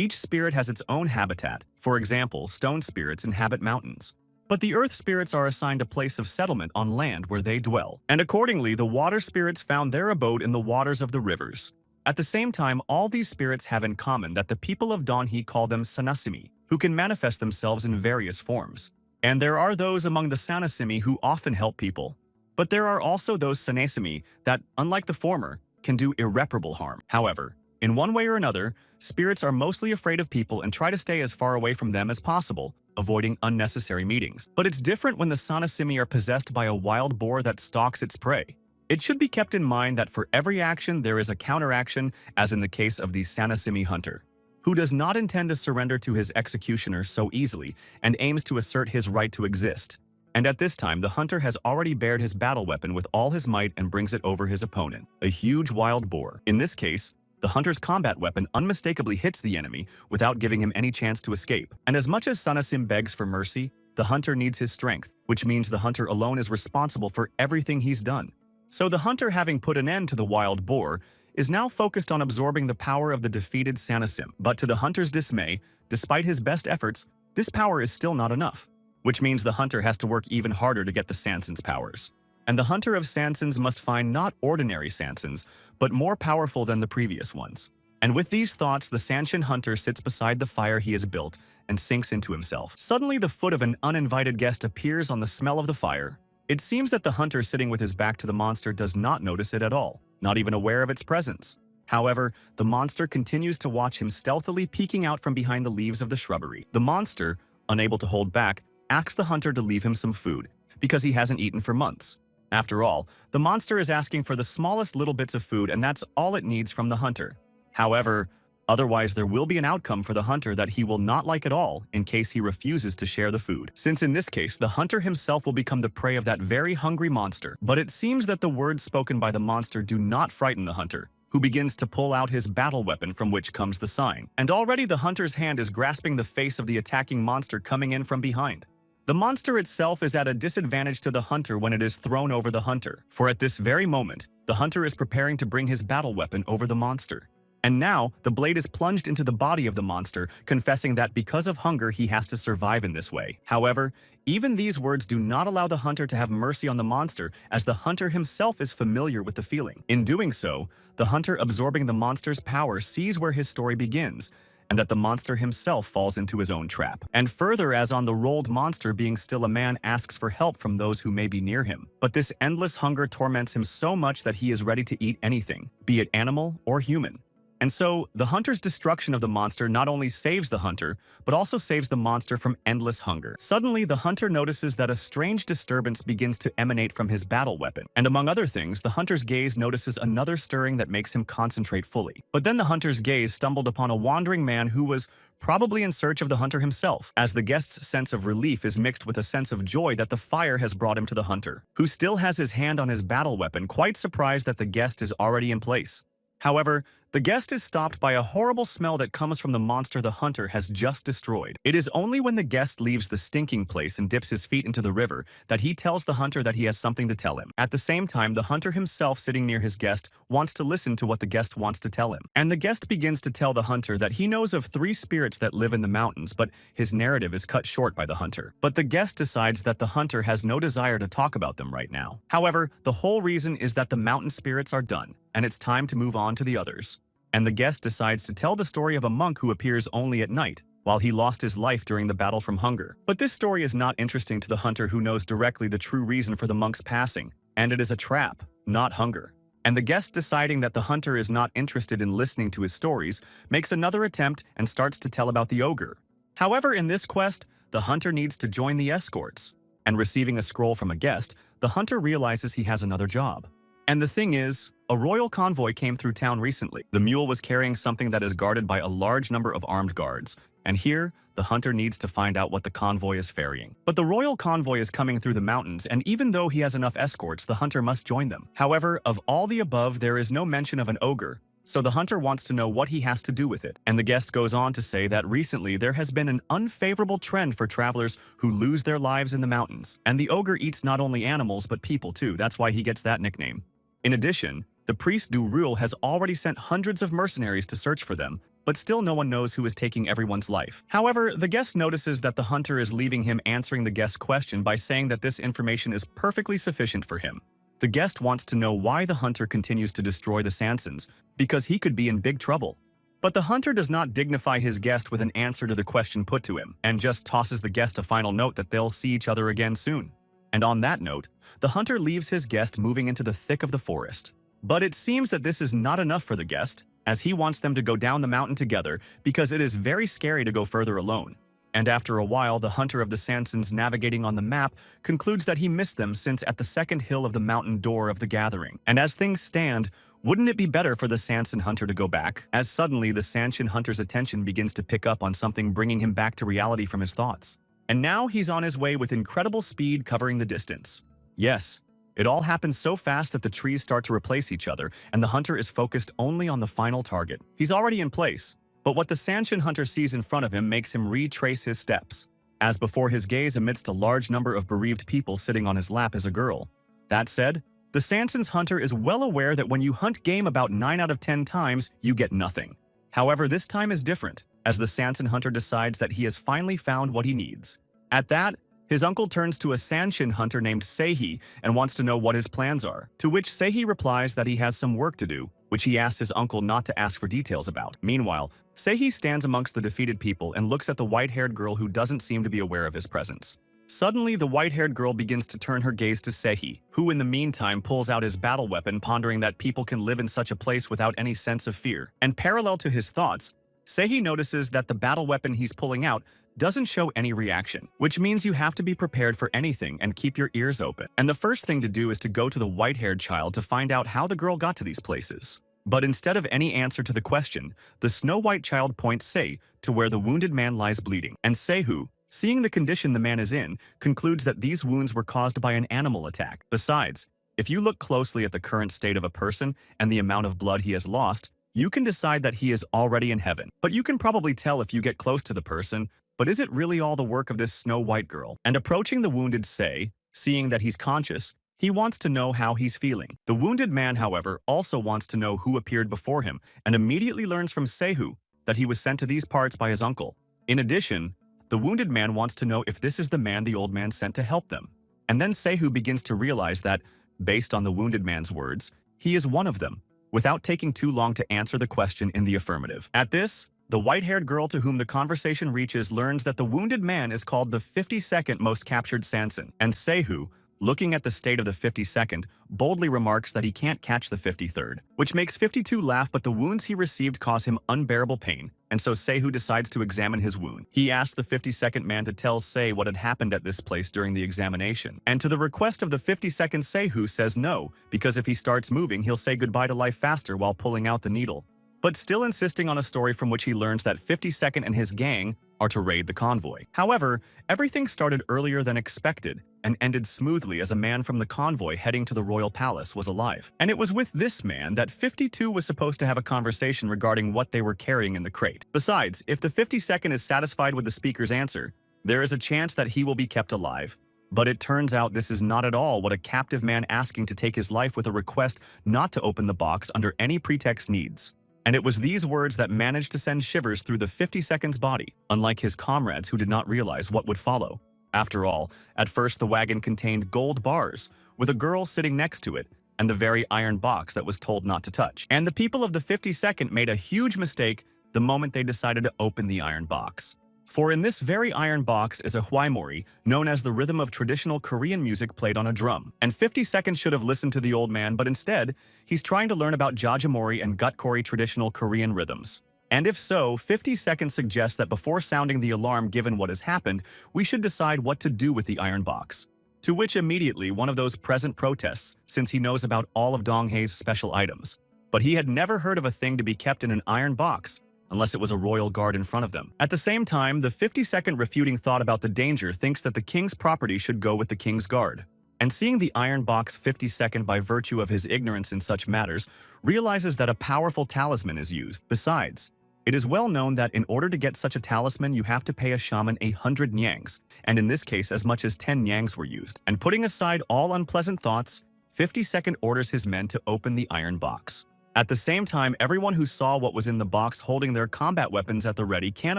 Each spirit has its own habitat. For example, stone spirits inhabit mountains. But the earth spirits are assigned a place of settlement on land where they dwell. And accordingly, the water spirits found their abode in the waters of the rivers. At the same time, all these spirits have in common that the people of Donhi call them Sanasimi, who can manifest themselves in various forms. And there are those among the Sanasimi who often help people. But there are also those Sanasimi that, unlike the former, can do irreparable harm. However, in one way or another, spirits are mostly afraid of people and try to stay as far away from them as possible, avoiding unnecessary meetings. But it's different when the Sanasimi are possessed by a wild boar that stalks its prey. It should be kept in mind that for every action there is a counteraction, as in the case of the Sanasimi hunter, who does not intend to surrender to his executioner so easily and aims to assert his right to exist. And at this time, the hunter has already bared his battle weapon with all his might and brings it over his opponent, a huge wild boar. In this case, the hunter's combat weapon unmistakably hits the enemy without giving him any chance to escape. And as much as Sanasim begs for mercy, the hunter needs his strength, which means the hunter alone is responsible for everything he's done. So the hunter, having put an end to the wild boar, is now focused on absorbing the power of the defeated Sanasim. But to the hunter's dismay, despite his best efforts, this power is still not enough, which means the hunter has to work even harder to get the Sanson's powers. And the hunter of Sansons must find not ordinary Sansons, but more powerful than the previous ones. And with these thoughts, the Sanshin hunter sits beside the fire he has built and sinks into himself. Suddenly, the foot of an uninvited guest appears on the smell of the fire. It seems that the hunter sitting with his back to the monster does not notice it at all, not even aware of its presence. However, the monster continues to watch him stealthily peeking out from behind the leaves of the shrubbery. The monster, unable to hold back, asks the hunter to leave him some food, because he hasn't eaten for months. After all, the monster is asking for the smallest little bits of food, and that's all it needs from the hunter. However, otherwise there will be an outcome for the hunter that he will not like at all in case he refuses to share the food, since in this case the hunter himself will become the prey of that very hungry monster. But it seems that the words spoken by the monster do not frighten the hunter, who begins to pull out his battle weapon, from which comes the sign. And already the hunter's hand is grasping the face of the attacking monster coming in from behind. The monster itself is at a disadvantage to the hunter when it is thrown over the hunter, for at this very moment, the hunter is preparing to bring his battle weapon over the monster. And now, the blade is plunged into the body of the monster, confessing that because of hunger he has to survive in this way. However, even these words do not allow the hunter to have mercy on the monster, as the hunter himself is familiar with the feeling. In doing so, the hunter, absorbing the monster's power, sees where his story begins, and that the monster himself falls into his own trap. And further, as on the rolled monster, being still a man, asks for help from those who may be near him. But this endless hunger torments him so much that he is ready to eat anything, be it animal or human. And so, the hunter's destruction of the monster not only saves the hunter, but also saves the monster from endless hunger. Suddenly, the hunter notices that a strange disturbance begins to emanate from his battle weapon. And among other things, the hunter's gaze notices another stirring that makes him concentrate fully. But then the hunter's gaze stumbled upon a wandering man who was probably in search of the hunter himself, as the guest's sense of relief is mixed with a sense of joy that the fire has brought him to the hunter, who still has his hand on his battle weapon, quite surprised that the guest is already in place. However, the guest is stopped by a horrible smell that comes from the monster the hunter has just destroyed. It is only when the guest leaves the stinking place and dips his feet into the river that he tells the hunter that he has something to tell him. At the same time, the hunter himself, sitting near his guest, wants to listen to what the guest wants to tell him. And the guest begins to tell the hunter that he knows of 3 spirits that live in the mountains, but his narrative is cut short by the hunter. But the guest decides that the hunter has no desire to talk about them right now. However, the whole reason is that the mountain spirits are done, and it's time to move on to the others. And the guest decides to tell the story of a monk who appears only at night, while he lost his life during the battle from hunger. But this story is not interesting to the hunter, who knows directly the true reason for the monk's passing, and it is a trap, not hunger. And the guest, deciding that the hunter is not interested in listening to his stories, makes another attempt and starts to tell about the ogre. However, in this quest, the hunter needs to join the escorts, and receiving a scroll from a guest, the hunter realizes he has another job. And the thing is, a royal convoy came through town recently. The mule was carrying something that is guarded by a large number of armed guards, and here, the hunter needs to find out what the convoy is ferrying. But the royal convoy is coming through the mountains, and even though he has enough escorts, the hunter must join them. However, of all the above, there is no mention of an ogre, so the hunter wants to know what he has to do with it. And the guest goes on to say that recently there has been an unfavorable trend for travelers who lose their lives in the mountains. And the ogre eats not only animals but people too, that's why he gets that nickname. In addition, the priest Du Rule has already sent hundreds of mercenaries to search for them, but but still no one knows who is taking everyone's life. However, the guest notices that the hunter is leaving him answering the guest's question by saying that this information is perfectly sufficient for him. The guest wants to know why the hunter continues to destroy the Sansons, because he could be in big trouble. But the hunter does not dignify his guest with an answer to the question put to him, and just tosses the guest a final note that they'll see each other again soon. And on that note, the hunter leaves his guest moving into the thick of the forest. But it seems that this is not enough for the guest, as he wants them to go down the mountain together because it is very scary to go further alone. And after a while, the hunter of the Sansons navigating on the map concludes that he missed them since at the second hill of the mountain door of the gathering. And as things stand, wouldn't it be better for the Sanson hunter to go back? As suddenly the Sanson hunter's attention begins to pick up on something bringing him back to reality from his thoughts. And now he's on his way with incredible speed covering the distance. Yes, it all happens so fast that the trees start to replace each other and the hunter is focused only on the final target. He's already in place, but what the Sanson hunter sees in front of him makes him retrace his steps. As before his gaze amidst a large number of bereaved people sitting on his lap is a girl. That said, the Sanson's hunter is well aware that when you hunt game about 9 out of 10 times, you get nothing. However, this time is different, as the Sanson hunter decides that he has finally found what he needs. At that, his uncle turns to a Sanshin hunter named Seihi and wants to know what his plans are, to which Seihi replies that he has some work to do, which he asks his uncle not to ask for details about. Meanwhile, Seihi stands amongst the defeated people and looks at the white-haired girl who doesn't seem to be aware of his presence. Suddenly, the white-haired girl begins to turn her gaze to Seihi, who in the meantime pulls out his battle weapon, pondering that people can live in such a place without any sense of fear. And parallel to his thoughts, Seihi notices that the battle weapon he's pulling out doesn't show any reaction, which means you have to be prepared for anything and keep your ears open. And the first thing to do is to go to the white-haired child to find out how the girl got to these places. But instead of any answer to the question, the snow-white child points Sei to where the wounded man lies bleeding. And Seihu, seeing the condition the man is in, concludes that these wounds were caused by an animal attack. Besides, if you look closely at the current state of a person and the amount of blood he has lost, you can decide that he is already in heaven. But you can probably tell if you get close to the person, but is it really all the work of this snow-white girl? And approaching the wounded Sei, seeing that he's conscious, he wants to know how he's feeling. The wounded man, however, also wants to know who appeared before him and immediately learns from Seihu that he was sent to these parts by his uncle. In addition, the wounded man wants to know if this is the man the old man sent to help them. And then Seihu begins to realize that, based on the wounded man's words, he is one of them, without taking too long to answer the question in the affirmative. At this, the white-haired girl to whom the conversation reaches learns that the wounded man is called the 52nd most captured Sanson, and Seihu, looking at the state of the 52nd, boldly remarks that he can't catch the 53rd, which makes 52 laugh, but the wounds he received cause him unbearable pain, and so Seihu decides to examine his wound. He asks the 52nd man to tell Sei what had happened at this place during the examination, and to the request of the 52nd, Seihu says no, because if he starts moving, he'll say goodbye to life faster while pulling out the needle. But still insisting on a story from which he learns that 52nd and his gang are to raid the convoy. However, everything started earlier than expected and ended smoothly as a man from the convoy heading to the royal palace was alive. And it was with this man that 52 was supposed to have a conversation regarding what they were carrying in the crate. Besides, if the 52nd is satisfied with the speaker's answer, there is a chance that he will be kept alive. But it turns out this is not at all what a captive man asking to take his life with a request not to open the box under any pretext needs. And it was these words that managed to send shivers through the 52nd's body, unlike his comrades who did not realize what would follow. After all, at first the wagon contained gold bars, with a girl sitting next to it, and the very iron box that was told not to touch. And the people of the 52nd made a huge mistake the moment they decided to open the iron box. For in this very iron box is a hwaimori, known as the rhythm of traditional Korean music played on a drum. And 52nd should have listened to the old man, but instead, he's trying to learn about jajamori and gutkori traditional Korean rhythms. And if so, 52nd suggests that before sounding the alarm given what has happened, we should decide what to do with the iron box. To which immediately one of those present protests, since he knows about all of Donghei's special items. But he had never heard of a thing to be kept in an iron box, unless it was a royal guard in front of them. At the same time, the 52nd refuting thought about the danger thinks that the king's property should go with the king's guard. And seeing the iron box, 52nd, by virtue of his ignorance in such matters, realizes that a powerful talisman is used. Besides, it is well known that in order to get such a talisman, you have to pay a shaman 100 nyangs, and in this case, as much as 10 nyangs were used. And putting aside all unpleasant thoughts, 52nd orders his men to open the iron box. At the same time, everyone who saw what was in the box holding their combat weapons at the ready can't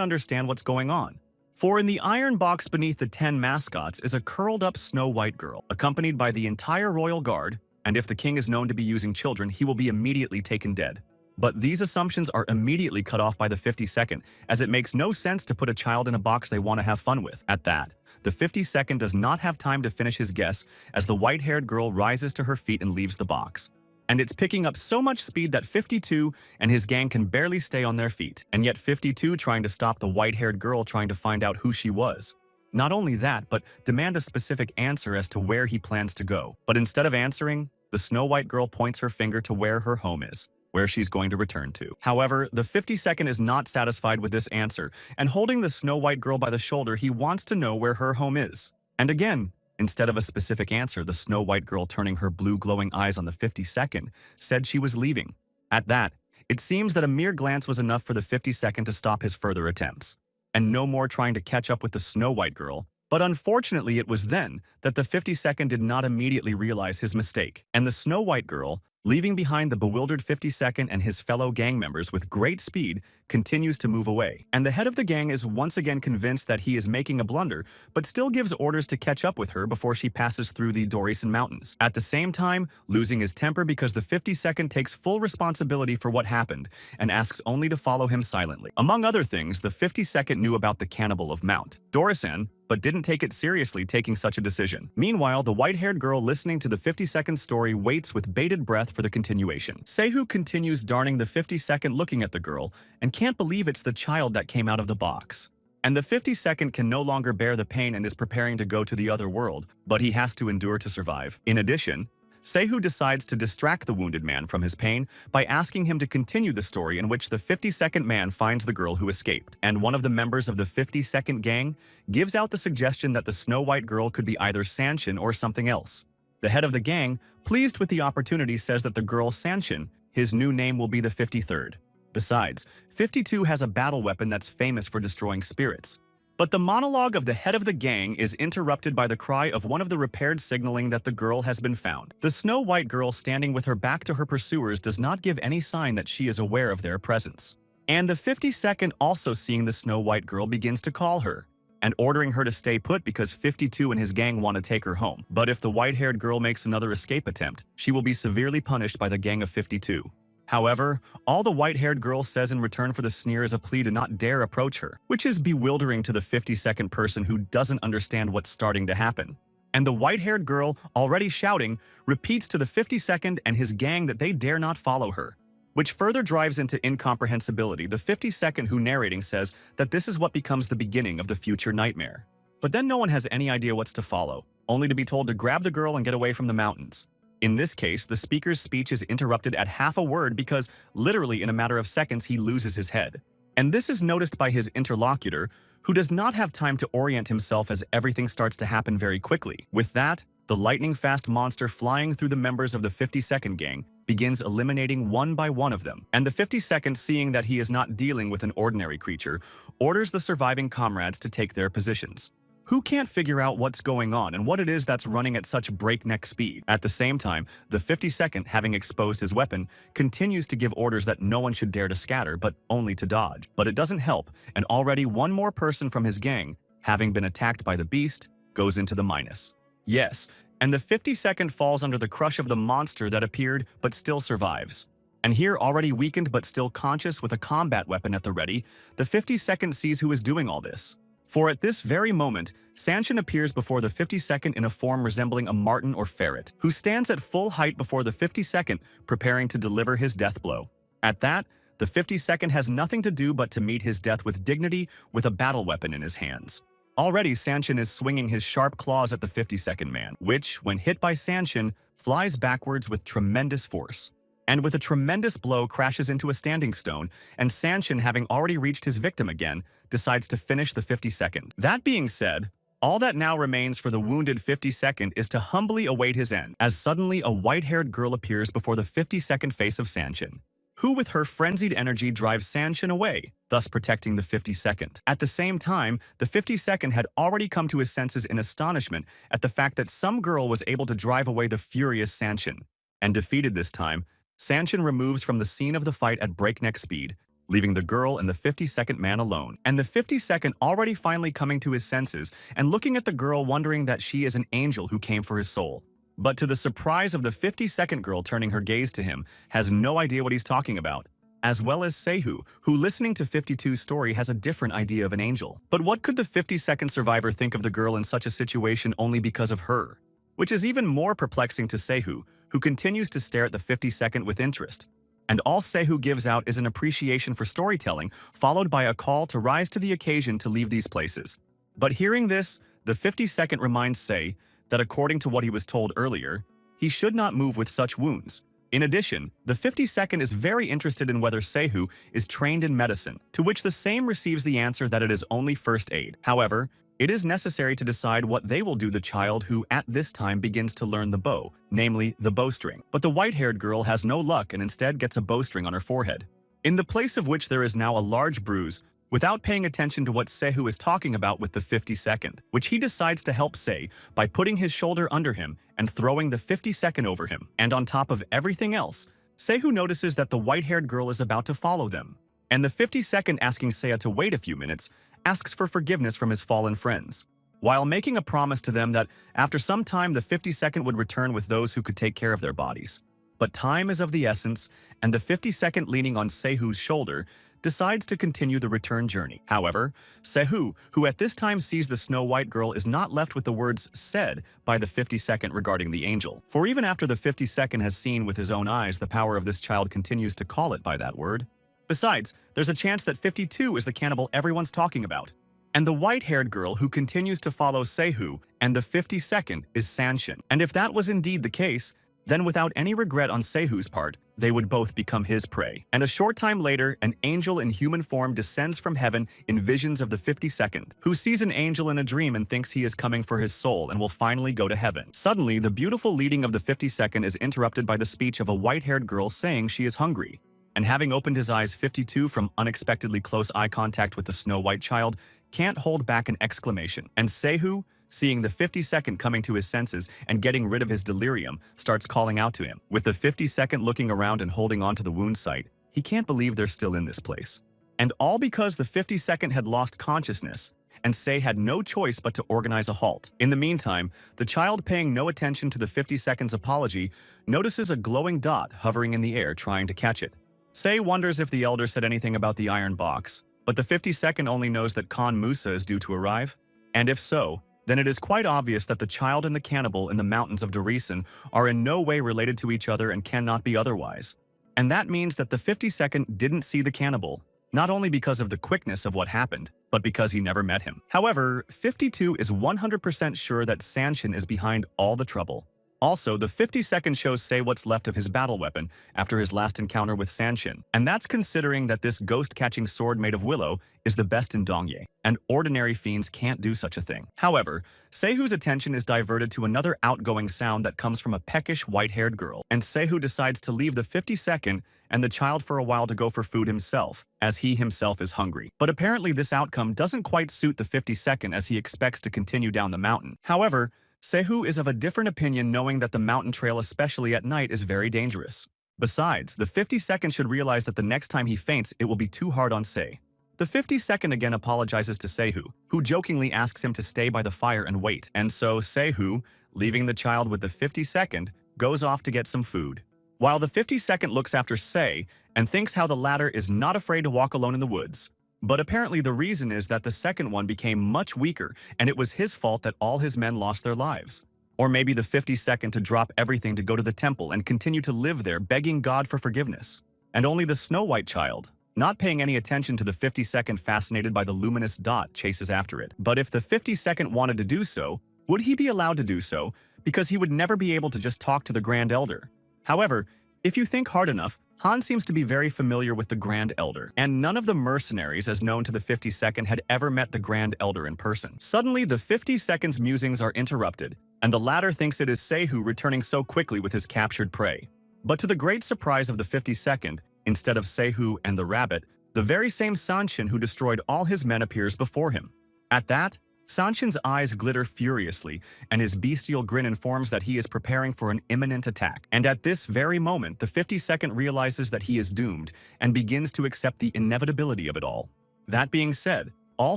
understand what's going on. For in the iron box beneath the 10 mascots is a curled-up Snow White girl, accompanied by the entire royal guard, and if the king is known to be using children, he will be immediately taken dead. But these assumptions are immediately cut off by the 52nd, as it makes no sense to put a child in a box they want to have fun with. At that, the 52nd does not have time to finish his guess as the white-haired girl rises to her feet and leaves the box. And it's picking up so much speed that 52 and his gang can barely stay on their feet, and yet 52 trying to stop the white-haired girl trying to find out who she was. Not only that, but demand a specific answer as to where he plans to go. But instead of answering, the Snow White girl points her finger to where her home is, where she's going to return to. However, the 52nd is not satisfied with this answer, and holding the Snow White girl by the shoulder, he wants to know where her home is. And again, instead of a specific answer, the Snow White girl, turning her blue glowing eyes on the 52nd, said she was leaving. At that, it seems that a mere glance was enough for the 52nd to stop his further attempts, and no more trying to catch up with the Snow White girl. But unfortunately, it was then that the 52nd did not immediately realize his mistake, and the Snow White girl, leaving behind the bewildered 52nd and his fellow gang members with great speed, continues to move away. And the head of the gang is once again convinced that he is making a blunder, but still gives orders to catch up with her before she passes through the Dorisen Mountains. At the same time, losing his temper because the 52nd takes full responsibility for what happened and asks only to follow him silently. Among other things, the 52nd knew about the cannibal of Mount Dorisen, but didn't take it seriously taking such a decision. Meanwhile, the white-haired girl listening to the 52nd story waits with bated breath for the continuation. Seihu continues darning the 52nd, looking at the girl, and can't believe it's the child that came out of the box. And the 52nd can no longer bear the pain and is preparing to go to the other world, but he has to endure to survive. In addition, Seihu decides to distract the wounded man from his pain by asking him to continue the story in which the 52nd man finds the girl who escaped. And one of the members of the 52nd gang gives out the suggestion that the Snow White girl could be either Sanshin or something else. The head of the gang, pleased with the opportunity, says that the girl Sanshin, his new name, will be the 53rd. Besides, 52 has a battle weapon that's famous for destroying spirits. But the monologue of the head of the gang is interrupted by the cry of one of the repaired, signaling that the girl has been found. The Snow White girl, standing with her back to her pursuers, does not give any sign that she is aware of their presence. And the 52nd, also seeing the Snow White girl, begins to call her and ordering her to stay put because 52 and his gang want to take her home. But if the white-haired girl makes another escape attempt, she will be severely punished by the gang of 52. However, all the white-haired girl says in return for the sneer is a plea to not dare approach her, which is bewildering to the 52nd person who doesn't understand what's starting to happen. And the white-haired girl, already shouting, repeats to the 52nd and his gang that they dare not follow her, which further drives into incomprehensibility. The 52nd who narrating says that this is what becomes the beginning of the future nightmare. But then no one has any idea what's to follow, only to be told to grab the girl and get away from the mountains. In this case, the speaker's speech is interrupted at half a word because, literally in a matter of seconds, he loses his head. And this is noticed by his interlocutor, who does not have time to orient himself as everything starts to happen very quickly. With that, the lightning-fast monster flying through the members of the 52nd gang begins eliminating one by one of them. And the 52nd, seeing that he is not dealing with an ordinary creature, orders the surviving comrades to take their positions. Who can't figure out what's going on and what it is that's running at such breakneck speed? At the same time, the 52nd, having exposed his weapon, continues to give orders that no one should dare to scatter, but only to dodge. But it doesn't help, and already one more person from his gang, having been attacked by the beast, goes into the minus. Yes, and the 52nd falls under the crush of the monster that appeared but still survives. And here, already weakened but still conscious with a combat weapon at the ready, the 52nd sees who is doing all this. For at this very moment, Sanshin appears before the 52nd in a form resembling a marten or ferret, who stands at full height before the 52nd, preparing to deliver his death blow. At that, the 52nd has nothing to do but to meet his death with dignity, with a battle weapon in his hands. Already, Sanshin is swinging his sharp claws at the 52nd man, which, when hit by Sanshin, flies backwards with tremendous force. And with a tremendous blow crashes into a standing stone, and Sanshin, having already reached his victim again, decides to finish the 52nd. That being said, all that now remains for the wounded 52nd is to humbly await his end, as suddenly a white-haired girl appears before the 52nd face of Sanshin, who with her frenzied energy drives Sanshin away, thus protecting the 52nd. At the same time, the 52nd had already come to his senses in astonishment at the fact that some girl was able to drive away the furious Sanshin, and defeated this time, Sanshin removes from the scene of the fight at breakneck speed, leaving the girl and the 52nd man alone. And the 52nd already finally coming to his senses and looking at the girl wondering that she is an angel who came for his soul. But to the surprise of the 52nd girl turning her gaze to him, has no idea what he's talking about. As well as Sehu, who listening to 52's story has a different idea of an angel. But what could the 52nd survivor think of the girl in such a situation only because of her? Which is even more perplexing to Sehu, who continues to stare at the 52nd with interest. And all Sehu gives out is an appreciation for storytelling, followed by a call to rise to the occasion to leave these places. But hearing this, the 52nd reminds Se that according to what he was told earlier, he should not move with such wounds. In addition, the 52nd is very interested in whether Sehu is trained in medicine, to which the same receives the answer that it is only first aid. However, it is necessary to decide what they will do the child who at this time begins to learn the bow, namely the bowstring. But the white-haired girl has no luck and instead gets a bowstring on her forehead, in the place of which there is now a large bruise, without paying attention to what Sehu is talking about with the 52nd, which he decides to help Se by putting his shoulder under him and throwing the 52nd over him. And on top of everything else, Sehu notices that the white-haired girl is about to follow them. And the 52nd, asking Seiya to wait a few minutes, asks for forgiveness from his fallen friends, while making a promise to them that after some time the 52nd would return with those who could take care of their bodies. But time is of the essence, and the 52nd, leaning on Sehu's shoulder, decides to continue the return journey. However, Sehu, who at this time sees the Snow White girl, is not left with the words said by the 52nd regarding the angel. For even after the 52nd has seen with his own eyes, the power of this child continues to call it by that word. Besides, there's a chance that 52 is the cannibal everyone's talking about. And the white-haired girl who continues to follow Sehu and the 52nd is Sanshin. And if that was indeed the case, then without any regret on Sehu's part, they would both become his prey. And a short time later, an angel in human form descends from heaven in visions of the 52nd, who sees an angel in a dream and thinks he is coming for his soul and will finally go to heaven. Suddenly, the beautiful leading of the 52nd is interrupted by the speech of a white-haired girl saying she is hungry. And having opened his eyes, 52, from unexpectedly close eye contact with the Snow White child, can't hold back an exclamation. And Sehu, seeing the 52nd coming to his senses and getting rid of his delirium, starts calling out to him. With the 52nd looking around and holding on to the wound site, he can't believe they're still in this place. And all because the 52nd had lost consciousness, and Se had no choice but to organize a halt. In the meantime, the child, paying no attention to the 52nd's apology, notices a glowing dot hovering in the air trying to catch it. Se wonders if the elder said anything about the iron box, but the 52nd only knows that Khan Musa is due to arrive. And if so, then it is quite obvious that the child and the cannibal in the mountains of Dorisan are in no way related to each other and cannot be otherwise. And that means that the 52nd didn't see the cannibal, not only because of the quickness of what happened, but because he never met him. However, 52 is 100% sure that Sanshin is behind all the trouble. Also, the 52nd shows Se what's left of his battle weapon after his last encounter with Sanshin, and that's considering that this ghost-catching sword made of willow is the best in Dongye, and ordinary fiends can't do such a thing. However, Sehu's attention is diverted to another outgoing sound that comes from a peckish white-haired girl, and Sehu decides to leave the 52nd and the child for a while to go for food himself, as he himself is hungry. But apparently this outcome doesn't quite suit the 52nd, as he expects to continue down the mountain. However, Sehu is of a different opinion, knowing that the mountain trail, especially at night, is very dangerous. Besides, the 52nd should realize that the next time he faints, it will be too hard on Se. The 52nd again apologizes to Sehu, who jokingly asks him to stay by the fire and wait. And so Sehu, leaving the child with the 52nd, goes off to get some food, while the 52nd looks after Se and thinks how the latter is not afraid to walk alone in the woods. But apparently the reason is that the second one became much weaker, and it was his fault that all his men lost their lives. Or maybe the 52nd to drop everything to go to the temple and continue to live there, begging God for forgiveness. And only the Snow White child, not paying any attention to the 52nd, fascinated by the luminous dot, chases after it. But if the 52nd wanted to do so, would he be allowed to do so? Because he would never be able to just talk to the Grand Elder. However, if you think hard enough, Han seems to be very familiar with the Grand Elder, and none of the mercenaries as known to the 52nd had ever met the Grand Elder in person. Suddenly, the 52nd's musings are interrupted, and the latter thinks it is Sehu returning so quickly with his captured prey. But to the great surprise of the 52nd, instead of Sehu and the rabbit, the very same Sanshin who destroyed all his men appears before him. At that, Sanshin's eyes glitter furiously, and his bestial grin informs that he is preparing for an imminent attack. And at this very moment, the 52nd realizes that he is doomed and begins to accept the inevitability of it all. That being said, all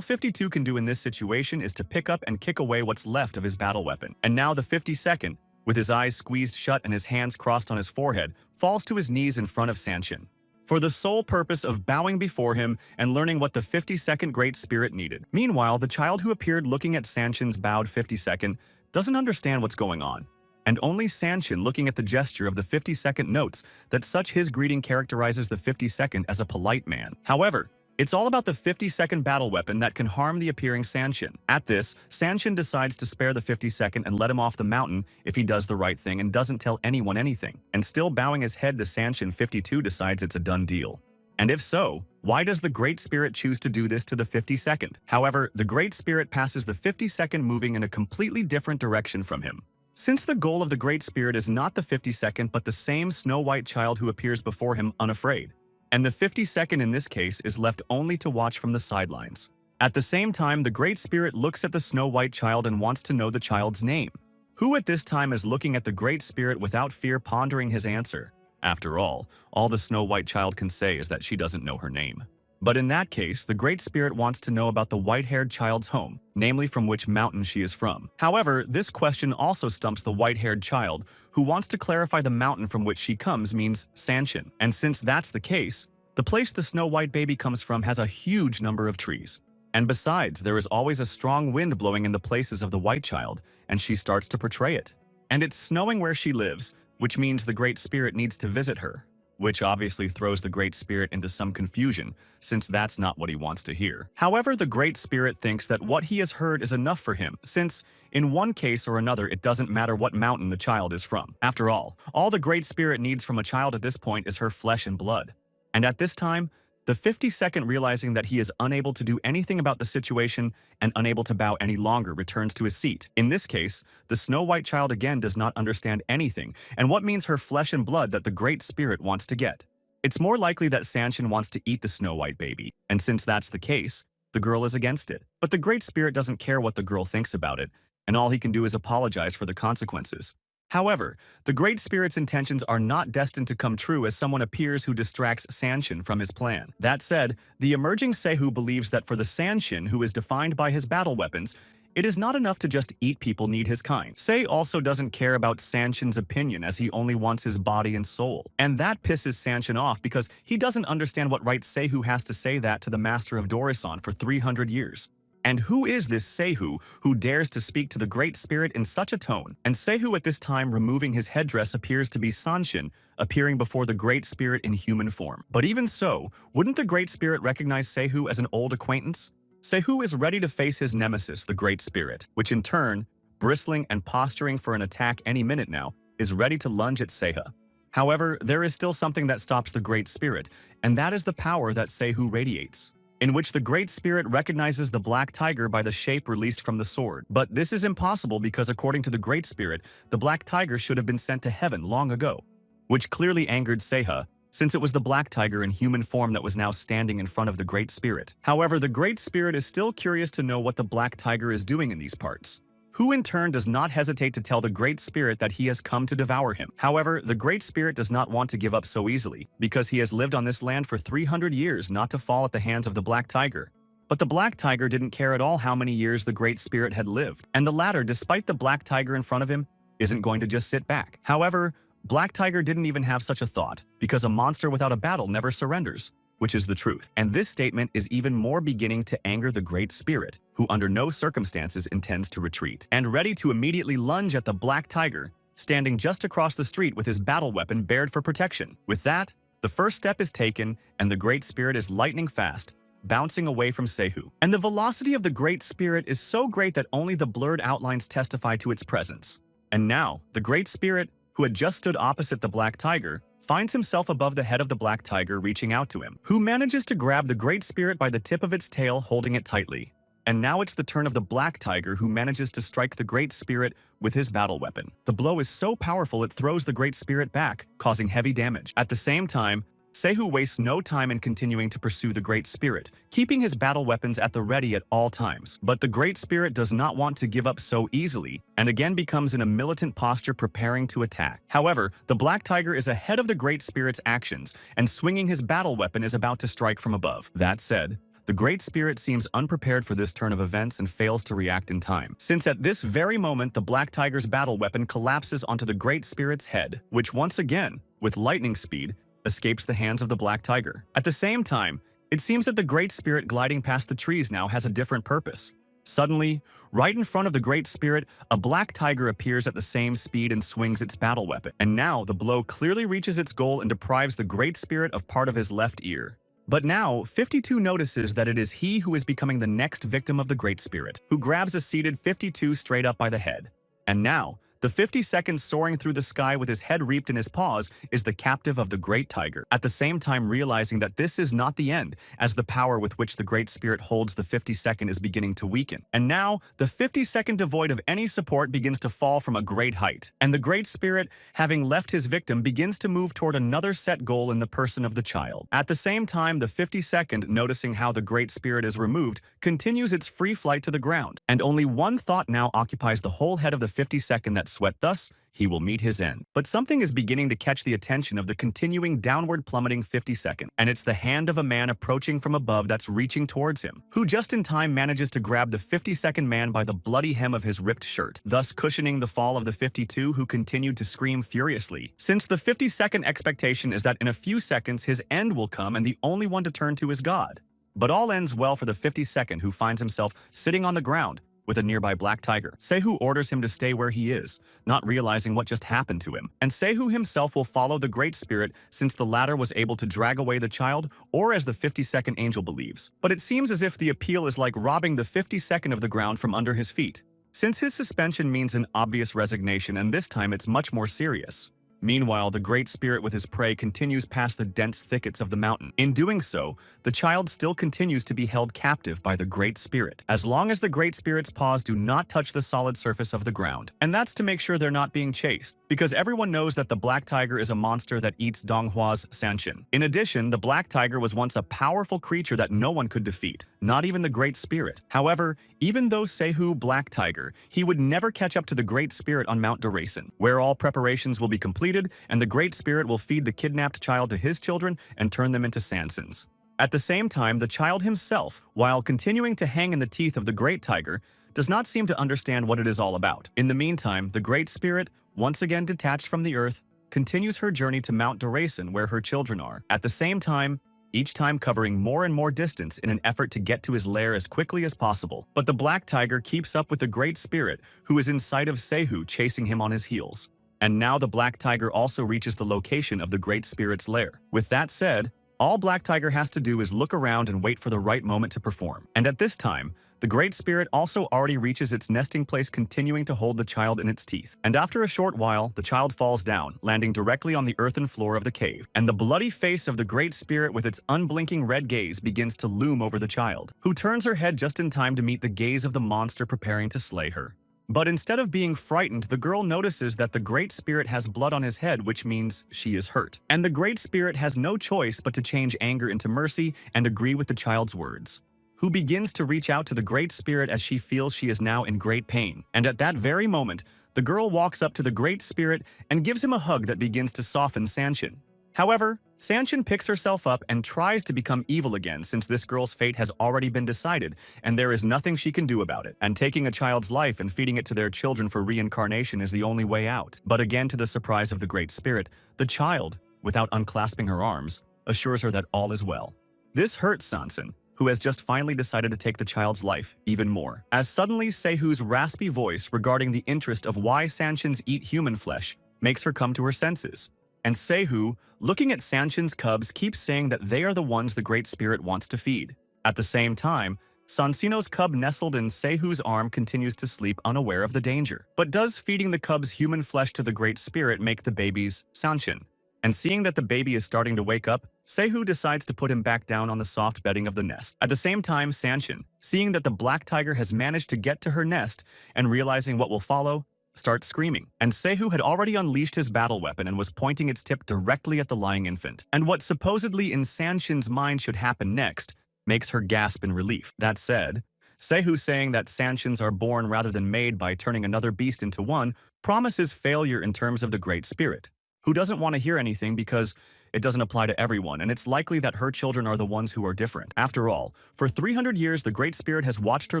52 can do in this situation is to pick up and kick away what's left of his battle weapon. And now the 52nd, with his eyes squeezed shut and his hands crossed on his forehead, falls to his knees in front of Sanshin, for the sole purpose of bowing before him and learning what the 52nd Great Spirit needed. Meanwhile, the child who appeared looking at Sanshin's bowed 52nd doesn't understand what's going on, and only Sanshin, looking at the gesture of the 52nd, notes that such his greeting characterizes the 52nd as a polite man. However, it's all about the 52nd battle weapon that can harm the appearing Sanshin. At this, Sanshin decides to spare the 52nd and let him off the mountain if he does the right thing and doesn't tell anyone anything. And still bowing his head to Sanshin, 52 decides it's a done deal. And if so, why does the Great Spirit choose to do this to the 52nd? However, the Great Spirit passes the 52nd moving in a completely different direction from him. Since the goal of the Great Spirit is not the 52nd but the same Snow White child who appears before him unafraid, and the 52nd in this case is left only to watch from the sidelines. At the same time, the Great Spirit looks at the Snow White child and wants to know the child's name, who at this time is looking at the Great Spirit without fear, pondering his answer. After all the Snow White child can say is that she doesn't know her name. But in that case, the Great Spirit wants to know about the white-haired child's home, namely from which mountain she is from. However, this question also stumps the white-haired child, who wants to clarify the mountain from which she comes means Sanshin. And since that's the case, the place the Snow White baby comes from has a huge number of trees. And besides, there is always a strong wind blowing in the places of the white child, and she starts to portray it. And it's snowing where she lives, which means the Great Spirit needs to visit her, which obviously throws the Great Spirit into some confusion, since that's not what he wants to hear. However, the Great Spirit thinks that what he has heard is enough for him, since, in one case or another, it doesn't matter what mountain the child is from. After all the Great Spirit needs from a child at this point is her flesh and blood. And at this time, the 52nd, realizing that he is unable to do anything about the situation and unable to bow any longer, returns to his seat. In this case, the Snow White child again does not understand anything, and what means her flesh and blood that the Great Spirit wants to get. It's more likely that Sanshin wants to eat the Snow White baby, and since that's the case, the girl is against it. But the Great Spirit doesn't care what the girl thinks about it, and all he can do is apologize for the consequences. However, the Great Spirit's intentions are not destined to come true as someone appears who distracts Sanshin from his plan. That said, the emerging Seihu believes that for the Sanshin, who is defined by his battle weapons, it is not enough to just eat people need his kind. Sei also doesn't care about Sanshin's opinion as he only wants his body and soul. And that pisses Sanshin off because he doesn't understand what right Seihu has to say that to the Master of Dorisan for 300 years. And who is this Seihu who dares to speak to the Great Spirit in such a tone? And Seihu at this time, removing his headdress, appears to be Sanshin, appearing before the Great Spirit in human form. But even so, wouldn't the Great Spirit recognize Seihu as an old acquaintance? Seihu is ready to face his nemesis, the Great Spirit, which in turn, bristling and posturing for an attack any minute now, is ready to lunge at Seiha. However, there is still something that stops the Great Spirit, and that is the power that Seihu radiates, in which the Great Spirit recognizes the Black Tiger by the shape released from the sword. But this is impossible because according to the Great Spirit, the Black Tiger should have been sent to heaven long ago, which clearly angered Seiha, since it was the Black Tiger in human form that was now standing in front of the Great Spirit. However, the Great Spirit is still curious to know what the Black Tiger is doing in these parts, who in turn does not hesitate to tell the Great Spirit that he has come to devour him. However, the Great Spirit does not want to give up so easily, because he has lived on this land for 300 years not to fall at the hands of the Black Tiger. But the Black Tiger didn't care at all how many years the Great Spirit had lived, and the latter, despite the Black Tiger in front of him, isn't going to just sit back. However, Black Tiger didn't even have such a thought, because a monster without a battle never surrenders, which is the truth. And this statement is even more beginning to anger the Great Spirit, who under no circumstances intends to retreat, and ready to immediately lunge at the Black Tiger, standing just across the street with his battle weapon bared for protection. With that, the first step is taken, and the Great Spirit is lightning fast, bouncing away from Seihu. And the velocity of the Great Spirit is so great that only the blurred outlines testify to its presence. And now, the Great Spirit, who had just stood opposite the Black Tiger, finds himself above the head of the Black Tiger, reaching out to him, who manages to grab the Great Spirit by the tip of its tail, holding it tightly. And now it's the turn of the Black Tiger, who manages to strike the Great Spirit with his battle weapon. The blow is so powerful it throws the Great Spirit back, causing heavy damage. At the same time, Seihu wastes no time in continuing to pursue the Great Spirit, keeping his battle weapons at the ready at all times. But the Great Spirit does not want to give up so easily, and again becomes in a militant posture preparing to attack. However, the Black Tiger is ahead of the Great Spirit's actions, and swinging his battle weapon is about to strike from above. That said, the Great Spirit seems unprepared for this turn of events and fails to react in time, since at this very moment the Black Tiger's battle weapon collapses onto the Great Spirit's head, which once again, with lightning speed, escapes the hands of the Black Tiger. At the same time, it seems that the Great Spirit gliding past the trees now has a different purpose. Suddenly, right in front of the Great Spirit, a Black Tiger appears at the same speed and swings its battle weapon. And now, the blow clearly reaches its goal and deprives the Great Spirit of part of his left ear. But now, 52 notices that it is he who is becoming the next victim of the Great Spirit, who grabs a seated 52 straight up by the head. And now, the 52nd soaring through the sky with his head reaped in his paws is the captive of the Great Tiger, at the same time realizing that this is not the end, as the power with which the Great Spirit holds the 52nd is beginning to weaken. And now, the 52nd devoid of any support begins to fall from a great height, and the Great Spirit, having left his victim, begins to move toward another set goal in the person of the child. At the same time, the 52nd, noticing how the Great Spirit is removed, continues its free flight to the ground, and only one thought now occupies the whole head of the 52nd that sweat, thus, he will meet his end. But something is beginning to catch the attention of the continuing downward plummeting 52nd, and it's the hand of a man approaching from above that's reaching towards him, who just in time manages to grab the 52nd man by the bloody hem of his ripped shirt, thus cushioning the fall of the 52, who continued to scream furiously. Since the 52nd expectation is that in a few seconds his end will come and the only one to turn to is God. But all ends well for the 52nd, who finds himself sitting on the ground with a nearby Black Tiger. Seihu orders him to stay where he is, not realizing what just happened to him. And Seihu himself will follow the Great Spirit since the latter was able to drag away the child, or as the 52nd angel believes. But it seems as if the appeal is like robbing the 52nd of the ground from under his feet, since his suspension means an obvious resignation, and this time it's much more serious. Meanwhile, the Great Spirit with his prey continues past the dense thickets of the mountain. In doing so, the child still continues to be held captive by the Great Spirit, as long as the Great Spirit's paws do not touch the solid surface of the ground. And that's to make sure they're not being chased, because everyone knows that the Black Tiger is a monster that eats Donghwa's Sanshin. In addition, the Black Tiger was once a powerful creature that no one could defeat, not even the Great Spirit. However, even though Seihu Black Tiger, he would never catch up to the Great Spirit on Mount Durasan, where all preparations will be completed and the Great Spirit will feed the kidnapped child to his children and turn them into Sansins. At the same time, the child himself, while continuing to hang in the teeth of the Great Tiger, does not seem to understand what it is all about. In the meantime, the Great Spirit, once again detached from the earth, continues her journey to Mount Durasan where her children are. At the same time, each time covering more and more distance in an effort to get to his lair as quickly as possible. But the Black Tiger keeps up with the Great Spirit, who is in sight of Seihu chasing him on his heels. And now the Black Tiger also reaches the location of the Great Spirit's lair. With that said, all Black Tiger has to do is look around and wait for the right moment to perform. And at this time, the Great Spirit also already reaches its nesting place, continuing to hold the child in its teeth. And after a short while, the child falls down, landing directly on the earthen floor of the cave. And the bloody face of the Great Spirit with its unblinking red gaze begins to loom over the child, who turns her head just in time to meet the gaze of the monster preparing to slay her. But instead of being frightened, the girl notices that the Great Spirit has blood on his head, which means she is hurt. And the Great Spirit has no choice but to change anger into mercy and agree with the child's words, who begins to reach out to the Great Spirit as she feels she is now in great pain. And at that very moment, the girl walks up to the Great Spirit and gives him a hug that begins to soften Sanshin. However, Sanshin picks herself up and tries to become evil again, since this girl's fate has already been decided and there is nothing she can do about it. And taking a child's life and feeding it to their children for reincarnation is the only way out. But again, to the surprise of the Great Spirit, the child, without unclasping her arms, assures her that all is well. This hurts Sanshin, who has just finally decided to take the child's life even more, as suddenly Seihu's raspy voice regarding the interest of why Sanshins eat human flesh makes her come to her senses. And Seihu, looking at Sanshin's cubs, keeps saying that they are the ones the Great Spirit wants to feed. At the same time, Sansino's cub nestled in Seihu's arm continues to sleep, unaware of the danger. But does feeding the cubs human flesh to the Great Spirit make the babies Sanshin? And seeing that the baby is starting to wake up, Seihu decides to put him back down on the soft bedding of the nest. At the same time, Sanshin, seeing that the Black Tiger has managed to get to her nest and realizing what will follow, starts screaming, and Sehu had already unleashed his battle weapon and was pointing its tip directly at the lying infant. And what supposedly in Sanshin's mind should happen next makes her gasp in relief. That said, Sehu saying that Sanshins are born rather than made by turning another beast into one promises failure in terms of the Great Spirit, who doesn't want to hear anything because it doesn't apply to everyone, and it's likely that her children are the ones who are different. After all, for 300 years the Great Spirit has watched her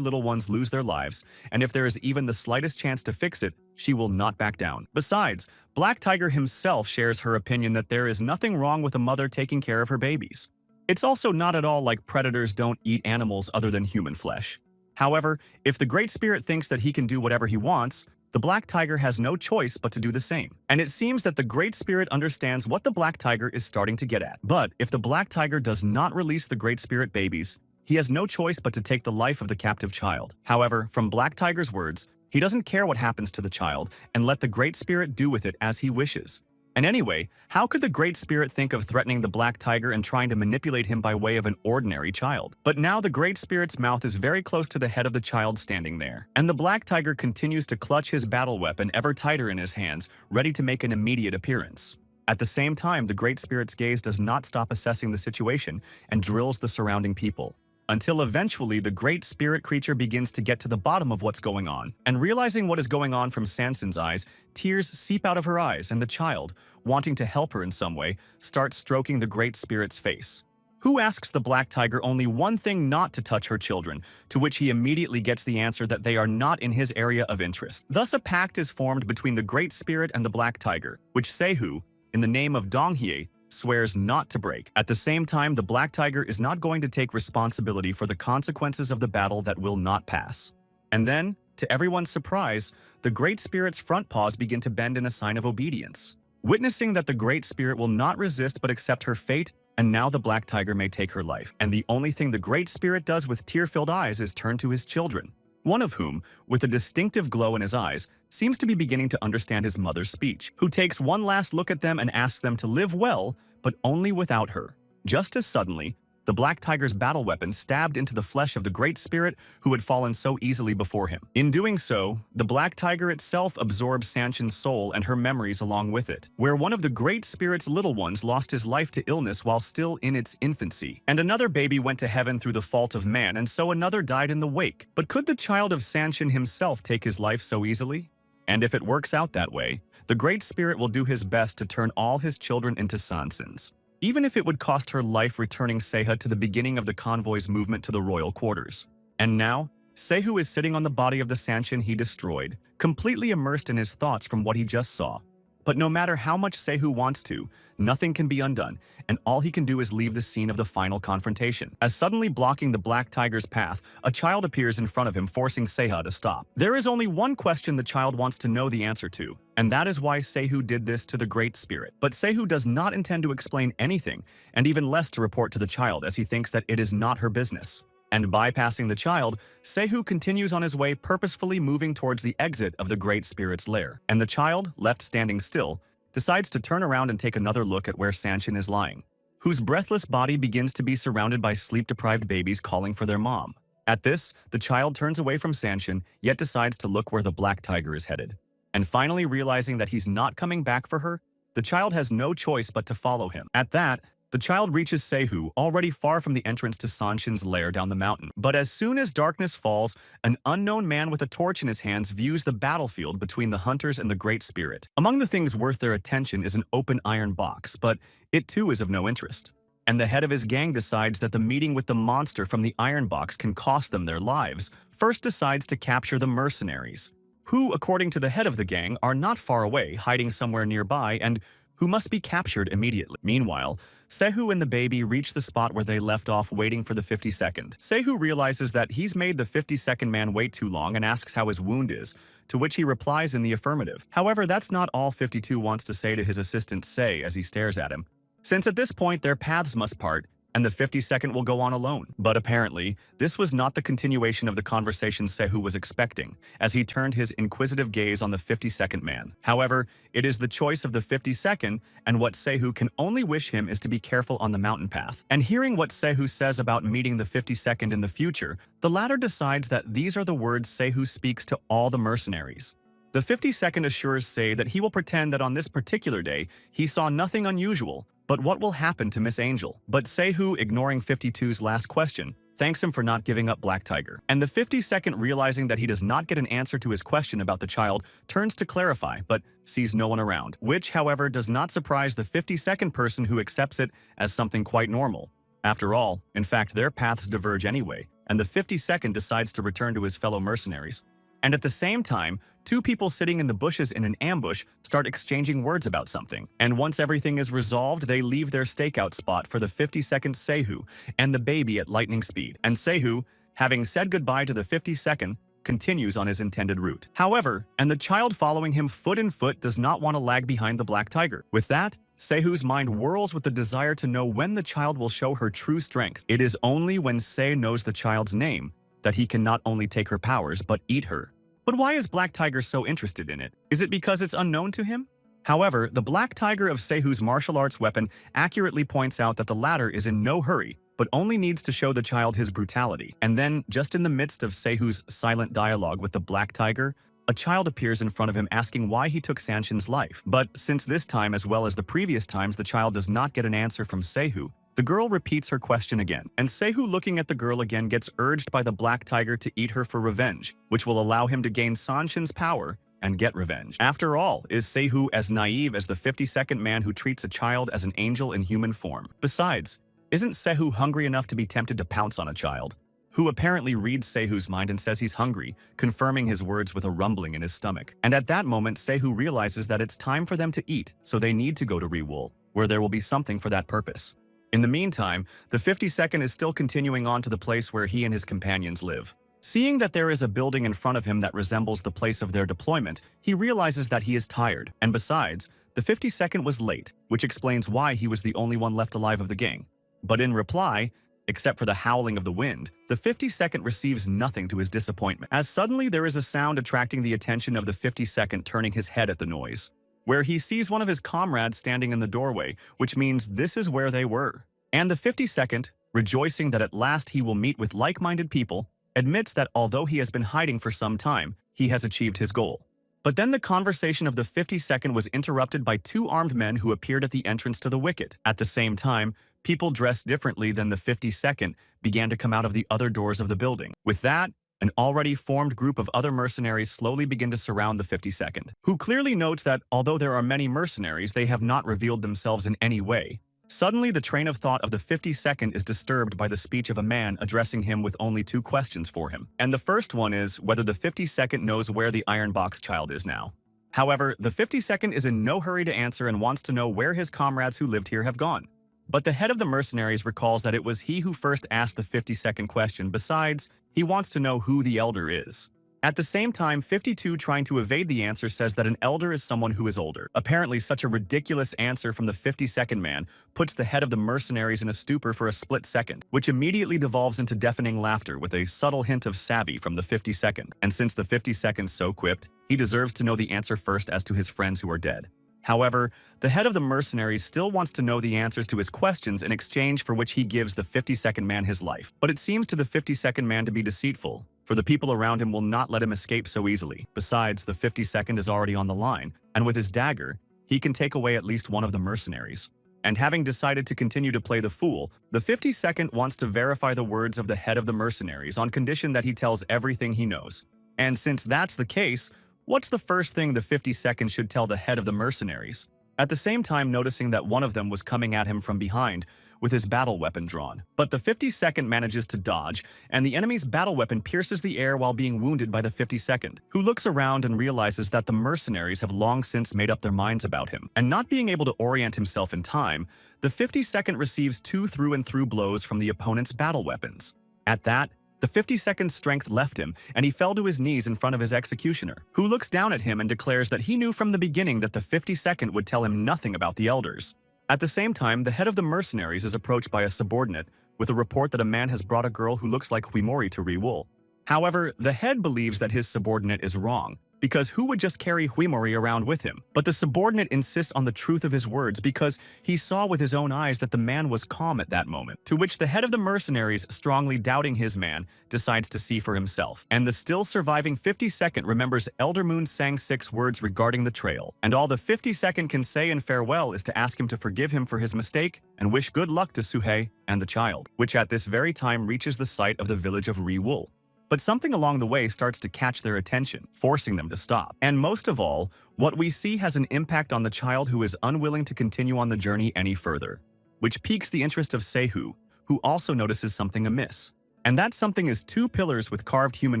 little ones lose their lives, and if there is even the slightest chance to fix it, she will not back down. Besides, Black Tiger himself shares her opinion that there is nothing wrong with a mother taking care of her babies. It's also not at all like predators don't eat animals other than human flesh. However, if the Great Spirit thinks that he can do whatever he wants, the Black Tiger has no choice but to do the same. And it seems that the Great Spirit understands what the Black Tiger is starting to get at. But if the Black Tiger does not release the Great Spirit babies, he has no choice but to take the life of the captive child. However, from Black Tiger's words, he doesn't care what happens to the child and let the Great Spirit do with it as he wishes. And anyway, how could the Great Spirit think of threatening the Black Tiger and trying to manipulate him by way of an ordinary child? But now the Great Spirit's mouth is very close to the head of the child standing there, and the Black Tiger continues to clutch his battle weapon ever tighter in his hands, ready to make an immediate appearance. At the same time, the Great Spirit's gaze does not stop assessing the situation and drills the surrounding people, until eventually the Great Spirit creature begins to get to the bottom of what's going on. And realizing what is going on from Sansin's eyes, tears seep out of her eyes, and the child, wanting to help her in some way, starts stroking the Great Spirit's face. Who asks the Black Tiger only one thing: not to touch her children, to which he immediately gets the answer that they are not in his area of interest. Thus a pact is formed between the Great Spirit and the Black Tiger, which Sehu, in the name of Donghye, swears not to break. At the same time, the Black Tiger is not going to take responsibility for the consequences of the battle that will not pass. And then, to everyone's surprise, the Great Spirit's front paws begin to bend in a sign of obedience, witnessing that the Great Spirit will not resist but accept her fate, and now the Black Tiger may take her life. And the only thing the Great Spirit does with tear-filled eyes is turn to his children, one of whom, with a distinctive glow in his eyes, seems to be beginning to understand his mother's speech, who takes one last look at them and asks them to live well, but only without her. Just as suddenly, the Black Tiger's battle weapon stabbed into the flesh of the Great Spirit who had fallen so easily before him. In doing so, the Black Tiger itself absorbs Sanshin's soul and her memories along with it, where one of the Great Spirit's little ones lost his life to illness while still in its infancy, and another baby went to heaven through the fault of man, and so another died in the wake. But could the child of Sanshin himself take his life so easily? And if it works out that way, the Great Spirit will do his best to turn all his children into Sansins, even if it would cost her life returning Seha to the beginning of the convoy's movement to the royal quarters. And now, Sehu is sitting on the body of the Sanshin he destroyed, completely immersed in his thoughts from what he just saw. But no matter how much Sehu wants to, nothing can be undone, and all he can do is leave the scene of the final confrontation. As suddenly blocking the Black Tiger's path, a child appears in front of him, forcing Seha to stop. There is only one question the child wants to know the answer to, and that is why Sehu did this to the Great Spirit. But Sehu does not intend to explain anything, and even less to report to the child, as he thinks that it is not her business. And bypassing the child, Sehu continues on his way, purposefully moving towards the exit of the Great Spirit's lair. And the child, left standing still, decides to turn around and take another look at where Sanshin is lying, whose breathless body begins to be surrounded by sleep-deprived babies calling for their mom. At this, the child turns away from Sanshin, yet decides to look where the Black Tiger is headed. And finally realizing that he's not coming back for her, the child has no choice but to follow him. At that, the child reaches Sehu, already far from the entrance to Sanshin's lair down the mountain. But as soon as darkness falls, an unknown man with a torch in his hands views the battlefield between the hunters and the Great Spirit. Among the things worth their attention is an open iron box, but it too is of no interest. And the head of his gang decides that the meeting with the monster from the iron box can cost them their lives. First decides to capture the mercenaries, who, according to the head of the gang, are not far away, hiding somewhere nearby, and who must be captured immediately. Meanwhile, Sehu and the baby reach the spot where they left off, waiting for the 52nd. Sehu realizes that he's made the 52nd man wait too long and asks how his wound is, to which he replies in the affirmative. However, that's not all 52 wants to say to his assistant Sei as he stares at him, since at this point their paths must part, and the 52nd will go on alone. But apparently, this was not the continuation of the conversation Sehu was expecting, as he turned his inquisitive gaze on the 52nd man. However, it is the choice of the 52nd, and what Sehu can only wish him is to be careful on the mountain path. And hearing what Sehu says about meeting the 52nd in the future, the latter decides that these are the words Sehu speaks to all the mercenaries. The 52nd assures Se that he will pretend that on this particular day, he saw nothing unusual, but what will happen to Miss Angel? But Sehu, ignoring 52's last question, thanks him for not giving up Black Tiger. And the 52nd, realizing that he does not get an answer to his question about the child, turns to clarify, but sees no one around, which, however, does not surprise the 52nd person who accepts it as something quite normal. After all, in fact, their paths diverge anyway, and the 52nd decides to return to his fellow mercenaries. And at the same time, two people sitting in the bushes in an ambush start exchanging words about something. And once everything is resolved, they leave their stakeout spot for the 52nd Sehu and the baby at lightning speed. And Sehu, having said goodbye to the 52nd, continues on his intended route. However, and the child following him foot in foot does not want to lag behind the Black Tiger. With that, Sehu's mind whirls with the desire to know when the child will show her true strength. It is only when Se knows the child's name that he can not only take her powers, but eat her. But why is Black Tiger so interested in it? Is it because it's unknown to him? However, the Black Tiger of Sehu's martial arts weapon accurately points out that the latter is in no hurry, but only needs to show the child his brutality. And then, just in the midst of Sehu's silent dialogue with the Black Tiger, a child appears in front of him asking why he took Sanshin's life. But since this time, as well as the previous times, the child does not get an answer from Sehu, the girl repeats her question again, and Sehu, looking at the girl again, gets urged by the Black Tiger to eat her for revenge, which will allow him to gain Sanshin's power and get revenge. After all, is Sehu as naive as the 52nd man who treats a child as an angel in human form? Besides, isn't Sehu hungry enough to be tempted to pounce on a child, who apparently reads Sehu's mind and says he's hungry, confirming his words with a rumbling in his stomach? And at that moment, Sehu realizes that it's time for them to eat, so they need to go to Rewool, where there will be something for that purpose. In the meantime, the 52nd is still continuing on to the place where he and his companions live. Seeing that there is a building in front of him that resembles the place of their deployment, he realizes that he is tired, and besides, the 52nd was late, which explains why he was the only one left alive of the gang. But in reply, except for the howling of the wind, the 52nd receives nothing to his disappointment, as suddenly there is a sound attracting the attention of the 52nd, turning his head at the noise, where he sees one of his comrades standing in the doorway, which means this is where they were. And the 52nd, rejoicing that at last he will meet with like-minded people, admits that although he has been hiding for some time, he has achieved his goal. But then the conversation of the 52nd was interrupted by two armed men who appeared at the entrance to the wicket. At the same time, people dressed differently than the 52nd began to come out of the other doors of the building. With that, an already formed group of other mercenaries slowly begin to surround the 52nd, who clearly notes that although there are many mercenaries, they have not revealed themselves in any way. Suddenly, the train of thought of the 52nd is disturbed by the speech of a man addressing him with only two questions for him. And the first one is whether the 52nd knows where the Iron Box child is now. However, the 52nd is in no hurry to answer and wants to know where his comrades who lived here have gone. But the head of the mercenaries recalls that it was he who first asked the 52nd question. Besides, he wants to know who the elder is. At the same time, 52, trying to evade the answer, says that an elder is someone who is older. Apparently, such a ridiculous answer from the 52nd man puts the head of the mercenaries in a stupor for a split second, which immediately devolves into deafening laughter with a subtle hint of savvy from the 52nd. And since the 52nd so quipped, he deserves to know the answer first as to his friends who are dead. However, the head of the mercenaries still wants to know the answers to his questions, in exchange for which he gives the 52nd man his life. But it seems to the 52nd man to be deceitful, for the people around him will not let him escape so easily. Besides, the 52nd is already on the line, and with his dagger, he can take away at least one of the mercenaries. And having decided to continue to play the fool, the 52nd wants to verify the words of the head of the mercenaries on condition that he tells everything he knows. And since that's the case, what's the first thing the 52nd should tell the head of the mercenaries? At the same time, noticing that one of them was coming at him from behind with his battle weapon drawn. But the 52nd manages to dodge, and the enemy's battle weapon pierces the air while being wounded by the 52nd, who looks around and realizes that the mercenaries have long since made up their minds about him. And not being able to orient himself in time, the 52nd receives two through-and-through blows from the opponent's battle weapons. At that, the 52nd's strength left him, and he fell to his knees in front of his executioner, who looks down at him and declares that he knew from the beginning that the 52nd would tell him nothing about the elders. At the same time, the head of the mercenaries is approached by a subordinate with a report that a man has brought a girl who looks like Huimori to Rewool. However, the head believes that his subordinate is wrong, because who would just carry Huimori around with him? But the subordinate insists on the truth of his words because he saw with his own eyes that the man was calm at that moment, to which the head of the mercenaries, strongly doubting his man, decides to see for himself. And the still surviving 52nd remembers Elder Moon sang 6 words regarding the trail, and all the 52nd can say in farewell is to ask him to forgive him for his mistake and wish good luck to Suhei and the child, which at this very time reaches the site of the village of Riwul. But something along the way starts to catch their attention, forcing them to stop. And most of all, what we see has an impact on the child who is unwilling to continue on the journey any further, which piques the interest of Seihu, who also notices something amiss. And that something is 2 pillars with carved human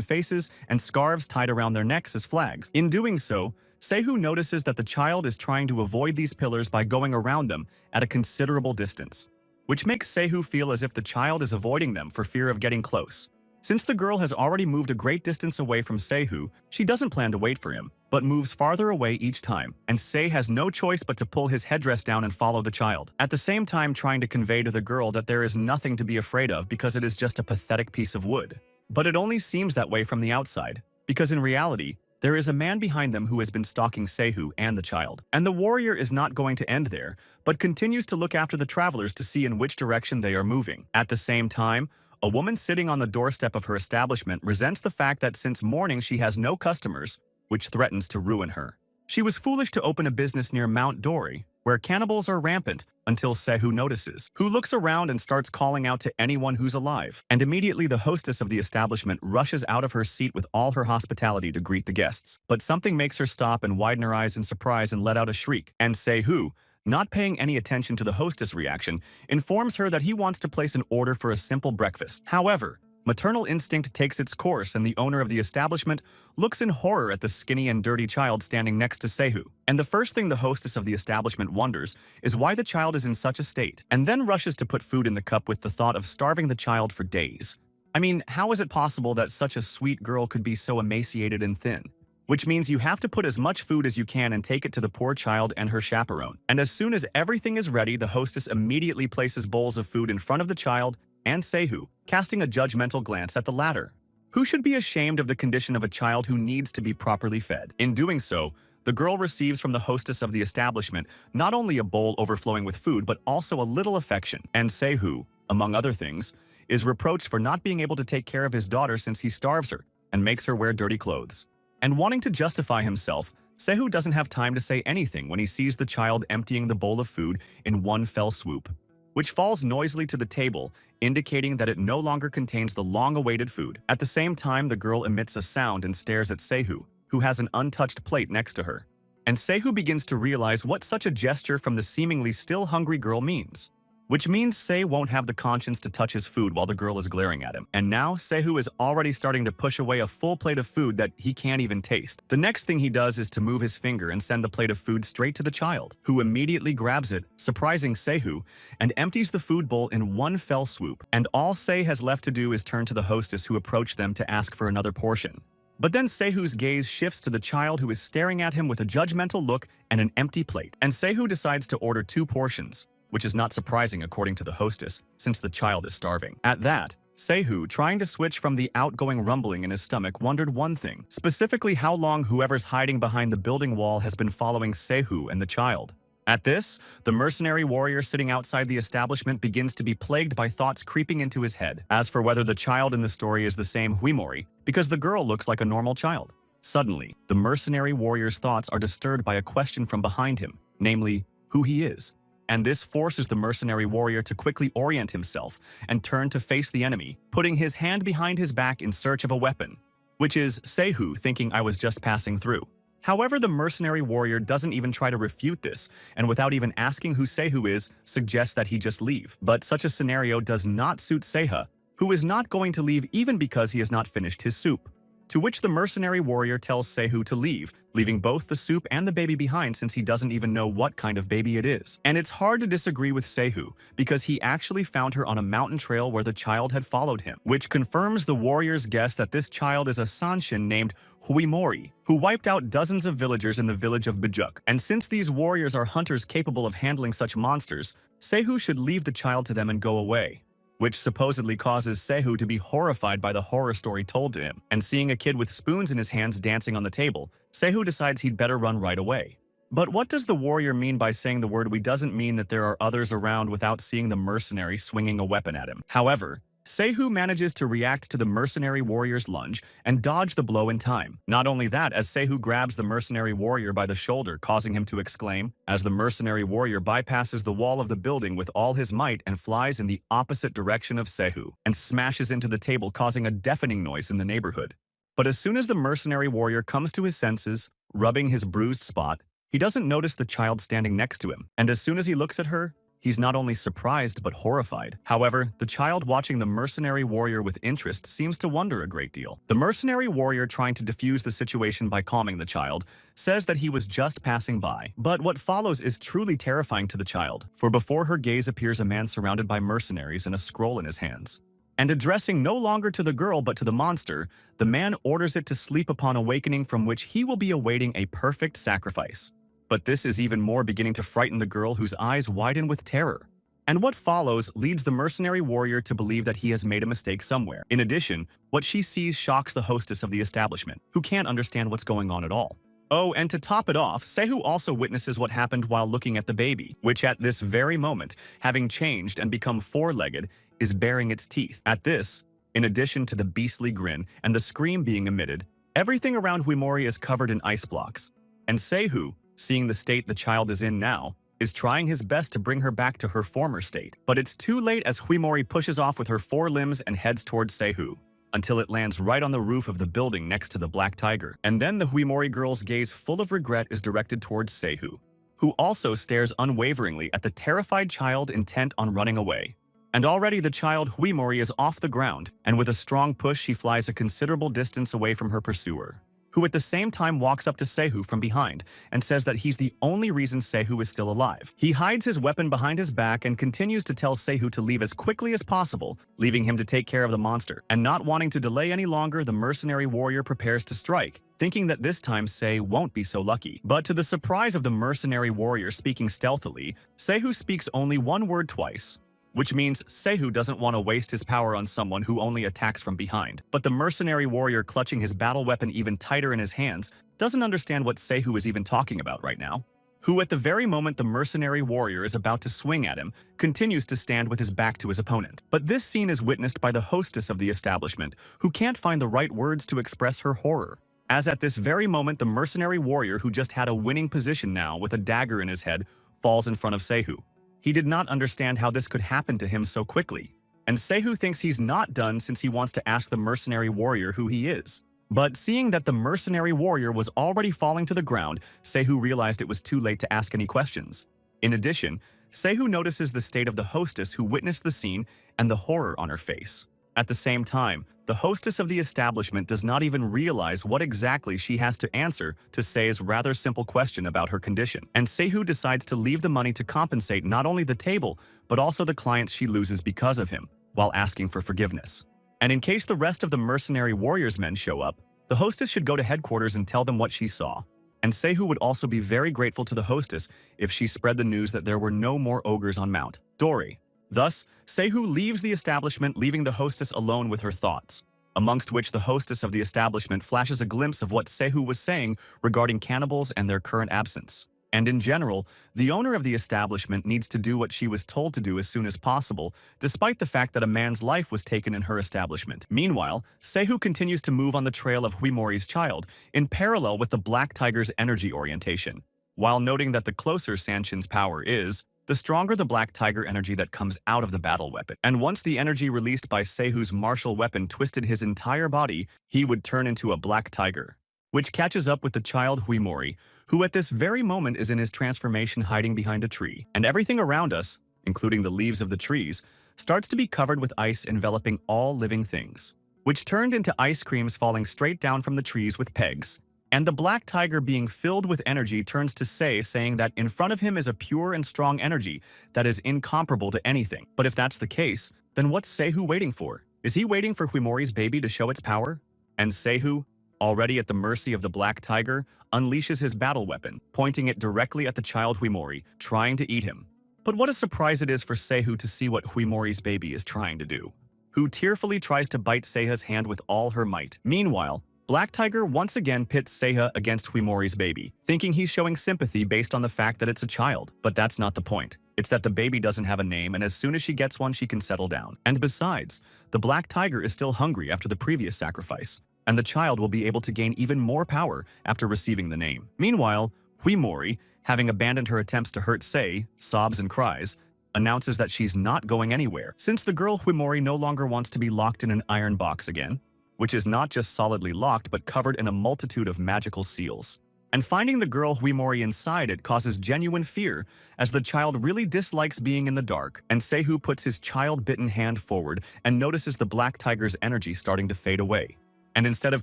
faces and scarves tied around their necks as flags. In doing so, Seihu notices that the child is trying to avoid these pillars by going around them at a considerable distance, which makes Seihu feel as if the child is avoiding them for fear of getting close. Since the girl has already moved a great distance away from Seihu, she doesn't plan to wait for him, but moves farther away each time, and Sei has no choice but to pull his headdress down and follow the child, at the same time trying to convey to the girl that there is nothing to be afraid of because it is just a pathetic piece of wood. But it only seems that way from the outside, because in reality, there is a man behind them who has been stalking Seihu and the child. And the warrior is not going to end there, but continues to look after the travelers to see in which direction they are moving. At the same time, a woman sitting on the doorstep of her establishment resents the fact that since morning she has no customers, which threatens to ruin her. She was foolish to open a business near Mount Dory, where cannibals are rampant, until Seihu notices, who looks around and starts calling out to anyone who's alive. And immediately the hostess of the establishment rushes out of her seat with all her hospitality to greet the guests. But something makes her stop and widen her eyes in surprise and let out a shriek. And Seihu, not paying any attention to the hostess' reaction, informs her that he wants to place an order for a simple breakfast. However, maternal instinct takes its course and the owner of the establishment looks in horror at the skinny and dirty child standing next to Seihu. And the first thing the hostess of the establishment wonders is why the child is in such a state, and then rushes to put food in the cup with the thought of starving the child for days. I mean, how is it possible that such a sweet girl could be so emaciated and thin? Which means you have to put as much food as you can and take it to the poor child and her chaperone. And as soon as everything is ready, the hostess immediately places bowls of food in front of the child and Seihu, casting a judgmental glance at the latter. Who should be ashamed of the condition of a child who needs to be properly fed? In doing so, the girl receives from the hostess of the establishment not only a bowl overflowing with food, but also a little affection. And Seihu, among other things, is reproached for not being able to take care of his daughter since he starves her and makes her wear dirty clothes. And wanting to justify himself, Seihu doesn't have time to say anything when he sees the child emptying the bowl of food in one fell swoop, which falls noisily to the table, indicating that it no longer contains the long-awaited food. At the same time, the girl emits a sound and stares at Seihu, who has an untouched plate next to her. And Seihu begins to realize what such a gesture from the seemingly still hungry girl means. Which means Sei won't have the conscience to touch his food while the girl is glaring at him. And now, Seihu is already starting to push away a full plate of food that he can't even taste. The next thing he does is to move his finger and send the plate of food straight to the child, who immediately grabs it, surprising Seihu, and empties the food bowl in one fell swoop. And all Sei has left to do is turn to the hostess who approached them to ask for another portion. But then Seihu's gaze shifts to the child who is staring at him with a judgmental look and an empty plate. And Seihu decides to order 2 portions, which is not surprising according to the hostess, since the child is starving. At that, Seihu, trying to switch from the outgoing rumbling in his stomach, wondered one thing, specifically how long whoever's hiding behind the building wall has been following Seihu and the child. At this, the mercenary warrior sitting outside the establishment begins to be plagued by thoughts creeping into his head, as for whether the child in the story is the same Huimori, because the girl looks like a normal child. Suddenly, the mercenary warrior's thoughts are disturbed by a question from behind him, namely, who he is. And this forces the mercenary warrior to quickly orient himself and turn to face the enemy, putting his hand behind his back in search of a weapon, which is Seihu thinking I was just passing through. However, the mercenary warrior doesn't even try to refute this, and without even asking who Seihu is, suggests that he just leave. But such a scenario does not suit Seiha, who is not going to leave even because he has not finished his soup. To which the mercenary warrior tells Seihu to leave, leaving both the soup and the baby behind since he doesn't even know what kind of baby it is. And it's hard to disagree with Seihu, because he actually found her on a mountain trail where the child had followed him, which confirms the warrior's guess that this child is a Sanshin named Huimori, who wiped out dozens of villagers in the village of Bijuk. And since these warriors are hunters capable of handling such monsters, Seihu should leave the child to them and go away. which supposedly causes Sehu to be horrified by the horror story told to him. And seeing a kid with spoons in his hands dancing on the table, Sehu decides he'd better run right away. But what does the warrior mean by saying the word "we"? Doesn't mean that there are others around without seeing the mercenary swinging a weapon at him. However, Sehu manages to react to the mercenary warrior's lunge and dodge the blow in time. Not only that, as Sehu grabs the mercenary warrior by the shoulder, causing him to exclaim, as the mercenary warrior bypasses the wall of the building with all his might and flies in the opposite direction of Sehu, and smashes into the table, causing a deafening noise in the neighborhood. But as soon as the mercenary warrior comes to his senses, rubbing his bruised spot, he doesn't notice the child standing next to him, and as soon as he looks at her, he's not only surprised but horrified. However, the child watching the mercenary warrior with interest seems to wonder a great deal. The mercenary warrior, trying to defuse the situation by calming the child, says that he was just passing by. But what follows is truly terrifying to the child, for before her gaze appears a man surrounded by mercenaries and a scroll in his hands. And addressing no longer to the girl but to the monster, the man orders it to sleep upon awakening, from which he will be awaiting a perfect sacrifice. But this is even more beginning to frighten the girl, whose eyes widen with terror. And what follows leads the mercenary warrior to believe that he has made a mistake somewhere. In addition, what she sees shocks the hostess of the establishment, who can't understand what's going on at all. Oh, and to top it off, Sehu also witnesses what happened while looking at the baby, which at this very moment, having changed and become four-legged, is baring its teeth. At this, in addition to the beastly grin and the scream being emitted, everything around Huimori is covered in ice blocks. And Sehu, seeing the state the child is in now, is trying his best to bring her back to her former state. But it's too late, as Huimori pushes off with her four limbs and heads towards Sehu, until it lands right on the roof of the building next to the black tiger. And then the Huimori girl's gaze full of regret is directed towards Sehu, who also stares unwaveringly at the terrified child, intent on running away. And already the child Huimori is off the ground, and with a strong push she flies a considerable distance away from her pursuer, who at the same time walks up to Sehu from behind and says that he's the only reason Sehu is still alive. He hides his weapon behind his back and continues to tell Sehu to leave as quickly as possible, leaving him to take care of the monster. And not wanting to delay any longer, the mercenary warrior prepares to strike, thinking that this time Se won't be so lucky. But to the surprise of the mercenary warrior speaking stealthily, Sehu speaks only one word twice, which means Sehu doesn't want to waste his power on someone who only attacks from behind. But the mercenary warrior, clutching his battle weapon even tighter in his hands, doesn't understand what Sehu is even talking about right now, who at the very moment the mercenary warrior is about to swing at him, continues to stand with his back to his opponent. But this scene is witnessed by the hostess of the establishment, who can't find the right words to express her horror, as at this very moment the mercenary warrior, who just had a winning position now with a dagger in his head, falls in front of Sehu. He did not understand how this could happen to him so quickly, and Sehu thinks he's not done, since he wants to ask the mercenary warrior who he is. But seeing that the mercenary warrior was already falling to the ground, Sehu realized it was too late to ask any questions. In addition, Sehu notices the state of the hostess, who witnessed the scene, and the horror on her face. At the same time, the hostess of the establishment does not even realize what exactly she has to answer to Se's rather simple question about her condition. And Sehu decides to leave the money to compensate not only the table, but also the clients she loses because of him, while asking for forgiveness. And in case the rest of the mercenary warrior's men show up, the hostess should go to headquarters and tell them what she saw. And Sehu would also be very grateful to the hostess if she spread the news that there were no more ogres on Mount Dory. Thus, Sehu leaves the establishment, leaving the hostess alone with her thoughts, amongst which the hostess of the establishment flashes a glimpse of what Sehu was saying regarding cannibals and their current absence. And in general, the owner of the establishment needs to do what she was told to do as soon as possible, despite the fact that a man's life was taken in her establishment. Meanwhile, Sehu continues to move on the trail of Huimori's child, in parallel with the Black Tiger's energy orientation, while noting that the closer Sanshin's power is, the stronger the Black Tiger energy that comes out of the battle weapon. And once the energy released by Sehu's martial weapon twisted his entire body, he would turn into a Black Tiger, which catches up with the child Huimori, who at this very moment is in his transformation, hiding behind a tree. And everything around us, including the leaves of the trees, starts to be covered with ice, enveloping all living things, which turned into ice creams falling straight down from the trees with pegs. And the Black Tiger, being filled with energy, turns to Se, saying that in front of him is a pure and strong energy that is incomparable to anything. But if that's the case, then what's Sehu waiting for? Is he waiting for Huimori's baby to show its power? And Sehu, already at the mercy of the Black Tiger, unleashes his battle weapon, pointing it directly at the child Huimori, trying to eat him. But what a surprise it is for Seihu to see what Huimori's baby is trying to do, who tearfully tries to bite Seiha's hand with all her might. Meanwhile, Black Tiger once again pits Seiha against Huimori's baby, thinking he's showing sympathy based on the fact that it's a child. But that's not the point. It's that the baby doesn't have a name, and as soon as she gets one, she can settle down. And besides, the Black Tiger is still hungry after the previous sacrifice, and the child will be able to gain even more power after receiving the name. Meanwhile, Huimori, having abandoned her attempts to hurt Sei, sobs and cries, announces that she's not going anywhere, since the girl Huimori no longer wants to be locked in an iron box again, which is not just solidly locked but covered in a multitude of magical seals. And finding the girl Huimori inside it causes genuine fear, as the child really dislikes being in the dark, and Seihu puts his child-bitten hand forward and notices the Black Tiger's energy starting to fade away. And instead of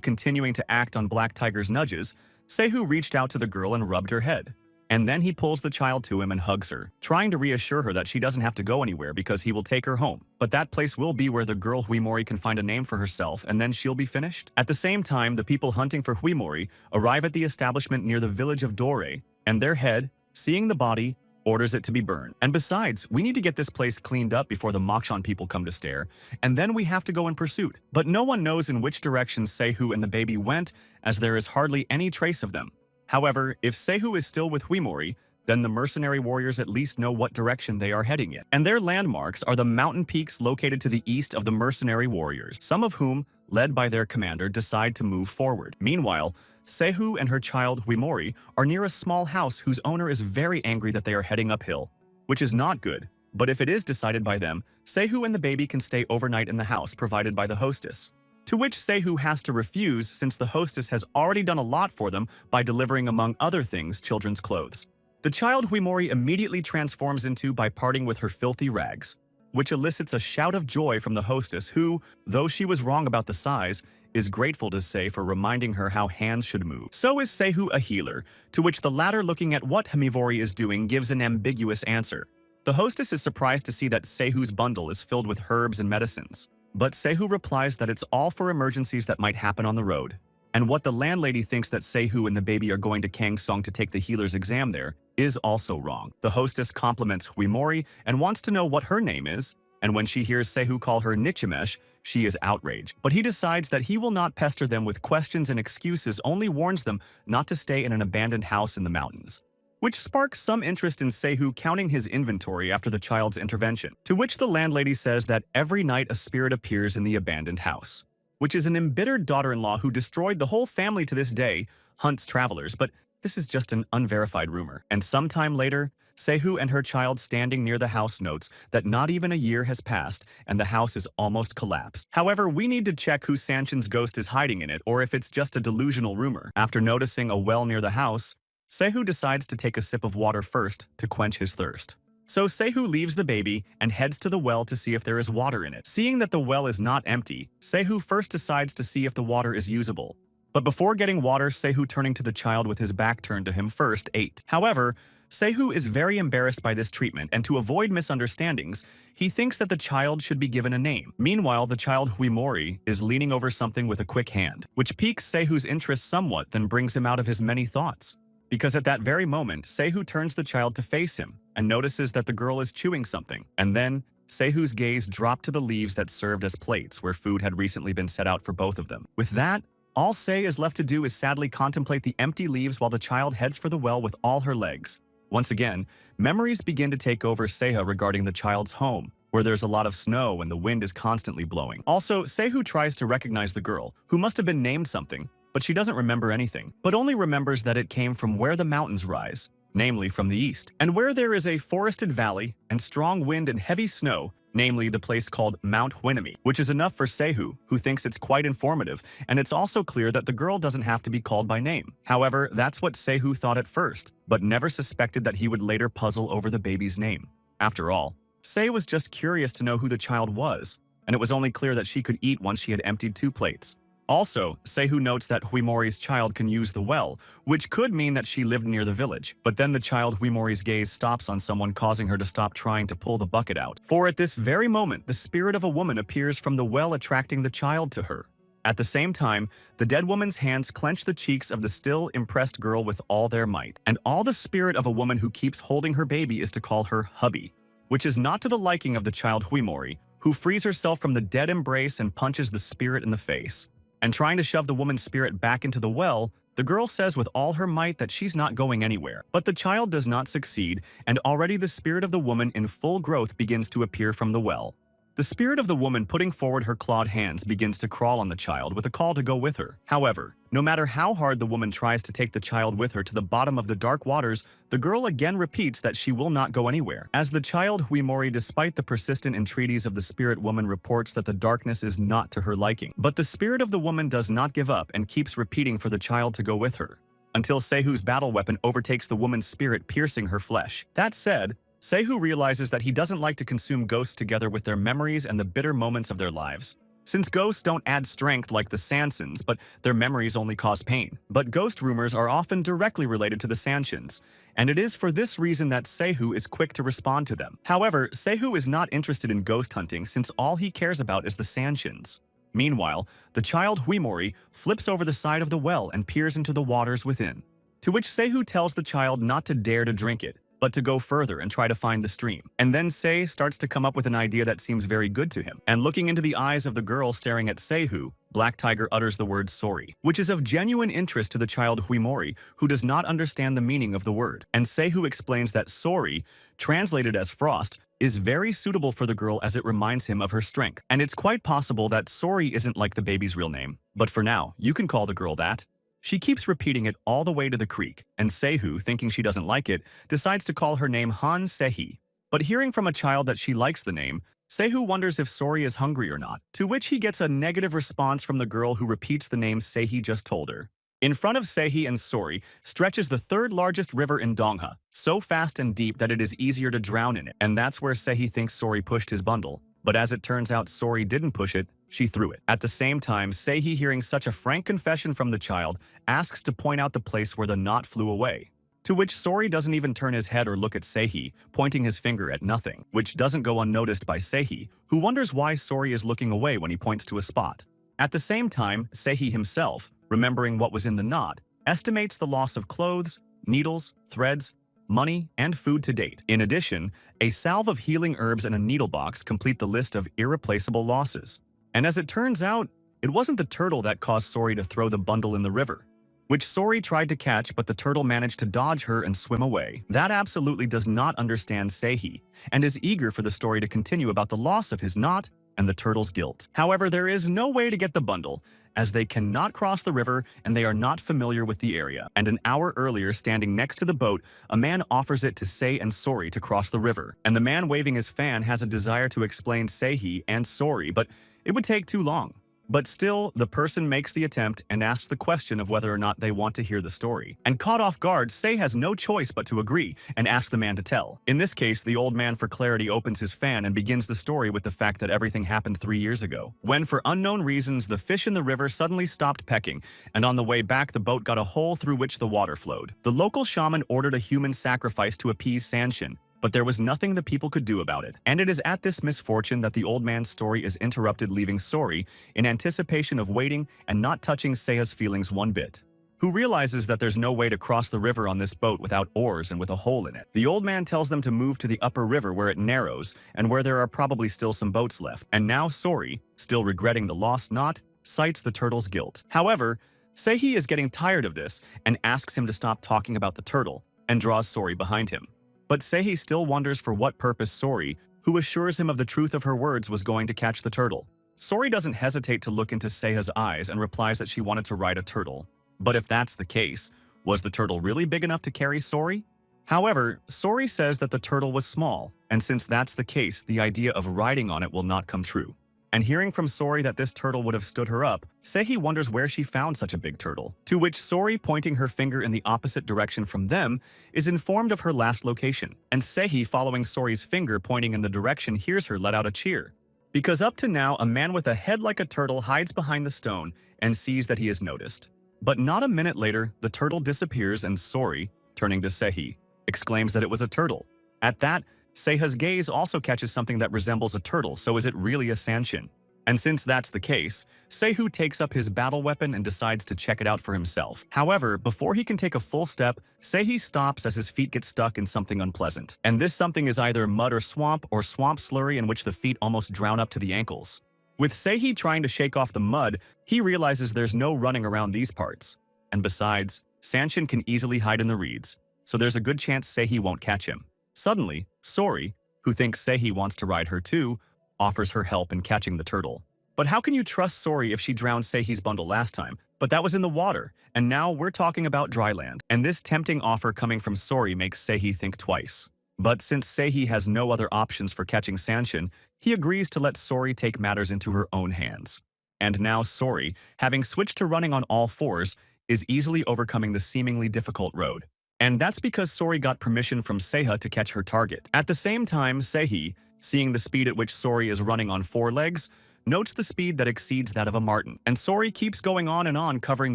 continuing to act on Black Tiger's nudges, Seihu reached out to the girl and rubbed her head. And then he pulls the child to him and hugs her, trying to reassure her that she doesn't have to go anywhere because he will take her home. But that place will be where the girl Huimori can find a name for herself, and then she'll be finished. At the same time, the people hunting for Huimori arrive at the establishment near the village of Dore, and their head, seeing the body, orders it to be burned. And besides, we need to get this place cleaned up before the Mokshan people come to stare, and then we have to go in pursuit. But no one knows in which direction Seihu and the baby went, as there is hardly any trace of them. However, if Seihu is still with Huimori, then the mercenary warriors at least know what direction they are heading in. And their landmarks are the mountain peaks located to the east of the mercenary warriors, some of whom, led by their commander, decide to move forward. Meanwhile, Seihu and her child Huimori are near a small house whose owner is very angry that they are heading uphill, which is not good. But if it is decided by them, Seihu and the baby can stay overnight in the house provided by the hostess, to which Seihu has to refuse since the hostess has already done a lot for them by delivering, among other things, children's clothes. The child Huimori immediately transforms into by parting with her filthy rags, which elicits a shout of joy from the hostess who, though she was wrong about the size, is grateful to Sei for reminding her how hands should move. So is Seihu a healer, to which the latter, looking at what Himivori is doing, gives an ambiguous answer. The hostess is surprised to see that Seihu's bundle is filled with herbs and medicines. But Seihu replies that it's all for emergencies that might happen on the road. And what the landlady thinks that Seihu and the baby are going to Kangsong to take the healer's exam there is also wrong. The hostess compliments Huimori and wants to know what her name is, and when she hears Seihu call her Nichimesh, she is outraged. But he decides that he will not pester them with questions and excuses, only warns them not to stay in an abandoned house in the mountains, which sparks some interest in Seihu counting his inventory after the child's intervention, to which the landlady says that every night a spirit appears in the abandoned house, which is an embittered daughter-in-law who destroyed the whole family to this day, hunts travelers, but this is just an unverified rumor. And sometime later, Seihu and her child standing near the house notes that not even a year has passed and the house is almost collapsed. However, we need to check who Sanshin's ghost is hiding in it or if it's just a delusional rumor. After noticing a well near the house, Seihu decides to take a sip of water first to quench his thirst. So Seihu leaves the baby and heads to the well to see if there is water in it. Seeing that the well is not empty, Seihu first decides to see if the water is usable. But before getting water, Seihu, turning to the child with his back turned to him, first ate. However, Seihu is very embarrassed by this treatment, and to avoid misunderstandings, he thinks that the child should be given a name. Meanwhile, the child Huimori is leaning over something with a quick hand, which piques Seihu's interest somewhat, then brings him out of his many thoughts. Because at that very moment, Seihu turns the child to face him and notices that the girl is chewing something. And then, Seihu's gaze dropped to the leaves that served as plates where food had recently been set out for both of them. With that, all Sei is left to do is sadly contemplate the empty leaves while the child heads for the well with all her legs. Once again, memories begin to take over Seiha regarding the child's home, where there's a lot of snow and the wind is constantly blowing. Also, Seihu tries to recognize the girl, who must have been named something, but she doesn't remember anything, but only remembers that it came from where the mountains rise, namely from the east, and where there is a forested valley and strong wind and heavy snow, namely the place called Mount Huinami, which is enough for Seihu, who thinks it's quite informative, and it's also clear that the girl doesn't have to be called by name. However, that's what Seihu thought at first, but never suspected that he would later puzzle over the baby's name. After all, Sei was just curious to know who the child was, and it was only clear that she could eat once she had emptied 2 plates. Also, Seihu notes that Huimori's child can use the well, which could mean that she lived near the village. But then the child Huimori's gaze stops on someone, causing her to stop trying to pull the bucket out. For at this very moment, the spirit of a woman appears from the well, attracting the child to her. At the same time, the dead woman's hands clench the cheeks of the still impressed girl with all their might, and all the spirit of a woman who keeps holding her baby is to call her hubby, which is not to the liking of the child Huimori, who frees herself from the dead embrace and punches the spirit in the face. And trying to shove the woman's spirit back into the well, the girl says with all her might that she's not going anywhere. But the child does not succeed, and already the spirit of the woman in full growth begins to appear from the well. The spirit of the woman putting forward her clawed hands begins to crawl on the child with a call to go with her. However, no matter how hard the woman tries to take the child with her to the bottom of the dark waters, the girl again repeats that she will not go anywhere. As the child Huimori, despite the persistent entreaties of the spirit woman, reports that the darkness is not to her liking. But the spirit of the woman does not give up and keeps repeating for the child to go with her, until Seihu's battle weapon overtakes the woman's spirit, piercing her flesh. That said, Seihu realizes that he doesn't like to consume ghosts together with their memories and the bitter moments of their lives. Since ghosts don't add strength like the Sansins, but their memories only cause pain. But ghost rumors are often directly related to the Sansins, and it is for this reason that Seihu is quick to respond to them. However, Seihu is not interested in ghost hunting since all he cares about is the Sansins. Meanwhile, the child Huimori flips over the side of the well and peers into the waters within, to which Seihu tells the child not to dare to drink it, but to go further and try to find the stream. And then Sei starts to come up with an idea that seems very good to him. And looking into the eyes of the girl staring at Seihu, Black Tiger utters the word sorry, which is of genuine interest to the child Huimori, who does not understand the meaning of the word. And Seihu explains that sorry, translated as frost, is very suitable for the girl as it reminds him of her strength. And it's quite possible that sorry isn't like the baby's real name. But for now, you can call the girl that. She keeps repeating it all the way to the creek, and Seihu, thinking she doesn't like it, decides to call her name Han Sehi. But hearing from a child that she likes the name, Seihu wonders if Sori is hungry or not, to which he gets a negative response from the girl who repeats the name Sehi just told her. In front of Sehi and Sori stretches the third largest river in Dongha, so fast and deep that it is easier to drown in it, and that's where Sehi thinks Sori pushed his bundle. But as it turns out, Sori didn't push it, she threw it. At the same time, Seihi, hearing such a frank confession from the child, asks to point out the place where the knot flew away. To which Sori doesn't even turn his head or look at Seihi, pointing his finger at nothing, which doesn't go unnoticed by Seihi, who wonders why Sori is looking away when he points to a spot. At the same time, Seihi himself, remembering what was in the knot, estimates the loss of clothes, needles, threads, money, and food to date. In addition, a salve of healing herbs and a needle box complete the list of irreplaceable losses. And as it turns out, it wasn't the turtle that caused Sori to throw the bundle in the river, which Sori tried to catch, but the turtle managed to dodge her and swim away. That absolutely does not understand Seihi, and is eager for the story to continue about the loss of his knot and the turtle's guilt. However, there is no way to get the bundle, as they cannot cross the river and they are not familiar with the area. And an hour earlier, standing next to the boat, a man offers it to Sei and Sori to cross the river. And the man waving his fan has a desire to explain Seihi and Sori, but it would take too long. But still, the person makes the attempt and asks the question of whether or not they want to hear the story. And caught off guard, Sei has no choice but to agree and ask the man to tell. In this case, the old man for clarity opens his fan and begins the story with the fact that everything happened 3 years ago, when for unknown reasons the fish in the river suddenly stopped pecking, and on the way back the boat got a hole through which the water flowed. The local shaman ordered a human sacrifice to appease Sanshin, but there was nothing the people could do about it. And it is at this misfortune that the old man's story is interrupted, leaving Sori in anticipation of waiting and not touching Seiya's feelings one bit, who realizes that there's no way to cross the river on this boat without oars and with a hole in it. The old man tells them to move to the upper river where it narrows and where there are probably still some boats left. And now Sori, still regretting the lost knot, cites the turtle's guilt. However, Seihi is getting tired of this and asks him to stop talking about the turtle and draws Sori behind him. But Seihi still wonders for what purpose Sori, who assures him of the truth of her words, was going to catch the turtle. Sori doesn't hesitate to look into Seiya's eyes and replies that she wanted to ride a turtle. But if that's the case, was the turtle really big enough to carry Sori? However, Sori says that the turtle was small, and since that's the case, the idea of riding on it will not come true. And hearing from Sori that this turtle would have stood her up, Seihi wonders where she found such a big turtle. To which Sori, pointing her finger in the opposite direction from them, is informed of her last location. And Seihi, following Sori's finger pointing in the direction, hears her let out a cheer. Because up to now, a man with a head like a turtle hides behind the stone and sees that he is noticed. But not a minute later, the turtle disappears and Sori, turning to Seihi, exclaims that it was a turtle. At that, Seiha's gaze also catches something that resembles a turtle, so is it really a Sanshin? And since that's the case, Seihu takes up his battle weapon and decides to check it out for himself. However, before he can take a full step, Seihi stops as his feet get stuck in something unpleasant. And this something is either mud or swamp slurry in which the feet almost drown up to the ankles. With Seihi trying to shake off the mud, he realizes there's no running around these parts. And besides, Sanshin can easily hide in the reeds, so there's a good chance Seihi won't catch him. Suddenly, Sori, who thinks Seihi wants to ride her too, offers her help in catching the turtle. But how can you trust Sori if she drowned Seihi's bundle last time? But that was in the water, and now we're talking about dry land. And this tempting offer coming from Sori makes Seihi think twice. But since Seihi has no other options for catching Sanshin, he agrees to let Sori take matters into her own hands. And now Sori, having switched to running on all fours, is easily overcoming the seemingly difficult road. And that's because Sori got permission from Seiha to catch her target. At the same time, Seihi, seeing the speed at which Sori is running on four legs, notes the speed that exceeds that of a marten. And Sori keeps going on and on, covering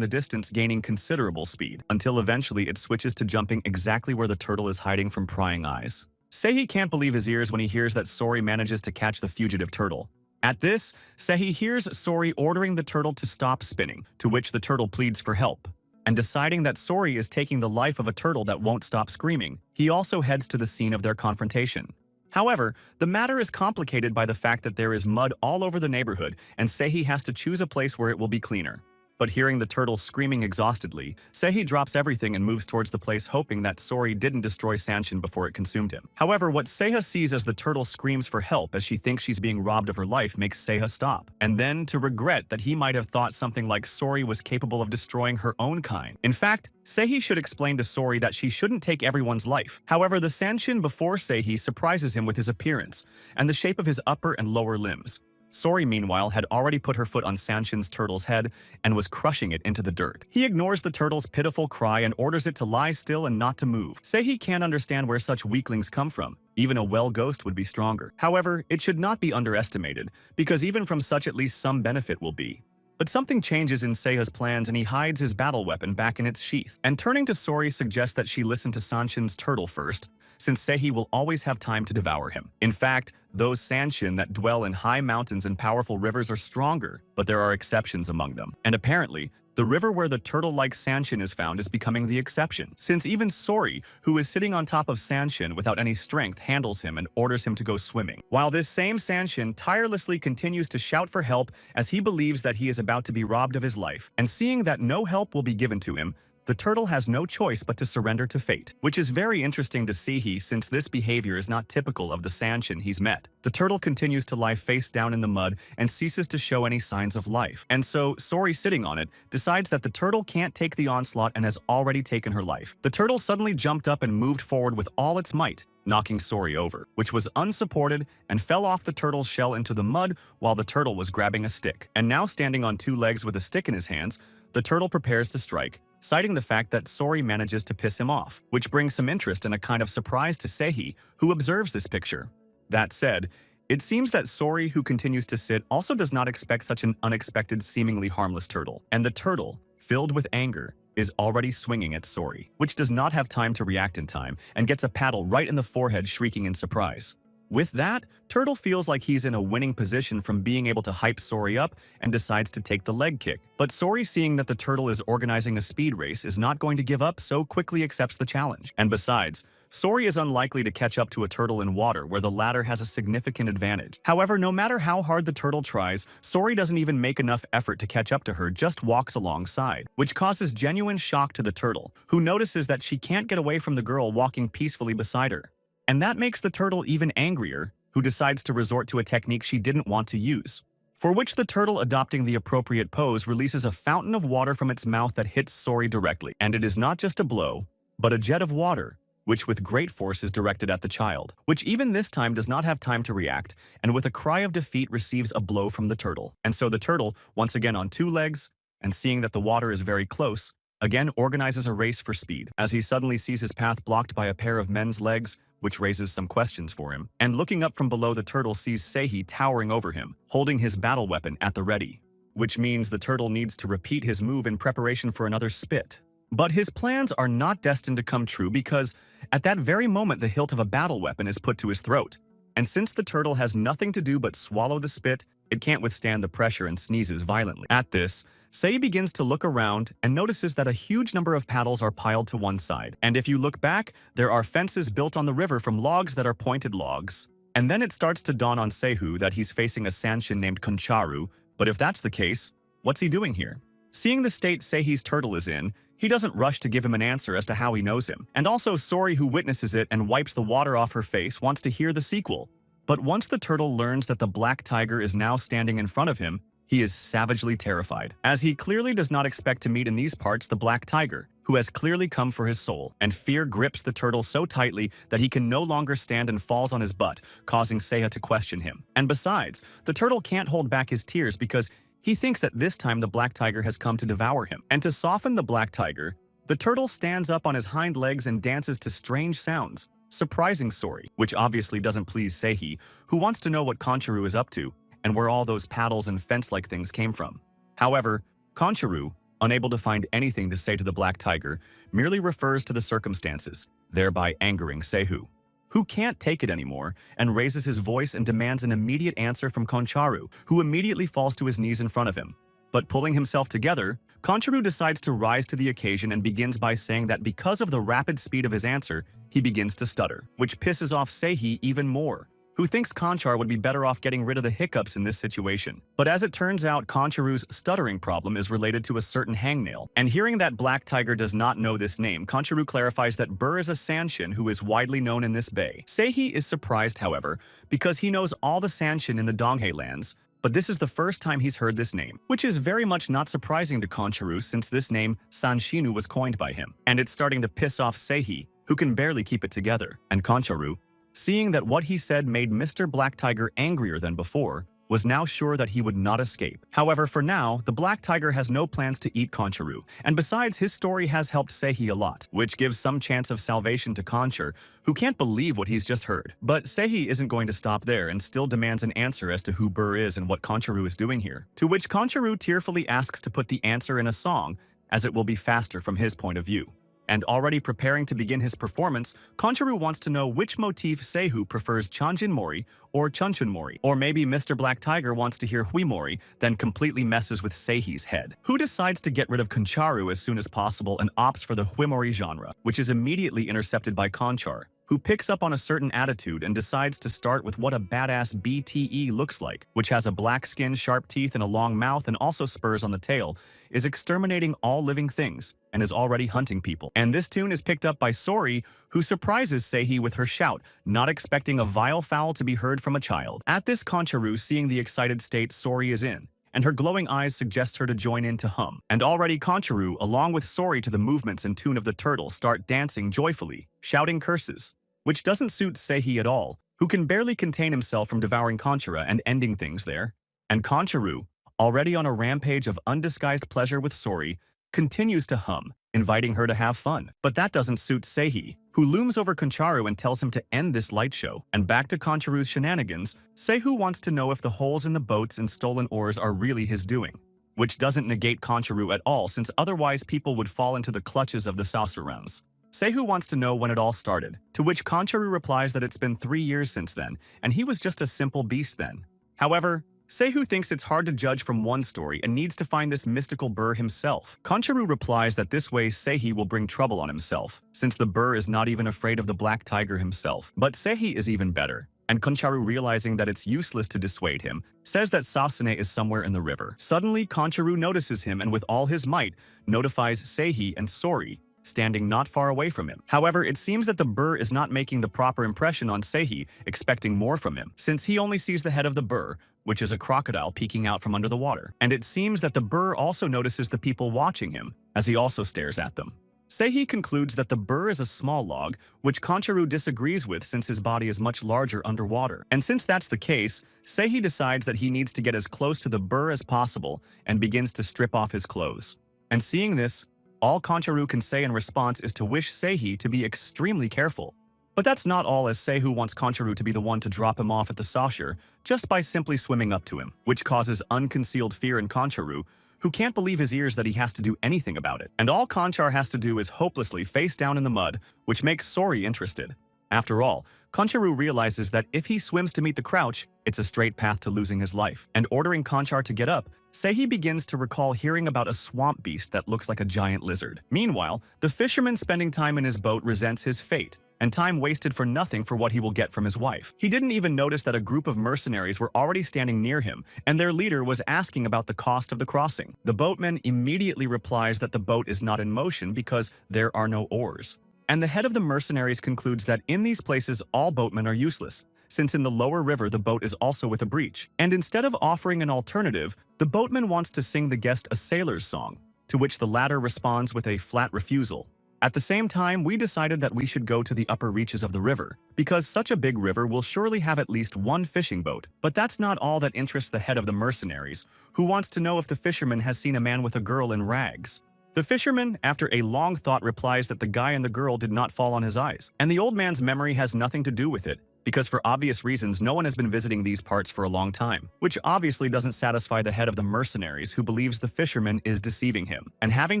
the distance, gaining considerable speed, until eventually it switches to jumping exactly where the turtle is hiding from prying eyes. Seihi can't believe his ears when he hears that Sori manages to catch the fugitive turtle. At this, Seihi hears Sori ordering the turtle to stop spinning, to which the turtle pleads for help. And deciding that Sori is taking the life of a turtle that won't stop screaming, he also heads to the scene of their confrontation. However, the matter is complicated by the fact that there is mud all over the neighborhood, and Seihi has to choose a place where it will be cleaner. But hearing the turtle screaming exhaustedly, Seihi drops everything and moves towards the place, hoping that Sori didn't destroy Sanshin before it consumed him. However, what Seiha sees as the turtle screams for help as she thinks she's being robbed of her life makes Seiha stop, and then to regret that he might have thought something like Sori was capable of destroying her own kind. In fact, Seihi should explain to Sori that she shouldn't take everyone's life. However, the Sanshin before Seihi surprises him with his appearance and the shape of his upper and lower limbs. Sori, meanwhile, had already put her foot on Sanshin's turtle's head and was crushing it into the dirt. He ignores the turtle's pitiful cry and orders it to lie still and not to move. Seihi can't understand where such weaklings come from. Even a well ghost would be stronger. However, it should not be underestimated, because even from such at least some benefit will be. But something changes in Seiha's plans and he hides his battle weapon back in its sheath. And turning to Sori suggests that she listen to Sanshin's turtle first, since Seihi will always have time to devour him. In fact, those Sanshin that dwell in high mountains and powerful rivers are stronger, but there are exceptions among them. And apparently, the river where the turtle-like Sanshin is found is becoming the exception, since even Sori, who is sitting on top of Sanshin without any strength, handles him and orders him to go swimming. While this same Sanshin tirelessly continues to shout for help as he believes that he is about to be robbed of his life, and seeing that no help will be given to him, the turtle has no choice but to surrender to fate, which is very interesting to see since this behavior is not typical of the Sanshin he's met. The turtle continues to lie face down in the mud and ceases to show any signs of life. And so, Sori, sitting on it, decides that the turtle can't take the onslaught and has already taken her life. The turtle suddenly jumped up and moved forward with all its might, knocking Sori over, which was unsupported and fell off the turtle's shell into the mud while the turtle was grabbing a stick. And now standing on two legs with a stick in his hands, the turtle prepares to strike, citing the fact that Sori manages to piss him off, which brings some interest and a kind of surprise to Seihi, who observes this picture. That said, it seems that Sori, who continues to sit, also does not expect such an unexpected, seemingly harmless turtle. And the turtle, filled with anger, is already swinging at Sori, which does not have time to react in time and gets a paddle right in the forehead, shrieking in surprise. With that, Turtle feels like he's in a winning position from being able to hype Sori up and decides to take the leg kick. But Sori, seeing that the turtle is organizing a speed race, is not going to give up, so quickly accepts the challenge. And besides, Sori is unlikely to catch up to a turtle in water where the latter has a significant advantage. However, no matter how hard the turtle tries, Sori doesn't even make enough effort to catch up to her, just walks alongside, which causes genuine shock to the turtle, who notices that she can't get away from the girl walking peacefully beside her. And that makes the turtle even angrier, who decides to resort to a technique she didn't want to use. For which the turtle, adopting the appropriate pose, releases a fountain of water from its mouth that hits Sori directly. And it is not just a blow, but a jet of water, which with great force is directed at the child, which even this time does not have time to react, and with a cry of defeat receives a blow from the turtle. And so the turtle, once again on two legs, and seeing that the water is very close, again organizes a race for speed, as he suddenly sees his path blocked by a pair of men's legs, which raises some questions for him. And looking up from below, the turtle sees Seihi towering over him, holding his battle weapon at the ready, which means the turtle needs to repeat his move in preparation for another spit. But his plans are not destined to come true because at that very moment the hilt of a battle weapon is put to his throat. And since the turtle has nothing to do but swallow the spit, It can't withstand the pressure and sneezes violently. At this, Sei begins to look around and notices that a huge number of paddles are piled to one side. And if you look back, there are fences built on the river from logs that are pointed logs. And then it starts to dawn on Seihu that he's facing a Sanshin named Koncharu, but if that's the case, what's he doing here? Seeing the state Seihi's turtle is in, he doesn't rush to give him an answer as to how he knows him. And also Sori, who witnesses it and wipes the water off her face, wants to hear the sequel. But once the turtle learns that the black tiger is now standing in front of him, he is savagely terrified, as he clearly does not expect to meet in these parts the black tiger, who has clearly come for his soul, and fear grips the turtle so tightly that he can no longer stand and falls on his butt, causing Seiya to question him. And besides, the turtle can't hold back his tears because he thinks that this time the black tiger has come to devour him. And to soften the black tiger, the turtle stands up on his hind legs and dances to strange sounds, surprising Sori, which obviously doesn't please Seihi, who wants to know what Koncharu is up to and where all those paddles and fence-like things came from. However, Koncharu, unable to find anything to say to the black tiger, merely refers to the circumstances, thereby angering Seihu, who can't take it anymore and raises his voice and demands an immediate answer from Koncharu, who immediately falls to his knees in front of him. But pulling himself together, Koncharu decides to rise to the occasion and begins by saying that because of the rapid speed of his answer, he begins to stutter, which pisses off Seihi even more, who thinks Konchar would be better off getting rid of the hiccups in this situation. But as it turns out, Koncharu's stuttering problem is related to a certain hangnail. And hearing that Black Tiger does not know this name, Koncharu clarifies that Burr is a Sanshin who is widely known in this bay. Seihi is surprised, however, because he knows all the Sanshin in the Donghae lands, but this is the first time he's heard this name, which is very much not surprising to Koncharu since this name, Sanshinu, was coined by him. And it's starting to piss off Seihi, who can barely keep it together. And Koncharu, seeing that what he said made Mr. Black Tiger angrier than before, was now sure that he would not escape. However, for now, the Black Tiger has no plans to eat Koncharu, and besides, his story has helped Seihi a lot, which gives some chance of salvation to Konchar, who can't believe what he's just heard. But Seihi isn't going to stop there and still demands an answer as to who Burr is and what Koncharu is doing here, to which Koncharu tearfully asks to put the answer in a song, as it will be faster from his point of view. And already preparing to begin his performance, Koncharu wants to know which motif Seihu prefers, Chanjin Mori or Chunchun Mori. Or maybe Mr. Black Tiger wants to hear Hui Mori, then completely messes with Seihi's head, who decides to get rid of Koncharu as soon as possible and opts for the Hui Mori genre, which is immediately intercepted by Konchar, who picks up on a certain attitude and decides to start with what a badass BTE looks like, which has a black skin, sharp teeth, and a long mouth and also spurs on the tail, is exterminating all living things, and is already hunting people. And this tune is picked up by Sori, who surprises Seihi with her shout, not expecting a vile fowl to be heard from a child. At this, Koncharu, seeing the excited state Sori is in, and her glowing eyes suggest her to join in to hum. And already Koncharu, along with Sori to the movements and tune of the turtle, start dancing joyfully, shouting curses, which doesn't suit Seihi at all, who can barely contain himself from devouring Konchara and ending things there. And Koncharu, already on a rampage of undisguised pleasure with Sori, continues to hum, inviting her to have fun. But that doesn't suit Seihi, who looms over Koncharu and tells him to end this light show. And back to Koncharu's shenanigans, Seihu wants to know if the holes in the boats and stolen oars are really his doing, which doesn't negate Koncharu at all since otherwise people would fall into the clutches of the Saucerans. Seihu wants to know when it all started, to which Koncharu replies that it's been 3 years since then, and he was just a simple beast then. However, Seihu thinks it's hard to judge from one story and needs to find this mystical Burr himself. Koncharu replies that this way Seihi will bring trouble on himself, since the Burr is not even afraid of the Black Tiger himself. But Seihi is even better, and Koncharu, realizing that it's useless to dissuade him, says that Sasune is somewhere in the river. Suddenly, Koncharu notices him and with all his might, notifies Seihi and Sori, standing not far away from him. However, it seems that the Burr is not making the proper impression on Seihi, expecting more from him, since he only sees the head of the Burr, which is a crocodile peeking out from under the water. And it seems that the Burr also notices the people watching him, as he also stares at them. Seihi concludes that the Burr is a small log, which Koncharu disagrees with since his body is much larger underwater. And since that's the case, Seihi decides that he needs to get as close to the Burr as possible and begins to strip off his clothes. And seeing this, all Koncharu can say in response is to wish Seihi to be extremely careful. But that's not all, as Seihu wants Koncharu to be the one to drop him off at the saucer just by simply swimming up to him, which causes unconcealed fear in Koncharu, who can't believe his ears that he has to do anything about it. And all Konchar has to do is hopelessly face down in the mud, which makes Sori interested. After all, Concharu realizes that if he swims to meet the crouch, it's a straight path to losing his life. And ordering Conchar to get up, Seihi begins to recall hearing about a swamp beast that looks like a giant lizard. Meanwhile, the fisherman spending time in his boat resents his fate, and time wasted for nothing for what he will get from his wife. He didn't even notice that a group of mercenaries were already standing near him, and their leader was asking about the cost of the crossing. The boatman immediately replies that the boat is not in motion because there are no oars. And the head of the mercenaries concludes that in these places all boatmen are useless, since in the lower river the boat is also with a breach. And instead of offering an alternative, the boatman wants to sing the guest a sailor's song, to which the latter responds with a flat refusal. At the same time, we decided that we should go to the upper reaches of the river, because such a big river will surely have at least one fishing boat. But that's not all that interests the head of the mercenaries, who wants to know if the fisherman has seen a man with a girl in rags. The fisherman, after a long thought, replies that the guy and the girl did not fall on his eyes, and the old man's memory has nothing to do with it, because for obvious reasons no one has been visiting these parts for a long time, which obviously doesn't satisfy the head of the mercenaries, who believes the fisherman is deceiving him. And having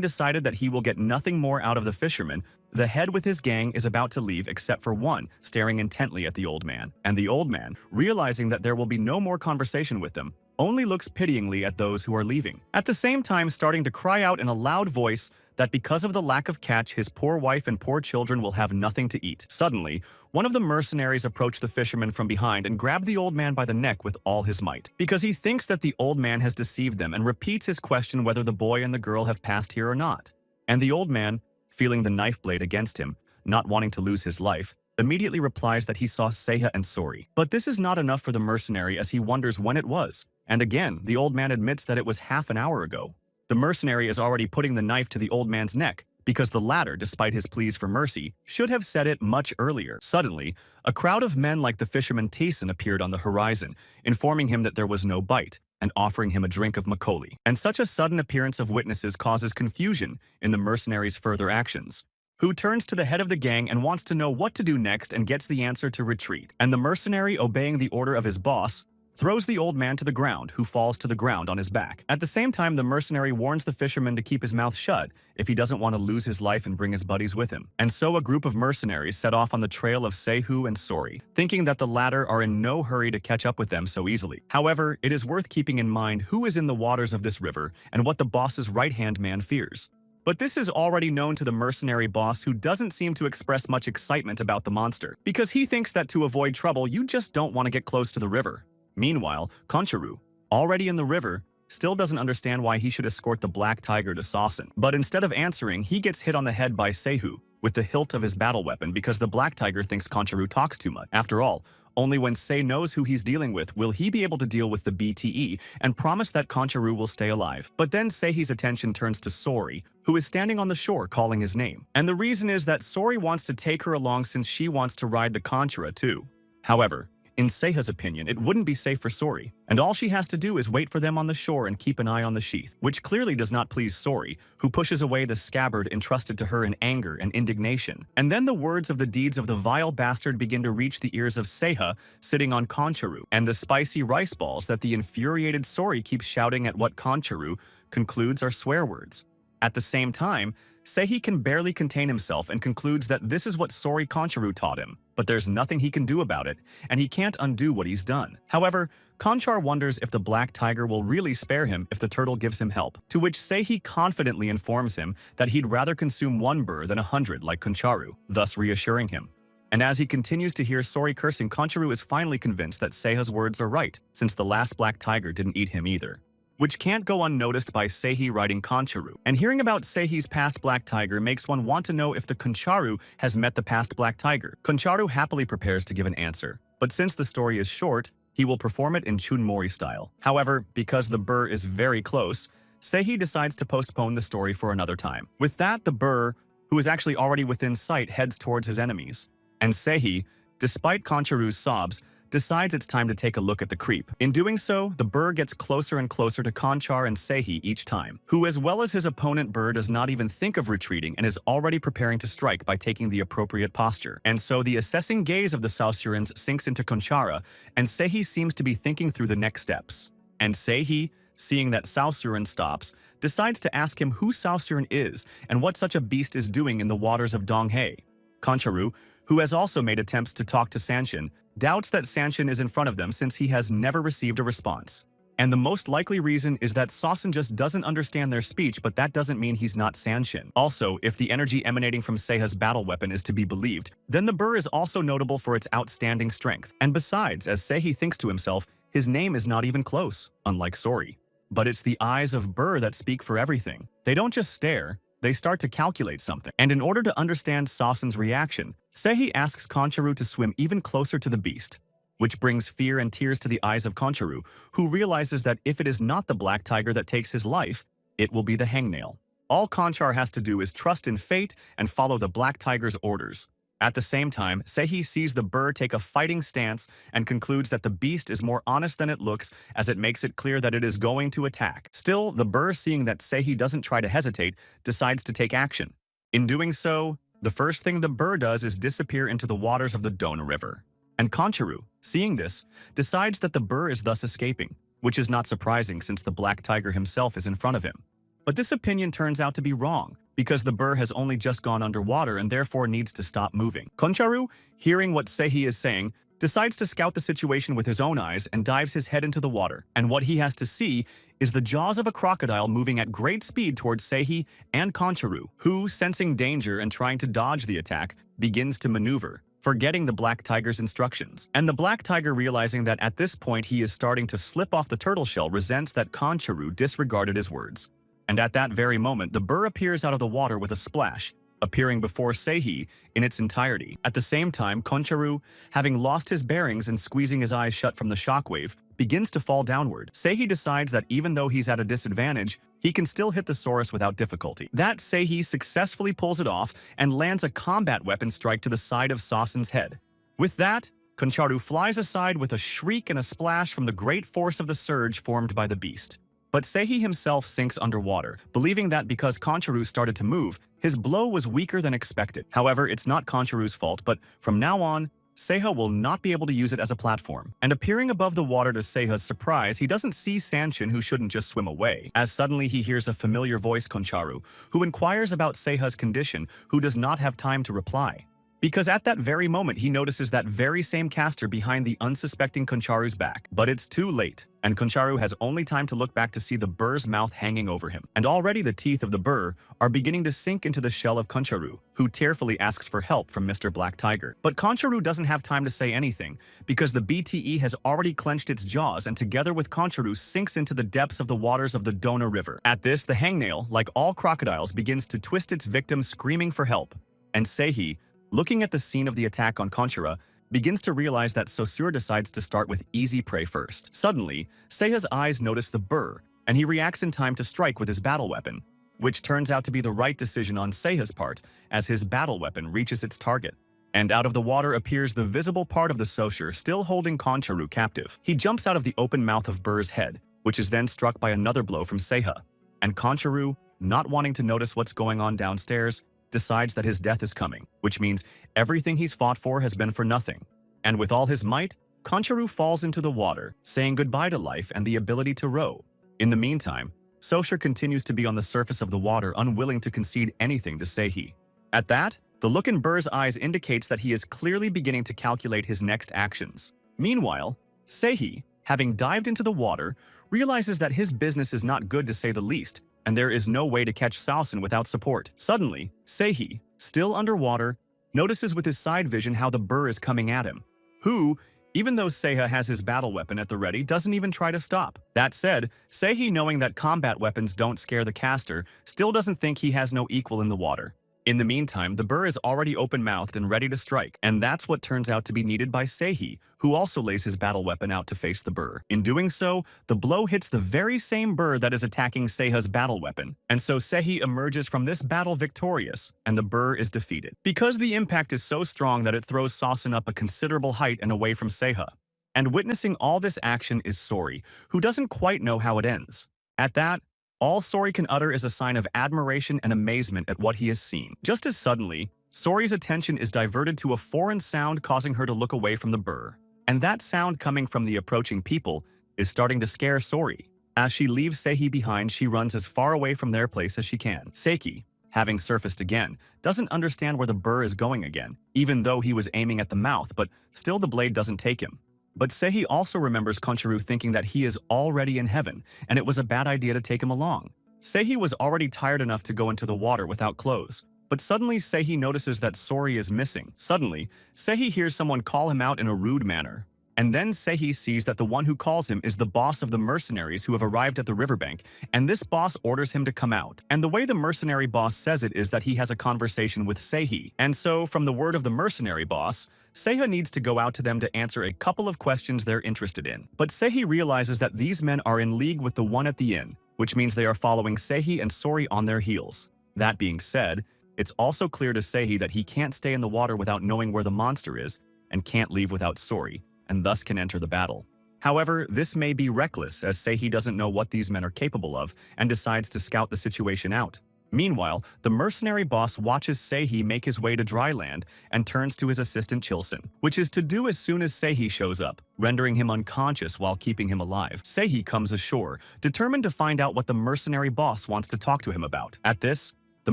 decided that he will get nothing more out of the fisherman, the head with his gang is about to leave except for one, staring intently at the old man. And the old man, realizing that there will be no more conversation with them, only looks pityingly at those who are leaving, at the same time starting to cry out in a loud voice that because of the lack of catch, his poor wife and poor children will have nothing to eat. Suddenly, one of the mercenaries approached the fisherman from behind and grabbed the old man by the neck with all his might, because he thinks that the old man has deceived them, and repeats his question whether the boy and the girl have passed here or not. And the old man, feeling the knife blade against him, not wanting to lose his life, immediately replies that he saw Seiha and Sori. But this is not enough for the mercenary, as he wonders when it was. And again, the old man admits that it was half an hour ago. The mercenary is already putting the knife to the old man's neck, because the latter, despite his pleas for mercy, should have said it much earlier. Suddenly, a crowd of men like the fisherman Tayson appeared on the horizon, informing him that there was no bite, and offering him a drink of makoli. And such a sudden appearance of witnesses causes confusion in the mercenary's further actions, who turns to the head of the gang and wants to know what to do next and gets the answer to retreat. And the mercenary, obeying the order of his boss, throws the old man to the ground, who falls to the ground on his back. At the same time, the mercenary warns the fisherman to keep his mouth shut if he doesn't want to lose his life and bring his buddies with him. And so a group of mercenaries set off on the trail of Seihu and Sori, thinking that the latter are in no hurry to catch up with them so easily. However, it is worth keeping in mind who is in the waters of this river and what the boss's right-hand man fears. But this is already known to the mercenary boss, who doesn't seem to express much excitement about the monster, because he thinks that to avoid trouble, you just don't want to get close to the river. Meanwhile, Concharu, already in the river, still doesn't understand why he should escort the black tiger to Sawson. But instead of answering, he gets hit on the head by Seihu with the hilt of his battle weapon, because the black tiger thinks Concharu talks too much. After all, only when Sei knows who he's dealing with will he be able to deal with the BTE and promise that Concharu will stay alive. But then Seihi's attention turns to Sori, who is standing on the shore calling his name. And the reason is that Sori wants to take her along, since she wants to ride the Conchara too. However, in Seiha's opinion, it wouldn't be safe for Sori, and all she has to do is wait for them on the shore and keep an eye on the sheath, which clearly does not please Sori, who pushes away the scabbard entrusted to her in anger and indignation. And then the words of the deeds of the vile bastard begin to reach the ears of Seiha, sitting on Concharu, and the spicy rice balls that the infuriated Sori keeps shouting at what Concharu concludes are swear words. At the same time, Seihi can barely contain himself and concludes that this is what Sori Concharu taught him, but there's nothing he can do about it, and he can't undo what he's done. However, Conchar wonders if the black tiger will really spare him if the turtle gives him help, to which Seihi confidently informs him that he'd rather consume one burr than 100 like Concharu, thus reassuring him. And as he continues to hear Sori cursing, Concharu is finally convinced that Seiha's words are right, since the last black tiger didn't eat him either, which can't go unnoticed by Seihi riding Concharu. And hearing about Seihi's past black tiger makes one want to know if the Concharu has met the past black tiger. Concharu happily prepares to give an answer, but since the story is short, he will perform it in Chunmori style. However, because the burr is very close, Seihi decides to postpone the story for another time. With that, the burr, who is actually already within sight, heads towards his enemies. And Seihi, despite Concharu's sobs, decides it's time to take a look at the creep. In doing so, the burr gets closer and closer to Conchar and Seihi each time, who, as well as his opponent burr, does not even think of retreating and is already preparing to strike by taking the appropriate posture. And so the assessing gaze of the Sausurans sinks into Conchara, and Seihi seems to be thinking through the next steps. And Seihi, seeing that Sausuran stops, decides to ask him who Sausuran is and what such a beast is doing in the waters of Donghae. Concharu, who has also made attempts to talk to Sanshin, doubts that Sanshin is in front of them since he has never received a response. And the most likely reason is that Sanshin just doesn't understand their speech, but that doesn't mean he's not Sanshin. Also, if the energy emanating from Seiha's battle weapon is to be believed, then the burr is also notable for its outstanding strength. And besides, as Seihi thinks to himself, his name is not even close, unlike Sori. But it's the eyes of Burr that speak for everything. They don't just stare, they start to calculate something. And in order to understand Sanshin's reaction, Seihi asks Concharu to swim even closer to the beast, which brings fear and tears to the eyes of Concharu, who realizes that if it is not the black tiger that takes his life, it will be the hangnail. All Conchar has to do is trust in fate and follow the black tiger's orders. At the same time, Seihi sees the burr take a fighting stance and concludes that the beast is more honest than it looks, as it makes it clear that it is going to attack. Still, the burr, seeing that Seihi doesn't try to hesitate, decides to take action. In doing so, the first thing the burr does is disappear into the waters of the Dona River. And Concharu, seeing this, decides that the burr is thus escaping, which is not surprising since the black tiger himself is in front of him. But this opinion turns out to be wrong, because the burr has only just gone underwater and therefore needs to stop moving. Concharu, hearing what Seihi is saying, decides to scout the situation with his own eyes and dives his head into the water. And what he has to see is the jaws of a crocodile moving at great speed towards Seihi and Concharu, who, sensing danger and trying to dodge the attack, begins to maneuver, forgetting the black tiger's instructions. And the black tiger, realizing that at this point he is starting to slip off the turtle shell, resents that Concharu disregarded his words. And at that very moment, the burr appears out of the water with a splash, appearing before Seihi in its entirety. At the same time, Concharu, having lost his bearings and squeezing his eyes shut from the shockwave, begins to fall downward. Seihi decides that even though he's at a disadvantage, he can still hit the Saurus without difficulty. That Seihi successfully pulls it off and lands a combat weapon strike to the side of Sanshin's head. With that, Concharu flies aside with a shriek and a splash from the great force of the surge formed by the beast. But Seihi himself sinks underwater, believing that because Concharu started to move, his blow was weaker than expected. However, it's not Concharu's fault, but from now on, Seiha will not be able to use it as a platform. And appearing above the water to Seiha's surprise, he doesn't see Sanshin, who shouldn't just swim away, as suddenly he hears a familiar voice, Concharu, who inquires about Seiha's condition, who does not have time to reply. Because at that very moment, he notices that very same caster behind the unsuspecting Concharu's back. But it's too late, and Concharu has only time to look back to see the burr's mouth hanging over him. And already the teeth of the burr are beginning to sink into the shell of Concharu, who tearfully asks for help from Mr. Black Tiger. But Concharu doesn't have time to say anything, because the BTE has already clenched its jaws and together with Concharu sinks into the depths of the waters of the Dona River. At this, the hangnail, like all crocodiles, begins to twist its victim, screaming for help. And Seihi, looking at the scene of the attack on Conchara, begins to realize that Saussure decides to start with easy prey first. Suddenly, Seiha's eyes notice the burr, and he reacts in time to strike with his battle weapon, which turns out to be the right decision on Seiha's part, as his battle weapon reaches its target. And out of the water appears the visible part of the Saussure still holding Concharu captive. He jumps out of the open mouth of Burr's head, which is then struck by another blow from Seiha. And Concharu, not wanting to notice what's going on downstairs, decides that his death is coming, which means everything he's fought for has been for nothing. And with all his might, Concharu falls into the water, saying goodbye to life and the ability to row. In the meantime, Saussure continues to be on the surface of the water, unwilling to concede anything to Seihi. At that, the look in Burr's eyes indicates that he is clearly beginning to calculate his next actions. Meanwhile, Seihi, having dived into the water, realizes that his business is not good to say the least, and there is no way to catch Sanshin without support. Suddenly, Seihi, still underwater, notices with his side vision how the burr is coming at him, who, even though Seiha has his battle weapon at the ready, doesn't even try to stop. That said, Seihi, knowing that combat weapons don't scare the caster, still doesn't think he has no equal in the water. In the meantime, the burr is already open-mouthed and ready to strike, and that's what turns out to be needed by Seihi, who also lays his battle weapon out to face the burr. In doing so, the blow hits the very same burr that is attacking Seiha's battle weapon, and so Seihi emerges from this battle victorious, and the burr is defeated. Because the impact is so strong that it throws Sanshin up a considerable height and away from Seiha. And witnessing all this action is Sori, who doesn't quite know how it ends. At that, all Sori can utter is a sign of admiration and amazement at what he has seen. Just as suddenly, Sori's attention is diverted to a foreign sound, causing her to look away from the burr. And that sound, coming from the approaching people, is starting to scare Sori. As she leaves Seihi behind, she runs as far away from their place as she can. Seiki, having surfaced again, doesn't understand where the burr is going again, even though he was aiming at the mouth, but still the blade doesn't take him. But Sehi also remembers Konchiru thinking that he is already in heaven, and it was a bad idea to take him along. Sehi was already tired enough to go into the water without clothes. But suddenly Sehi notices that Sori is missing. Suddenly, Sehi hears someone call him out in a rude manner. And then Sehi sees that the one who calls him is the boss of the mercenaries who have arrived at the riverbank, and this boss orders him to come out. And the way the mercenary boss says it is that he has a conversation with Sehi. And so, from the word of the mercenary boss, Seiha needs to go out to them to answer a couple of questions they're interested in. But Sehi realizes that these men are in league with the one at the inn, which means they are following Sehi and Sori on their heels. That being said, it's also clear to Sehi that he can't stay in the water without knowing where the monster is, and can't leave without Sori, and thus can enter the battle. However, this may be reckless, as Sehi doesn't know what these men are capable of, and decides to scout the situation out. Meanwhile, the mercenary boss watches Sehi make his way to dry land and turns to his assistant Chilson, which is to do as soon as Sehi shows up, rendering him unconscious while keeping him alive. Sehi comes ashore, determined to find out what the mercenary boss wants to talk to him about. At this, the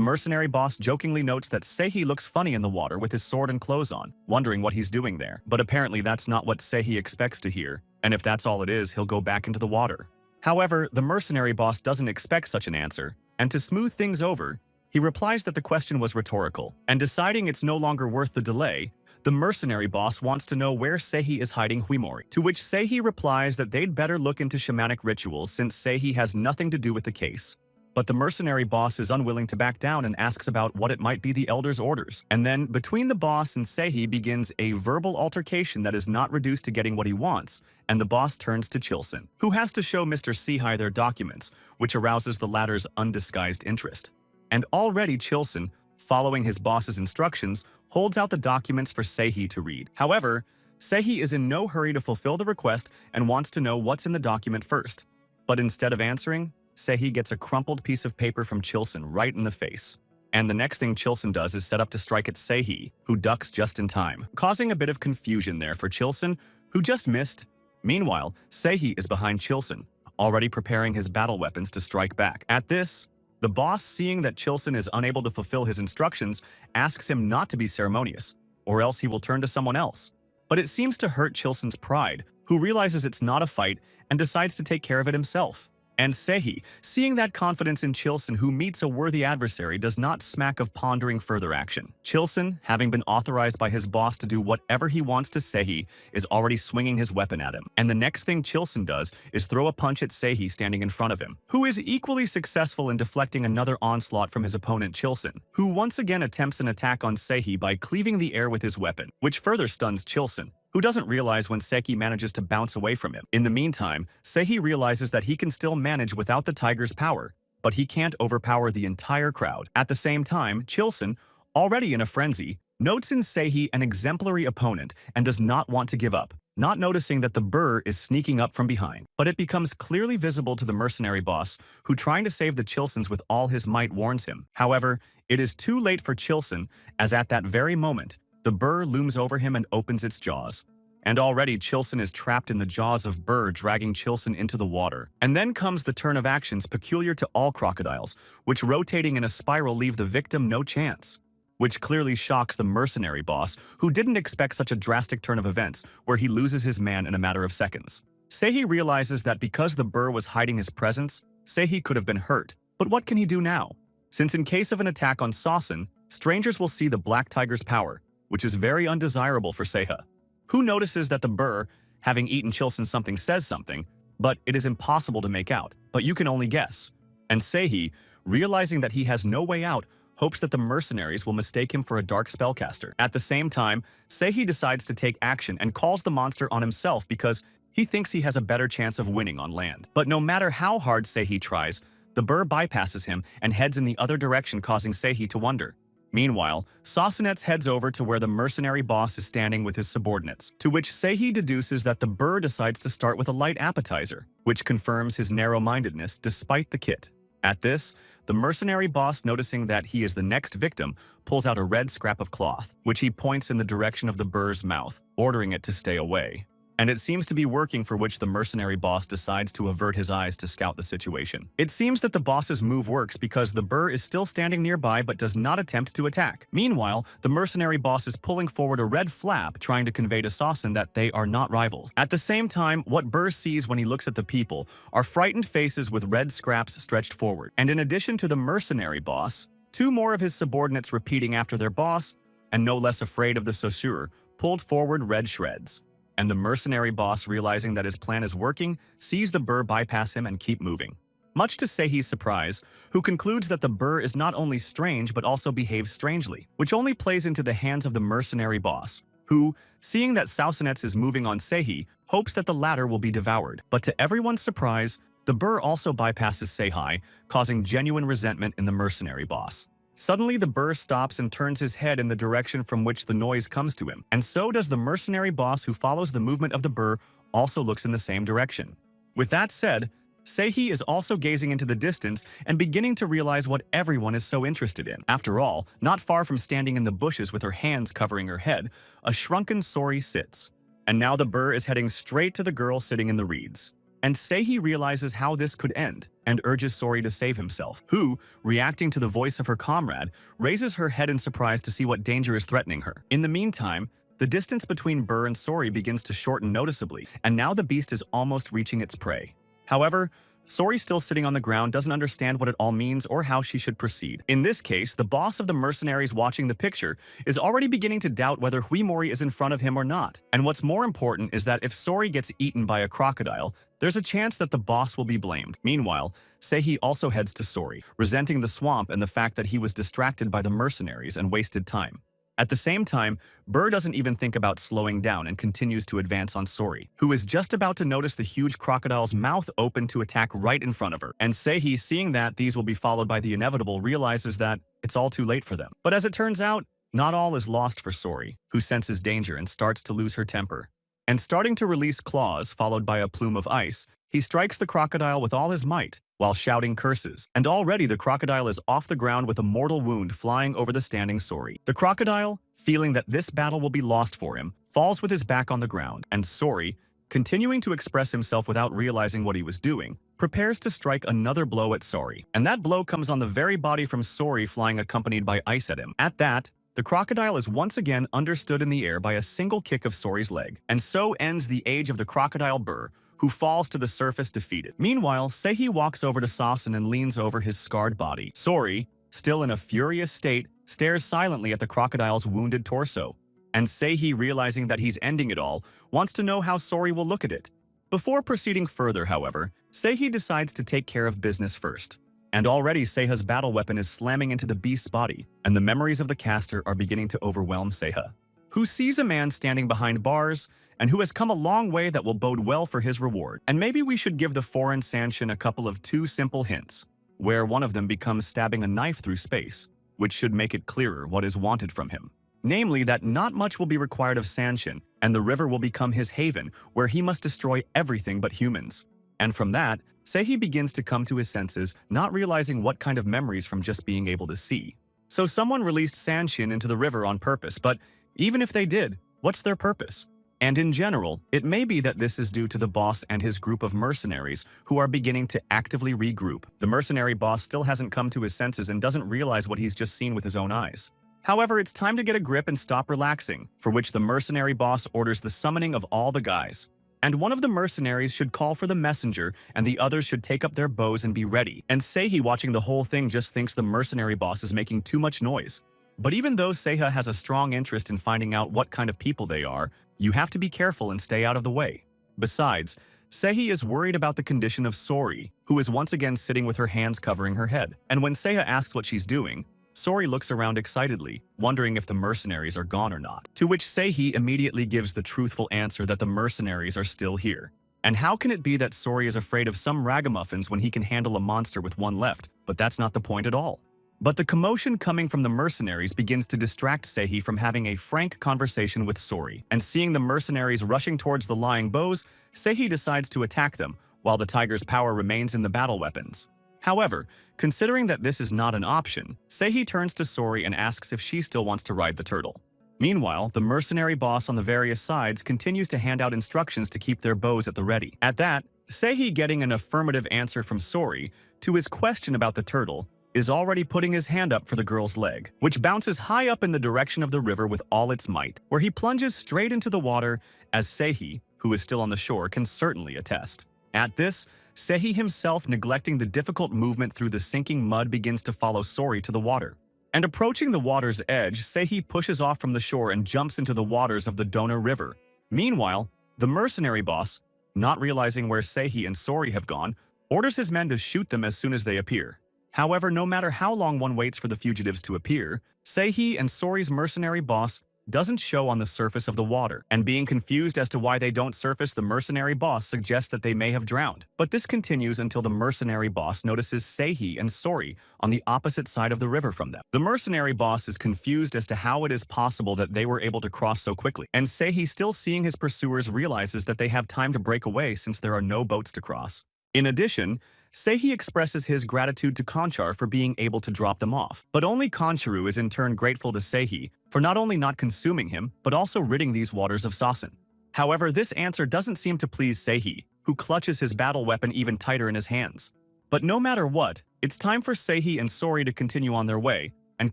mercenary boss jokingly notes that Sehi looks funny in the water with his sword and clothes on, wondering what he's doing there. But apparently that's not what Sehi expects to hear, and if that's all it is, he'll go back into the water. However, the mercenary boss doesn't expect such an answer, and to smooth things over, he replies that the question was rhetorical, and deciding it's no longer worth the delay, the mercenary boss wants to know where Sehi is hiding Huimori, to which Sehi replies that they'd better look into shamanic rituals since Sehi has nothing to do with the case. But the mercenary boss is unwilling to back down and asks about what it might be the Elder's orders. And then, between the boss and Sehi begins a verbal altercation that is not reduced to getting what he wants, and the boss turns to Chilson, who has to show Mr. Sehi their documents, which arouses the latter's undisguised interest. And already Chilson, following his boss's instructions, holds out the documents for Sehi to read. However, Sehi is in no hurry to fulfill the request and wants to know what's in the document first. But instead of answering, Sehi gets a crumpled piece of paper from Chilson right in the face. And the next thing Chilson does is set up to strike at Sehi, who ducks just in time, causing a bit of confusion there for Chilson, who just missed. Meanwhile, Sehi is behind Chilson, already preparing his battle weapons to strike back. At this, the boss, seeing that Chilson is unable to fulfill his instructions, asks him not to be ceremonious, or else he will turn to someone else. But it seems to hurt Chilson's pride, who realizes it's not a fight and decides to take care of it himself. And Sehi, seeing that confidence in Chilson who meets a worthy adversary, does not smack of pondering further action. Chilson, having been authorized by his boss to do whatever he wants to Sehi, is already swinging his weapon at him. And the next thing Chilson does is throw a punch at Sehi standing in front of him, who is equally successful in deflecting another onslaught from his opponent Chilson, who once again attempts an attack on Sehi by cleaving the air with his weapon, which further stuns Chilson, who doesn't realize when Sehi manages to bounce away from him. In the meantime, Sehi realizes that he can still manage without the tiger's power, but he can't overpower the entire crowd. At the same time, Chilson, already in a frenzy, notes in Sehi an exemplary opponent and does not want to give up, not noticing that the burr is sneaking up from behind. But it becomes clearly visible to the mercenary boss, who, trying to save the Chilsons with all his might, warns him. However, it is too late for Chilson, as at that very moment, the burr looms over him and opens its jaws. And already Chilson is trapped in the jaws of burr, dragging Chilson into the water. And then comes the turn of actions peculiar to all crocodiles, which, rotating in a spiral, leave the victim no chance. Which clearly shocks the mercenary boss, who didn't expect such a drastic turn of events, where he loses his man in a matter of seconds. Sehi realizes that because the burr was hiding his presence, Sehi could have been hurt. But what can he do now? Since in case of an attack on Sawson, strangers will see the Black Tiger's power, which is very undesirable for Seiha, who notices that the burr, having eaten Chilson something, says something, but it is impossible to make out, but you can only guess. And Sehi, realizing that he has no way out, hopes that the mercenaries will mistake him for a dark spellcaster. At the same time, Sehi decides to take action and calls the monster on himself because he thinks he has a better chance of winning on land. But no matter how hard Sehi tries, the burr bypasses him and heads in the other direction, causing Sehi to wonder. Meanwhile, Sassanetz heads over to where the mercenary boss is standing with his subordinates, to which Sehi deduces that the burr decides to start with a light appetizer, which confirms his narrow-mindedness despite the kit. At this, the mercenary boss, noticing that he is the next victim, pulls out a red scrap of cloth, which he points in the direction of the burr's mouth, ordering it to stay away. and it seems to be working, for which the mercenary boss decides to avert his eyes to scout the situation. It seems that the boss's move works because the burr is still standing nearby but does not attempt to attack. Meanwhile, the mercenary boss is pulling forward a red flap, trying to convey to Sasen that they are not rivals. At the same time, what Burr sees when he looks at the people are frightened faces with red scraps stretched forward. And in addition to the mercenary boss, two more of his subordinates repeating after their boss, and no less afraid of the Saussure, pulled forward red shreds. And the mercenary boss, realizing that his plan is working, sees the burr bypass him and keep moving. Much to Seihi's surprise, who concludes that the burr is not only strange but also behaves strangely, which only plays into the hands of the mercenary boss, who, seeing that Sausenetz is moving on Seihi, hopes that the latter will be devoured. But to everyone's surprise, the burr also bypasses Seihi, causing genuine resentment in the mercenary boss. Suddenly, the burr stops and turns his head in the direction from which the noise comes to him, and so does the mercenary boss, who follows the movement of the burr, also looks in the same direction. With that said, Seihi is also gazing into the distance and beginning to realize what everyone is so interested in. After all, not far from standing in the bushes with her hands covering her head, a shrunken Sori sits. And now the burr is heading straight to the girl sitting in the reeds. And Seihi realizes how this could end, and urges Sori to save himself, who, reacting to the voice of her comrade, raises her head in surprise to see what danger is threatening her. In the meantime, the distance between Burr and Sori begins to shorten noticeably, and now the beast is almost reaching its prey. However, Sori, still sitting on the ground, doesn't understand what it all means or how she should proceed. In this case, the boss of the mercenaries watching the picture is already beginning to doubt whether Huimori is in front of him or not. And what's more important is that if Sori gets eaten by a crocodile, there's a chance that the boss will be blamed. Meanwhile, Seihi also heads to Sori, resenting the swamp and the fact that he was distracted by the mercenaries and wasted time. At the same time, Burr doesn't even think about slowing down and continues to advance on Sori, who is just about to notice the huge crocodile's mouth open to attack right in front of her. And Seihi, seeing that these will be followed by the inevitable, realizes that it's all too late for them. But as it turns out, not all is lost for Sori, who senses danger and starts to lose her temper. And starting to release claws, followed by a plume of ice, he strikes the crocodile with all his might, while shouting curses. And already the crocodile is off the ground with a mortal wound flying over the standing Sori. The crocodile, feeling that this battle will be lost for him, falls with his back on the ground, and Sori, continuing to express himself without realizing what he was doing, prepares to strike another blow at Sori. And that blow comes on the very body from Sori, flying accompanied by ice at him. At that, the crocodile is once again understood in the air by a single kick of Sori's leg, and so ends the age of the crocodile Burr, who falls to the surface defeated. Meanwhile, Seihi walks over to Sasen and leans over his scarred body. Sori, still in a furious state, stares silently at the crocodile's wounded torso. And Seihi, realizing that he's ending it all, wants to know how Sori will look at it. Before proceeding further, however, Seihi decides to take care of business first. And already Seiha's battle weapon is slamming into the beast's body, and the memories of the caster are beginning to overwhelm Seiha, who sees a man standing behind bars and who has come a long way that will bode well for his reward. And maybe we should give the foreign Sanshin a couple of two simple hints, where one of them becomes stabbing a knife through space, which should make it clearer what is wanted from him. Namely, that not much will be required of Sanshin, and the river will become his haven, where he must destroy everything but humans. And from that, Seihi begins to come to his senses, not realizing what kind of memories from just being able to see. So someone released Sanshin into the river on purpose, but even if they did, what's their purpose? And in general, it may be that this is due to the boss and his group of mercenaries who are beginning to actively regroup. The mercenary boss still hasn't come to his senses and doesn't realize what he's just seen with his own eyes. However, it's time to get a grip and stop relaxing, for which the mercenary boss orders the summoning of all the guys. And one of the mercenaries should call for the messenger, and the others should take up their bows and be ready. And Seihi, watching the whole thing, just thinks the mercenary boss is making too much noise. But even though Seiha has a strong interest in finding out what kind of people they are, you have to be careful and stay out of the way. Besides, Seihi is worried about the condition of Sori, who is once again sitting with her hands covering her head. And when Seiha asks what she's doing, Sori looks around excitedly, wondering if the mercenaries are gone or not. To which Seihi immediately gives the truthful answer that the mercenaries are still here. And how can it be that Sori is afraid of some ragamuffins when he can handle a monster with one left? But that's not the point at all. But the commotion coming from the mercenaries begins to distract Seihi from having a frank conversation with Sori. And seeing the mercenaries rushing towards the lying bows, Seihi decides to attack them, while the tiger's power remains in the battle weapons. However, considering that this is not an option, Seihi turns to Sori and asks if she still wants to ride the turtle. Meanwhile, the mercenary boss on the various sides continues to hand out instructions to keep their bows at the ready. At that, Seihi, getting an affirmative answer from Sori to his question about the turtle, is already putting his hand up for the girl's leg, which bounces high up in the direction of the river with all its might, where he plunges straight into the water, as Seihi, who is still on the shore, can certainly attest. At this, Seihi himself, neglecting the difficult movement through the sinking mud, begins to follow Sori to the water. And approaching the water's edge, Seihi pushes off from the shore and jumps into the waters of the Dona River. Meanwhile, the mercenary boss, not realizing where Seihi and Sori have gone, orders his men to shoot them as soon as they appear. However, no matter how long one waits for the fugitives to appear, Seihi and Sori's mercenary boss doesn't show on the surface of the water, and being confused as to why they don't surface, the mercenary boss suggests that they may have drowned. But this continues until the mercenary boss notices Seihi and Sori on the opposite side of the river from them. The mercenary boss is confused as to how it is possible that they were able to cross so quickly, and Seihi, still seeing his pursuers, realizes that they have time to break away since there are no boats to cross. In addition, Seihi expresses his gratitude to Conchar for being able to drop them off, but only Concharu is in turn grateful to Seihi for not only not consuming him, but also ridding these waters of Sasen. However, this answer doesn't seem to please Seihi, who clutches his battle weapon even tighter in his hands. But no matter what, it's time for Seihi and Sori to continue on their way, and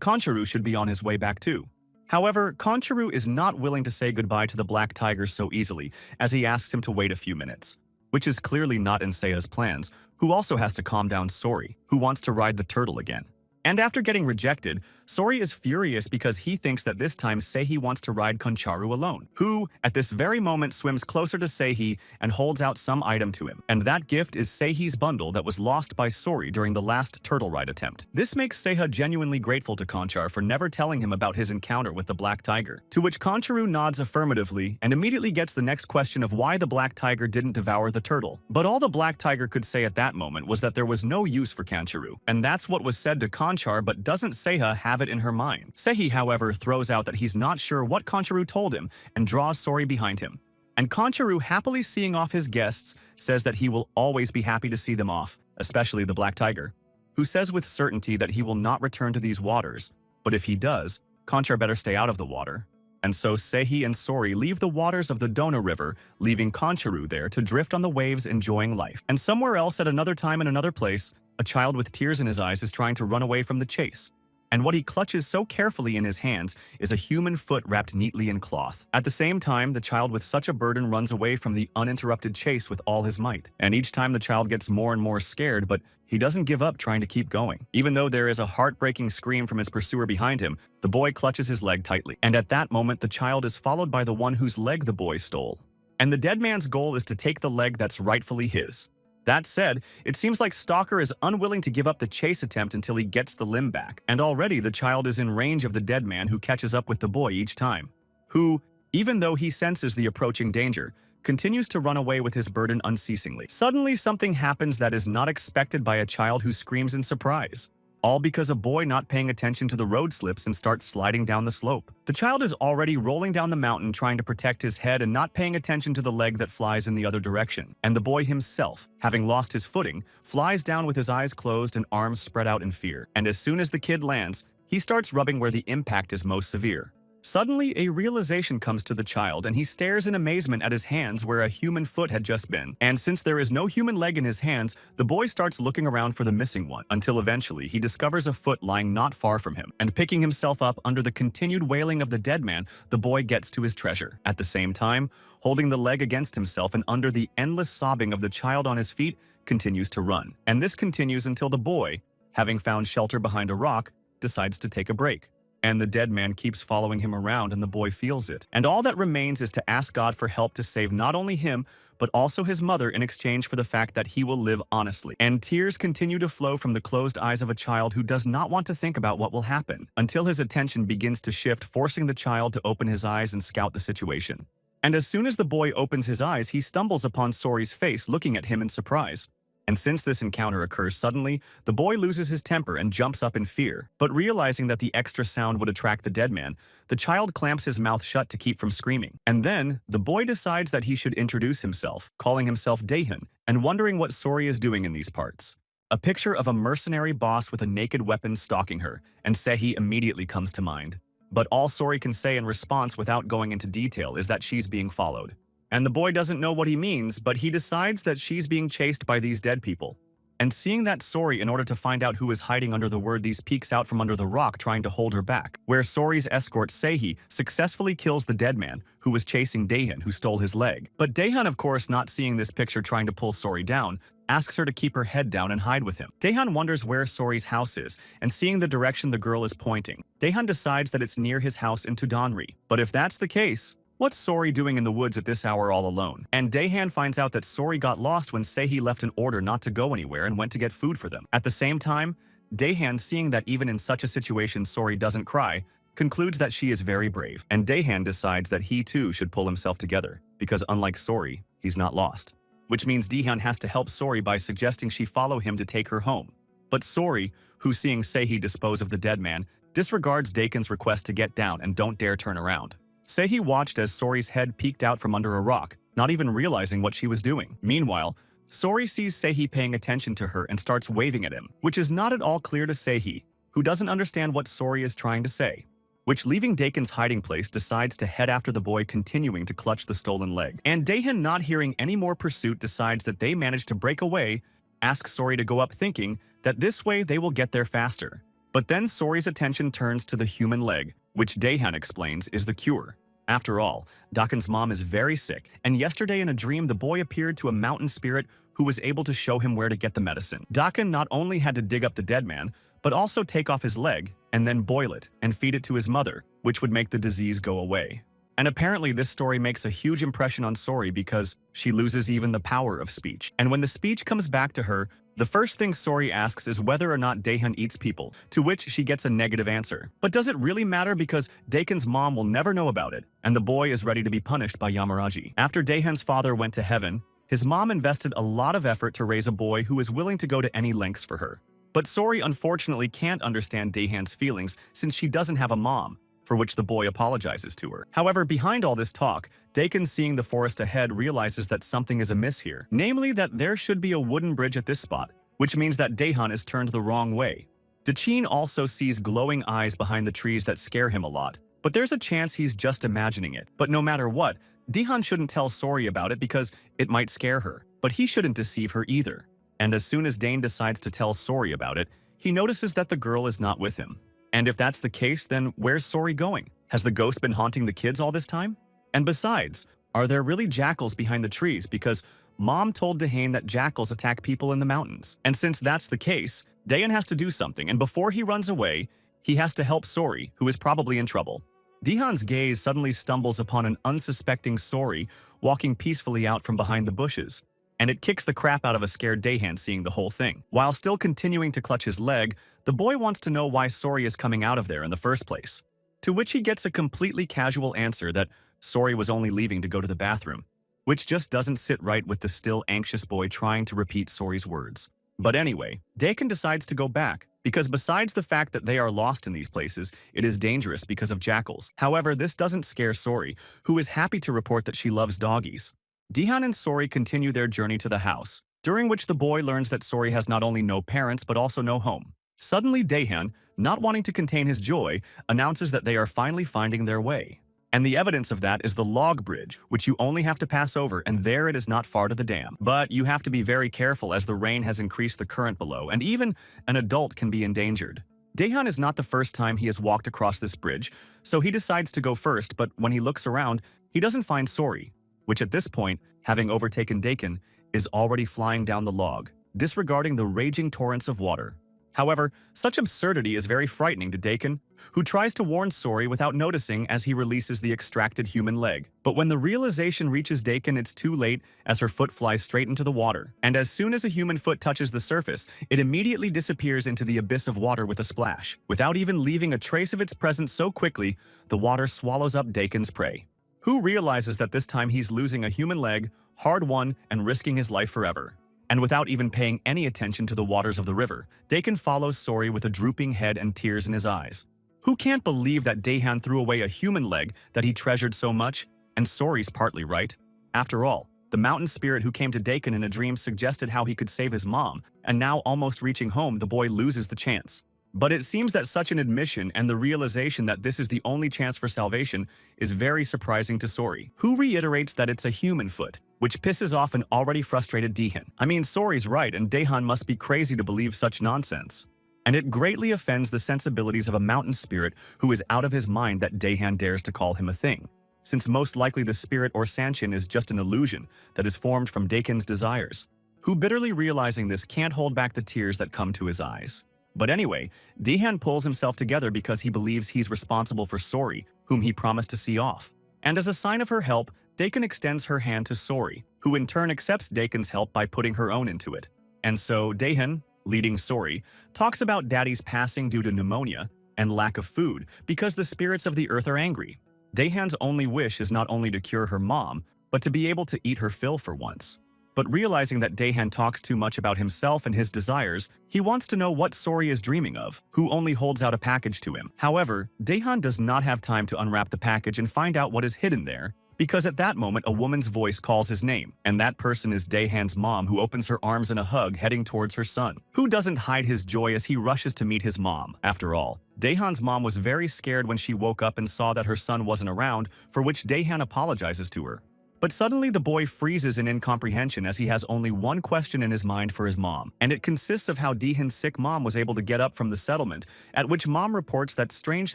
Concharu should be on his way back too. However, Concharu is not willing to say goodbye to the Black Tiger so easily, as he asks him to wait a few minutes, which is clearly not in Seiya's plans, who also has to calm down Sori, who wants to ride the turtle again. And after getting rejected, Sori is furious because he thinks that this time Seihi wants to ride Concharu alone, who, at this very moment, swims closer to Seihi and holds out some item to him. And that gift is Seihi's bundle that was lost by Sori during the last turtle ride attempt. This makes Seiya genuinely grateful to Conchar for never telling him about his encounter with the Black Tiger, to which Concharu nods affirmatively and immediately gets the next question of why the Black Tiger didn't devour the turtle. But all the Black Tiger could say at that moment was that there was no use for Concharu, and that's what was said to Conchar, but doesn't Seiya have it in her mind. Seihi, however, throws out that he's not sure what Concharu told him and draws Sori behind him. And Concharu, happily seeing off his guests, says that he will always be happy to see them off, especially the Black Tiger, who says with certainty that he will not return to these waters, but if he does, Conchar better stay out of the water. And so Seihi and Sori leave the waters of the Dona River, leaving Concharu there to drift on the waves enjoying life. And somewhere else at another time in another place, a child with tears in his eyes is trying to run away from the chase. And what he clutches so carefully in his hands is a human foot wrapped neatly in cloth. At the same time, the child with such a burden runs away from the uninterrupted chase with all his might. And each time the child gets more and more scared, but he doesn't give up trying to keep going. Even though there is a heartbreaking scream from his pursuer behind him, the boy clutches his leg tightly. And at that moment, the child is followed by the one whose leg the boy stole. And the dead man's goal is to take the leg that's rightfully his. That said, it seems like Stalker is unwilling to give up the chase attempt until he gets the limb back, and already the child is in range of the dead man, who catches up with the boy each time, who, even though he senses the approaching danger, continues to run away with his burden unceasingly. Suddenly, something happens that is not expected by a child, who screams in surprise. All because a boy not paying attention to the road slips and starts sliding down the slope. The child is already rolling down the mountain trying to protect his head and not paying attention to the leg that flies in the other direction. And the boy himself, having lost his footing, flies down with his eyes closed and arms spread out in fear. And as soon as the kid lands, he starts rubbing where the impact is most severe. Suddenly, a realization comes to the child, and he stares in amazement at his hands where a human foot had just been. And since there is no human leg in his hands, the boy starts looking around for the missing one, until eventually he discovers a foot lying not far from him. And picking himself up under the continued wailing of the dead man, the boy gets to his treasure. At the same time, holding the leg against himself and under the endless sobbing of the child on his feet, continues to run. And this continues until the boy, having found shelter behind a rock, decides to take a break. And the dead man keeps following him around, and the boy feels it. And all that remains is to ask God for help to save not only him, but also his mother, in exchange for the fact that he will live honestly. And tears continue to flow from the closed eyes of a child who does not want to think about what will happen, until his attention begins to shift, forcing the child to open his eyes and scout the situation. And as soon as the boy opens his eyes, he stumbles upon Sori's face looking at him in surprise. And since this encounter occurs suddenly, the boy loses his temper and jumps up in fear. But realizing that the extra sound would attract the dead man, the child clamps his mouth shut to keep from screaming. And then, the boy decides that he should introduce himself, calling himself Daehun, and wondering what Sori is doing in these parts. A picture of a mercenary boss with a naked weapon stalking her, and Seihi immediately comes to mind. But all Sori can say in response without going into detail is that she's being followed. And the boy doesn't know what he means, but he decides that she's being chased by these dead people. And seeing that Sori, in order to find out who is hiding under the word, these peeks out from under the rock trying to hold her back, where Sori's escort Seihi successfully kills the dead man who was chasing Daehan, who stole his leg. But Daehan, of course, not seeing this picture trying to pull Sori down, asks her to keep her head down and hide with him. Daehan wonders where Sori's house is, and seeing the direction the girl is pointing, Daehan decides that it's near his house in Tudanri. But if that's the case, what's Sori doing in the woods at this hour all alone? And Daehan finds out that Sori got lost when Seihi left an order not to go anywhere and went to get food for them. At the same time, Daehan, seeing that even in such a situation Sori doesn't cry, concludes that she is very brave. And Daehan decides that he too should pull himself together, because unlike Sori, he's not lost. Which means Daehan has to help Sori by suggesting she follow him to take her home. But Sori, who seeing Seihi dispose of the dead man, disregards Daehan's request to get down and don't dare turn around. Seihi watched as Sori's head peeked out from under a rock, not even realizing what she was doing. Meanwhile, Sori sees Seihi paying attention to her and starts waving at him, which is not at all clear to Seihi, who doesn't understand what Sori is trying to say. Which, leaving Daehan's hiding place, decides to head after the boy, continuing to clutch the stolen leg. And Daehan, not hearing any more pursuit, decides that they managed to break away, asks Sori to go up, thinking that this way they will get there faster. But then Sori's attention turns to the human leg, which Daehan explains is the cure. After all, Daehan's mom is very sick, and yesterday in a dream the boy appeared to a mountain spirit who was able to show him where to get the medicine. Daehan not only had to dig up the dead man, but also take off his leg and then boil it and feed it to his mother, which would make the disease go away. And apparently this story makes a huge impression on Sori because she loses even the power of speech. And when the speech comes back to her, the first thing Sori asks is whether or not Daehan eats people, to which she gets a negative answer. But does it really matter, because Daehan's mom will never know about it, and the boy is ready to be punished by Yamaraji. After Daehan's father went to heaven, his mom invested a lot of effort to raise a boy who is willing to go to any lengths for her. But Sori unfortunately can't understand Daehan's feelings since she doesn't have a mom, for which the boy apologizes to her. However, behind all this talk, Daehan, seeing the forest ahead, realizes that something is amiss here, namely that there should be a wooden bridge at this spot, which means that Daehan is turned the wrong way. Dachin also sees glowing eyes behind the trees that scare him a lot, but there's a chance he's just imagining it. But no matter what, Daehan shouldn't tell Sori about it because it might scare her, but he shouldn't deceive her either. And as soon as Daehan decides to tell Sori about it, he notices that the girl is not with him. And if that's the case, then where's Sori going? Has the ghost been haunting the kids all this time? And besides, are there really jackals behind the trees? Because Mom told Daehan that jackals attack people in the mountains. And since that's the case, Daehan has to do something, and before he runs away, he has to help Sori, who is probably in trouble. Daehan's gaze suddenly stumbles upon an unsuspecting Sori walking peacefully out from behind the bushes, and it kicks the crap out of a scared Daehan seeing the whole thing. While still continuing to clutch his leg, the boy wants to know why Sori is coming out of there in the first place, to which he gets a completely casual answer that Sori was only leaving to go to the bathroom, which just doesn't sit right with the still anxious boy trying to repeat Sori's words. But anyway, Daehan decides to go back, because besides the fact that they are lost in these places, it is dangerous because of jackals. However, this doesn't scare Sori, who is happy to report that she loves doggies. Daehan and Sori continue their journey to the house, during which the boy learns that Sori has not only no parents but also no home. Suddenly Daehan, not wanting to contain his joy, announces that they are finally finding their way. And the evidence of that is the log bridge, which you only have to pass over, and there it is not far to the dam. But you have to be very careful as the rain has increased the current below, and even an adult can be endangered. Daehan is not the first time he has walked across this bridge, so he decides to go first, but when he looks around, he doesn't find Sori, which at this point, having overtaken Daehan, is already flying down the log, disregarding the raging torrents of water. However, such absurdity is very frightening to Daehan, who tries to warn Sori without noticing as he releases the extracted human leg. But when the realization reaches Daehan, it's too late as her foot flies straight into the water. And as soon as a human foot touches the surface, it immediately disappears into the abyss of water with a splash. Without even leaving a trace of its presence so quickly, the water swallows up Daehan's prey, who realizes that this time he's losing a human leg, hard-won, and risking his life forever. And without even paying any attention to the waters of the river, Daehan follows Sori with a drooping head and tears in his eyes. Who can't believe that Daehan threw away a human leg that he treasured so much? And Sori's partly right. After all, the mountain spirit who came to Daehan in a dream suggested how he could save his mom, and now almost reaching home, the boy loses the chance. But it seems that such an admission and the realization that this is the only chance for salvation is very surprising to Sori, who reiterates that it's a human foot, which pisses off an already frustrated Daehan. I mean, Sori's right and Daehan must be crazy to believe such nonsense. And it greatly offends the sensibilities of a mountain spirit who is out of his mind that Daehan dares to call him a thing, since most likely the spirit or Sanchin is just an illusion that is formed from Daehan's desires, who bitterly realizing this can't hold back the tears that come to his eyes. But anyway, Daehan pulls himself together because he believes he's responsible for Sori, whom he promised to see off. And as a sign of her help, Daehan extends her hand to Sori, who in turn accepts Daehan's help by putting her own into it. And so Daehan, leading Sori, talks about Daddy's passing due to pneumonia and lack of food because the spirits of the earth are angry. Daehan's only wish is not only to cure her mom, but to be able to eat her fill for once. But realizing that Daehan talks too much about himself and his desires, he wants to know what Sori is dreaming of, who only holds out a package to him. However, Daehan does not have time to unwrap the package and find out what is hidden there, because at that moment a woman's voice calls his name, and that person is Daehan's mom, who opens her arms in a hug heading towards her son, who doesn't hide his joy as he rushes to meet his mom. After all, Daehan's mom was very scared when she woke up and saw that her son wasn't around, for which Daehan apologizes to her. But suddenly the boy freezes in incomprehension as he has only one question in his mind for his mom, and it consists of how Daehan's sick mom was able to get up from the settlement, at which mom reports that strange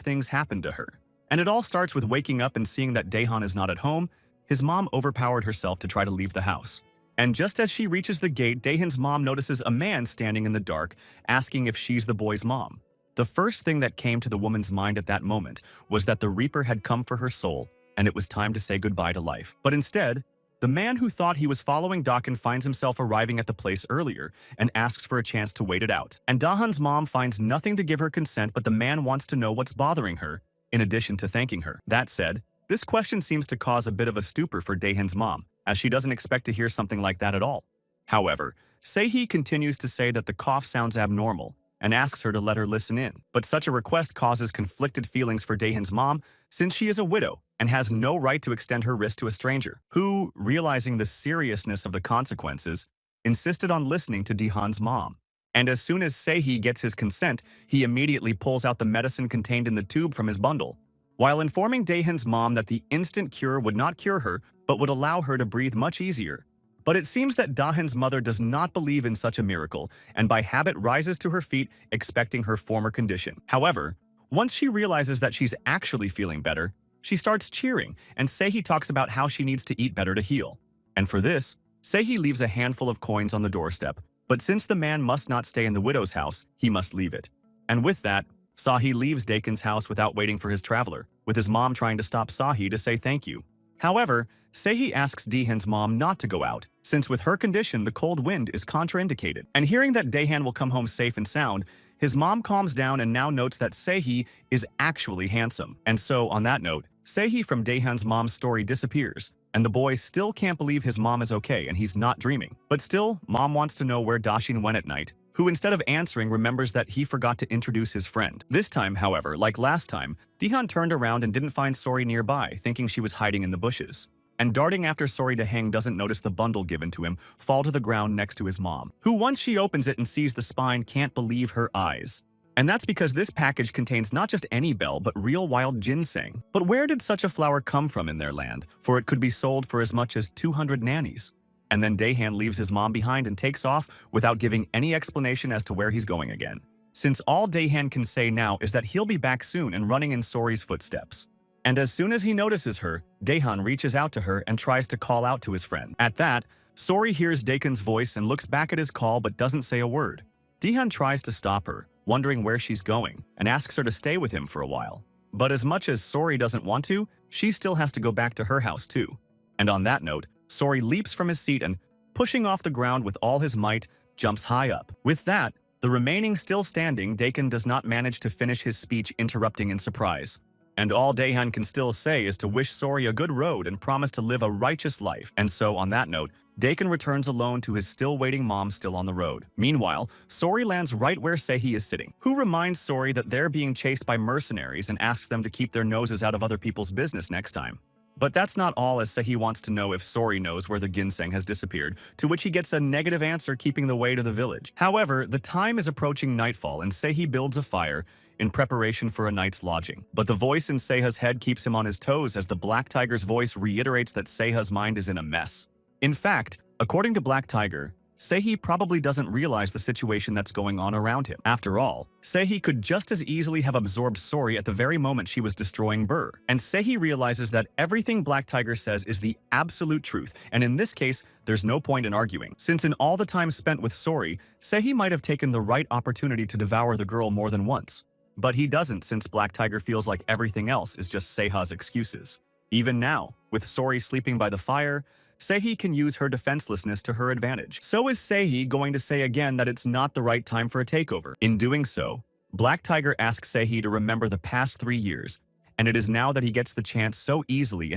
things happened to her. And it all starts with waking up and seeing that Daehan is not at home. His mom overpowered herself to try to leave the house. And just as she reaches the gate, Daehan's mom notices a man standing in the dark, asking if she's the boy's mom. The first thing that came to the woman's mind at that moment was that the Reaper had come for her soul, and it was time to say goodbye to life. But instead, the man who thought he was following Daehan finds himself arriving at the place earlier and asks for a chance to wait it out. And Daehan's mom finds nothing to give her consent, but the man wants to know what's bothering her, in addition to thanking her. That said, this question seems to cause a bit of a stupor for Daehan's mom, as she doesn't expect to hear something like that at all. However, Sehee continues to say that the cough sounds abnormal, and asks her to let her listen in. But such a request causes conflicted feelings for Daehan's mom, since she is a widow and has no right to extend her wrist to a stranger, who, realizing the seriousness of the consequences, insisted on listening to Daehan's mom. And as soon as Sehee gets his consent, he immediately pulls out the medicine contained in the tube from his bundle, while informing Daehan's mom that the instant cure would not cure her, but would allow her to breathe much easier. But it seems that Daehan's mother does not believe in such a miracle, and by habit rises to her feet, expecting her former condition. However, once she realizes that she's actually feeling better, she starts cheering, and Sehee talks about how she needs to eat better to heal. And for this, Sehee leaves a handful of coins on the doorstep, but since the man must not stay in the widow's house, he must leave it. And with that, Sehee leaves Daehan's house without waiting for his traveler, with his mom trying to stop Sehee to say thank you. However, Sehee asks Daehan's mom not to go out, since with her condition the cold wind is contraindicated. And hearing that Daehan will come home safe and sound, his mom calms down and now notes that Sehee is actually handsome. And so, on that note, Sehee from Daehan's mom's story disappears, and the boy still can't believe his mom is okay and he's not dreaming. But still, mom wants to know where Dashin went at night, who instead of answering remembers that he forgot to introduce his friend. This time, however, like last time, Daehan turned around and didn't find Sori nearby, thinking she was hiding in the bushes. And darting after Sori, Daehan doesn't notice the bundle given to him fall to the ground next to his mom, who once she opens it and sees the spine can't believe her eyes. And that's because this package contains not just any bell, but real wild ginseng. But where did such a flower come from in their land? For it could be sold for as much as 200 nannies. And then Daehan leaves his mom behind and takes off without giving any explanation as to where he's going again, since all Daehan can say now is that he'll be back soon and running in Sori's footsteps. And as soon as he notices her, Daehan reaches out to her and tries to call out to his friend. At that, Sori hears Daehan's voice and looks back at his call but doesn't say a word. Daehan tries to stop her, wondering where she's going, and asks her to stay with him for a while. But as much as Sori doesn't want to, she still has to go back to her house too. And on that note, Sori leaps from his seat and, pushing off the ground with all his might, jumps high up. With that, the remaining still standing Daehan does not manage to finish his speech, interrupting in surprise. And all Daehan can still say is to wish Sori a good road and promise to live a righteous life. And so, on that note, Daehan returns alone to his still waiting mom still on the road. Meanwhile, Sori lands right where Sehee is sitting, who reminds Sori that they're being chased by mercenaries and asks them to keep their noses out of other people's business next time. But that's not all, as Sehi wants to know if Sori knows where the ginseng has disappeared, to which he gets a negative answer, keeping the way to the village. However, the time is approaching nightfall and Sehi builds a fire in preparation for a night's lodging. But the voice in Seiha's head keeps him on his toes, as the Black Tiger's voice reiterates that Seiha's mind is in a mess. In fact, according to Black Tiger, Seihi probably doesn't realize the situation that's going on around him. After all, Seihi could just as easily have absorbed Sori at the very moment she was destroying Burr. And Seihi realizes that everything Black Tiger says is the absolute truth, and in this case, there's no point in arguing. Since in all the time spent with Sori, Seihi might have taken the right opportunity to devour the girl more than once. But he doesn't, since Black Tiger feels like everything else is just Seiha's excuses. Even now, with Sori sleeping by the fire, Seihi can use her defenselessness to her advantage. So is Seihi going to say again that it's not the right time for a takeover? In doing so, Black Tiger asks Seihi to remember the past 3 years, and it is now that he gets the chance so easily.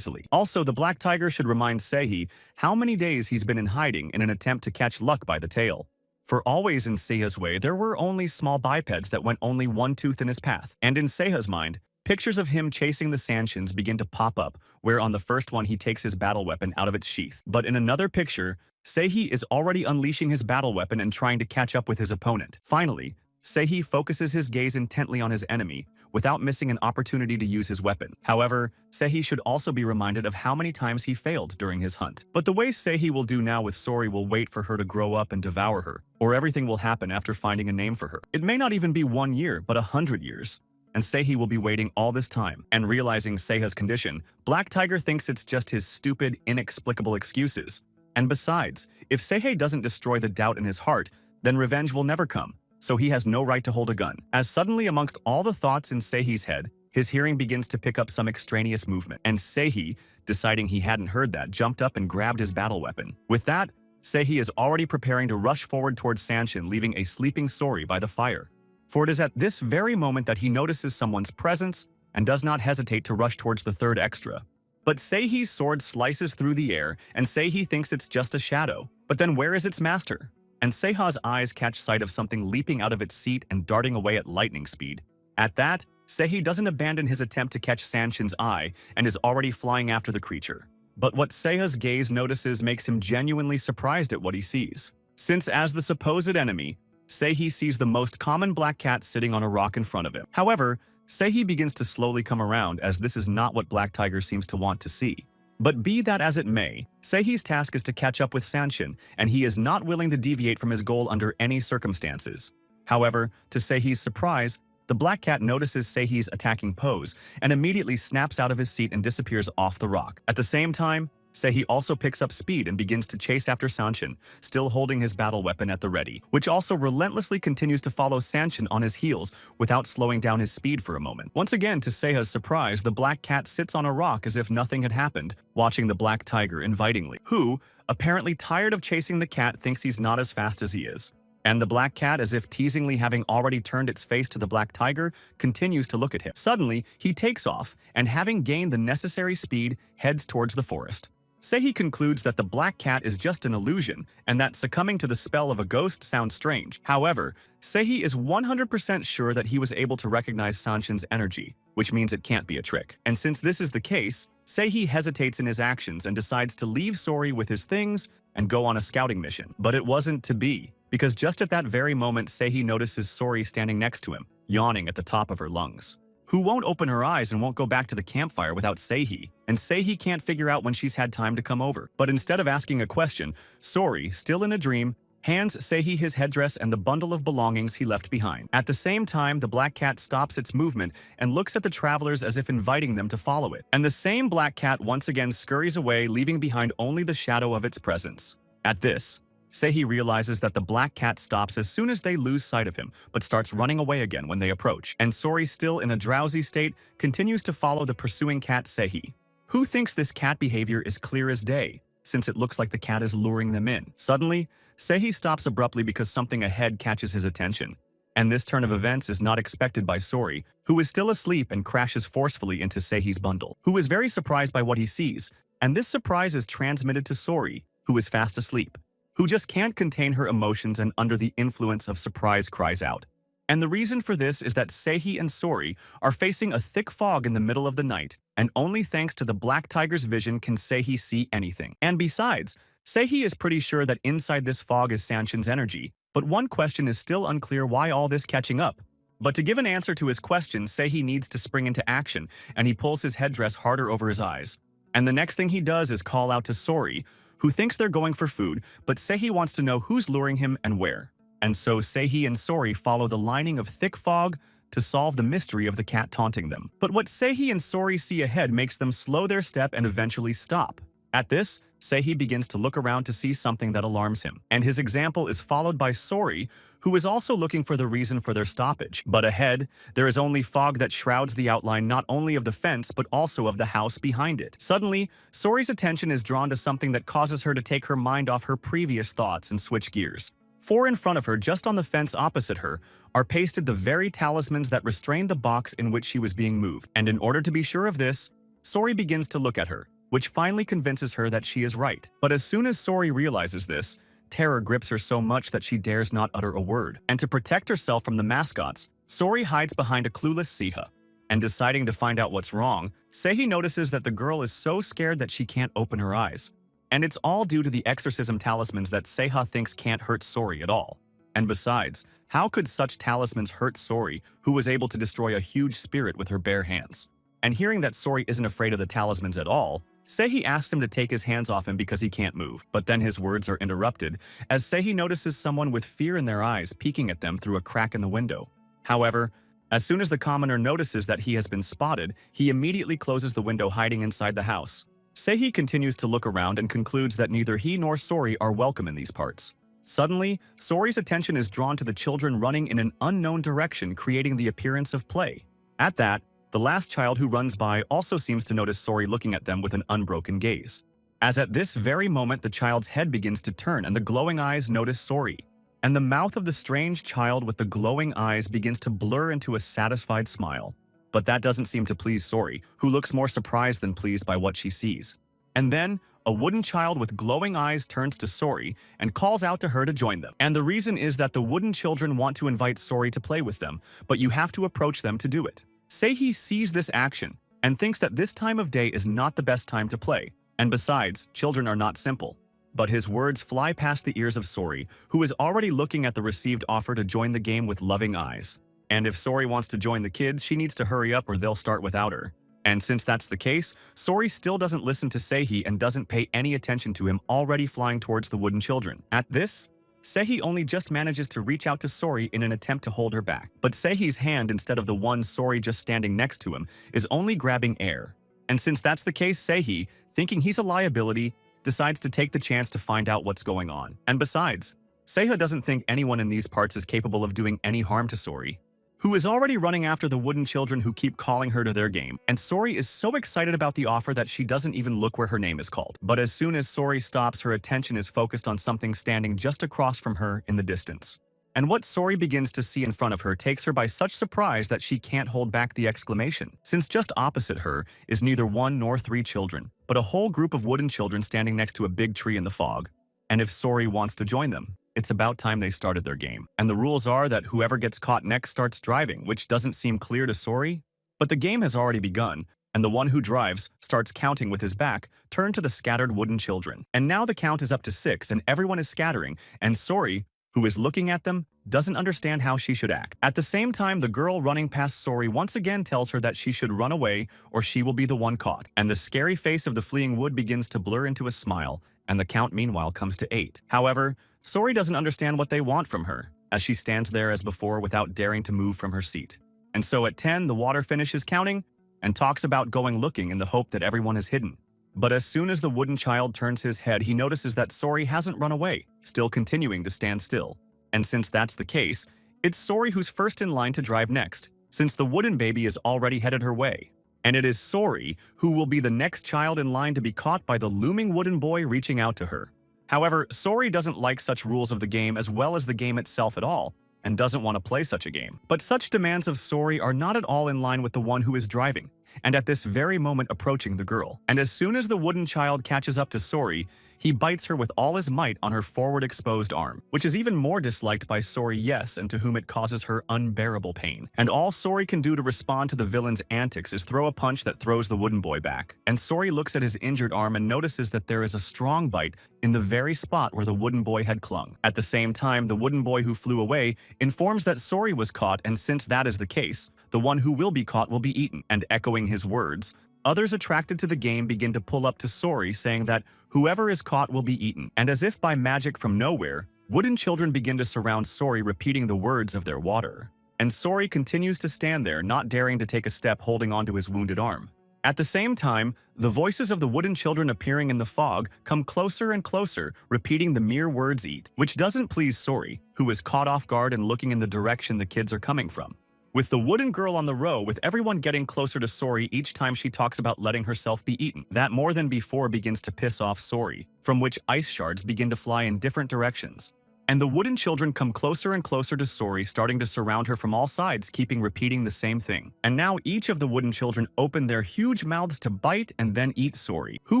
Also, the Black Tiger should remind Seihi how many days he's been in hiding in an attempt to catch luck by the tail. For always in Seiha's way, there were only small bipeds that went only one tooth in his path. And in Seiha's mind, pictures of him chasing the Sanshins begin to pop up, where on the first one he takes his battle weapon out of its sheath. But in another picture, Seihi is already unleashing his battle weapon and trying to catch up with his opponent. Finally, Seihi focuses his gaze intently on his enemy, without missing an opportunity to use his weapon. However, Seihi should also be reminded of how many times he failed during his hunt. But the way Seihi will do now with Sori will wait for her to grow up and devour her, or everything will happen after finding a name for her. It may not even be 1 year, but 100 years. And Seihi will be waiting all this time. And realizing Seiha's condition, Black Tiger thinks it's just his stupid, inexplicable excuses. And besides, if Seihi doesn't destroy the doubt in his heart, then revenge will never come, so he has no right to hold a gun. As suddenly, amongst all the thoughts in Seihi's head, his hearing begins to pick up some extraneous movement. And Seihi, deciding he hadn't heard that, jumped up and grabbed his battle weapon. With that, Seihi is already preparing to rush forward towards Sanshin, leaving a sleeping Sori by the fire. For it is at this very moment that he notices someone's presence and does not hesitate to rush towards the third extra. But Seihi's sword slices through the air, and Seihi thinks it's just a shadow. But then where is its master? And Seiha's eyes catch sight of something leaping out of its seat and darting away at lightning speed. At that, Seihi doesn't abandon his attempt to catch Sanshin's eye and is already flying after the creature. But what Seiha's gaze notices makes him genuinely surprised at what he sees. Since as the supposed enemy, Seihi sees the most common black cat sitting on a rock in front of him. However, Seihi begins to slowly come around, as this is not what Black Tiger seems to want to see. But be that as it may, Seihi's task is to catch up with Sanshin, and he is not willing to deviate from his goal under any circumstances. However, to Seihi's surprise, the black cat notices Seihi's attacking pose and immediately snaps out of his seat and disappears off the rock. At the same time, Seihi also picks up speed and begins to chase after Sanshin, still holding his battle weapon at the ready, which also relentlessly continues to follow Sanshin on his heels without slowing down his speed for a moment. Once again, to Seiha's surprise, the black cat sits on a rock as if nothing had happened, watching the black tiger invitingly, who, apparently tired of chasing the cat, thinks he's not as fast as he is. And the black cat, as if teasingly having already turned its face to the black tiger, continues to look at him. Suddenly, he takes off, and having gained the necessary speed, heads towards the forest. Seihi concludes that the black cat is just an illusion, and that succumbing to the spell of a ghost sounds strange. However, Seihi is 100% sure that he was able to recognize Sanshin's energy, which means it can't be a trick. And since this is the case, Seihi hesitates in his actions and decides to leave Sori with his things and go on a scouting mission. But it wasn't to be, because just at that very moment, Seihi notices Sori standing next to him, yawning at the top of her lungs, who won't open her eyes and won't go back to the campfire without Seihi. And Seihi can't figure out when she's had time to come over. But instead of asking a question, Sori, still in a dream, hands Seihi his headdress and the bundle of belongings he left behind. At the same time, the black cat stops its movement and looks at the travelers as if inviting them to follow it. And the same black cat once again scurries away, leaving behind only the shadow of its presence. At this, Seihi realizes that the black cat stops as soon as they lose sight of him, but starts running away again when they approach. And Sori, still in a drowsy state, continues to follow the pursuing cat Seihi, who thinks this cat behavior is clear as day, since it looks like the cat is luring them in. Suddenly, Seihi stops abruptly because something ahead catches his attention. And this turn of events is not expected by Sori, who is still asleep and crashes forcefully into Seihi's bundle, who is very surprised by what he sees. And this surprise is transmitted to Sori, who is fast asleep, who just can't contain her emotions and under the influence of surprise cries out. And the reason for this is that Seihi and Sori are facing a thick fog in the middle of the night, and only thanks to the Black Tiger's vision can Seihi see anything. And besides, Seihi is pretty sure that inside this fog is Sanshin's energy, but one question is still unclear: why all this catching up? But to give an answer to his question, Seihi needs to spring into action, and he pulls his headdress harder over his eyes. And the next thing he does is call out to Sori, who thinks they're going for food, but Seihi wants to know who's luring him and where. And so Seihi and Sori follow the lining of thick fog to solve the mystery of the cat taunting them. But what Seihi and Sori see ahead makes them slow their step and eventually stop. At this, Seihi begins to look around to see something that alarms him, and his example is followed by Sori, who is also looking for the reason for their stoppage. But ahead, there is only fog that shrouds the outline not only of the fence but also of the house behind it. Suddenly, Sori's attention is drawn to something that causes her to take her mind off her previous thoughts and switch gears. For in front of her, just on the fence opposite her, are pasted the very talismans that restrained the box in which she was being moved. And in order to be sure of this, Sori begins to look at her, which finally convinces her that she is right. But as soon as Sori realizes this, terror grips her so much that she dares not utter a word. And to protect herself from the mascots, Sori hides behind a clueless Seiha. And deciding to find out what's wrong, Seihi notices that the girl is so scared that she can't open her eyes. And it's all due to the exorcism talismans that Seiha thinks can't hurt Sori at all. And besides, how could such talismans hurt Sori, who was able to destroy a huge spirit with her bare hands? And hearing that Sori isn't afraid of the talismans at all, Seihi asks him to take his hands off him because he can't move. But then his words are interrupted as Seihi notices someone with fear in their eyes peeking at them through a crack in the window. However, as soon as the commoner notices that he has been spotted, he immediately closes the window, hiding inside the house. Seihi continues to look around and concludes that neither he nor Sori are welcome in these parts. Suddenly, Sori's attention is drawn to the children running in an unknown direction, creating the appearance of play. At that, the last child who runs by also seems to notice Sori looking at them with an unbroken gaze. As at this very moment the child's head begins to turn and the glowing eyes notice Sori. And the mouth of the strange child with the glowing eyes begins to blur into a satisfied smile. But that doesn't seem to please Sori, who looks more surprised than pleased by what she sees. And then, a wooden child with glowing eyes turns to Sori and calls out to her to join them. And the reason is that the wooden children want to invite Sori to play with them, but you have to approach them to do it. Seihi sees this action and thinks that this time of day is not the best time to play. And besides, children are not simple. But his words fly past the ears of Sori, who is already looking at the received offer to join the game with loving eyes. And if Sori wants to join the kids, she needs to hurry up or they'll start without her. And since that's the case, Sori still doesn't listen to Seihi and doesn't pay any attention to him, already flying towards the wooden children. At this, Seihi only just manages to reach out to Sori in an attempt to hold her back. But Seihi's hand, instead of the one Sori just standing next to him, is only grabbing air. And since that's the case, Seihi, thinking he's a liability, decides to take the chance to find out what's going on. And besides, Seiha doesn't think anyone in these parts is capable of doing any harm to Sori, who is already running after the wooden children who keep calling her to their game. And Sori is so excited about the offer that she doesn't even look where her name is called. But as soon as Sori stops, her attention is focused on something standing just across from her in the distance. And what Sori begins to see in front of her takes her by such surprise that she can't hold back the exclamation, since just opposite her is neither one nor three children, but a whole group of wooden children standing next to a big tree in the fog. And if Sori wants to join them, it's about time they started their game. And the rules are that whoever gets caught next starts driving, which doesn't seem clear to Sori. But the game has already begun, and the one who drives starts counting with his back turned to the scattered wooden children. And now the count is up to 6 and everyone is scattering, and Sori, who is looking at them, doesn't understand how she should act. At the same time, the girl running past Sori once again tells her that she should run away or she will be the one caught. And the scary face of the fleeing wood begins to blur into a smile, and the count meanwhile comes to 8. However, Sori doesn't understand what they want from her, as she stands there as before without daring to move from her seat. And so at 10, the water finishes counting and talks about going looking in the hope that everyone is hidden. But as soon as the wooden child turns his head, he notices that Sori hasn't run away, still continuing to stand still. And since that's the case, it's Sori who's first in line to drive next, since the wooden baby is already headed her way. And it is Sori who will be the next child in line to be caught by the looming wooden boy reaching out to her. However, Sori doesn't like such rules of the game as well as the game itself at all, and doesn't want to play such a game. But such demands of Sori are not at all in line with the one who is driving, and at this very moment approaching the girl. And as soon as the wooden child catches up to Sori, he bites her with all his might on her forward exposed arm, which is even more disliked by Sori, yes, and to whom it causes her unbearable pain. And all Sori can do to respond to the villain's antics is throw a punch that throws the wooden boy back. And Sori looks at his injured arm and notices that there is a strong bite in the very spot where the wooden boy had clung. At the same time, the wooden boy who flew away informs that Sori was caught, and since that is the case, the one who will be caught will be eaten. And echoing his words, others attracted to the game begin to pull up to Sori, saying that whoever is caught will be eaten. And as if by magic from nowhere, wooden children begin to surround Sori, repeating the words of their water. And Sori continues to stand there, not daring to take a step, holding onto his wounded arm. At the same time, the voices of the wooden children appearing in the fog come closer and closer, repeating the mere words eat, which doesn't please Sori, who is caught off guard and looking in the direction the kids are coming from. With the wooden girl on the row, with everyone getting closer to Sori each time she talks about letting herself be eaten, that more than before begins to piss off Sori, from which ice shards begin to fly in different directions. And the wooden children come closer and closer to Sori, starting to surround her from all sides, keeping repeating the same thing. And now each of the wooden children open their huge mouths to bite and then eat Sori, who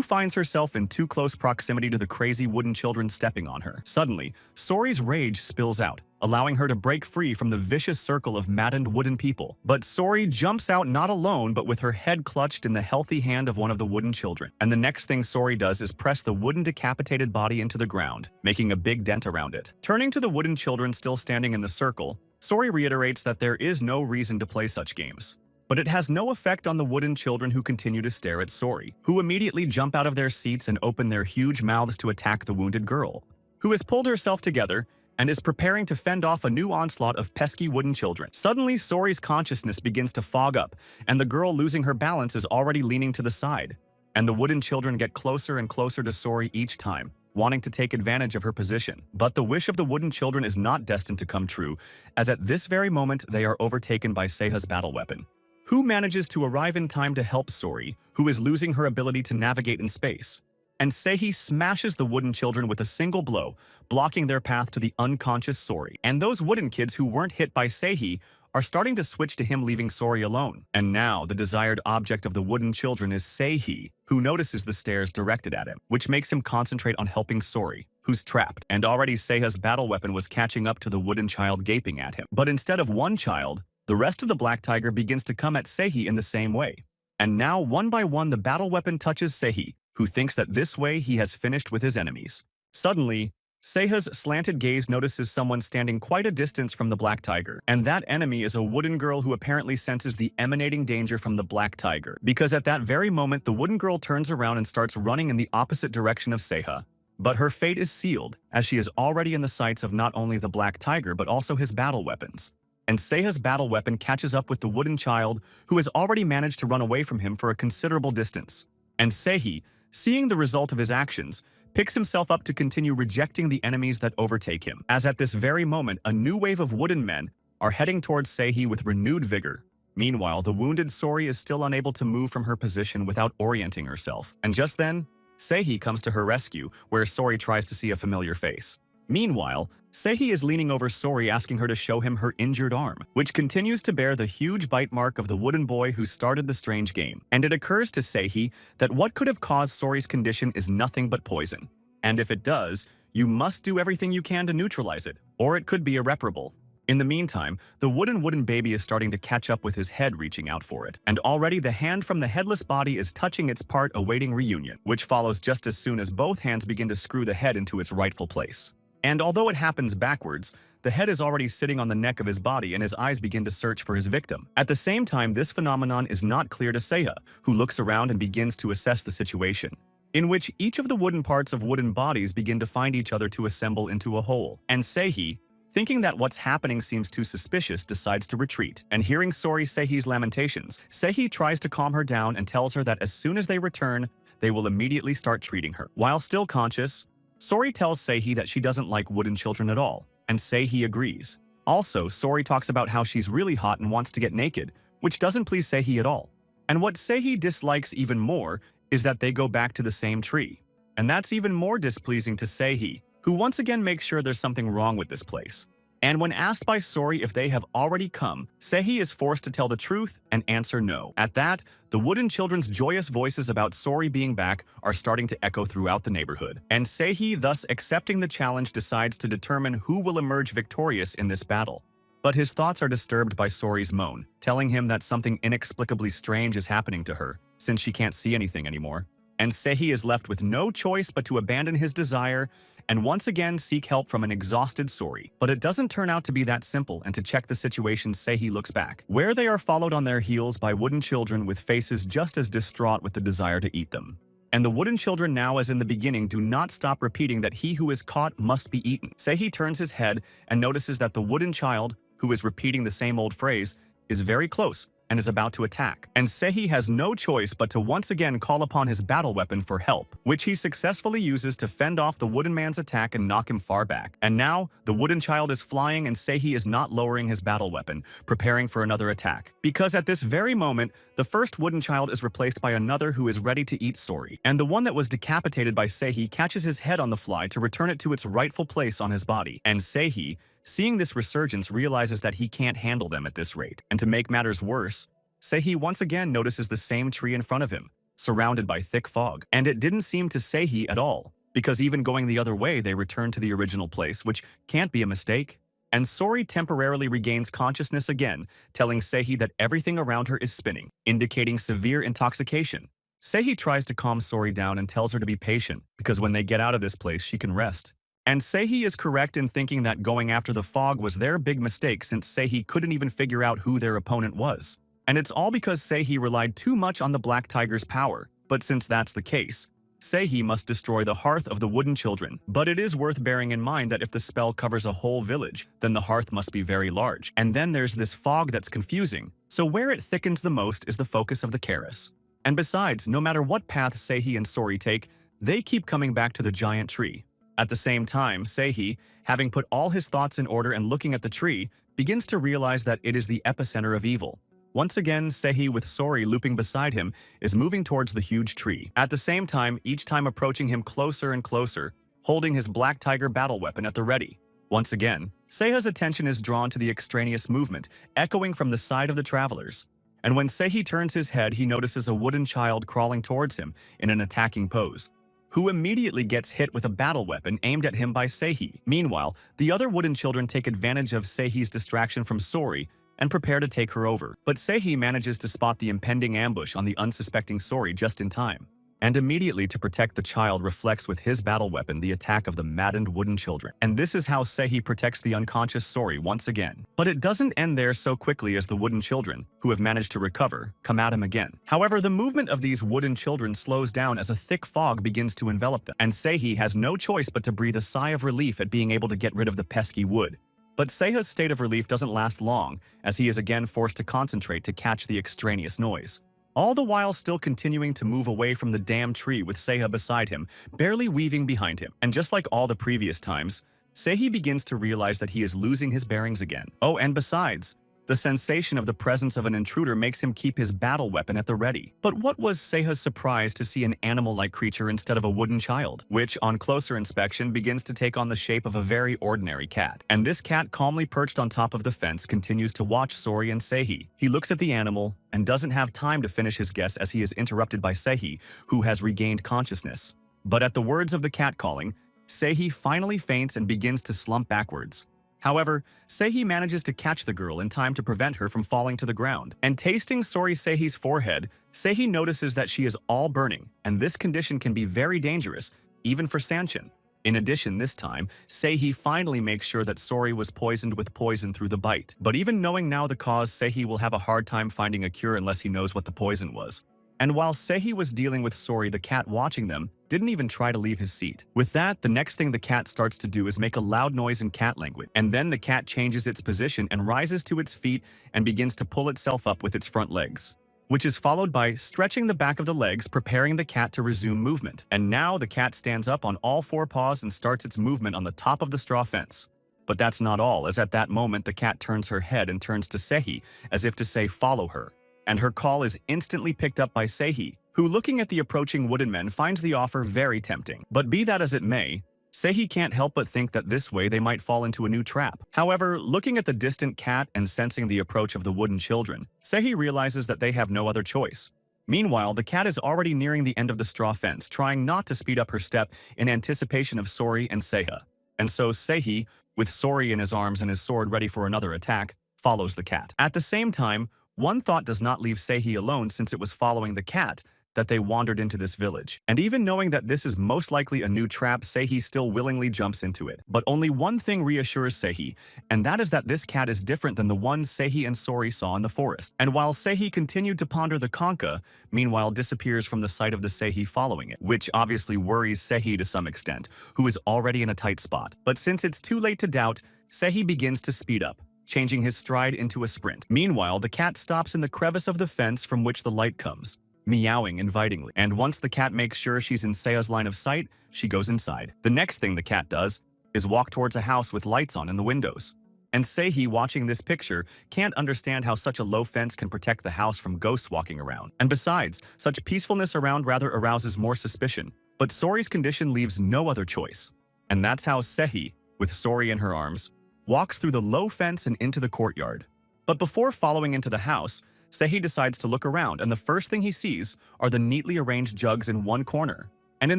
finds herself in too close proximity to the crazy wooden children stepping on her. Suddenly, Sori's rage spills out, allowing her to break free from the vicious circle of maddened wooden people. But Sori jumps out not alone, but with her head clutched in the healthy hand of one of the wooden children. And the next thing Sori does is press the wooden decapitated body into the ground, making a big dent around it. Turning to the wooden children still standing in the circle, Sori reiterates that there is no reason to play such games. But it has no effect on the wooden children, who continue to stare at Sori, who immediately jump out of their seats and open their huge mouths to attack the wounded girl, who has pulled herself together and is preparing to fend off a new onslaught of pesky wooden children. Suddenly, Sori's consciousness begins to fog up, and the girl, losing her balance, is already leaning to the side. And the wooden children get closer and closer to Sori each time, wanting to take advantage of her position. But the wish of the wooden children is not destined to come true, as at this very moment they are overtaken by Seiha's battle weapon, who manages to arrive in time to help Sori, who is losing her ability to navigate in space. And Seihi smashes the wooden children with a single blow, blocking their path to the unconscious Sori. And those wooden kids who weren't hit by Seihi are starting to switch to him, leaving Sori alone. And now the desired object of the wooden children is Seihi, who notices the stares directed at him, which makes him concentrate on helping Sori, who's trapped. And already Seiha's battle weapon was catching up to the wooden child gaping at him. But instead of one child, the rest of the black tiger begins to come at Seihi in the same way. And now one by one the battle weapon touches Seihi, who thinks that this way he has finished with his enemies. Suddenly, Seiha's slanted gaze notices someone standing quite a distance from the black tiger, and that enemy is a wooden girl who apparently senses the emanating danger from the black tiger, because at that very moment the wooden girl turns around and starts running in the opposite direction of Seiha. But her fate is sealed, as she is already in the sights of not only the black tiger but also his battle weapons. And Seiha's battle weapon catches up with the wooden child, who has already managed to run away from him for a considerable distance. And Seihi, seeing the result of his actions, picks himself up to continue rejecting the enemies that overtake him, as at this very moment a new wave of wooden men are heading towards Seihi with renewed vigor. Meanwhile, the wounded Sori is still unable to move from her position without orienting herself. And just then, Seihi comes to her rescue, where Sori tries to see a familiar face. Meanwhile, Seihi is leaning over Sori, asking her to show him her injured arm, which continues to bear the huge bite mark of the wooden boy who started the strange game. And it occurs to Seihi that what could have caused Sori's condition is nothing but poison. And if it does, you must do everything you can to neutralize it, or it could be irreparable. In the meantime, the wooden baby is starting to catch up with his head, reaching out for it. And already the hand from the headless body is touching its part, awaiting reunion, which follows just as soon as both hands begin to screw the head into its rightful place. And although it happens backwards, the head is already sitting on the neck of his body and his eyes begin to search for his victim. At the same time, this phenomenon is not clear to Seiha, who looks around and begins to assess the situation, in which each of the wooden parts of wooden bodies begin to find each other to assemble into a whole. And Seihi, thinking that what's happening seems too suspicious, decides to retreat. And hearing Seihi's lamentations, Seihi tries to calm her down and tells her that as soon as they return, they will immediately start treating her. While still conscious, Sori tells Seihi that she doesn't like wooden children at all, and Seihi agrees. Also, Sori talks about how she's really hot and wants to get naked, which doesn't please Seihi at all. And what Seihi dislikes even more is that they go back to the same tree. And that's even more displeasing to Seihi, who once again makes sure there's something wrong with this place. And when asked by Sori if they have already come, Sehi is forced to tell the truth and answer no. At that, the wooden children's joyous voices about Sori being back are starting to echo throughout the neighborhood. And Sehi, thus accepting the challenge, decides to determine who will emerge victorious in this battle. But his thoughts are disturbed by Sori's moan, telling him that something inexplicably strange is happening to her, since she can't see anything anymore. And Sehi is left with no choice but to abandon his desire and once again seek help from an exhausted Sori. But it doesn't turn out to be that simple, and to check the situation, Sehi looks back, where they are followed on their heels by wooden children with faces just as distraught with the desire to eat them. And the wooden children, now as in the beginning, do not stop repeating that he who is caught must be eaten. Sehi turns his head and notices that the wooden child, who is repeating the same old phrase, is very close and is about to attack. And Sehi has no choice but to once again call upon his battle weapon for help, which he successfully uses to fend off the wooden man's attack and knock him far back. And now, the wooden child is flying and Sehi is not lowering his battle weapon, preparing for another attack. Because at this very moment, the first wooden child is replaced by another who is ready to eat Sori. And the one that was decapitated by Sehi catches his head on the fly to return it to its rightful place on his body. And Sehi, seeing this resurgence, realizes that he can't handle them at this rate. And to make matters worse, Sehi once again notices the same tree in front of him, surrounded by thick fog. And it didn't seem to Sehi at all, because even going the other way, they return to the original place, which can't be a mistake. And Sori temporarily regains consciousness again, telling Sehi that everything around her is spinning, indicating severe intoxication. Sehi tries to calm Sori down and tells her to be patient, because when they get out of this place, she can rest. And Sehi is correct in thinking that going after the fog was their big mistake, since Sehi couldn't even figure out who their opponent was. And it's all because Sehi relied too much on the Black Tiger's power. But since that's the case, Sehi must destroy the hearth of the wooden children. But it is worth bearing in mind that if the spell covers a whole village, then the hearth must be very large. And then there's this fog that's confusing, so where it thickens the most is the focus of the Keras. And besides, no matter what path Sehi and Sori take, they keep coming back to the giant tree. At the same time, Sehi, having put all his thoughts in order and looking at the tree, begins to realize that it is the epicenter of evil. Once again, Sehi, with Sori looping beside him, is moving towards the huge tree. At the same time, each time approaching him closer and closer, holding his Black Tiger battle weapon at the ready. Once again, Sehi's attention is drawn to the extraneous movement, echoing from the side of the travelers. And when Sehi turns his head, he notices a wooden child crawling towards him in an attacking pose, who immediately gets hit with a battle weapon aimed at him by Sehi. Meanwhile, the other wooden children take advantage of Sehi's distraction from Sori and prepare to take her over. But Sehi manages to spot the impending ambush on the unsuspecting Sori just in time, and immediately, to protect the child, reflects with his battle weapon the attack of the maddened wooden children. And this is how Sehi protects the unconscious Sori once again. But it doesn't end there so quickly, as the wooden children, who have managed to recover, come at him again. However, the movement of these wooden children slows down as a thick fog begins to envelop them, and Sehi has no choice but to breathe a sigh of relief at being able to get rid of the pesky wood. But Sehi's state of relief doesn't last long, as he is again forced to concentrate to catch the extraneous noise, all the while still continuing to move away from the damn tree with Sehi beside him, barely weaving behind him. And just like all the previous times, Sehi begins to realize that he is losing his bearings again. Oh, and besides, the sensation of the presence of an intruder makes him keep his battle weapon at the ready. But what was Sehi's surprise to see an animal-like creature instead of a wooden child, which, on closer inspection, begins to take on the shape of a very ordinary cat. And this cat, calmly perched on top of the fence, continues to watch Sori and Sehi. He looks at the animal and doesn't have time to finish his guess as he is interrupted by Sehi, who has regained consciousness. But at the words of the cat calling, Sehi finally faints and begins to slump backwards. However, Sehi manages to catch the girl in time to prevent her from falling to the ground. And tasting Sehi's forehead, Sehi notices that she is all burning, and this condition can be very dangerous, even for Sanchin. In addition, this time, Sehi finally makes sure that Sori was poisoned with poison through the bite. But even knowing now the cause, Sehi will have a hard time finding a cure unless he knows what the poison was. And while Sehi was dealing with Sori, the cat watching them didn't even try to leave his seat. With that, the next thing the cat starts to do is make a loud noise in cat language. And then the cat changes its position and rises to its feet and begins to pull itself up with its front legs, which is followed by stretching the back of the legs, preparing the cat to resume movement. And now the cat stands up on all four paws and starts its movement on the top of the straw fence. But that's not all, as at that moment the cat turns her head and turns to Sehi, as if to say, "Follow her." And her call is instantly picked up by Sehi, who, looking at the approaching wooden men, finds the offer very tempting. But be that as it may, Sehi can't help but think that this way they might fall into a new trap. However, looking at the distant cat and sensing the approach of the wooden children, Sehi realizes that they have no other choice. Meanwhile, the cat is already nearing the end of the straw fence, trying not to speed up her step in anticipation of Sori and Seiha. And so Sehi, with Sori in his arms and his sword ready for another attack, follows the cat. At the same time, one thought does not leave Sehi alone since it was following the cat that they wandered into this village. And even knowing that this is most likely a new trap, Sehi still willingly jumps into it. But only one thing reassures Sehi, and that is that this cat is different than the one Sehi and Sori saw in the forest. And while Sehi continued to ponder the Conca, meanwhile disappears from the sight of the Sehi following it, which obviously worries Sehi to some extent, who is already in a tight spot. But since it's too late to doubt, Sehi begins to speed up, changing his stride into a sprint. Meanwhile, the cat stops in the crevice of the fence from which the light comes, meowing invitingly. And once the cat makes sure she's in Seiya's line of sight, she goes inside. The next thing the cat does is walk towards a house with lights on in the windows. And Sehi, watching this picture, can't understand how such a low fence can protect the house from ghosts walking around. And besides, such peacefulness around rather arouses more suspicion. But Sori's condition leaves no other choice. And that's how Sehi, with Sori in her arms, walks through the low fence and into the courtyard. But before following into the house, Sehi decides to look around, and the first thing he sees are the neatly arranged jugs in one corner. And in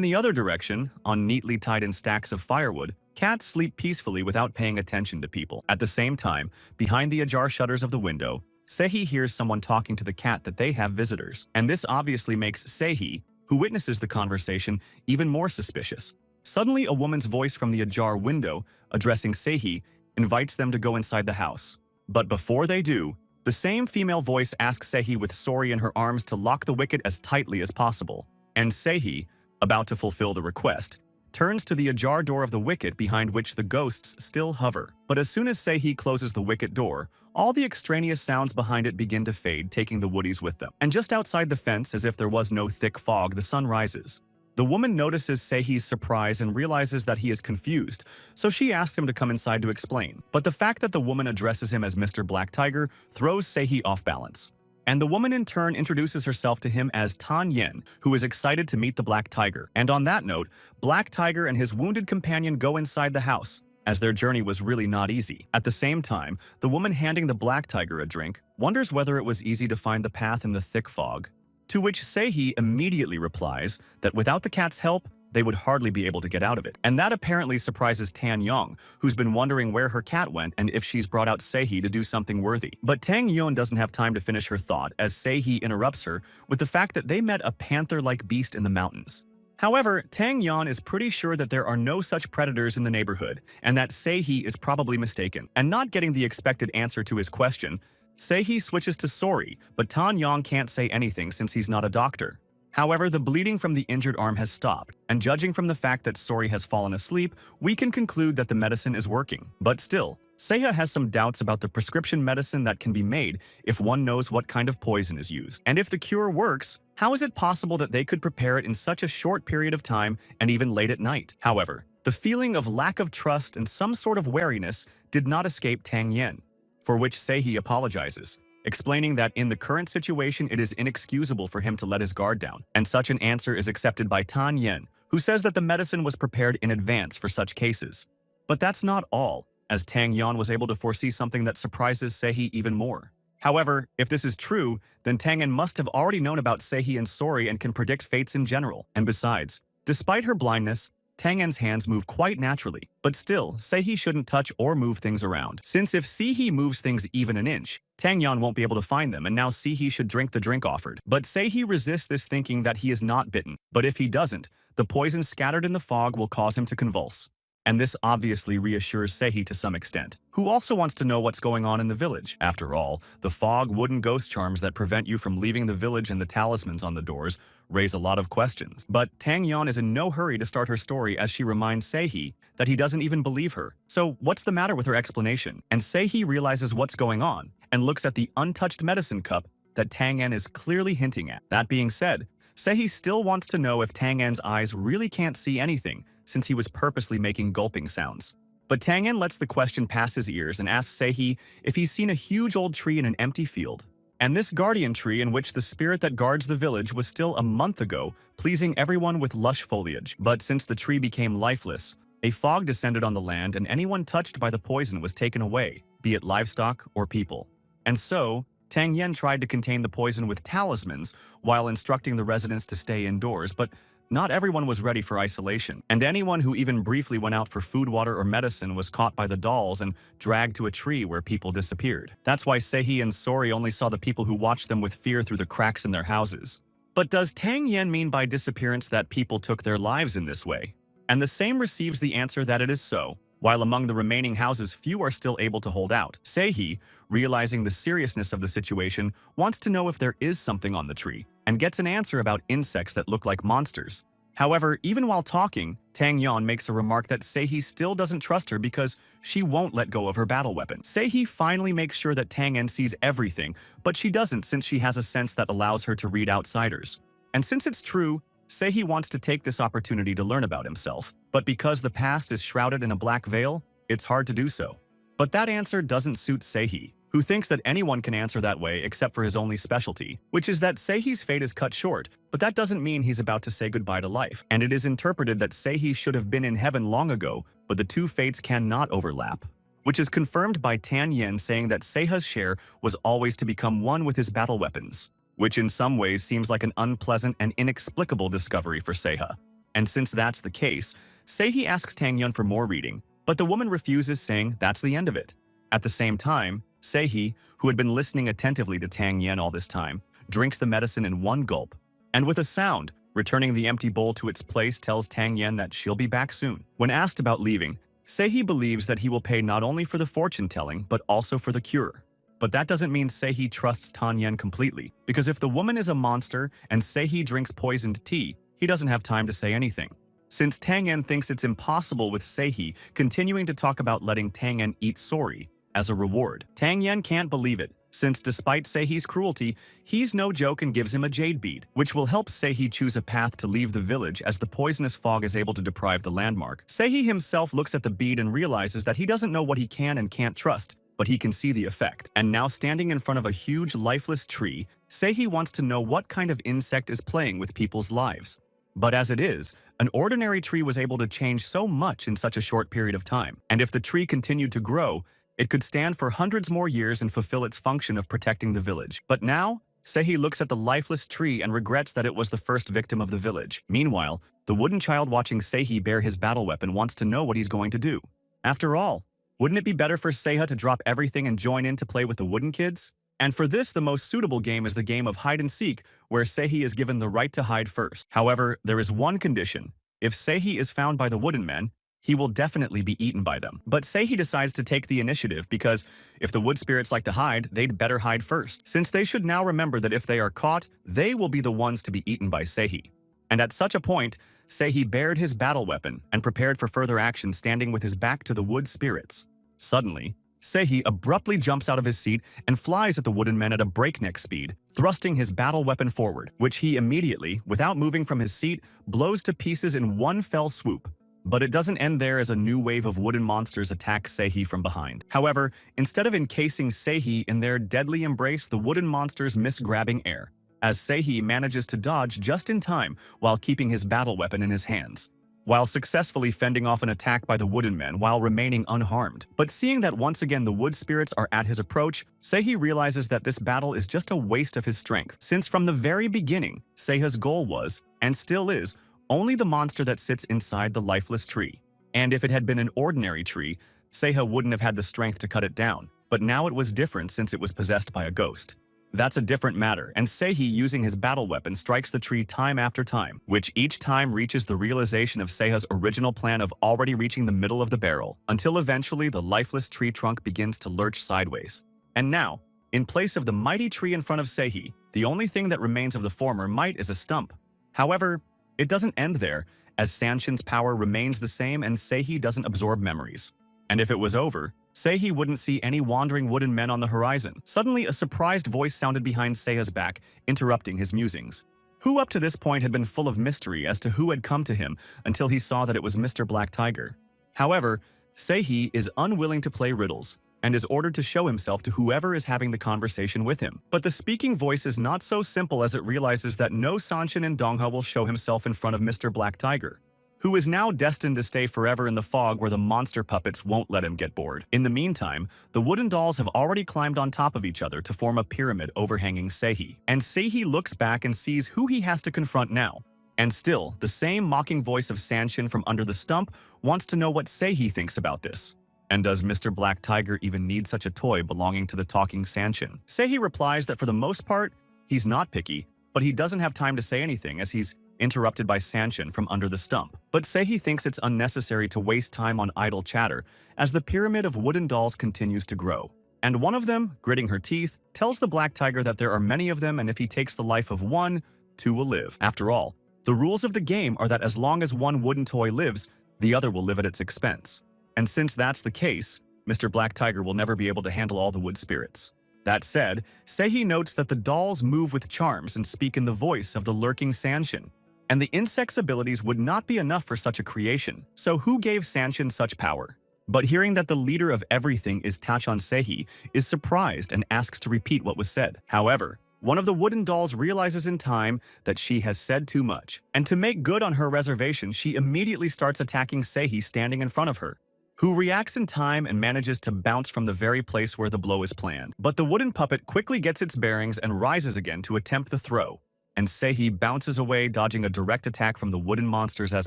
the other direction, on neatly tied in stacks of firewood, cats sleep peacefully without paying attention to people. At the same time, behind the ajar shutters of the window, Sehi hears someone talking to the cat that they have visitors. And this obviously makes Sehi, who witnesses the conversation, even more suspicious. Suddenly, a woman's voice from the ajar window, addressing Sehi, invites them to go inside the house. But before they do, the same female voice asks Sehi with Sori in her arms to lock the wicket as tightly as possible. And Sehi, about to fulfill the request, turns to the ajar door of the wicket behind which the ghosts still hover. But as soon as Sehi closes the wicket door, all the extraneous sounds behind it begin to fade, taking the woodies with them. And just outside the fence, as if there was no thick fog, the sun rises. The woman notices Sehi's surprise and realizes that he is confused, so she asks him to come inside to explain. But the fact that the woman addresses him as Mr. Black Tiger throws Sehi off balance. And the woman in turn introduces herself to him as Tan Yen, who is excited to meet the Black Tiger. And on that note, Black Tiger and his wounded companion go inside the house, as their journey was really not easy. At the same time, the woman handing the Black Tiger a drink wonders whether it was easy to find the path in the thick fog. To which Sehi immediately replies that without the cat's help, they would hardly be able to get out of it. And that apparently surprises Tan Yong, who's been wondering where her cat went and if she's brought out Sehi to do something worthy. But Tang Yun doesn't have time to finish her thought as Sehi interrupts her with the fact that they met a panther-like beast in the mountains. However, Tang Yan is pretty sure that there are no such predators in the neighborhood, and that Sehi is probably mistaken. And not getting the expected answer to his question, Sehi switches to Sori, but Tan Yang can't say anything since he's not a doctor. However, the bleeding from the injured arm has stopped, and judging from the fact that Sori has fallen asleep, we can conclude that the medicine is working. But still, Seiha has some doubts about the prescription medicine that can be made if one knows what kind of poison is used. And if the cure works, how is it possible that they could prepare it in such a short period of time and even late at night? However, the feeling of lack of trust and some sort of wariness did not escape Tang Yen, for which Sehi apologizes, explaining that in the current situation it is inexcusable for him to let his guard down, and such an answer is accepted by Tan Yen, who says that the medicine was prepared in advance for such cases. But that's not all, as Tang Yan was able to foresee something that surprises Sehi even more. However, if this is true, then Tang Yan must have already known about Sehi and Sori and can predict fates in general. And besides, despite her blindness, Tang Yan's hands move quite naturally, but still, Sehi shouldn't touch or move things around. Since if Sehi moves things even an inch, Tang Yan won't be able to find them, and now Sehi should drink the drink offered. But Sehi resists this, thinking that he is not bitten. But if he doesn't, the poison scattered in the fog will cause him to convulse. And this obviously reassures Sehi to some extent, who also wants to know what's going on in the village. After all, the fog, wooden ghost charms that prevent you from leaving the village and the talismans on the doors raise a lot of questions. But Tang Yan is in no hurry to start her story as she reminds Sehi that he doesn't even believe her. So what's the matter with her explanation? And Sehi realizes what's going on and looks at the untouched medicine cup that Tang Yan is clearly hinting at. That being said, Sehi still wants to know if Tang Yan's eyes really can't see anything, since he was purposely making gulping sounds. But Tang Yan lets the question pass his ears and asks Sehi if he's seen a huge old tree in an empty field. And this guardian tree in which the spirit that guards the village was still a month ago, pleasing everyone with lush foliage. But since the tree became lifeless, A fog descended on the land and anyone touched by the poison was taken away, be it livestock or people. And so, Tang Yen tried to contain the poison with talismans while instructing the residents to stay indoors, but not everyone was ready for isolation, and anyone who even briefly went out for food, water, or medicine was caught by the dolls and dragged to a tree where people disappeared. That's why Sehi and Sori only saw the people who watched them with fear through the cracks in their houses. But does Tang Yen mean by disappearance that people took their lives in this way? And the same receives the answer that it is so, while among the remaining houses few are still able to hold out. Sehi, realizing the seriousness of the situation, wants to know if there is something on the tree, and gets an answer about insects that look like monsters. However, even while talking, Tang Yan makes a remark that Sehi still doesn't trust her because she won't let go of her battle weapon. Sehi finally makes sure that Tang Yan sees everything, but she doesn't since she has a sense that allows her to read outsiders. And since it's true, Sehi wants to take this opportunity to learn about himself, but because the past is shrouded in a black veil, it's hard to do so. But that answer doesn't suit Sehi, who thinks that anyone can answer that way except for his only specialty, which is that Sehi's fate is cut short, but that doesn't mean he's about to say goodbye to life. And it is interpreted that Sehi should have been in heaven long ago, but the two fates cannot overlap, which is confirmed by Tan Yen saying that Seha's share was always to become one with his battle weapons, which in some ways seems like an unpleasant and inexplicable discovery for Seha. And since that's the case, Sehi asks Tang Yen for more reading, but the woman refuses, saying that's the end of it. At the same time, Sehi, who had been listening attentively to Tang Yen all this time, drinks the medicine in one gulp, and with a sound, returning the empty bowl to its place, tells Tang Yen that she'll be back soon. When asked about leaving, Sehi believes that he will pay not only for the fortune-telling, but also for the cure. But that doesn't mean Sehi trusts Tang Yen completely, because if the woman is a monster and Sehi drinks poisoned tea, he doesn't have time to say anything. Since Tang Yen thinks it's impossible with Sehi continuing to talk about letting Tang Yen eat Sori as a reward, Tang Yen can't believe it, since despite Sehi's cruelty, he's no joke and gives him a jade bead, which will help Sehi choose a path to leave the village as the poisonous fog is able to deprive the landmark. Sehi himself looks at the bead and realizes that he doesn't know what he can and can't trust, but he can see the effect. And now standing in front of a huge lifeless tree, Sehi wants to know what kind of insect is playing with people's lives. But as it is, an ordinary tree was able to change so much in such a short period of time, and if the tree continued to grow, it could stand for hundreds more years and fulfill its function of protecting the village. But now, Sehi looks at the lifeless tree and regrets that it was the first victim of the village. Meanwhile, the wooden child watching Sehi bear his battle weapon wants to know what he's going to do. After all, wouldn't it be better for Seha to drop everything and join in to play with the wooden kids? And for this, the most suitable game is the game of hide-and-seek, where Sehi is given the right to hide first. However, there is one condition. If Sehi is found by the wooden men, he will definitely be eaten by them. But Sehi decides to take the initiative because if the wood spirits like to hide, they'd better hide first, since they should now remember that if they are caught, they will be the ones to be eaten by Sehi. And at such a point, Sehi bared his battle weapon and prepared for further action, standing with his back to the wood spirits. Suddenly, Sehi abruptly jumps out of his seat and flies at the wooden men at a breakneck speed, thrusting his battle weapon forward, which he immediately, without moving from his seat, blows to pieces in one fell swoop. But it doesn't end there, as a new wave of wooden monsters attack Sehi from behind. However, instead of encasing Sehi in their deadly embrace, the wooden monsters miss grabbing air, as Sehi manages to dodge just in time while keeping his battle weapon in his hands, while successfully fending off an attack by the wooden men while remaining unharmed. But seeing that once again the wood spirits are at his approach, Sehi realizes that this battle is just a waste of his strength, since from the very beginning, Seha's goal was, and still is, only the monster that sits inside the lifeless tree. And if it had been an ordinary tree, Seha wouldn't have had the strength to cut it down, but now it was different since it was possessed by a ghost. That's a different matter, and Sehi, using his battle weapon, strikes the tree time after time, which each time reaches the realization of Seha's original plan of already reaching the middle of the barrel, until eventually the lifeless tree trunk begins to lurch sideways. And now, in place of the mighty tree in front of Sehi, the only thing that remains of the former might is a stump. However, it doesn't end there, as Sanshin's power remains the same and Sehi doesn't absorb memories. And if it was over, Sehi wouldn't see any wandering wooden men on the horizon. Suddenly, a surprised voice sounded behind Seha's back, interrupting his musings. Who up to this point had been full of mystery as to who had come to him until he saw that it was Mr. Black Tiger. However, Sehi is unwilling to play riddles, and is ordered to show himself to whoever is having the conversation with him. But the speaking voice is not so simple, as it realizes that no Sanshin in Dongha will show himself in front of Mr. Black Tiger, who is now destined to stay forever in the fog where the monster puppets won't let him get bored. In the meantime, the wooden dolls have already climbed on top of each other to form a pyramid overhanging Seihi. And Seihi looks back and sees who he has to confront now. And still, the same mocking voice of Sanshin from under the stump wants to know what Seihi thinks about this. And does Mr. Black Tiger even need such a toy belonging to the talking Sanshin? Seihi replies that for the most part, he's not picky, but he doesn't have time to say anything as he's interrupted by Sanshin from under the stump. But Seihi thinks it's unnecessary to waste time on idle chatter as the pyramid of wooden dolls continues to grow. And one of them, gritting her teeth, tells the Black Tiger that there are many of them and if he takes the life of one, two will live. After all, the rules of the game are that as long as one wooden toy lives, the other will live at its expense. And since that's the case, Mr. Black Tiger will never be able to handle all the wood spirits. That said, Seihi notes that the dolls move with charms and speak in the voice of the lurking Sanshin. And the insect's abilities would not be enough for such a creation, so who gave Sanshin such power? But hearing that the leader of everything is Tachon Seihi is surprised and asks to repeat what was said. However, one of the wooden dolls realizes in time that she has said too much, and to make good on her reservation, she immediately starts attacking Seihi standing in front of her, who reacts in time and manages to bounce from the very place where the blow is planned. But the wooden puppet quickly gets its bearings and rises again to attempt the throw, and Seihi bounces away, dodging a direct attack from the wooden monsters as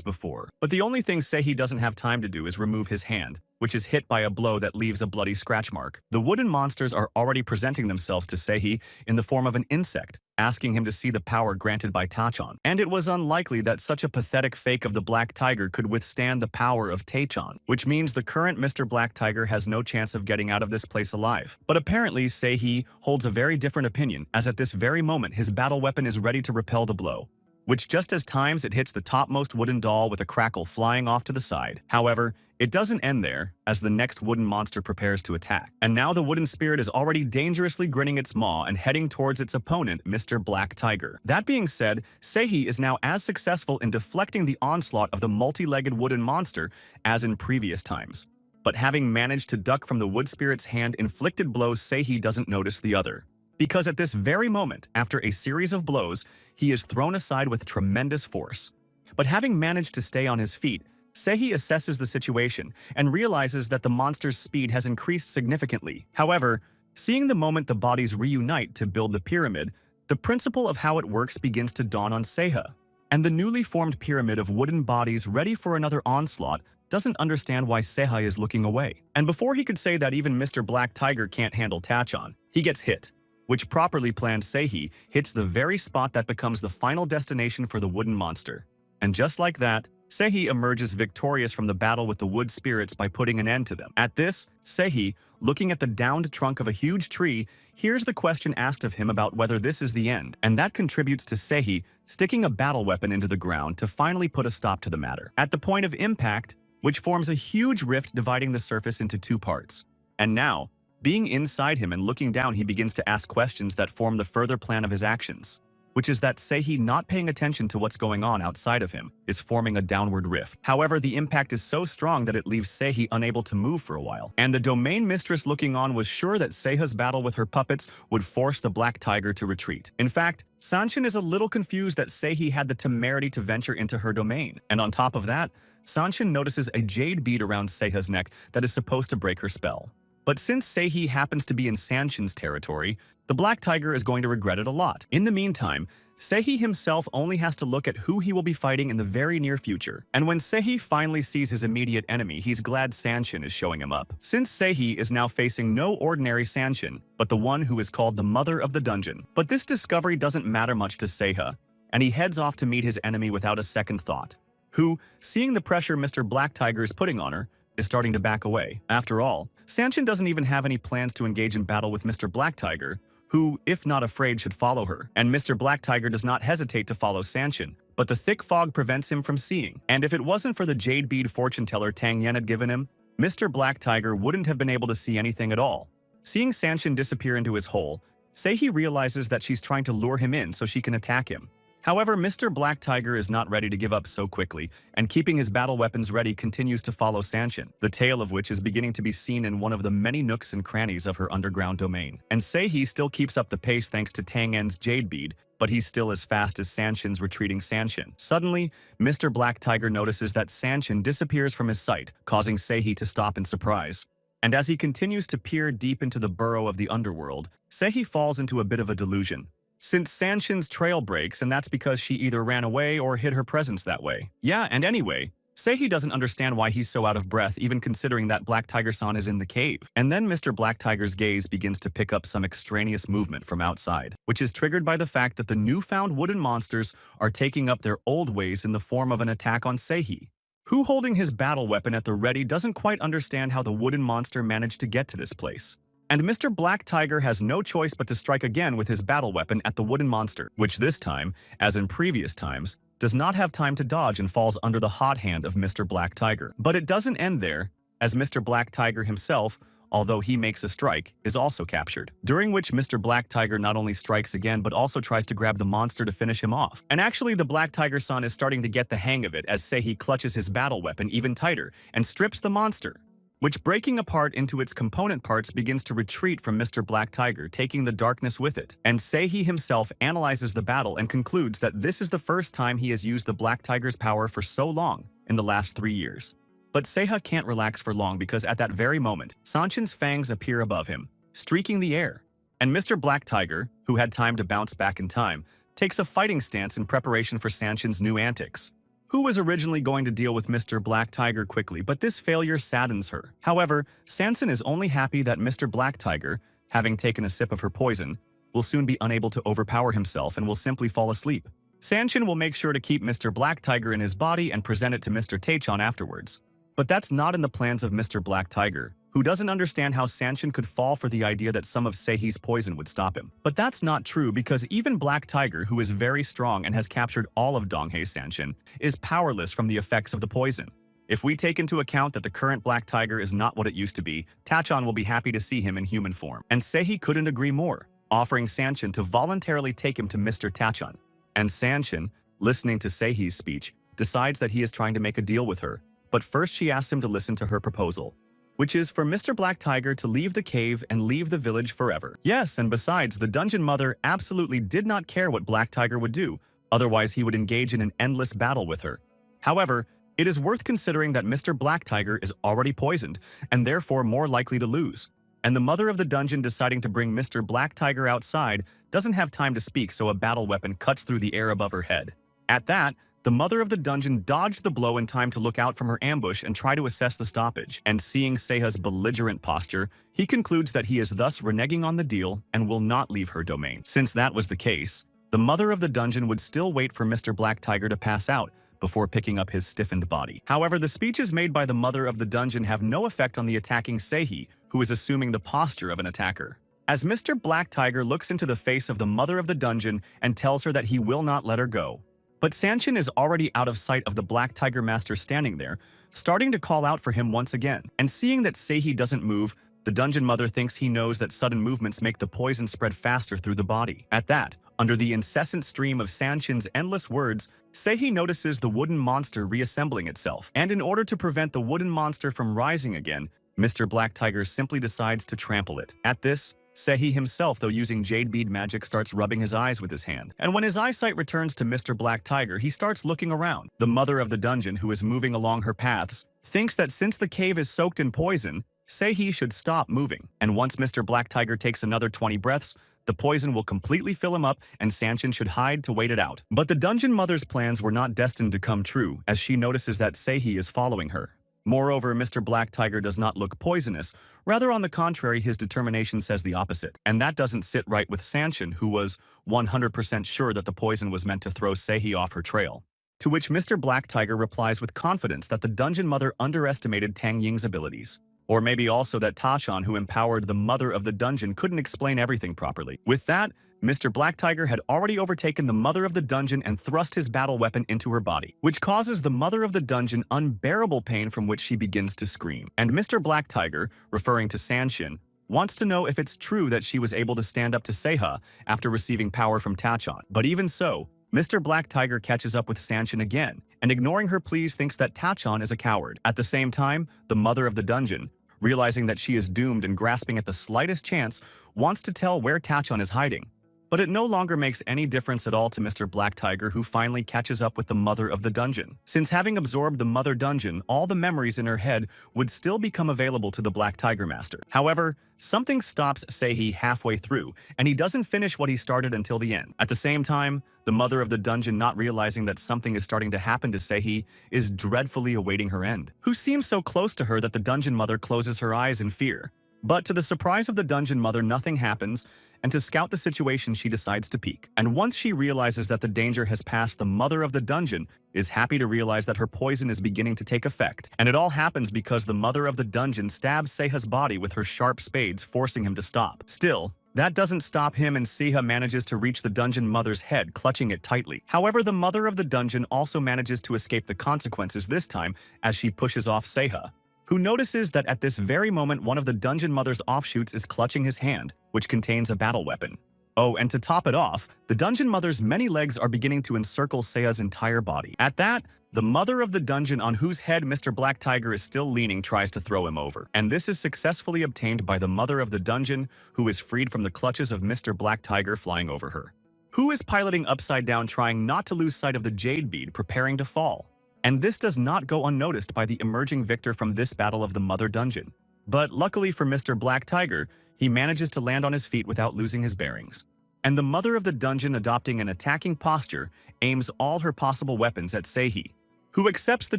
before. But the only thing Seihi doesn't have time to do is remove his hand, which is hit by a blow that leaves a bloody scratch mark. The wooden monsters are already presenting themselves to Seihi in the form of an insect, asking him to see the power granted by Tachon. And it was unlikely that such a pathetic fake of the Black Tiger could withstand the power of Tachon, which means the current Mr. Black Tiger has no chance of getting out of this place alive. But apparently, Seihi holds a very different opinion, as at this very moment his battle weapon is ready to repel the blow, which just as times it hits the topmost wooden doll with a crackle flying off to the side. However, it doesn't end there, as the next wooden monster prepares to attack. And now the wooden spirit is already dangerously grinning its maw and heading towards its opponent, Mr. Black Tiger. That being said, Seihi is now as successful in deflecting the onslaught of the multi-legged wooden monster as in previous times. But having managed to duck from the wood spirit's hand-inflicted blows, Seihi doesn't notice the other. Because at this very moment, after a series of blows, he is thrown aside with tremendous force. But having managed to stay on his feet, Seihi assesses the situation and realizes that the monster's speed has increased significantly. However, seeing the moment the bodies reunite to build the pyramid, the principle of how it works begins to dawn on Seiha. And the newly formed pyramid of wooden bodies ready for another onslaught doesn't understand why Seiha is looking away. And before he could say that even Mr. Black Tiger can't handle Tachon, he gets hit, which properly planned Seihi hits the very spot that becomes the final destination for the wooden monster. And just like that, Seihi emerges victorious from the battle with the wood spirits by putting an end to them. At this, Seihi, looking at the downed trunk of a huge tree, hears the question asked of him about whether this is the end, and that contributes to Seihi sticking a battle weapon into the ground to finally put a stop to the matter. At the point of impact, which forms a huge rift dividing the surface into two parts. And now, being inside him and looking down, he begins to ask questions that form the further plan of his actions, which is that Seihi, not paying attention to what's going on outside of him, is forming a downward rift. However, the impact is so strong that it leaves Seihi unable to move for a while. And the domain mistress looking on was sure that Seiha's battle with her puppets would force the Black Tiger to retreat. In fact, Sanshin is a little confused that Seihi had the temerity to venture into her domain. And on top of that, Sanshin notices a jade bead around Seiha's neck that is supposed to break her spell. But since Seihi happens to be in Sanshin's territory, the Black Tiger is going to regret it a lot. In the meantime, Seihi himself only has to look at who he will be fighting in the very near future. And when Seihi finally sees his immediate enemy, he's glad Sanshin is showing him up. Since Seihi is now facing no ordinary Sanshin, but the one who is called the Mother of the Dungeon. But this discovery doesn't matter much to Seiha, and he heads off to meet his enemy without a second thought, who, seeing the pressure Mr. Black Tiger is putting on her, is starting to back away. After all, Sanshin doesn't even have any plans to engage in battle with Mr. Black Tiger, who, if not afraid, should follow her. And Mr. Black Tiger does not hesitate to follow Sanshin, but the thick fog prevents him from seeing. And if it wasn't for the jade bead fortune teller Tang Yen had given him, Mr. Black Tiger wouldn't have been able to see anything at all. Seeing Sanshin disappear into his hole, Seihi realizes that she's trying to lure him in so she can attack him. However, Mr. Black Tiger is not ready to give up so quickly, and keeping his battle weapons ready continues to follow Sanshin, the tail of which is beginning to be seen in one of the many nooks and crannies of her underground domain. And Seihi still keeps up the pace thanks to Tang En's Jade Bead, but he's still as fast as Sanshin's retreating Sanshin. Suddenly, Mr. Black Tiger notices that Sanshin disappears from his sight, causing Seihi to stop in surprise. And as he continues to peer deep into the burrow of the underworld, Seihi falls into a bit of a delusion. Since Sanshin's trail breaks, and that's because she either ran away or hid her presence that way. Yeah, and anyway, Seihi doesn't understand why he's so out of breath, even considering that Black Tiger-san is in the cave. And then Mr. Black Tiger's gaze begins to pick up some extraneous movement from outside, which is triggered by the fact that the newfound wooden monsters are taking up their old ways in the form of an attack on Seihi, who, holding his battle weapon at the ready, doesn't quite understand how the wooden monster managed to get to this place. And Mr. Black Tiger has no choice but to strike again with his battle weapon at the wooden monster, which this time, as in previous times, does not have time to dodge and falls under the hot hand of Mr. Black Tiger. But it doesn't end there, as Mr. Black Tiger himself, although he makes a strike, is also captured, during which Mr. Black Tiger not only strikes again but also tries to grab the monster to finish him off. And actually, the Black Tiger-san is starting to get the hang of it as Seihi clutches his battle weapon even tighter and strips the monster, which, breaking apart into its component parts, begins to retreat from Mr. Black Tiger, taking the darkness with it. And Seihi himself analyzes the battle and concludes that this is the first time he has used the Black Tiger's power for so long in the last 3 years. But Seiha can't relax for long because at that very moment, Sanshin's fangs appear above him, streaking the air. And Mr. Black Tiger, who had time to bounce back in time, takes a fighting stance in preparation for Sanshin's new antics, who was originally going to deal with Mr. Black Tiger quickly, but this failure saddens her. However, Sanshin is only happy that Mr. Black Tiger, having taken a sip of her poison, will soon be unable to overpower himself and will simply fall asleep. Sanshin will make sure to keep Mr. Black Tiger in his body and present it to Mr. Taechan afterwards. But that's not in the plans of Mr. Black Tiger, who doesn't understand how Sanshin could fall for the idea that some of Seihi's poison would stop him. But that's not true because even Black Tiger, who is very strong and has captured all of Donghei's Sanshin, is powerless from the effects of the poison. If we take into account that the current Black Tiger is not what it used to be, Taechan will be happy to see him in human form. And Seihi couldn't agree more, offering Sanshin to voluntarily take him to Mr. Taechan. And Sanshin, listening to Seihi's speech, decides that he is trying to make a deal with her. But first she asks him to listen to her proposal, which is for Mr. Black Tiger to leave the cave and leave the village forever. Yes, and besides, the Dungeon Mother absolutely did not care what Black Tiger would do, otherwise he would engage in an endless battle with her. However, it is worth considering that Mr. Black Tiger is already poisoned, and therefore more likely to lose. And the Mother of the Dungeon deciding to bring Mr. Black Tiger outside doesn't have time to speak, so a battle weapon cuts through the air above her head. At that, the Mother of the Dungeon dodged the blow in time to look out from her ambush and try to assess the stoppage. And seeing Seiha's belligerent posture, he concludes that he is thus reneging on the deal and will not leave her domain. Since that was the case, the Mother of the Dungeon would still wait for Mr. Black Tiger to pass out before picking up his stiffened body. However, the speeches made by the Mother of the Dungeon have no effect on the attacking Seihi, who is assuming the posture of an attacker. As Mr. Black Tiger looks into the face of the Mother of the Dungeon and tells her that he will not let her go. But Sanshin is already out of sight of the Black Tiger Master standing there, starting to call out for him once again. And seeing that Seihi doesn't move, the Dungeon Mother thinks he knows that sudden movements make the poison spread faster through the body. At that, under the incessant stream of Sanshin's endless words, Seihi notices the wooden monster reassembling itself. And in order to prevent the wooden monster from rising again, Mr. Black Tiger simply decides to trample it. At this, Seihi himself, though using jade bead magic, starts rubbing his eyes with his hand. And when his eyesight returns to Mr. Black Tiger, he starts looking around. The Mother of the Dungeon, who is moving along her paths, thinks that since the cave is soaked in poison, Seihi should stop moving. And once Mr. Black Tiger takes another 20 breaths, the poison will completely fill him up and Sanshin should hide to wait it out. But the Dungeon Mother's plans were not destined to come true, as she notices that Seihi is following her. Moreover, Mr. Black Tiger does not look poisonous. Rather, on the contrary, his determination says the opposite. And that doesn't sit right with Sanshin, who was 100% sure that the poison was meant to throw Seihi off her trail. To which Mr. Black Tiger replies with confidence that the Dungeon Mother underestimated Tang Ying's abilities. Or maybe also that Taechan, who empowered the Mother of the Dungeon, couldn't explain everything properly. With that, Mr. Black Tiger had already overtaken the Mother of the Dungeon and thrust his battle weapon into her body, which causes the Mother of the Dungeon unbearable pain from which she begins to scream. And Mr. Black Tiger, referring to Sanshin, wants to know if it's true that she was able to stand up to Seiha after receiving power from Taechan. But even so, Mr. Black Tiger catches up with Sanshin again, and ignoring her pleas thinks that Tachon is a coward. At the same time, the mother of the dungeon, realizing that she is doomed and grasping at the slightest chance, wants to tell where Tachon is hiding. But it no longer makes any difference at all to Mr. Black Tiger, who finally catches up with the mother of the dungeon. Since having absorbed the mother dungeon, all the memories in her head would still become available to the Black Tiger Master. However, something stops Seihi halfway through, and he doesn't finish what he started until the end. At the same time, the mother of the dungeon, not realizing that something is starting to happen to Seihi, is dreadfully awaiting her end, who seems so close to her that the dungeon mother closes her eyes in fear. But to the surprise of the dungeon mother, nothing happens, and to scout the situation, she decides to peek. And once she realizes that the danger has passed, the mother of the dungeon is happy to realize that her poison is beginning to take effect. And it all happens because the mother of the dungeon stabs Seiha's body with her sharp spades, forcing him to stop. Still, that doesn't stop him, and Seiha manages to reach the dungeon mother's head, clutching it tightly. However, the mother of the dungeon also manages to escape the consequences this time as she pushes off Seiha, who notices that at this very moment one of the dungeon mother's offshoots is clutching his hand, which contains a battle weapon. Oh, and to top it off, the dungeon mother's many legs are beginning to encircle Seiha's entire body. At that, the mother of the dungeon, on whose head Mr. Black Tiger is still leaning, tries to throw him over. And this is successfully obtained by the mother of the dungeon, who is freed from the clutches of Mr. Black Tiger flying over her, who is piloting upside down, trying not to lose sight of the jade bead, preparing to fall. And this does not go unnoticed by the emerging victor from this battle of the Mother Dungeon. But luckily for Mr. Black Tiger, he manages to land on his feet without losing his bearings. And the Mother of the Dungeon, adopting an attacking posture, aims all her possible weapons at Seihi, who accepts the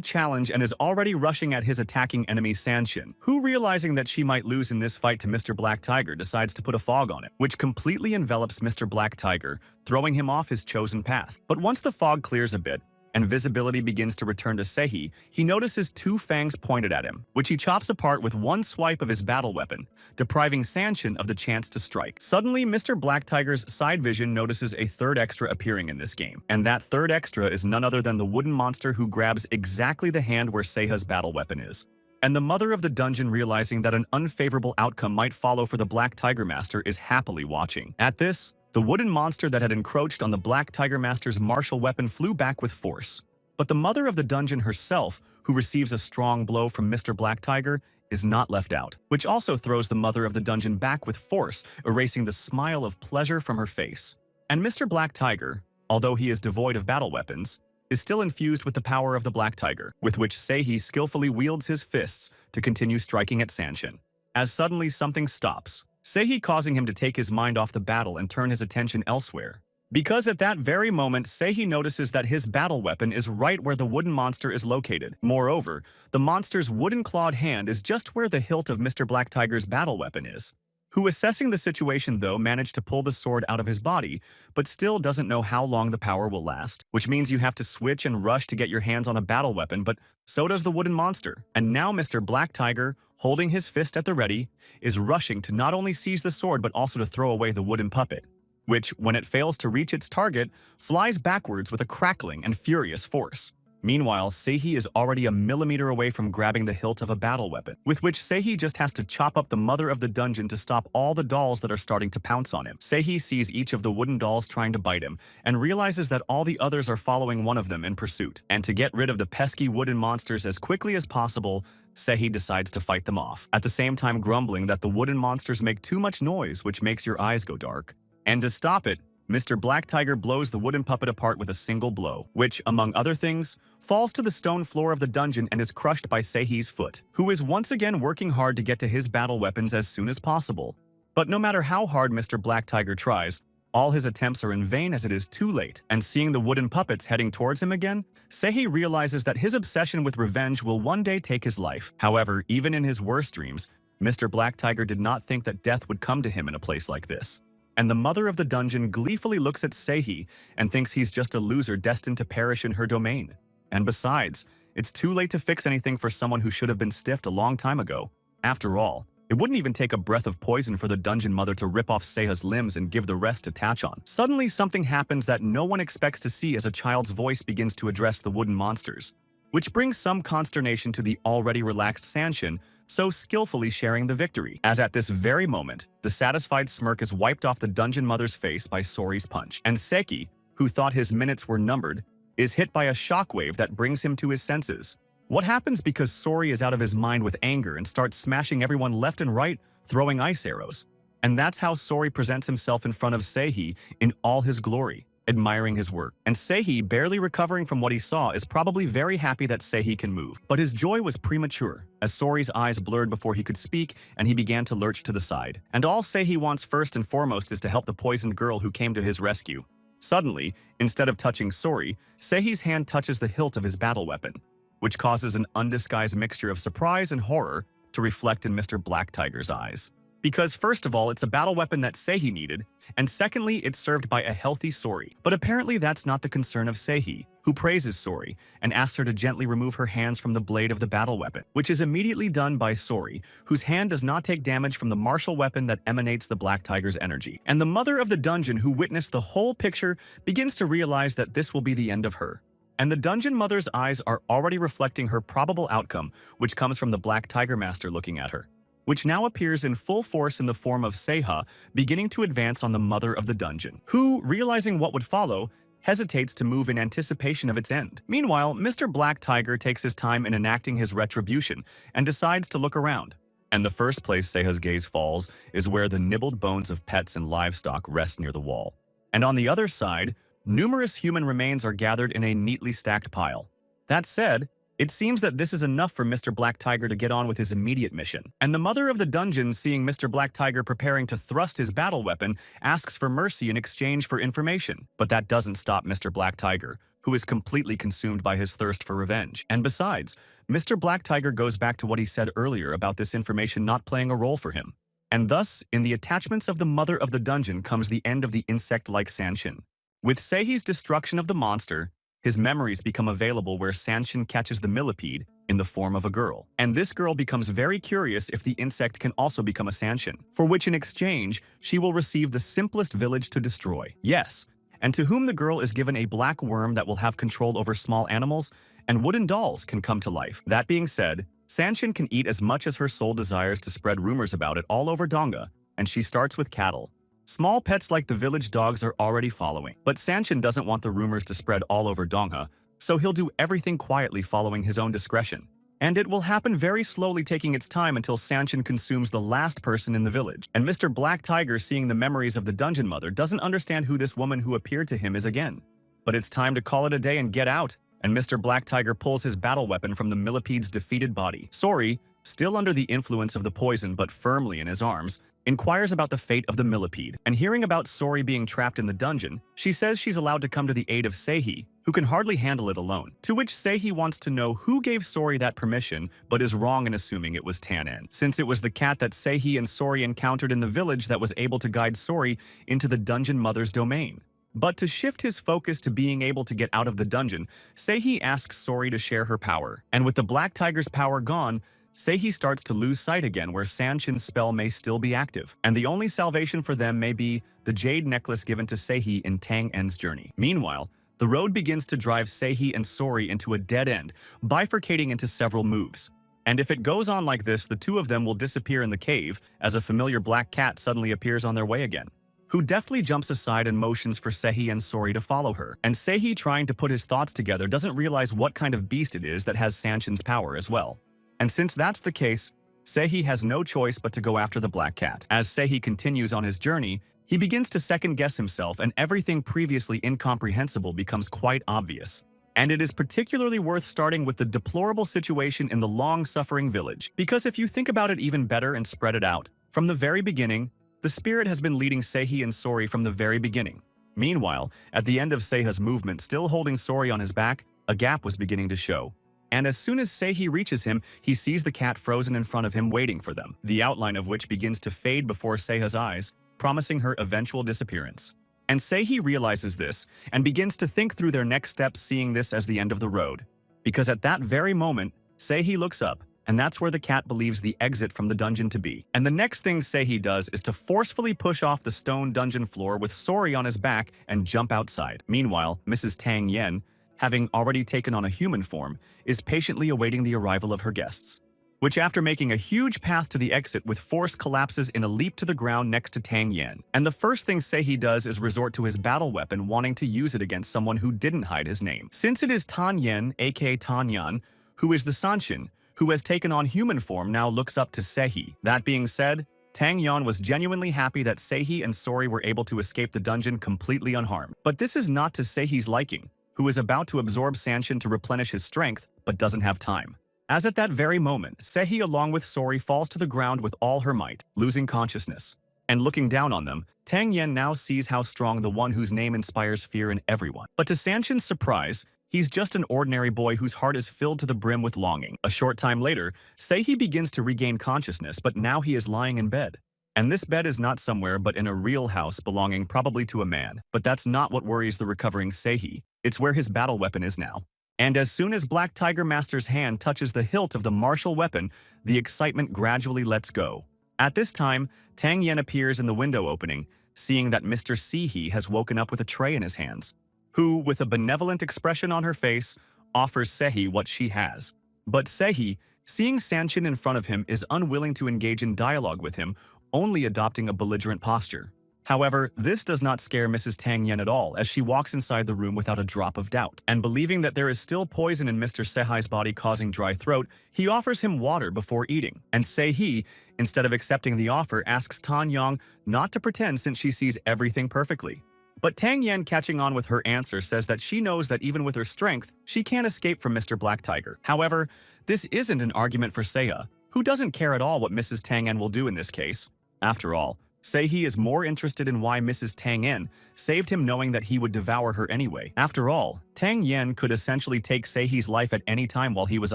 challenge and is already rushing at his attacking enemy Sanshin, who, realizing that she might lose in this fight to Mr. Black Tiger, decides to put a fog on it, which completely envelops Mr. Black Tiger, throwing him off his chosen path. But once the fog clears a bit, and visibility begins to return to Seihi, he notices two fangs pointed at him, which he chops apart with one swipe of his battle weapon, depriving Sanshin of the chance to strike. Suddenly, Mr. Black Tiger's side vision notices a third extra appearing in this game, and that third extra is none other than the wooden monster who grabs exactly the hand where Seiha's battle weapon is. And the mother of the dungeon, realizing that an unfavorable outcome might follow for the Black Tiger Master, is happily watching. At this, the wooden monster that had encroached on the Black Tiger Master's martial weapon flew back with force. But the mother of the dungeon herself, who receives a strong blow from Mr. Black Tiger, is not left out, which also throws the mother of the dungeon back with force, erasing the smile of pleasure from her face. And Mr. Black Tiger, although he is devoid of battle weapons, is still infused with the power of the Black Tiger, with which Seihi skillfully wields his fists to continue striking at Sanshin. As suddenly something stops, Seihi causing him to take his mind off the battle and turn his attention elsewhere. Because at that very moment, Seihi notices that his battle weapon is right where the wooden monster is located. Moreover, the monster's wooden-clawed hand is just where the hilt of Mr. Black Tiger's battle weapon is, who, assessing the situation though, managed to pull the sword out of his body, but still doesn't know how long the power will last, which means you have to switch and rush to get your hands on a battle weapon, but so does the wooden monster. And now Mr. Black Tiger, holding his fist at the ready, is rushing to not only seize the sword but also to throw away the wooden puppet, which, when it fails to reach its target, flies backwards with a crackling and furious force. Meanwhile, Seihi is already a millimeter away from grabbing the hilt of a battle weapon, with which Seihi just has to chop up the mother of the dungeon to stop all the dolls that are starting to pounce on him. Seihi sees each of the wooden dolls trying to bite him, and realizes that all the others are following one of them in pursuit. And to get rid of the pesky wooden monsters as quickly as possible, Seihi decides to fight them off, at the same time grumbling that the wooden monsters make too much noise, which makes your eyes go dark. And to stop it, Mr. Black Tiger blows the wooden puppet apart with a single blow, which, among other things, falls to the stone floor of the dungeon and is crushed by Seihi's foot, who is once again working hard to get to his battle weapons as soon as possible. But no matter how hard Mr. Black Tiger tries, all his attempts are in vain as it is too late, and seeing the wooden puppets heading towards him again, Seihi realizes that his obsession with revenge will one day take his life. However, even in his worst dreams, Mr. Black Tiger did not think that death would come to him in a place like this. And the mother of the dungeon gleefully looks at Seihi and thinks he's just a loser destined to perish in her domain. And besides, it's too late to fix anything for someone who should have been stiffed a long time ago. After all, it wouldn't even take a breath of poison for the dungeon mother to rip off Seiha's limbs and give the rest to Tachon. Suddenly, something happens that no one expects to see as a child's voice begins to address the wooden monsters, which brings some consternation to the already relaxed Sanshin, so skillfully sharing the victory, as at this very moment, the satisfied smirk is wiped off the dungeon mother's face by Sori's punch, and Seki, who thought his minutes were numbered, is hit by a shockwave that brings him to his senses. What happens because Sori is out of his mind with anger and starts smashing everyone left and right, throwing ice arrows? And that's how Sori presents himself in front of Seihi in all his glory, admiring his work. And Seihi, barely recovering from what he saw, is probably very happy that Seihi can move. But his joy was premature, as Sori's eyes blurred before he could speak and he began to lurch to the side. And all Seihi wants first and foremost is to help the poisoned girl who came to his rescue. Suddenly, instead of touching Sori, Seihi's hand touches the hilt of his battle weapon, which causes an undisguised mixture of surprise and horror to reflect in Mr. Black Tiger's eyes. Because first of all, it's a battle weapon that Seihi needed, and secondly, it's served by a healthy Sori. But apparently that's not the concern of Seihi, who praises Sori and asks her to gently remove her hands from the blade of the battle weapon, which is immediately done by Sori, whose hand does not take damage from the martial weapon that emanates the Black Tiger's energy. And the mother of the dungeon, who witnessed the whole picture, begins to realize that this will be the end of her. And the dungeon mother's eyes are already reflecting her probable outcome, which comes from the Black Tiger Master looking at her, which now appears in full force in the form of Seiha, beginning to advance on the mother of the dungeon, who, realizing what would follow, hesitates to move in anticipation of its end. Meanwhile, Mr. Black Tiger takes his time in enacting his retribution and decides to look around. And the first place Seiha's gaze falls is where the nibbled bones of pets and livestock rest near the wall. And on the other side, numerous human remains are gathered in a neatly stacked pile. That said, it seems that this is enough for Mr. Black Tiger to get on with his immediate mission. And the mother of the dungeon, seeing Mr. Black Tiger preparing to thrust his battle weapon, asks for mercy in exchange for information. But that doesn't stop Mr. Black Tiger, who is completely consumed by his thirst for revenge. And besides, Mr. Black Tiger goes back to what he said earlier about this information not playing a role for him. And thus, in the attachments of the mother of the dungeon comes the end of the insect-like Sanshin. With Seihi's destruction of the monster, his memories become available where Sanshin catches the millipede in the form of a girl. And this girl becomes very curious if the insect can also become a Sanshin, for which in exchange, she will receive the simplest village to destroy. Yes, and to whom the girl is given a black worm that will have control over small animals, and wooden dolls can come to life. That being said, Sanshin can eat as much as her soul desires to spread rumors about it all over Donga, and she starts with cattle. Small pets like the village dogs are already following, but Sanshin doesn't want the rumors to spread all over Dongha, so he'll do everything quietly following his own discretion. And it will happen very slowly, taking its time until Sanshin consumes the last person in the village. And Mr. Black Tiger, seeing the memories of the dungeon mother, doesn't understand who this woman who appeared to him is again. But it's time to call it a day and get out, and Mr. Black Tiger pulls his battle weapon from the millipede's defeated body. Sori, still under the influence of the poison but firmly in his arms, inquires about the fate of the millipede, and hearing about Sori being trapped in the dungeon, she says she's allowed to come to the aid of Seihi, who can hardly handle it alone. To which Seihi wants to know who gave Sori that permission, but is wrong in assuming it was Tannen, since it was the cat that Seihi and Sori encountered in the village that was able to guide Sori into the dungeon mother's domain. But to shift his focus to being able to get out of the dungeon, Seihi asks Sori to share her power, and with the Black Tiger's power gone, Seihi starts to lose sight again where Sanshin's spell may still be active, and the only salvation for them may be the jade necklace given to Seihi in Tang En's journey. Meanwhile, the road begins to drive Seihi and Sori into a dead end, bifurcating into several moves. And if it goes on like this, the two of them will disappear in the cave as a familiar black cat suddenly appears on their way again, who deftly jumps aside and motions for Seihi and Sori to follow her. And Seihi, trying to put his thoughts together, doesn't realize what kind of beast it is that has Sanshin's power as well. And since that's the case, Seihi has no choice but to go after the black cat. As Seihi continues on his journey, he begins to second-guess himself, and everything previously incomprehensible becomes quite obvious. And it is particularly worth starting with the deplorable situation in the long-suffering village. Because if you think about it even better and spread it out, from the very beginning, the spirit has been leading Seihi and Sori from the very beginning. Meanwhile, at the end of Seiha's movement, still holding Sori on his back, a gap was beginning to show. And as soon as Seihi reaches him, he sees the cat frozen in front of him waiting for them, the outline of which begins to fade before Seiha's eyes, promising her eventual disappearance. And Seihi realizes this and begins to think through their next steps, seeing this as the end of the road. Because at that very moment, Seihi looks up, and that's where the cat believes the exit from the dungeon to be. And the next thing Seihi does is to forcefully push off the stone dungeon floor with Sori on his back and jump outside. Meanwhile, Mrs. Tang Yen, having already taken on a human form, is patiently awaiting the arrival of her guests. which after making a huge path to the exit with force collapses in a leap to the ground next to Tang Yen. And the first thing Seihi does is resort to his battle weapon, wanting to use it against someone who didn't hide his name. Since it is Tan Yen, aka Tan Yan, who is the Sanshin, who has taken on human form, now looks up to Seihi. That being said, Tang Yan was genuinely happy that Seihi and Sori were able to escape the dungeon completely unharmed. But this is not to Seihi's liking, who is about to absorb Sanshin to replenish his strength, but doesn't have time. As at that very moment, Seihi along with Sori falls to the ground with all her might, losing consciousness. And looking down on them, Tang Yen now sees how strong the one whose name inspires fear in everyone. But to Sanshin's surprise, he's just an ordinary boy whose heart is filled to the brim with longing. A short time later, Seihi begins to regain consciousness, but now he is lying in bed. And this bed is not somewhere but in a real house belonging probably to a man. But that's not what worries the recovering Seihi. It's where his battle weapon is now. And as soon as Black Tiger Master's hand touches the hilt of the martial weapon, the excitement gradually lets go. At this time, Tang Yen appears in the window opening, seeing that Mr. Seihi has woken up with a tray in his hands, who, with a benevolent expression on her face, offers Seihi what she has. But Seihi, seeing Sanshin in front of him, is unwilling to engage in dialogue with him, only adopting a belligerent posture. However, this does not scare Mrs. Tang Yen at all, as she walks inside the room without a drop of doubt. And believing that there is still poison in Mr. Seihi's body causing dry throat, he offers him water before eating. And Seihi, instead of accepting the offer, asks Tan Yang not to pretend since she sees everything perfectly. But Tang Yen, catching on with her answer, says that she knows that even with her strength, she can't escape from Mr. Black Tiger. However, this isn't an argument for Seiha, who doesn't care at all what Mrs. Tang Yen will do in this case. After all, Seihi is more interested in why Mrs. Tang Yen saved him, knowing that he would devour her anyway. After all, Tang Yen could essentially take Seihi's life at any time while he was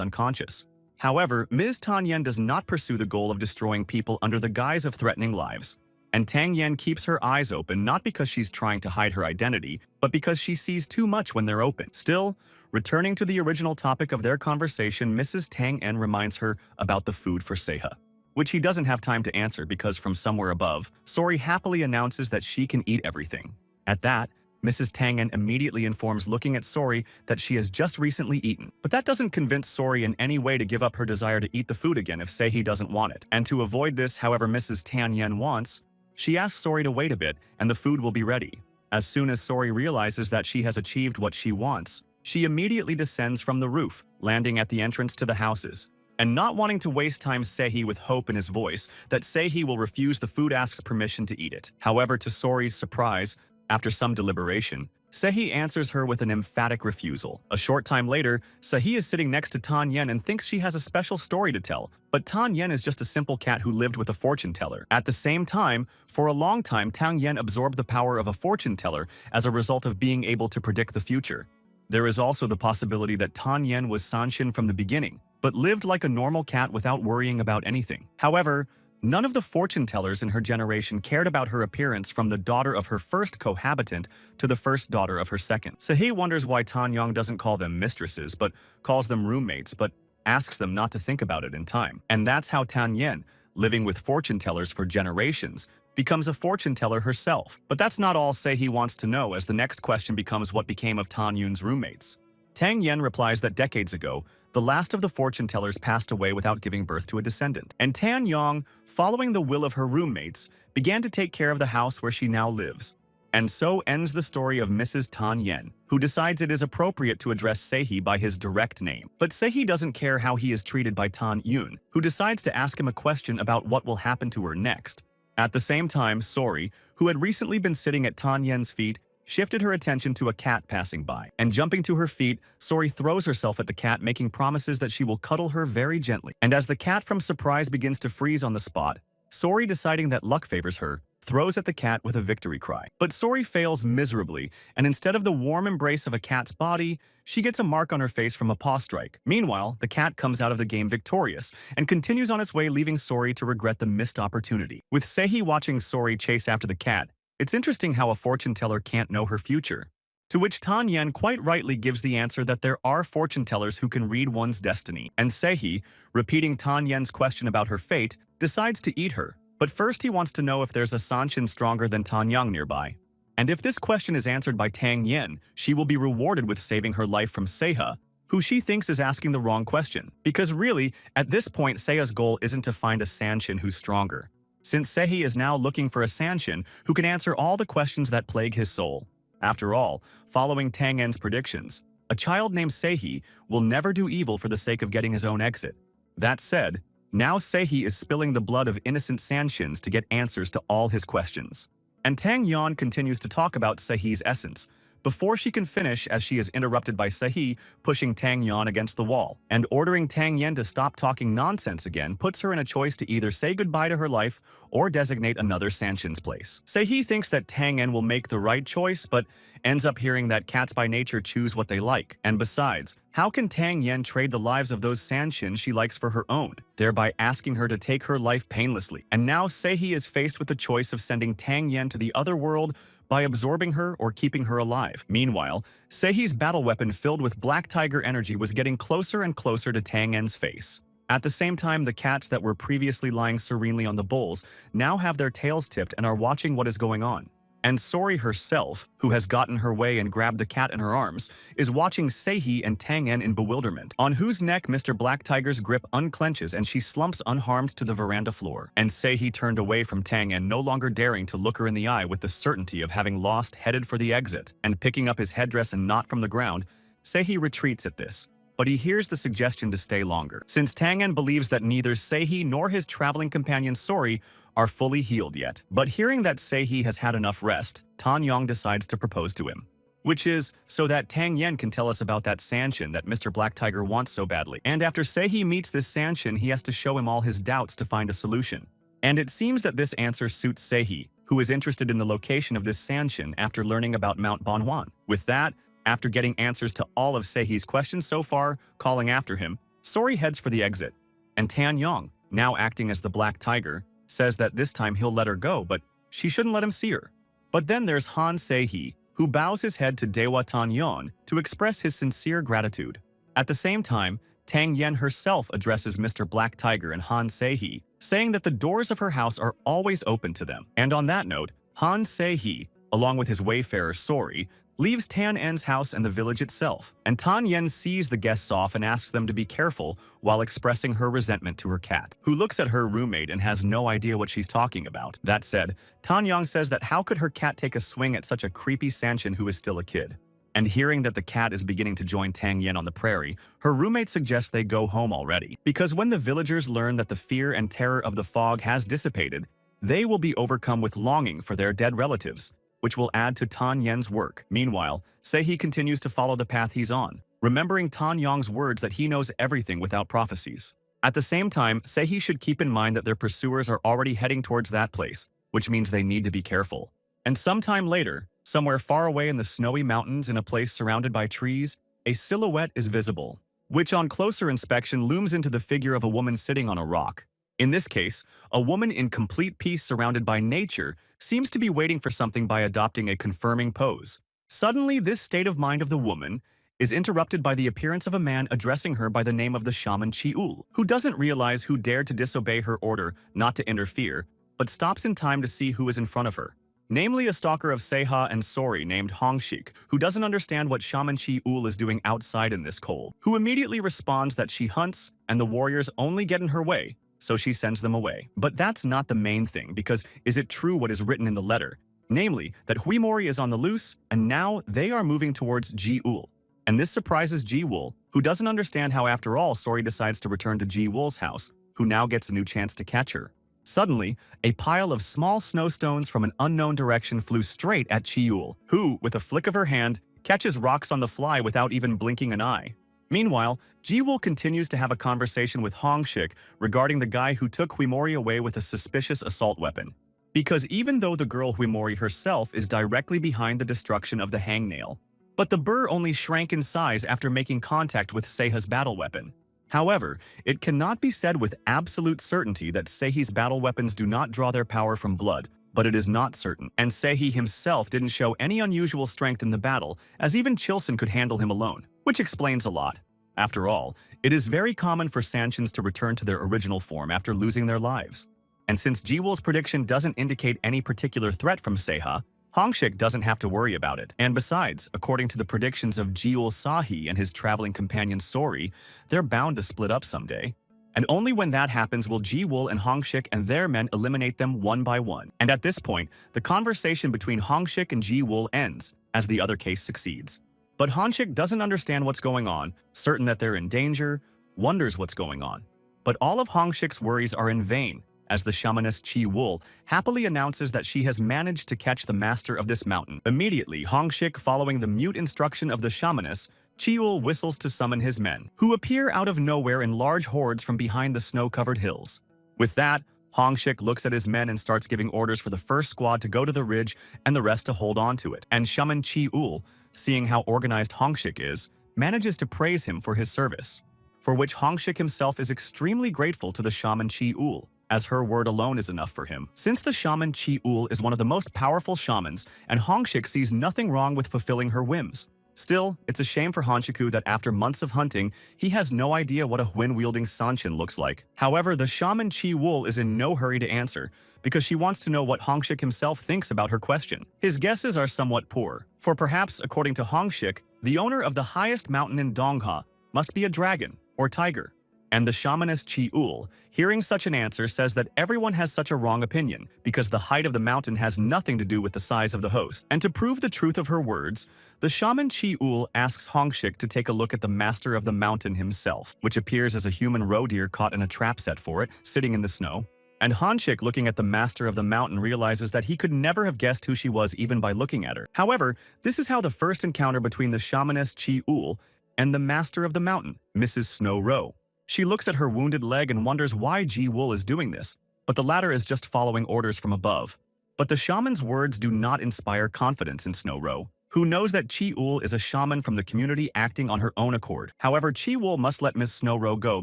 unconscious. However, Ms. Tang Yen does not pursue the goal of destroying people under the guise of threatening lives. And Tang Yen keeps her eyes open not because she's trying to hide her identity, but because she sees too much when they're open. Still, returning to the original topic of their conversation, Mrs. Tang Yen reminds her about the food for Seiha, which he doesn't have time to answer because from somewhere above, Sori happily announces that she can eat everything. At that, Mrs. Tang Yen immediately informs, looking at Sori, that she has just recently eaten. But that doesn't convince Sori in any way to give up her desire to eat the food again if Seihi doesn't want it. And to avoid this, however Mrs. Tang Yen wants, she asks Sori to wait a bit and the food will be ready. As soon as Sori realizes that she has achieved what she wants, she immediately descends from the roof, landing at the entrance to the houses. And not wanting to waste time, Seihi, with hope in his voice, that Seihi will refuse the food, asks permission to eat it. However, to Sori's surprise, after some deliberation, Seihi answers her with an emphatic refusal. A short time later, Seihi is sitting next to Tan Yen and thinks she has a special story to tell, but Tan Yen is just a simple cat who lived with a fortune teller. At the same time, for a long time, Tang Yen absorbed the power of a fortune teller as a result of being able to predict the future. There is also the possibility that Tan Yen was Sanshin from the beginning, but lived like a normal cat without worrying about anything. However, none of the fortune tellers in her generation cared about her appearance, from the daughter of her first cohabitant to the first daughter of her second. Seihi wonders why Tan Yang doesn't call them mistresses, but calls them roommates, but asks them not to think about it in time. And that's how Tan Yen, living with fortune tellers for generations, becomes a fortune teller herself. But that's not all Seihi wants to know, as the next question becomes what became of Tan Yun's roommates. Tang Yen replies that decades ago, the last of the fortune tellers passed away without giving birth to a descendant. And Tan Yang, following the will of her roommates, began to take care of the house where she now lives. And so ends the story of Mrs. Tan Yen, who decides it is appropriate to address Seihi by his direct name. But Seihi doesn't care how he is treated by Tan Yun, who decides to ask him a question about what will happen to her next. At the same time, Sori, who had recently been sitting at Tan Yen's feet, shifted her attention to a cat passing by. And jumping to her feet, Sori throws herself at the cat, making promises that she will cuddle her very gently. And as the cat from surprise begins to freeze on the spot, Sori, deciding that luck favors her, throws at the cat with a victory cry. But Sori fails miserably, and instead of the warm embrace of a cat's body, she gets a mark on her face from a paw strike. Meanwhile, the cat comes out of the game victorious and continues on its way, leaving Sori to regret the missed opportunity. With Seihi watching Sori chase after the cat, it's interesting how a fortune teller can't know her future. To which Tan Yen quite rightly gives the answer that there are fortune tellers who can read one's destiny. And Seihi, repeating Tan Yen's question about her fate, decides to eat her. But first he wants to know if there's a Sanshin stronger than Tan Yang nearby. And if this question is answered by Tang Yen, she will be rewarded with saving her life from Seiha, who she thinks is asking the wrong question. Because really, at this point, Seiya's goal isn't to find a Sanshin who's stronger, since Seihi is now looking for a Sanshin who can answer all the questions that plague his soul. After all, following Tang En's predictions, a child named Seihi will never do evil for the sake of getting his own exit. That said, now Seihi is spilling the blood of innocent Sanshins to get answers to all his questions. And Tang Yan continues to talk about Seihi's essence, before she can finish as she is interrupted by Seihi pushing Tang Yan against the wall, and ordering Tang Yan to stop talking nonsense again puts her in a choice to either say goodbye to her life or designate another Sanshin's place. Seihi thinks that Tang Yan will make the right choice, but ends up hearing that cats by nature choose what they like. And besides, how can Tang Yan trade the lives of those Sanshin she likes for her own, thereby asking her to take her life painlessly? And now Seihi is faced with the choice of sending Tang Yan to the other world by absorbing her or keeping her alive. Meanwhile, Seihi's battle weapon filled with Black Tiger energy was getting closer and closer to Tang En's face. At the same time, the cats that were previously lying serenely on the bowls now have their tails tipped and are watching what is going on. And Sori herself, who has gotten her way and grabbed the cat in her arms, is watching Seihi and Tang En in bewilderment, on whose neck Mr. Black Tiger's grip unclenches and she slumps unharmed to the veranda floor. And Seihi turned away from Tang En, no longer daring to look her in the eye with the certainty of having lost, headed for the exit. And picking up his headdress and knot from the ground, Seihi retreats at this. But he hears the suggestion to stay longer, since Tang En believes that neither Seihi nor his traveling companion Sori are fully healed yet. But hearing that Seihi has had enough rest, Tan Yong decides to propose to him. Which is so that Tang Yen can tell us about that Sanshin that Mr. Black Tiger wants so badly. And after Seihi meets this Sanshin, he has to show him all his doubts to find a solution. And it seems that this answer suits Seihi, who is interested in the location of this Sanshin after learning about Mount Banhuan. With that, after getting answers to all of Seihi's questions so far, calling after him, Sori heads for the exit. And Tan Yong, now acting as the Black Tiger, says that this time he'll let her go, but she shouldn't let him see her. But then there's Han Seihi, who bows his head to Dewa Tan Yon to express his sincere gratitude. At the same time, Tang Yen herself addresses Mr. Black Tiger and Han Seihi, saying that the doors of her house are always open to them. And on that note, Han Seihi, along with his wayfarer Sori, leaves Tan En's house and the village itself, and Tan Yen sees the guests off and asks them to be careful while expressing her resentment to her cat, who looks at her roommate and has no idea what she's talking about. That said, Tan Yang says that how could her cat take a swing at such a creepy Sanshin who is still a kid? And hearing that the cat is beginning to join Tang Yen on the prairie, her roommate suggests they go home already, because when the villagers learn that the fear and terror of the fog has dissipated, they will be overcome with longing for their dead relatives, which will add to Tan Yen's work. Meanwhile, Seihi continues to follow the path he's on, remembering Tan Yong's words that he knows everything without prophecies. At the same time, Seihi should keep in mind that their pursuers are already heading towards that place, which means they need to be careful. And sometime later, somewhere far away in the snowy mountains in a place surrounded by trees, a silhouette is visible, which on closer inspection looms into the figure of a woman sitting on a rock. In this case, a woman in complete peace surrounded by nature seems to be waiting for something by adopting a confirming pose. Suddenly, this state of mind of the woman is interrupted by the appearance of a man addressing her by the name of the shaman Chi-ul, who doesn't realize who dared to disobey her order not to interfere, but stops in time to see who is in front of her. Namely, a stalker of Seiha and Sori named Hongshik, who doesn't understand what Shaman Chi-ul is doing outside in this cold, who immediately responds that she hunts and the warriors only get in her way, so she sends them away. But that's not the main thing, because is it true what is written in the letter? Namely, that Huimori is on the loose, and now they are moving towards Ji-ul. And this surprises Ji-wul, who doesn't understand how after all Sori decides to return to Ji-wul's house, who now gets a new chance to catch her. Suddenly, a pile of small snowstones from an unknown direction flew straight at Chi-ul, who, with a flick of her hand, catches rocks on the fly without even blinking an eye. Meanwhile, Ji-wul continues to have a conversation with Hongshik regarding the guy who took Huimori away with a suspicious assault weapon. Because even though the girl Huimori herself is directly behind the destruction of the hangnail, but the burr only shrank in size after making contact with Seiha's battle weapon. However, it cannot be said with absolute certainty that Seihi's battle weapons do not draw their power from blood, but it is not certain, and Seihi himself didn't show any unusual strength in the battle, as even Chilson could handle him alone, which explains a lot. After all, it is very common for Sanshins to return to their original form after losing their lives. And since Ji-wul's prediction doesn't indicate any particular threat from Seiha, Hongshik doesn't have to worry about it. And besides, according to the predictions of Jeol Sahi and his traveling companion Sori, they're bound to split up someday. And only when that happens will Jiwoo and Hongshik and their men eliminate them one by one. And at this point, the conversation between Hongshik and Jiwoo ends, as the other case succeeds. But Hongshik doesn't understand what's going on, certain that they're in danger, wonders what's going on. But all of Hongshik's worries are in vain, as the shamaness Chi-wul happily announces that she has managed to catch the master of this mountain. Immediately, Hongshik, following the mute instruction of the shamaness, Chi-wul whistles to summon his men, who appear out of nowhere in large hordes from behind the snow-covered hills. With that, Hongshik looks at his men and starts giving orders for the first squad to go to the ridge and the rest to hold on to it. And Shaman Chi-wul, seeing how organized Hongshik is, manages to praise him for his service, for which Hongshik himself is extremely grateful to the shaman Chi-wul, as her word alone is enough for him. Since the shaman Chi-wul is one of the most powerful shamans, and Hongshik sees nothing wrong with fulfilling her whims. Still, it's a shame for Honshiku that after months of hunting, he has no idea what a Hwin-wielding Sanshin looks like. However, the shaman Chi-wul is in no hurry to answer, because she wants to know what Hongshik himself thinks about her question. His guesses are somewhat poor, for perhaps, according to Hongshik, the owner of the highest mountain in Dongha must be a dragon or tiger. And the shamaness Chi-wul, hearing such an answer, says that everyone has such a wrong opinion because the height of the mountain has nothing to do with the size of the host. And to prove the truth of her words, the shaman Chi-wul asks Hongshik to take a look at the master of the mountain himself, which appears as a human roe deer caught in a trap set for it, sitting in the snow. And Hongshik, looking at the master of the mountain, realizes that he could never have guessed who she was even by looking at her. However, this is how the first encounter between the shamaness Chi-wul and the master of the mountain, Mrs. Snow Roe. She looks at her wounded leg and wonders why Ji-wul is doing this, but the latter is just following orders from above. But the shaman's words do not inspire confidence in Snow Roe, who knows that Chi-wul is a shaman from the community acting on her own accord. However, Chi-wul must let Miss Snow Roe go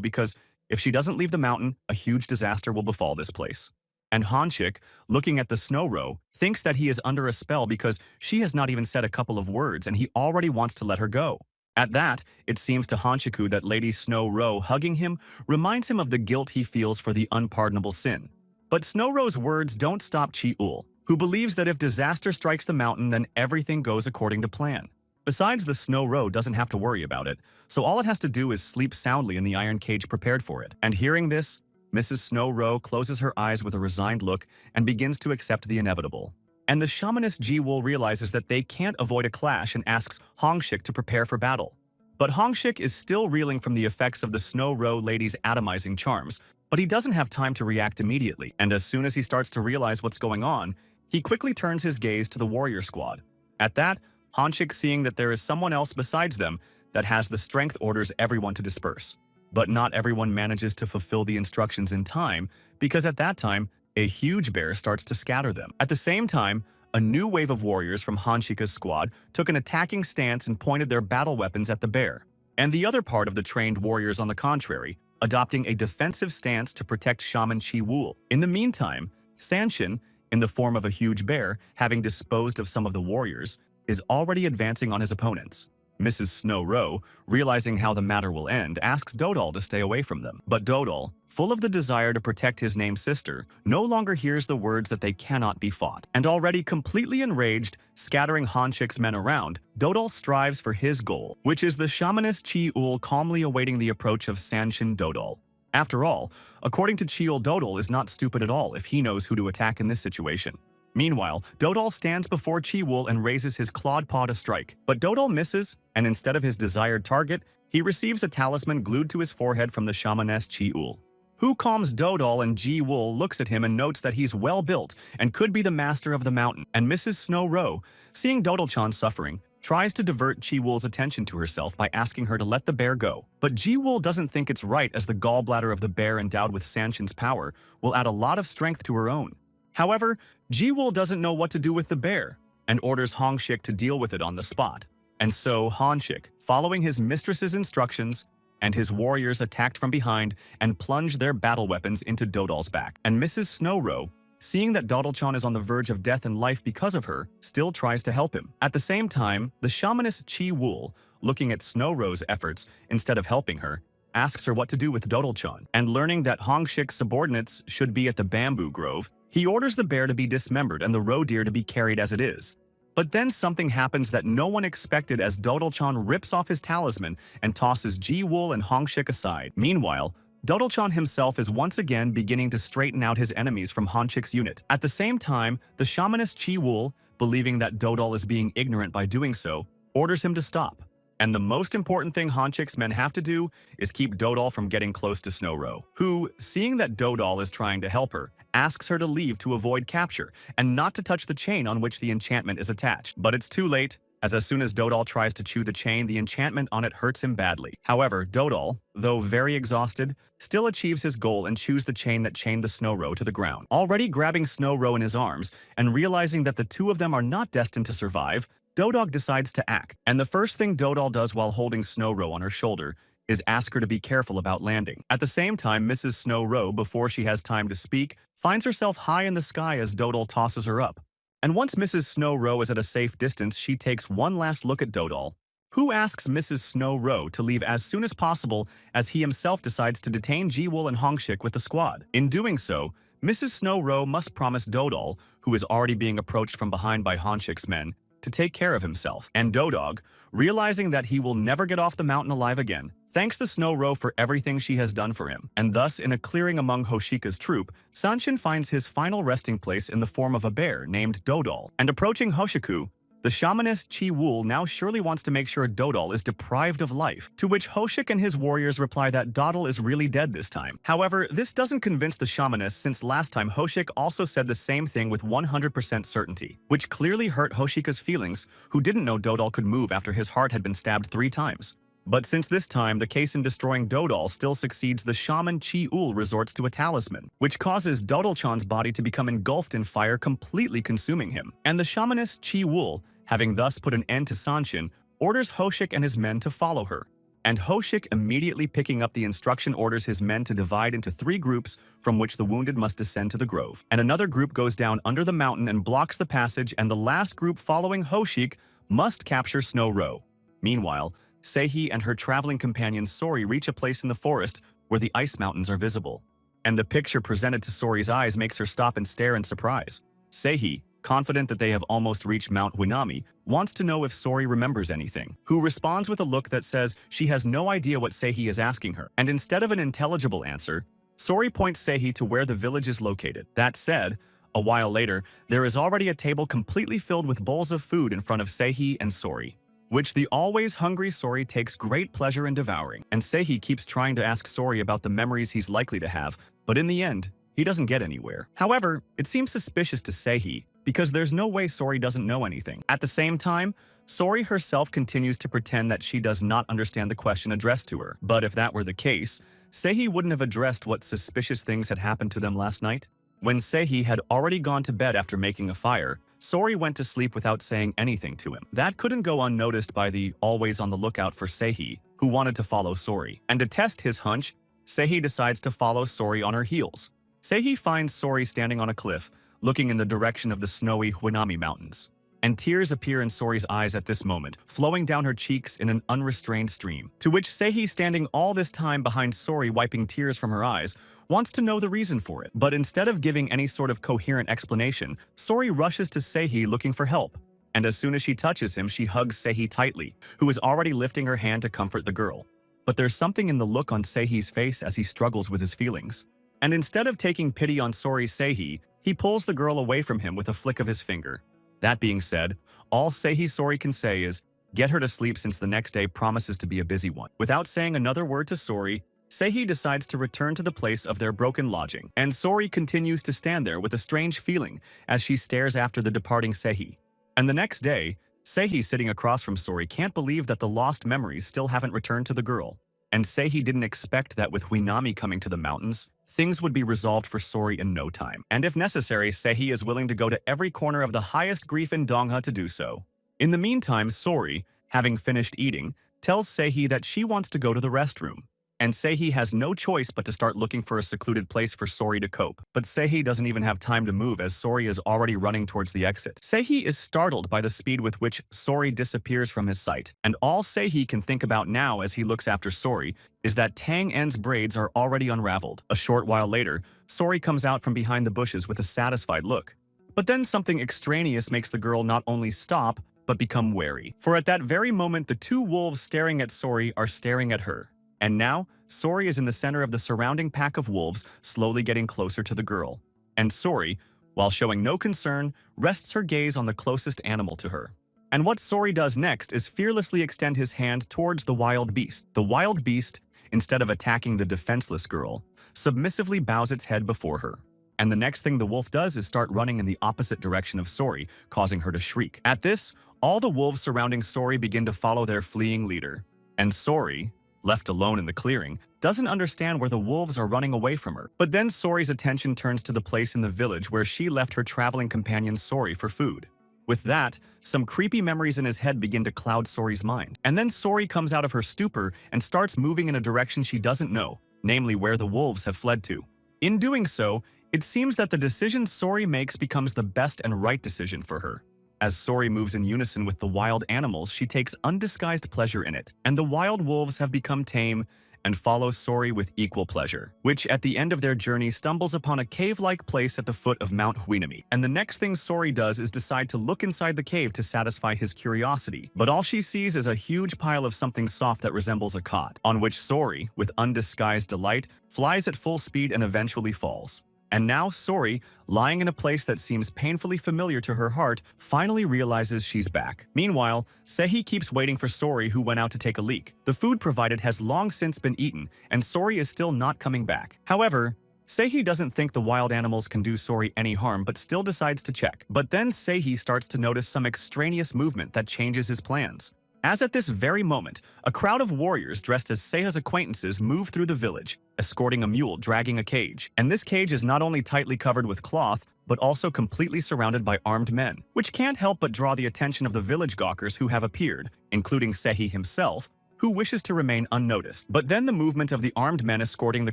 because if she doesn't leave the mountain, a huge disaster will befall this place. And Hongshik, looking at the Snow Roe, thinks that he is under a spell because she has not even said a couple of words and he already wants to let her go. At that, it seems to Honshiku that Lady Snow Roe hugging him reminds him of the guilt he feels for the unpardonable sin. But Snow Roe's words don't stop Chi-wul, who believes that if disaster strikes the mountain, then everything goes according to plan. Besides, the Snow Roe doesn't have to worry about it, so all it has to do is sleep soundly in the iron cage prepared for it. And hearing this, Mrs. Snow Roe closes her eyes with a resigned look and begins to accept the inevitable. And the shamaness Ji-wul realizes that they can't avoid a clash and asks Hongshik to prepare for battle. But Hongshik is still reeling from the effects of the Snow Roe lady's atomizing charms, but he doesn't have time to react immediately, and as soon as he starts to realize what's going on, he quickly turns his gaze to the warrior squad. At that, Hongshik, seeing that there is someone else besides them that has the strength, orders everyone to disperse. But not everyone manages to fulfill the instructions in time, because at that time, a huge bear starts to scatter them. At the same time, a new wave of warriors from Honshika's squad took an attacking stance and pointed their battle weapons at the bear. And the other part of the trained warriors, on the contrary, adopting a defensive stance to protect Shaman Chi-wul. In the meantime, Sanshin, in the form of a huge bear, having disposed of some of the warriors, is already advancing on his opponents. Mrs. Snow Roe, realizing how the matter will end, asks Dodal to stay away from them. But Dodal, full of the desire to protect his named sister, no longer hears the words that they cannot be fought. And already completely enraged, scattering Honshik's men around, Dodal strives for his goal, which is the shamaness Chi-wul calmly awaiting the approach of Sanshin Dodal. After all, according to Chi-wul, Dodal is not stupid at all if he knows who to attack in this situation. Meanwhile, Dodal stands before Chi-wul and raises his clawed paw to strike. But Dodal misses, and instead of his desired target, he receives a talisman glued to his forehead from the shamaness Chi-wul, who calms Dodal, and Ji-wul looks at him and notes that he's well built and could be the master of the mountain. And Mrs. Snow Roe, seeing Dodal-chan suffering, tries to divert Chi-wul's attention to herself by asking her to let the bear go. But Ji-wul doesn't think it's right, as the gallbladder of the bear endowed with Sanshin's power will add a lot of strength to her own. However, Ji-wul doesn't know what to do with the bear and orders Hongshik to deal with it on the spot. And so Hongshik, following his mistress's instructions, and his warriors attacked from behind and plunged their battle weapons into Dodal's back. And Mrs. Snow Roe, seeing that Dodal-chan is on the verge of death and life because of her, still tries to help him. At the same time, the shamaness Chi-wul, looking at Snow Roe's efforts instead of helping her, asks her what to do with Dodal-chan. And learning that Hongshik's subordinates should be at the bamboo grove, he orders the bear to be dismembered and the roe deer to be carried as it is. But then something happens that no one expected as Dodol-chan rips off his talisman and tosses Ji-Wool and Hongshik aside. Meanwhile, Dodol-chan himself is once again beginning to straighten out his enemies from Hongshik's unit. At the same time, the shamanist Ji-Wool, believing that Dodol is being ignorant by doing so, orders him to stop. And the most important thing Hongshik's men have to do is keep Dodol from getting close to Snow-Ro, who, seeing that Dodol is trying to help her, asks her to leave to avoid capture and not to touch the chain on which the enchantment is attached. But it's too late, as soon as Dodol tries to chew the chain, the enchantment on it hurts him badly. However, Dodol, though very exhausted, still achieves his goal and chews the chain that chained the Snow-Ro to the ground. Already grabbing Snow-Ro in his arms and realizing that the two of them are not destined to survive, Dodog decides to act, and the first thing Dodol does while holding Snow-Ro on her shoulder is ask her to be careful about landing. At the same time, Mrs. Snow-Ro, before she has time to speak, finds herself high in the sky as Dodol tosses her up. And once Mrs. Snow-Ro is at a safe distance, she takes one last look at Dodol, who asks Mrs. Snow-Ro to leave as soon as possible as he himself decides to detain Ji-Wool and Hongshik with the squad. In doing so, Mrs. Snow-Ro must promise Dodol, who is already being approached from behind by Hongshik's men, to take care of himself. And Dodog, realizing that he will never get off the mountain alive again, thanks the Snow-Ro for everything she has done for him. And thus, in a clearing among Hoshika's troop, Sanshin finds his final resting place in the form of a bear named Dodol. And approaching Hoshiku, the shamanist Ji-Wool now surely wants to make sure Dodol is deprived of life, to which Hoshik and his warriors reply that Dodol is really dead this time. However, this doesn't convince the shamanist since last time Hoshik also said the same thing with 100% certainty, which clearly hurt Hoshika's feelings, who didn't know Dodol could move after his heart had been stabbed 3 times. But since this time the case in destroying Dodol still succeeds, the shaman Ji-Wool resorts to a talisman, which causes Dodol-chan's body to become engulfed in fire, completely consuming him. And the shamanist Ji-Wool, having thus put an end to Sanshin, orders Hoshik and his men to follow her. And Hoshik, immediately picking up the instruction, orders his men to divide into 3 groups from which the wounded must descend to the grove. And another group goes down under the mountain and blocks the passage, and the last group following Hoshik must capture Snow-Ro. Meanwhile, Seihi and her traveling companion Sori reach a place in the forest where the ice mountains are visible. And the picture presented to Sori's eyes makes her stop and stare in surprise. Seihi, confident that they have almost reached Mount Huinami, wants to know if Sori remembers anything, who responds with a look that says she has no idea what Seihi is asking her. And instead of an intelligible answer, Sori points Seihi to where the village is located. That said, a while later, there is already a table completely filled with bowls of food in front of Seihi and Sori, which the always hungry Sori takes great pleasure in devouring. And Seihi keeps trying to ask Sori about the memories he's likely to have, but in the end, he doesn't get anywhere. However, it seems suspicious to Seihi, because there's no way Sori doesn't know anything. At the same time, Sori herself continues to pretend that she does not understand the question addressed to her. But if that were the case, Seihi wouldn't have addressed what suspicious things had happened to them last night. When Seihi had already gone to bed after making a fire, Sori went to sleep without saying anything to him. That couldn't go unnoticed by the always on the lookout for Seihi, who wanted to follow Sori. And to test his hunch, Seihi decides to follow Sori on her heels. Seihi finds Sori standing on a cliff, looking in the direction of the snowy Huinami Mountains. And tears appear in Sori's eyes at this moment, flowing down her cheeks in an unrestrained stream. To which Seihi, standing all this time behind Sori wiping tears from her eyes, wants to know the reason for it. But instead of giving any sort of coherent explanation, Sori rushes to Seihi looking for help. And as soon as she touches him, she hugs Seihi tightly, who is already lifting her hand to comfort the girl. But there's something in the look on Seihi's face as he struggles with his feelings. And instead of taking pity on sorry Seihi, he pulls the girl away from him with a flick of his finger. That being said, all Seihi Sori can say is, get her to sleep since the next day promises to be a busy one. Without saying another word to Sori, Seihi decides to return to the place of their broken lodging, and Sori continues to stand there with a strange feeling as she stares after the departing Seihi. And the next day, Seihi sitting across from Sori can't believe that the lost memories still haven't returned to the girl. And Seihi didn't expect that with Huinami coming to the mountains, things would be resolved for Sori in no time. And if necessary, Seihi is willing to go to every corner of the highest grief in Dongha to do so. In the meantime, Sori, having finished eating, tells Seihi that she wants to go to the restroom. And Seihi has no choice but to start looking for a secluded place for Sori to cope. But Seihi doesn't even have time to move as Sori is already running towards the exit. Seihi is startled by the speed with which Sori disappears from his sight. And all Seihi can think about now as he looks after Sori is that Tang En's braids are already unraveled. A short while later, Sori comes out from behind the bushes with a satisfied look. But then something extraneous makes the girl not only stop, but become wary. For at that very moment, the two wolves staring at Sori are staring at her. And now, Sori is in the center of the surrounding pack of wolves, slowly getting closer to the girl. And Sori, while showing no concern, rests her gaze on the closest animal to her. And what Sori does next is fearlessly extend his hand towards the wild beast. The wild beast, instead of attacking the defenseless girl, submissively bows its head before her. And the next thing the wolf does is start running in the opposite direction of Sori, causing her to shriek. At this, all the wolves surrounding Sori begin to follow their fleeing leader. And Sori, left alone in the clearing, doesn't understand where the wolves are running away from her. But then Sori's attention turns to the place in the village where she left her traveling companion Sori for food. With that, some creepy memories in his head begin to cloud Sori's mind. And then Sori comes out of her stupor and starts moving in a direction she doesn't know, namely where the wolves have fled to. In doing so, it seems that the decision Sori makes becomes the best and right decision for her. As Sori moves in unison with the wild animals, she takes undisguised pleasure in it, and the wild wolves have become tame and follow Sori with equal pleasure, which at the end of their journey stumbles upon a cave-like place at the foot of Mount Huinami. And the next thing Sori does is decide to look inside the cave to satisfy his curiosity. But all she sees is a huge pile of something soft that resembles a cot, on which Sori, with undisguised delight, flies at full speed and eventually falls. And now Sori, lying in a place that seems painfully familiar to her heart, finally realizes she's back. Meanwhile, Sehi keeps waiting for Sori, who went out to take a leak. The food provided has long since been eaten, and Sori is still not coming back. However, Sehi doesn't think the wild animals can do Sori any harm but still decides to check. But then Sehi starts to notice some extraneous movement that changes his plans. As at this very moment, a crowd of warriors dressed as Seiha's acquaintances move through the village, escorting a mule dragging a cage. And this cage is not only tightly covered with cloth, but also completely surrounded by armed men, which can't help but draw the attention of the village gawkers who have appeared, including Seihi himself, who wishes to remain unnoticed. But then the movement of the armed men escorting the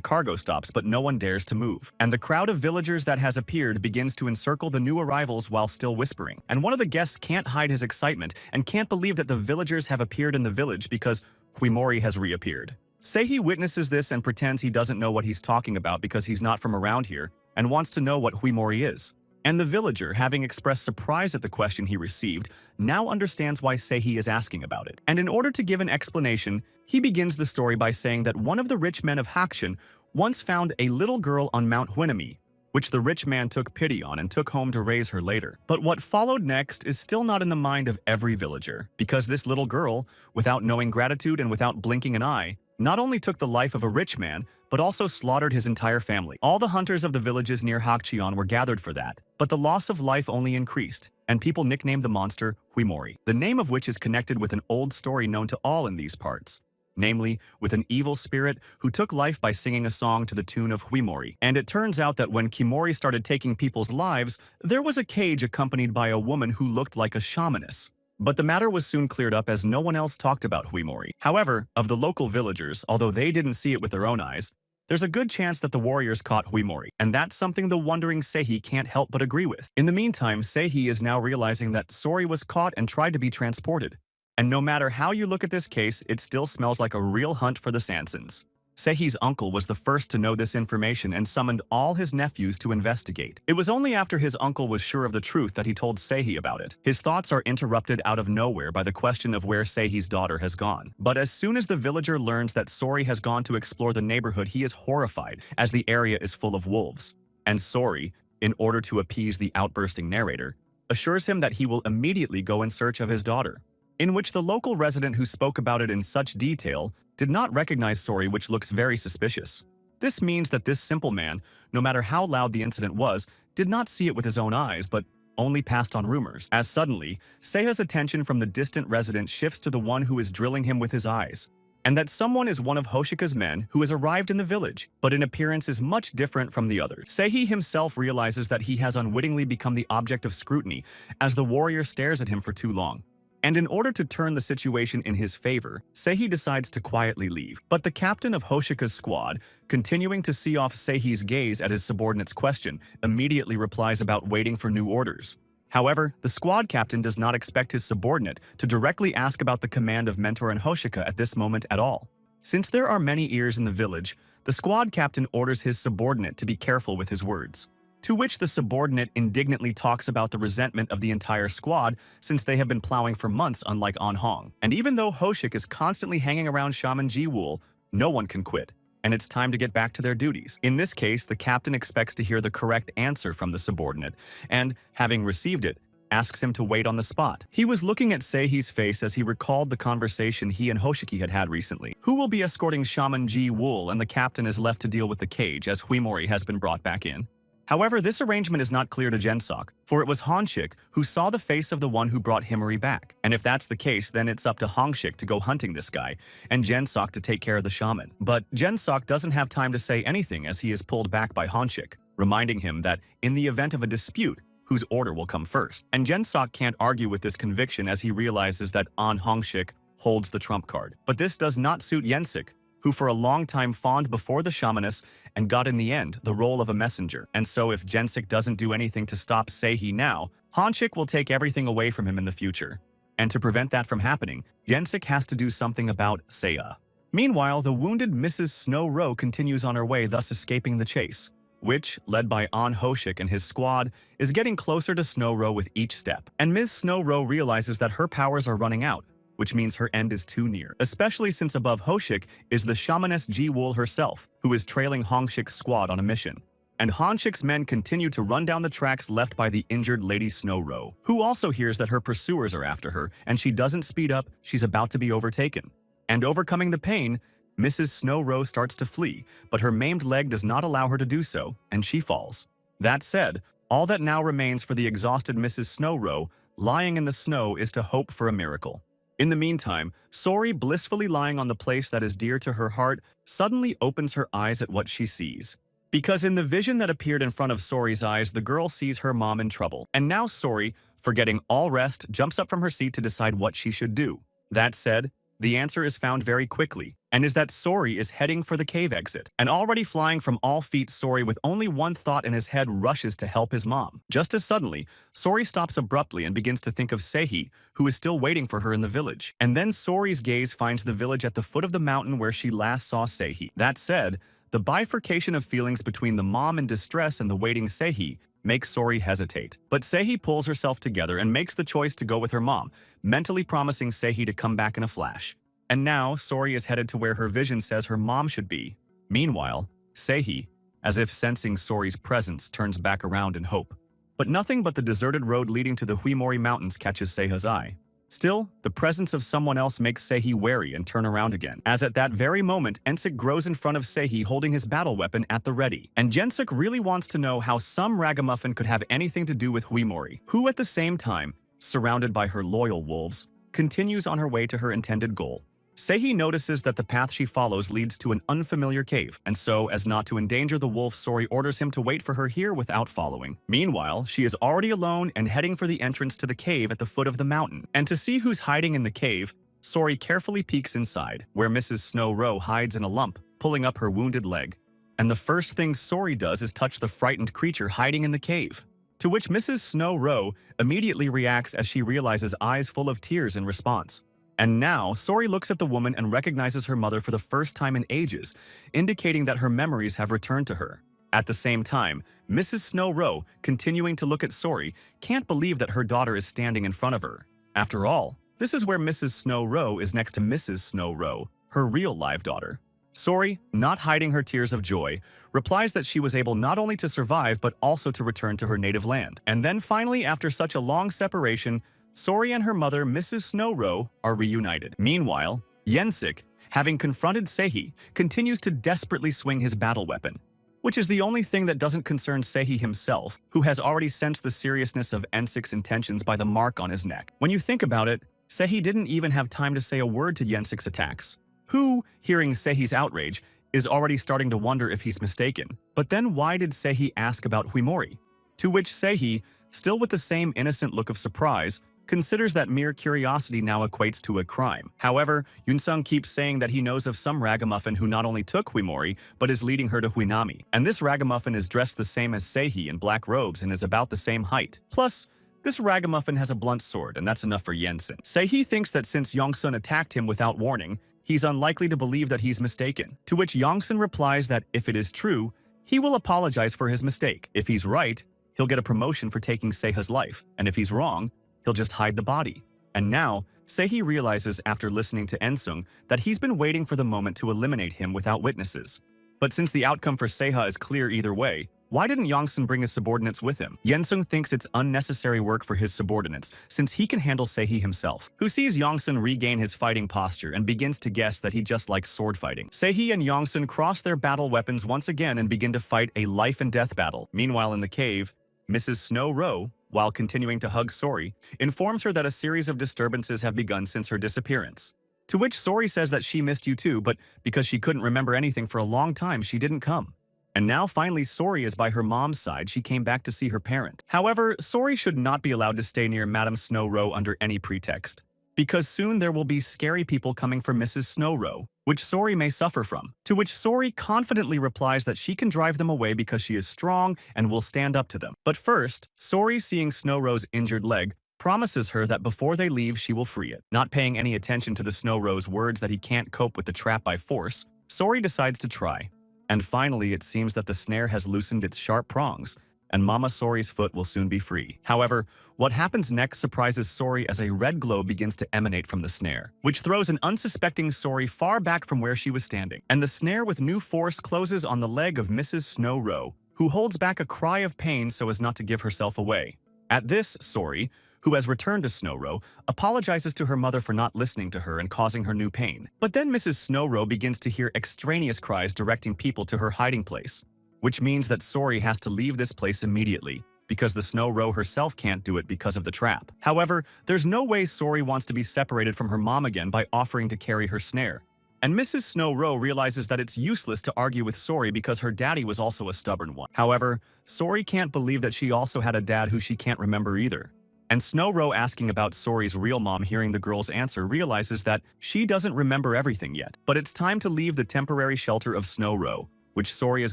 cargo stops, but no one dares to move. And the crowd of villagers that has appeared begins to encircle the new arrivals while still whispering. And one of the guests can't hide his excitement and can't believe that the villagers have appeared in the village because Huimori has reappeared. Seihi witnesses this and pretends he doesn't know what he's talking about because he's not from around here and wants to know what Huimori is. And the villager, having expressed surprise at the question he received, now understands why Seihi is asking about it. And in order to give an explanation, he begins the story by saying that one of the rich men of Hakushin once found a little girl on Mount Huinami, which the rich man took pity on and took home to raise her later. But what followed next is still not in the mind of every villager, because this little girl, without knowing gratitude and without blinking an eye, not only took the life of a rich man, but also slaughtered his entire family. All the hunters of the villages near Hakchion were gathered for that, but the loss of life only increased, and people nicknamed the monster Huimori, the name of which is connected with an old story known to all in these parts, namely with an evil spirit who took life by singing a song to the tune of Huimori. And it turns out that when Kimori started taking people's lives, there was a cage accompanied by a woman who looked like a shamaness. But the matter was soon cleared up as no one else talked about Huimori. However, of the local villagers, although they didn't see it with their own eyes, there's a good chance that the warriors caught Huimori, and that's something the wondering Seihi can't help but agree with. In the meantime, Seihi is now realizing that Sori was caught and tried to be transported. And no matter how you look at this case, it still smells like a real hunt for the Sansons. Seihi's uncle was the first to know this information and summoned all his nephews to investigate. It was only after his uncle was sure of the truth that he told Seihi about it. His thoughts are interrupted out of nowhere by the question of where Seihi's daughter has gone. But as soon as the villager learns that Sori has gone to explore the neighborhood, he is horrified, as the area is full of wolves. And Sori, in order to appease the outbursting narrator, assures him that he will immediately go in search of his daughter, in which the local resident who spoke about it in such detail did not recognize Sori, which looks very suspicious. This means that this simple man, no matter how loud the incident was, did not see it with his own eyes, but only passed on rumors. As suddenly, Seiha's attention from the distant resident shifts to the one who is drilling him with his eyes, and that someone is one of Hoshika's men who has arrived in the village, but in appearance is much different from the others. Seihi himself realizes that he has unwittingly become the object of scrutiny as the warrior stares at him for too long. And in order to turn the situation in his favor, Seihi decides to quietly leave. But the captain of Hoshika's squad, continuing to see off Seihi's gaze at his subordinate's question, immediately replies about waiting for new orders. However, the squad captain does not expect his subordinate to directly ask about the command of Mentor and Hoshika at this moment at all. Since there are many ears in the village, the squad captain orders his subordinate to be careful with his words. To which the subordinate indignantly talks about the resentment of the entire squad since they have been plowing for months unlike An Hong. And even though Hoshik is constantly hanging around Shaman Ji-wool, no one can quit, and it's time to get back to their duties. In this case, the captain expects to hear the correct answer from the subordinate, and, having received it, asks him to wait on the spot. He was looking at Seihi's face as he recalled the conversation he and Hoshiki had recently. Who will be escorting Shaman Ji-wool, and the captain is left to deal with the cage as Huimori has been brought back in. However, this arrangement is not clear to Jensok, for it was Hanshik who saw the face of the one who brought Himari back. And if that's the case, then it's up to Hongshik to go hunting this guy, and Jensok to take care of the shaman. But Jensok doesn't have time to say anything as he is pulled back by Hanshik, reminding him that in the event of a dispute, whose order will come first. And Jensok can't argue with this conviction as he realizes that An Hongshik holds the trump card. But this does not suit Yensik, who for a long time fawned before the shamaness and got in the end the role of a messenger. And so if Jensik doesn't do anything to stop Seihi now, Hanshik will take everything away from him in the future. And to prevent that from happening, Jensik has to do something about Seiya. Meanwhile, the wounded Mrs. Snow Rowe continues on her way, thus escaping the chase, which, led by An Hoshik and his squad, is getting closer to Snow Rowe with each step. And Ms. Snow Rowe realizes that her powers are running out, which means her end is too near, especially since above Hoshik is the shamaness Ji-wool herself, who is trailing Hongshik's squad on a mission. And Hanshik's men continue to run down the tracks left by the injured Lady Snow Rowe, who also hears that her pursuers are after her, and she doesn't speed up, she's about to be overtaken. And overcoming the pain, Mrs. Snow Rowe starts to flee, but her maimed leg does not allow her to do so, and she falls. That said, all that now remains for the exhausted Mrs. Snow Rowe, lying in the snow, is to hope for a miracle. In the meantime, Sori, blissfully lying on the place that is dear to her heart, suddenly opens her eyes at what she sees. Because in the vision that appeared in front of Sori's eyes, the girl sees her mom in trouble. And now Sori, forgetting all rest, jumps up from her seat to decide what she should do. That said, the answer is found very quickly, and is that Sori is heading for the cave exit. And already flying from all feet, Sori, with only one thought in his head, rushes to help his mom. Just as suddenly, Sori stops abruptly and begins to think of Seihi, who is still waiting for her in the village. And then Sori's gaze finds the village at the foot of the mountain where she last saw Seihi. That said, the bifurcation of feelings between the mom in distress and the waiting Seihi makes Sori hesitate. But Seihi pulls herself together and makes the choice to go with her mom, mentally promising Seihi to come back in a flash. And now, Sori is headed to where her vision says her mom should be. Meanwhile, Seihi, as if sensing Sori's presence, turns back around in hope. But nothing but the deserted road leading to the Huimori Mountains catches Seiha's eye. Still, the presence of someone else makes Seihi wary and turn around again, as at that very moment, Ensik grows in front of Seihi holding his battle weapon at the ready. And Jensik really wants to know how some ragamuffin could have anything to do with Huimori, who at the same time, surrounded by her loyal wolves, continues on her way to her intended goal. Seihi notices that the path she follows leads to an unfamiliar cave, and so, as not to endanger the wolf, Sori orders him to wait for her here without following. Meanwhile, she is already alone and heading for the entrance to the cave at the foot of the mountain. And to see who's hiding in the cave, Sori carefully peeks inside, where Mrs. Snow Rowe hides in a lump, pulling up her wounded leg. And the first thing Sori does is touch the frightened creature hiding in the cave. To which Mrs. Snow Rowe immediately reacts as she realizes eyes full of tears in response. And now, Sori looks at the woman and recognizes her mother for the first time in ages, indicating that her memories have returned to her. At the same time, Mrs. Snow Rowe, continuing to look at Sori, can't believe that her daughter is standing in front of her. After all, this is where Mrs. Snow Rowe is next to Mrs. Snow Rowe, her real live daughter. Sori, not hiding her tears of joy, replies that she was able not only to survive but also to return to her native land. And then finally, after such a long separation, Sori and her mother, Mrs. Snow Rowe, are reunited. Meanwhile, Yensik, having confronted Seihi, continues to desperately swing his battle weapon, which is the only thing that doesn't concern Seihi himself, who has already sensed the seriousness of Yensik's intentions by the mark on his neck. When you think about it, Seihi didn't even have time to say a word to Yensik's attacks, who, hearing Seihi's outrage, is already starting to wonder if he's mistaken. But then why did Seihi ask about Huimori? To which Seihi, still with the same innocent look of surprise, considers that mere curiosity now equates to a crime. However, Yunsung keeps saying that he knows of some ragamuffin who not only took Huimori, but is leading her to Huinami. And this ragamuffin is dressed the same as Seihi in black robes and is about the same height. Plus, this ragamuffin has a blunt sword, and that's enough for Yensin. Seihi thinks that since Yongsun attacked him without warning, he's unlikely to believe that he's mistaken. To which Yongsun replies that if it is true, He will apologize for his mistake. If he's right, he'll get a promotion for taking Seiha's life, and if he's wrong, he'll just hide the body. And now, Seihi realizes after listening to Ensung that he's been waiting for the moment to eliminate him without witnesses. But since the outcome for Seiha is clear either way, why didn't Yongsun bring his subordinates with him? Yensung thinks it's unnecessary work for his subordinates, since he can handle Seihi himself, who sees Yongsun regain his fighting posture and begins to guess that he just likes sword fighting. Seihi and Yongsun cross their battle weapons once again and begin to fight a life-and-death battle. Meanwhile in the cave, Mrs. Snow Row, while continuing to hug Sori, informs her that a series of disturbances have begun since her disappearance. To which Sori says that she missed you too, but because she couldn't remember anything for a long time, she didn't come. And now finally Sori is by her mom's side. She came back to see her parent. However, Sori should not be allowed to stay near Madame Snow Row under any pretext, because soon there will be scary people coming for Mrs. Snow Row, which Sori may suffer from. To which Sori confidently replies that she can drive them away because she is strong and will stand up to them. But first, Sori, seeing Snow Row's injured leg, promises her that before they leave she will free it. Not paying any attention to the Snow Row's words that he can't cope with the trap by force, Sori decides to try. And finally, it seems that the snare has loosened its sharp prongs, and Mama Sori's foot will soon be free. However, what happens next surprises Sori as a red glow begins to emanate from the snare, which throws an unsuspecting Sori far back from where she was standing. And the snare with new force closes on the leg of Mrs. Snow Row, who holds back a cry of pain so as not to give herself away. At this, Sori, who has returned to Snow Row, apologizes to her mother for not listening to her and causing her new pain. But then Mrs. Snow Row begins to hear extraneous cries directing people to her hiding place, which means that Sori has to leave this place immediately, because the Snow Row herself can't do it because of the trap. However, there's no way Sori wants to be separated from her mom again by offering to carry her snare. And Mrs. Snow Row realizes that it's useless to argue with Sori because her daddy was also a stubborn one. However, Sori can't believe that she also had a dad who she can't remember either. And Snow Row, asking about Sori's real mom, hearing the girl's answer, realizes that she doesn't remember everything yet. But it's time to leave the temporary shelter of Snow Row, which Sori is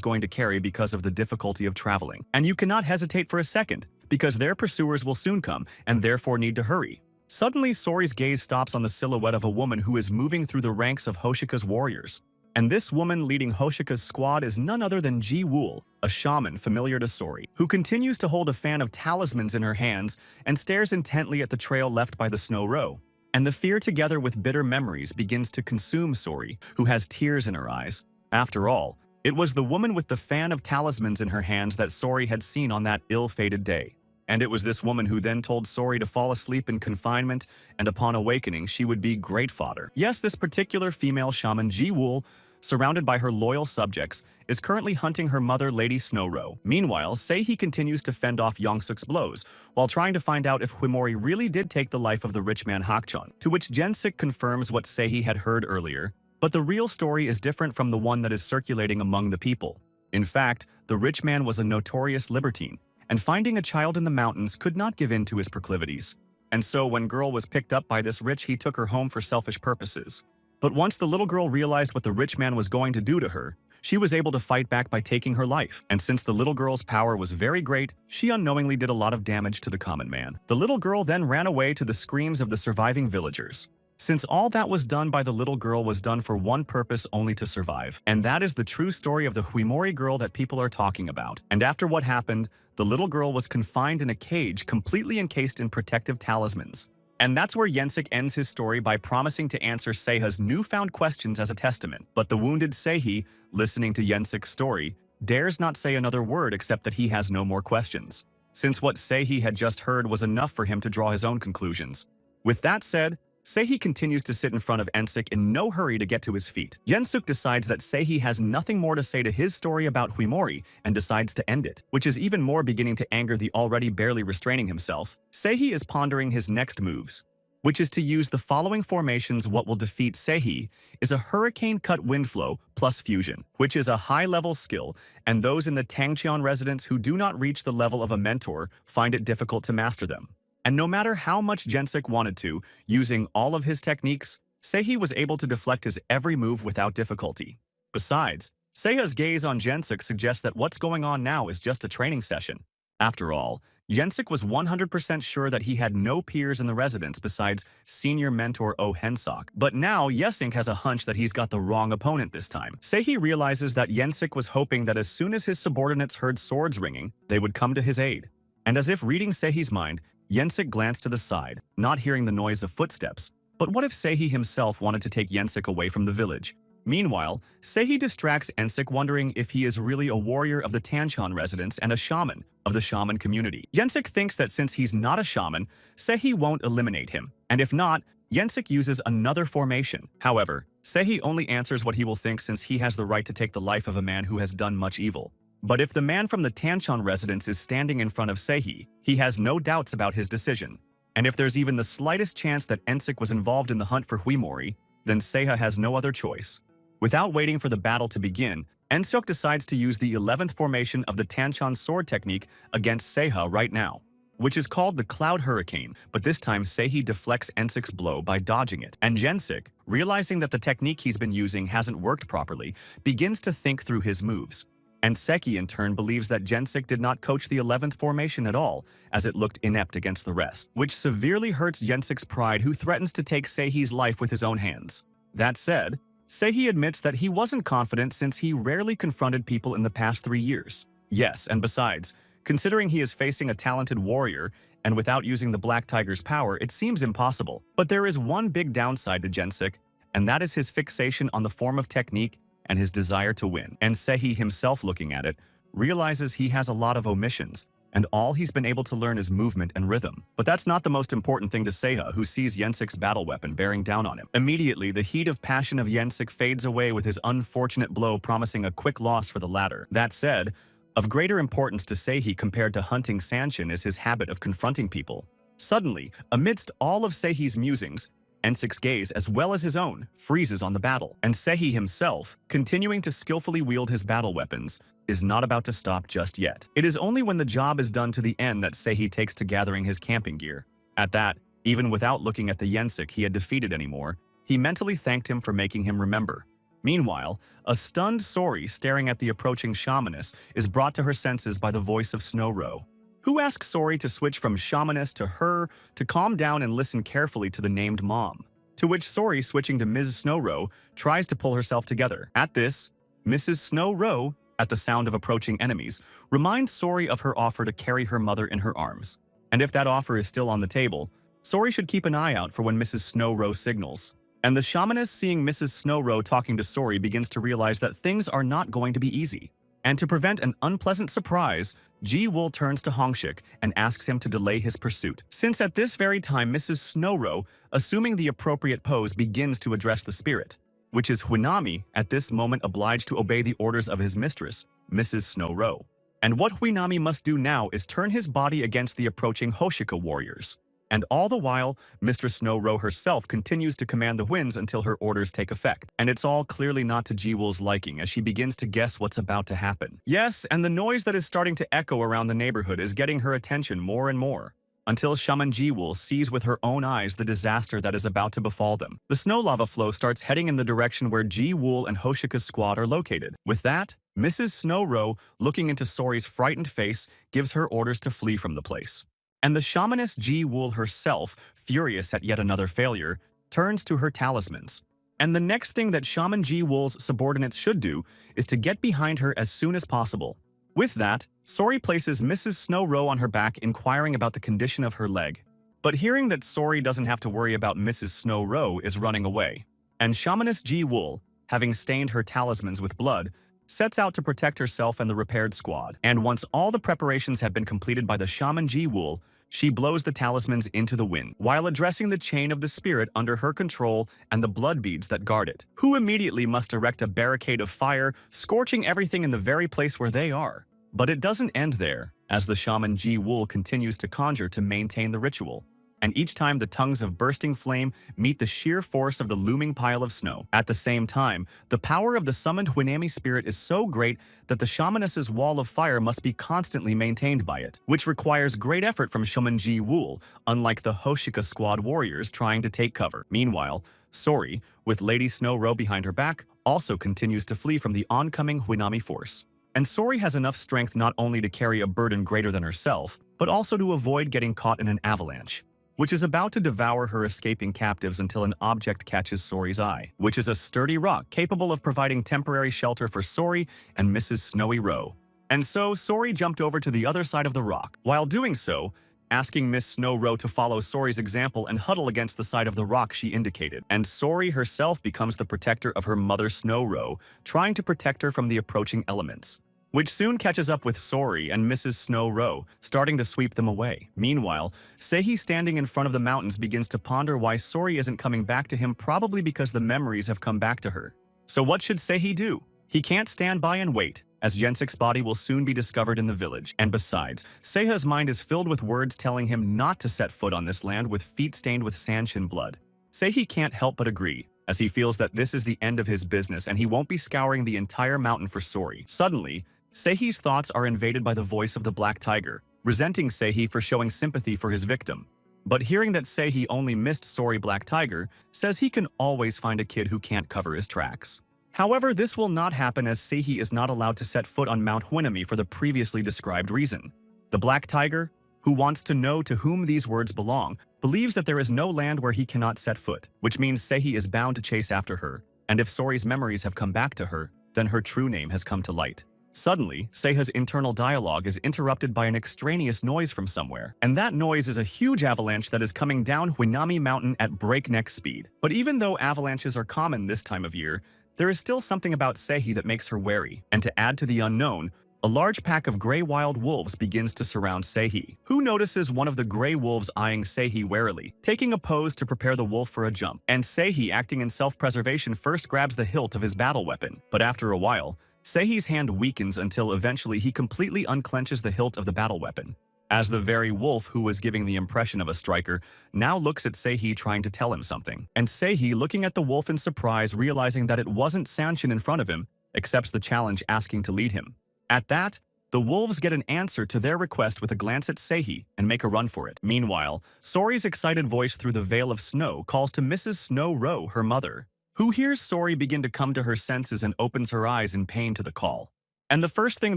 going to carry because of the difficulty of traveling. And you cannot hesitate for a second, because their pursuers will soon come and therefore need to hurry. Suddenly, Sori's gaze stops on the silhouette of a woman who is moving through the ranks of Hoshika's warriors. And this woman leading Hoshika's squad is none other than Ji Wool, a shaman familiar to Sori, who continues to hold a fan of talismans in her hands and stares intently at the trail left by the Snow Row. And the fear together with bitter memories begins to consume Sori, who has tears in her eyes. After all, it was the woman with the fan of talismans in her hands that Sori had seen on that ill-fated day. And it was this woman who then told Sori to fall asleep in confinement, and upon awakening she would be great fodder. Yes, this particular female shaman, Ji Wool, surrounded by her loyal subjects, is currently hunting her mother, Lady Snow Row. Meanwhile, Seihi continues to fend off Yongsuk's blows, while trying to find out if Himori really did take the life of the rich man Hakchon, to which Jensik confirms what Seihi had heard earlier. But the real story is different from the one that is circulating among the people. In fact, the rich man was a notorious libertine, and finding a child in the mountains could not give in to his proclivities. And so when girl was picked up by this rich, he took her home for selfish purposes. But once the little girl realized what the rich man was going to do to her, she was able to fight back by taking her life. And since the little girl's power was very great, she unknowingly did a lot of damage to the common man. The little girl then ran away to the screams of the surviving villagers. Since all that was done by the little girl was done for one purpose, only to survive. And that is the true story of the Himori girl that people are talking about. And after what happened, the little girl was confined in a cage completely encased in protective talismans. And that's where Jensik ends his story by promising to answer Seiha's newfound questions as a testament. But the wounded Seihi, listening to Jensik's story, dares not say another word except that he has no more questions, since what Seihi had just heard was enough for him to draw his own conclusions. With that said, Seihi continues to sit in front of Ensik in no hurry to get to his feet. Jensuk decides that Seihi has nothing more to say to his story about Himori and decides to end it, which is even more beginning to anger the already barely restraining himself. Seihi is pondering his next moves, which is to use the following formations. What will defeat Seihi is a hurricane-cut wind flow plus fusion, which is a high-level skill, and those in the Tangcheon residence who do not reach the level of a mentor find it difficult to master them. And no matter how much Jensik wanted to, using all of his techniques, Seihi was able to deflect his every move without difficulty. Besides, Seiha's gaze on Jensik suggests that what's going on now is just a training session. After all, Yensik was 100% sure that he had no peers in the residence besides senior mentor Oh Hensok. But now, Yesink has a hunch that he's got the wrong opponent this time. Seihi realizes that Yensik was hoping that as soon as his subordinates heard swords ringing, they would come to his aid. And as if reading Seihi's mind, Yensik glanced to the side, not hearing the noise of footsteps. But what if Seihi himself wanted to take Yensik away from the village? Meanwhile, Seihi distracts Yensik wondering if he is really a warrior of the Tanchon residence and a shaman of the shaman community. Yensik thinks that since he's not a shaman, Seihi won't eliminate him. And if not, Yensik uses another formation. However, Seihi only answers what he will think since he has the right to take the life of a man who has done much evil. But if the man from the Tanchon residence is standing in front of Seihi, he has no doubts about his decision. And if there's even the slightest chance that Yensik was involved in the hunt for Huimori, then Seiha has no other choice. Without waiting for the battle to begin, Enseok decides to use the 11th formation of the Tanchon sword technique against Seiha right now, which is called the Cloud Hurricane, but this time Seihi deflects Ensek's blow by dodging it. And Jensik, realizing that the technique he's been using hasn't worked properly, begins to think through his moves. And Seki in turn believes that Jensik did not coach the 11th formation at all, as it looked inept against the rest, which severely hurts Jensik's pride, who threatens to take Seihi's life with his own hands. That said, Seihi admits that he wasn't confident since he rarely confronted people in the past 3 years. Yes, and besides, considering he is facing a talented warrior, and without using the Black Tiger's power, it seems impossible. But there is one big downside to Jensik, and that is his fixation on the form of technique and his desire to win. And Seihi himself, looking at it, realizes he has a lot of omissions, and all he's been able to learn is movement and rhythm. But that's not the most important thing to Seiha, who sees Yensik's battle weapon bearing down on him. Immediately, the heat of passion of Yensik fades away with his unfortunate blow promising a quick loss for the latter. That said, of greater importance to Seihi compared to hunting Sanshin is his habit of confronting people. Suddenly, amidst all of Seihi's musings, Ensik's gaze, as well as his own, freezes on the battle, and Seihi himself, continuing to skillfully wield his battle weapons, is not about to stop just yet. It is only when the job is done to the end that Seihi takes to gathering his camping gear. At that, even without looking at the Yensik he had defeated anymore, he mentally thanked him for making him remember. Meanwhile, a stunned Sori staring at the approaching shamaness is brought to her senses by the voice of Snow-Ro, who asks Sori to switch from shamaness to her to calm down and listen carefully to the named mom. To which Sori, switching to Ms. Snow-Ro, tries to pull herself together. At this, Mrs. Snow-Ro, at the sound of approaching enemies, reminds Sori of her offer to carry her mother in her arms. And if that offer is still on the table, Sori should keep an eye out for when Mrs. Snow-Ro signals. And the shamaness, seeing Mrs. Snow-Ro talking to Sori, begins to realize that things are not going to be easy. And to prevent an unpleasant surprise, Ji-Wool turns to Hongshik and asks him to delay his pursuit. Since at this very time Mrs. Snow-Ro, assuming the appropriate pose, begins to address the spirit, which is Huinami, at this moment obliged to obey the orders of his mistress, Mrs. Snow-Ro. And what Huinami must do now is turn his body against the approaching Hoshika warriors. And all the while, Mistress Snow-Ro herself continues to command the winds until her orders take effect. And it's all clearly not to Ji-Wool's liking as she begins to guess what's about to happen. Yes, and the noise that is starting to echo around the neighborhood is getting her attention more and more, until Shaman Ji-Wool sees with her own eyes the disaster that is about to befall them. The snow lava flow starts heading in the direction where Ji-Wool and Hoshika's squad are located. With that, Mrs. Snow-Ro, looking into Sori's frightened face, gives her orders to flee from the place. And the shamaness Ji-Wool herself, furious at yet another failure, turns to her talismans. And the next thing that Shaman Ji-Wool's subordinates should do is to get behind her as soon as possible. With that, Sori places Mrs. Snow-Ro on her back, inquiring about the condition of her leg. But hearing that Sori doesn't have to worry about Mrs. Snow-Ro, is running away. And shamaness Ji-Wool, having stained her talismans with blood, sets out to protect herself and the repaired squad. And once all the preparations have been completed by the shaman Ji-Wool, she blows the talismans into the wind, while addressing the chain of the spirit under her control and the blood beads that guard it, who immediately must erect a barricade of fire, scorching everything in the very place where they are. But it doesn't end there, as the shaman Ji-Wool continues to conjure to maintain the ritual. And each time the tongues of bursting flame meet the sheer force of the looming pile of snow. At the same time, the power of the summoned Huinami spirit is so great that the shamaness's wall of fire must be constantly maintained by it, which requires great effort from Shaman Ji-Wool, unlike the Hoshika squad warriors trying to take cover. Meanwhile, Sori, with Lady Snow-Ro behind her back, also continues to flee from the oncoming Huinami force. And Sori has enough strength not only to carry a burden greater than herself, but also to avoid getting caught in an avalanche, which is about to devour her escaping captives until an object catches Sori's eye, which is a sturdy rock capable of providing temporary shelter for Sori and Mrs. Snowy Row. And so Sori jumped over to the other side of the rock. While doing so, asking Miss Snow Row to follow Sori's example and huddle against the side of the rock she indicated. And Sori herself becomes the protector of her mother Snow Row, trying to protect her from the approaching elements, which soon catches up with Sori and Mrs. Snow Row, starting to sweep them away. Meanwhile, Sehi, standing in front of the mountains, begins to ponder why Sori isn't coming back to him, probably because the memories have come back to her. So what should Sehi do? He can't stand by and wait, as Jensek's body will soon be discovered in the village. And besides, Seha's mind is filled with words telling him not to set foot on this land with feet stained with Sanshin blood. Sehi can't help but agree, as he feels that this is the end of his business and he won't be scouring the entire mountain for Sori. Suddenly, Sehi's thoughts are invaded by the voice of the Black Tiger, resenting Sehi for showing sympathy for his victim. But hearing that Sehi only missed Sori, Black Tiger says he can always find a kid who can't cover his tracks. However, this will not happen, as Sehi is not allowed to set foot on Mount Huinami for the previously described reason. The Black Tiger, who wants to know to whom these words belong, believes that there is no land where he cannot set foot, which means Sehi is bound to chase after her, and if Sori's memories have come back to her, then her true name has come to light. Suddenly, Seha's internal dialogue is interrupted by an extraneous noise from somewhere, and that noise is a huge avalanche that is coming down Huinami Mountain at breakneck speed. But even though avalanches are common this time of year, there is still something about Sehi that makes her wary, and to add to the unknown, a large pack of gray wild wolves begins to surround Sehi, who notices one of the gray wolves eyeing Sehi warily, taking a pose to prepare the wolf for a jump. And Sehi, acting in self-preservation, first grabs the hilt of his battle weapon, but after a while, Sehi's hand weakens until eventually he completely unclenches the hilt of the battle weapon, as the very wolf who was giving the impression of a striker now looks at Sehi trying to tell him something. And Sehi, looking at the wolf in surprise, realizing that it wasn't Sanshin in front of him, accepts the challenge, asking to lead him. At that, the wolves get an answer to their request with a glance at Sehi and make a run for it. Meanwhile, Sori's excited voice through the veil of snow calls to Mrs. Snow Row, her mother, who hears Sori begin to come to her senses and opens her eyes in pain to the call. And the first thing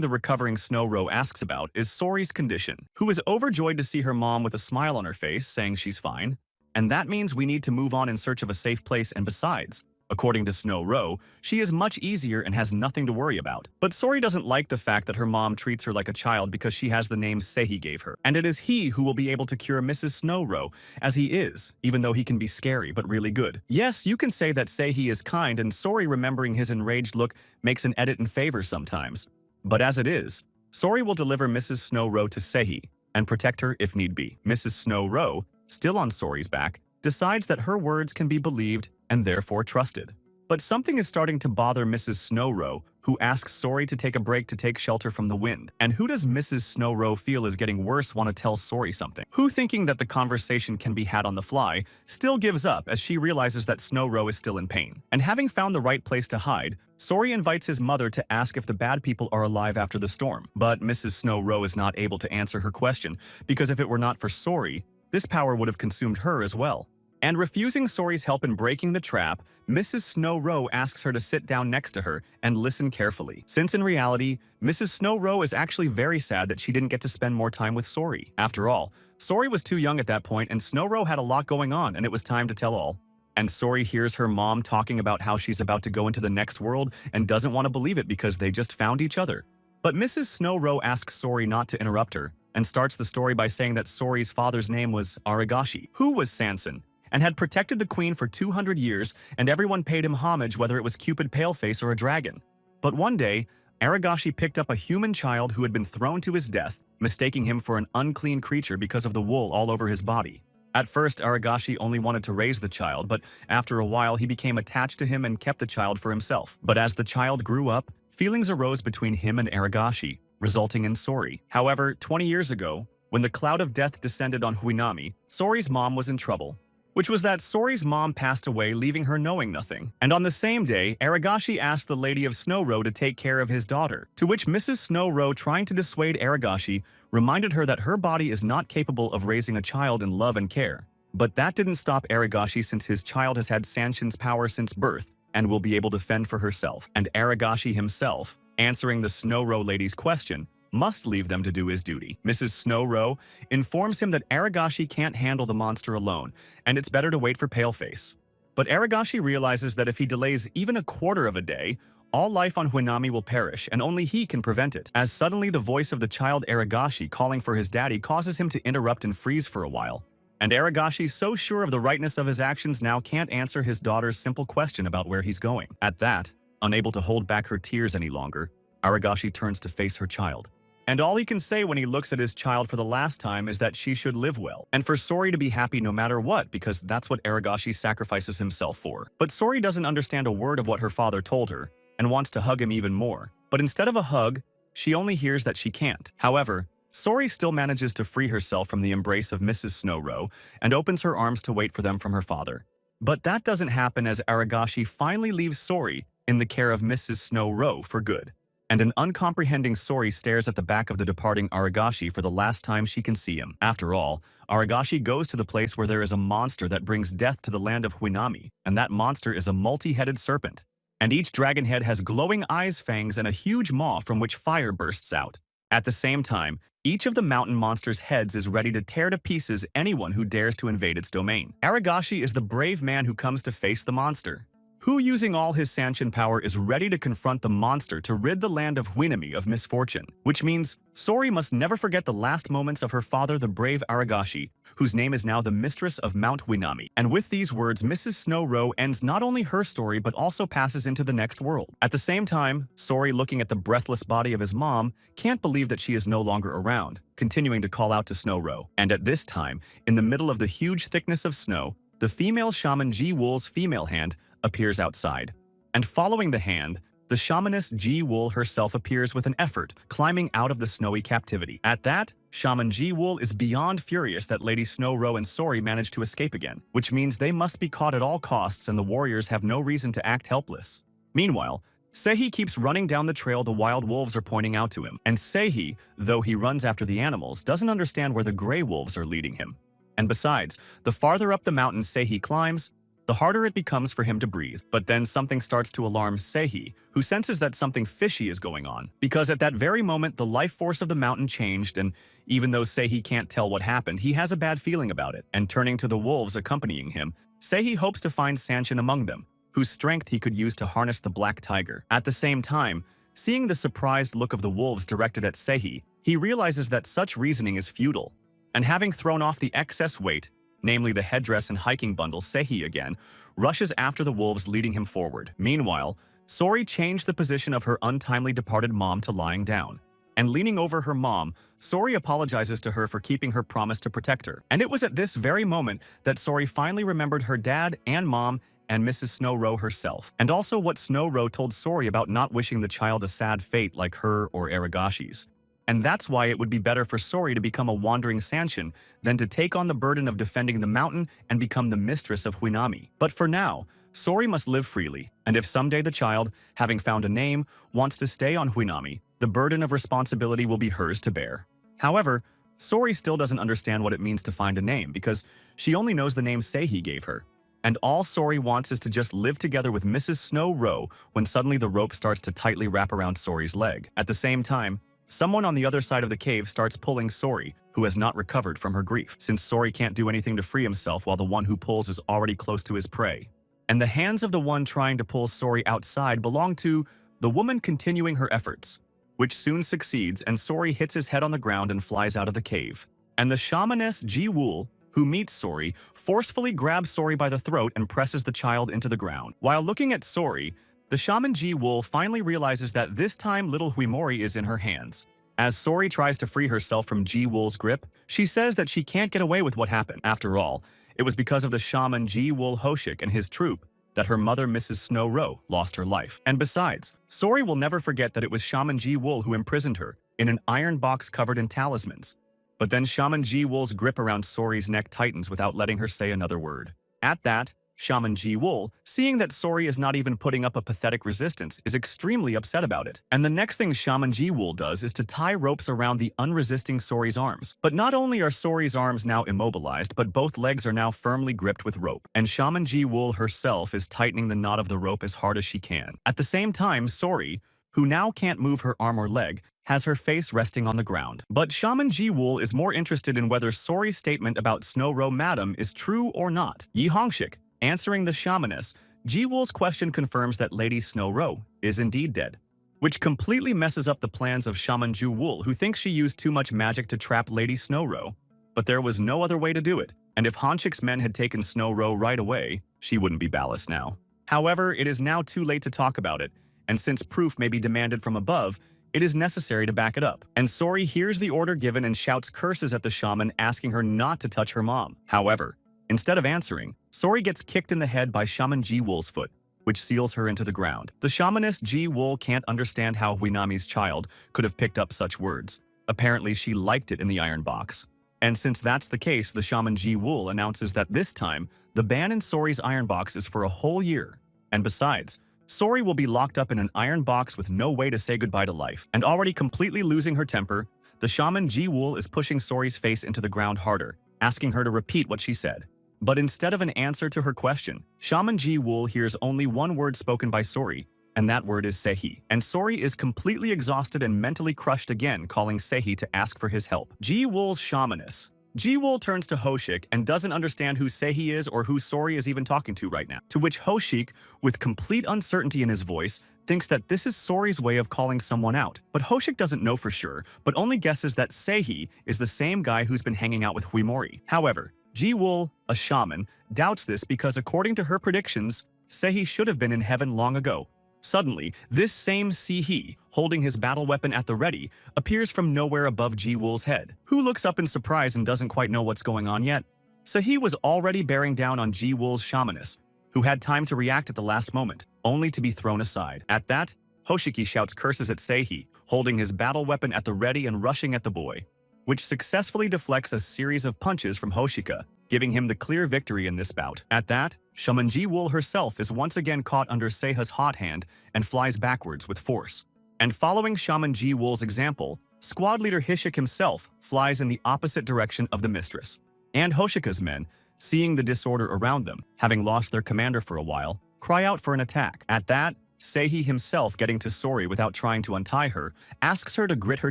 the recovering Snow Row asks about is Sori's condition, who is overjoyed to see her mom with a smile on her face, saying she's fine. And that means we need to move on in search of a safe place, and besides, according to Snow Row, she is much easier and has nothing to worry about. But Sori doesn't like the fact that her mom treats her like a child because she has the name Sehi gave her. And it is he who will be able to cure Mrs. Snow Row, as he is, even though he can be scary but really good. Yes, you can say that Sehi is kind, and Sori, remembering his enraged look, makes an edit in favor sometimes. But as it is, Sori will deliver Mrs. Snow Row to Sehi and protect her if need be. Mrs. Snow Row, still on Sori's back, decides that her words can be believed and therefore trusted. But something is starting to bother Mrs. Snow Row, who asks Sori to take a break to take shelter from the wind. And who does Mrs. Snow Row feel is getting worse want to tell Sori something? Who, thinking that the conversation can be had on the fly, still gives up as she realizes that Snow Row is still in pain. And having found the right place to hide, Sori invites his mother to ask if the bad people are alive after the storm. But Mrs. Snow Row is not able to answer her question, because if it were not for Sori, this power would have consumed her as well. And refusing Sori's help in breaking the trap, Mrs. Snow Row asks her to sit down next to her and listen carefully, since in reality, Mrs. Snow Row is actually very sad that she didn't get to spend more time with Sori. After all, Sori was too young at that point, and Snow Row had a lot going on, and it was time to tell all. And Sori hears her mom talking about how she's about to go into the next world and doesn't want to believe it because they just found each other. But Mrs. Snow Row asks Sori not to interrupt her, and starts the story by saying that Sori's father's name was Aragashi, who was Sanson, and had protected the queen for 200 years, and everyone paid him homage, whether it was Cupid Paleface or a dragon. But one day, Aragashi picked up a human child who had been thrown to his death, mistaking him for an unclean creature because of the wool all over his body. At first, Aragashi only wanted to raise the child, but after a while he became attached to him and kept the child for himself. But as the child grew up, feelings arose between him and Aragashi, resulting in Sori. However, 20 years ago, when the cloud of death descended on Huinami, Sori's mom was in trouble, which was that Sori's mom passed away, leaving her knowing nothing. And on the same day, Aragashi asked the Lady of Snow Row to take care of his daughter, to which Mrs. Snow Row, trying to dissuade Aragashi, reminded her that her body is not capable of raising a child in love and care. But that didn't stop Aragashi, since his child has had Sanshin's power since birth and will be able to fend for herself. And Aragashi himself, Answering the Snow Row lady's question must leave them to do his duty. Mrs. Snow Row informs him that Aragashi can't handle the monster alone, and it's better to wait for Paleface. But Aragashi realizes that if he delays even a quarter of a day, all life on Huinami will perish, and only he can prevent it, as suddenly the voice of the child Aragashi calling for his daddy causes him to interrupt and freeze for a while. And Aragashi, so sure of the rightness of his actions, now can't answer his daughter's simple question about where he's going. At that, unable to hold back her tears any longer, Aragashi turns to face her child. And all he can say when he looks at his child for the last time is that she should live well, and for Sori to be happy no matter what, because that's what Aragashi sacrifices himself for. But Sori doesn't understand a word of what her father told her, and wants to hug him even more. But instead of a hug, she only hears that she can't. However, Sori still manages to free herself from the embrace of Mrs. Snow Row and opens her arms to wait for them from her father. But that doesn't happen as Aragashi finally leaves Sori in the care of Mrs. Snow Row for good. And an uncomprehending Sori stares at the back of the departing Aragashi for the last time she can see him. After all, Aragashi goes to the place where there is a monster that brings death to the land of Huinami, and that monster is a multi-headed serpent. And each dragon head has glowing eyes, fangs, and a huge maw from which fire bursts out. At the same time, each of the mountain monster's heads is ready to tear to pieces anyone who dares to invade its domain. Aragashi is the brave man who comes to face the monster, who, using all his Sanshin power, is ready to confront the monster to rid the land of Huinami of misfortune. Which means Sori must never forget the last moments of her father, the brave Aragashi, whose name is now the mistress of Mount Huinami. And with these words, Mrs. Snow Row ends not only her story but also passes into the next world. At the same time, Sori, looking at the breathless body of his mom, can't believe that she is no longer around, continuing to call out to Snow Row. And at this time, in the middle of the huge thickness of snow, the female shaman Ji-Wool's female hand appears outside. And following the hand, the shamaness Ji-Wool herself appears with an effort, climbing out of the snowy captivity. At that, Shaman Ji-Wool is beyond furious that Lady Snow Row and Sori managed to escape again, which means they must be caught at all costs and the warriors have no reason to act helpless. Meanwhile, Seihi keeps running down the trail the wild wolves are pointing out to him, and Seihi, though he runs after the animals, doesn't understand where the gray wolves are leading him. And besides, the farther up the mountain Seihi climbs, the harder it becomes for him to breathe. But then something starts to alarm Seihi, who senses that something fishy is going on, because at that very moment the life force of the mountain changed, and even though Seihi can't tell what happened, he has a bad feeling about it. And turning to the wolves accompanying him, Seihi hopes to find Sanshin among them, whose strength he could use to harness the black tiger. At the same time, seeing the surprised look of the wolves directed at Seihi, he realizes that such reasoning is futile, and having thrown off the excess weight, namely the headdress and hiking bundle, Seihi again rushes after the wolves, leading him forward. Meanwhile, Sori changed the position of her untimely departed mom to lying down. And leaning over her mom, Sori apologizes to her for keeping her promise to protect her. And it was at this very moment that Sori finally remembered her dad and mom and Mrs. Snow Row herself. And also what Snow Row told Sori about not wishing the child a sad fate like her or Aragashi's. And that's why it would be better for Sori to become a wandering Sanshin than to take on the burden of defending the mountain and become the mistress of Huinami. But for now, Sori must live freely, and if someday the child, having found a name, wants to stay on Huinami, the burden of responsibility will be hers to bear. However, Sori still doesn't understand what it means to find a name because she only knows the name Seihi gave her. And all Sori wants is to just live together with Mrs. Snow Row when suddenly the rope starts to tightly wrap around Sori's leg. At the same time, someone on the other side of the cave starts pulling Sori, who has not recovered from her grief, since Sori can't do anything to free himself while the one who pulls is already close to his prey. And the hands of the one trying to pull Sori outside belong to the woman continuing her efforts, which soon succeeds, and Sori hits his head on the ground and flies out of the cave. And the shamaness Ji-Wool, who meets Sori, forcefully grabs Sori by the throat and presses the child into the ground. While looking at Sori, the shaman Ji-Wool finally realizes that this time little Huimori is in her hands. As Sori tries to free herself from Ji-Wool's grip, she says that she can't get away with what happened. After all, it was because of the shaman Ji-Wool Hoshik and his troop that her mother, Mrs. Snow Row, lost her life. And besides, Sori will never forget that it was Shaman Ji-Wool who imprisoned her in an iron box covered in talismans. But then Shaman Ji-Wool's grip around Sori's neck tightens without letting her say another word. At that, Shaman Ji-Wool, seeing that Sori is not even putting up a pathetic resistance, is extremely upset about it. And the next thing Shaman Ji-Wool does is to tie ropes around the unresisting Sori's arms. But not only are Sori's arms now immobilized, but both legs are now firmly gripped with rope. And Shaman Ji-Wool herself is tightening the knot of the rope as hard as she can. At the same time, Sori, who now can't move her arm or leg, has her face resting on the ground. But Shaman Ji-wool is more interested in whether Sori's statement about Snow Row Madam is true or not. Yi Hongshik, answering the shamaness, Ji-wool's question confirms that Lady Snow Row is indeed dead, which completely messes up the plans of Shaman Ji-wool, who thinks she used too much magic to trap Lady Snow Row. But there was no other way to do it, and if Hongshik's men had taken Snow Row right away, she wouldn't be ballast now. However, it is now too late to talk about it, and since proof may be demanded from above, it is necessary to back it up. And Sori hears the order given and shouts curses at the shaman, asking her not to touch her mom. However, instead of answering, Sori gets kicked in the head by Shaman Ji-wool's foot, which seals her into the ground. The shamaness Ji-wool can't understand how Huinami's child could have picked up such words. Apparently, she liked it in the iron box. And since that's the case, the shaman Ji-wool announces that this time, the ban in Sori's iron box is for a whole year. And besides, Sori will be locked up in an iron box with no way to say goodbye to life. And already completely losing her temper, the shaman Ji-wool is pushing Sori's face into the ground harder, asking her to repeat what she said. But instead of an answer to her question, Shaman Ji-wool hears only one word spoken by Sori, and that word is Sehi. And Sori is completely exhausted and mentally crushed again, calling Sehi to ask for his help. Ji-wool's shamaness. Ji-wool turns to Hoshik and doesn't understand who Sehi is or who Sori is even talking to right now. To which Hoshik, with complete uncertainty in his voice, thinks that this is Sori's way of calling someone out. But Hoshik doesn't know for sure, but only guesses that Sehi is the same guy who's been hanging out with Huimori. However, Ji-wool, a shaman, doubts this because according to her predictions, Sehi should have been in heaven long ago. Suddenly, this same Sehi, holding his battle weapon at the ready, appears from nowhere above Ji-wool's head, who looks up in surprise and doesn't quite know what's going on yet. Sehi was already bearing down on Ji-wool's shamaness, who had time to react at the last moment, only to be thrown aside. At that, Hoshiki shouts curses at Sehi, holding his battle weapon at the ready and rushing at the boy, which successfully deflects a series of punches from Hoshika, giving him the clear victory in this bout. At that, Shaman Ji-wool herself is once again caught under Seha's hot hand and flies backwards with force. And following Shaman Ji-wool's example, squad leader Hishik himself flies in the opposite direction of the mistress. And Hoshika's men, seeing the disorder around them, having lost their commander for a while, cry out for an attack. At that, Sehi himself, getting to Sori without trying to untie her, asks her to grit her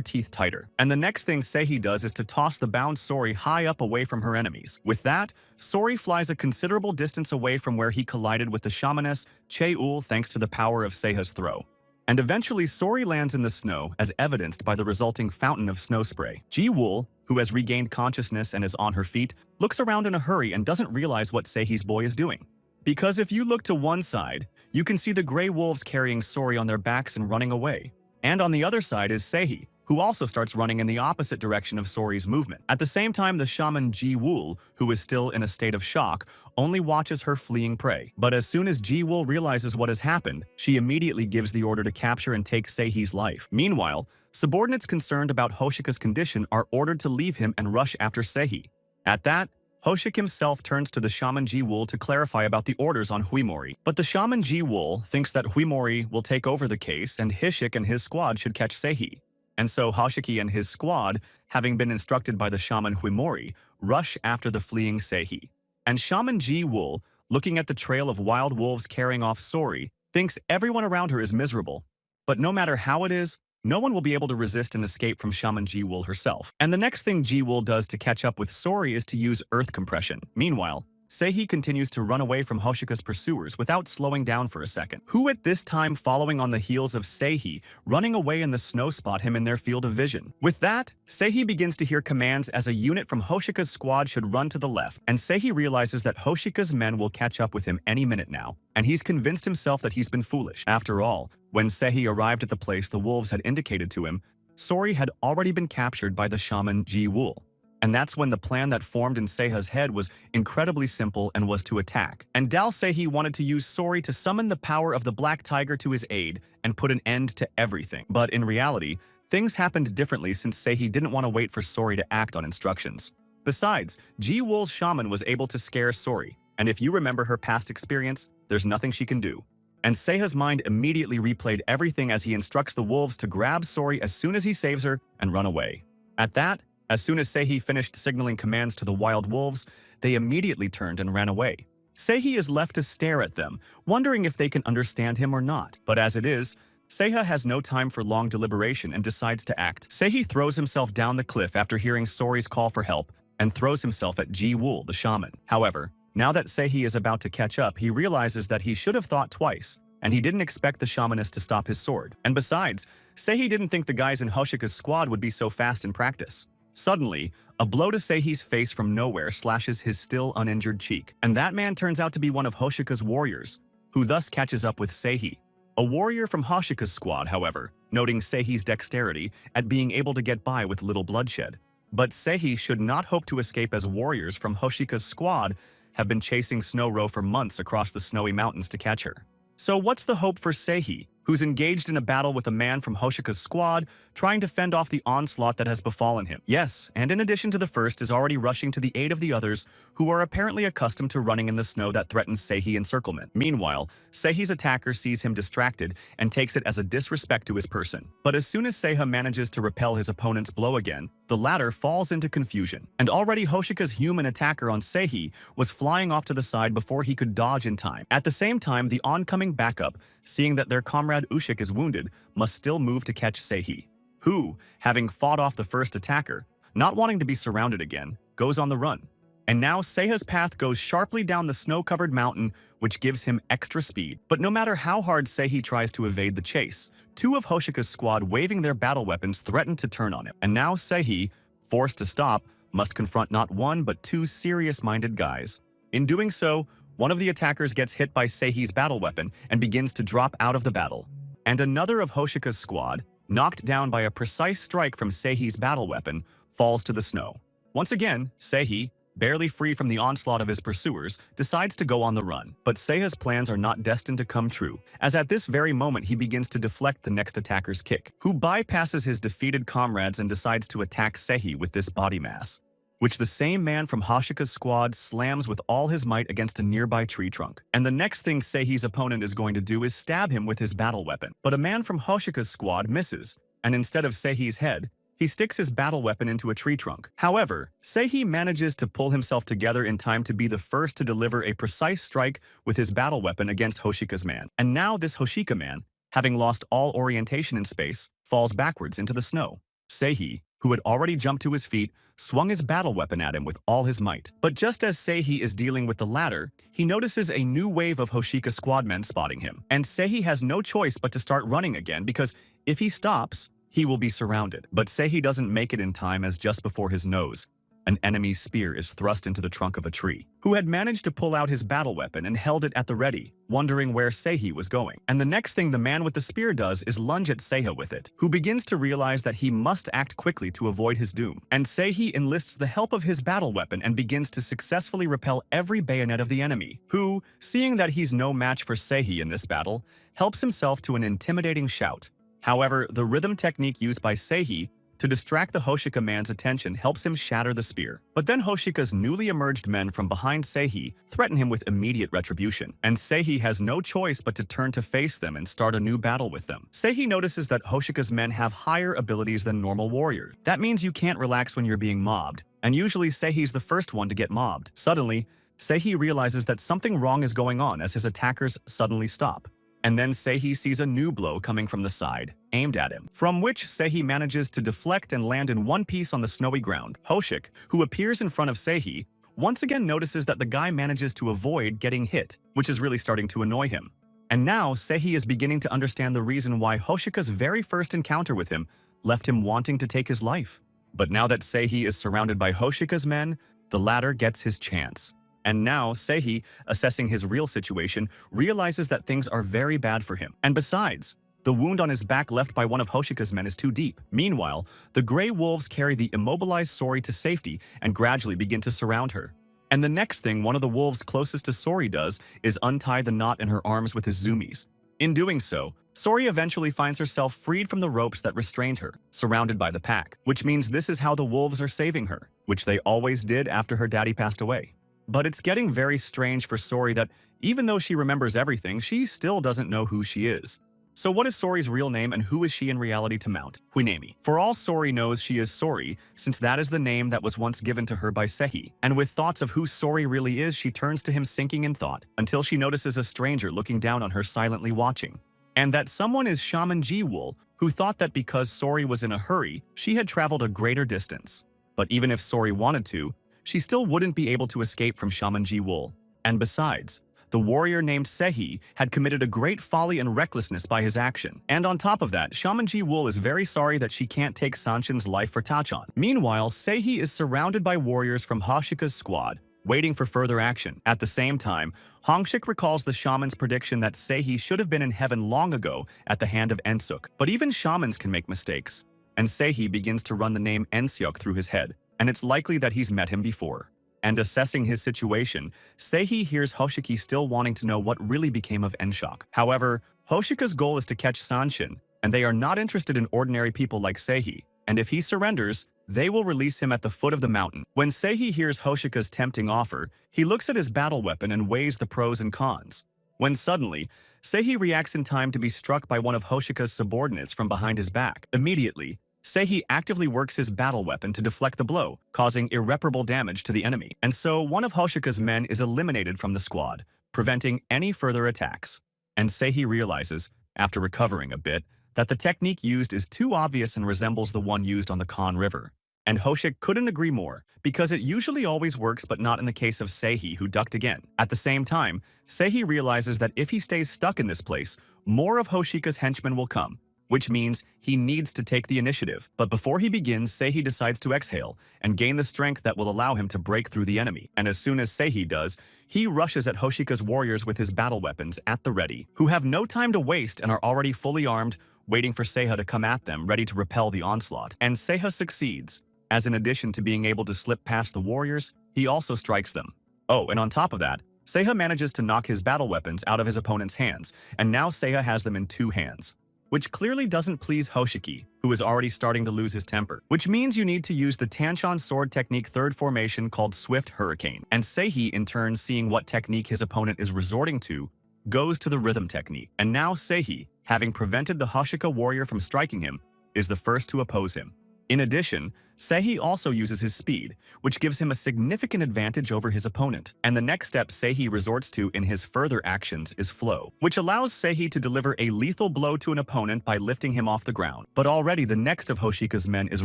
teeth tighter. And the next thing Sehi does is to toss the bound Sori high up away from her enemies. With that, Sori flies a considerable distance away from where he collided with the shamaness Che-ul thanks to the power of Seha's throw. And eventually Sori lands in the snow, as evidenced by the resulting fountain of snow spray. Ji-wool, who has regained consciousness and is on her feet, looks around in a hurry and doesn't realize what Sehi's boy is doing. Because if you look to one side, you can see the gray wolves carrying Sori on their backs and running away. And on the other side is Sehi, who also starts running in the opposite direction of Sori's movement. At the same time, the shaman Ji-wool, who is still in a state of shock, only watches her fleeing prey. But as soon as Ji-wool realizes what has happened, she immediately gives the order to capture and take Sehi's life. Meanwhile, subordinates concerned about Hoshika's condition are ordered to leave him and rush after Sehi. At that, Hoshik himself turns to the shaman Ji-wool to clarify about the orders on Huimori. But the shaman Ji-wool thinks that Huimori will take over the case and Hishik and his squad should catch Sehi. And so Hoshiki and his squad, having been instructed by the shaman Huimori, rush after the fleeing Sehi. And shaman Ji-wool, looking at the trail of wild wolves carrying off Sori, thinks everyone around her is miserable. But no matter how it is, no one will be able to resist an escape from Shaman Ji-wool herself. And the next thing Ji-wool does to catch up with Sori is to use earth compression. Meanwhile, Sehi continues to run away from Hoshika's pursuers without slowing down for a second, who at this time following on the heels of Sehi, running away in the snow spot him in their field of vision. With that, Sehi begins to hear commands as a unit from Hoshika's squad should run to the left, and Sehi realizes that Hoshika's men will catch up with him any minute now, and he's convinced himself that he's been foolish. After all, when Sehi arrived at the place the wolves had indicated to him, Sori had already been captured by the shaman Ji-wool. And that's when the plan that formed in Seha's head was incredibly simple and was to attack. And Dal Sehi wanted to use Sori to summon the power of the Black Tiger to his aid and put an end to everything. But in reality, things happened differently since Sehi didn't want to wait for Sori to act on instructions. Besides, Ji-wool's shaman was able to scare Sori, and if you remember her past experience, there's nothing she can do. And Seha's mind immediately replayed everything as he instructs the wolves to grab Sori as soon as he saves her and run away. At that, as soon as Sehi finished signaling commands to the wild wolves, they immediately turned and ran away. Sehi is left to stare at them, wondering if they can understand him or not. But as it is, Seiha has no time for long deliberation and decides to act. Seihi throws himself down the cliff after hearing Sori's call for help and throws himself at Ji-Wool, the shaman. However, now that Seihi is about to catch up, he realizes that he should have thought twice, and he didn't expect the shamaness to stop his sword. And besides, Seihi didn't think the guys in Hoshika's squad would be so fast in practice. Suddenly, a blow to Seihi's face from nowhere slashes his still uninjured cheek, and that man turns out to be one of Hoshika's warriors, who thus catches up with Seihi. A warrior from Hoshika's squad, however, noting Seihi's dexterity at being able to get by with little bloodshed. But Seihi should not hope to escape, as warriors from Hoshika's squad have been chasing Snow Ro for months across the snowy mountains to catch her. So what's the hope for Seihi, who's engaged in a battle with a man from Hoshika's squad, trying to fend off the onslaught that has befallen him? Yes, and in addition to the first, is already rushing to the aid of the others, who are apparently accustomed to running in the snow that threatens Seihi encirclement. Meanwhile, Seihi's attacker sees him distracted and takes it as a disrespect to his person. But as soon as Seiha manages to repel his opponent's blow again, the latter falls into confusion, and already Hoshika's human attacker on Seihi was flying off to the side before he could dodge in time. At the same time, the oncoming backup, seeing that their comrade Ushik is wounded, must still move to catch Seihi, who, having fought off the first attacker, not wanting to be surrounded again, goes on the run. And now Seiha's path goes sharply down the snow-covered mountain, which gives him extra speed. But no matter how hard Seihi tries to evade the chase, two of Hoshika's squad waving their battle weapons threaten to turn on him. And now Seihi, forced to stop, must confront not one but two serious-minded guys. In doing so, one of the attackers gets hit by Seihi's battle weapon and begins to drop out of the battle. And another of Hoshika's squad, knocked down by a precise strike from Seihi's battle weapon, falls to the snow. Once again, Seihi, barely free from the onslaught of his pursuers, decides to go on the run. But Seiha's plans are not destined to come true, as at this very moment he begins to deflect the next attacker's kick, who bypasses his defeated comrades and decides to attack Seihi with this body mass, which the same man from Hoshika's squad slams with all his might against a nearby tree trunk. And the next thing Seihi's opponent is going to do is stab him with his battle weapon. But a man from Hoshika's squad misses, and instead of Seihi's head, he sticks his battle weapon into a tree trunk. However, Seihi manages to pull himself together in time to be the first to deliver a precise strike with his battle weapon against Hoshika's man. And now this Hoshika man, having lost all orientation in space, falls backwards into the snow. Seihi, who had already jumped to his feet, swung his battle weapon at him with all his might. But just as Seihi is dealing with the latter, he notices a new wave of Hoshika squadmen spotting him. And Seihi has no choice but to start running again, because if he stops, he will be surrounded. But Seihi doesn't make it in time, as just before his nose, an enemy's spear is thrust into the trunk of a tree, who had managed to pull out his battle weapon and held it at the ready, wondering where Seihi was going. And the next thing the man with the spear does is lunge at Seiha with it, who begins to realize that he must act quickly to avoid his doom. And Seihi enlists the help of his battle weapon and begins to successfully repel every bayonet of the enemy, who, seeing that he's no match for Seihi in this battle, helps himself to an intimidating shout. However, the rhythm technique used by Seihi to distract the Hoshika man's attention helps him shatter the spear. But then Hoshika's newly emerged men from behind Seihi threaten him with immediate retribution, and Seihi has no choice but to turn to face them and start a new battle with them. Seihi notices that Hoshika's men have higher abilities than normal warriors. That means you can't relax when you're being mobbed, and usually Seihi's the first one to get mobbed. Suddenly, Seihi realizes that something wrong is going on as his attackers suddenly stop. And then Seihi sees a new blow coming from the side, aimed at him, from which Seihi manages to deflect and land in one piece on the snowy ground. Hoshik, who appears in front of Seihi, once again notices that the guy manages to avoid getting hit, which is really starting to annoy him. And now Seihi is beginning to understand the reason why Hoshika's very first encounter with him left him wanting to take his life. But now that Seihi is surrounded by Hoshika's men, the latter gets his chance. And now, Seihi, assessing his real situation, realizes that things are very bad for him. And besides, the wound on his back left by one of Hoshika's men is too deep. Meanwhile, the Grey Wolves carry the immobilized Sori to safety and gradually begin to surround her. And the next thing one of the wolves closest to Sori does is untie the knot in her arms with his zoomies. In doing so, Sori eventually finds herself freed from the ropes that restrained her, surrounded by the pack, which means this is how the wolves are saving her, which they always did after her daddy passed away. But it's getting very strange for Sori that even though she remembers everything, she still doesn't know who she is. So what is Sori's real name, and who is she in reality to Mount Huinami? For all Sori knows, she is Sori, since that is the name that was once given to her by Seihi. And with thoughts of who Sori really is, she turns to him sinking in thought, until she notices a stranger looking down on her silently watching. and that someone is Shaman Ji-wool, who thought that because Sori was in a hurry, she had traveled a greater distance. But even if Sori wanted to, she still wouldn't be able to escape from Shaman Ji-wool. And besides, the warrior named Sehi had committed a great folly and recklessness by his action. And on top of that, Shaman Ji-wool is very sorry that she can't take Sanshin's life for Tachan. Meanwhile, Sehi is surrounded by warriors from Hoshika's squad, waiting for further action. At the same time, Hongshik recalls the shaman's prediction that Sehi should have been in heaven long ago at the hand of Ensuk. But even shamans can make mistakes, and Sehi begins to run the name Enseok through his head, and it's likely that he's met him before. And assessing his situation, Sehi hears Hoshiki still wanting to know what really became of Enshok. However, Hoshika's goal is to catch Sanshin, and they are not interested in ordinary people like Sehi, and if he surrenders, they will release him at the foot of the mountain. When Sehi hears Hoshika's tempting offer, he looks at his battle weapon and weighs the pros and cons. When suddenly, Sehi reacts in time to be struck by one of Hoshika's subordinates from behind his back. Immediately, Sehi actively works his battle weapon to deflect the blow, causing irreparable damage to the enemy. And so one of Hoshika's men is eliminated from the squad, preventing any further attacks. And Sehi realizes, after recovering a bit, that the technique used is too obvious and resembles the one used on the Khan River. And Hoshik couldn't agree more, because it usually always works but not in the case of Sehi, who ducked again. At the same time, Sehi realizes that if he stays stuck in this place, more of Hoshika's henchmen will come, which means he needs to take the initiative. But before he begins, Sehi decides to exhale and gain the strength that will allow him to break through the enemy. And as soon as Sehi does, he rushes at Hoshika's warriors with his battle weapons at the ready, who have no time to waste and are already fully armed, waiting for Seiha to come at them, ready to repel the onslaught. And Seiha succeeds, as in addition to being able to slip past the warriors, he also strikes them. Oh, and on top of that, Seiha manages to knock his battle weapons out of his opponent's hands, and now Seiha has them in 2 hands, which clearly doesn't please Hoshiki, who is already starting to lose his temper. Which means you need to use the Tanshan sword technique 3rd formation called Swift Hurricane. And Seihi, in turn, seeing what technique his opponent is resorting to, goes to the rhythm technique. And now Seihi, having prevented the Hoshika warrior from striking him, is the first to oppose him. In addition, Seihi also uses his speed, which gives him a significant advantage over his opponent. And the next step Seihi resorts to in his further actions is flow, which allows Seihi to deliver a lethal blow to an opponent by lifting him off the ground. But already the next of Hoshika's men is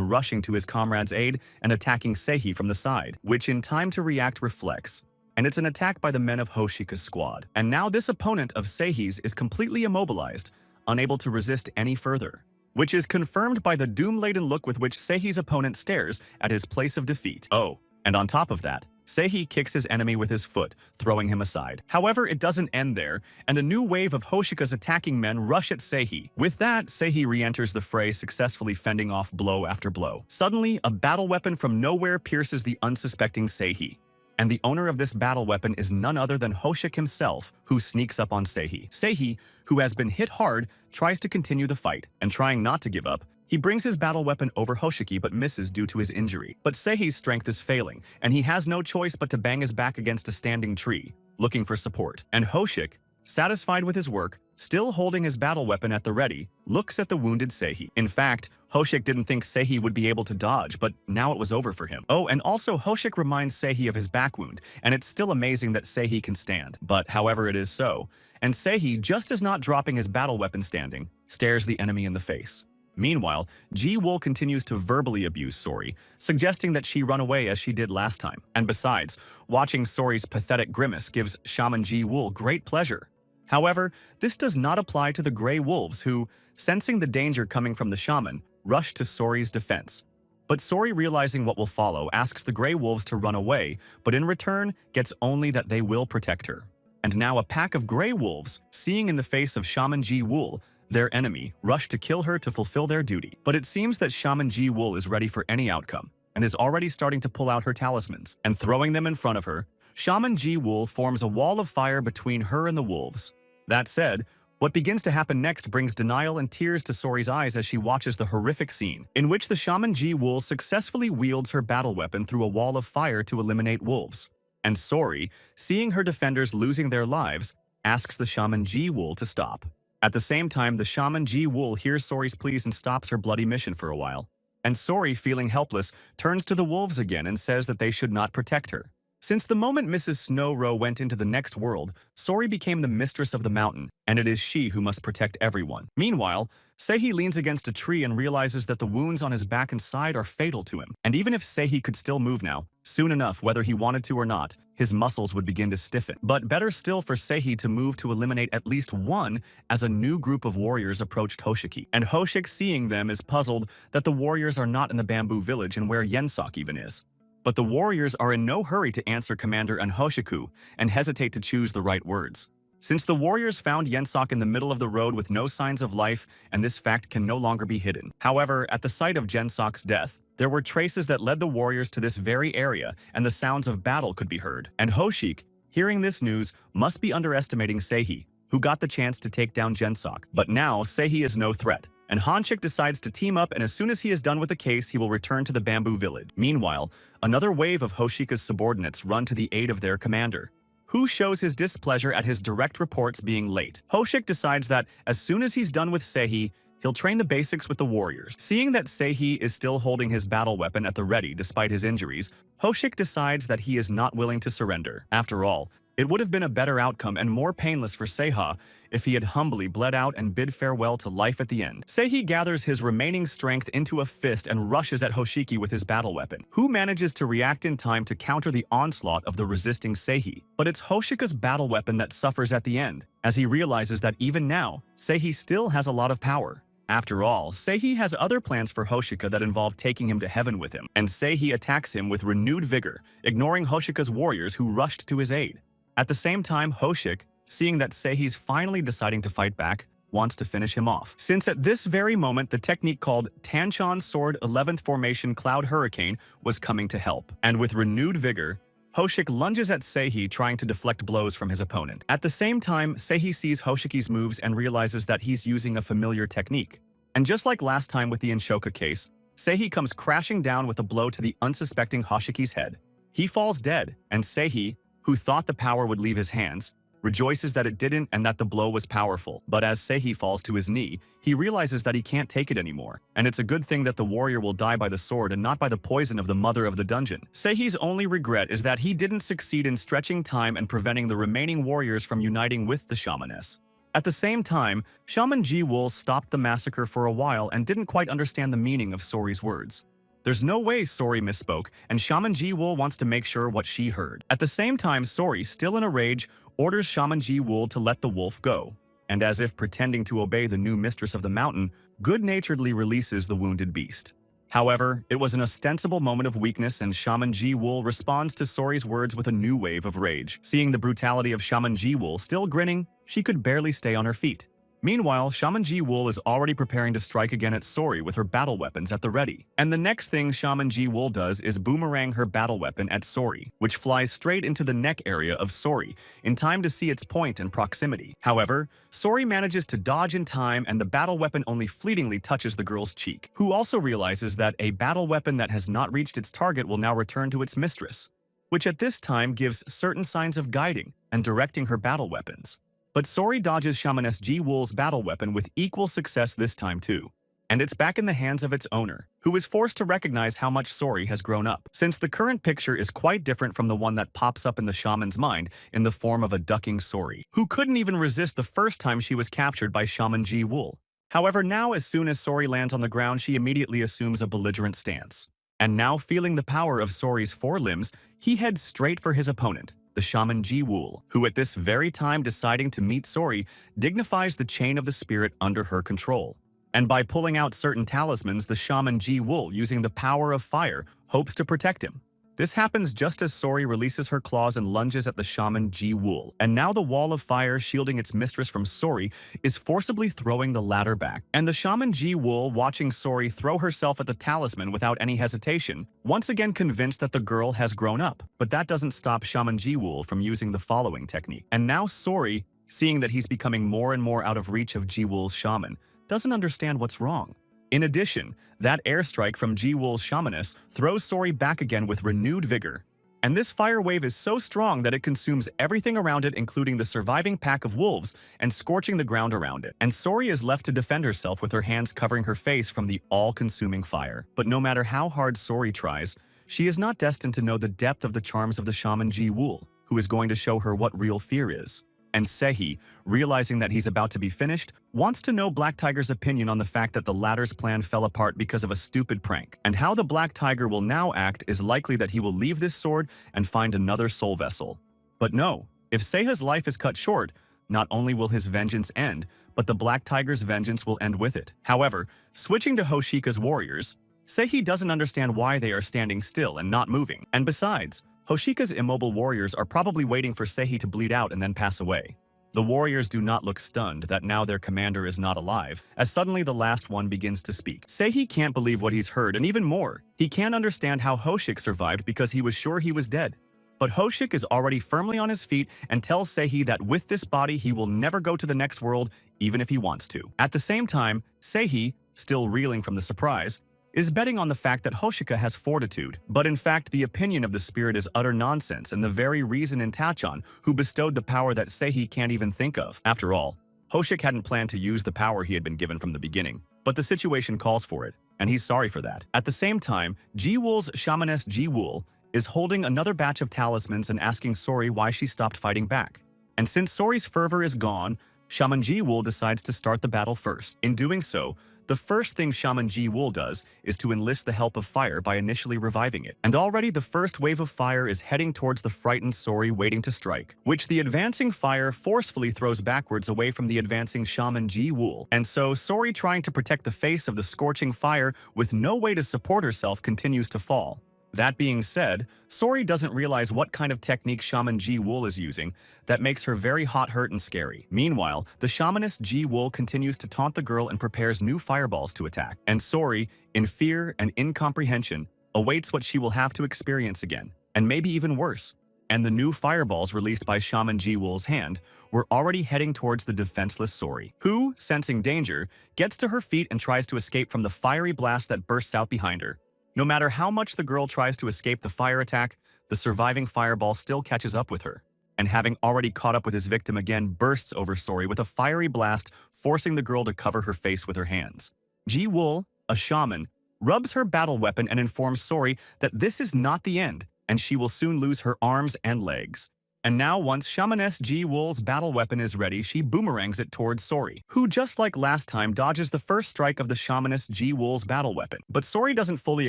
rushing to his comrade's aid and attacking Seihi from the side, which in time to react reflects. And it's an attack by the men of Hoshika's squad. And now this opponent of Seihi's is completely immobilized, unable to resist any further, which is confirmed by the doom-laden look with which Seihi's opponent stares at his place of defeat. Oh, and on top of that, Seihi kicks his enemy with his foot, throwing him aside. However, it doesn't end there, and a new wave of Hoshika's attacking men rush at Seihi. With that, Seihi re-enters the fray, successfully fending off blow after blow. Suddenly, a battle weapon from nowhere pierces the unsuspecting Seihi, and the owner of this battle weapon is none other than Hoshik himself, who sneaks up on Seihi. Seihi, who has been hit hard, tries to continue the fight, and trying not to give up, he brings his battle weapon over Hoshiki but misses due to his injury. But Seihi's strength is failing, and he has no choice but to bang his back against a standing tree, looking for support. And Hoshik, satisfied with his work, still holding his battle weapon at the ready, looks at the wounded Seihi. In fact, Hoshik didn't think Seihi would be able to dodge, but now it was over for him. Oh, and also Hoshik reminds Seihi of his back wound, and it's still amazing that Seihi can stand. But however it is so, and Seihi, just as not dropping his battle weapon standing, stares the enemy in the face. Meanwhile, Ji-wool continues to verbally abuse Sori, suggesting that she run away as she did last time. And besides, watching Sori's pathetic grimace gives Shaman Ji-wool great pleasure. However, this does not apply to the Grey Wolves who, sensing the danger coming from the shaman, rush to Sori's defense. But Sori, realizing what will follow, asks the Grey Wolves to run away, but in return gets only that they will protect her. And now a pack of Grey Wolves, seeing in the face of Shaman Ji-wool, their enemy, rush to kill her to fulfill their duty. But it seems that Shaman Ji-wool is ready for any outcome, and is already starting to pull out her talismans, and throwing them in front of her, Shaman Ji-wool forms a wall of fire between her and the wolves. That said, what begins to happen next brings denial and tears to Sori's eyes as she watches the horrific scene, in which the Shaman Ji-wool successfully wields her battle weapon through a wall of fire to eliminate wolves. And Sori, seeing her defenders losing their lives, asks the Shaman Ji-wool to stop. At the same time, the Shaman Ji-wool hears Sori's pleas and stops her bloody mission for a while. And Sori, feeling helpless, turns to the wolves again and says that they should not protect her. Since the moment Mrs. Snow Row went into the next world, Sori became the mistress of the mountain, and it is she who must protect everyone. Meanwhile, Seihi leans against a tree and realizes that the wounds on his back and side are fatal to him. And even if Seihi could still move now, soon enough, whether he wanted to or not, his muscles would begin to stiffen. But better still for Seihi to move to eliminate at least one as a new group of warriors approached Hoshiki. And Hoshik, seeing them, is puzzled that the warriors are not in the bamboo village and where Yensok even is. But the warriors are in no hurry to answer Commander and Hoshiku and hesitate to choose the right words. Since the warriors found Yensok in the middle of the road with no signs of life, and this fact can no longer be hidden. However, at the site of Jensok's death, there were traces that led the warriors to this very area, and the sounds of battle could be heard. And Hoshik, hearing this news, must be underestimating Seihi, who got the chance to take down Jensok. But now, Seihi is no threat, and Hanshik decides to team up, and as soon as he is done with the case, he will return to the bamboo village. Meanwhile, another wave of Hoshika's subordinates run to the aid of their commander, who shows his displeasure at his direct reports being late. Hoshik decides that as soon as he's done with Seihi, he'll train the basics with the warriors. Seeing that Seihi is still holding his battle weapon at the ready despite his injuries, Hoshik decides that he is not willing to surrender. After all, it would have been a better outcome and more painless for Seiha if he had humbly bled out and bid farewell to life at the end. Seihi gathers his remaining strength into a fist and rushes at Hoshiki with his battle weapon, who manages to react in time to counter the onslaught of the resisting Seihi. But it's Hoshika's battle weapon that suffers at the end, as he realizes that even now, Seihi still has a lot of power. After all, Seihi has other plans for Hoshika that involve taking him to heaven with him, and Seihi attacks him with renewed vigor, ignoring Hoshika's warriors who rushed to his aid. At the same time, Hoshik, seeing that Seihi's finally deciding to fight back, wants to finish him off. Since at this very moment the technique called Tanchan Sword 11th Formation Cloud Hurricane was coming to help. And with renewed vigor, Hoshik lunges at Seihi, trying to deflect blows from his opponent. At the same time, Seihi sees Hoshiki's moves and realizes that he's using a familiar technique. And just like last time with the Inshoka case, Seihi comes crashing down with a blow to the unsuspecting Hoshiki's head. He falls dead, and Seihi, who thought the power would leave his hands, rejoices that it didn't and that the blow was powerful. But as Seihi falls to his knee, he realizes that he can't take it anymore, and it's a good thing that the warrior will die by the sword and not by the poison of the mother of the dungeon. Seihi's only regret is that he didn't succeed in stretching time and preventing the remaining warriors from uniting with the shamaness. At the same time, Shaman Ji-Wool stopped the massacre for a while and didn't quite understand the meaning of Sori's words. There's no way Sori misspoke, and Shaman Ji-Wool wants to make sure what she heard. At the same time, Sori, still in a rage, orders Shaman Ji-Wool to let the wolf go, and as if pretending to obey the new mistress of the mountain, good-naturedly releases the wounded beast. However, it was an ostensible moment of weakness, and Shaman Ji-Wool responds to Sori's words with a new wave of rage. Seeing the brutality of Shaman Ji-Wool still grinning, she could barely stay on her feet. Meanwhile, Shaman Ji-Wool is already preparing to strike again at Sori with her battle weapons at the ready. And the next thing Shaman Ji-Wool does is boomerang her battle weapon at Sori, which flies straight into the neck area of Sori, in time to see its point and proximity. However, Sori manages to dodge in time, and the battle weapon only fleetingly touches the girl's cheek, who also realizes that a battle weapon that has not reached its target will now return to its mistress, which at this time gives certain signs of guiding and directing her battle weapons. But Sori dodges Shamaness Ji-Wool's battle weapon with equal success this time too, and it's back in the hands of its owner, who is forced to recognize how much Sori has grown up, since the current picture is quite different from the one that pops up in the shaman's mind in the form of a ducking Sori, who couldn't even resist the first time she was captured by Shaman Ji-Wool. However, now as soon as Sori lands on the ground, she immediately assumes a belligerent stance. And now, feeling the power of Sori's forelimbs, he heads straight for his opponent, the Shaman Ji-Wool, who at this very time deciding to meet Sori, dignifies the chain of the spirit under her control. And by pulling out certain talismans, the Shaman Ji-Wool, using the power of fire, hopes to protect him. This happens just as Sori releases her claws and lunges at the Shaman Ji-Wool, and now the wall of fire shielding its mistress from Sori is forcibly throwing the latter back. And the Shaman Ji-Wool, watching Sori throw herself at the talisman without any hesitation, once again convinced that the girl has grown up. But that doesn't stop Shaman Ji-Wool from using the following technique. And now Sori, seeing that he's becoming more and more out of reach of Ji-Wool's shaman, doesn't understand what's wrong. In addition, that airstrike from Ji-Wool's shamaness throws Sori back again with renewed vigor. And this fire wave is so strong that it consumes everything around it, including the surviving pack of wolves, and scorching the ground around it. And Sori is left to defend herself with her hands covering her face from the all-consuming fire. But no matter how hard Sori tries, she is not destined to know the depth of the charms of the shaman Ji-Wool, who is going to show her what real fear is. And Sehi, realizing that he's about to be finished, wants to know Black Tiger's opinion on the fact that the latter's plan fell apart because of a stupid prank. And how the Black Tiger will now act is likely that he will leave this sword and find another soul vessel. But no, if Seha's life is cut short, not only will his vengeance end, but the Black Tiger's vengeance will end with it. However, switching to Hoshika's warriors, Sehi doesn't understand why they are standing still and not moving. And besides, Hoshika's immobile warriors are probably waiting for Sehi to bleed out and then pass away. The warriors do not look stunned that now their commander is not alive, as suddenly the last one begins to speak. Sehi can't believe what he's heard, and even more, he can't understand how Hoshik survived because he was sure he was dead. But Hoshik is already firmly on his feet and tells Sehi that with this body he will never go to the next world, even if he wants to. At the same time, Sehi, still reeling from the surprise, is betting on the fact that Hoshika has fortitude. But in fact, the opinion of the spirit is utter nonsense and the very reason in Tachan, who bestowed the power that Sehi can't even think of. After all, Hoshik hadn't planned to use the power he had been given from the beginning, but the situation calls for it, and he's sorry for that. At the same time, Ji-Wool's shamaness Ji-Wool is holding another batch of talismans and asking Sori why she stopped fighting back. And since Sori's fervor is gone, Shaman Ji-Wool decides to start the battle first. In doing so, the first thing Shaman Ji-Wool does is to enlist the help of fire by initially reviving it. And already the first wave of fire is heading towards the frightened Sori waiting to strike, which the advancing fire forcefully throws backwards away from the advancing Shaman Ji-Wool. And so Sori, trying to protect the face of the scorching fire with no way to support herself, continues to fall. That being said, Sori doesn't realize what kind of technique Shaman Ji-Wool is using that makes her very hot, hurt, and scary. Meanwhile, the shamaness Ji-Wool continues to taunt the girl and prepares new fireballs to attack. And Sori, in fear and incomprehension, awaits what she will have to experience again, and maybe even worse. And the new fireballs released by Shaman Ji-Wool's hand were already heading towards the defenseless Sori, who, sensing danger, gets to her feet and tries to escape from the fiery blast that bursts out behind her. No matter how much the girl tries to escape the fire attack, the surviving fireball still catches up with her, and having already caught up with his victim again, bursts over Sori with a fiery blast, forcing the girl to cover her face with her hands. Ji-Wool, a shaman, rubs her battle weapon and informs Sori that this is not the end, and she will soon lose her arms and legs. And now, once Shamaness Ji-Wool's battle weapon is ready, she boomerangs it towards Sori, who, just like last time, dodges the first strike of the Shamaness Ji-Wool's battle weapon. But Sori doesn't fully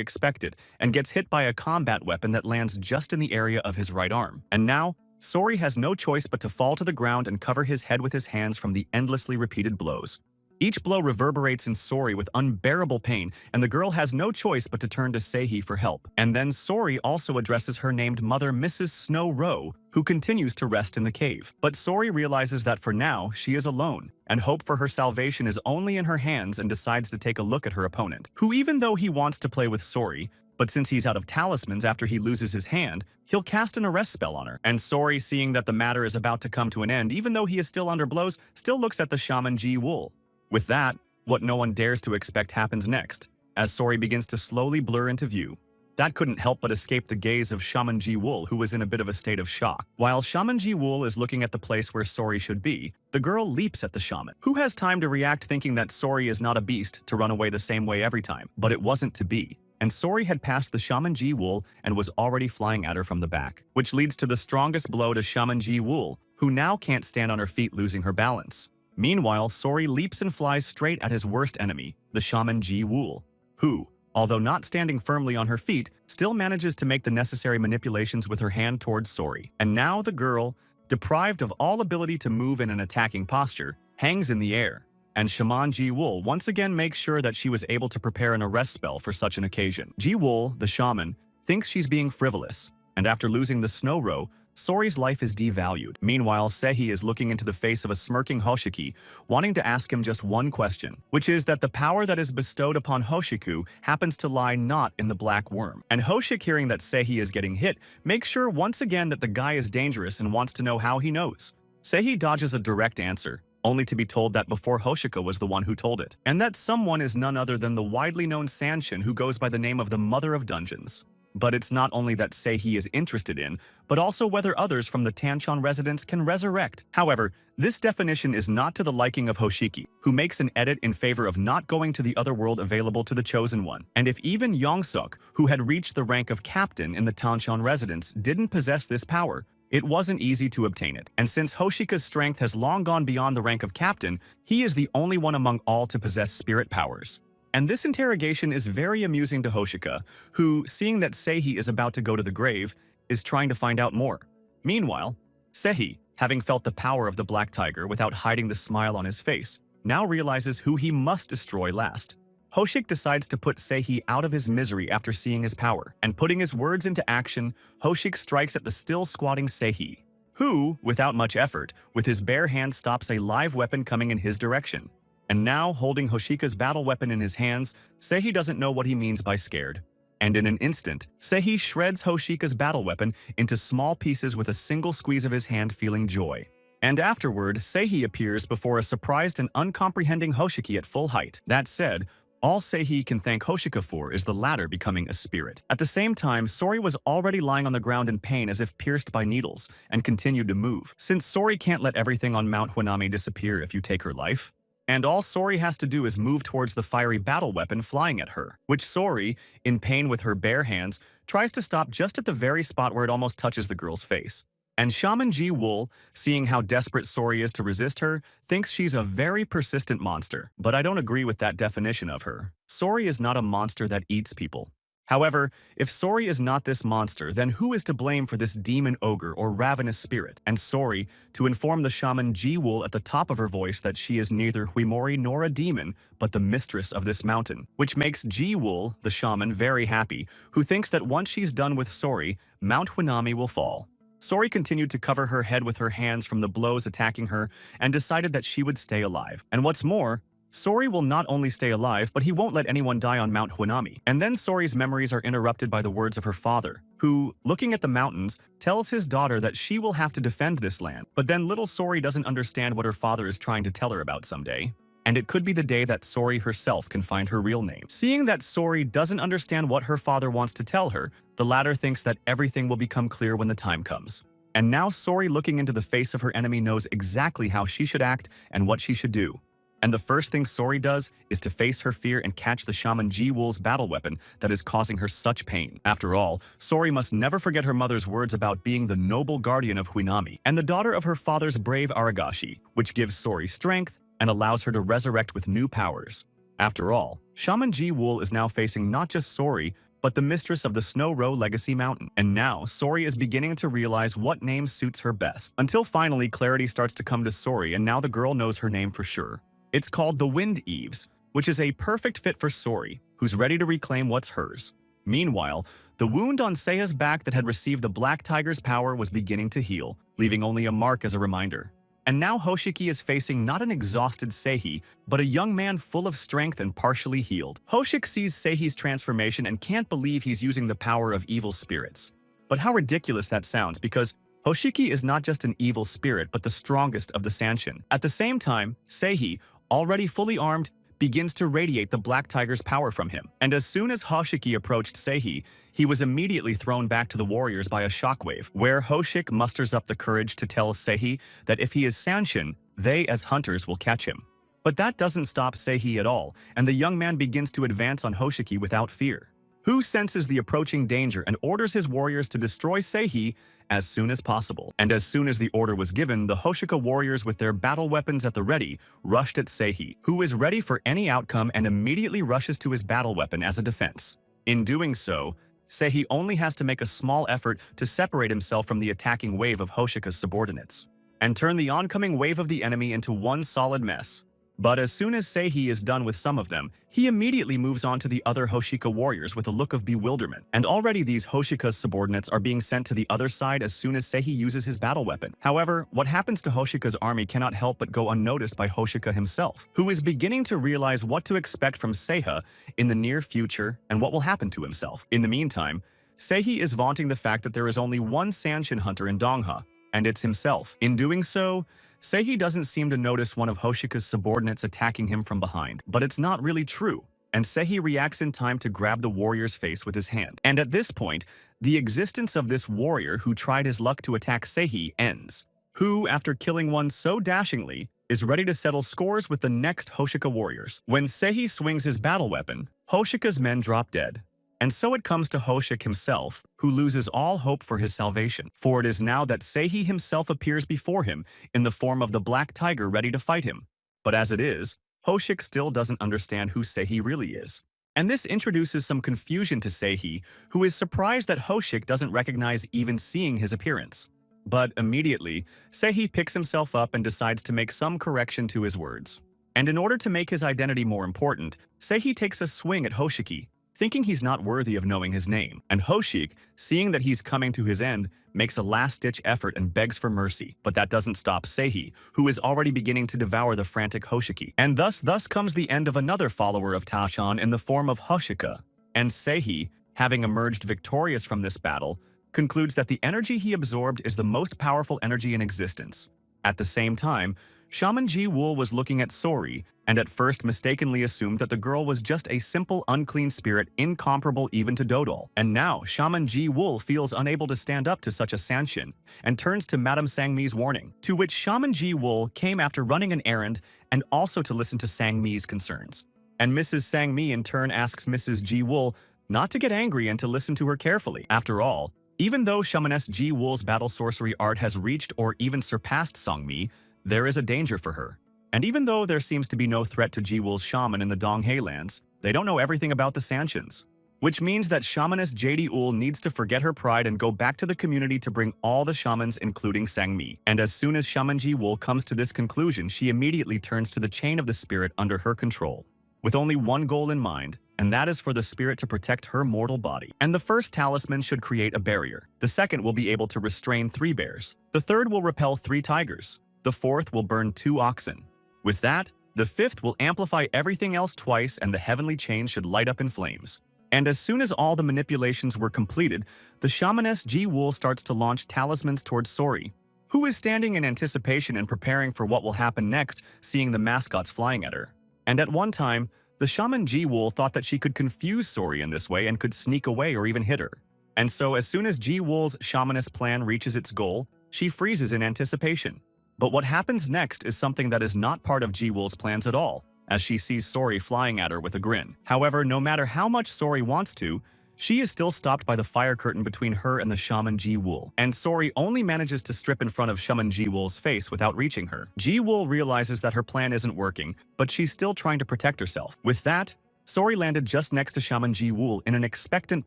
expect it, and gets hit by a combat weapon that lands just in the area of his right arm. And now, Sori has no choice but to fall to the ground and cover his head with his hands from the endlessly repeated blows. Each blow reverberates in Sori with unbearable pain, and the girl has no choice but to turn to Sehi for help. And then Sori also addresses her named mother, Mrs. Snow Row, who continues to rest in the cave. But Sori realizes that for now, she is alone, and hope for her salvation is only in her hands, and decides to take a look at her opponent, who, even though he wants to play with Sori, but since he's out of talismans after he loses his hand, he'll cast an arrest spell on her. And Sori, seeing that the matter is about to come to an end, even though he is still under blows, still looks at the Shaman Ji-Wool. With that, what no one dares to expect happens next, as Sori begins to slowly blur into view. That couldn't help but escape the gaze of Shaman Ji-Wool, who was in a bit of a state of shock. While Shaman Ji-Wool is looking at the place where Sori should be, the girl leaps at the shaman, who has time to react, thinking that Sori is not a beast to run away the same way every time. But it wasn't to be, and Sori had passed the Shaman Ji-Wool and was already flying at her from the back, which leads to the strongest blow to Shaman Ji-Wool, who now can't stand on her feet, losing her balance. Meanwhile, Sori leaps and flies straight at his worst enemy, the Shaman Ji-Wool, who, although not standing firmly on her feet, still manages to make the necessary manipulations with her hand towards Sori. And now the girl, deprived of all ability to move in an attacking posture, hangs in the air. And Shaman Ji-Wool once again makes sure that she was able to prepare an arrest spell for such an occasion. Ji-Wool, the shaman, thinks she's being frivolous, and after losing the Snow Row, Sori's life is devalued. Meanwhile, Sehi is looking into the face of a smirking Hoshiki, wanting to ask him just one question, which is that the power that is bestowed upon Hoshiku happens to lie not in the black worm. And Hoshik, hearing that Sehi is getting hit, makes sure once again that the guy is dangerous and wants to know how he knows. Sehi dodges a direct answer, only to be told that before Hoshika was the one who told it, and that someone is none other than the widely known Sanshin who goes by the name of the Mother of Dungeons. But it's not only that Seihi is interested in, but also whether others from the Tanchon residence can resurrect. However, this definition is not to the liking of Hoshiki, who makes an edit in favor of not going to the other world available to the Chosen One. And if even Yongsuk, who had reached the rank of captain in the Tanchon residence, didn't possess this power, it wasn't easy to obtain it. And since Hoshika's strength has long gone beyond the rank of captain, he is the only one among all to possess spirit powers. And this interrogation is very amusing to Hoshika, who, seeing that Seihi is about to go to the grave, is trying to find out more. Meanwhile, Seihi, having felt the power of the Black Tiger without hiding the smile on his face, now realizes who he must destroy last. Hoshik decides to put Seihi out of his misery after seeing his power, and putting his words into action, Hoshik strikes at the still squatting Seihi, who, without much effort, with his bare hand stops a live weapon coming in his direction. And now, holding Hoshika's battle weapon in his hands, Seihi doesn't know what he means by scared. And in an instant, Seihi shreds Hoshika's battle weapon into small pieces with a single squeeze of his hand, feeling joy. And afterward, Seihi appears before a surprised and uncomprehending Hoshiki at full height. That said, all Seihi can thank Hoshika for is the latter becoming a spirit. At the same time, Sori was already lying on the ground in pain as if pierced by needles, and continued to move, since Sori can't let everything on Mount Huanami disappear if you take her life. And all Sori has to do is move towards the fiery battle weapon flying at her, which Sori, in pain with her bare hands, tries to stop just at the very spot where it almost touches the girl's face. And Shaman Ji-Wool, seeing how desperate Sori is to resist her, thinks she's a very persistent monster. But I don't agree with that definition of her. Sori is not a monster that eats people. However, if Sori is not this monster, then who is to blame for this demon ogre or ravenous spirit? And Sori, to inform the shaman Ji-Wool at the top of her voice that she is neither Huimori nor a demon, but the mistress of this mountain, which makes Ji-Wool, the shaman, very happy, who thinks that once she's done with Sori, Mount Huanami will fall. Sori continued to cover her head with her hands from the blows attacking her and decided that she would stay alive. And what's more, Sori will not only stay alive, but he won't let anyone die on Mount Huanami. And then Sori's memories are interrupted by the words of her father, who, looking at the mountains, tells his daughter that she will have to defend this land. But then little Sori doesn't understand what her father is trying to tell her about someday. And it could be the day that Sori herself can find her real name. Seeing that Sori doesn't understand what her father wants to tell her, the latter thinks that everything will become clear when the time comes. And now Sori, looking into the face of her enemy, knows exactly how she should act and what she should do. And the first thing Sori does is to face her fear and catch the shaman Ji-Wool's battle weapon that is causing her such pain. After all, Sori must never forget her mother's words about being the noble guardian of Huinami and the daughter of her father's brave Aragashi, which gives Sori strength and allows her to resurrect with new powers. After all, Shaman Ji-Wool is now facing not just Sori, but the mistress of the Snow Row Legacy Mountain. And now, Sori is beginning to realize what name suits her best. Until finally, clarity starts to come to Sori, and now the girl knows her name for sure. It's called the Wind Eves, which is a perfect fit for Sori, who's ready to reclaim what's hers. Meanwhile, the wound on Seiya's back that had received the Black Tiger's power was beginning to heal, leaving only a mark as a reminder. And now Hoshiki is facing not an exhausted Seihi, but a young man full of strength and partially healed. Hoshik sees Seihi's transformation and can't believe he's using the power of evil spirits. But how ridiculous that sounds, because Hoshiki is not just an evil spirit, but the strongest of the Sanshin. At the same time, Seihi, already fully armed, begins to radiate the Black Tiger's power from him. And as soon as Hoshiki approached Seihi, he was immediately thrown back to the warriors by a shockwave, where Hoshik musters up the courage to tell Seihi that if he is Sanshin, they as hunters will catch him. But that doesn't stop Seihi at all, and the young man begins to advance on Hoshiki without fear, who senses the approaching danger and orders his warriors to destroy Seihi as soon as possible. And as soon as the order was given, the Hoshika warriors with their battle weapons at the ready rushed at Seihi, who is ready for any outcome and immediately rushes to his battle weapon as a defense. In doing so, Seihi only has to make a small effort to separate himself from the attacking wave of Hoshika's subordinates, and turn the oncoming wave of the enemy into one solid mess. But as soon as Seihi is done with some of them, he immediately moves on to the other Hoshika warriors with a look of bewilderment. And already these Hoshika's subordinates are being sent to the other side as soon as Seihi uses his battle weapon. However, what happens to Hoshika's army cannot help but go unnoticed by Hoshika himself, who is beginning to realize what to expect from Seiya in the near future and what will happen to himself. In the meantime, Seihi is vaunting the fact that there is only one Sanshin hunter in Dongha, and it's himself. In doing so, Seihi doesn't seem to notice one of Hoshika's subordinates attacking him from behind. But it's not really true, and Sehi reacts in time to grab the warrior's face with his hand. And at this point, the existence of this warrior who tried his luck to attack Sehi ends, who, after killing one so dashingly, is ready to settle scores with the next Hoshika warriors. When Sehi swings his battle weapon, Hoshika's men drop dead. And so it comes to Hoshik himself, who loses all hope for his salvation. For it is now that Sehi himself appears before him in the form of the Black Tiger ready to fight him. But as it is, Hoshik still doesn't understand who Sehi really is. And this introduces some confusion to Sehi, who is surprised that Hoshik doesn't recognize even seeing his appearance. But immediately, Sehi picks himself up and decides to make some correction to his words. And in order to make his identity more important, Sehi takes a swing at Hoshiki, thinking he's not worthy of knowing his name. And Hoshik, seeing that he's coming to his end, makes a last-ditch effort and begs for mercy. But that doesn't stop Sehi, who is already beginning to devour the frantic Hoshiki. And thus comes the end of another follower of Tashan in the form of Hoshika. And Sehi, having emerged victorious from this battle, concludes that the energy he absorbed is the most powerful energy in existence. At the same time, Shaman Ji-Woo was looking at Sori, and at first mistakenly assumed that the girl was just a simple unclean spirit incomparable even to Dodol. And now Shaman Ji-Woo feels unable to stand up to such a Sanshin, and turns to Madame Sangmi's warning, to which Shaman Ji-Woo came after running an errand and also to listen to Sangmi's concerns. And Mrs. Sangmi in turn asks Mrs. Ji-Woo not to get angry and to listen to her carefully. After all, even though Shamaness Ji-Woo's battle sorcery art has reached or even surpassed Sangmi, there is a danger for her. And even though there seems to be no threat to Ji-Woo's shaman in the Donghae lands, they don't know everything about the Sanshins. Which means that Shamaness JD-ul needs to forget her pride and go back to the community to bring all the shamans including Sangmi. And as soon as Shaman Ji-Woo comes to this conclusion, she immediately turns to the chain of the spirit under her control, with only one goal in mind, and that is for the spirit to protect her mortal body. And the first talisman should create a barrier. The second will be able to restrain 3 bears. The third will repel 3 tigers. The fourth will burn 2 oxen. With that, the fifth will amplify everything else twice and the heavenly chain should light up in flames. And as soon as all the manipulations were completed, the shamaness Ji-Woo starts to launch talismans towards Sori, who is standing in anticipation and preparing for what will happen next, seeing the mascots flying at her. And at one time, the shaman Ji-Woo thought that she could confuse Sori in this way and could sneak away or even hit her. And so as soon as Ji-Woo's shamaness plan reaches its goal, she freezes in anticipation. But what happens next is something that is not part of Ji-Woo's plans at all, as she sees Sori flying at her with a grin. However, no matter how much Sori wants to, she is still stopped by the fire curtain between her and the shaman Ji-Woo, and Sori only manages to strip in front of shaman Ji-Woo's face without reaching her. Ji-Woo realizes that her plan isn't working, but she's still trying to protect herself. With that, Sori landed just next to shaman Ji-Woo in an expectant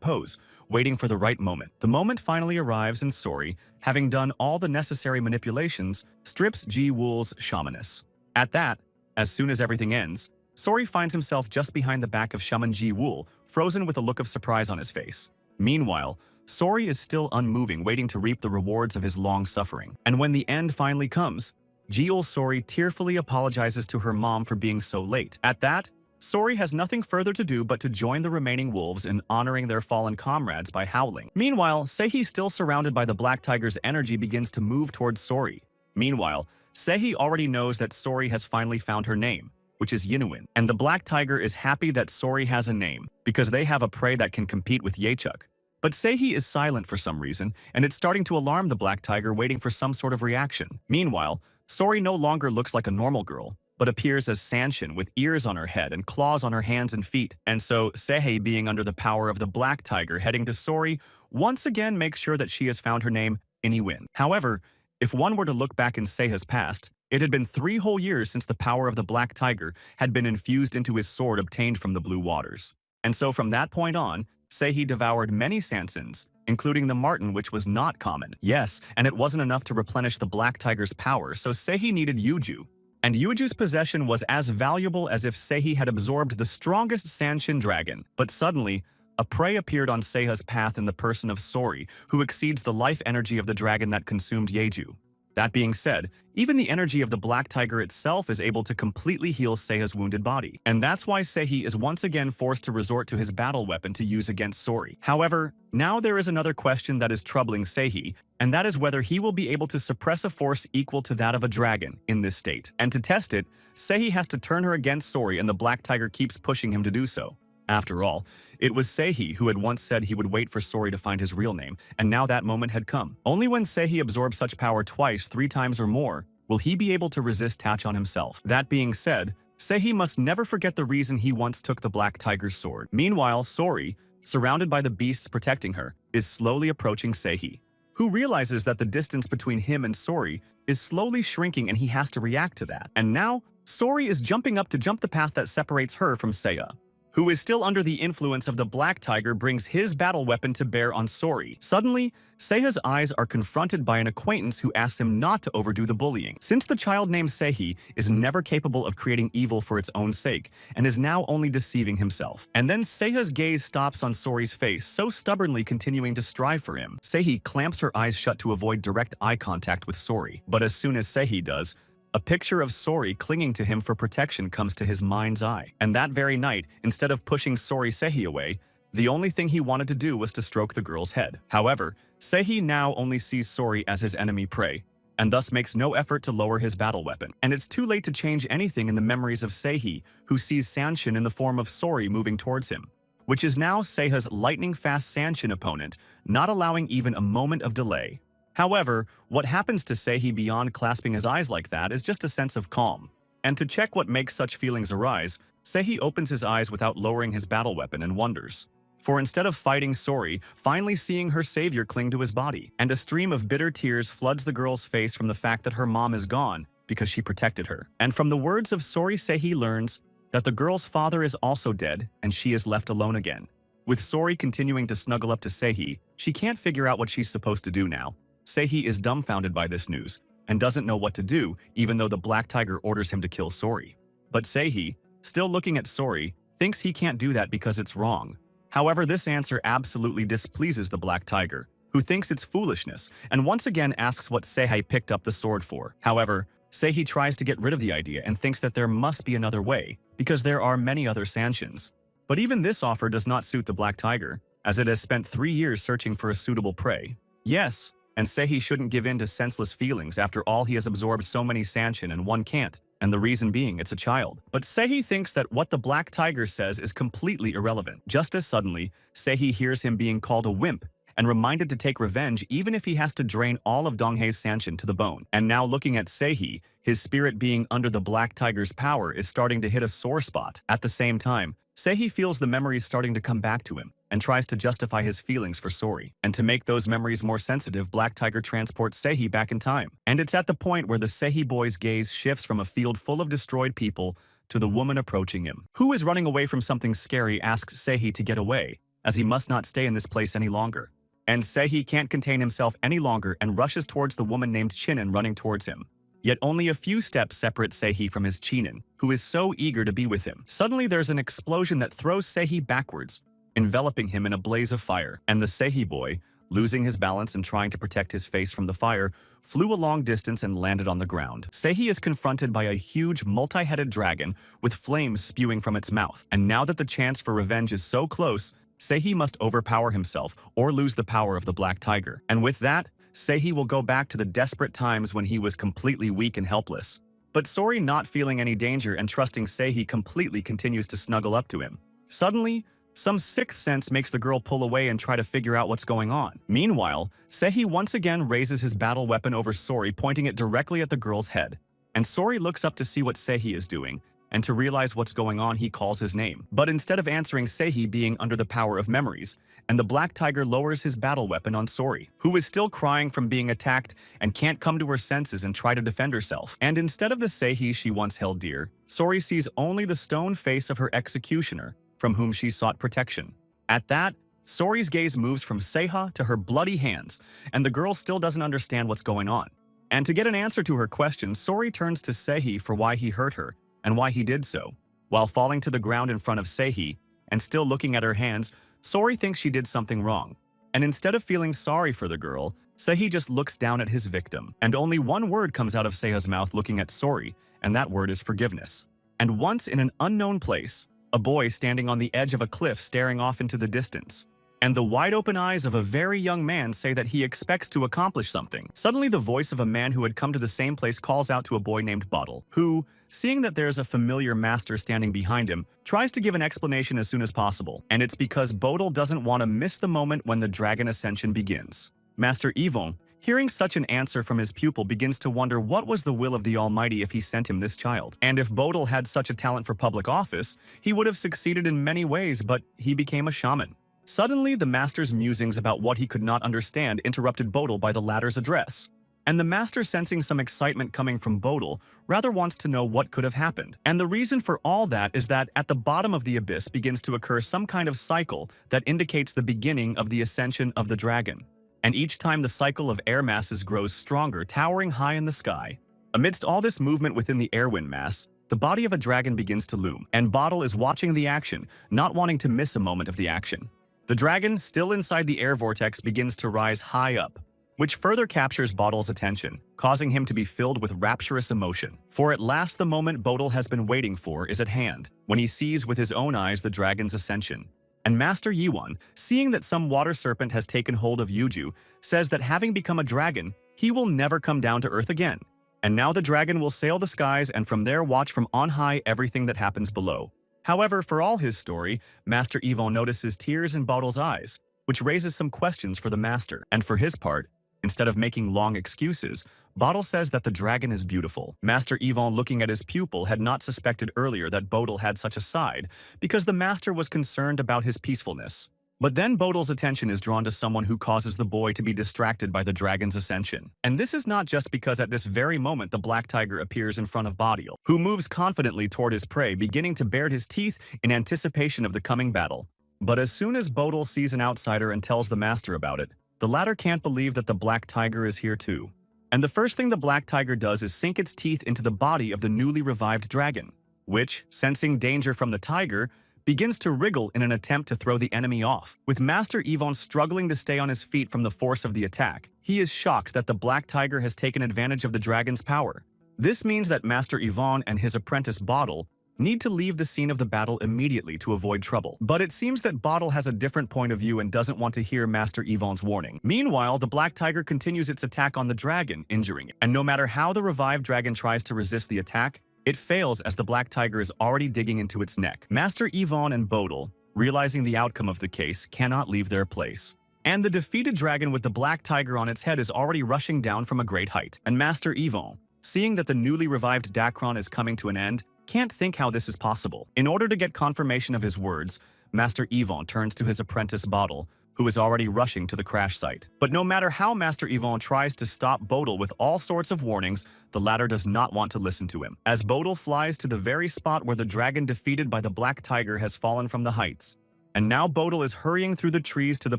pose, waiting for the right moment. The moment finally arrives and Sori, having done all the necessary manipulations, strips Ji-Woo's shamaness. At that, as soon as everything ends, Sori finds himself just behind the back of shaman Ji-Woo, frozen with a look of surprise on his face. Meanwhile, Sori is still unmoving, waiting to reap the rewards of his long suffering. And when the end finally comes, Ji-Ul Sori tearfully apologizes to her mom for being so late. At that, Sori has nothing further to do but to join the remaining wolves in honoring their fallen comrades by howling. Meanwhile, Sehi, still surrounded by the Black Tiger's energy, begins to move towards Sori. Meanwhile, Sehi already knows that Sori has finally found her name, which is Yinuin. And the Black Tiger is happy that Sori has a name, because they have a prey that can compete with Yechuk. But Sehi is silent for some reason, and it's starting to alarm the Black Tiger, waiting for some sort of reaction. Meanwhile, Sori no longer looks like a normal girl, but appears as Sanshin with ears on her head and claws on her hands and feet. And so Sehi, being under the power of the Black Tiger heading to Sori, once again makes sure that she has found her name, Iniwin. However, if one were to look back in Seha's past, it had been 3 whole years since the power of the Black Tiger had been infused into his sword obtained from the Blue Waters. And so from that point on, Sehi devoured many Sansins, including the marten, which was not common. Yes, and it wasn't enough to replenish the Black Tiger's power, so Sehi needed Yuju. And Yuju's possession was as valuable as if Sehi had absorbed the strongest Sanshin dragon. But suddenly, a prey appeared on Seha's path in the person of Sori, who exceeds the life energy of the dragon that consumed Yeju. That being said, even the energy of the black tiger itself is able to completely heal Seiha's wounded body, and that's why Seihi is once again forced to resort to his battle weapon to use against Sori. However, now there is another question that is troubling Seihi, and that is whether he will be able to suppress a force equal to that of a dragon in this state. And to test it, Seihi has to turn her against Sori, and the black tiger keeps pushing him to do so. After all, it was Seihi who had once said he would wait for Sori to find his real name, and now that moment had come. Only when Seihi absorbs such power twice, 3 times or more, will he be able to resist Tachon himself. That being said, Seihi must never forget the reason he once took the black tiger's sword. Meanwhile, Sori, surrounded by the beasts protecting her, is slowly approaching Seihi, who realizes that the distance between him and Sori is slowly shrinking and he has to react to that. And now, Sori is jumping up to jump the path that separates her from Seiya, who is still under the influence of the black tiger, brings his battle weapon to bear on Sori. Suddenly, Seiha's eyes are confronted by an acquaintance who asks him not to overdo the bullying, since the child named Seihi is never capable of creating evil for its own sake and is now only deceiving himself. And then Seiha's gaze stops on Sori's face, so stubbornly continuing to strive for him. Seihi clamps her eyes shut to avoid direct eye contact with Sori, but as soon as Seihi does, a picture of Sori clinging to him for protection comes to his mind's eye. And that very night, instead of pushing Seihi away, the only thing he wanted to do was to stroke the girl's head. However, Seihi now only sees Sori as his enemy prey, and thus makes no effort to lower his battle weapon. And it's too late to change anything in the memories of Seihi, who sees Sanshin in the form of Sori moving towards him, which is now Seiha's lightning-fast Sanshin opponent, not allowing even a moment of delay. However, what happens to Seihi beyond clasping his eyes like that is just a sense of calm. And to check what makes such feelings arise, Seihi opens his eyes without lowering his battle weapon and wonders. For instead of fighting Sori, finally seeing her savior cling to his body, and a stream of bitter tears floods the girl's face from the fact that her mom is gone because she protected her. And from the words of Sori, Seihi learns that the girl's father is also dead and she is left alone again. With Sori continuing to snuggle up to Seihi, she can't figure out what she's supposed to do now. Seihi is dumbfounded by this news and doesn't know what to do, even though the black tiger orders him to kill Sori. But Seihi, still looking at Sori, thinks he can't do that because it's wrong. However, this answer absolutely displeases the black tiger, who thinks it's foolishness and once again asks what Seihi picked up the sword for. However, Seihi tries to get rid of the idea and thinks that there must be another way, because there are many other Sanshins. But even this offer does not suit the black tiger, as it has spent 3 years searching for a suitable prey. Yes, and Seihi shouldn't give in to senseless feelings after all he has absorbed so many Sanshin and one can't, and the reason being it's a child. But Seihi thinks that what the black tiger says is completely irrelevant. Just as suddenly, Seihi hears him being called a wimp and reminded to take revenge even if he has to drain all of Donghei's Sanshin to the bone. And now looking at Seihi, his spirit being under the black tiger's power is starting to hit a sore spot. At the same time, Seihi feels the memories starting to come back to him and tries to justify his feelings for Sori. And to make those memories more sensitive, Black Tiger transports Seihi back in time. And it's at the point where the Seihi boy's gaze shifts from a field full of destroyed people to the woman approaching him, who is running away from something scary, asks Seihi to get away, as he must not stay in this place any longer. And Seihi can't contain himself any longer and rushes towards the woman named Chinen running towards him. Yet only a few steps separate Seihi from his Chinen, who is so eager to be with him. Suddenly there's an explosion that throws Seihi backwards, enveloping him in a blaze of fire, and the Seihi boy, losing his balance and trying to protect his face from the fire, flew a long distance and landed on the ground. Seihi is confronted by a huge multi-headed dragon with flames spewing from its mouth, and now that the chance for revenge is so close, Seihi must overpower himself or lose the power of the Black Tiger. And with that, Seihi will go back to the desperate times when he was completely weak and helpless. But Sori, not feeling any danger and trusting Seihi completely, continues to snuggle up to him. Suddenly, some sixth sense makes the girl pull away and try to figure out what's going on. Meanwhile, Seihi once again raises his battle weapon over Sori, pointing it directly at the girl's head. And Sori looks up to see what Seihi is doing, and to realize what's going on, he calls his name. But instead of answering, Seihi being under the power of memories, and the Black Tiger lowers his battle weapon on Sori, who is still crying from being attacked and can't come to her senses and try to defend herself. And instead of the Seihi she once held dear, Sori sees only the stone face of her executioner, from whom she sought protection. At that, Sori's gaze moves from Seiha to her bloody hands, and the girl still doesn't understand what's going on. And to get an answer to her question, Sori turns to Seihi for why he hurt her, and why he did so. While falling to the ground in front of Seihi, and still looking at her hands, Sori thinks she did something wrong. And instead of feeling sorry for the girl, Sehi just looks down at his victim, and only one word comes out of Seha's mouth looking at Sori, and that word is forgiveness. And once in an unknown place, a boy standing on the edge of a cliff staring off into the distance. And the wide-open eyes of a very young man say that he expects to accomplish something. Suddenly, the voice of a man who had come to the same place calls out to a boy named Bottle, who, seeing that there's a familiar master standing behind him, tries to give an explanation as soon as possible. And it's because Bottle doesn't want to miss the moment when the dragon ascension begins. Master Yvon, hearing such an answer from his pupil, begins to wonder what was the will of the Almighty if he sent him this child. And if Bottle had such a talent for public office, he would have succeeded in many ways, but he became a shaman. Suddenly, the master's musings about what he could not understand interrupted Bodil by the latter's address. And the master, sensing some excitement coming from Bodil, rather wants to know what could have happened. And the reason for all that is that at the bottom of the abyss begins to occur some kind of cycle that indicates the beginning of the ascension of the dragon. And each time the cycle of air masses grows stronger, towering high in the sky. Amidst all this movement within the airwind mass, the body of a dragon begins to loom, and Bodil is watching the action, not wanting to miss a moment of the action. The dragon, still inside the air vortex, begins to rise high up, which further captures Bodil's attention, causing him to be filled with rapturous emotion. For at last the moment Bodil has been waiting for is at hand, when he sees with his own eyes the dragon's ascension. And Master Yiwon, seeing that some water serpent has taken hold of Yuju, says that having become a dragon, he will never come down to earth again. And now the dragon will sail the skies and from there watch from on high everything that happens below. However, for all his story, Master Yvon notices tears in Bodil's eyes, which raises some questions for the master. And for his part, instead of making long excuses, Bodil says that the dragon is beautiful. Master Yvon, looking at his pupil, had not suspected earlier that Bodil had such a side, because the master was concerned about his peacefulness. But then Bodil's attention is drawn to someone who causes the boy to be distracted by the dragon's ascension. And this is not just because at this very moment the black tiger appears in front of Bodil, who moves confidently toward his prey, beginning to bare his teeth in anticipation of the coming battle. But as soon as Bodil sees an outsider and tells the master about it, the latter can't believe that the black tiger is here too. And the first thing the black tiger does is sink its teeth into the body of the newly revived dragon, which, sensing danger from the tiger, begins to wriggle in an attempt to throw the enemy off. With Master Yvon struggling to stay on his feet from the force of the attack, he is shocked that the black tiger has taken advantage of the dragon's power. This means that Master Yvon and his apprentice Bodil need to leave the scene of the battle immediately to avoid trouble. But it seems that Bodil has a different point of view and doesn't want to hear Master Yvon's warning. Meanwhile, the black tiger continues its attack on the dragon, injuring it. And no matter how the revived dragon tries to resist the attack, it fails as the black tiger is already digging into its neck. Master Yvon and Bodil, realizing the outcome of the case, cannot leave their place. And the defeated dragon with the black tiger on its head is already rushing down from a great height. And Master Yvon, seeing that the newly revived Dacron is coming to an end, can't think how this is possible. In order to get confirmation of his words, Master Yvon turns to his apprentice Bodil, who is already rushing to the crash site. But no matter how Master Yvon tries to stop Bodil with all sorts of warnings, the latter does not want to listen to him, as Bodil flies to the very spot where the dragon defeated by the black tiger has fallen from the heights. And now Bodil is hurrying through the trees to the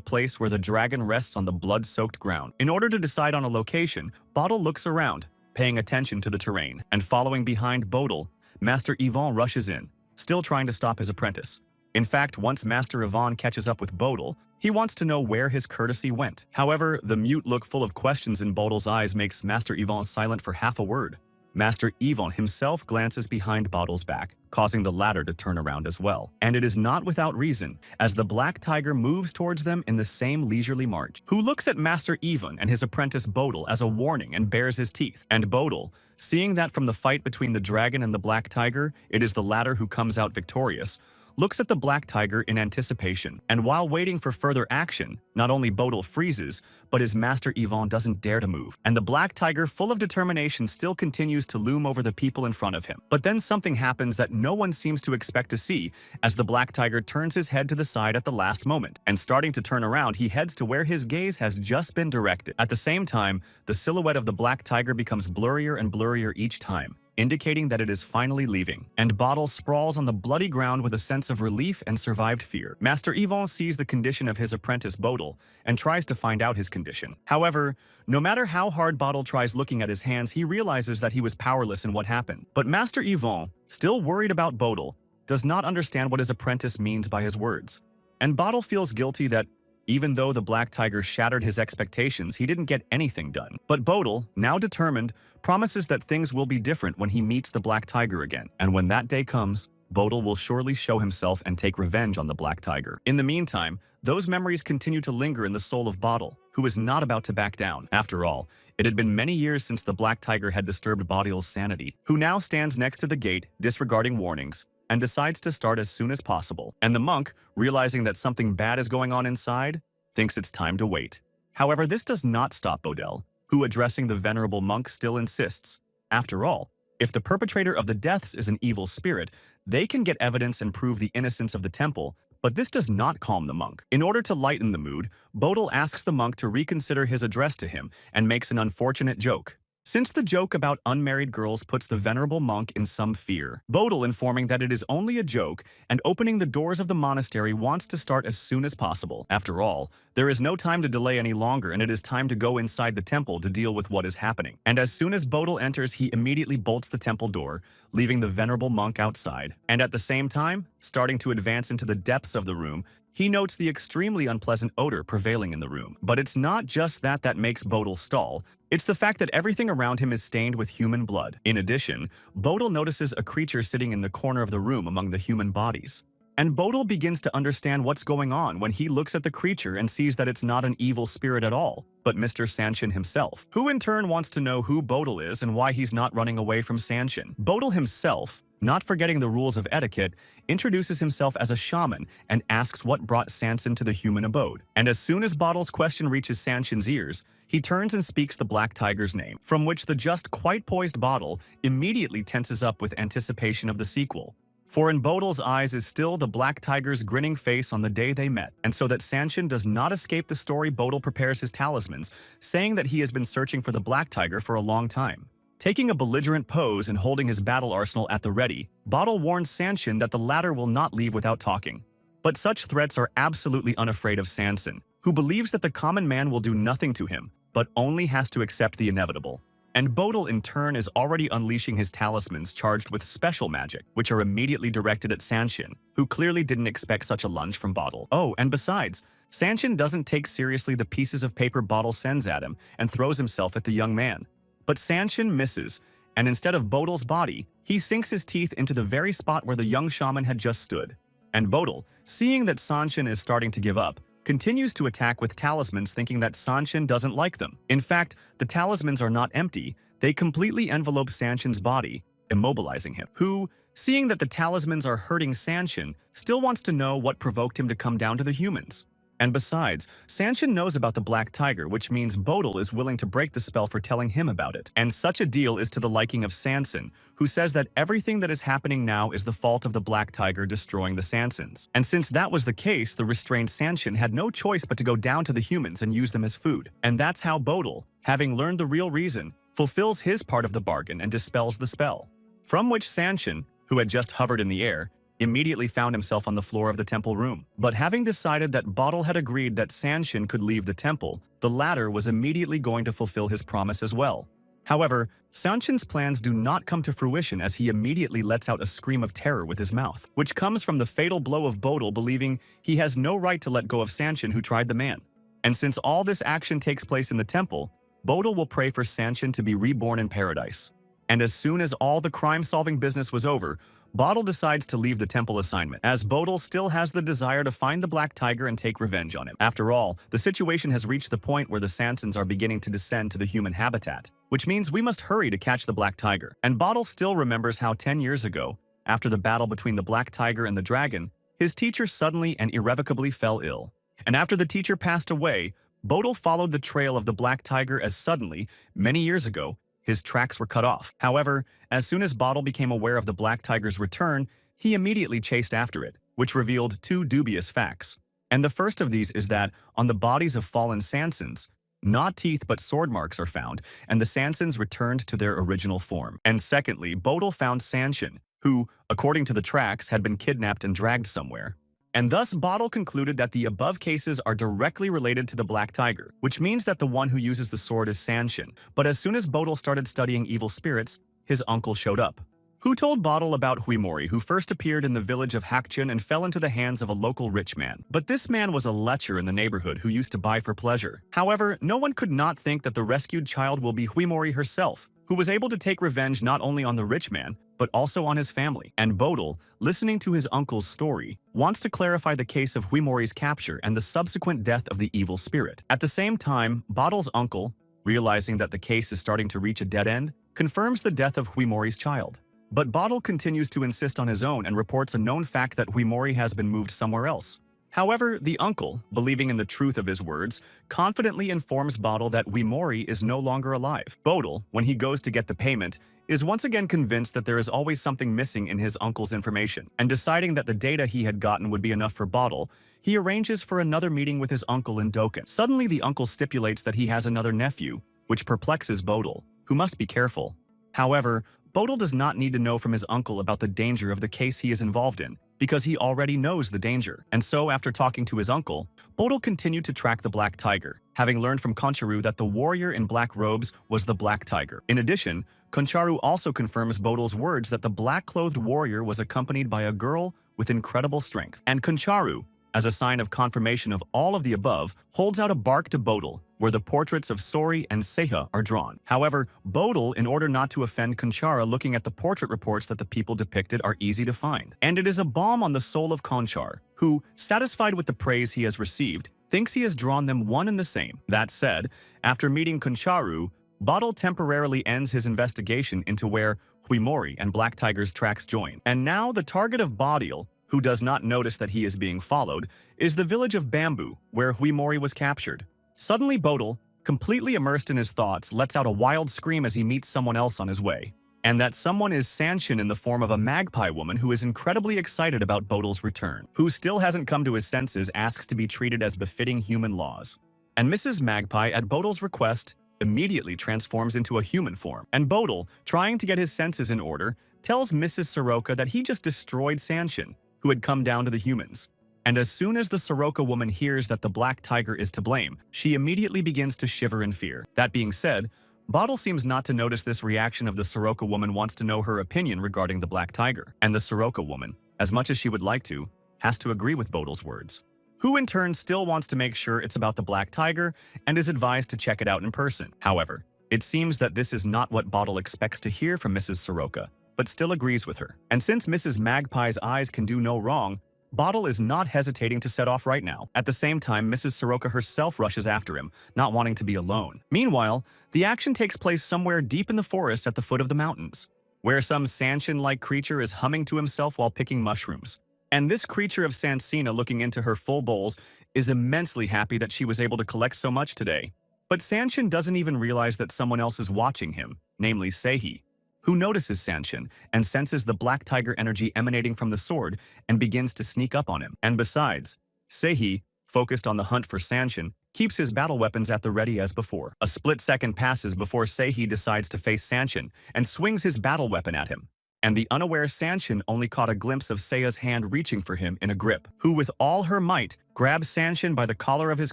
place where the dragon rests on the blood-soaked ground. In order to decide on a location, Bodil looks around, paying attention to the terrain, and following behind Bodil, Master Yvon rushes in, still trying to stop his apprentice. In fact, once Master Yvon catches up with Bodil, he wants to know where his courtesy went. However, the mute look full of questions in Bodil's eyes makes Master Yvon silent for half a word. Master Yvon himself glances behind Bodil's back, causing the latter to turn around as well. And it is not without reason, as the black tiger moves towards them in the same leisurely march, who looks at Master Yvon and his apprentice Bodil as a warning and bares his teeth. And Bodil, seeing that from the fight between the dragon and the black tiger, it is the latter who comes out victorious, looks at the black tiger in anticipation. And while waiting for further action, not only Bodil freezes, but his Master Yvon doesn't dare to move. And the black tiger, full of determination, still continues to loom over the people in front of him. But then something happens that no one seems to expect to see, as the black tiger turns his head to the side at the last moment. And starting to turn around, he heads to where his gaze has just been directed. At the same time, the silhouette of the black tiger becomes blurrier and blurrier each time, indicating that it is finally leaving. And Bodil sprawls on the bloody ground with a sense of relief and survived fear. Master Yvon sees the condition of his apprentice Bodil and tries to find out his condition. However, no matter how hard Bodil tries looking at his hands, he realizes that he was powerless in what happened. But Master Yvon, still worried about Bodil, does not understand what his apprentice means by his words. And Bodil feels guilty that Even though the black tiger shattered his expectations, he didn't get anything done. But Bodil, now determined, promises that things will be different when he meets the black tiger again. And when that day comes, Bodil will surely show himself and take revenge on the black tiger. In the meantime, those memories continue to linger in the soul of Bodil, who is not about to back down. After all, it had been many years since the black tiger had disturbed Bodil's sanity, who now stands next to the gate, disregarding warnings, and decides to start as soon as possible. And the monk, realizing that something bad is going on inside, thinks it's time to wait. However, this does not stop Bodil, who, addressing the venerable monk, still insists. After all, if the perpetrator of the deaths is an evil spirit, they can get evidence and prove the innocence of the temple, but this does not calm the monk. In order to lighten the mood, Bodil asks the monk to reconsider his address to him and makes an unfortunate joke. Since the joke about unmarried girls puts the venerable monk in some fear, Bodil, informing that it is only a joke and opening the doors of the monastery, wants to start as soon as possible. After all, there is no time to delay any longer, and it is time to go inside the temple to deal with what is happening. And as soon as Bodil enters, he immediately bolts the temple door, leaving the venerable monk outside. And at the same time, starting to advance into the depths of the room, he notes the extremely unpleasant odor prevailing in the room. But it's not just that makes Bodil stall. It's the fact that everything around him is stained with human blood. In addition, Bodil notices a creature sitting in the corner of the room among the human bodies. And Bodil begins to understand what's going on when he looks at the creature and sees that it's not an evil spirit at all, but Mr. Sanshin himself, who in turn wants to know who Bodil is and why he's not running away from Sanshin. Bodil himself, not forgetting the rules of etiquette, introduces himself as a shaman and asks what brought Sanshin to the human abode. And as soon as Bodil's question reaches Sanshin's ears, he turns and speaks the black tiger's name, from which the just quite poised Bodil immediately tenses up with anticipation of the sequel. For in Bodil's eyes is still the black tiger's grinning face on the day they met. And so that Sanshin does not escape the story, Bodil prepares his talismans, saying that he has been searching for the black tiger for a long time. Taking a belligerent pose and holding his battle arsenal at the ready, Bodil warns Sanshin that the latter will not leave without talking. But such threats are absolutely unafraid of Sanshin, who believes that the common man will do nothing to him, but only has to accept the inevitable. And Bodil in turn is already unleashing his talismans charged with special magic, which are immediately directed at Sanshin, who clearly didn't expect such a lunge from Bodil. Oh, and besides, Sanshin doesn't take seriously the pieces of paper Bodil sends at him and throws himself at the young man. But Sanshin misses, and instead of Bodil's body, he sinks his teeth into the very spot where the young shaman had just stood. And Bodil, seeing that Sanshin is starting to give up, continues to attack with talismans, thinking that Sanshin doesn't like them. In fact, the talismans are not empty, they completely envelope Sanshin's body, immobilizing him, who, seeing that the talismans are hurting Sanshin, still wants to know what provoked him to come down to the humans. And besides, Sanshin knows about the black tiger, which means Bodil is willing to break the spell for telling him about it. And such a deal is to the liking of Sanshin, who says that everything that is happening now is the fault of the black tiger destroying the Sanshins. And since that was the case, the restrained Sanshin had no choice but to go down to the humans and use them as food. And that's how Bodil, having learned the real reason, fulfills his part of the bargain and dispels the spell. From which Sanshin, who had just hovered in the air, immediately found himself on the floor of the temple room. But having decided that Bodil had agreed that Sanshin could leave the temple, the latter was immediately going to fulfill his promise as well. However, Sanshin's plans do not come to fruition as he immediately lets out a scream of terror with his mouth, which comes from the fatal blow of Bodil believing he has no right to let go of Sanshin who tried the man. And since all this action takes place in the temple, Bodil will pray for Sanshin to be reborn in paradise. And as soon as all the crime-solving business was over, Bodil decides to leave the temple assignment, as Bodil still has the desire to find the black tiger and take revenge on him. After all, the situation has reached the point where the Sanshins are beginning to descend to the human habitat, which means we must hurry to catch the black tiger. And Bodil still remembers how 10 years ago, after the battle between the black tiger and the dragon, his teacher suddenly and irrevocably fell ill. And after the teacher passed away, Bodil followed the trail of the black tiger as suddenly, many years ago, his tracks were cut off. However, as soon as Bodil became aware of the black tiger's return, he immediately chased after it, which revealed two dubious facts. And the first of these is that on the bodies of fallen Sanshins, not teeth but sword marks are found, and the Sanshins returned to their original form. And secondly, Bodil found Sanshin, who, according to the tracks, had been kidnapped and dragged somewhere. And thus Bodil concluded that the above cases are directly related to the black tiger, which means that the one who uses the sword is Sanshin. But as soon as Bodil started studying evil spirits, his uncle showed up, who told Bottle about Huimori, who first appeared in the village of Hakchun and fell into the hands of a local rich man. But this man was a lecher in the neighborhood who used to buy for pleasure. However, no one could not think that the rescued child will be Huimori herself, who was able to take revenge not only on the rich man, but also on his family. And Bodil, listening to his uncle's story, wants to clarify the case of Huimori's capture and the subsequent death of the evil spirit. At the same time, Bodil's uncle, realizing that the case is starting to reach a dead end, confirms the death of Huimori's child. But Bodil continues to insist on his own and reports a known fact that Huimori has been moved somewhere else. However, the uncle, believing in the truth of his words, confidently informs Bodil that Huimori is no longer alive. Bodil, when he goes to get the payment, is once again convinced that there is always something missing in his uncle's information, and deciding that the data he had gotten would be enough for Bodil, he arranges for another meeting with his uncle in Dokkan. Suddenly, the uncle stipulates that he has another nephew, which perplexes Bodil, who must be careful. However, Bodil does not need to know from his uncle about the danger of the case he is involved in, because he already knows the danger. And so, after talking to his uncle, Bodil continued to track the Black Tiger, having learned from Koncharu that the warrior in black robes was the Black Tiger. In addition, Koncharu also confirms Bodil's words that the black-clothed warrior was accompanied by a girl with incredible strength. And Koncharu, as a sign of confirmation of all of the above, holds out a bark to Bodil, where the portraits of Sori and Seiha are drawn. However, Bodil, in order not to offend Konchara, looking at the portrait reports that the people depicted are easy to find. And it is a balm on the soul of Konchar, who, satisfied with the praise he has received, thinks he has drawn them one and the same. That said, after meeting Koncharu, Bodil temporarily ends his investigation into where Huimori and Black Tiger's tracks join. And now the target of Bodil, who does not notice that he is being followed, is the village of Bamboo, where Huimori was captured. Suddenly, Bodil, completely immersed in his thoughts, lets out a wild scream as he meets someone else on his way. And that someone is Sanshin in the form of a magpie woman who is incredibly excited about Bodil's return. Who still hasn't come to his senses, asks to be treated as befitting human laws. And Mrs. Magpie, at Bodil's request, immediately transforms into a human form. And Bodil, trying to get his senses in order, tells Mrs. Soroka that he just destroyed Sanshin, who had come down to the humans. And as soon as the Soroka woman hears that the Black Tiger is to blame, she immediately begins to shiver in fear. That being said, Bodil seems not to notice this reaction of the Soroka woman, wants to know her opinion regarding the Black Tiger. And the Soroka woman, as much as she would like to, has to agree with Bodil's words. Who in turn still wants to make sure it's about the Black Tiger and is advised to check it out in person. However, it seems that this is not what Bodil expects to hear from Mrs. Soroka, but still agrees with her. And since Mrs. Magpie's eyes can do no wrong, Bodil is not hesitating to set off right now. At the same time, Mrs. Soroka herself rushes after him, not wanting to be alone. Meanwhile, the action takes place somewhere deep in the forest at the foot of the mountains, where some Sanshin-like creature is humming to himself while picking mushrooms. And this creature of Sansina, looking into her full bowls, is immensely happy that she was able to collect so much today. But Sanshin doesn't even realize that someone else is watching him, namely Seihi, who notices Sanshin and senses the Black Tiger energy emanating from the sword and begins to sneak up on him. And besides, Seihi, focused on the hunt for Sanshin, keeps his battle weapons at the ready as before. A split second passes before Seihi decides to face Sanshin and swings his battle weapon at him. And the unaware Sanshin only caught a glimpse of Seiya's hand reaching for him in a grip, who with all her might grabs Sanshin by the collar of his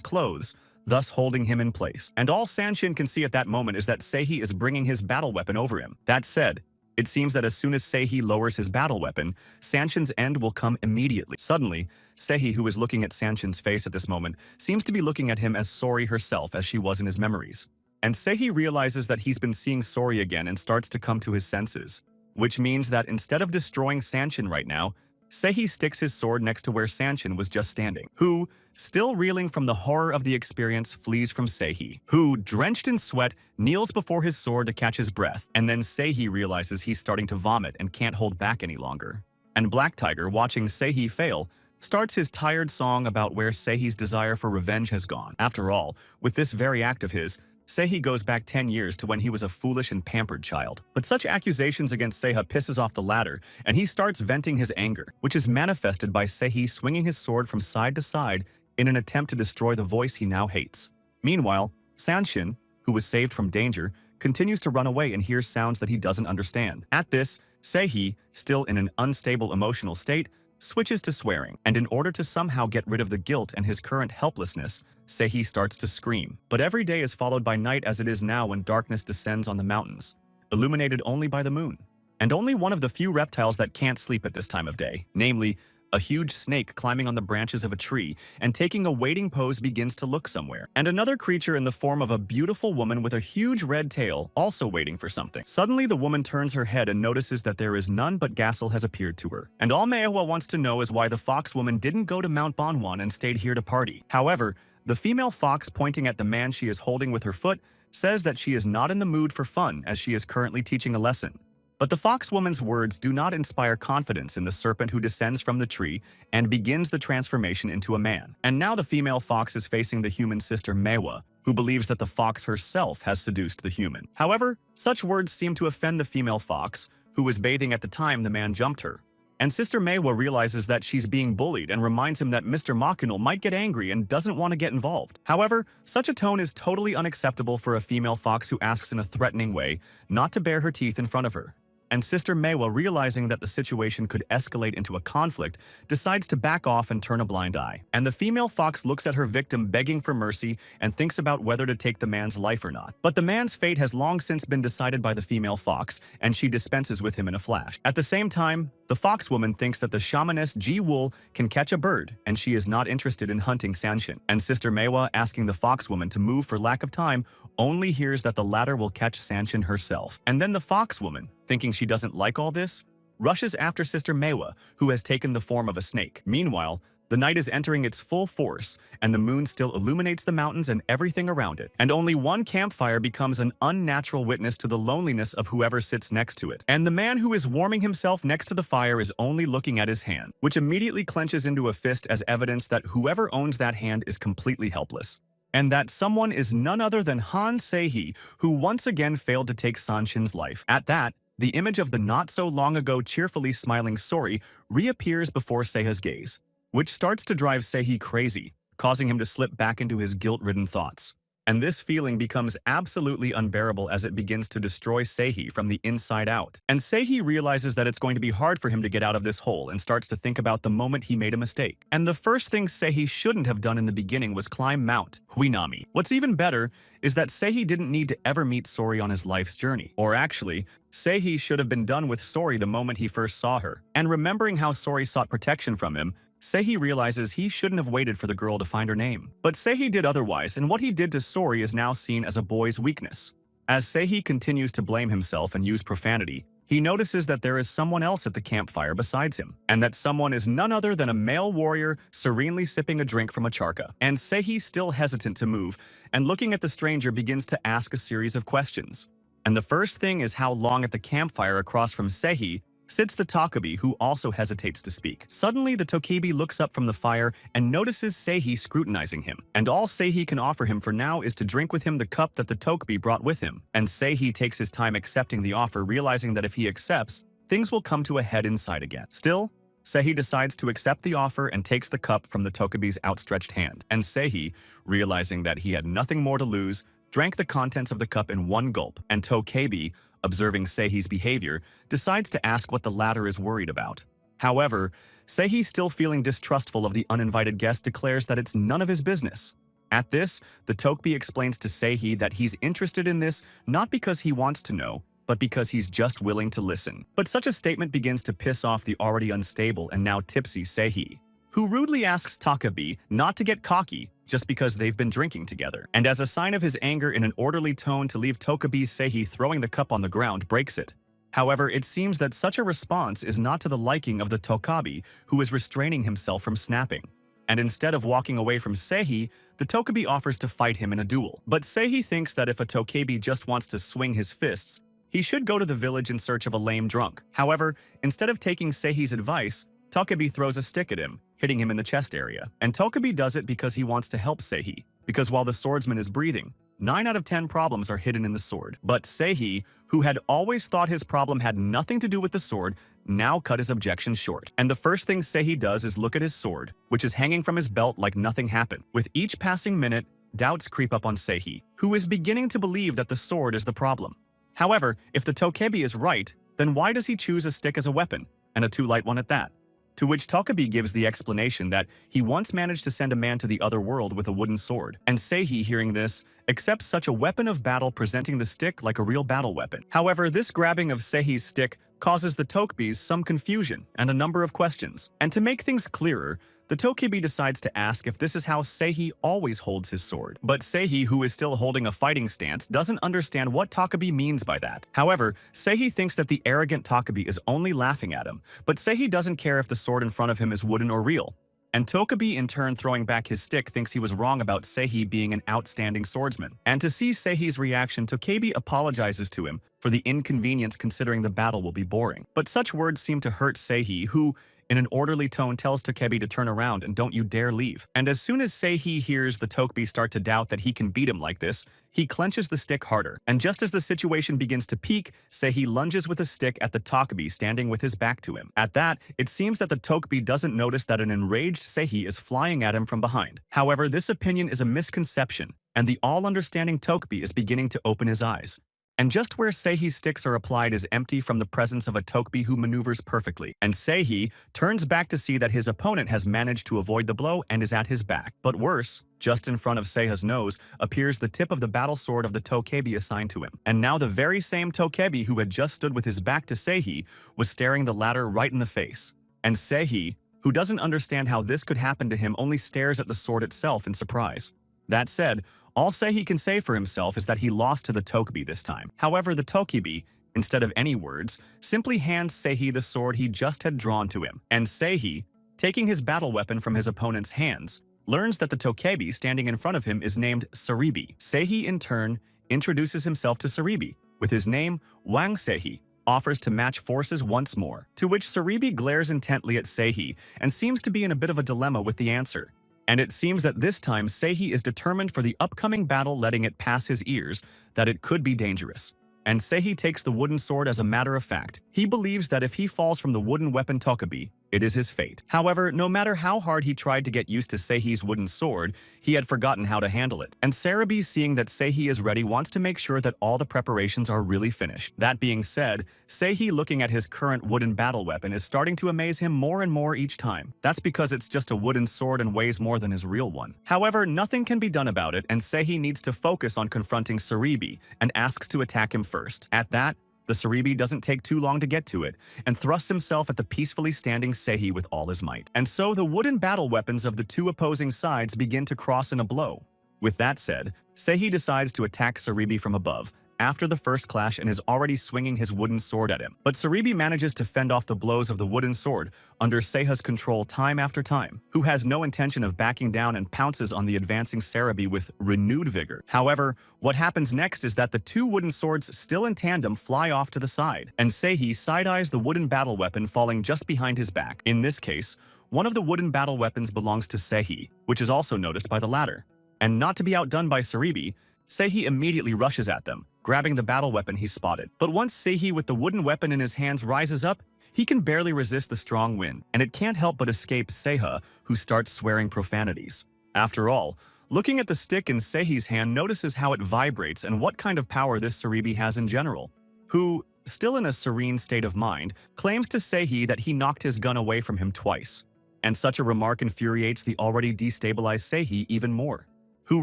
clothes, thus holding him in place. And all Sanshin can see at that moment is that Seihi is bringing his battle weapon over him. That said, it seems that as soon as Seihi lowers his battle weapon, Sanshin's end will come immediately. Suddenly, Seihi, who is looking at Sanshin's face at this moment, seems to be looking at him as Sori herself, as she was in his memories. And Seihi realizes that he's been seeing Sori again and starts to come to his senses, which means that instead of destroying Sanshin right now, Seihi sticks his sword next to where Sanshin was just standing, who, still reeling from the horror of the experience, flees from Seihi, who, drenched in sweat, kneels before his sword to catch his breath, and then Seihi realizes he's starting to vomit and can't hold back any longer. And Black Tiger, watching Seihi fail, starts his tired song about where Seihi's desire for revenge has gone. After all, with this very act of his, Seihi goes back 10 years to when he was a foolish and pampered child. But such accusations against Seiha pisses off the latter, and he starts venting his anger, which is manifested by Seihi swinging his sword from side to side in an attempt to destroy the voice he now hates. Meanwhile, Sanshin, who was saved from danger, continues to run away and hears sounds that he doesn't understand. At this, Seihi, still in an unstable emotional state, switches to swearing, and in order to somehow get rid of the guilt and his current helplessness, Seihi starts to scream. But every day is followed by night, as it is now when darkness descends on the mountains, illuminated only by the moon. and only one of the few reptiles that can't sleep at this time of day, namely, a huge snake climbing on the branches of a tree and taking a waiting pose begins to look somewhere. And another creature in the form of a beautiful woman with a huge red tail also waiting for something. Suddenly, the woman turns her head and notices that there is none but Gassel has appeared to her. And all Manhwa wants to know is why the fox woman didn't go to Mount Banwan and stayed here to party. However, the female fox pointing at the man she is holding with her foot says that she is not in the mood for fun as she is currently teaching a lesson. But the fox woman's words do not inspire confidence in the serpent who descends from the tree and begins the transformation into a man. And now the female fox is facing the human sister Manhwa, who believes that the fox herself has seduced the human. However, such words seem to offend the female fox, who was bathing at the time the man jumped her. And Sister Manhwa realizes that she's being bullied and reminds him that Mr. Machinal might get angry and doesn't want to get involved. However, such a tone is totally unacceptable for a female fox who asks in a threatening way not to bare her teeth in front of her. And Sister Manhwa, realizing that the situation could escalate into a conflict, decides to back off and turn a blind eye. And the female fox looks at her victim begging for mercy and thinks about whether to take the man's life or not. But the man's fate has long since been decided by the female fox, and she dispenses with him in a flash. At the same time, the fox woman thinks that the shamaness Ji Wool can catch a bird, and she is not interested in hunting Sanshin. And Sister Manhwa, asking the fox woman to move for lack of time, only hears that the latter will catch Sanshin herself. And then the fox woman, thinking she doesn't like all this, rushes after Sister Manhwa, who has taken the form of a snake. Meanwhile, the night is entering its full force, and the moon still illuminates the mountains and everything around it. And only one campfire becomes an unnatural witness to the loneliness of whoever sits next to it. And the man who is warming himself next to the fire is only looking at his hand, which immediately clenches into a fist as evidence that whoever owns that hand is completely helpless. And that someone is none other than Han Se-hee, who once again failed to take Sanshin's life. At that, the image of the not-so-long-ago cheerfully smiling Sori reappears before Seha's gaze, which starts to drive Se-hee crazy, causing him to slip back into his guilt-ridden thoughts. And this feeling becomes absolutely unbearable as it begins to destroy Se-hee from the inside out. And Se-hee realizes that it's going to be hard for him to get out of this hole and starts to think about the moment he made a mistake. And the first thing Se-hee shouldn't have done in the beginning was climb Mount Huinami. What's even better is that Se-hee didn't need to ever meet Sori on his life's journey. Or actually, Se-hee should have been done with Sori the moment he first saw her. And remembering how Sori sought protection from him, Se-hee realizes he shouldn't have waited for the girl to find her name. But Se-hee did otherwise, and what he did to Sori is now seen as a boy's weakness. As Se-hee continues to blame himself and use profanity, he notices that there is someone else at the campfire besides him, and that someone is none other than a male warrior serenely sipping a drink from a charka. And Se-hee, still hesitant to move, and looking at the stranger, begins to ask a series of questions. And the first thing is how long at the campfire across from Se-hee sits the Tokabi, who also hesitates to speak. Suddenly, the Tokabi looks up from the fire and notices Se-hee scrutinizing him. And all Se-hee can offer him for now is to drink with him the cup that the Tokabi brought with him. And Se-hee takes his time accepting the offer, realizing that if he accepts, things will come to a head inside again. Still, Se-hee decides to accept the offer and takes the cup from the Tokabi's outstretched hand. And Se-hee, realizing that he had nothing more to lose, drank the contents of the cup in one gulp. And Tokabi, observing Se-hee's behavior, decides to ask what the latter is worried about. However, Se-hee, still feeling distrustful of the uninvited guest, declares that it's none of his business. At this, the Tokabi explains to Se-hee that he's interested in this not because he wants to know, but because he's just willing to listen. But such a statement begins to piss off the already unstable and now tipsy Se-hee, who rudely asks Tokabi not to get cocky just because they've been drinking together. And as a sign of his anger, in an orderly tone to leave Tokabi, Se-hee, throwing the cup on the ground, breaks it. However, it seems that such a response is not to the liking of the Tokabi, who is restraining himself from snapping. And instead of walking away from Se-hee, the Tokabi offers to fight him in a duel. But Se-hee thinks that if a Tokabi just wants to swing his fists, he should go to the village in search of a lame drunk. However, instead of taking Se-hee's advice, Tokabi throws a stick at him, hitting him in the chest area. And Tokabi does it because he wants to help Se-hee, because while the swordsman is breathing, 9 out of 10 problems are hidden in the sword. But Se-hee, who had always thought his problem had nothing to do with the sword, now cut his objection short. And the first thing Se-hee does is look at his sword, which is hanging from his belt like nothing happened. With each passing minute, doubts creep up on Se-hee, who is beginning to believe that the sword is the problem. However, if the Tokabi is right, then why does he choose a stick as a weapon, and a too light one at that? To which Tokabi gives the explanation that he once managed to send a man to the other world with a wooden sword. And Se-hee, hearing this, accepts such a weapon of battle, presenting the stick like a real battle weapon. However, this grabbing of Se-hee's stick causes the Tokubis some confusion and a number of questions. And to make things clearer, the Tokubi decides to ask if this is how Seihi always holds his sword. But Seihi, who is still holding a fighting stance, doesn't understand what Tokubi means by that. However, Seihi thinks that the arrogant Tokubi is only laughing at him, but Seihi doesn't care if the sword in front of him is wooden or real. And Tokubi, in turn throwing back his stick, thinks he was wrong about Seihi being an outstanding swordsman. And to see Seihi's reaction, Tokubi apologizes to him for the inconvenience considering the battle will be boring. But such words seem to hurt Seihi, who, in an orderly tone, tells Tokubi to turn around and don't you dare leave. And as soon as Seihi hears the Tokubi start to doubt that he can beat him like this, he clenches the stick harder. And just as the situation begins to peak, Seihi lunges with a stick at the Tokubi standing with his back to him. At that, it seems that the Tokubi doesn't notice that an enraged Seihi is flying at him from behind. However, this opinion is a misconception, and the all-understanding Tokubi is beginning to open his eyes. And just where Seihi's sticks are applied is empty from the presence of a Tokubi who maneuvers perfectly. And Seihi turns back to see that his opponent has managed to avoid the blow and is at his back. But worse, just in front of Seiha's nose appears the tip of the battle sword of the Tokubi assigned to him. And now the very same Tokubi who had just stood with his back to Seihi was staring the latter right in the face. And Seihi, who doesn't understand how this could happen to him, only stares at the sword itself in surprise. That said, all Seihi can say for himself is that he lost to the Tokubi this time. However, the Tokubi, instead of any words, simply hands Seihi the sword he just had drawn to him. And Seihi, taking his battle weapon from his opponent's hands, learns that the Tokubi standing in front of him is named Saribi. Seihi, in turn, introduces himself to Saribi with his name, Wang Seihi, offers to match forces once more, to which Saribi glares intently at Seihi and seems to be in a bit of a dilemma with the answer. And it seems that this time Seihi is determined for the upcoming battle, letting it pass his ears that it could be dangerous. And Seihi takes the wooden sword as a matter of fact. He believes that if he falls from the wooden weapon Tokubi, it is his fate. However, no matter how hard he tried to get used to Seihi's wooden sword, he had forgotten how to handle it. And Sarabi, seeing that Seihi is ready, wants to make sure that all the preparations are really finished. That being said, Seihi, looking at his current wooden battle weapon, is starting to amaze him more and more each time. That's because it's just a wooden sword and weighs more than his real one. However, nothing can be done about it, and Seihi needs to focus on confronting Saribi and asks to attack him first. At that, the Saribi doesn't take too long to get to it, and thrusts himself at the peacefully standing Seihi with all his might. And so the wooden battle weapons of the two opposing sides begin to cross in a blow. With that said, Seihi decides to attack Saribi from above, after the first clash, and is already swinging his wooden sword at him. But Saribi manages to fend off the blows of the wooden sword under Seiha's control time after time, who has no intention of backing down and pounces on the advancing Sarabi with renewed vigor. However, what happens next is that the two wooden swords, still in tandem, fly off to the side, and Seihi side-eyes the wooden battle weapon falling just behind his back. In this case, one of the wooden battle weapons belongs to Seihi, which is also noticed by the latter. And not to be outdone by Saribi, Seihi immediately rushes at them, grabbing the battle weapon he spotted. But once Seihi with the wooden weapon in his hands rises up, he can barely resist the strong wind, and it can't help but escape Seiha, who starts swearing profanities. After all, looking at the stick in Seihi's hand notices how it vibrates and what kind of power this Saribi has in general, who, still in a serene state of mind, claims to Seihi that he knocked his gun away from him twice. And such a remark infuriates the already destabilized Seihi even more, who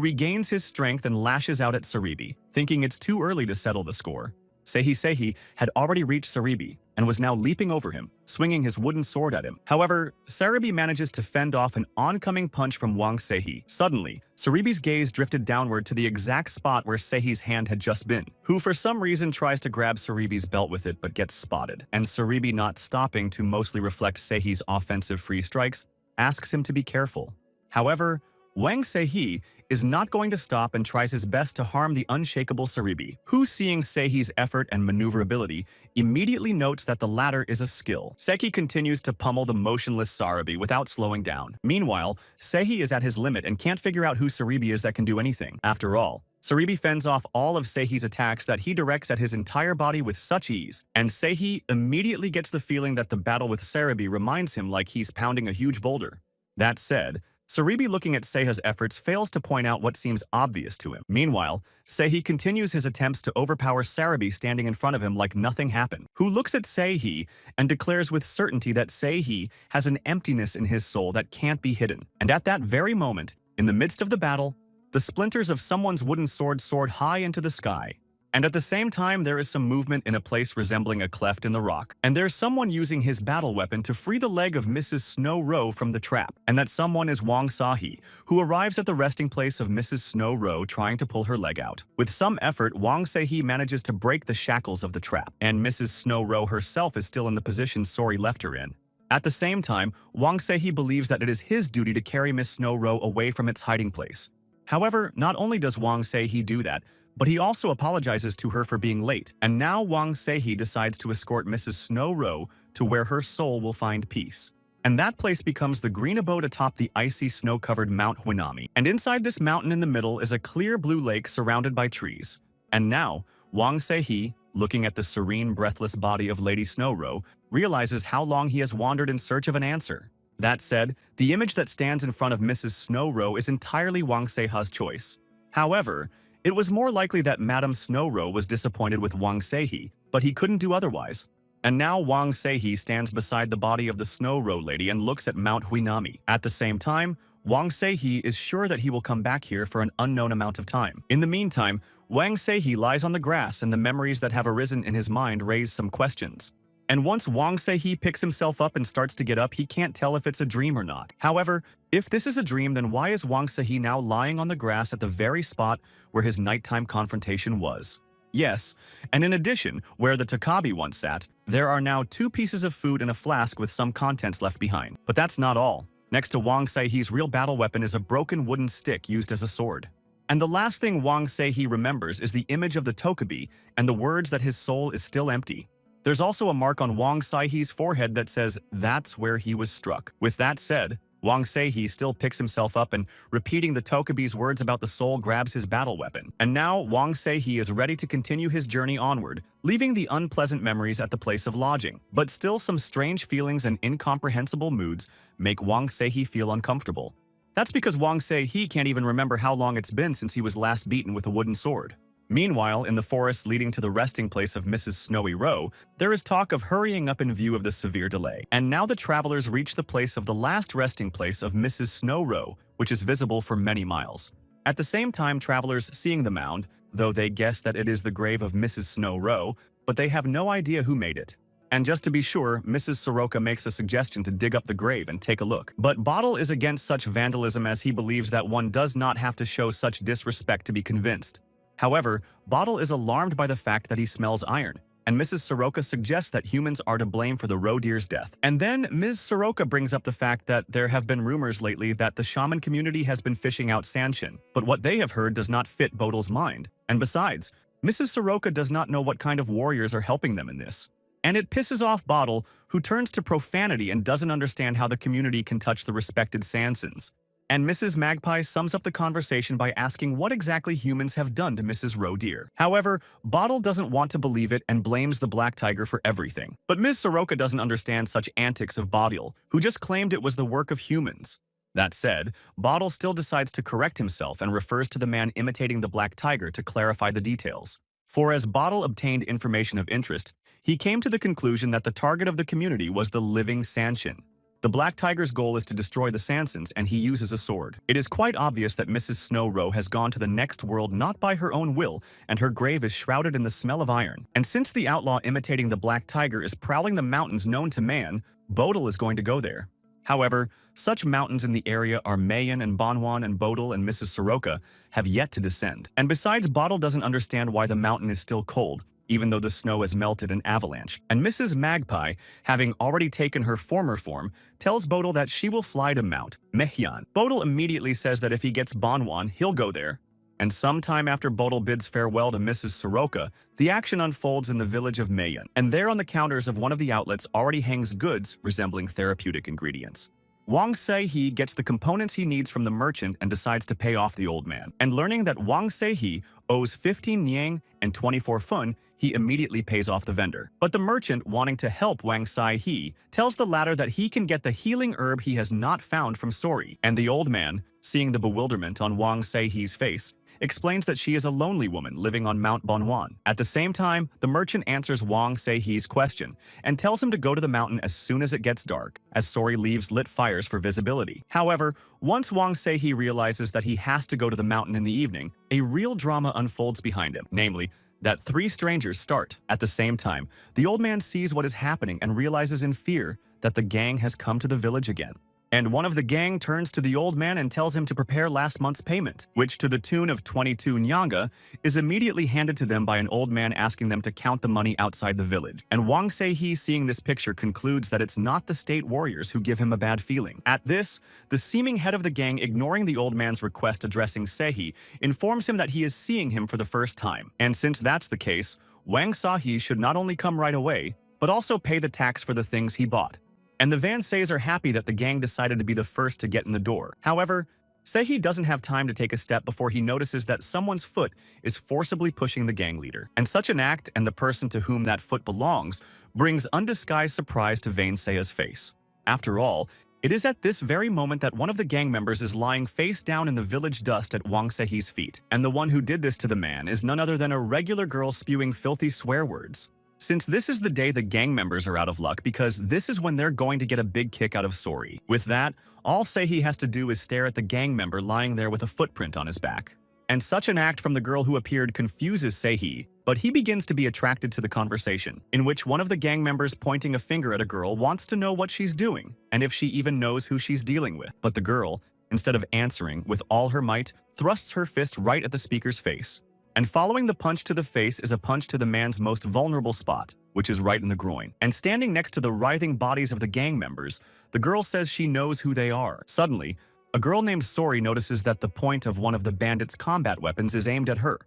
regains his strength and lashes out at Saribi, thinking it's too early to settle the score. Seihi had already reached Saribi and was now leaping over him, swinging his wooden sword at him. However, Saribi manages to fend off an oncoming punch from Wang Seihi. Suddenly, Saribi's gaze drifted downward to the exact spot where Seihi's hand had just been, who for some reason tries to grab Saribi's belt with it but gets spotted. And Saribi, not stopping to mostly reflect Seihi's offensive free strikes, asks him to be careful. However, Wang Seihi is not going to stop and tries his best to harm the unshakable Saribi, who, seeing Seihi's effort and maneuverability, immediately notes that the latter is a skill. Seihi continues to pummel the motionless Saribi without slowing down. Meanwhile, Seihi is at his limit and can't figure out who Saribi is that can do anything. After all, Saribi fends off all of Seihi's attacks that he directs at his entire body with such ease, and Seihi immediately gets the feeling that the battle with Saribi reminds him like he's pounding a huge boulder. That said, Saribi, looking at Seiha's efforts, fails to point out what seems obvious to him. Meanwhile, Seihi continues his attempts to overpower Saribi standing in front of him like nothing happened, who looks at Seihi and declares with certainty that Seihi has an emptiness in his soul that can't be hidden. And at that very moment, in the midst of the battle, the splinters of someone's wooden sword soared high into the sky, And at the same time, there is some movement in a place resembling a cleft in the rock. And there's someone using his battle weapon to free the leg of Mrs. Snow Row from the trap. And that someone is Wang Sahi, who arrives at the resting place of Mrs. Snow Row trying to pull her leg out. With some effort, Wang Sahi manages to break the shackles of the trap. And Mrs. Snow Row herself is still in the position Sori left her in. At the same time, Wang Sahi believes that it is his duty to carry Miss Snow Row away from its hiding place. However, not only does Wang Sahi do that, but he also apologizes to her for being late, and now Wang Sahi decides to escort Mrs. Snow Row to where her soul will find peace. And that place becomes the green abode atop the icy snow-covered Mount Huinami. And inside this mountain in the middle is a clear blue lake surrounded by trees. And now, Wang Sahi, looking at the serene, breathless body of Lady Snow Row, realizes how long he has wandered in search of an answer. That said, the image that stands in front of Mrs. Snow Row is entirely Wang Sahi's choice. However, it was more likely that Madame Snow Row was disappointed with Wang Sahi, but he couldn't do otherwise. And now Wang Sahi stands beside the body of the Snow Row lady and looks at Mount Huinami. At the same time, Wang Sahi is sure that he will come back here for an unknown amount of time. In the meantime, Wang Sahi lies on the grass and the memories that have arisen in his mind raise some questions. And once Wang Sahi picks himself up and starts to get up, he can't tell if it's a dream or not. However, if this is a dream, then why is Wang Sahi now lying on the grass at the very spot where his nighttime confrontation was? Yes, and in addition, where the Takabi once sat, there are now 2 pieces of food and a flask with some contents left behind. But that's not all. Next to Wang Sahi's real battle weapon is a broken wooden stick used as a sword. And the last thing Wang Sahi remembers is the image of the Tokabi and the words that his soul is still empty. There's also a mark on Wang Sahi's forehead that says, "That's where he was struck." With that said, Wang Sahi still picks himself up and, repeating the Tokabi's words about the soul, grabs his battle weapon. And now Wang Sahi is ready to continue his journey onward, leaving the unpleasant memories at the place of lodging. But still, some strange feelings and incomprehensible moods make Wang Sahi feel uncomfortable. That's because Wang Sahi can't even remember how long it's been since he was last beaten with a wooden sword. Meanwhile, in the forest leading to the resting place of Mrs. Snowy Row, there is talk of hurrying up in view of the severe delay. And now the travelers reach the place of the last resting place of Mrs. Snow Row, which is visible for many miles. At the same time, travelers seeing the mound, though they guess that it is the grave of Mrs. Snow Row, but they have no idea who made it. And just to be sure, Mrs. Soroka makes a suggestion to dig up the grave and take a look. But Bottle is against such vandalism, as he believes that one does not have to show such disrespect to be convinced. However, Bottle is alarmed by the fact that he smells iron, and Mrs. Soroka suggests that humans are to blame for the roe deer's death. And then Ms. Soroka brings up the fact that there have been rumors lately that the shaman community has been fishing out Sanshin, but what they have heard does not fit Bottle's mind. And besides, Mrs. Soroka does not know what kind of warriors are helping them in this. And it pisses off Bottle, who turns to profanity and doesn't understand how the community can touch the respected Sansons. And Mrs. Magpie sums up the conversation by asking what exactly humans have done to Mrs. Roe Deer. However, Bottle doesn't want to believe it and blames the Black Tiger for everything. But Ms. Soroka doesn't understand such antics of Bottle, who just claimed it was the work of humans. That said, Bottle still decides to correct himself and refers to the man imitating the Black Tiger to clarify the details. For as Bottle obtained information of interest, he came to the conclusion that the target of the community was the living Sanshin. The Black Tiger's goal is to destroy the Sansons, and he uses a sword. It is quite obvious that Mrs. Snow Row has gone to the next world not by her own will, and her grave is shrouded in the smell of iron. And since the outlaw imitating the Black Tiger is prowling the mountains known to man, Bodil is going to go there. However, such mountains in the area are Mayan and Banwan, and Bodil and Mrs. Soroka have yet to descend. And besides, Bodil doesn't understand why the mountain is still cold, even though the snow has melted and avalanched. And Mrs. Magpie, having already taken her former form, tells Bodil that she will fly to Mount Mehyan. Bodil immediately says that if he gets Banwan, he'll go there. And sometime after Bodil bids farewell to Mrs. Soroka, the action unfolds in the village of Mayan. And there on the counters of one of the outlets already hangs goods resembling therapeutic ingredients. Wang Se-hee gets the components he needs from the merchant and decides to pay off the old man. And learning that Wang Se-hee owes 15 Niang and 24 Fun, he immediately pays off the vendor. But the merchant, wanting to help Wang Se-hee, tells the latter that he can get the healing herb he has not found from Sori. And the old man, seeing the bewilderment on Wang Se-hee's face, explains that she is a lonely woman living on Mount Banwan. At the same time, the merchant answers Wang Se-hee's question and tells him to go to the mountain as soon as it gets dark, as Sori leaves lit fires for visibility. However, once Wang Se-hee realizes that he has to go to the mountain in the evening, a real drama unfolds behind him. Namely, that three strangers start. At the same time, the old man sees what is happening and realizes in fear that the gang has come to the village again. And one of the gang turns to the old man and tells him to prepare last month's payment, which to the tune of 22 nyanga is immediately handed to them by an old man asking them to count the money outside the village. And Wang Se-hee, seeing this picture, concludes that it's not the state warriors who give him a bad feeling. At this, the seeming head of the gang, ignoring the old man's request addressing Se-hee, informs him that he is seeing him for the first time. And since that's the case, Wang Se-hee should not only come right away, but also pay the tax for the things he bought. And the Van Says are happy that the gang decided to be the first to get in the door. However, Se-hee doesn't have time to take a step before he notices that someone's foot is forcibly pushing the gang leader. And such an act, and the person to whom that foot belongs, brings undisguised surprise to Van Saya's face. After all, it is at this very moment that one of the gang members is lying face down in the village dust at Wang Se-hee's feet. And the one who did this to the man is none other than a regular girl spewing filthy swear words. Since this is the day the gang members are out of luck because this is when they're going to get a big kick out of Sori. With that, all Se-hee has to do is stare at the gang member lying there with a footprint on his back. And such an act from the girl who appeared confuses Se-hee, but he begins to be attracted to the conversation, in which one of the gang members pointing a finger at a girl wants to know what she's doing and if she even knows who she's dealing with. But the girl, instead of answering with all her might, thrusts her fist right at the speaker's face. And following the punch to the face is a punch to the man's most vulnerable spot, which is right in the groin. And standing next to the writhing bodies of the gang members, the girl says she knows who they are. Suddenly, a girl named Sori notices that the point of one of the bandits' combat weapons is aimed at her.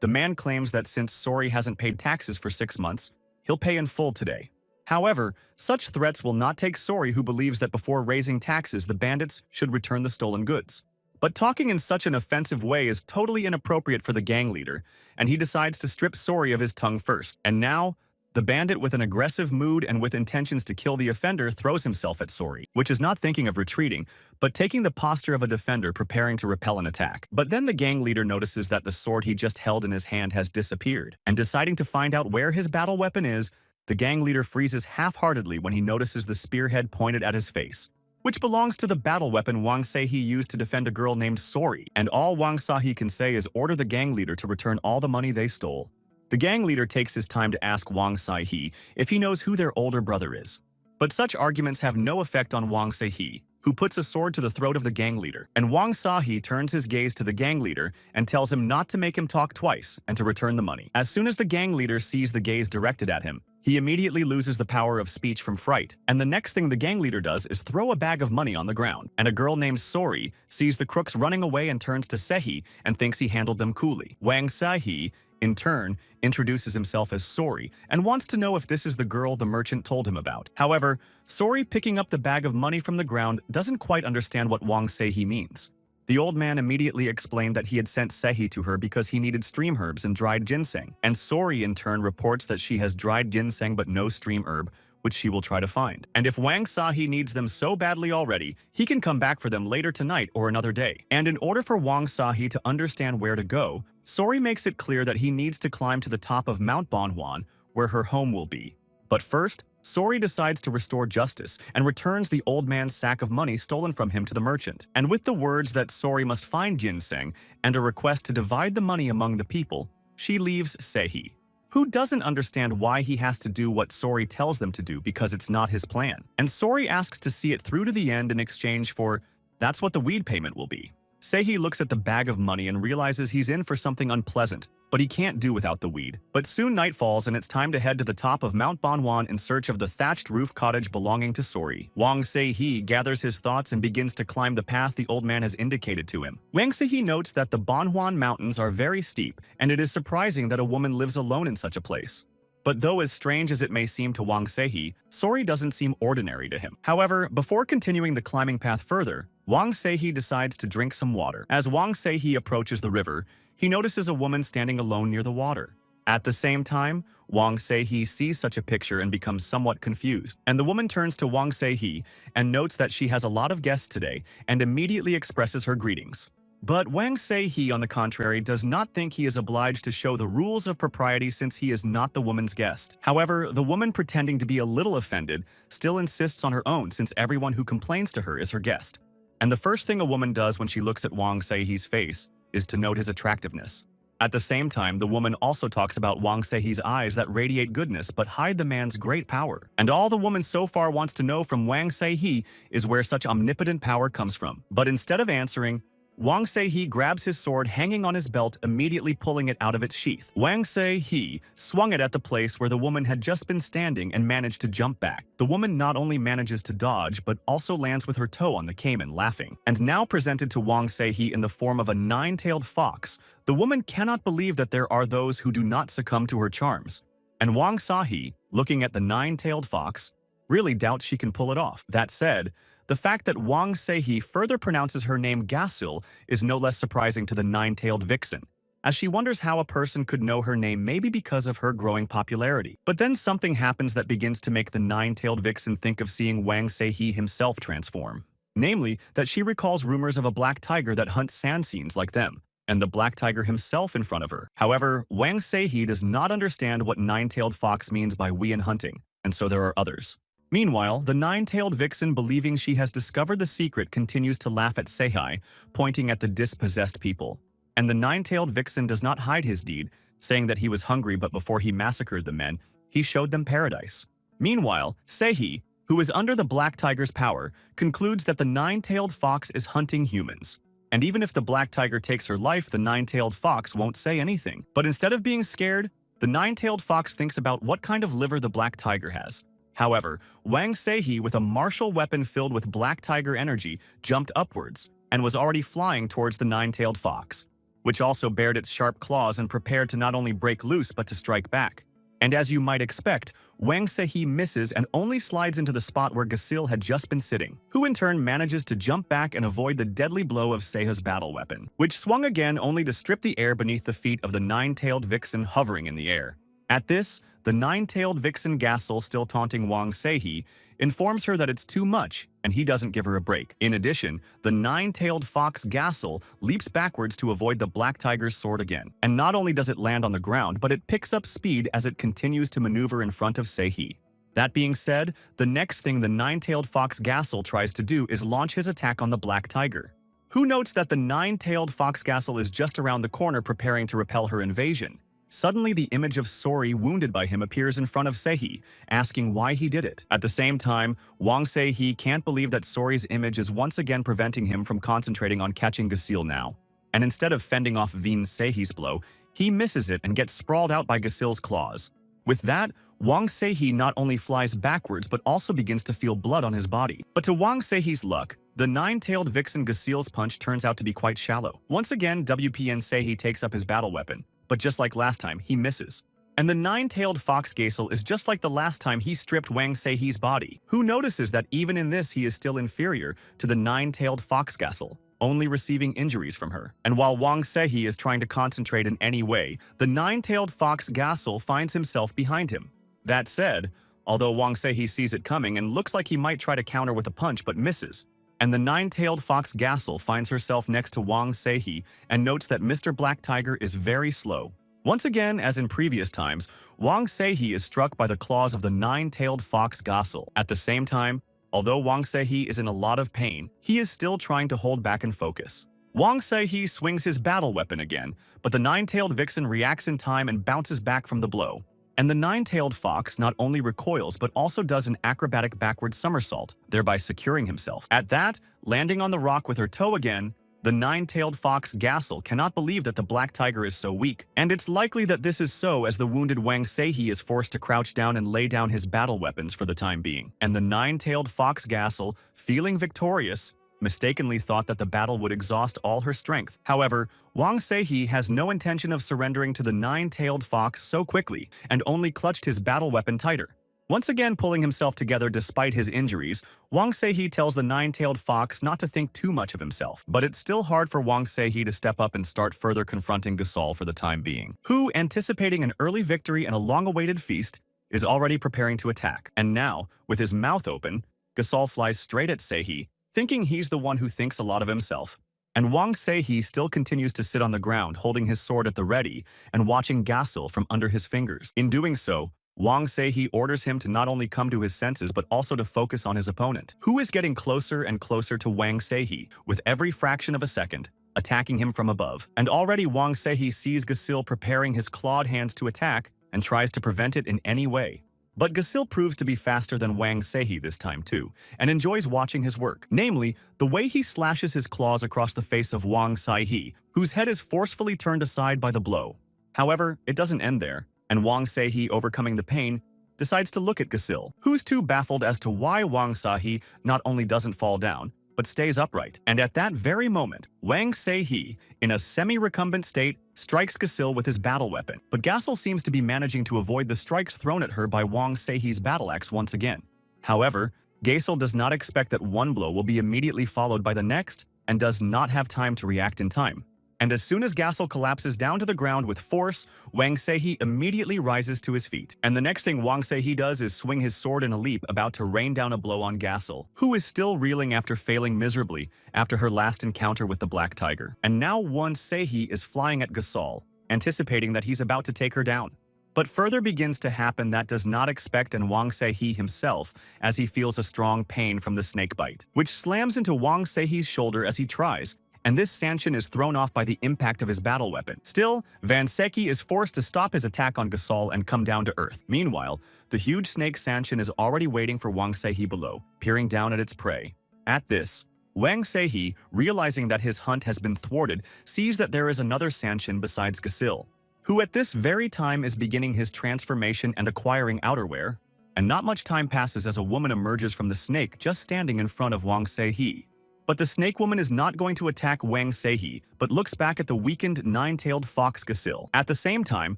The man claims that since Sori hasn't paid taxes for 6 months, he'll pay in full today. However, such threats will not take Sori, who believes that before raising taxes, the bandits should return the stolen goods. But talking in such an offensive way is totally inappropriate for the gang leader, and he decides to strip Sori of his tongue first. And now, the bandit, with an aggressive mood and with intentions to kill the offender, throws himself at Sori, which is not thinking of retreating, but taking the posture of a defender preparing to repel an attack. But then the gang leader notices that the sword he just held in his hand has disappeared, and deciding to find out where his battle weapon is, the gang leader freezes half-heartedly when he notices the spearhead pointed at his face, which belongs to the battle weapon Wang Se-hee used to defend a girl named Sori. And all Wang Se-hee can say is order the gang leader to return all the money they stole. The gang leader takes his time to ask Wang Se-hee if he knows who their older brother is. But such arguments have no effect on Wang Se-hee, who puts a sword to the throat of the gang leader. And Wang Se-hee turns his gaze to the gang leader and tells him not to make him talk twice and to return the money. As soon as the gang leader sees the gaze directed at him, he immediately loses the power of speech from fright, and the next thing the gang leader does is throw a bag of money on the ground. And a girl named Sori sees the crooks running away and turns to Se-hee and thinks he handled them coolly. Wang Se-hee, in turn, introduces himself as Sori and wants to know if this is the girl the merchant told him about. However, Sori, picking up the bag of money from the ground, doesn't quite understand what Wang Se-hee means. The old man immediately explained that he had sent Se-hee to her because he needed stream herbs and dried ginseng, and Sori in turn reports that she has dried ginseng but no stream herb, which she will try to find. And if Wang Se-hee needs them so badly already, he can come back for them later tonight or another day. And in order for Wang Se-hee to understand where to go, Sori makes it clear that he needs to climb to the top of Mount Manhwa, where her home will be. But first, Sori decides to restore justice and returns the old man's sack of money stolen from him to the merchant. And with the words that Sori must find ginseng and a request to divide the money among the people, she leaves Se-hee, who doesn't understand why he has to do what Sori tells them to do because it's not his plan. And Sori asks to see it through to the end in exchange for, that's what the weed payment will be. Se-hee looks at the bag of money and realizes he's in for something unpleasant, but he can't do without the weed. But soon night falls and it's time to head to the top of Mount Manhwa in search of the thatched roof cottage belonging to Sori. Wang Se-hee gathers his thoughts and begins to climb the path the old man has indicated to him. Wang Se-hee notes that the Manhwa mountains are very steep, and it is surprising that a woman lives alone in such a place. But though as strange as it may seem to Wang Se-hee, Sori doesn't seem ordinary to him. However, before continuing the climbing path further, Wang Se-hee decides to drink some water. As Wang Se-hee approaches the river, he notices a woman standing alone near the water. At the same time, Wang Se-hee sees such a picture and becomes somewhat confused. And the woman turns to Wang Se-hee and notes that she has a lot of guests today and immediately expresses her greetings. But Wang Se-hee, on the contrary, does not think he is obliged to show the rules of propriety since he is not the woman's guest. However, the woman, pretending to be a little offended, still insists on her own since everyone who complains to her is her guest. And the first thing a woman does when she looks at Wang Se-hee's face is to note his attractiveness. At the same time, the woman also talks about Wang Seihe's eyes that radiate goodness but hide the man's great power. And all the woman so far wants to know from Wang Seihe is where such omnipotent power comes from. But instead of answering, Wang Seihe grabs his sword hanging on his belt, immediately pulling it out of its sheath. Wang Seihe swung it at the place where the woman had just been standing and managed to jump back. The woman not only manages to dodge, but also lands with her toe on the caiman, laughing. And now presented to Wang Seihe in the form of a nine-tailed fox, the woman cannot believe that there are those who do not succumb to her charms. And Wang Seihe, looking at the nine-tailed fox, really doubts she can pull it off. That said, the fact that Wang Seihe further pronounces her name Gasil is no less surprising to the nine-tailed vixen, as she wonders how a person could know her name, maybe because of her growing popularity. But then something happens that begins to make the nine-tailed vixen think of seeing Wang Seihe himself transform. Namely, that she recalls rumors of a black tiger that hunts sand scenes like them, and the black tiger himself in front of her. However, Wang Seihe does not understand what nine-tailed fox means by we in hunting, and so there are others. Meanwhile, the nine-tailed vixen, believing she has discovered the secret, continues to laugh at Seihai, pointing at the dispossessed people. And the nine-tailed vixen does not hide his deed, saying that he was hungry, but before he massacred the men, he showed them paradise. Meanwhile, Seihei, who is under the black tiger's power, concludes that the nine-tailed fox is hunting humans. And even if the black tiger takes her life, the nine-tailed fox won't say anything. But instead of being scared, the nine-tailed fox thinks about what kind of liver the black tiger has. However, Wang Seihe, with a martial weapon filled with black tiger energy, jumped upwards and was already flying towards the nine-tailed fox, which also bared its sharp claws and prepared to not only break loose but to strike back. And as you might expect, Wang Seihe misses and only slides into the spot where Gasil had just been sitting, who in turn manages to jump back and avoid the deadly blow of Seiha's battle weapon, which swung again only to strip the air beneath the feet of the nine-tailed vixen hovering in the air. At this, the nine-tailed vixen Gasil, still taunting Wang Seihe, informs her that it's too much, and he doesn't give her a break. In addition, the nine-tailed fox Gasil leaps backwards to avoid the black tiger's sword again. And not only does it land on the ground, but it picks up speed as it continues to maneuver in front of Seihe. That being said, the next thing the nine-tailed fox Gasil tries to do is launch his attack on the black tiger, who notes that the nine-tailed fox Gasil is just around the corner preparing to repel her invasion. Suddenly, the image of Sori, wounded by him, appears in front of Seihe, asking why he did it. At the same time, Wang Seihe can't believe that Sori's image is once again preventing him from concentrating on catching Gasil now. And instead of fending off Vin Seihe's blow, he misses it and gets sprawled out by Gasil's claws. With that, Wang Seihe not only flies backwards but also begins to feel blood on his body. But to Wang Seihe's luck, the nine-tailed vixen Gasil's punch turns out to be quite shallow. Once again, WPN Seihe takes up his battle weapon, but just like last time, he misses. And the nine-tailed fox Gasil is just like the last time he stripped Wang Seihe's body, who notices that even in this he is still inferior to the nine-tailed fox Gasil, only receiving injuries from her. And while Wang Seihe is trying to concentrate in any way, the nine-tailed fox Gasil finds himself behind him. That said, although Wang Seihe sees it coming and looks like he might try to counter with a punch but misses, and the nine-tailed fox Gasil finds herself next to Wang Seihe and notes that Mr. Black Tiger is very slow. Once again, as in previous times, Wang Seihe is struck by the claws of the nine-tailed fox Gasil. At the same time, although Wang Seihe is in a lot of pain, he is still trying to hold back and focus. Wang Seihe swings his battle weapon again, but the nine-tailed vixen reacts in time and bounces back from the blow. And the nine-tailed fox not only recoils but also does an acrobatic backward somersault, thereby securing himself. At that, landing on the rock with her toe again, the nine-tailed fox Gasil cannot believe that the black tiger is so weak. And it's likely that this is so as the wounded Wang Seihe is forced to crouch down and lay down his battle weapons for the time being. And the nine-tailed fox Gasil, feeling victorious, mistakenly thought that the battle would exhaust all her strength. However, Wang Seihe has no intention of surrendering to the nine-tailed fox so quickly and only clutched his battle weapon tighter. Once again pulling himself together despite his injuries, Wang Seihe tells the nine-tailed fox not to think too much of himself. But it's still hard for Wang Seihe to step up and start further confronting Gasil for the time being, who, anticipating an early victory and a long-awaited feast, is already preparing to attack. And now, with his mouth open, Gasil flies straight at Seihe, thinking he's the one who thinks a lot of himself. And Wang Seihe still continues to sit on the ground holding his sword at the ready and watching Gasil from under his fingers. In doing so, Wang Seihe orders him to not only come to his senses but also to focus on his opponent, who is getting closer and closer to Wang Seihe with every fraction of a second. attacking him from above. And already Wang Seihe sees Gasil preparing his clawed hands to attack and tries to prevent it in any way. But Gasil proves to be faster than Wang Seihe this time too, and enjoys watching his work, namely, the way he slashes his claws across the face of Wang Seihe, whose head is forcefully turned aside by the blow. However, it doesn't end there, and Wang Seihe, overcoming the pain, decides to look at Gasil, who's too baffled as to why Wang Seihe not only doesn't fall down, but stays upright. And at that very moment, Wang Seihe, in a semi-recumbent state, strikes Gasil with his battle weapon. But Gasil seems to be managing to avoid the strikes thrown at her by Wang Seihe's battle axe once again. However, Gasil does not expect that one blow will be immediately followed by the next, and does not have time to react in time. And as soon as Gasil collapses down to the ground with force, Wang Seihe immediately rises to his feet. And the next thing Wang Seihe does is swing his sword in a leap, about to rain down a blow on Gasil, who is still reeling after failing miserably after her last encounter with the Black Tiger. And now Wang Seihe is flying at Gasil, anticipating that he's about to take her down. But further begins to happen that does not expect and Wang Seihe himself, as he feels a strong pain from the snake bite, which slams into Wang Seihe's shoulder as he tries, and this Sanshin is thrown off by the impact of his battle weapon. Still, Van Seki is forced to stop his attack on Gasil and come down to earth. Meanwhile, the huge snake Sanshin is already waiting for Wang Seihe below, peering down at its prey. At this, Wang Seihe, realizing that his hunt has been thwarted, sees that there is another Sanshin besides Gasil, who at this very time is beginning his transformation and acquiring outerwear. And not much time passes as a woman emerges from the snake just standing in front of Wang Seihe. But the snake woman is not going to attack Wang Seihe, but looks back at the weakened nine-tailed fox Gasil. At the same time,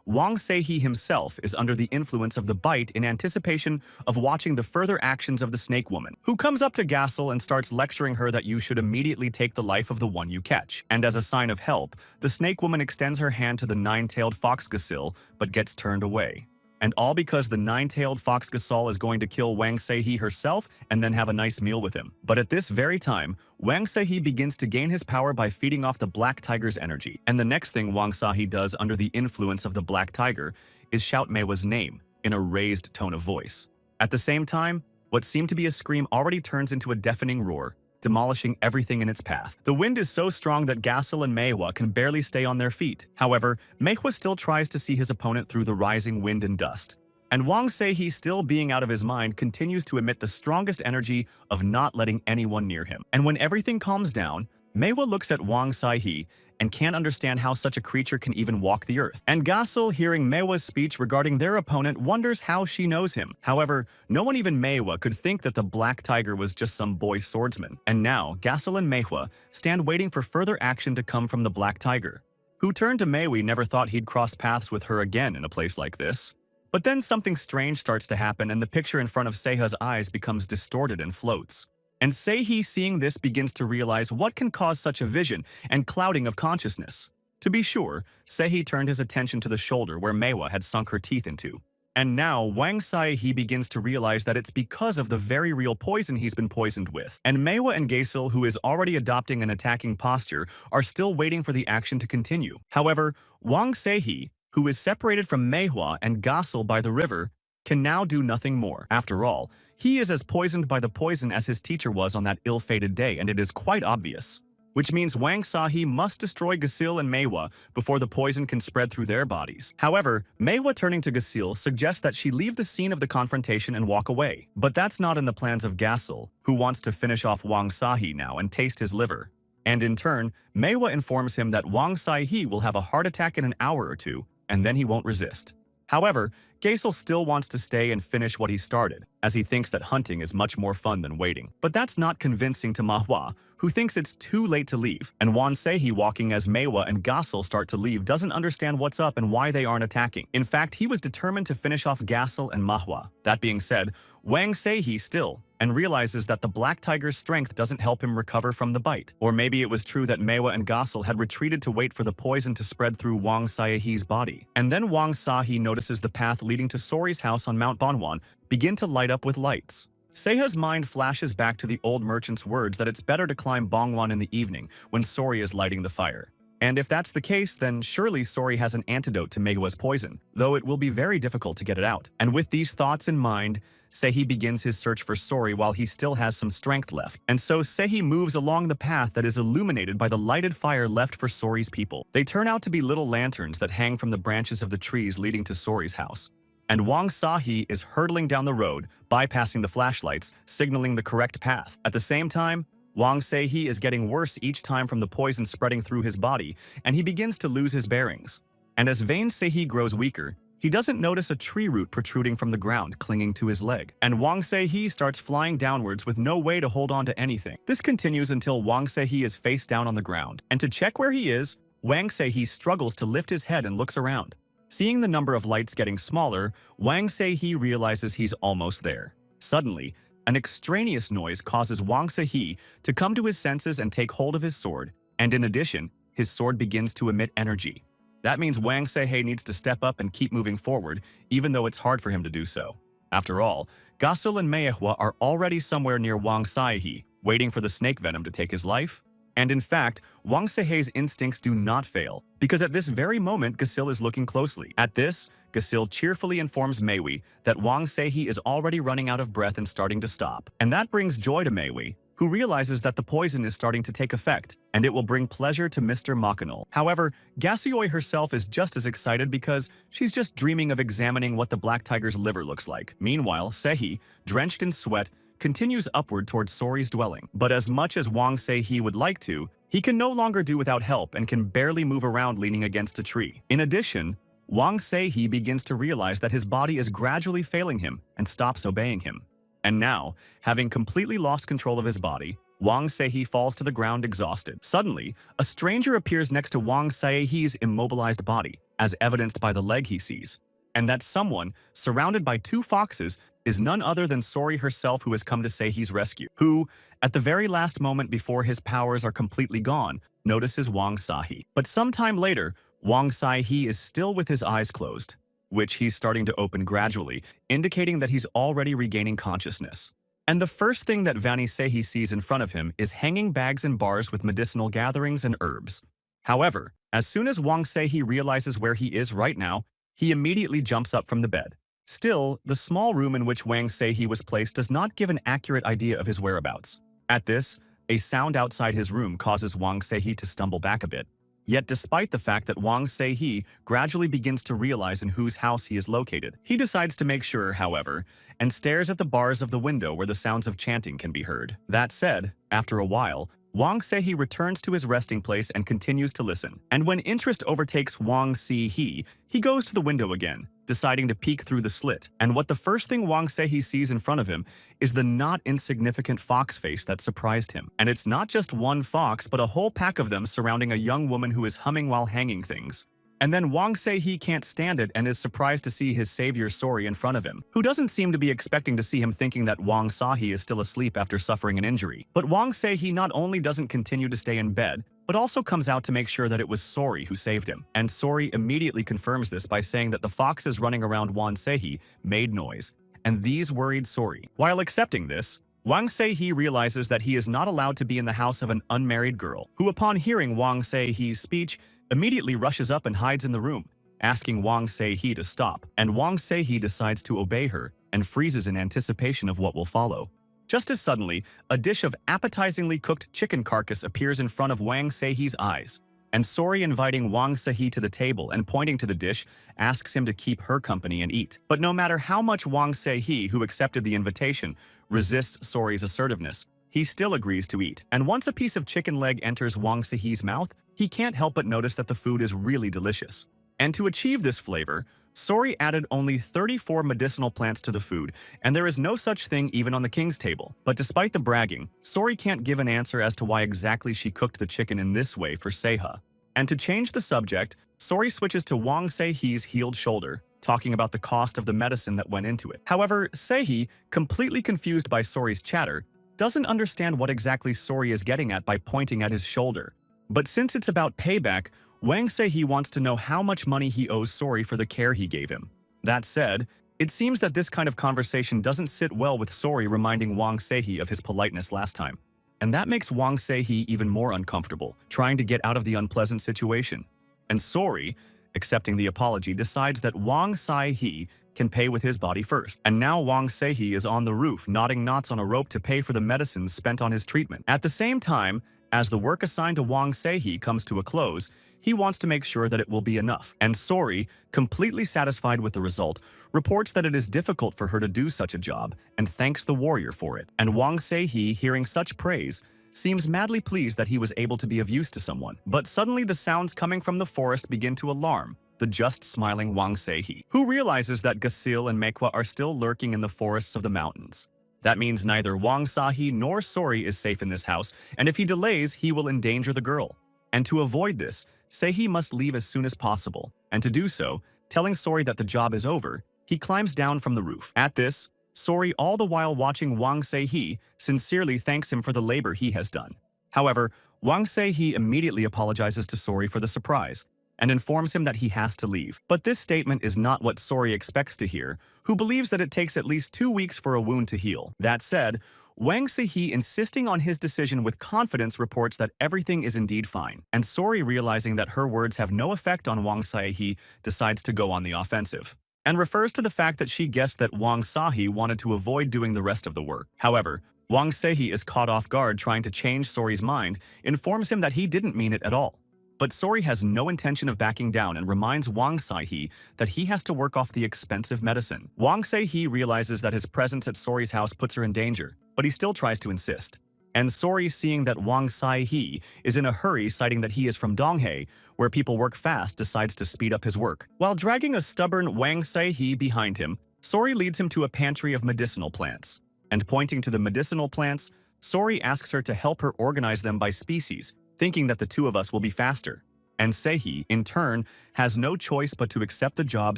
Wang Seihe himself is under the influence of the bite in anticipation of watching the further actions of the snake woman, who comes up to Gasil and starts lecturing her that you should immediately take the life of the one you catch. And as a sign of help, the snake woman extends her hand to the nine-tailed fox Gasil, but gets turned away. And all because the nine-tailed fox Gasil is going to kill Wang Seihe herself and then have a nice meal with him. But at this very time, Wang Seihe begins to gain his power by feeding off the Black Tiger's energy. And the next thing Wang Seihe does under the influence of the Black Tiger is shout Manhwa's name in a raised tone of voice. At the same time, what seemed to be a scream already turns into a deafening roar, demolishing everything in its path. The wind is so strong that Gasil and Manhwa can barely stay on their feet. However, Manhwa still tries to see his opponent through the rising wind and dust. And Wang Seihe, still being out of his mind, continues to emit the strongest energy of not letting anyone near him. And when everything calms down, Manhwa looks at Wang Seihe and can't understand how such a creature can even walk the earth. And Gasil, hearing Manhwa's speech regarding their opponent, wonders how she knows him. However, no one, even Manhwa, could think that the Black Tiger was just some boy swordsman. And now, Gasil and Manhwa stand waiting for further action to come from the Black Tiger, who turned to Manhwa, never thought he'd cross paths with her again in a place like this. But then something strange starts to happen and the picture in front of Seiha's eyes becomes distorted and floats. And Seihe, seeing this, begins to realize what can cause such a vision and clouding of consciousness. To be sure, Seihe turned his attention to the shoulder where Manhwa had sunk her teeth into. And now, Wang Seihe begins to realize that it's because of the very real poison he's been poisoned with. And Manhwa and Gasil, who is already adopting an attacking posture, are still waiting for the action to continue. However, Wang Seihe, who is separated from Manhwa and Gasil by the river, can now do nothing more. After all, he is as poisoned by the poison as his teacher was on that ill-fated day, and it is quite obvious. Which means Wang Seihe must destroy Gasil and Manhwa before the poison can spread through their bodies. However, Manhwa, turning to Gasil, suggests that she leave the scene of the confrontation and walk away. But that's not in the plans of Gasil, who wants to finish off Wang Seihe now and taste his liver. And in turn, Manhwa informs him that Wang Seihe will have a heart attack in an hour or two, and then he won't resist. However, Gasil still wants to stay and finish what he started, as he thinks that hunting is much more fun than waiting. But that's not convincing to Manhwa, who thinks it's too late to leave. And Wang Seihe, walking as Manhwa and Gasil start to leave, doesn't understand what's up and why they aren't attacking. In fact, he was determined to finish off Gasil and Manhwa. That being said, Wang Seihe still, and realizes that the Black Tiger's strength doesn't help him recover from the bite. Or maybe it was true that Manhwa and Gasil had retreated to wait for the poison to spread through Wang Seihe's body. And then Wang Seihe notices the path leading to Sori's house on Mount Banwan begin to light up with lights. Seiha's mind flashes back to the old merchant's words that it's better to climb Bangwan in the evening when Sori is lighting the fire. And if that's the case, then surely Sori has an antidote to Manhwa's poison, though it will be very difficult to get it out. And with these thoughts in mind, Sehi begins his search for Sori while he still has some strength left. And so Sehi moves along the path that is illuminated by the lighted fire left for Sori's people. They turn out to be little lanterns that hang from the branches of the trees leading to Sori's house. And Wang Sahi is hurtling down the road, bypassing the flashlights, signaling the correct path. At the same time, Wang Sahi is getting worse each time from the poison spreading through his body, and he begins to lose his bearings. And as Vane Sahi grows weaker, he doesn't notice a tree root protruding from the ground, clinging to his leg. And Wang Sahi starts flying downwards with no way to hold on to anything. This continues until Wang Sahi is face down on the ground. And to check where he is, Wang Sahi struggles to lift his head and looks around. Seeing the number of lights getting smaller, Wang Sahi realizes he's almost there. Suddenly, an extraneous noise causes Wang Sahi to come to his senses and take hold of his sword. And in addition, his sword begins to emit energy. That means Wang Sahi needs to step up and keep moving forward, even though it's hard for him to do so. After all, Gasul and Manhwa are already somewhere near Wang Sahi, waiting for the snake venom to take his life. And in fact, Wang Sahi's instincts do not fail, because at this very moment, Gasil is looking closely. At this, Gasil cheerfully informs Meiwi that Wang Sahi is already running out of breath and starting to stop. And that brings joy to Meiwi, who realizes that the poison is starting to take effect, and it will bring pleasure to Mr. Makanal. However, Gasioi herself is just as excited because she's just dreaming of examining what the black tiger's liver looks like. Meanwhile, Sehi, drenched in sweat, continues upward towards Sori's dwelling. But as much as Wang Sahi would like to, he can no longer do without help and can barely move around leaning against a tree. In addition, Wang Sahi begins to realize that his body is gradually failing him and stops obeying him. And now, having completely lost control of his body, Wang Sahi falls to the ground exhausted. Suddenly, a stranger appears next to Wang Sahi's immobilized body, as evidenced by the leg he sees. And that someone, surrounded by two foxes, is none other than Sori herself, who has come to Sahi's rescue, who, at the very last moment before his powers are completely gone, notices Wang Sahi. But sometime later, Wang Sahi is still with his eyes closed, which he's starting to open gradually, indicating that he's already regaining consciousness. And the first thing that Vani Sehi sees in front of him is hanging bags and bars with medicinal gatherings and herbs. However, as soon as Wang Sahi realizes where he is right now, he immediately jumps up from the bed. Still, the small room in which Wang Sahi was placed does not give an accurate idea of his whereabouts. At this, a sound outside his room causes Wang Sahi to stumble back a bit. Yet despite the fact that Wang Sahi gradually begins to realize in whose house he is located, he decides to make sure, however, and stares at the bars of the window where the sounds of chanting can be heard. That said, after a while, Wang Sahi returns to his resting place and continues to listen. And when interest overtakes Wang Sahi, he goes to the window again, deciding to peek through the slit. And what the first thing Wang Sahi sees in front of him is the not insignificant fox face that surprised him. And it's not just one fox, but a whole pack of them surrounding a young woman who is humming while hanging things. And then Wang Sahi can't stand it and is surprised to see his savior Sori in front of him, who doesn't seem to be expecting to see him, thinking that Wang Sahi is still asleep after suffering an injury. But Wang Sahi not only doesn't continue to stay in bed, but also comes out to make sure that it was Sori who saved him. And Sori immediately confirms this by saying that the foxes running around Wang Sahi made noise, and these worried Sori. While accepting this, Wang Sahi realizes that he is not allowed to be in the house of an unmarried girl, who upon hearing Wang Sahi's speech, immediately rushes up and hides in the room, asking Wang Sahi to stop. And Wang Sahi decides to obey her and freezes in anticipation of what will follow. Just as suddenly, a dish of appetizingly cooked chicken carcass appears in front of Wang Sahi's eyes, and Sori, inviting Wang Sahi to the table and pointing to the dish, asks him to keep her company and eat. But no matter how much Wang Sahi, who accepted the invitation, resists Sori's assertiveness, he still agrees to eat. And once a piece of chicken leg enters Wang Sahi's mouth, he can't help but notice that the food is really delicious. And to achieve this flavor, Sori added only 34 medicinal plants to the food, and there is no such thing even on the king's table. But despite the bragging, Sori can't give an answer as to why exactly she cooked the chicken in this way for Seha. And to change the subject, Sori switches to Wang Sahi's healed shoulder, talking about the cost of the medicine that went into it. However, Sehi, completely confused by Sori's chatter, doesn't understand what exactly Sori is getting at by pointing at his shoulder. But since it's about payback, Wang Sahi wants to know how much money he owes Sori for the care he gave him. That said, it seems that this kind of conversation doesn't sit well with Sori reminding Wang Sahi of his politeness last time. And that makes Wang Sahi even more uncomfortable, trying to get out of the unpleasant situation. And Sori, accepting the apology, decides that Wang Sahi can pay with his body first. And now Wang Se-hee is on the roof, knotting knots on a rope to pay for the medicines spent on his treatment. At the same time, as the work assigned to Wang Se-hee comes to a close, he wants to make sure that it will be enough. And Sori, completely satisfied with the result, reports that it is difficult for her to do such a job and thanks the warrior for it. And Wang Se-hee, hearing such praise, seems madly pleased that he was able to be of use to someone. But suddenly the sounds coming from the forest begin to alarm the just smiling Wang Se-hee, who realizes that Gasil and Manhwa are still lurking in the forests of the mountains. That means neither Wang Se-hee nor Sori is safe in this house, and if he delays, he will endanger the girl. And to avoid this, Se-hee must leave as soon as possible, and to do so, telling Sori that the job is over, he climbs down from the roof. At this, Sori, all the while watching Wang Se-hee, sincerely thanks him for the labor he has done. However, Wang Se-hee immediately apologizes to Sori for the surprise, and informs him that he has to leave. But this statement is not what Sori expects to hear, who believes that it takes at least 2 weeks for a wound to heal. That said, Wang Se-hee, insisting on his decision with confidence, reports that everything is indeed fine. And Sori, realizing that her words have no effect on Wang Se-hee, decides to go on the offensive, and refers to the fact that she guessed that Wang Se-hee wanted to avoid doing the rest of the work. However, Wang Se-hee is caught off guard trying to change Sori's mind, informs him that he didn't mean it at all. But Sori has no intention of backing down and reminds Wang Se-hee that he has to work off the expensive medicine. Wang Se-hee realizes that his presence at Sori's house puts her in danger, but he still tries to insist. And Sori, seeing that Wang Se-hee is in a hurry, citing that he is from Donghae, where people work fast, decides to speed up his work. While dragging a stubborn Wang Se-hee behind him, Sori leads him to a pantry of medicinal plants. And pointing to the medicinal plants, Sori asks her to help her organize them by species, thinking that the two of us will be faster. And Se-hee, in turn, has no choice but to accept the job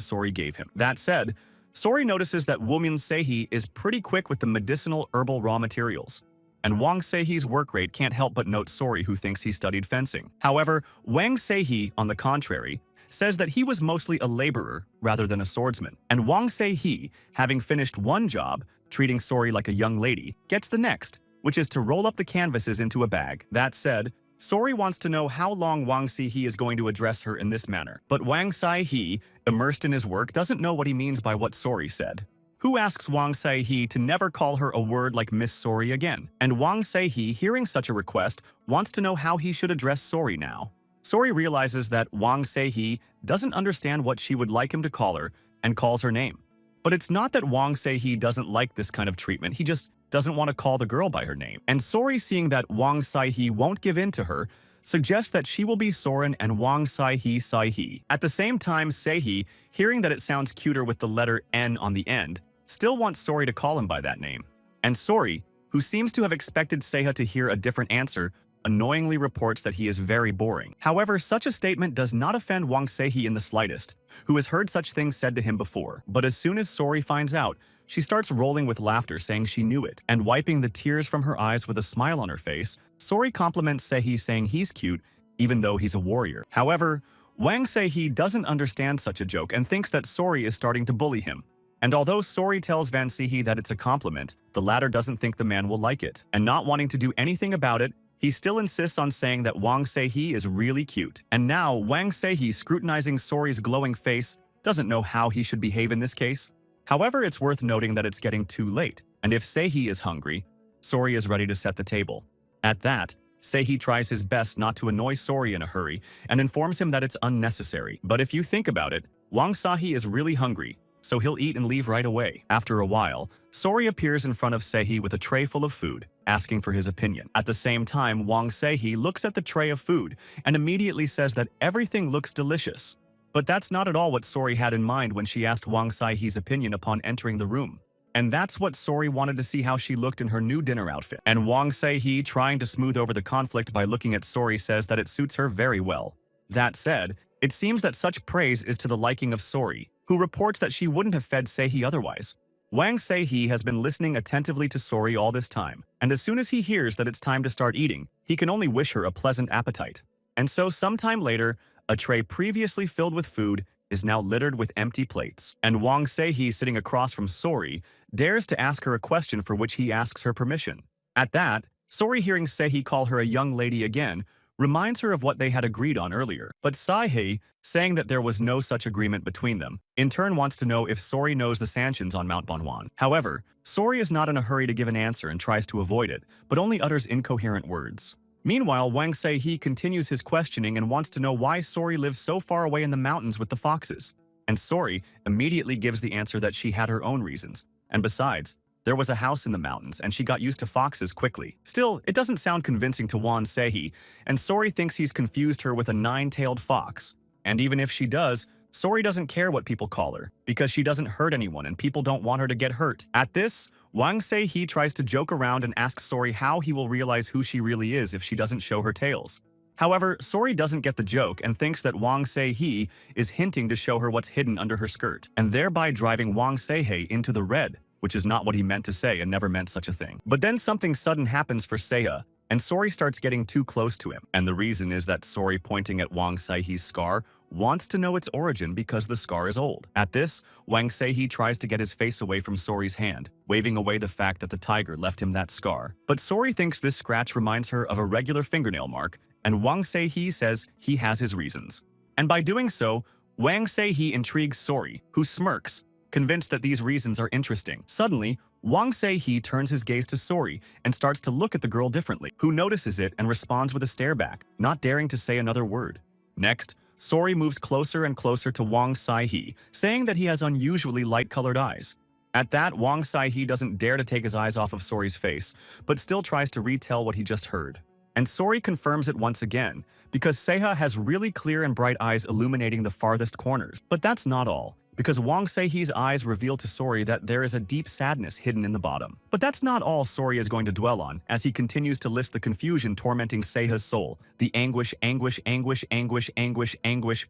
Sori gave him. That said, Sori notices that Woman Se-hee is pretty quick with the medicinal herbal raw materials. And Wang Se-hee's work rate can't help but note Sori, who thinks he studied fencing. However, Wang Se-hee, on the contrary, says that he was mostly a laborer rather than a swordsman. And Wang Se-hee, having finished one job, treating Sori like a young lady, gets the next, which is to roll up the canvases into a bag. That said, Sori wants to know how long Wang Se-hee is going to address her in this manner. But Wang Se-hee, immersed in his work, doesn't know what he means by what Sori said, who asks Wang Se-hee to never call her a word like Miss Sori again. And Wang Se-hee, hearing such a request, wants to know how he should address Sori now. Sori realizes that Wang Se-hee doesn't understand what she would like him to call her and calls her name. But it's not that Wang Se-hee doesn't like this kind of treatment, he just doesn't want to call the girl by her name. And Sori, seeing that Wang Se-hee won't give in to her, suggests that she will be Soren and Wang Se-hee Se-hee. At the same time, Se-hee, hearing that it sounds cuter with the letter N on the end, still wants Sori to call him by that name. And Sori, who seems to have expected Se-hee to hear a different answer, annoyingly reports that he is very boring. However, such a statement does not offend Wang Se-hee in the slightest, who has heard such things said to him before. But as soon as Sori finds out, she starts rolling with laughter, saying she knew it, and wiping the tears from her eyes with a smile on her face, Sori compliments Se-hee, saying he's cute, even though he's a warrior. However, Wang Se-hee doesn't understand such a joke and thinks that Sori is starting to bully him. And although Sori tells Van Se-hee that it's a compliment, the latter doesn't think the man will like it. And not wanting to do anything about it, he still insists on saying that Wang Se-hee is really cute. And now, Wang Se-hee, scrutinizing Sori's glowing face, doesn't know how he should behave in this case. However, it's worth noting that it's getting too late, and if Se-hee is hungry, Sori is ready to set the table. At that, Se-hee tries his best not to annoy Sori in a hurry and informs him that it's unnecessary. But if you think about it, Wang Se-hee is really hungry, so he'll eat and leave right away. After a while, Sori appears in front of Se-hee with a tray full of food, asking for his opinion. At the same time, Wang Se-hee looks at the tray of food and immediately says that everything looks delicious. But that's not at all what Sori had in mind when she asked Wang Se-hee's opinion upon entering the room. And that's what Sori wanted to see, how she looked in her new dinner outfit. And Wang Se-hee, trying to smooth over the conflict by looking at Sori, says that it suits her very well. That said, it seems that such praise is to the liking of Sori, who reports that she wouldn't have fed Se-hee otherwise. Wang Se-hee has been listening attentively to Sori all this time, and as soon as he hears that it's time to start eating, he can only wish her a pleasant appetite. And so sometime later, a tray previously filled with food is now littered with empty plates. And Wang Se-hee, sitting across from Sori, dares to ask her a question for which he asks her permission. At that, Sori, hearing Se-hee call her a young lady again, reminds her of what they had agreed on earlier. But Saihei, saying that there was no such agreement between them, in turn wants to know if Sori knows the sanctions on Mount Banwan. However, Sori is not in a hurry to give an answer and tries to avoid it, but only utters incoherent words. Meanwhile, Wang Sei-he continues his questioning and wants to know why Sori lives so far away in the mountains with the foxes. And Sori immediately gives the answer that she had her own reasons. And besides, there was a house in the mountains and she got used to foxes quickly. Still, it doesn't sound convincing to Wang Sei-he, and Sori thinks he's confused her with a nine-tailed fox. And even if she does, Sori doesn't care what people call her, because she doesn't hurt anyone and people don't want her to get hurt. At this, Wang Sei-he tries to joke around and asks Sori how he will realize who she really is if she doesn't show her tails. However, Sori doesn't get the joke and thinks that Wang Sei-he is hinting to show her what's hidden under her skirt, and thereby driving Wang Sei-he into the red, which is not what he meant to say and never meant such a thing. But then something sudden happens for Seiya, and Sori starts getting too close to him. And the reason is that Sori, pointing at Wang Sei-he's scar, wants to know its origin because the scar is old. At this, Wang Sei-he tries to get his face away from Sori's hand, waving away the fact that the tiger left him that scar. But Sori thinks this scratch reminds her of a regular fingernail mark, and Wang Sei-he says he has his reasons. And by doing so, Wang Sei-he intrigues Sori, who smirks, convinced that these reasons are interesting. Suddenly, Wang Sei-he turns his gaze to Sori and starts to look at the girl differently, who notices it and responds with a stare back, not daring to say another word. Next, Sori moves closer and closer to Wang Sei-he, saying that he has unusually light-colored eyes. At that, Wang Sei-he doesn't dare to take his eyes off of Sori's face, but still tries to retell what he just heard. And Sori confirms it once again, because Seiya has really clear and bright eyes illuminating the farthest corners. But that's not all, because Wang Sei-he's eyes reveal to Sori that there is a deep sadness hidden in the bottom. But that's not all Sori is going to dwell on, as he continues to list the confusion tormenting Seiya's soul, the anguish,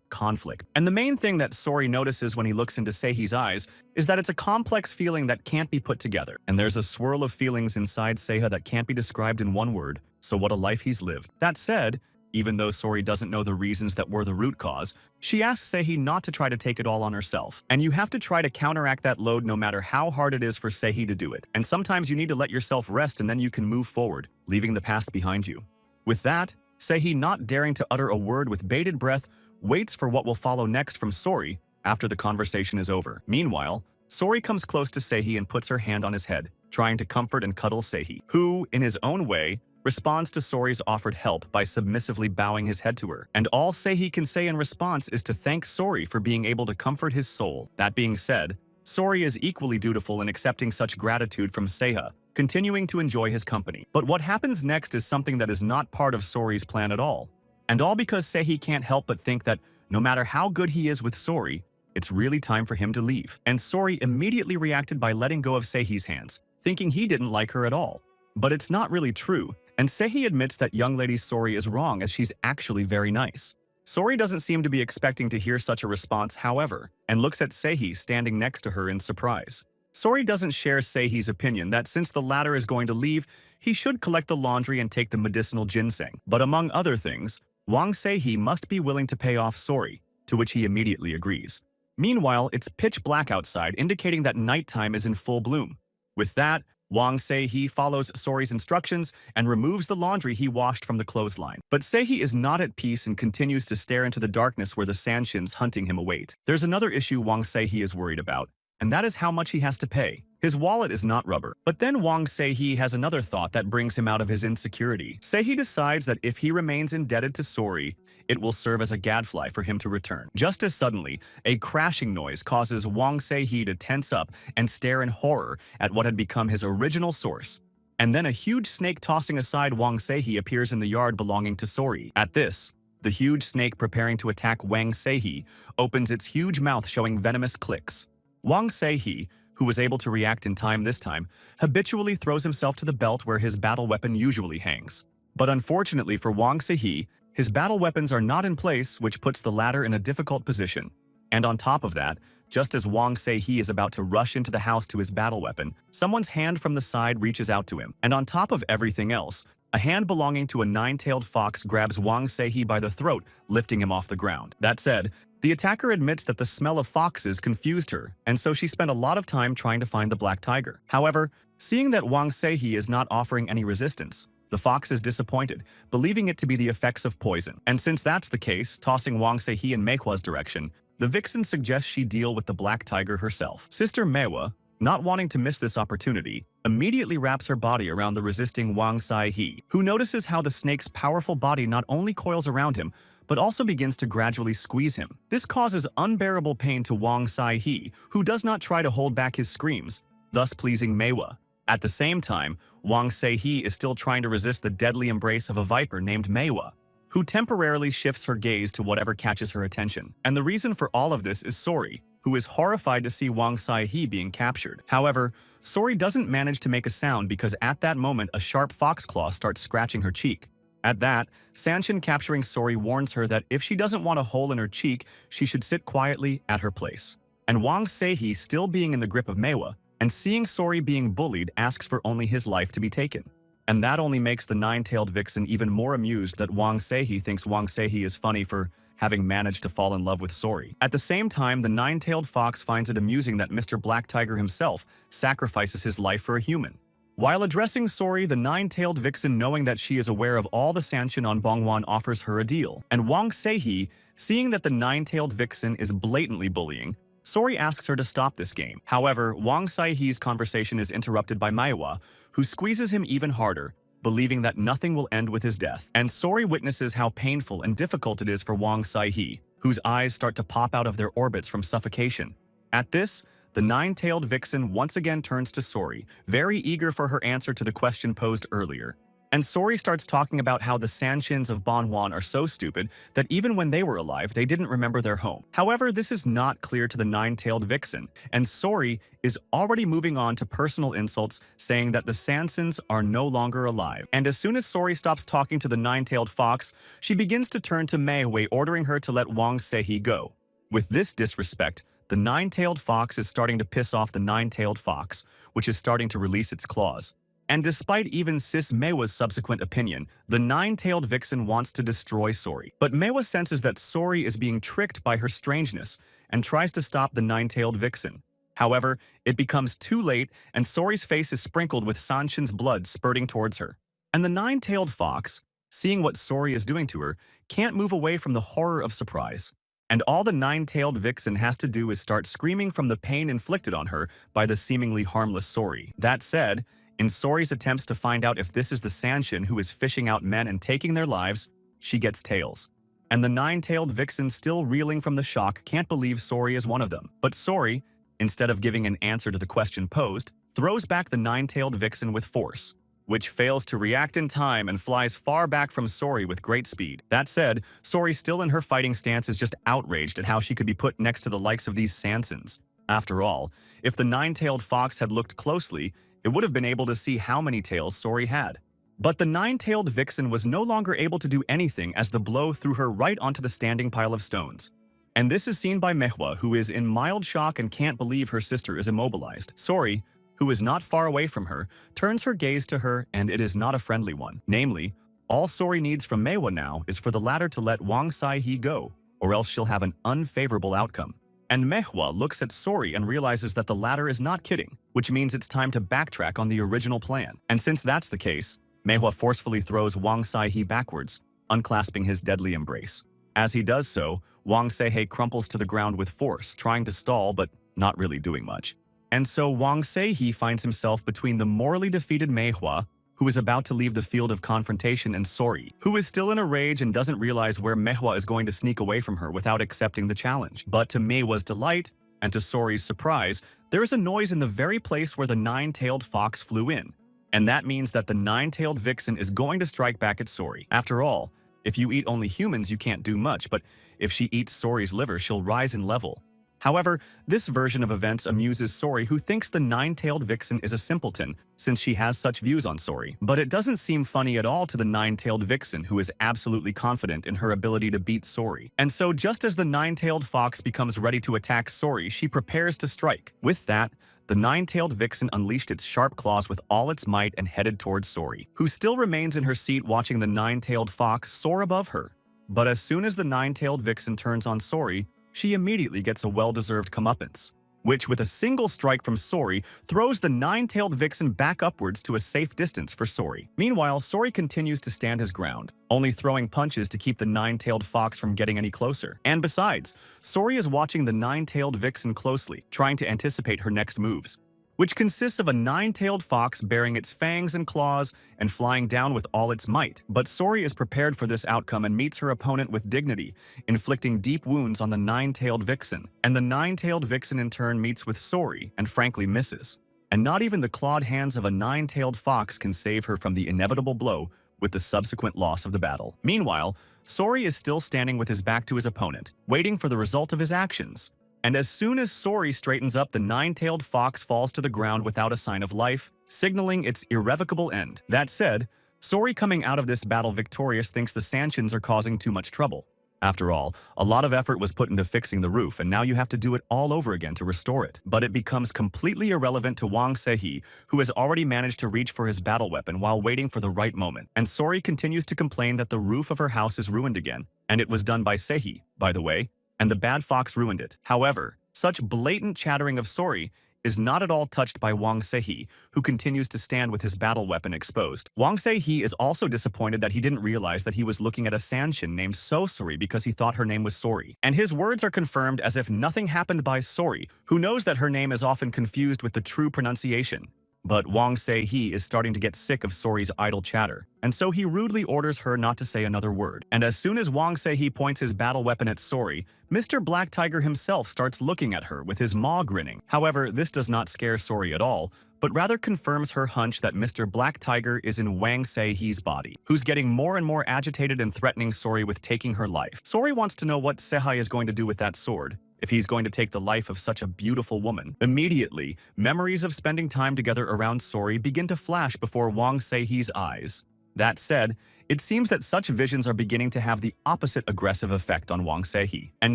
conflict. And the main thing that Sori notices when he looks into Seiya's eyes is that it's a complex feeling that can't be put together. And there's a swirl of feelings inside Seiya that can't be described in one word, so what a life he's lived. That said, even though Sori doesn't know the reasons that were the root cause, she asks Seihi not to try to take it all on herself. And you have to try to counteract that load no matter how hard it is for Seihi to do it. And sometimes you need to let yourself rest and then you can move forward, leaving the past behind you. With that, Seihi, not daring to utter a word with bated breath, waits for what will follow next from Sori after the conversation is over. Meanwhile, Sori comes close to Seihi and puts her hand on his head, trying to comfort and cuddle Seihi, who, in his own way, responds to Sori's offered help by submissively bowing his head to her. And all Seihi can say in response is to thank Sori for being able to comfort his soul. That being said, Sori is equally dutiful in accepting such gratitude from Seiya, continuing to enjoy his company. But what happens next is something that is not part of Sori's plan at all. And all because Seihi can't help but think that no matter how good he is with Sori, it's really time for him to leave. And Sori immediately reacted by letting go of Seihi's hands, thinking he didn't like her at all. But it's not really true, and Seihi admits that young lady Sori is wrong as she's actually very nice. Sori doesn't seem to be expecting to hear such a response, however, and looks at Seihi standing next to her in surprise. Sori doesn't share Seihi's opinion that since the latter is going to leave, he should collect the laundry and take the medicinal ginseng. But among other things, Wang Seihi must be willing to pay off Sori, to which he immediately agrees. Meanwhile, it's pitch black outside, indicating that nighttime is in full bloom. With that, Wang Sei-he follows Sori's instructions and removes the laundry he washed from the clothesline. But Seihi is not at peace and continues to stare into the darkness where the Sanshins hunting him await. There's another issue Wang Sei-he is worried about, and that is how much he has to pay. His wallet is not rubber. But then Wang Sei-he has another thought that brings him out of his insecurity. Seihi decides that if he remains indebted to Sori, it will serve as a gadfly for him to return. Just as suddenly, a crashing noise causes Wang Sei-he to tense up and stare in horror at what had become his original source. And then a huge snake tossing aside Wang Sei-he appears in the yard belonging to Sori. At this, the huge snake preparing to attack Wang Sei-he opens its huge mouth showing venomous clicks. Wang Sei-he, who was able to react in time this time, habitually throws himself to the belt where his battle weapon usually hangs. But unfortunately for Wang Sei-he, his battle weapons are not in place, which puts the latter in a difficult position. And on top of that, just as Wang Sei-he is about to rush into the house to his battle weapon, someone's hand from the side reaches out to him. And on top of everything else, a hand belonging to a nine-tailed fox grabs Wang Sei-he by the throat, lifting him off the ground. That said, the attacker admits that the smell of foxes confused her, and so she spent a lot of time trying to find the black tiger. However, seeing that Wang Sei-he is not offering any resistance, The fox is disappointed, believing it to be the effects of poison. And since that's the case, tossing Wang Se-hee in Meihwa's direction, the vixen suggests she deal with the black tiger herself. Sister Meihwa, not wanting to miss this opportunity, immediately wraps her body around the resisting Wang Se-hee, who notices how the snake's powerful body not only coils around him, but also begins to gradually squeeze him. This causes unbearable pain to Wang Se-hee, who does not try to hold back his screams, thus pleasing Meihwa. At the same time, Wang Se-hee is still trying to resist the deadly embrace of a viper named Meihwa, who temporarily shifts her gaze to whatever catches her attention. And the reason for all of this is Sori, who is horrified to see Wang Se-hee being captured. However, Sori doesn't manage to make a sound because at that moment a sharp fox claw starts scratching her cheek. At that, Sanshin capturing Sori warns her that if she doesn't want a hole in her cheek, she should sit quietly at her place. And Wang Se-hee, still being in the grip of Meihwa, and seeing Sori being bullied, asks for only his life to be taken. And that only makes the nine-tailed vixen even more amused that Wang Se-hee thinks Wang Se-hee is funny for having managed to fall in love with Sori. At the same time, the nine-tailed fox finds it amusing that Mr. Black Tiger himself sacrifices his life for a human. While addressing Sori, the nine-tailed vixen, knowing that she is aware of all the Sanshin on Bongwan, offers her a deal. And Wang Se-hee, seeing that the nine-tailed vixen is blatantly bullying, Sori asks her to stop this game. However, Wang Se-hee's conversation is interrupted by Meihwa, who squeezes him even harder, believing that nothing will end with his death. And Sori witnesses how painful and difficult it is for Wang Se-hee, whose eyes start to pop out of their orbits from suffocation. At this, the nine-tailed vixen once again turns to Sori, very eager for her answer to the question posed earlier. And Sori starts talking about how the Sanshins of Banhuan are so stupid that even when they were alive, they didn't remember their home. However, this is not clear to the nine-tailed vixen, and Sori is already moving on to personal insults, saying that the Sansins are no longer alive. And as soon as Sori stops talking to the nine-tailed fox, she begins to turn to Meihwa, ordering her to let Wang Se-hee go. With this disrespect, the nine-tailed fox is starting to piss off the nine-tailed fox, which is starting to release its claws. And despite even Sis Meihwa's subsequent opinion, the nine-tailed vixen wants to destroy Sori. But Meihwa senses that Sori is being tricked by her strangeness and tries to stop the nine-tailed vixen. However, it becomes too late and Sori's face is sprinkled with Sanshin's blood spurting towards her. And the nine-tailed fox, seeing what Sori is doing to her, can't move away from the horror of surprise. And all the nine-tailed vixen has to do is start screaming from the pain inflicted on her by the seemingly harmless Sori. That said, in Sori's attempts to find out if this is the Sanshin who is fishing out men and taking their lives, she gets tails. And the nine-tailed vixen, still reeling from the shock, can't believe Sori is one of them. But Sori, instead of giving an answer to the question posed, throws back the nine-tailed vixen with force, which fails to react in time and flies far back from Sori with great speed. That said, Sori, still in her fighting stance, is just outraged at how she could be put next to the likes of these Sansins. After all, if the nine-tailed fox had looked closely, it would have been able to see how many tails Sori had. But the nine-tailed vixen was no longer able to do anything as the blow threw her right onto the standing pile of stones. And this is seen by Meihwa, who is in mild shock and can't believe her sister is immobilized. Sori, who is not far away from her, turns her gaze to her, and it is not a friendly one. Namely, all Sori needs from Meihwa now is for the latter to let Wang Se-hee go, or else she'll have an unfavorable outcome. And Meihwa looks at Sori and realizes that the latter is not kidding, which means it's time to backtrack on the original plan. And since that's the case, Meihwa forcefully throws Wang Se-hee backwards, unclasping his deadly embrace. As he does so, Wang Se-hee crumples to the ground with force, trying to stall but not really doing much. And so Wang Se-hee finds himself between the morally defeated Meihwa, who is about to leave the field of confrontation, and Sori, who is still in a rage and doesn't realize where Meihwa is going to sneak away from her without accepting the challenge. But to Meihwa's delight, and to Sori's surprise, there is a noise in the very place where the nine-tailed fox flew in. And that means that the nine-tailed vixen is going to strike back at Sori. After all, if you eat only humans, you can't do much, but if she eats Sori's liver, she'll rise in level. However, this version of events amuses Sori, who thinks the nine-tailed vixen is a simpleton since she has such views on Sori. But it doesn't seem funny at all to the nine-tailed vixen, who is absolutely confident in her ability to beat Sori. And so just as the nine-tailed fox becomes ready to attack Sori, she prepares to strike. With that, the nine-tailed vixen unleashed its sharp claws with all its might and headed towards Sori, who still remains in her seat watching the nine-tailed fox soar above her. But as soon as the nine-tailed vixen turns on Sori, she immediately gets a well-deserved comeuppance. which with a single strike from Sori throws the nine-tailed vixen back upwards to a safe distance for Sori. Meanwhile, Sori continues to stand his ground, only throwing punches to keep the nine-tailed fox from getting any closer. And besides, Sori is watching the nine-tailed vixen closely, trying to anticipate her next moves, which consists of a nine-tailed fox bearing its fangs and claws and flying down with all its might. But Sori is prepared for this outcome and meets her opponent with dignity, inflicting deep wounds on the nine-tailed vixen. And the nine-tailed vixen in turn meets with Sori and frankly misses. And not even the clawed hands of a nine-tailed fox can save her from the inevitable blow with the subsequent loss of the battle. Meanwhile, Sori is still standing with his back to his opponent, waiting for the result of his actions. And as soon as Sori straightens up, the nine-tailed fox falls to the ground without a sign of life, signaling its irrevocable end. That said, Sori coming out of this battle victorious thinks the Sansins are causing too much trouble. After all, a lot of effort was put into fixing the roof, and now you have to do it all over again to restore it. But it becomes completely irrelevant to Wang Seihe, who has already managed to reach for his battle weapon while waiting for the right moment. And Sori continues to complain that the roof of her house is ruined again, and it was done by Seihe, by the way, and the bad fox ruined it. However, such blatant chattering of Sori is not at all touched by Wang Seihe, who continues to stand with his battle weapon exposed. Wang Seihe is also disappointed that he didn't realize that he was looking at a Sanshin named Sosori because he thought her name was Sori. And his words are confirmed as if nothing happened by Sori, who knows that her name is often confused with the true pronunciation. But Wang Seihe is starting to get sick of Sori's idle chatter, and so he rudely orders her not to say another word. And as soon as Wang Seihe points his battle weapon at Sori, Mr. Black Tiger himself starts looking at her with his maw grinning. However, this does not scare Sori at all, but rather confirms her hunch that Mr. Black Tiger is in Wang Seihe's body, who's getting more and more agitated and threatening Sori with taking her life. Sori wants to know what Seihe is going to do with that sword, if he's going to take the life of such a beautiful woman. Immediately, memories of spending time together around Sori begin to flash before Wang Seihe's eyes. That said, it seems that such visions are beginning to have the opposite aggressive effect on Wang Seihe, and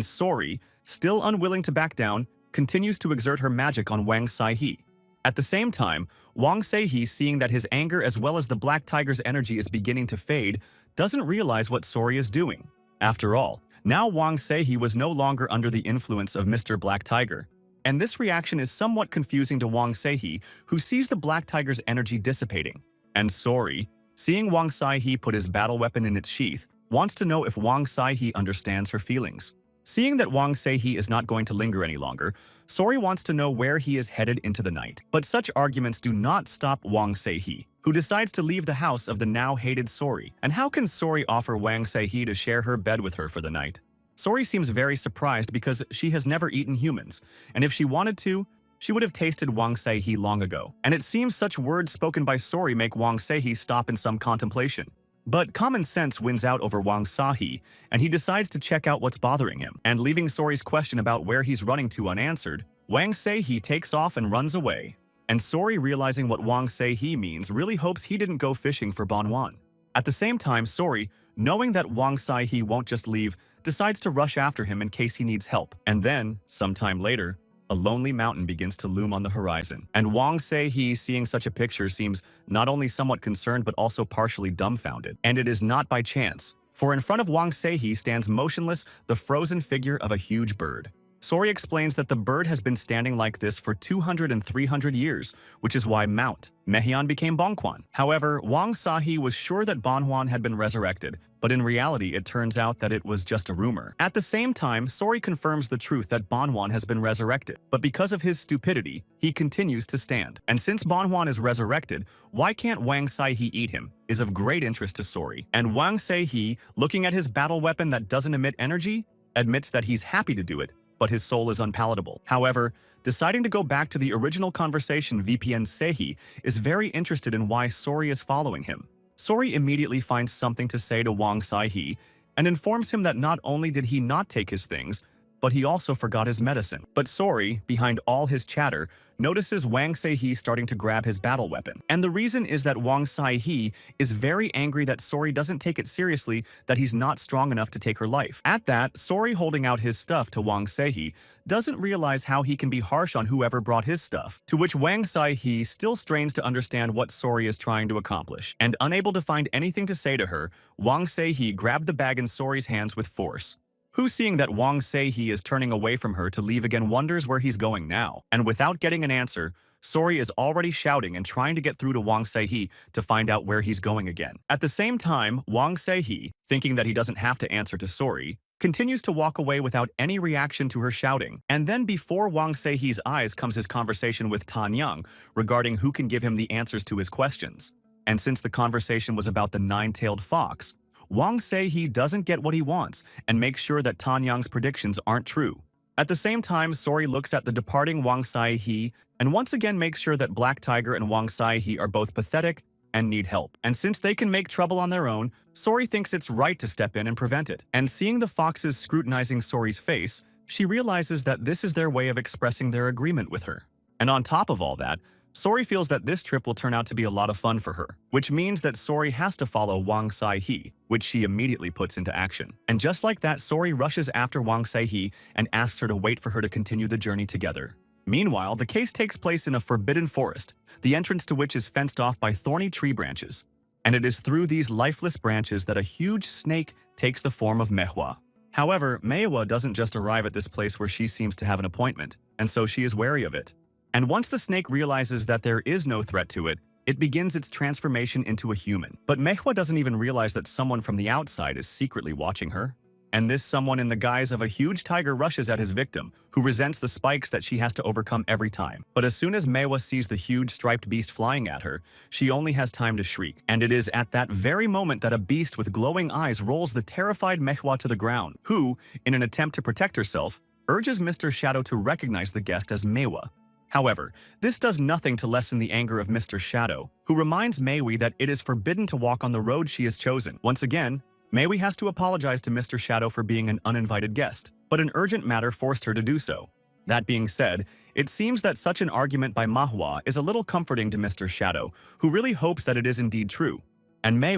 Sori, still unwilling to back down, continues to exert her magic on Wang Seihe. At the same time, Wang Seihe, seeing that his anger as well as the Black Tiger's energy is beginning to fade, doesn't realize what Sori is doing. After all, now Wang Seihe was no longer under the influence of Mr. Black Tiger. And this reaction is somewhat confusing to Wang Seihe, who sees the Black Tiger's energy dissipating. And Sori, seeing Wang Seihe put his battle weapon in its sheath, wants to know if Wang Seihe understands her feelings. Seeing that Wang Seihe is not going to linger any longer, Sori wants to know where he is headed into the night. But such arguments do not stop Wang Seihe, who decides to leave the house of the now hated Sori. And how can Sori offer Wang Seihe to share her bed with her for the night? Sori seems very surprised because she has never eaten humans, and if she wanted to, she would have tasted Wang Seihe long ago. And it seems such words spoken by Sori make Wang Seihe stop in some contemplation. But common sense wins out over Wang Seihe, and he decides to check out what's bothering him. And leaving Sori's question about where he's running to unanswered, Wang Seihe takes off and runs away. And Sori, realizing what Wang Seihe means, really hopes he didn't go fishing for Banwan. At the same time, Sori, knowing that Wang Seihe won't just leave, decides to rush after him in case he needs help. And then, sometime later, a lonely mountain begins to loom on the horizon. And Wang Seihe, seeing such a picture, seems not only somewhat concerned but also partially dumbfounded. And it is not by chance, for in front of Wang Seihe stands motionless the frozen figure of a huge bird. Sori explains that the bird has been standing like this for 200 and 300 years, which is why Mount Mehian became Bangkwan. However, Wang Seihe was sure that Banwan had been resurrected, but in reality it turns out that it was just a rumor. At the same time, Sori confirms the truth that Banwan has been resurrected, but because of his stupidity, he continues to stand. And since Banwan is resurrected, why can't Wang Seihe eat him is of great interest to Sori. And Wang Seihe, looking at his battle weapon that doesn't emit energy, admits that he's happy to do it, but his soul is unpalatable. However, deciding to go back to the original conversation, VPN Seihe is very interested in why Sori is following him. Sori immediately finds something to say to Wang Seihe and informs him that not only did he not take his things, but he also forgot his medicine. But Sori, behind all his chatter, notices Wang Seihe starting to grab his battle weapon. And the reason is that Wang Seihe is very angry that Sori doesn't take it seriously, that he's not strong enough to take her life. At that, Sori, holding out his stuff to Wang Seihe, doesn't realize how he can be harsh on whoever brought his stuff, to which Wang Seihe still strains to understand what Sori is trying to accomplish. And unable to find anything to say to her, Wang Seihe grabbed the bag in Sori's hands with force. who, seeing that Wang Sei-hee is turning away from her to leave again, wonders where he's going now. And without getting an answer, Sori is already shouting and trying to get through to Wang Sei-hee to find out where he's going again. At the same time, Wang Sei-hee, thinking that he doesn't have to answer to Sori, continues to walk away without any reaction to her shouting. And then before Wang Sei-hee's eyes comes his conversation with Tan Yang regarding who can give him the answers to his questions. And since the conversation was about the nine-tailed fox, Wang Sei-hee doesn't get what he wants and makes sure that Tan Yang's predictions aren't true. At the same time, Sori looks at the departing Wang Sei-hee and once again makes sure that Black Tiger and Wang Sei-hee are both pathetic and need help. And since they can make trouble on their own, Sori thinks it's right to step in and prevent it. And seeing the foxes scrutinizing Sori's face, she realizes that this is their way of expressing their agreement with her. And on top of all that, Sori feels that this trip will turn out to be a lot of fun for her, which means that Sori has to follow Wang Sei-hee, which she immediately puts into action. And just like that, Sori rushes after Wang Sei-hee and asks her to wait for her to continue the journey together. Meanwhile, the case takes place in a forbidden forest, the entrance to which is fenced off by thorny tree branches. And it is through these lifeless branches that a huge snake takes the form of Manhwa. However, Manhwa doesn't just arrive at this place where she seems to have an appointment, and so she is wary of it. And once the snake realizes that there is no threat to it, it begins its transformation into a human. But Manhwa doesn't even realize that someone from the outside is secretly watching her. And this someone in the guise of a huge tiger rushes at his victim, who resents the spikes that she has to overcome every time. But as soon as Manhwa sees the huge striped beast flying at her, she only has time to shriek. And it is at that very moment that a beast with glowing eyes rolls the terrified Manhwa to the ground, who, in an attempt to protect herself, urges Mr. Shadow to recognize the guest as Manhwa. However, this does nothing to lessen the anger of Mr. Shadow, who reminds Mei that it is forbidden to walk on the road she has chosen. Once again, Mei has to apologize to Mr. Shadow for being an uninvited guest, but an urgent matter forced her to do so. That being said, it seems that such an argument by Manhwa is a little comforting to Mr. Shadow, who really hopes that it is indeed true. And Mei,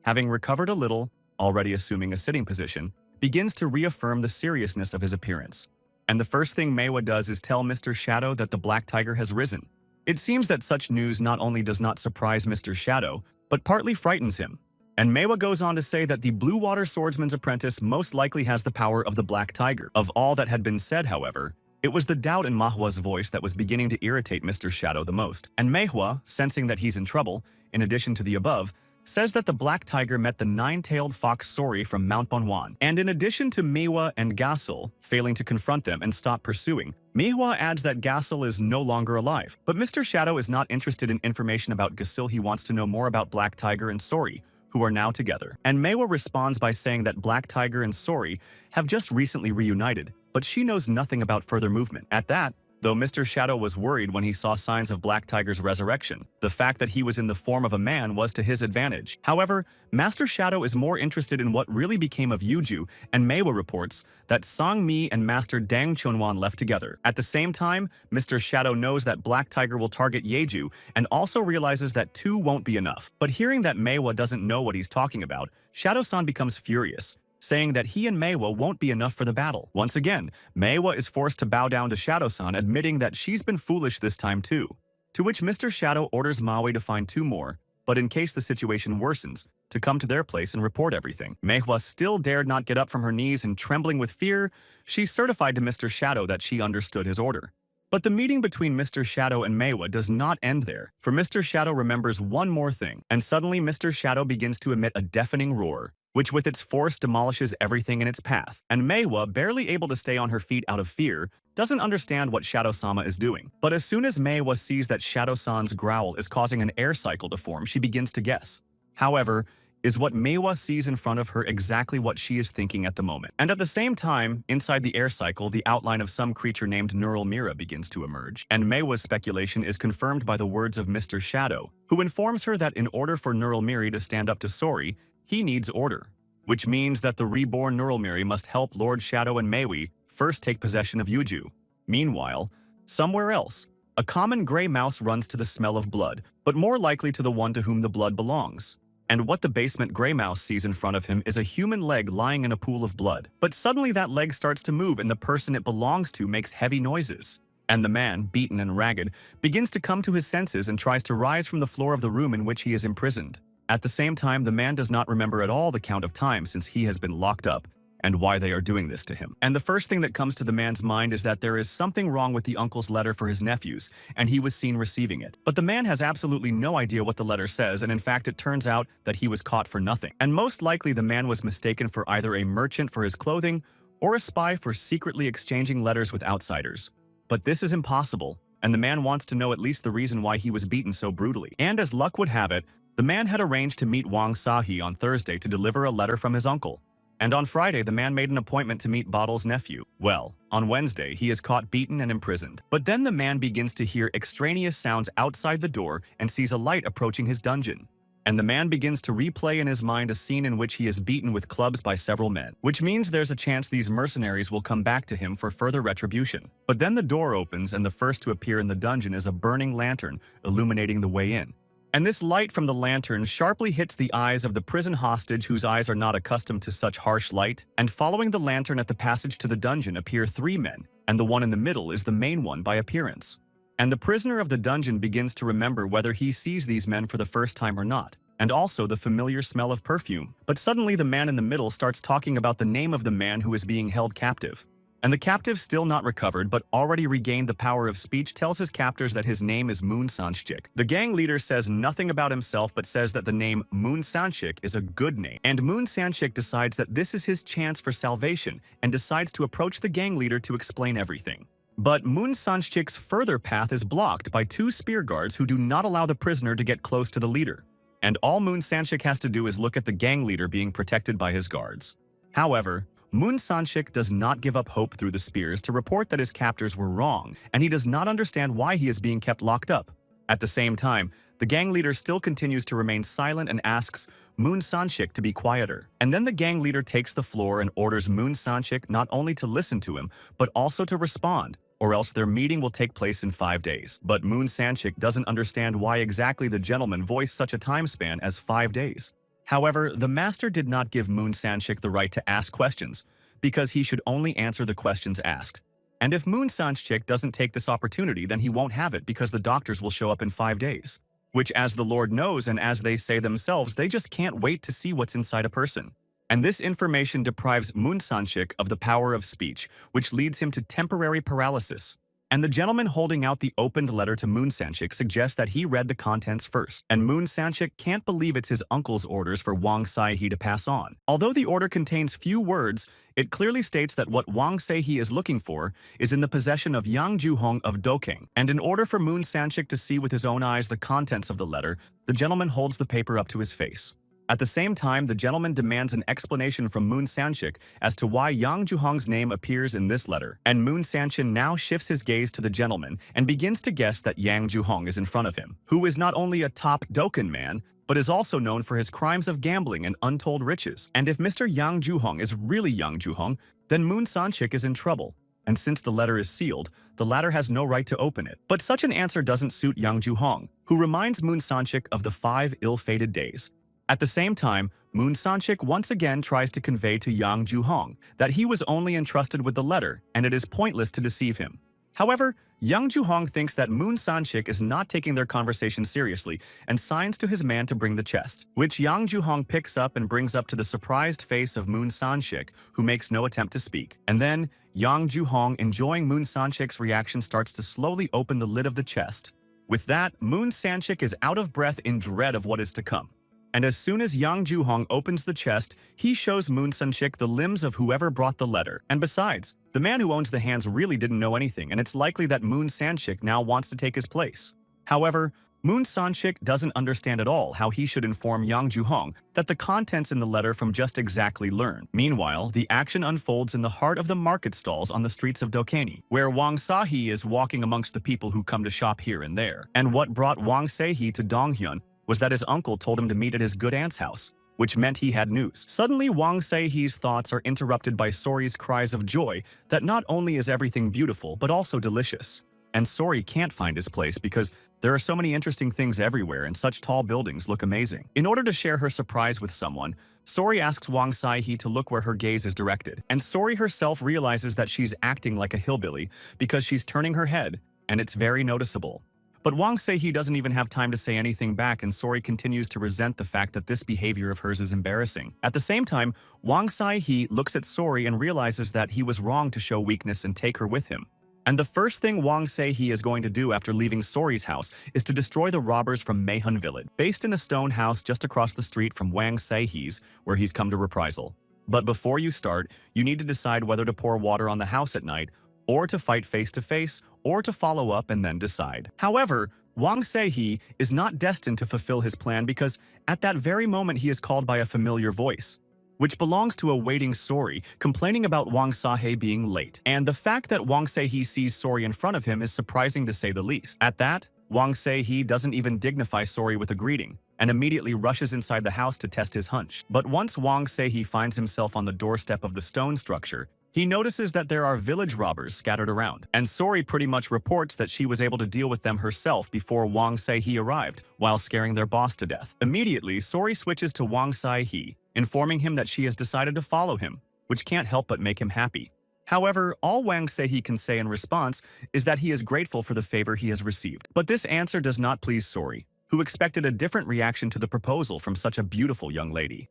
having recovered a little, already assuming a sitting position, begins to reaffirm the seriousness of his appearance. And the first thing Manhwa does is tell Mr. Shadow that the Black Tiger has risen. It seems that such news not only does not surprise Mr. Shadow, but partly frightens him. And Manhwa goes on to say that the Blue Water Swordsman's apprentice most likely has the power of the Black Tiger. Of all that had been said, however, it was the doubt in Manhwa's voice that was beginning to irritate Mr. Shadow the most. And Manhwa, sensing that he's in trouble, in addition to the above, says that the Black Tiger met the nine-tailed fox Sori from Mount Banwan. And in addition to Manhwa and Gassel failing to confront them and stop pursuing, Manhwa adds that Gassel is no longer alive. But Mr. Shadow is not interested in information about Gassel. He wants to know more about Black Tiger and Sori, who are now together. And Manhwa responds by saying that Black Tiger and Sori have just recently reunited, but she knows nothing about further movement. At that, though Mr. Shadow was worried when he saw signs of Black Tiger's resurrection, the fact that he was in the form of a man was to his advantage. However, Master Shadow is more interested in what really became of Yuju, and Manhwa reports that Song Mi and Master Dang Chunwan left together. At the same time, Mr. Shadow knows that Black Tiger will target Yeju and also realizes that two won't be enough. But hearing that Manhwa doesn't know what he's talking about, Shadow-san becomes furious, saying that he and Manhwa won't be enough for the battle. Once again, Manhwa is forced to bow down to Shadow-san, admitting that she's been foolish this time too. To which Mr. Shadow orders Maui to find two more, but in case the situation worsens, to come to their place and report everything. Manhwa still dared not get up from her knees, and trembling with fear, she certified to Mr. Shadow that she understood his order. But the meeting between Mr. Shadow and Manhwa does not end there, for Mr. Shadow remembers one more thing, and suddenly Mr. Shadow begins to emit a deafening roar, which with its force demolishes everything in its path. And Manhwa, barely able to stay on her feet out of fear, doesn't understand what Shadow-sama is doing. But as soon as Manhwa sees that Shadow-san's growl is causing an air cycle to form, she begins to guess. However, is what Manhwa sees in front of her exactly what she is thinking at the moment? And at the same time, inside the air cycle, the outline of some creature named Neural Mira begins to emerge. And Manhwa's speculation is confirmed by the words of Mr. Shadow, who informs her that in order for Neural Miri to stand up to Sori, he needs order, which means that the reborn Neural Miri must help Lord Shadow and Mei first take possession of Yuju. Meanwhile, somewhere else, a common gray mouse runs to the smell of blood, but more likely to the one to whom the blood belongs. And what the basement gray mouse sees in front of him is a human leg lying in a pool of blood. But suddenly that leg starts to move and the person it belongs to makes heavy noises. And the man, beaten and ragged, begins to come to his senses and tries to rise from the floor of the room in which he is imprisoned. At the same time, the man does not remember at all the count of time since he has been locked up, and why they are doing this to him. And the first thing that comes to the man's mind is that there is something wrong with the uncle's letter for his nephews, and he was seen receiving it. But the man has absolutely no idea what the letter says, and in fact it turns out that he was caught for nothing. And most likely the man was mistaken for either a merchant for his clothing or a spy for secretly exchanging letters with outsiders. But this is impossible, and the man wants to know at least the reason why he was beaten so brutally. And as luck would have it, the man had arranged to meet Wang Sahi on Thursday to deliver a letter from his uncle. And on Friday, the man made an appointment to meet Bottle's nephew. Well, on Wednesday, he is caught beaten and imprisoned. But then the man begins to hear extraneous sounds outside the door and sees a light approaching his dungeon. And the man begins to replay in his mind a scene in which he is beaten with clubs by several men, which means there's a chance these mercenaries will come back to him for further retribution. But then the door opens and the first to appear in the dungeon is a burning lantern illuminating the way in. And this light from the lantern sharply hits the eyes of the prison hostage whose eyes are not accustomed to such harsh light. And following the lantern at the passage to the dungeon appear 3 men, and the one in the middle is the main one by appearance. And the prisoner of the dungeon begins to remember whether he sees these men for the first time or not, and also the familiar smell of perfume. But suddenly the man in the middle starts talking about the name of the man who is being held captive. And the captive, still not recovered but already regained the power of speech, tells his captors that his name is Moon Sanchik. The gang leader says nothing about himself but says that the name Moon Sanchik is a good name. And Moon Sanchik decides that this is his chance for salvation and decides to approach the gang leader to explain everything. But Moon Sanchik's further path is blocked by 2 spear guards who do not allow the prisoner to get close to the leader. And all Moon Sanchik has to do is look at the gang leader being protected by his guards. However, Moon Sanchik does not give up hope through the spears to report that his captors were wrong, and he does not understand why he is being kept locked up. At the same time, the gang leader still continues to remain silent and asks Moon Sanchik to be quieter. And then the gang leader takes the floor and orders Moon Sanchik not only to listen to him, but also to respond, or else their meeting will take place in 5 days. But Moon Sanchik doesn't understand why exactly the gentleman voiced such a time span as 5 days. However, the master did not give Moon Sanchik the right to ask questions, because he should only answer the questions asked. And if Moon Sanchik doesn't take this opportunity, then he won't have it because the doctors will show up in 5 days. Which, as the Lord knows and as they say themselves, they just can't wait to see what's inside a person. And this information deprives Moon Sanchik of the power of speech, which leads him to temporary paralysis. And the gentleman holding out the opened letter to Moon Sanchik suggests that he read the contents first, and Moon Sanchik can't believe it's his uncle's orders for Wang Sahi to pass on. Although the order contains few words, it clearly states that what Wang Sahi is looking for is in the possession of Yang Juhong of Dokeng. And in order for Moon Sanchik to see with his own eyes the contents of the letter, the gentleman holds the paper up to his face. At the same time, the gentleman demands an explanation from Moon Sanchik as to why Yang Juhong's name appears in this letter. And Moon Sanchik now shifts his gaze to the gentleman and begins to guess that Yang Juhong is in front of him, who is not only a top Doken man, but is also known for his crimes of gambling and untold riches. And if Mr. Yang Juhong is really Yang Juhong, then Moon Sanchik is in trouble. And since the letter is sealed, the latter has no right to open it. But such an answer doesn't suit Yang Juhong, who reminds Moon Sanchik of the 5 ill-fated days. At the same time, Moon Sanchik once again tries to convey to Yang Juhong that he was only entrusted with the letter and it is pointless to deceive him. However, Yang Juhong thinks that Moon Sanchik is not taking their conversation seriously and signs to his man to bring the chest, which Yang Juhong picks up and brings up to the surprised face of Moon Sanchik, who makes no attempt to speak. And then, Yang Juhong, enjoying Moon Sanchik's reaction, starts to slowly open the lid of the chest. With that, Moon Sanchik is out of breath in dread of what is to come. And as soon as Yang Juhong opens the chest, he shows Moon Sanchik the limbs of whoever brought the letter. And besides, the man who owns the hands really didn't know anything, and it's likely that Moon Sanchik now wants to take his place. However, Moon Sanchik doesn't understand at all how he should inform Yang Juhong that the contents in the letter from just exactly learn. Meanwhile, the action unfolds in the heart of the market stalls on the streets of Dokeni, where Wang Sahi is walking amongst the people who come to shop here and there. And what brought Wang Sahi to Donghyun was that his uncle told him to meet at his good aunt's house, which meant he had news. Suddenly, Wang Sahi's thoughts are interrupted by Sori's cries of joy that not only is everything beautiful, but also delicious. And Sori can't find his place because there are so many interesting things everywhere and such tall buildings look amazing. In order to share her surprise with someone, Sori asks Wang Sahi to look where her gaze is directed. And Sori herself realizes that she's acting like a hillbilly because she's turning her head, and it's very noticeable. But Wang Se-hee doesn't even have time to say anything back, and Sori continues to resent the fact that this behavior of hers is embarrassing. At the same time, Wang Se-hee looks at Sori and realizes that he was wrong to show weakness and take her with him. And the first thing Wang Se-hee is going to do after leaving Sori's house is to destroy the robbers from Manhwa village, based in a stone house just across the street from Wang Se-hee's, where he's come to reprisal. But before you start, you need to decide whether to pour water on the house at night, or to fight face-to-face, or to follow up and then decide. However, Wang Se-hee is not destined to fulfill his plan because at that very moment he is called by a familiar voice, which belongs to a waiting Sori, complaining about Wang Se-hee being late. And the fact that Wang Se-hee sees Sori in front of him is surprising to say the least. At that, Wang Se-hee doesn't even dignify Sori with a greeting, and immediately rushes inside the house to test his hunch. But once Wang Se-hee finds himself on the doorstep of the stone structure, he notices that there are village robbers scattered around, and Sori pretty much reports that she was able to deal with them herself before Wang Se-hee arrived, while scaring their boss to death. Immediately, Sori switches to Wang Se-hee, informing him that she has decided to follow him, which can't help but make him happy. However, all Wang Se-hee can say in response is that he is grateful for the favor he has received. But this answer does not please Sori, who expected a different reaction to the proposal from such a beautiful young lady.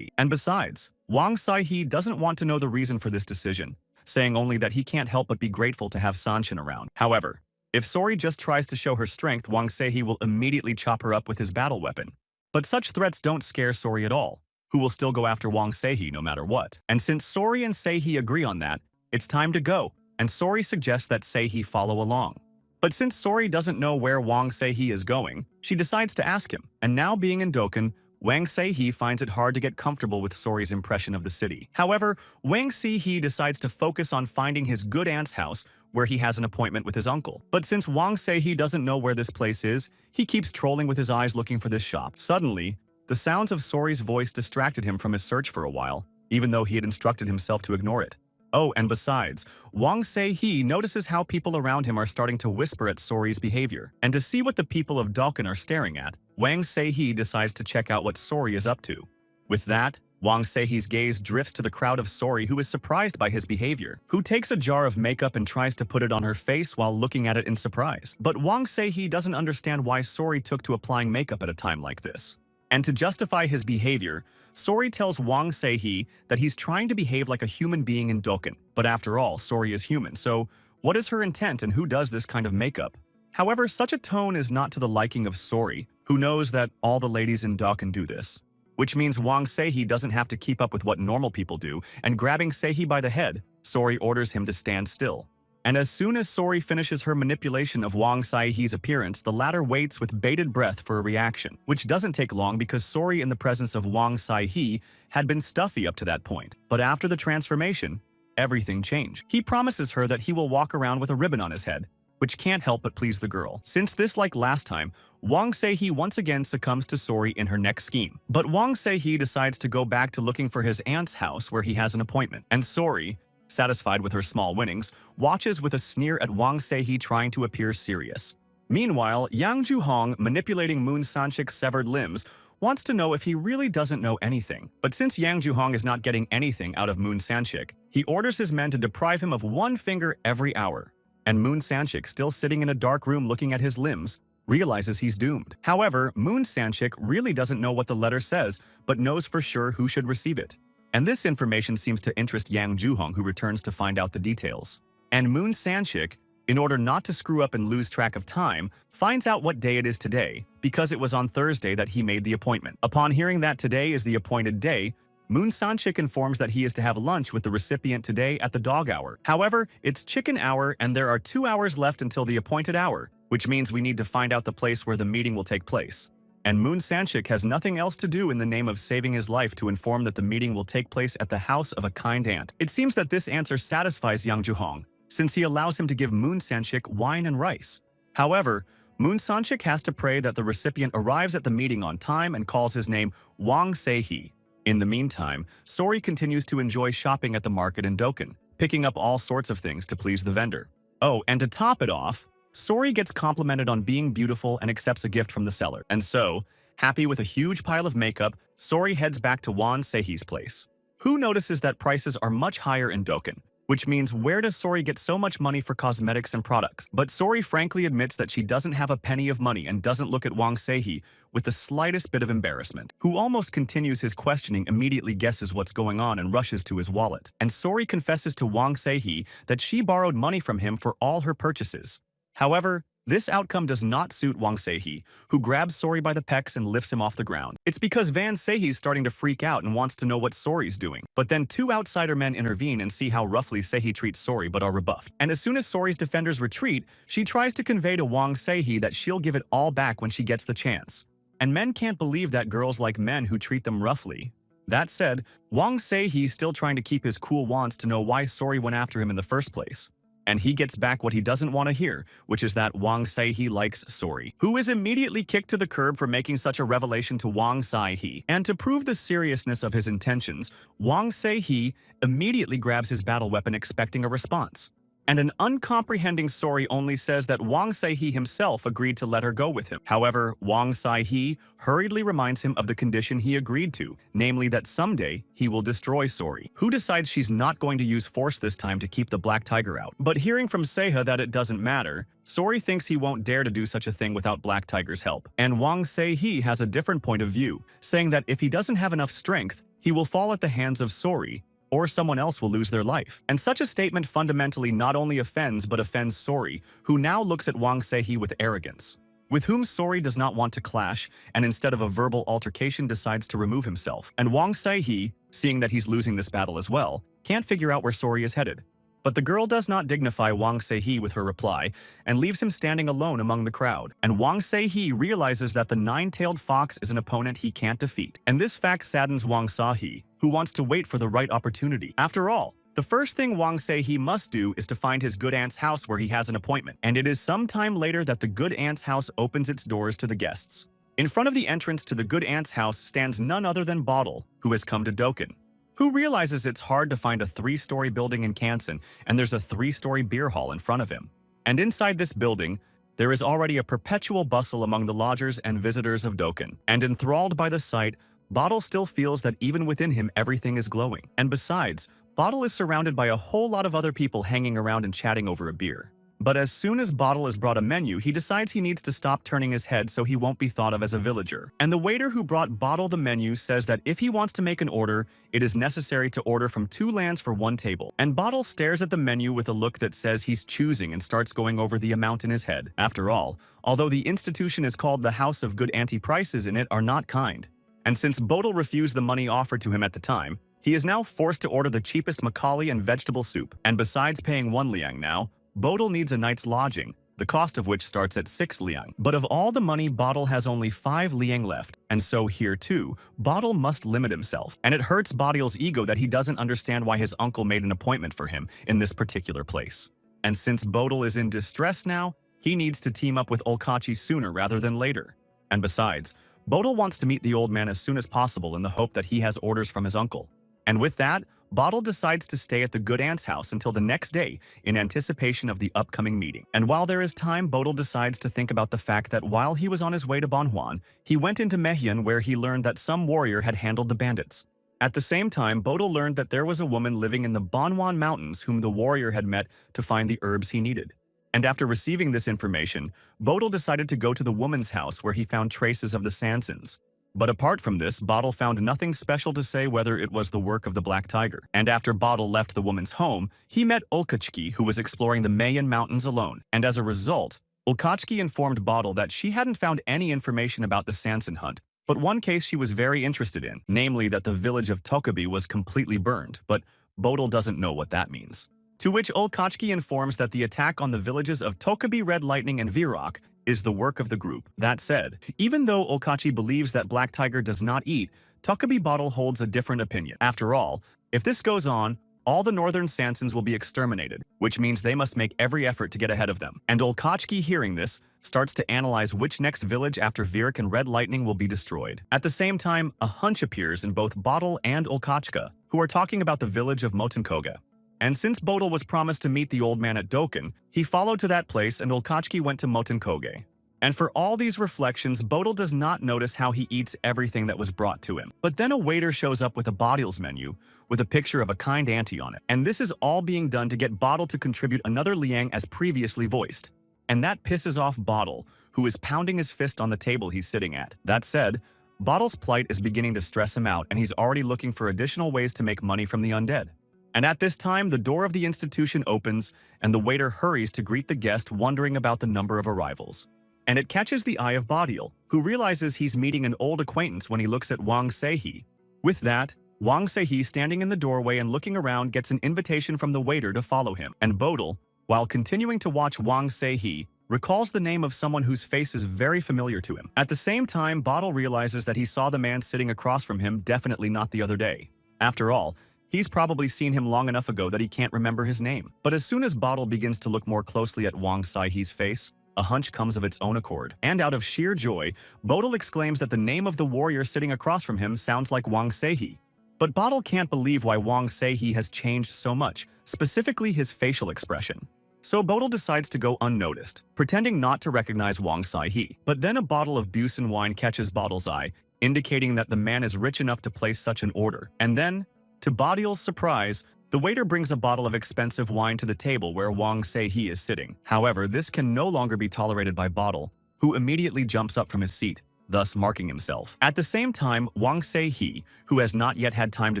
And besides, Wang Se-hee doesn't want to know the reason for this decision, saying only that he can't help but be grateful to have Sanshin around. However, if Sori just tries to show her strength, Wang Se-hee will immediately chop her up with his battle weapon. But such threats don't scare Sori at all, who will still go after Wang Se-hee no matter what. And since Sori and Se-hee agree on that, it's time to go, and Sori suggests that Se-hee follow along. But since Sori doesn't know where Wang Se-hee is going, she decides to ask him. And now being in Dokkan, Wang Se-hee finds it hard to get comfortable with Sori's impression of the city. However, Wang Se-hee decides to focus on finding his good aunt's house, where he has an appointment with his uncle. But since Wang Se-hee doesn't know where this place is, he keeps trolling with his eyes looking for this shop. Suddenly, the sounds of Sori's voice distracted him from his search for a while, even though he had instructed himself to ignore it. Oh, and besides, Wang Se-hee notices how people around him are starting to whisper at Sori's behavior. And to see what the people of Dokkan are staring at, Wang Se-hee decides to check out what Sori is up to. With that, Wang Se-hee's gaze drifts to the crowd of Sori, who is surprised by his behavior, who takes a jar of makeup and tries to put it on her face while looking at it in surprise. But Wang Se-hee doesn't understand why Sori took to applying makeup at a time like this. And to justify his behavior, Sori tells Wang Se-hee that he's trying to behave like a human being in Dokkan. But after all, Sori is human, so what is her intent and who does this kind of makeup? However, such a tone is not to the liking of Sori, who knows that all the ladies in Dokkan do this. Which means Wang Se-hee doesn't have to keep up with what normal people do, and grabbing Se-hee by the head, Sori orders him to stand still. And as soon as Sori finishes her manipulation of Wang Se-hee's appearance, the latter waits with bated breath for a reaction, which doesn't take long because Sori in the presence of Wang Se-hee had been stuffy up to that point. But after the transformation, everything changed. He promises her that he will walk around with a ribbon on his head, which can't help but please the girl. Since this, like last time, Wang Se-hee once again succumbs to Sori in her next scheme. But Wang Se-hee decides to go back to looking for his aunt's house where he has an appointment. And Sori, satisfied with her small winnings, watches with a sneer at Wang Se-hee trying to appear serious. Meanwhile, Yang Ju-hong, manipulating Moon Sanchik's severed limbs, wants to know if he really doesn't know anything. But since Yang Ju-hong is not getting anything out of Moon Sanchik, he orders his men to deprive him of one finger every hour. And Moon Sanchik, still sitting in a dark room looking at his limbs, realizes he's doomed. However, Moon Sanchik really doesn't know what the letter says, but knows for sure who should receive it. And this information seems to interest Yang Ju-hong, who returns to find out the details. And Moon Sanchik, in order not to screw up and lose track of time, finds out what day it is today, because it was on Thursday that he made the appointment. Upon hearing that today is the appointed day, Moon Sanchik informs that he is to have lunch with the recipient today at the dog hour. However, it's chicken hour and there are 2 hours left until the appointed hour, which means we need to find out the place where the meeting will take place. And Moon Sanchik has nothing else to do in the name of saving his life to inform that the meeting will take place at the house of a kind aunt. It seems that this answer satisfies Yang Ju-hong, since he allows him to give Moon Sanchik wine and rice. However, Moon Sanchik has to pray that the recipient arrives at the meeting on time and calls his name Wang Se-hee. In the meantime, Sori continues to enjoy shopping at the market in Dokkan, picking up all sorts of things to please the vendor. Oh, and to top it off, Sori gets complimented on being beautiful and accepts a gift from the seller. And so, happy with a huge pile of makeup, Sori heads back to Wang Se-hee's place. Who notices that prices are much higher in Dokkan, which means where does Sori get so much money for cosmetics and products? But Sori frankly admits that she doesn't have a penny of money and doesn't look at Wang Seihe with the slightest bit of embarrassment. Who almost continues his questioning immediately guesses what's going on and rushes to his wallet. And Sori confesses to Wang Seihe that she borrowed money from him for all her purchases. However, this outcome does not suit Wang Seihe, who grabs Sori by the pecs and lifts him off the ground. It's because Van Seihe's starting to freak out and wants to know what Sori's doing. But then two outsider men intervene and see how roughly Seihe treats Sori but are rebuffed. And as soon as Sori's defenders retreat, she tries to convey to Wang Seihe that she'll give it all back when she gets the chance. And men can't believe that girls like men who treat them roughly. That said, Wang Seihe, still trying to keep his cool, wants to know why Sori went after him in the first place. And he gets back what he doesn't want to hear, which is that Wang Seihe likes Sori, who is immediately kicked to the curb for making such a revelation to Wang Seihe. And to prove the seriousness of his intentions, Wang Seihe immediately grabs his battle weapon expecting a response. And an uncomprehending Sori only says that Wang Seihe himself agreed to let her go with him. However, Wang Seihe hurriedly reminds him of the condition he agreed to, namely that someday he will destroy Sori, who decides she's not going to use force this time to keep the Black Tiger out. But hearing from Seihe that it doesn't matter, Sori thinks he won't dare to do such a thing without Black Tiger's help. And Wang Seihe has a different point of view, saying that if he doesn't have enough strength, he will fall at the hands of Sori, or someone else will lose their life. And such a statement fundamentally not only offends but offends Sori, who now looks at Wang Seihe with arrogance, with whom Sori does not want to clash, and instead of a verbal altercation decides to remove himself. And Wang Seihe, seeing that he's losing this battle as well, can't figure out where Sori is headed. But the girl does not dignify Wang Seihe with her reply and leaves him standing alone among the crowd. And Wang Seihe realizes that the nine-tailed fox is an opponent he can't defeat. And this fact saddens Wang Seihe, who wants to wait for the right opportunity. After all, the first thing Wang Seihe must do is to find his good aunt's house where he has an appointment. And it is some time later that the good aunt's house opens its doors to the guests. In front of the entrance to the good aunt's house stands none other than Bottle, who has come to Dokkan, who realizes it's hard to find a 3-story building in Kansen, and there's a 3-story beer hall in front of him. And inside this building, there is already a perpetual bustle among the lodgers and visitors of Dokkan. And enthralled by the sight, Bottle still feels that even within him everything is glowing. And besides, Bottle is surrounded by a whole lot of other people hanging around and chatting over a beer. But as soon as Bottle is brought a menu, he decides he needs to stop turning his head so he won't be thought of as a villager. And the waiter who brought Bottle the menu says that if he wants to make an order, it is necessary to order from 2 lands for 1 table. And Bottle stares at the menu with a look that says he's choosing and starts going over the amount in his head. After all, although the institution is called the House of Good, anti-prices in it are not kind. And since Bottle refused the money offered to him at the time, he is now forced to order the cheapest macaulay and vegetable soup. And besides paying 1 liang now, Bottle needs a night's lodging, the cost of which starts at 6 liang. But of all the money, Bottle has only 5 liang left, and so here too, Bottle must limit himself. And it hurts Bottle's ego that he doesn't understand why his uncle made an appointment for him in this particular place. And since Bottle is in distress now, he needs to team up with Olkachi sooner rather than later. And besides, Bottle wants to meet the old man as soon as possible in the hope that he has orders from his uncle. And with that, Bottle decides to stay at the good aunt's house until the next day in anticipation of the upcoming meeting. And while there is time, Bottle decides to think about the fact that while he was on his way to Banhuan, he went into Mehian where he learned that some warrior had handled the bandits. At the same time, Bottle learned that there was a woman living in the Banhuan Mountains whom the warrior had met to find the herbs he needed. And after receiving this information, Bottle decided to go to the woman's house where he found traces of the Sansons. But apart from this, Bottle found nothing special to say whether it was the work of the Black Tiger. And after Bottle left the woman's home, he met Ulkachki, who was exploring the Mayan Mountains alone. And as a result, Ulkachki informed Bottle that she hadn't found any information about the Sanson hunt, but one case she was very interested in, namely that the village of Tokabi was completely burned, but Bottle doesn't know what that means. To which Ulkachki informs that the attack on the villages of Tokabi, Red Lightning, and Virok is the work of the group. That said, even though Ulkachi believes that Black Tiger does not eat, Tokabi Bottle holds a different opinion. After all, if this goes on, all the northern Sansons will be exterminated, which means they must make every effort to get ahead of them. And Ulkachki, hearing this, starts to analyze which next village after Virok and Red Lightning will be destroyed. At the same time, a hunch appears in both Bottle and Ulkachka, who are talking about the village of Motenkoga. And since Bottle was promised to meet the old man at Dokkan, he followed to that place and Ulkachki went to Motenkoge. And for all these reflections, Bodil does not notice how he eats everything that was brought to him. But then a waiter shows up with a Bodil's menu, with a picture of a kind auntie on it. And this is all being done to get Bodil to contribute another Liang as previously voiced. And that pisses off Bodil, who is pounding his fist on the table he's sitting at. That said, Bodil's plight is beginning to stress him out, and he's already looking for additional ways to make money from the undead. And at this time, the door of the institution opens, and the waiter hurries to greet the guest, wondering about the number of arrivals. And it catches the eye of Bodil, who realizes he's meeting an old acquaintance when he looks at Wang Seihe. With that, Wang Seihe, standing in the doorway and looking around, gets an invitation from the waiter to follow him. And Bodil, while continuing to watch Wang Seihe, recalls the name of someone whose face is very familiar to him. At the same time, Bodil realizes that he saw the man sitting across from him definitely not the other day. After all, he's probably seen him long enough ago that he can't remember his name. But as soon as Bodil begins to look more closely at Wang Seihe's face, a hunch comes of its own accord. And out of sheer joy, Bodil exclaims that the name of the warrior sitting across from him sounds like Wang Seihe. But Bodil can't believe why Wang Seihe has changed so much, specifically his facial expression. So Bodil decides to go unnoticed, pretending not to recognize Wang Seihe. But then a bottle of Busan wine catches Bodil's eye, indicating that the man is rich enough to place such an order. And then, to Bodil's surprise, the waiter brings a bottle of expensive wine to the table where Wang Seihe is sitting. However, this can no longer be tolerated by Bodil, who immediately jumps up from his seat, thus marking himself. At the same time, Wang Seihe, who has not yet had time to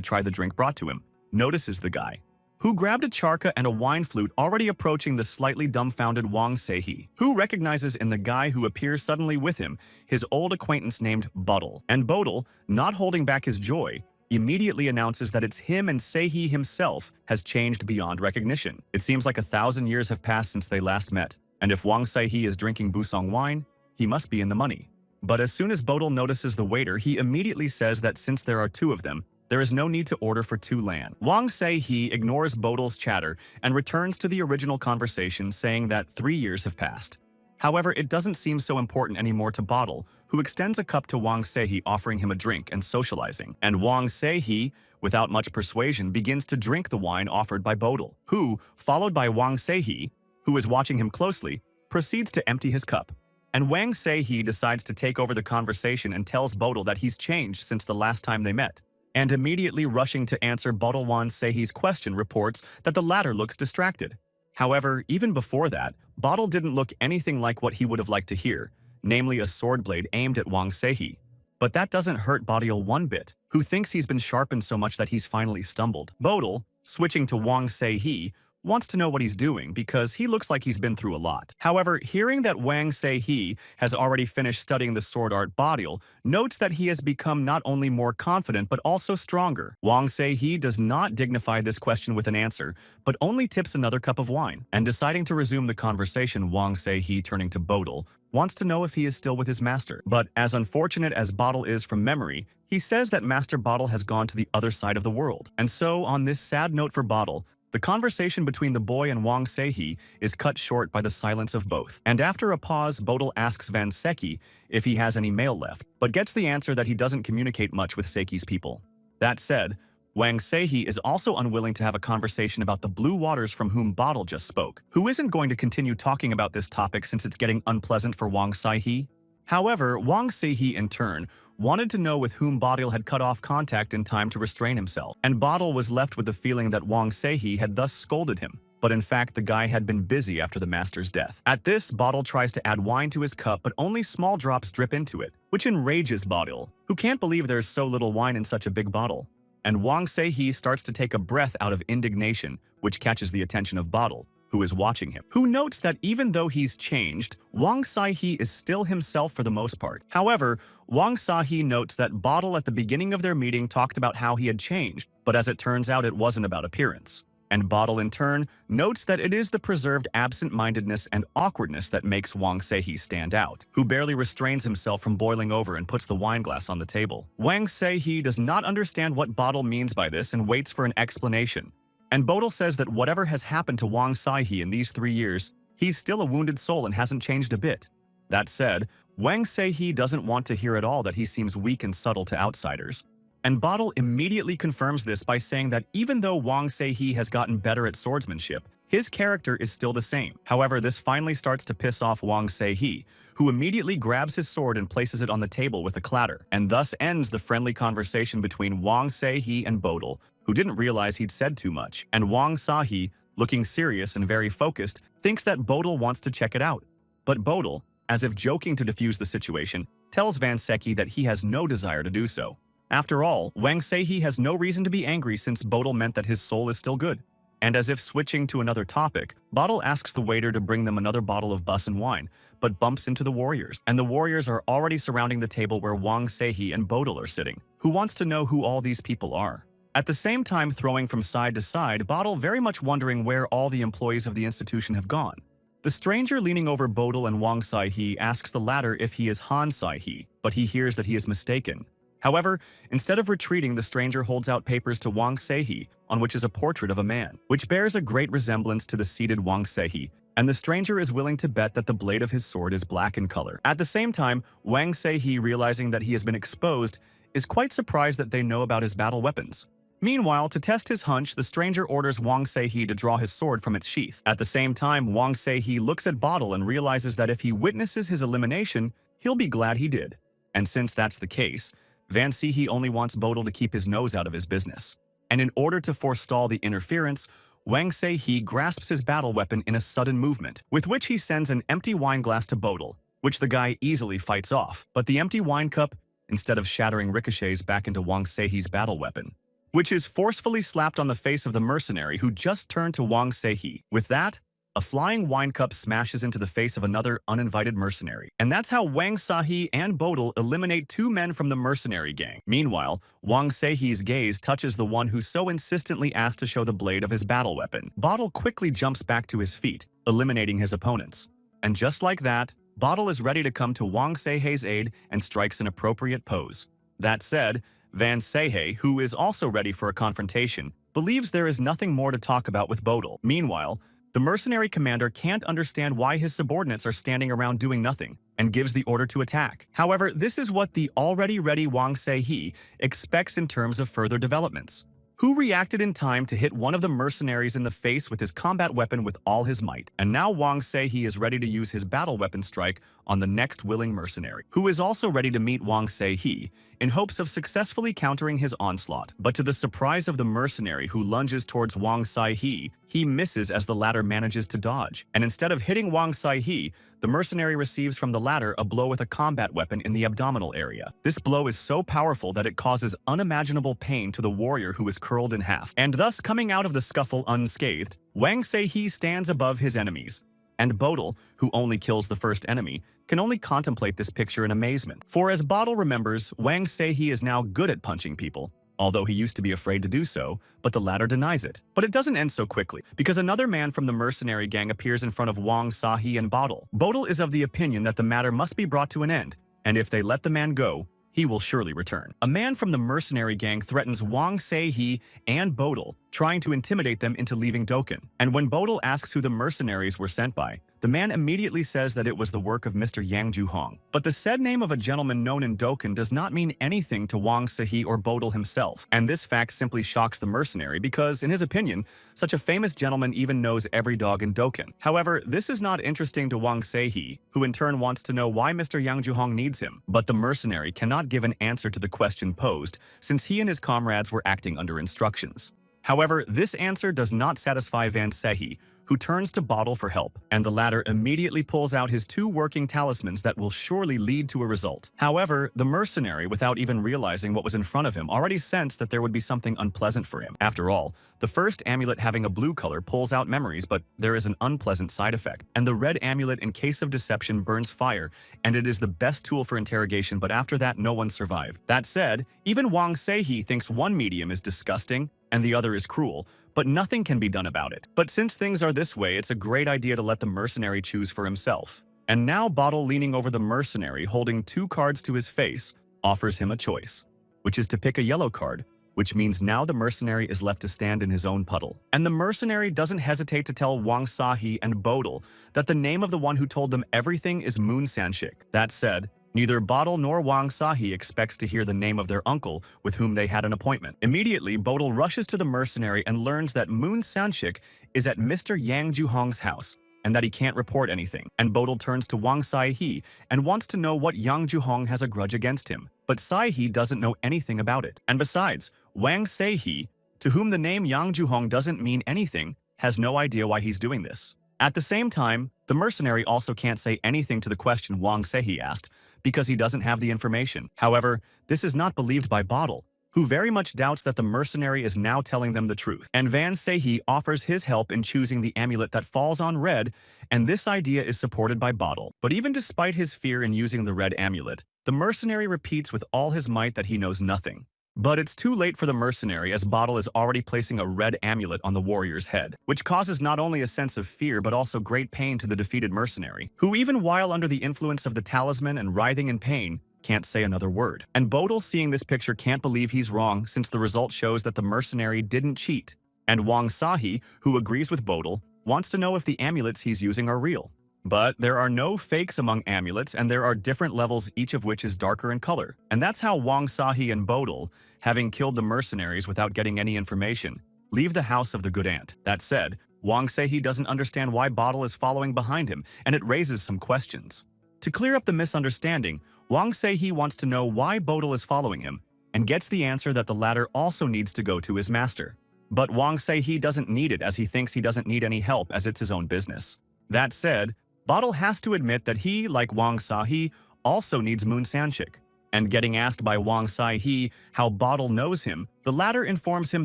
try the drink brought to him, notices the guy, who grabbed a charka and a wine flute, already approaching the slightly dumbfounded Wang Seihe, who recognizes in the guy who appears suddenly with him his old acquaintance named Bodil. And Bodil, not holding back his joy, immediately announces that it's him, and Seihe himself has changed beyond recognition. It seems like 1,000 years have passed since they last met, and if Wang Seihe is drinking Busong wine, he must be in the money. But as soon as Bodil notices the waiter, he immediately says that since there are two of them, there is no need to order for two lan. Wang Seihe ignores Bodil's chatter and returns to the original conversation, saying that 3 years have passed. However, it doesn't seem so important anymore to Bodil, who extends a cup to Wang Seihe, offering him a drink and socializing. And Wang Seihe, without much persuasion, begins to drink the wine offered by Bodil, who, followed by Wang Seihe, who is watching him closely, proceeds to empty his cup. And Wang Seihe decides to take over the conversation and tells Bodil that he's changed since the last time they met. And immediately rushing to answer Bodil, Wang Seihe's question, reports that the latter looks distracted. However, even before that, Bodil didn't look anything like what he would have liked to hear, namely a sword blade aimed at Wang Seihe. But that doesn't hurt Bodil one bit, who thinks he's been sharpened so much that he's finally stumbled. Bodil, switching to Wang Seihe, wants to know what he's doing because he looks like he's been through a lot. However, hearing that Wang Seihe has already finished studying the sword art, Bodil notes that he has become not only more confident but also stronger. Wang Seihe does not dignify this question with an answer, but only tips another cup of wine. And deciding to resume the conversation, Wang Seihe, turning to Bodil, wants to know if he is still with his master. But as unfortunate as Bodil is from memory, he says that Master Bodil has gone to the other side of the world. And so, on this sad note for Bodil, the conversation between the boy and Wang Seihe is cut short by the silence of both. And after a pause, Bodil asks Van Seki if he has any mail left, but gets the answer that he doesn't communicate much with Seki's people. That said, Wang Seihe is also unwilling to have a conversation about the blue waters from whom Bodil just spoke, who isn't going to continue talking about this topic since it's getting unpleasant for Wang Seihe. However, Wang Seihe, in turn, wanted to know with whom Bodil had cut off contact in time to restrain himself, and Bodil was left with the feeling that Wang Seihe had thus scolded him, but in fact the guy had been busy after the master's death. At this, Bodil tries to add wine to his cup, but only small drops drip into it, which enrages Bodil, who can't believe there's so little wine in such a big bottle. And Wang Seihe starts to take a breath out of indignation, which catches the attention of Bodil, who is watching him, who notes that even though he's changed, Wang Seihe is still himself for the most part. However, Wang Seihe notes that Bodil at the beginning of their meeting talked about how he had changed, but as it turns out it wasn't about appearance. And Bodil in turn notes that it is the preserved absent-mindedness and awkwardness that makes Wang Seihe stand out, who barely restrains himself from boiling over and puts the wine glass on the table. Wang Seihe does not understand what Bodil means by this and waits for an explanation. And Bodil says that whatever has happened to Wang Seihe in these 3 years, he's still a wounded soul and hasn't changed a bit. That said, Wang Seihe doesn't want to hear at all that he seems weak and subtle to outsiders. And Bodil immediately confirms this by saying that even though Wang Seihe has gotten better at swordsmanship, His character is still the same. However, this finally starts to piss off Wang Se-hee, who immediately grabs his sword and places it on the table with a clatter, and thus ends the friendly conversation between Wang Se-hee and Bodil, who didn't realize he'd said too much. And Wang Se-hee, looking serious and very focused, thinks that Bodil wants to check it out. But Bodil, as if joking to defuse the situation, tells Van Seki that he has no desire to do so. After all, Wang Se-hee has no reason to be angry since Bodil meant that his soul is still good. And as if switching to another topic, Bodil asks the waiter to bring them another bottle of bus and wine, but bumps into the warriors. And the warriors are already surrounding the table where Wang Se-hee and Bodil are sitting. Who wants to know who all these people are? At the same time throwing from side to side, Bodil very much wondering where all the employees of the institution have gone. The stranger leaning over Bodil and Wang Se-hee asks the latter if he is Han Se-hee, but he hears that he is mistaken. However, instead of retreating, the stranger holds out papers to Wang Se-hee, on which is a portrait of a man, which bears a great resemblance to the seated Wang Se-hee, and the stranger is willing to bet that the blade of his sword is black in color. At the same time, Wang Se-hee, realizing that he has been exposed, is quite surprised that they know about his battle weapons. Meanwhile, to test his hunch, the stranger orders Wang Se-hee to draw his sword from its sheath. At the same time, Wang Se-hee looks at Bodil and realizes that if he witnesses his elimination, he'll be glad he did. And since that's the case, Van Seki only wants Bodil to keep his nose out of his business. And in order to forestall the interference, Wang Se-hee grasps his battle weapon in a sudden movement, with which he sends an empty wine glass to Bodil, which the guy easily fights off. But the empty wine cup, instead of shattering, ricochets back into Wang Se-hee's battle weapon, which is forcefully slapped on the face of the mercenary who just turned to Wang Se-hee. With that, a flying wine cup smashes into the face of another uninvited mercenary. And that's how Wang Se-hee and Bodil eliminate 2 men from the mercenary gang. Meanwhile, Wang Se-hee's gaze touches the one who so insistently asked to show the blade of his battle weapon. Bodil quickly jumps back to his feet, eliminating his opponents. And just like that, Bodil is ready to come to Wang Se-hee's aid and strikes an appropriate pose. That said, Van Se-hee, who is also ready for a confrontation, believes there is nothing more to talk about with Bodil. Meanwhile, the mercenary commander can't understand why his subordinates are standing around doing nothing, and gives the order to attack. However, this is what the already ready Wang Se-hee expects in terms of further developments, who reacted in time to hit one of the mercenaries in the face with his combat weapon with all his might. And now Wang Se-hee is ready to use his battle weapon strike on the next willing mercenary, who is also ready to meet Wang Se-hee in hopes of successfully countering his onslaught. But to the surprise of the mercenary who lunges towards Wang Se-hee, he misses as the latter manages to dodge. And instead of hitting Wang Se-hee, the mercenary receives from the latter a blow with a combat weapon in the abdominal area. This blow is so powerful that it causes unimaginable pain to the warrior who is curled in half. And thus, coming out of the scuffle unscathed, Wang Se-hee stands above his enemies. And Bodil, who only kills the first enemy, can only contemplate this picture in amazement. For as Bodil remembers, Wang Se-hee is now good at punching people, although he used to be afraid to do so, but the latter denies it. But it doesn't end so quickly, because another man from the mercenary gang appears in front of Wang Se-hee and Bodil. Bodil is of the opinion that the matter must be brought to an end, and if they let the man go, he will surely return. A man from the mercenary gang threatens Wang Se-hee and Bodil, trying to intimidate them into leaving Dokkan. And when Bodil asks who the mercenaries were sent by, the man immediately says that it was the work of Mr. Yang Ju-hong. But the said name of a gentleman known in Dokkan does not mean anything to Wang Se-hee or Bodil himself. And this fact simply shocks the mercenary because, in his opinion, such a famous gentleman even knows every dog in Dokkan. However, this is not interesting to Wang Se-hee, who in turn wants to know why Mr. Yang Ju-hong needs him. But the mercenary cannot give an answer to the question posed, since he and his comrades were acting under instructions. However, this answer does not satisfy Van Se-hee, who turns to Bodil for help, and the latter immediately pulls out his 2 working talismans that will surely lead to a result. However, the mercenary, without even realizing what was in front of him, already sensed that there would be something unpleasant for him. After all, the first amulet having a blue color pulls out memories, but there is an unpleasant side effect. And the red amulet, in case of deception, burns fire, and it is the best tool for interrogation, but after that no one survived. That said, even Wang Se-hee thinks one medium is disgusting and the other is cruel, but nothing can be done about it. But since things are this way, it's a great idea to let the mercenary choose for himself. And now Bodil, leaning over the mercenary, holding 2 cards to his face, offers him a choice, which is to pick a yellow card, which means now the mercenary is left to stand in his own puddle. And the mercenary doesn't hesitate to tell Wang Se-hee and Bodil that the name of the one who told them everything is Moon Sanshik. That said, Neither Bodil nor Wang Sahi expects to hear the name of their uncle with whom they had an appointment. Immediately, Bodil rushes to the mercenary and learns that Moon Sanchik is at Mr. Yang Juhong's house and that he can't report anything. And Bodil turns to Wang Sahi and wants to know what Yang Juhong has a grudge against him. But Sahi doesn't know anything about it. And besides, Wang Sahi, to whom the name Yang Juhong doesn't mean anything, has no idea why he's doing this. At the same time, the mercenary also can't say anything to the question Wang Sahi asked because he doesn't have the information. However, this is not believed by Bodil, who very much doubts that the mercenary is now telling them the truth. And Van Sahi offers his help in choosing the amulet that falls on red, and this idea is supported by Bodil. But even despite his fear in using the red amulet, the mercenary repeats with all his might that he knows nothing. But it's too late for the mercenary as Bodil is already placing a red amulet on the warrior's head, which causes not only a sense of fear but also great pain to the defeated mercenary, who even while under the influence of the talisman and writhing in pain, can't say another word. And Bodil, seeing this picture, can't believe he's wrong since the result shows that the mercenary didn't cheat. And Wang Sahi, who agrees with Bodil, wants to know if the amulets he's using are real. But there are no fakes among amulets, and there are different levels, each of which is darker in color. And that's how Wang Sahi and Bodil, having killed the mercenaries without getting any information, leave the house of the good aunt. That said, Wang Sahi doesn't understand why Bodil is following behind him, and it raises some questions. To clear up the misunderstanding, Wang Sahi wants to know why Bodil is following him, and gets the answer that the latter also needs to go to his master. But Wang Sahi doesn't need it as he thinks he doesn't need any help as it's his own business. That said, Bodil has to admit that he, like Wang Sahi, also needs Moon Sanchik. And getting asked by Wang Sahi how Bodil knows him, the latter informs him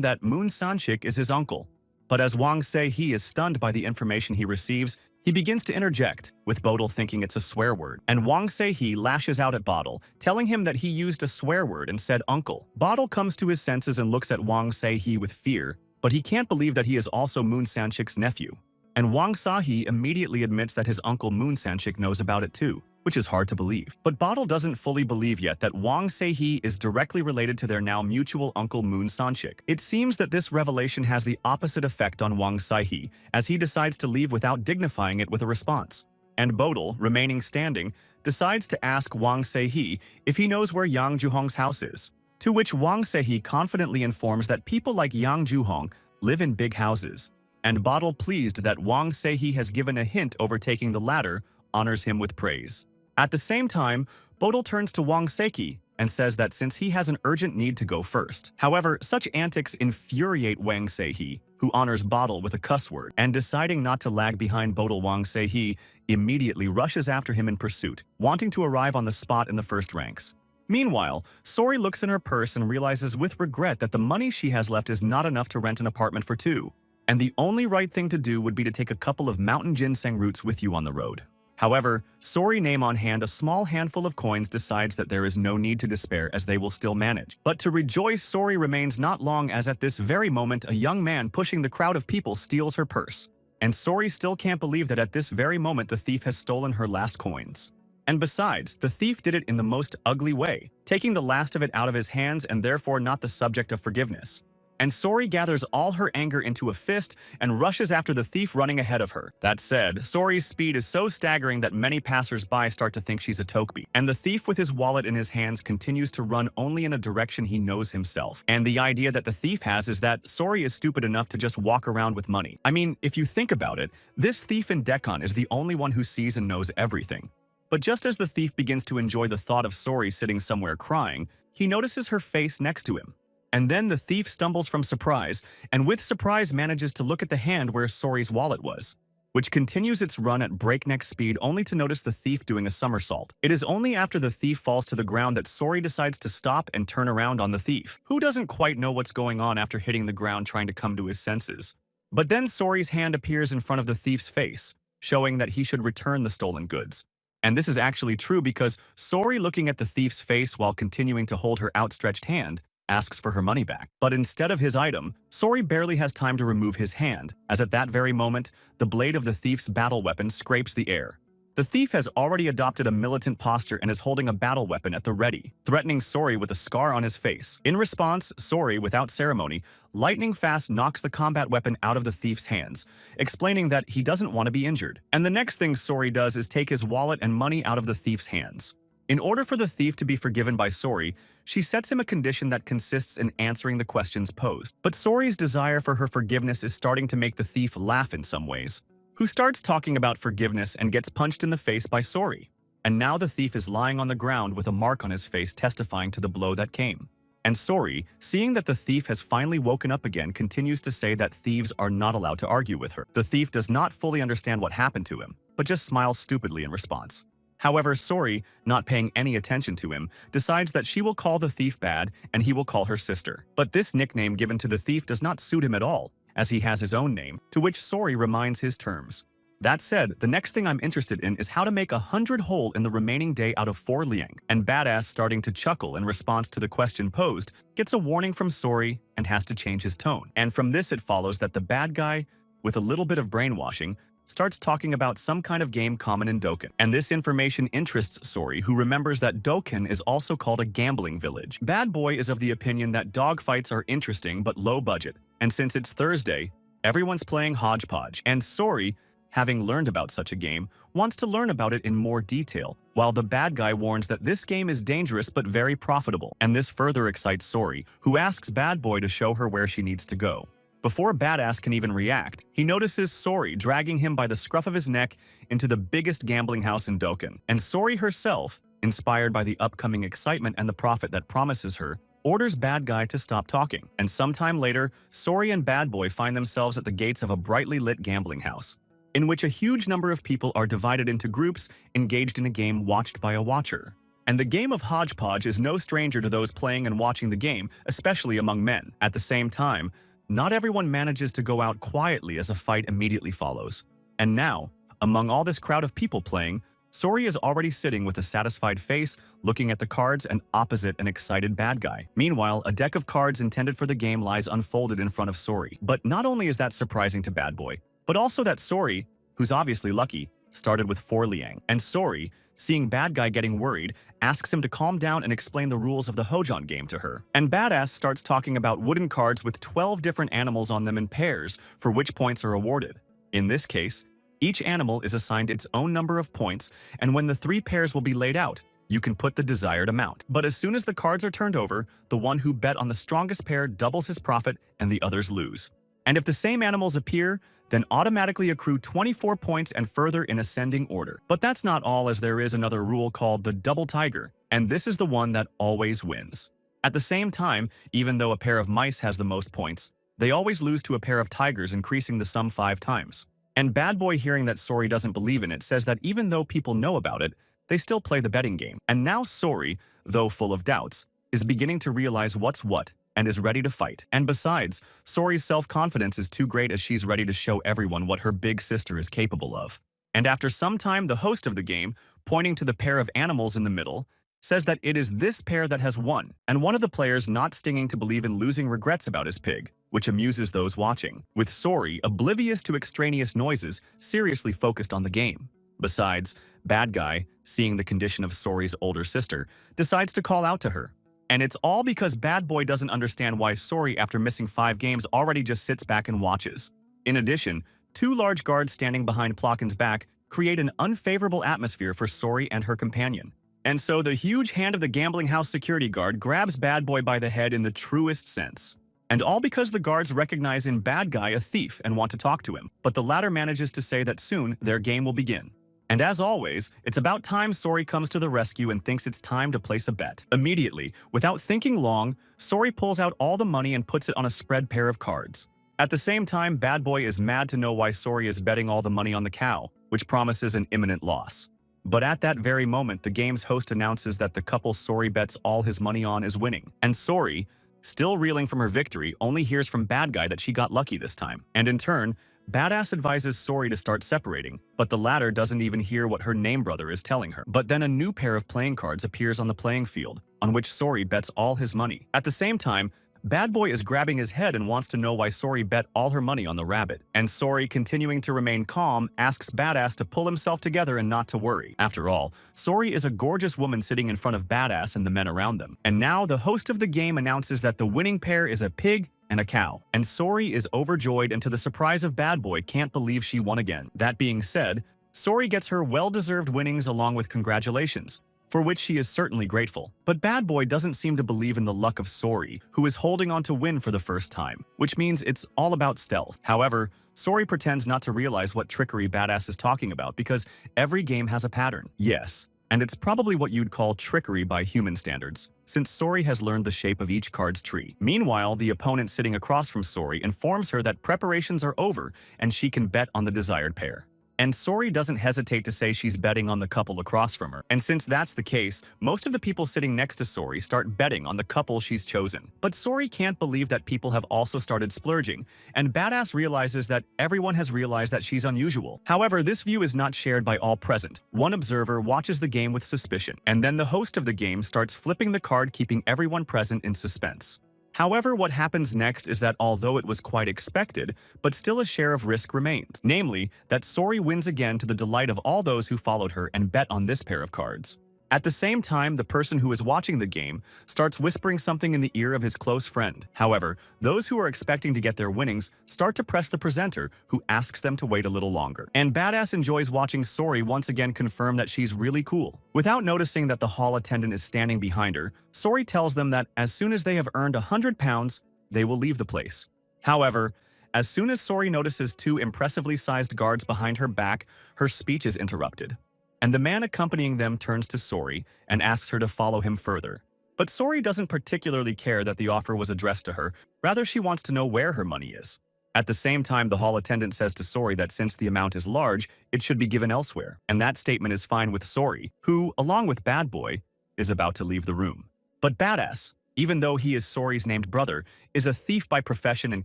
that Moon Sanchik is his uncle. But as Wang Sahi is stunned by the information he receives, he begins to interject, with Bodil thinking it's a swear word. And Wang Sahi lashes out at Bodil, telling him that he used a swear word and said uncle. Bodil comes to his senses and looks at Wang Sahi with fear, but he can't believe that he is also Moon Sanchik's nephew. And Wang Sahi immediately admits that his uncle Moon Sanchik knows about it too, which is hard to believe. But Bodil doesn't fully believe yet that Wang Sahi is directly related to their now mutual uncle Moon Sanchik. It seems that this revelation has the opposite effect on Wang Sahi, as he decides to leave without dignifying it with a response. And Bodil, remaining standing, decides to ask Wang Sahi if he knows where Yang Juhong's house is. To which Wang Sahi confidently informs that people like Yang Juhong live in big houses. And Bodil, pleased that Wang Sahi has given a hint overtaking the latter, honors him with praise. At the same time, Bodil turns to Wang Sahi and says that since he has an urgent need to go first. However, such antics infuriate Wang Sahi, who honors Bodil with a cuss word, and deciding not to lag behind Bodil, Wang Sahi immediately rushes after him in pursuit, wanting to arrive on the spot in the first ranks. Meanwhile, Sori looks in her purse and realizes with regret that the money she has left is not enough to rent an apartment for two. And the only right thing to do would be to take a couple of mountain ginseng roots with you on the road. However, Sori, name on hand a small handful of coins, decides that there is no need to despair as they will still manage. But to rejoice, Sori remains not long as at this very moment a young man pushing the crowd of people steals her purse. And Sori still can't believe that at this very moment the thief has stolen her last coins. And besides, the thief did it in the most ugly way, taking the last of it out of his hands and therefore not the subject of forgiveness. And Sori gathers all her anger into a fist and rushes after the thief running ahead of her. That said, Sori's speed is so staggering that many passers-by start to think she's a Tokbi. And the thief with his wallet in his hands continues to run only in a direction he knows himself. And the idea that the thief has is that Sori is stupid enough to just walk around with money. I mean, if you think about it, this thief in Dekkan is the only one who sees and knows everything. But just as the thief begins to enjoy the thought of Sori sitting somewhere crying, he notices her face next to him. And then the thief stumbles from surprise, and with surprise manages to look at the hand where Sori's wallet was, which continues its run at breakneck speed only to notice the thief doing a somersault. It is only after the thief falls to the ground that Sori decides to stop and turn around on the thief, who doesn't quite know what's going on after hitting the ground trying to come to his senses. But then Sori's hand appears in front of the thief's face, showing that he should return the stolen goods. And this is actually true because Sori, looking at the thief's face while continuing to hold her outstretched hand, asks for her money back. But instead of his item, Sori barely has time to remove his hand, as at that very moment, the blade of the thief's battle weapon scrapes the air. The thief has already adopted a militant posture and is holding a battle weapon at the ready, threatening Sori with a scar on his face. In response, Sori, without ceremony, lightning fast knocks the combat weapon out of the thief's hands, explaining that he doesn't want to be injured. And the next thing Sori does is take his wallet and money out of the thief's hands. In order for the thief to be forgiven by Sori, she sets him a condition that consists in answering the questions posed. But Sori's desire for her forgiveness is starting to make the thief laugh in some ways, who starts talking about forgiveness and gets punched in the face by Sori. And now the thief is lying on the ground with a mark on his face testifying to the blow that came. And Sori, seeing that the thief has finally woken up again, continues to say that thieves are not allowed to argue with her. The thief does not fully understand what happened to him, but just smiles stupidly in response. However, Sori, not paying any attention to him, decides that she will call the thief Bad and he will call her sister. But this nickname given to the thief does not suit him at all, as he has his own name, to which Sori reminds his terms. That said, the next thing I'm interested in is how to make 100 whole in the remaining day out of 4 liang, and Badass, starting to chuckle in response to the question posed, gets a warning from Sori and has to change his tone. And from this it follows that the bad guy, with a little bit of brainwashing, starts talking about some kind of game common in Dokkan. And this information interests Sori, who remembers that Dokkan is also called a gambling village. Bad Boy is of the opinion that dogfights are interesting but low budget, and since it's Thursday, everyone's playing hodgepodge, and Sori, having learned about such a game, wants to learn about it in more detail, while the bad guy warns that this game is dangerous but very profitable, and this further excites Sori, who asks Bad Boy to show her where she needs to go. Before Badass can even react, he notices Sori dragging him by the scruff of his neck into the biggest gambling house in Dokkan, and Sori herself, inspired by the upcoming excitement and the profit that promises her, orders Bad Guy to stop talking. And sometime later, Sori and Bad Boy find themselves at the gates of a brightly lit gambling house, in which a huge number of people are divided into groups engaged in a game watched by a watcher. And the game of hodgepodge is no stranger to those playing and watching the game, especially among men. At the same time, not everyone manages to go out quietly as a fight immediately follows. And now, among all this crowd of people playing, Sori is already sitting with a satisfied face, looking at the cards and opposite an excited bad guy. Meanwhile, a deck of cards intended for the game lies unfolded in front of Sori. But not only is that surprising to Bad Boy, but also that Sori, who's obviously lucky, started with 4 liang. And Sori, seeing Bad Guy getting worried, asks him to calm down and explain the rules of the Hojon game to her. And Badass starts talking about wooden cards with 12 different animals on them in pairs for which points are awarded. In this case, each animal is assigned its own number of points, and when the 3 pairs will be laid out, you can put the desired amount. But as soon as the cards are turned over, the one who bet on the strongest pair doubles his profit and the others lose. And if the same animals appear, then automatically accrue 24 points and further in ascending order. But that's not all, as there is another rule called the double tiger, and this is the one that always wins. At the same time, even though a pair of mice has the most points, they always lose to a pair of tigers, increasing the sum 5 times. And Bad Boy, hearing that Sori doesn't believe in it, says that even though people know about it, they still play the betting game. And now Sori, though full of doubts, is beginning to realize what's what, and is ready to fight. And besides, Sori's self-confidence is too great, as she's ready to show everyone what her big sister is capable of. And after some time, the host of the game, pointing to the pair of animals in the middle, says that it is this pair that has won, and one of the players, not stinging to believe in losing, regrets about his pig, which amuses those watching, with Sori, oblivious to extraneous noises, seriously focused on the game. Besides, Bad Guy, seeing the condition of Sori's older sister, decides to call out to her. And it's all because Bad Boy doesn't understand why Sori, after missing 5 games, already just sits back and watches. In addition, 2 large guards standing behind Plokken's back create an unfavorable atmosphere for Sori and her companion. And so the huge hand of the gambling house security guard grabs Bad Boy by the head in the truest sense. And all because the guards recognize in Bad Guy a thief and want to talk to him, but the latter manages to say that soon their game will begin. And as always, it's about time Sori comes to the rescue and thinks it's time to place a bet. Immediately, without thinking long, Sori pulls out all the money and puts it on a spread pair of cards. At the same time, Bad Boy is mad to know why Sori is betting all the money on the cow, which promises an imminent loss. But at that very moment, the game's host announces that the couple Sori bets all his money on is winning. And Sori, still reeling from her victory, only hears from Bad Guy that she got lucky this time. And in turn, Badass advises Sori to start separating, but the latter doesn't even hear what her name brother is telling her. But then a new pair of playing cards appears on the playing field, on which Sori bets all his money. At the same time, Bad Boy is grabbing his head and wants to know why Sori bet all her money on the rabbit. And Sori, continuing to remain calm, asks Badass to pull himself together and not to worry. After all, Sori is a gorgeous woman sitting in front of Badass and the men around them. And now the host of the game announces that the winning pair is a pig and a cow. And Sori is overjoyed, and to the surprise of Bad Boy, can't believe she won again. That being said, Sori gets her well-deserved winnings along with congratulations, for which she is certainly grateful. But Bad Boy doesn't seem to believe in the luck of Sori, who is holding on to win for the first time, which means it's all about stealth. However, Sori pretends not to realize what trickery Badass is talking about because every game has a pattern. Yes, and it's probably what you'd call trickery by human standards, since Sori has learned the shape of each card's tree. Meanwhile, the opponent sitting across from Sori informs her that preparations are over and she can bet on the desired pair. And Sori doesn't hesitate to say she's betting on the couple across from her. And since that's the case, most of the people sitting next to Sori start betting on the couple she's chosen. But Sori can't believe that people have also started splurging, and Badass realizes that everyone has realized that she's unusual. However, this view is not shared by all present. One observer watches the game with suspicion, and then the host of the game starts flipping the card, keeping everyone present in suspense. However, what happens next is that although it was quite expected, but still a share of risk remains, namely that Sori wins again to the delight of all those who followed her and bet on this pair of cards. At the same time, the person who is watching the game starts whispering something in the ear of his close friend. However, those who are expecting to get their winnings start to press the presenter, who asks them to wait a little longer. And Badass enjoys watching Sori once again confirm that she's really cool. Without noticing that the hall attendant is standing behind her, Sori tells them that as soon as they have earned £100, they will leave the place. However, as soon as Sori notices two impressively sized guards behind her back, her speech is interrupted. And the man accompanying them turns to Sori and asks her to follow him further. But Sori doesn't particularly care that the offer was addressed to her, rather she wants to know where her money is. At the same time, the hall attendant says to Sori that since the amount is large, it should be given elsewhere, and that statement is fine with Sori, who, along with Bad Boy, is about to leave the room. But Badass, even though he is Sori's named brother, is a thief by profession and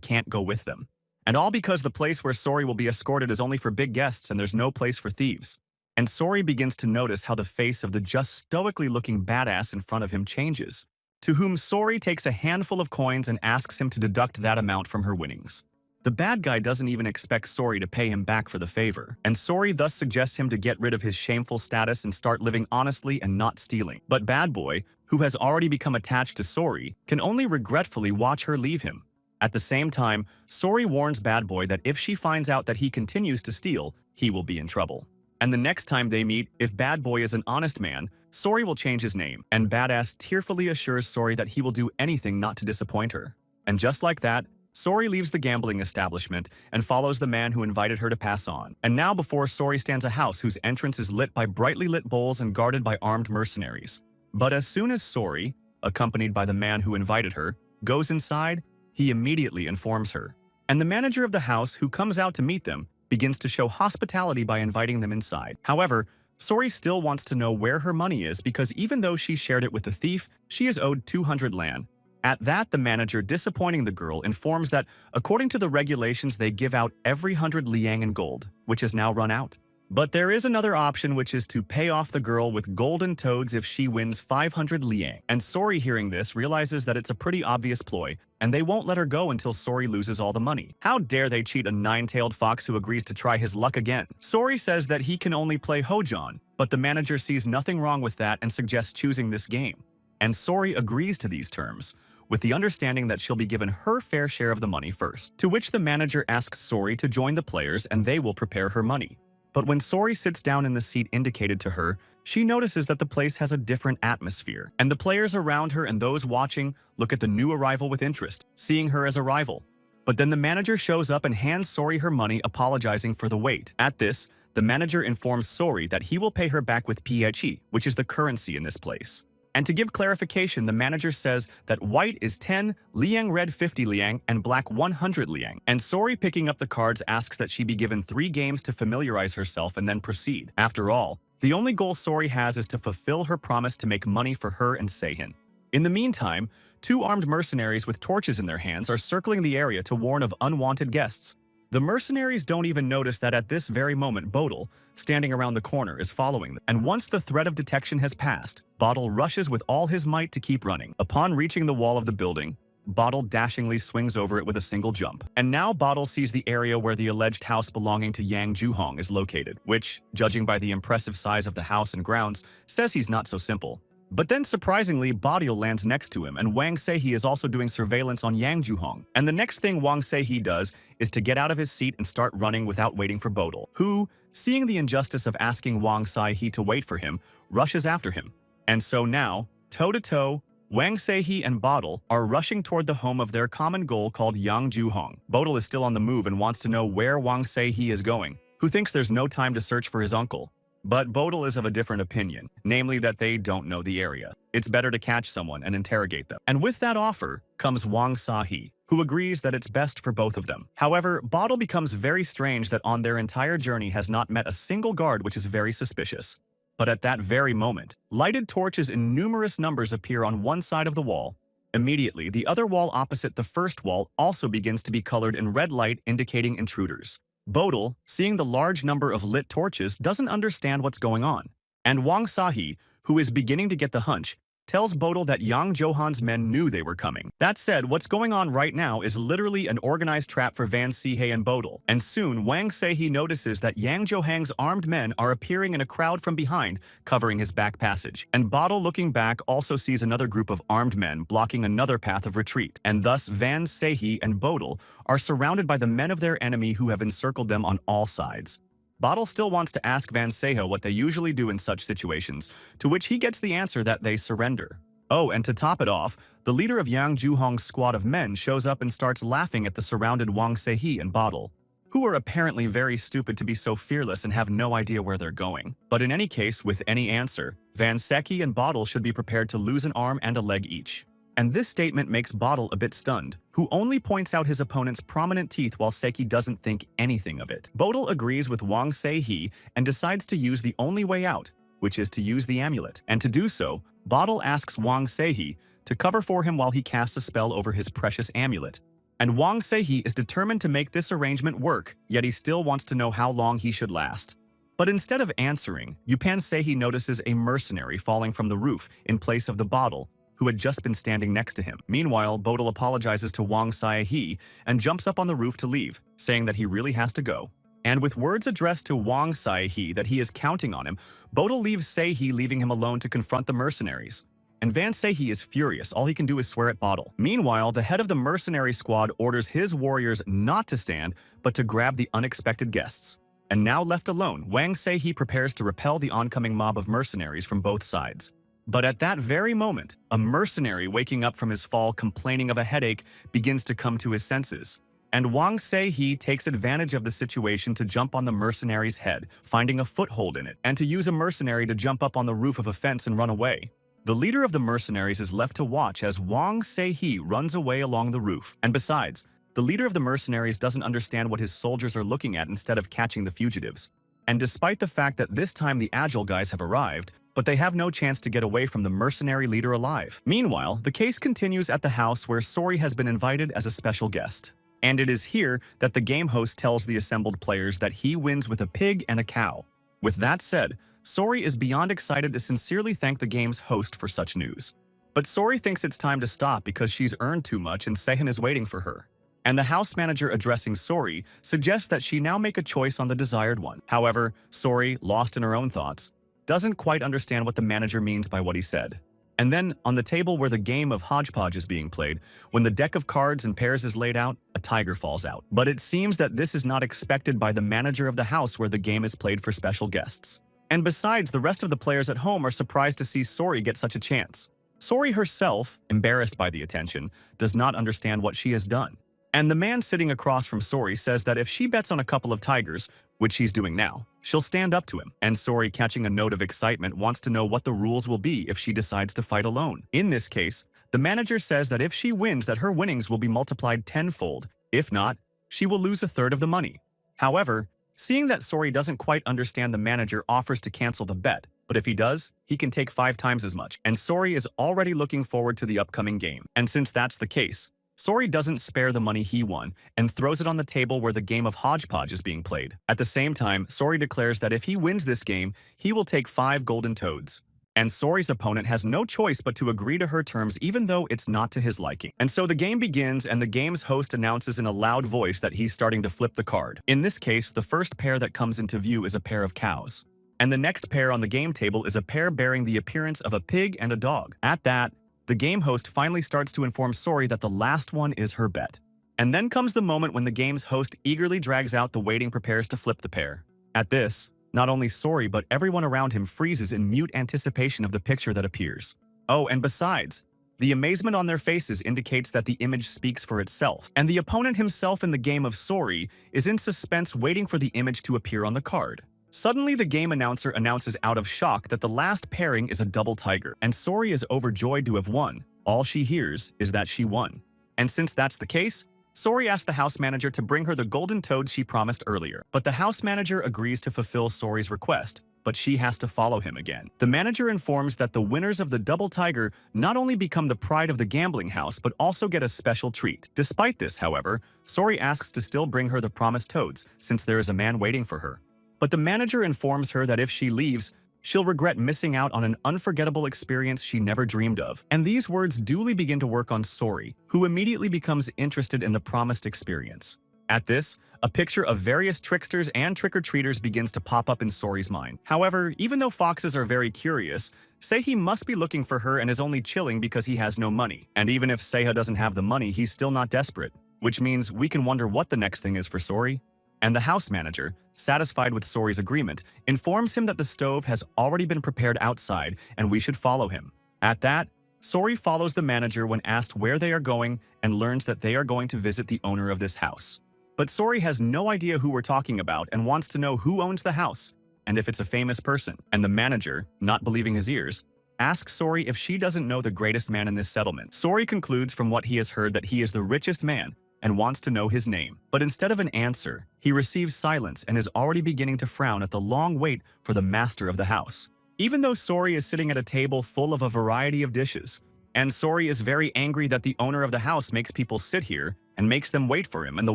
can't go with them. And all because the place where Sori will be escorted is only for big guests and there's no place for thieves. And Sori begins to notice how the face of the just stoically looking Badass in front of him changes, to whom Sori takes a handful of coins and asks him to deduct that amount from her winnings. The bad guy doesn't even expect Sori to pay him back for the favor, and Sori thus suggests him to get rid of his shameful status and start living honestly and not stealing. But Bad Boy, who has already become attached to Sori, can only regretfully watch her leave him. At the same time, Sori warns Bad Boy that if she finds out that he continues to steal, he will be in trouble. And the next time they meet, if Bad Boy is an honest man, Sori will change his name, and Badass tearfully assures Sori that he will do anything not to disappoint her. And just like that, Sori leaves the gambling establishment and follows the man who invited her to pass on. And now before Sori stands a house whose entrance is lit by brightly lit bowls and guarded by armed mercenaries. But as soon as Sori, accompanied by the man who invited her, goes inside, he immediately informs her. And the manager of the house, who comes out to meet them, begins to show hospitality by inviting them inside. However, Sori still wants to know where her money is because even though she shared it with the thief, she is owed 200 lan. At that, the manager, disappointing the girl, informs that according to the regulations they give out every 100 liang in gold, which has now run out. But there is another option, which is to pay off the girl with golden toads if she wins 500 liang. And Sori, hearing this, realizes that it's a pretty obvious ploy, and they won't let her go until Sori loses all the money. How dare they cheat a nine-tailed fox who agrees to try his luck again? Sori says that he can only play Hojon, but the manager sees nothing wrong with that and suggests choosing this game. And Sori agrees to these terms, with the understanding that she'll be given her fair share of the money first. To which the manager asks Sori to join the players and they will prepare her money. But when Sori sits down in the seat indicated to her, she notices that the place has a different atmosphere, and the players around her and those watching look at the new arrival with interest, seeing her as a rival. But then the manager shows up and hands Sori her money, apologizing for the wait. At this, the manager informs Sori that he will pay her back with PHE, which is the currency in this place. And to give clarification, the manager says that white is 10, liang red 50 liang, and black 100 liang. And Sori, picking up the cards, asks that she be given 3 games to familiarize herself and then proceed. After all, the only goal Sori has is to fulfill her promise to make money for her and Seihin. In the meantime, 2 armed mercenaries with torches in their hands are circling the area to warn of unwanted guests. The mercenaries don't even notice that at this very moment Bodil, standing around the corner, is following them. And once the threat of detection has passed, Bodil rushes with all his might to keep running. Upon reaching the wall of the building, Bodil dashingly swings over it with a single jump. And now Bodil sees the area where the alleged house belonging to Yang Juhong is located, which, judging by the impressive size of the house and grounds, says he's not so simple. But then surprisingly, Bodil lands next to him, and Wang Seihe is also doing surveillance on Yang Juhong. And the next thing Wang Seihe does is to get out of his seat and start running without waiting for Bodil, who, seeing the injustice of asking Wang Seihe to wait for him, rushes after him. And so now, toe-to-toe, Wang Seihe and Bottle are rushing toward the home of their common goal called Yang Juhong. Bottle is still on the move and wants to know where Wang Seihe is going, who thinks there's no time to search for his uncle. But Bottle is of a different opinion, namely that they don't know the area. It's better to catch someone and interrogate them. And with that offer comes Wang Seihe, who agrees that it's best for both of them. However, Bottle becomes very strange that on their entire journey has not met a single guard, which is very suspicious. But at that very moment, lighted torches in numerous numbers appear on one side of the wall. Immediately, the other wall opposite the first wall also begins to be colored in red light, indicating intruders. Bodil, seeing the large number of lit torches, doesn't understand what's going on. And Wang Seihe, who is beginning to get the hunch, tells Bodil that Yang Johan's men knew they were coming. That said, what's going on right now is literally an organized trap for Van Seihe and Bodil. And soon, Wang Seihe notices that Yang Johang's armed men are appearing in a crowd from behind, covering his back passage. And Bodil, looking back, also sees another group of armed men blocking another path of retreat. And thus, Van Seihe and Bodil are surrounded by the men of their enemy who have encircled them on all sides. Bottle still wants to ask Van Seihe what they usually do in such situations, to which he gets the answer that they surrender. Oh, and to top it off, the leader of Yang Juhong's squad of men shows up and starts laughing at the surrounded Wang Seihe and Bottle, who are apparently very stupid to be so fearless and have no idea where they're going. But in any case, with any answer, Van Seihe and Bottle should be prepared to lose an arm and a leg each. And this statement makes Bottle a bit stunned, who only points out his opponent's prominent teeth while Seihe doesn't think anything of it. Bottle agrees with Wang Seihe and decides to use the only way out, which is to use the amulet. And to do so, Bottle asks Wang Seihe to cover for him while he casts a spell over his precious amulet. And Wang Seihe is determined to make this arrangement work, yet he still wants to know how long he should last. But instead of answering, Yupan Seihe notices a mercenary falling from the roof in place of the Bottle, who had just been standing next to him. Meanwhile, Bodil apologizes to Wang Seihe and jumps up on the roof to leave, saying that he really has to go. And with words addressed to Wang Seihe that he is counting on him, Bodil leaves Seihe, leaving him alone to confront the mercenaries. And Van Seihe is furious. All he can do is swear at Bottle. Meanwhile, the head of the mercenary squad orders his warriors not to stand, but to grab the unexpected guests. And now left alone, Wang Seihe prepares to repel the oncoming mob of mercenaries from both sides. But at that very moment, a mercenary waking up from his fall complaining of a headache begins to come to his senses. And Wang Seihe takes advantage of the situation to jump on the mercenary's head, finding a foothold in it, and to use a mercenary to jump up on the roof of a fence and run away. The leader of the mercenaries is left to watch as Wang Seihe runs away along the roof. And besides, the leader of the mercenaries doesn't understand what his soldiers are looking at instead of catching the fugitives. And despite the fact that this time the agile guys have arrived, but they have no chance to get away from the mercenary leader alive. Meanwhile, the case continues at the house where Sori has been invited as a special guest. And it is here that the game host tells the assembled players that he wins with a pig and a cow. With that said, Sori is beyond excited to sincerely thank the game's host for such news. But Sori thinks it's time to stop because she's earned too much and Seihan is waiting for her. And the house manager addressing Sori suggests that she now make a choice on the desired one. However, Sori, lost in her own thoughts, doesn't quite understand what the manager means by what he said. And then, on the table where the game of hodgepodge is being played, when the deck of cards and pairs is laid out, a tiger falls out. But it seems that this is not expected by the manager of the house where the game is played for special guests. And besides, the rest of the players at home are surprised to see Sori get such a chance. Sori herself, embarrassed by the attention, does not understand what she has done. And the man sitting across from Sori says that if she bets on a couple of tigers, which she's doing now, she'll stand up to him. And Sori, catching a note of excitement, wants to know what the rules will be if she decides to fight alone. In this case, the manager says that if she wins, that her winnings will be multiplied tenfold. If not, she will lose a third of the money. However, seeing that Sori doesn't quite understand, the manager offers to cancel the bet. But if he does, he can take 5 times as much. And Sori is already looking forward to the upcoming game. And since that's the case, Sori doesn't spare the money he won and throws it on the table where the game of hodgepodge is being played. At the same time, Sori declares that if he wins this game, he will take 5 golden toads. And Sori's opponent has no choice but to agree to her terms even though it's not to his liking. And so the game begins and the game's host announces in a loud voice that he's starting to flip the card. In this case, the first pair that comes into view is a pair of cows. And the next pair on the game table is a pair bearing the appearance of a pig and a dog. At that, the game host finally starts to inform Sori that the last one is her bet. And then comes the moment when the game's host eagerly drags out the waiting prepares to flip the pair. At this, Not only Sori but everyone around him freezes in mute anticipation of the picture that appears. Oh, and besides, the amazement on their faces indicates that the image speaks for itself, and the opponent himself in the game of Sori is in suspense waiting for the image to appear on the card. Suddenly, the game announcer announces out of shock that the last pairing is a double tiger, and Sori is overjoyed to have won. All she hears is that she won. And since that's the case, Sori asks the house manager to bring her the golden toad she promised earlier. But the house manager agrees to fulfill Sori's request, but she has to follow him again. The manager informs that the winners of the double tiger not only become the pride of the gambling house, but also get a special treat. Despite this, however, Sori asks to still bring her the promised toads, since there is a man waiting for her. But the manager informs her that if she leaves, she'll regret missing out on an unforgettable experience she never dreamed of. And these words duly begin to work on Sori, who immediately becomes interested in the promised experience. At this, a picture of various tricksters and trick-or-treaters begins to pop up in Sori's mind. However, even though foxes are very curious, Seihi must be looking for her and is only chilling because he has no money. And even if Seiha doesn't have the money, he's still not desperate, which means we can wonder what the next thing is for Sori. And the house manager, satisfied with Sori's agreement, informs him that the stove has already been prepared outside and we should follow him. At that, Sori follows the manager when asked where they are going and learns that they are going to visit the owner of this house. But Sori has no idea who we're talking about and wants to know who owns the house and if it's a famous person. And the manager, not believing his ears, asks Sori if she doesn't know the greatest man in this settlement. Sori concludes from what he has heard that he is the richest man and wants to know his name. But instead of an answer, he receives silence and is already beginning to frown at the long wait for the master of the house. Even though Sori is sitting at a table full of a variety of dishes, and Sori is very angry that the owner of the house makes people sit here and makes them wait for him and the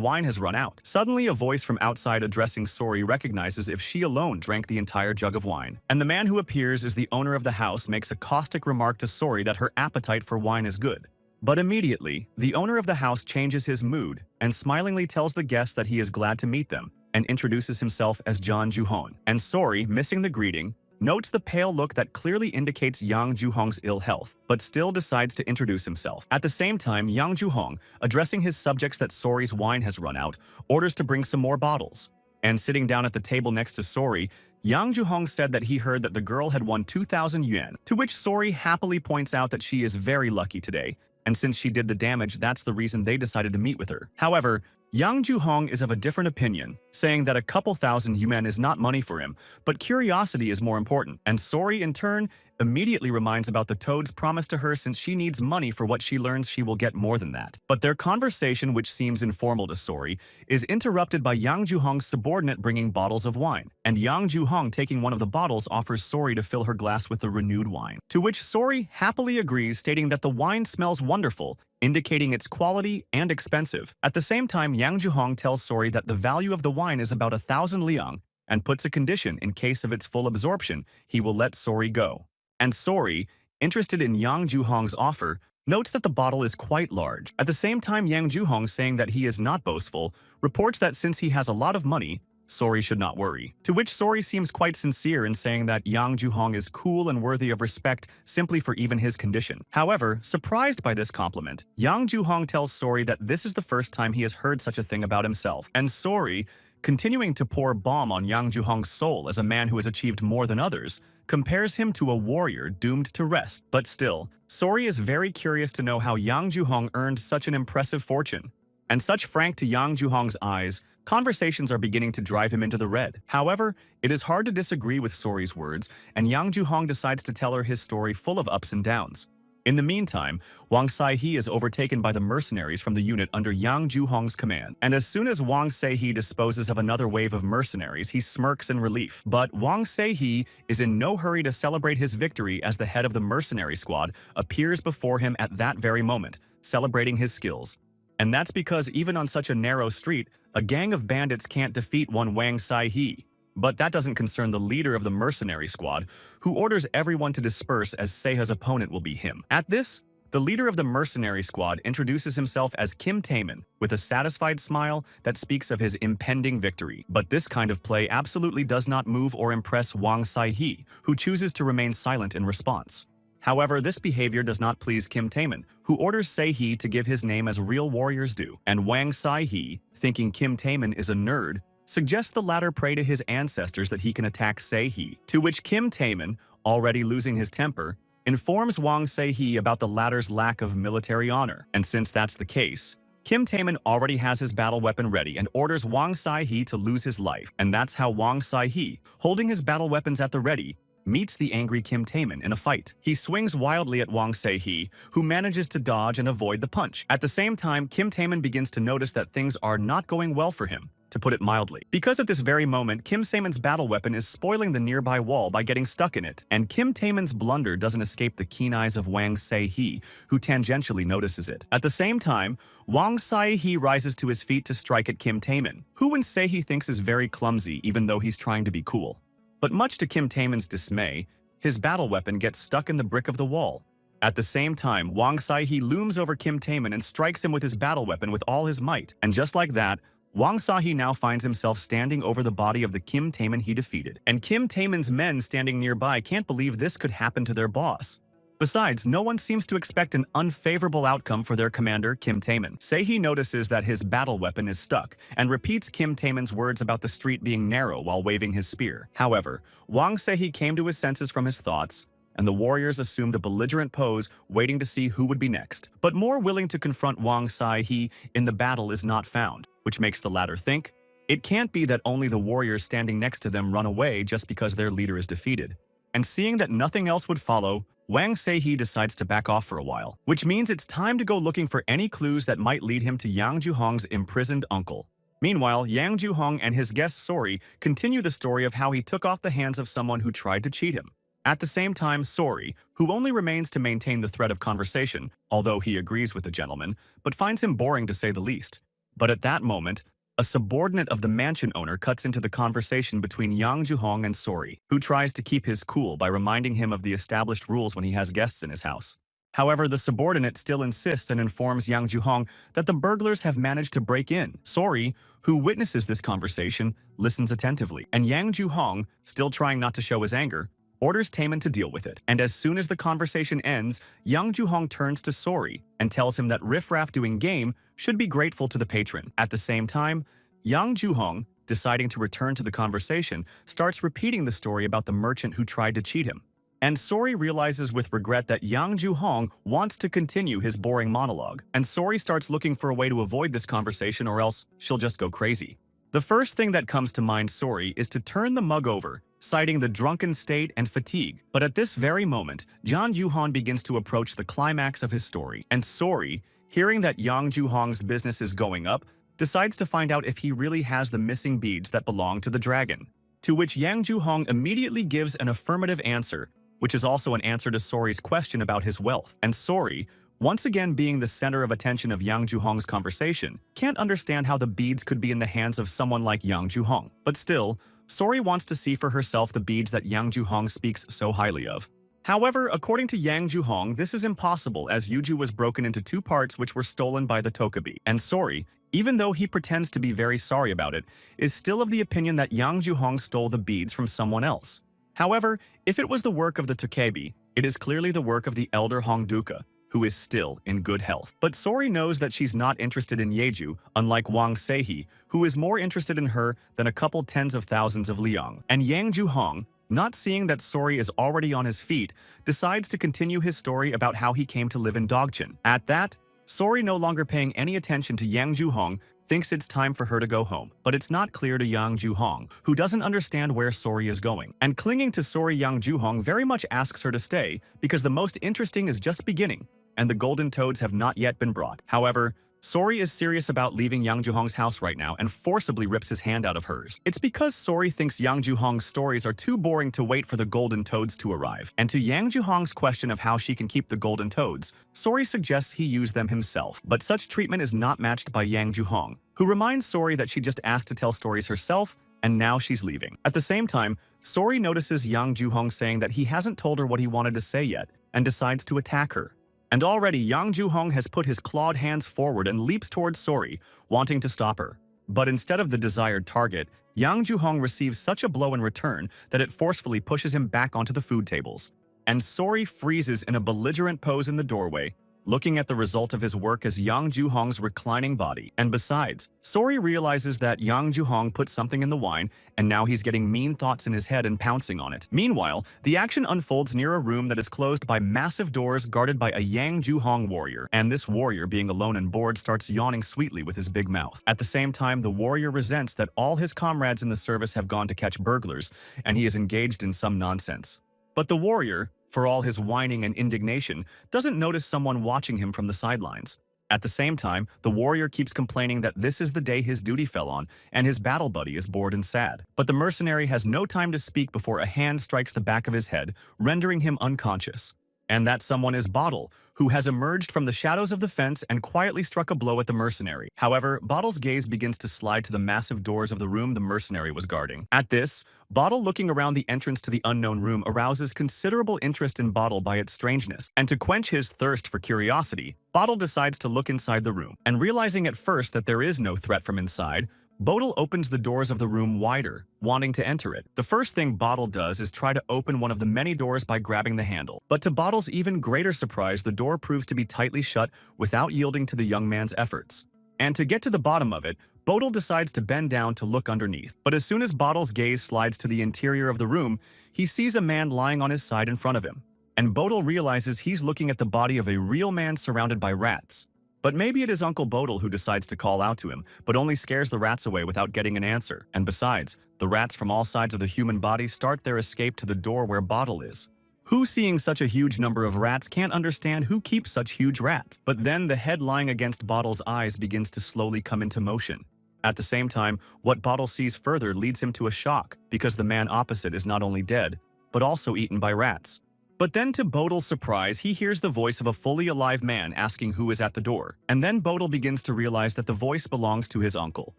wine has run out. Suddenly, a voice from outside addressing Sori recognizes if she alone drank the entire jug of wine. And the man who appears as the owner of the house makes a caustic remark to Sori that her appetite for wine is good. But immediately, the owner of the house changes his mood and smilingly tells the guests that he is glad to meet them and introduces himself as John Juhong. And Sori, missing the greeting, notes the pale look that clearly indicates Yang Juhong's ill health, but still decides to introduce himself. At the same time, Yang Juhong, addressing his subjects that Sori's wine has run out, orders to bring some more bottles. And sitting down at the table next to Sori, Yang Juhong said that he heard that the girl had won 2,000 yuan, to which Sori happily points out that she is very lucky today, and since she did the damage, that's the reason they decided to meet with her. However, Yang Juhong is of a different opinion, saying that a couple thousand yuan is not money for him, but curiosity is more important. And Sori, in turn, immediately reminds about the toad's promise to her since she needs money for what she learns she will get more than that. But their conversation, which seems informal to Sori, is interrupted by Yang Juhong's subordinate bringing bottles of wine. And Yang Juhong, taking one of the bottles, offers Sori to fill her glass with the renewed wine. To which Sori happily agrees, stating that the wine smells wonderful, indicating its quality and expensive. At the same time, Yang Juhong tells Sori that the value of the wine is about 1,000 liang and puts a condition in case of its full absorption, he will let Sori go. And Sori, interested in Yang Juhong's offer, notes that the bottle is quite large. At the same time, Yang Juhong, saying that he is not boastful, reports that since he has a lot of money, Sori should not worry. To which Sori seems quite sincere in saying that Yang Juhong is cool and worthy of respect simply for even his condition. However, surprised by this compliment, Yang Juhong tells Sori that this is the first time he has heard such a thing about himself. And Sori, continuing to pour balm on Yang Juhong's soul as a man who has achieved more than others, compares him to a warrior doomed to rest. But still, Sori is very curious to know how Yang Juhong earned such an impressive fortune. And such frank to Yang Juhong's eyes, conversations are beginning to drive him into the red. However, it is hard to disagree with Sori's words, and Yang Juhong decides to tell her his story full of ups and downs. In the meantime, Wang Saihe is overtaken by the mercenaries from the unit under Yang Juhong's command. And as soon as Wang Saihe disposes of another wave of mercenaries, he smirks in relief. But Wang Saihe is in no hurry to celebrate his victory as the head of the mercenary squad appears before him at that very moment, celebrating his skills. And that's because even on such a narrow street, a gang of bandits can't defeat one Wang Saihe. But that doesn't concern the leader of the mercenary squad, who orders everyone to disperse as Seiha's opponent will be him. At this, the leader of the mercenary squad introduces himself as Kim Taemin with a satisfied smile that speaks of his impending victory. But this kind of play absolutely does not move or impress Wang Saihe, who chooses to remain silent in response. However, this behavior does not please Kim Taemin, who orders Saihe to give his name as real warriors do. And Wang Saihe, thinking Kim Taemin is a nerd, suggests the latter pray to his ancestors that he can attack Se-hee, to which Kim Taemin, already losing his temper, informs Wang Se-hee about the latter's lack of military honor. And since that's the case, Kim Taemin already has his battle weapon ready and orders Wang Se-hee to lose his life. And that's how Wang Se-hee, holding his battle weapons at the ready, meets the angry Kim Taemin in a fight. He swings wildly at Wang Se-hee, who manages to dodge and avoid the punch. At the same time, Kim Taemin begins to notice that things are not going well for him, to put it mildly. Because at this very moment, Kim Taemin's battle weapon is spoiling the nearby wall by getting stuck in it, and Kim Taemin's blunder doesn't escape the keen eyes of Wang Se-hee, who tangentially notices it. At the same time, Wang Se-hee rises to his feet to strike at Kim Taemin, who Se-hee thinks is very clumsy even though he's trying to be cool. But much to Kim Taemin's dismay, his battle weapon gets stuck in the brick of the wall. At the same time, Wang Se-hee looms over Kim Taemin and strikes him with his battle weapon with all his might. And just like that, Wang Se-hee now finds himself standing over the body of the Kim Taemin he defeated. And Kim Taemin's men standing nearby can't believe this could happen to their boss. Besides, no one seems to expect an unfavorable outcome for their commander, Kim Taemin. Se-hee notices that his battle weapon is stuck and repeats Kim Taemin's words about the street being narrow while waving his spear. However, Wang Se-hee came to his senses from his thoughts, and the warriors assumed a belligerent pose, waiting to see who would be next. But more willing to confront Wang Se-hee in the battle is not found, which makes the latter think, it can't be that only the warriors standing next to them run away just because their leader is defeated. And seeing that nothing else would follow, Wang Se-hee decides to back off for a while, which means it's time to go looking for any clues that might lead him to Yang Ju-hong's imprisoned uncle. Meanwhile, Yang Ju-hong and his guest Sori continue the story of how he took off the hands of someone who tried to cheat him. At the same time, Sori, who only remains to maintain the thread of conversation, although he agrees with the gentleman, but finds him boring to say the least. But at that moment, a subordinate of the mansion owner cuts into the conversation between Yang Ju-hong and Sori, who tries to keep his cool by reminding him of the established rules when he has guests in his house. However, the subordinate still insists and informs Yang Ju-hong that the burglars have managed to break in. Sori, who witnesses this conversation, listens attentively, and Yang Ju-hong, still trying not to show his anger, orders Taemin to deal with it. And as soon as the conversation ends, Yang Ju-hong turns to Sori and tells him that riffraff doing game should be grateful to the patron. At the same time, Yang Ju-hong, deciding to return to the conversation, starts repeating the story about the merchant who tried to cheat him. And Sori realizes with regret that Yang Ju-hong wants to continue his boring monologue. And Sori starts looking for a way to avoid this conversation or else she'll just go crazy. The first thing that comes to mind Sori is to turn the mug over, citing the drunken state and fatigue. But at this very moment, Yang Ju-hong begins to approach the climax of his story. And Sori, hearing that Yang Ju-hong's business is going up, decides to find out if he really has the missing beads that belong to the dragon. To which Yang Ju-hong immediately gives an affirmative answer, which is also an answer to Sori's question about his wealth. And Sori, once again being the center of attention of Yang Ju-hong's conversation, can't understand how the beads could be in the hands of someone like Yang Ju-hong. But still, Sori wants to see for herself the beads that Yang Ju-hong speaks so highly of. However, according to Yang Ju-hong, this is impossible as Yuju was broken into two parts which were stolen by the Tokabi. And Sori, even though he pretends to be very sorry about it, is still of the opinion that Yang Ju-hong stole the beads from someone else. However, if it was the work of the Tokabi, it is clearly the work of the elder Hongduka, who is still in good health. But Sori knows that she's not interested in Yeju, unlike Wang Se-hee, who is more interested in her than a couple tens of thousands of liang. And Yang Ju-hong, not seeing that Sori is already on his feet, decides to continue his story about how he came to live in Dogchin. At that, Sori, no longer paying any attention to Yang Ju-hong, thinks it's time for her to go home. But it's not clear to Yang Ju-hong, who doesn't understand where Sori is going. And clinging to Sori, Yang Ju-hong very much asks her to stay because the most interesting is just beginning, and the golden toads have not yet been brought. However, Sori is serious about leaving Yang Ju-hong's house right now and forcibly rips his hand out of hers. It's because Sori thinks Yang Ju-hong's stories are too boring to wait for the golden toads to arrive. And to Yang Ju-hong's question of how she can keep the golden toads, Sori suggests he use them himself. But such treatment is not matched by Yang Ju-hong, who reminds Sori that she just asked to tell stories herself, and now she's leaving. At the same time, Sori notices Yang Ju-hong saying that he hasn't told her what he wanted to say yet, and decides to attack her. And already Yang Ju-hong has put his clawed hands forward and leaps towards Sori, wanting to stop her. But instead of the desired target, Yang Ju-hong receives such a blow in return that it forcefully pushes him back onto the food tables. And Sori freezes in a belligerent pose in the doorway, looking at the result of his work as Yang Ju-hong's reclining body. And besides, Sori realizes that Yang Ju-hong put something in the wine, and now he's getting mean thoughts in his head and pouncing on it. Meanwhile, the action unfolds near a room that is closed by massive doors guarded by a Yang Ju-hong warrior, and this warrior, being alone and bored, starts yawning sweetly with his big mouth. At the same time, the warrior resents that all his comrades in the service have gone to catch burglars, and he is engaged in some nonsense. But the warrior, for all his whining and indignation, doesn't notice someone watching him from the sidelines. At the same time, the warrior keeps complaining that this is the day his duty fell on, and his battle buddy is bored and sad. But the mercenary has no time to speak before a hand strikes the back of his head, rendering him unconscious. And that someone is Bottle, who has emerged from the shadows of the fence and quietly struck a blow at the mercenary. However, Bottle's gaze begins to slide to the massive doors of the room the mercenary was guarding. At this, Bottle, looking around the entrance to the unknown room, arouses considerable interest in Bottle by its strangeness. And to quench his thirst for curiosity, Bottle decides to look inside the room. And realizing at first that there is no threat from inside, Bottle opens the doors of the room wider, wanting to enter it. The first thing Bottle does is try to open one of the many doors by grabbing the handle. But to Bottle's even greater surprise, the door proves to be tightly shut without yielding to the young man's efforts. And to get to the bottom of it, Bottle decides to bend down to look underneath. But as soon as Bottle's gaze slides to the interior of the room, he sees a man lying on his side in front of him. And Bottle realizes he's looking at the body of a real man surrounded by rats. But maybe it is Uncle Bodil who decides to call out to him, but only scares the rats away without getting an answer. And besides, the rats from all sides of the human body start their escape to the door where Bodil is. Who, seeing such a huge number of rats, can't understand who keeps such huge rats? But then the head lying against Bodil's eyes begins to slowly come into motion. At the same time, what Bodil sees further leads him to a shock, because the man opposite is not only dead, but also eaten by rats. But then, to Bodil's surprise, he hears the voice of a fully alive man asking who is at the door. And then Bodil begins to realize that the voice belongs to his uncle,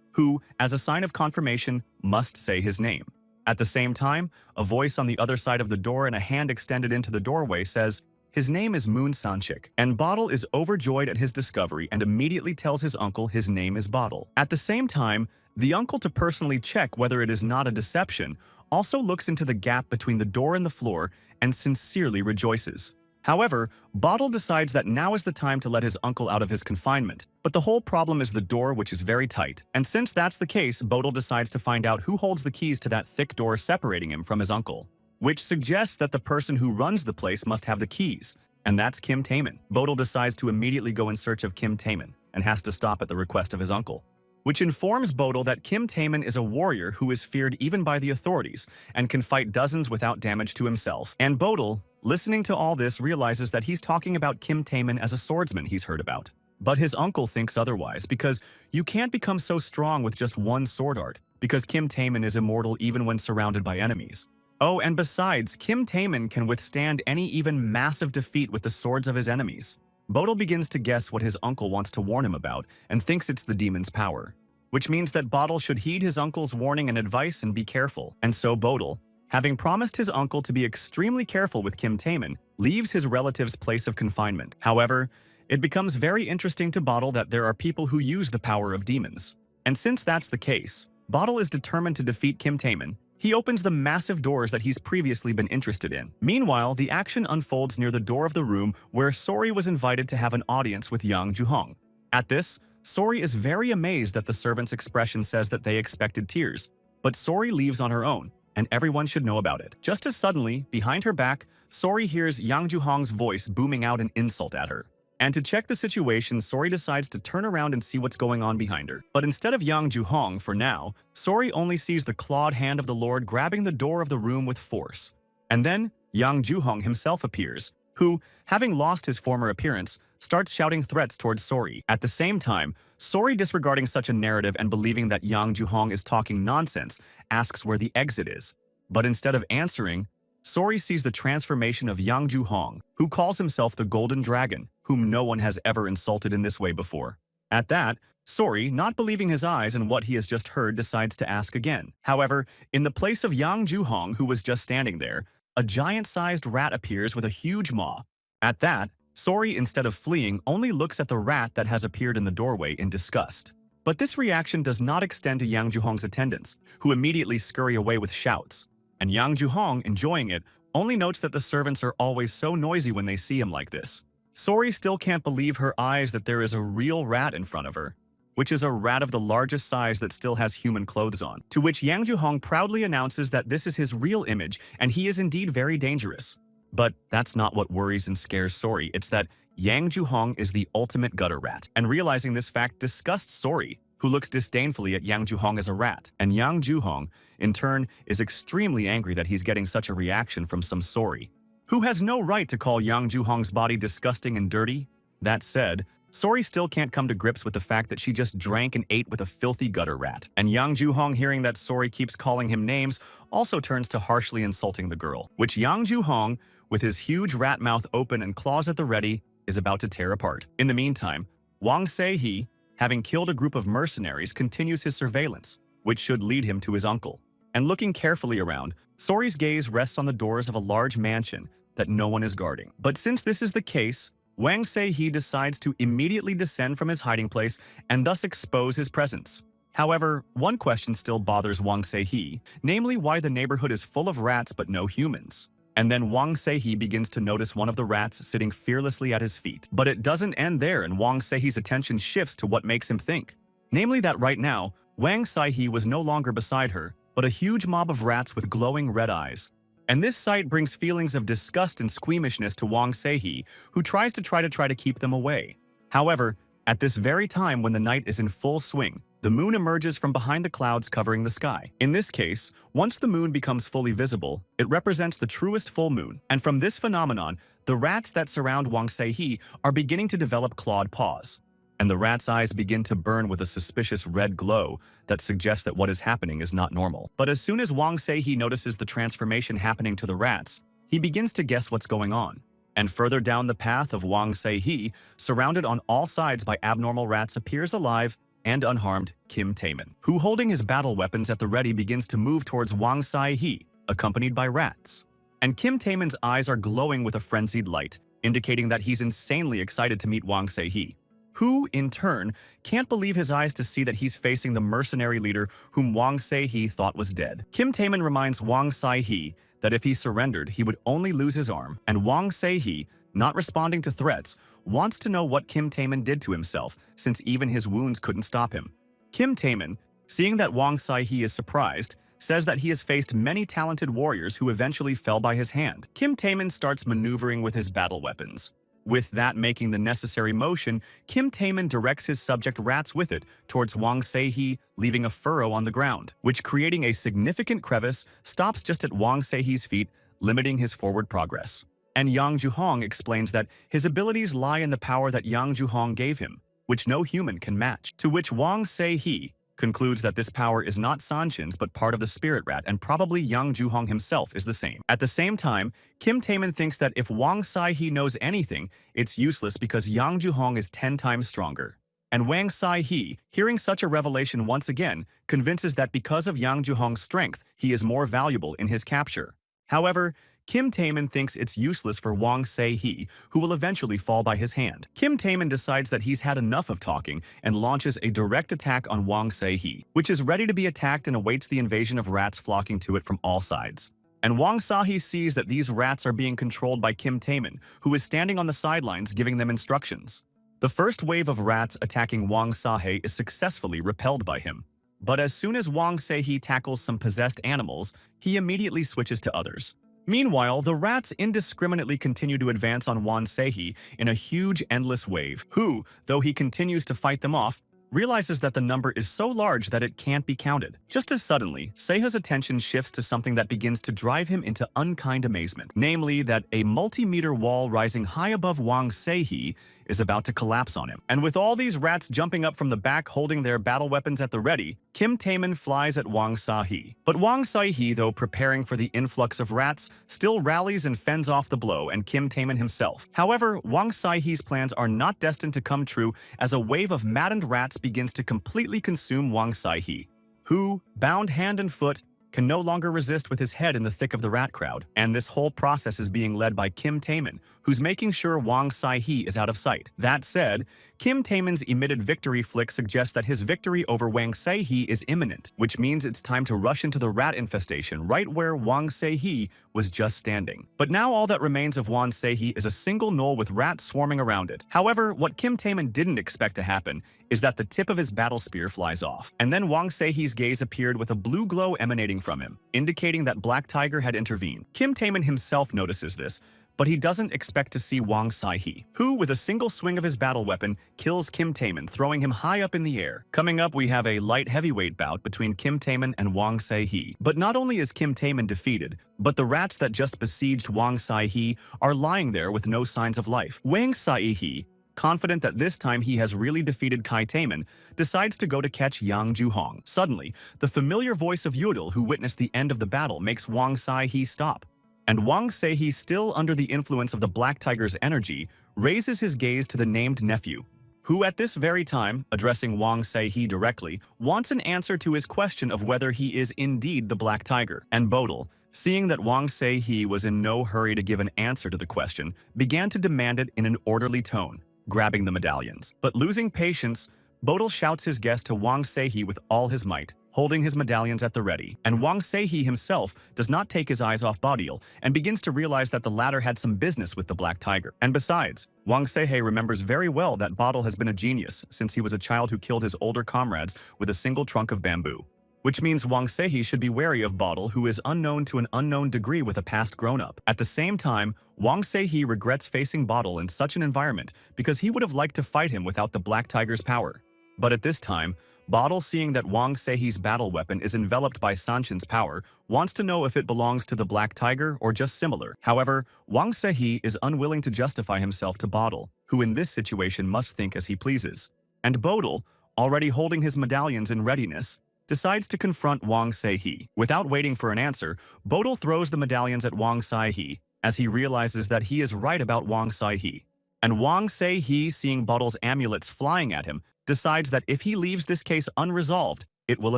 who, as a sign of confirmation, must say his name. At the same time, a voice on the other side of the door and a hand extended into the doorway says, "His name is Moon Sanchik." And Bodil is overjoyed at his discovery and immediately tells his uncle his name is Bodil. At the same time, the uncle, to personally check whether it is not a deception, also looks into the gap between the door and the floor and sincerely rejoices. However, Bodil decides that now is the time to let his uncle out of his confinement. But the whole problem is the door, which is very tight. And since that's the case, Bodil decides to find out who holds the keys to that thick door separating him from his uncle, which suggests that the person who runs the place must have the keys, and that's Kim Taemin. Bodil decides to immediately go in search of Kim Taemin and has to stop at the request of his uncle, which informs Bodil that Kim Taemin is a warrior who is feared even by the authorities and can fight dozens without damage to himself. And Bodil, listening to all this, realizes that he's talking about Kim Taemin as a swordsman he's heard about. But his uncle thinks otherwise, because you can't become so strong with just one sword art, because Kim Taemin is immortal even when surrounded by enemies. Oh, and besides, Kim Taemin can withstand any even massive defeat with the swords of his enemies. Bodil begins to guess what his uncle wants to warn him about and thinks it's the demon's power, which means that Bodil should heed his uncle's warning and advice and be careful. And so Bodil, having promised his uncle to be extremely careful with Kim Taemin, leaves his relative's place of confinement. However, it becomes very interesting to Bodil that there are people who use the power of demons. And since that's the case, Bodil is determined to defeat Kim Taemin. He opens the massive doors that he's previously been interested in. Meanwhile, the action unfolds near the door of the room where Sori was invited to have an audience with Yang Ju-hong. At this, Sori is very amazed that the servant's expression says that they expected tears. But Sori leaves on her own, and everyone should know about it. Just as suddenly, behind her back, Sori hears Yang Ju-hong's voice booming out an insult at her. And to check the situation, Sori decides to turn around and see what's going on behind her. But instead of Yang Ju-hong, for now, Sori only sees the clawed hand of the Lord grabbing the door of the room with force. And then, Yang Ju-hong himself appears, who, having lost his former appearance, starts shouting threats towards Sori. At the same time, Sori, disregarding such a narrative and believing that Yang Ju-hong is talking nonsense, asks where the exit is. But instead of answering, Sori sees the transformation of Yang Ju-hong, who calls himself the Golden Dragon, whom no one has ever insulted in this way before. At that, Sori, not believing his eyes and what he has just heard, decides to ask again. However, in the place of Yang Ju-hong, who was just standing there, a giant-sized rat appears with a huge maw. At that, Sori, instead of fleeing, only looks at the rat that has appeared in the doorway in disgust. But this reaction does not extend to Yang Ju-hong's attendants, who immediately scurry away with shouts. And Yang Ju-hong, enjoying it, only notes that the servants are always so noisy when they see him like this. Sori still can't believe her eyes that there is a real rat in front of her, which is a rat of the largest size that still has human clothes on. To which Yang Juhong proudly announces that this is his real image and he is indeed very dangerous. But that's not what worries and scares Sori. It's that Yang Juhong is the ultimate gutter rat. And realizing this fact disgusts Sori, who looks disdainfully at Yang Juhong as a rat. And Yang Juhong, in turn, is extremely angry that he's getting such a reaction from some Sori, who has no right to call Yang Juhong's body disgusting and dirty. That said, Sori still can't come to grips with the fact that she just drank and ate with a filthy gutter rat. And Yang Juhong, hearing that Sori keeps calling him names, also turns to harshly insulting the girl, which Yang Juhong, with his huge rat mouth open and claws at the ready, is about to tear apart. In the meantime, Wang Se-hee, having killed a group of mercenaries, continues his surveillance, which should lead him to his uncle. And looking carefully around, Sori's gaze rests on the doors of a large mansion that no one is guarding. But since this is the case, Wang Se-hee decides to immediately descend from his hiding place and thus expose his presence. However, one question still bothers Wang Se-hee, namely why the neighborhood is full of rats but no humans. And then Wang Se-hee begins to notice one of the rats sitting fearlessly at his feet. But it doesn't end there, and Wang Se-hee's attention shifts to what makes him think. Namely that right now, Wang Se-hee was no longer beside her, but a huge mob of rats with glowing red eyes. And this sight brings feelings of disgust and squeamishness to Wang Se-hee, who tries to keep them away. However, at this very time when the night is in full swing, the moon emerges from behind the clouds covering the sky. In this case, once the moon becomes fully visible, it represents the truest full moon. And from this phenomenon, the rats that surround Wang Se-hee are beginning to develop clawed paws. And the rat's eyes begin to burn with a suspicious red glow that suggests that what is happening is not normal. But as soon as Wang Se-hee notices the transformation happening to the rats, he begins to guess what's going on. And further down the path of Wang Se-hee, surrounded on all sides by abnormal rats, appears alive and unharmed Kim Taemin, who, holding his battle weapons at the ready, begins to move towards Wang Se-hee, accompanied by rats. And Kim Taemin's eyes are glowing with a frenzied light, indicating that he's insanely excited to meet Wang Se-hee, who, in turn, can't believe his eyes to see that he's facing the mercenary leader whom Wang Se-hee thought was dead. Kim Taemin reminds Wang Se-hee that if he surrendered, he would only lose his arm, and Wang Se-hee, not responding to threats, wants to know what Kim Taemin did to himself, since even his wounds couldn't stop him. Kim Taemin, seeing that Wang Se-hee is surprised, says that he has faced many talented warriors who eventually fell by his hand. Kim Taemin starts maneuvering with his battle weapons. With that making the necessary motion, Kim Taemin directs his subject rats with it towards Wang Se-hee, leaving a furrow on the ground, which, creating a significant crevice, stops just at Wang Se-hee's feet, limiting his forward progress. And Yang Juhong explains that his abilities lie in the power that Yang Juhong gave him, which no human can match. To which Wang Se-hee concludes that this power is not Sanshin's but part of the spirit rat, and probably Yang Juhong himself is the same. At the same time, Kim Taemin thinks that if Wang Se-hee knows anything, it's useless because Yang Juhong is 10 times stronger. And Wang Se-hee, hearing such a revelation once again, convinces that because of Yang Juhong's strength, he is more valuable in his capture. However, Kim Taemin thinks it's useless for Wang Se-hee, who will eventually fall by his hand. Kim Taemin decides that he's had enough of talking and launches a direct attack on Wang Se-hee, which is ready to be attacked and awaits the invasion of rats flocking to it from all sides. And Wang Se-hee sees that these rats are being controlled by Kim Taemin, who is standing on the sidelines giving them instructions. The first wave of rats attacking Wang Se-hee is successfully repelled by him. But as soon as Wang Se-hee tackles some possessed animals, he immediately switches to others. Meanwhile, the rats indiscriminately continue to advance on Wang Se-hee in a huge, endless wave, who, though he continues to fight them off, realizes that the number is so large that it can't be counted. Just as suddenly, Seha's attention shifts to something that begins to drive him into unkind amazement, namely that a multi-meter wall rising high above Wang Se-hee is about to collapse on him. And with all these rats jumping up from the back holding their battle weapons at the ready, Kim Taemin flies at Wang Se-hee. But Wang Se-hee, though preparing for the influx of rats, still rallies and fends off the blow and Kim Taemin himself. However, Wang Se-hee's plans are not destined to come true as a wave of maddened rats begins to completely consume Wang Se-hee, who, bound hand and foot, can no longer resist with his head in the thick of the rat crowd. And this whole process is being led by Kim Taemin, who's making sure Wang Sai-hee is out of sight. That said, Kim Taemin's emitted victory flick suggests that his victory over Wang Sai-hee is imminent, which means it's time to rush into the rat infestation right where Wang Sai-hee was just standing. But now all that remains of Wang Sai-hee is a single knoll with rats swarming around it. However, what Kim Taemin didn't expect to happen is that the tip of his battle spear flies off, and then Wang Sai-hee's gaze appeared with a blue glow emanating from him, indicating that Black Tiger had intervened. Kim Taemin himself notices this, but he doesn't expect to see Wang Sai-hee, who, with a single swing of his battle weapon, kills Kim Taemin, throwing him high up in the air. Coming up, we have a light heavyweight bout between Kim Taemin and Wang Sai-hee. But not only is Kim Taemin defeated, but the rats that just besieged Wang Sai-hee are lying there with no signs of life. Wang Sai-hee, confident that this time he has really defeated Kai Taemin, decides to go to catch Yang Ju-hong. Suddenly, the familiar voice of Yudel, who witnessed the end of the battle, makes Wang Sai-hee stop. And Wang Sai-hee, still under the influence of the Black Tiger's energy, raises his gaze to the named nephew, who at this very time, addressing Wang Sai-hee directly, wants an answer to his question of whether he is indeed the Black Tiger. And Bodil, seeing that Wang Sai-hee was in no hurry to give an answer to the question, began to demand it in an orderly tone, grabbing the medallions. But losing patience, Bodil shouts his guess to Wang Sai-hee with all his might, holding his medallions at the ready. And Wang Sai-hee himself does not take his eyes off Bodil and begins to realize that the latter had some business with the Black Tiger. And besides, Wang Sai-hee remembers very well that Bodil has been a genius since he was a child who killed his older comrades with a single trunk of bamboo. Which means Wang Sai-hee should be wary of Bodil, who is unknown to an unknown degree with a past grown-up. At the same time, Wang Sai-hee regrets facing Bodil in such an environment because he would have liked to fight him without the Black Tiger's power. But at this time, Bodil, seeing that Wang Sai-hee's battle weapon is enveloped by Sanshin's power, wants to know if it belongs to the Black Tiger or just similar. However, Wang Sai-hee is unwilling to justify himself to Bodil, who in this situation must think as he pleases. And Bodil, already holding his medallions in readiness, decides to confront Wang Sai-hee. Without waiting for an answer, Bodil throws the medallions at Wang Sai-hee, as he realizes that he is right about Wang Sai-hee. And Wang Sai-hee, seeing Bodil's amulets flying at him, decides that if he leaves this case unresolved, it will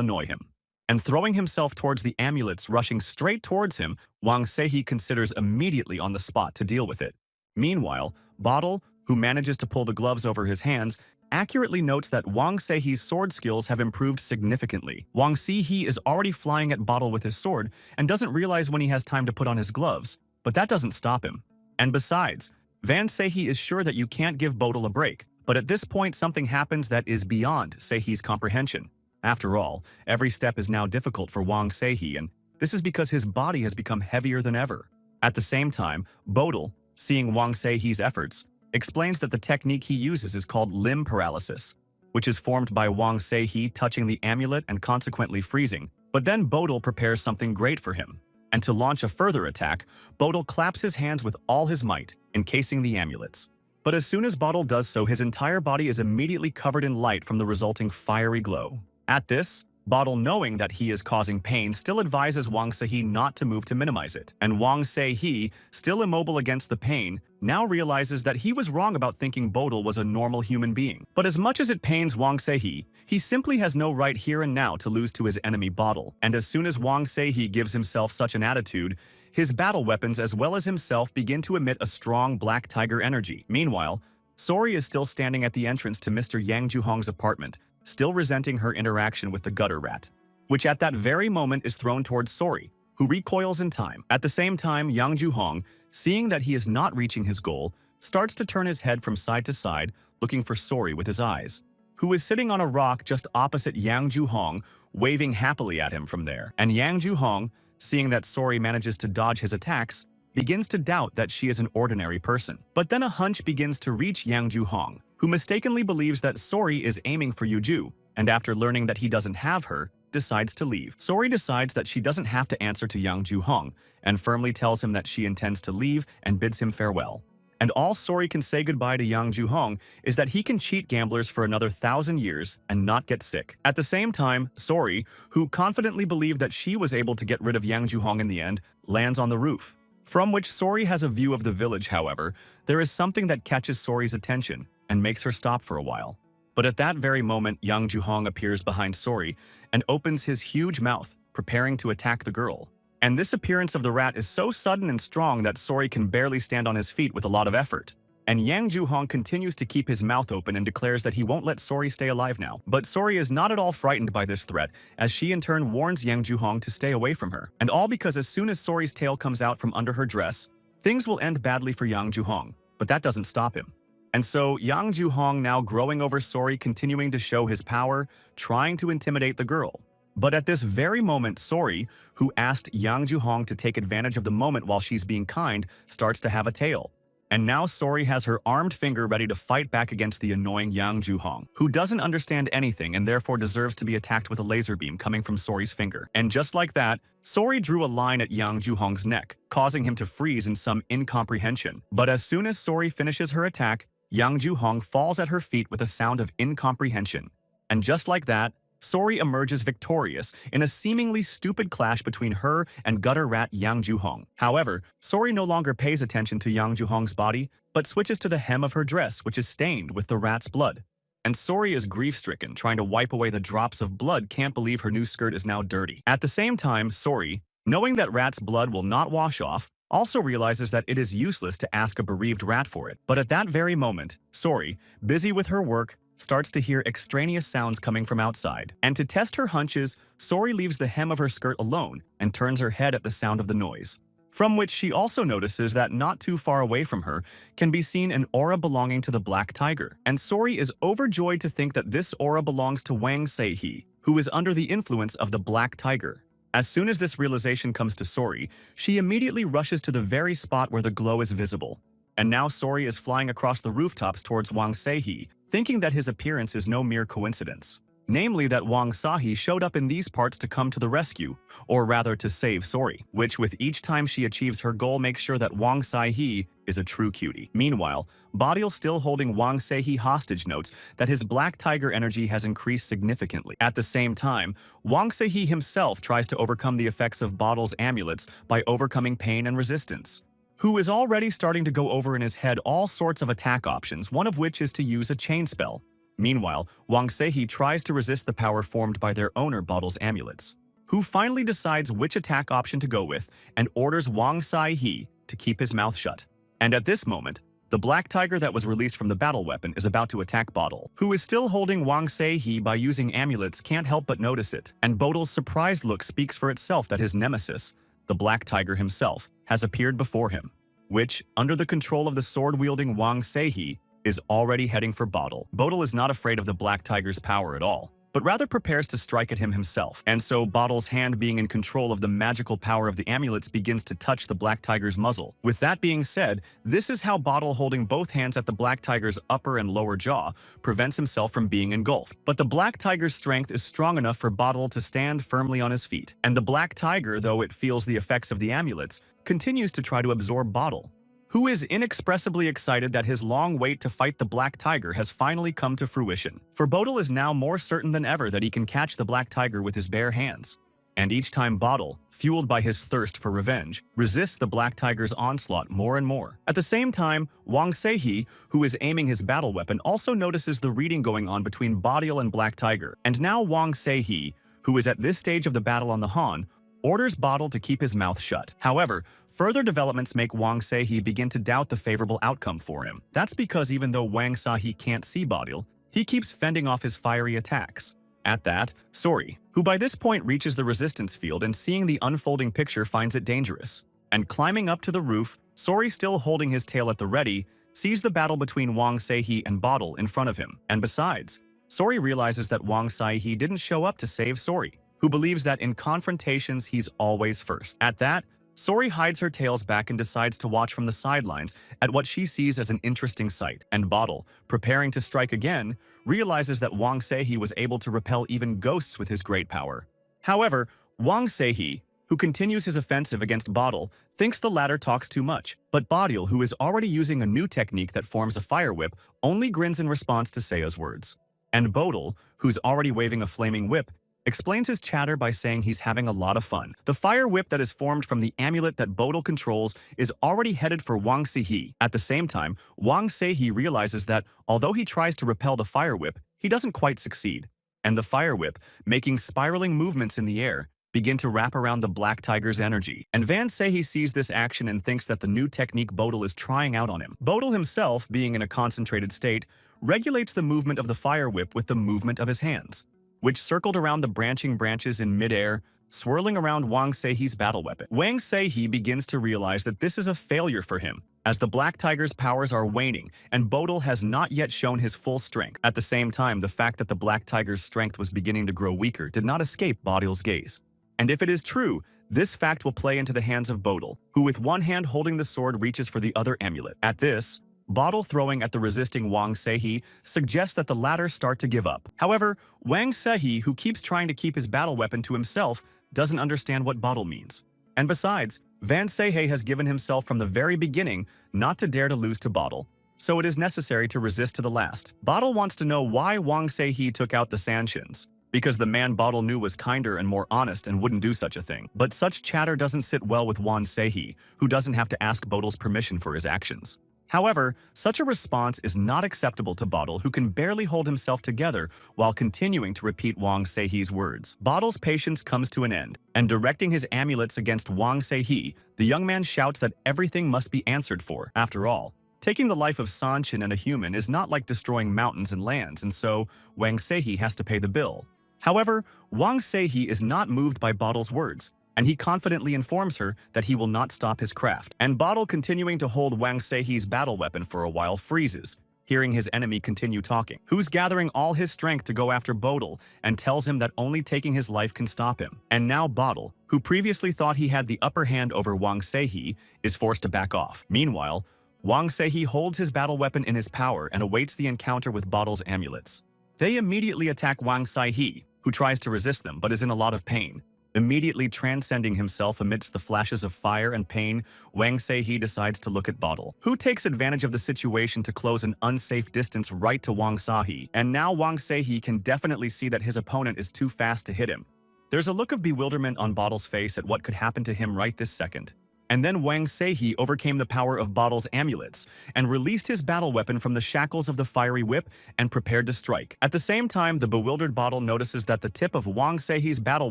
annoy him. And throwing himself towards the amulets rushing straight towards him, Wang Sai-hee considers immediately on the spot to deal with it. Meanwhile, Bodil, who manages to pull the gloves over his hands, accurately notes that Wang Sai-hee's sword skills have improved significantly. Wang Sai-hee is already flying at Bodil with his sword and doesn't realize when he has time to put on his gloves, but that doesn't stop him. And besides, Wang Sai-hee is sure that you can't give Bodil a break. But at this point, something happens that is beyond Sai-hee's comprehension. After all, every step is now difficult for Wang Sai-hee, and this is because his body has become heavier than ever. At the same time, Bodil, seeing Wang Sai-hee's efforts, explains that the technique he uses is called limb paralysis, which is formed by Wang Sai-hee touching the amulet and consequently freezing. But then Bodil prepares something great for him. And to launch a further attack, Bodil claps his hands with all his might, encasing the amulets. But as soon as Bodil does so, his entire body is immediately covered in light from the resulting fiery glow. At this, Bodil, knowing that he is causing pain, still advises Wang Sai-hee not to move to minimize it. And Wang Sai-hee, still immobile against the pain, now realizes that he was wrong about thinking Bodil was a normal human being. But as much as it pains Wang Sai-hee, he simply has no right here and now to lose to his enemy Bodil. And as soon as Wang Sai-hee gives himself such an attitude, his battle weapons as well as himself begin to emit a strong Black Tiger energy. Meanwhile, Sori is still standing at the entrance to Mr. Yang Ju-hong's apartment, still resenting her interaction with the gutter rat, which at that very moment is thrown towards Sori, who recoils in time. At the same time, Yang Ju-hong, seeing that he is not reaching his goal, starts to turn his head from side to side, looking for Sori with his eyes, who is sitting on a rock just opposite Yang Ju-hong, waving happily at him from there. And Yang Ju-hong, seeing that Sori manages to dodge his attacks, begins to doubt that she is an ordinary person. But then a hunch begins to reach Yang Ju-hong, who mistakenly believes that Sori is aiming for Yuju, and after learning that he doesn't have her, decides to leave. Sori decides that she doesn't have to answer to Yang Ju-hong, and firmly tells him that she intends to leave and bids him farewell. And all Sori can say goodbye to Yang Ju-hong is that he can cheat gamblers for another 1,000 years and not get sick. At the same time, Sori, who confidently believed that she was able to get rid of Yang Ju-hong in the end, lands on the roof, from which Sori has a view of the village. However, there is something that catches Sori's attention and makes her stop for a while. But at that very moment, Yang Ju-hong appears behind Sori and opens his huge mouth, preparing to attack the girl. And this appearance of the rat is so sudden and strong that Sori can barely stand on his feet with a lot of effort. And Yang Juhong continues to keep his mouth open and declares that he won't let Sori stay alive now. But Sori is not at all frightened by this threat, as she in turn warns Yang Juhong to stay away from her. And all because as soon as Sori's tail comes out from under her dress, things will end badly for Yang Juhong. But that doesn't stop him. And so Yang Juhong, now growing over Sori, continuing to show his power, trying to intimidate the girl. But at this very moment, Sori, who asked Yang Juhong to take advantage of the moment while she's being kind, starts to have a tail. And now Sori has her armed finger ready to fight back against the annoying Yang Juhong, who doesn't understand anything and therefore deserves to be attacked with a laser beam coming from Sori's finger. And just like that, Sori drew a line at Yang Juhong's neck, causing him to freeze in some incomprehension. But as soon as Sori finishes her attack, Yang Juhong falls at her feet with a sound of incomprehension. And just like that, Sori emerges victorious in a seemingly stupid clash between her and gutter rat Yang Juhong. However, Sori no longer pays attention to Yang Juhong's body, but switches to the hem of her dress, which is stained with the rat's blood. And Sori is grief-stricken, trying to wipe away the drops of blood, can't believe her new skirt is now dirty. At the same time, Sori, knowing that rat's blood will not wash off, also realizes that it is useless to ask a bereaved rat for it. But at that very moment, Sori, busy with her work, starts to hear extraneous sounds coming from outside. And to test her hunches, Sori leaves the hem of her skirt alone and turns her head at the sound of the noise. From which she also notices that not too far away from her can be seen an aura belonging to the Black Tiger. And Sori is overjoyed to think that this aura belongs to Wang Seihe, who is under the influence of the Black Tiger. As soon as this realization comes to Sori, she immediately rushes to the very spot where the glow is visible. And now Sori is flying across the rooftops towards Wang Seihe, thinking that his appearance is no mere coincidence. Namely that Wang Seihe showed up in these parts to come to the rescue, or rather to save Sori, which with each time she achieves her goal makes sure that Wang Seihe is a true cutie. Meanwhile, Badial, still holding Wang Seihe hostage, notes that his Black Tiger energy has increased significantly. At the same time, Wang Seihe himself tries to overcome the effects of Badial's amulets by overcoming pain and resistance, who is already starting to go over in his head all sorts of attack options, one of which is to use a chain spell. Meanwhile, Wang Seihe tries to resist the power formed by their owner Badial's amulets, who finally decides which attack option to go with and orders Wang Seihe to keep his mouth shut. And at this moment, the Black Tiger that was released from the battle weapon is about to attack Badial, who is still holding Wang Seihe by using amulets, can't help but notice it. And Badial's surprised look speaks for itself that his nemesis, the Black Tiger himself, has appeared before him, which, under the control of the sword-wielding Wang Seihe, is already heading for Badial. Badial is not afraid of the Black Tiger's power at all, but rather prepares to strike at him himself. And so Badial's hand, being in control of the magical power of the amulets, begins to touch the Black Tiger's muzzle. With that being said, this is how Badial, holding both hands at the Black Tiger's upper and lower jaw, prevents himself from being engulfed. But the Black Tiger's strength is strong enough for Badial to stand firmly on his feet. And the Black Tiger, though it feels the effects of the amulets, continues to try to absorb Badial, who is inexpressibly excited that his long wait to fight the Black Tiger has finally come to fruition. For Badial is now more certain than ever that he can catch the Black Tiger with his bare hands. And each time Badial, fueled by his thirst for revenge, resists the Black Tiger's onslaught more and more. At the same time, Wang Seihe, who is aiming his battle weapon, also notices the reading going on between Badial and Black Tiger. And now Wang Seihe, who is at this stage of the battle on the Han, orders Badial to keep his mouth shut. However, further developments make Wang Seihe begin to doubt the favorable outcome for him. That's because even though Wang Seihe can't see Badial, he keeps fending off his fiery attacks. At that, Sori, who by this point reaches the resistance field and seeing the unfolding picture finds it dangerous. And climbing up to the roof, Sori, still holding his tail at the ready, sees the battle between Wang Seihe and Badial in front of him. And besides, Sori realizes that Wang Seihe didn't show up to save Sori, who believes that in confrontations he's always first. At that, Sori hides her tails back and decides to watch from the sidelines at what she sees as an interesting sight. And Badial, preparing to strike again, realizes that Wang Seihe was able to repel even ghosts with his great power. However, Wang Seihe, who continues his offensive against Badial, thinks the latter talks too much. But Badial, who is already using a new technique that forms a fire whip, only grins in response to Seiya's words. And Badial, who's already waving a flaming whip, explains his chatter by saying he's having a lot of fun. The fire whip that is formed from the amulet that Badial controls is already headed for Wang Seihe. At the same time, Wang Seihe realizes that although he tries to repel the fire whip, he doesn't quite succeed. And the fire whip, making spiraling movements in the air, begin to wrap around the Black Tiger's energy. And Van Sehi sees this action and thinks that the new technique Bodil is trying out on him. Bodil himself, being in a concentrated state, regulates the movement of the fire whip with the movement of his hands, which circled around the branching branches in midair, swirling around Wang Seihi's battle weapon. Wang Seihi begins to realize that this is a failure for him, as the Black Tiger's powers are waning and Bodil has not yet shown his full strength. At the same time, the fact that the Black Tiger's strength was beginning to grow weaker did not escape Bodil's gaze. And if it is true, this fact will play into the hands of Bodil, who with one hand holding the sword reaches for the other amulet. At this, Bodil throwing at the resisting Wang Seihi suggests that the latter start to give up. However, Wang Seihi, who keeps trying to keep his battle weapon to himself, doesn't understand what Bodil means. And besides, Van Seihi has given himself from the very beginning not to dare to lose to Bodil, so it is necessary to resist to the last. Bodil wants to know why Wang Seihi took out the Sanshins, because the man Bodil knew was kinder and more honest and wouldn't do such a thing. But such chatter doesn't sit well with Wang Seihi, who doesn't have to ask Bodil's permission for his actions. However, such a response is not acceptable to Bodil, who can barely hold himself together while continuing to repeat Wang Seihi's words. Bodil's patience comes to an end, and directing his amulets against Wang Seihi, the young man shouts that everything must be answered for. After all, taking the life of Sanshin and a human is not like destroying mountains and lands, and so Wang Seihi has to pay the bill. However, Wang Seihi is not moved by Bodil's words, and he confidently informs her that he will not stop his craft. And Bodil, continuing to hold Wang Seihi's battle weapon for a while, freezes, hearing his enemy continue talking, who's gathering all his strength to go after Bodil and tells him that only taking his life can stop him. And now Bodil, who previously thought he had the upper hand over Wang Seihi, is forced to back off. Meanwhile, Wang Seihi holds his battle weapon in his power and awaits the encounter with Bodil's amulets. They immediately attack Wang Seihi, who tries to resist them but is in a lot of pain. Immediately transcending himself amidst the flashes of fire and pain, Wang Seihi decides to look at Bodil, who takes advantage of the situation to close an unsafe distance right to Wang Seihi. And now Wang Seihi can definitely see that his opponent is too fast to hit him. There's a look of bewilderment on Bodil's face at what could happen to him right this second. And then Wang Seihi overcame the power of Bodil's amulets and released his battle weapon from the shackles of the fiery whip and prepared to strike. At the same time, the bewildered Bodil notices that the tip of Wang Seihi's battle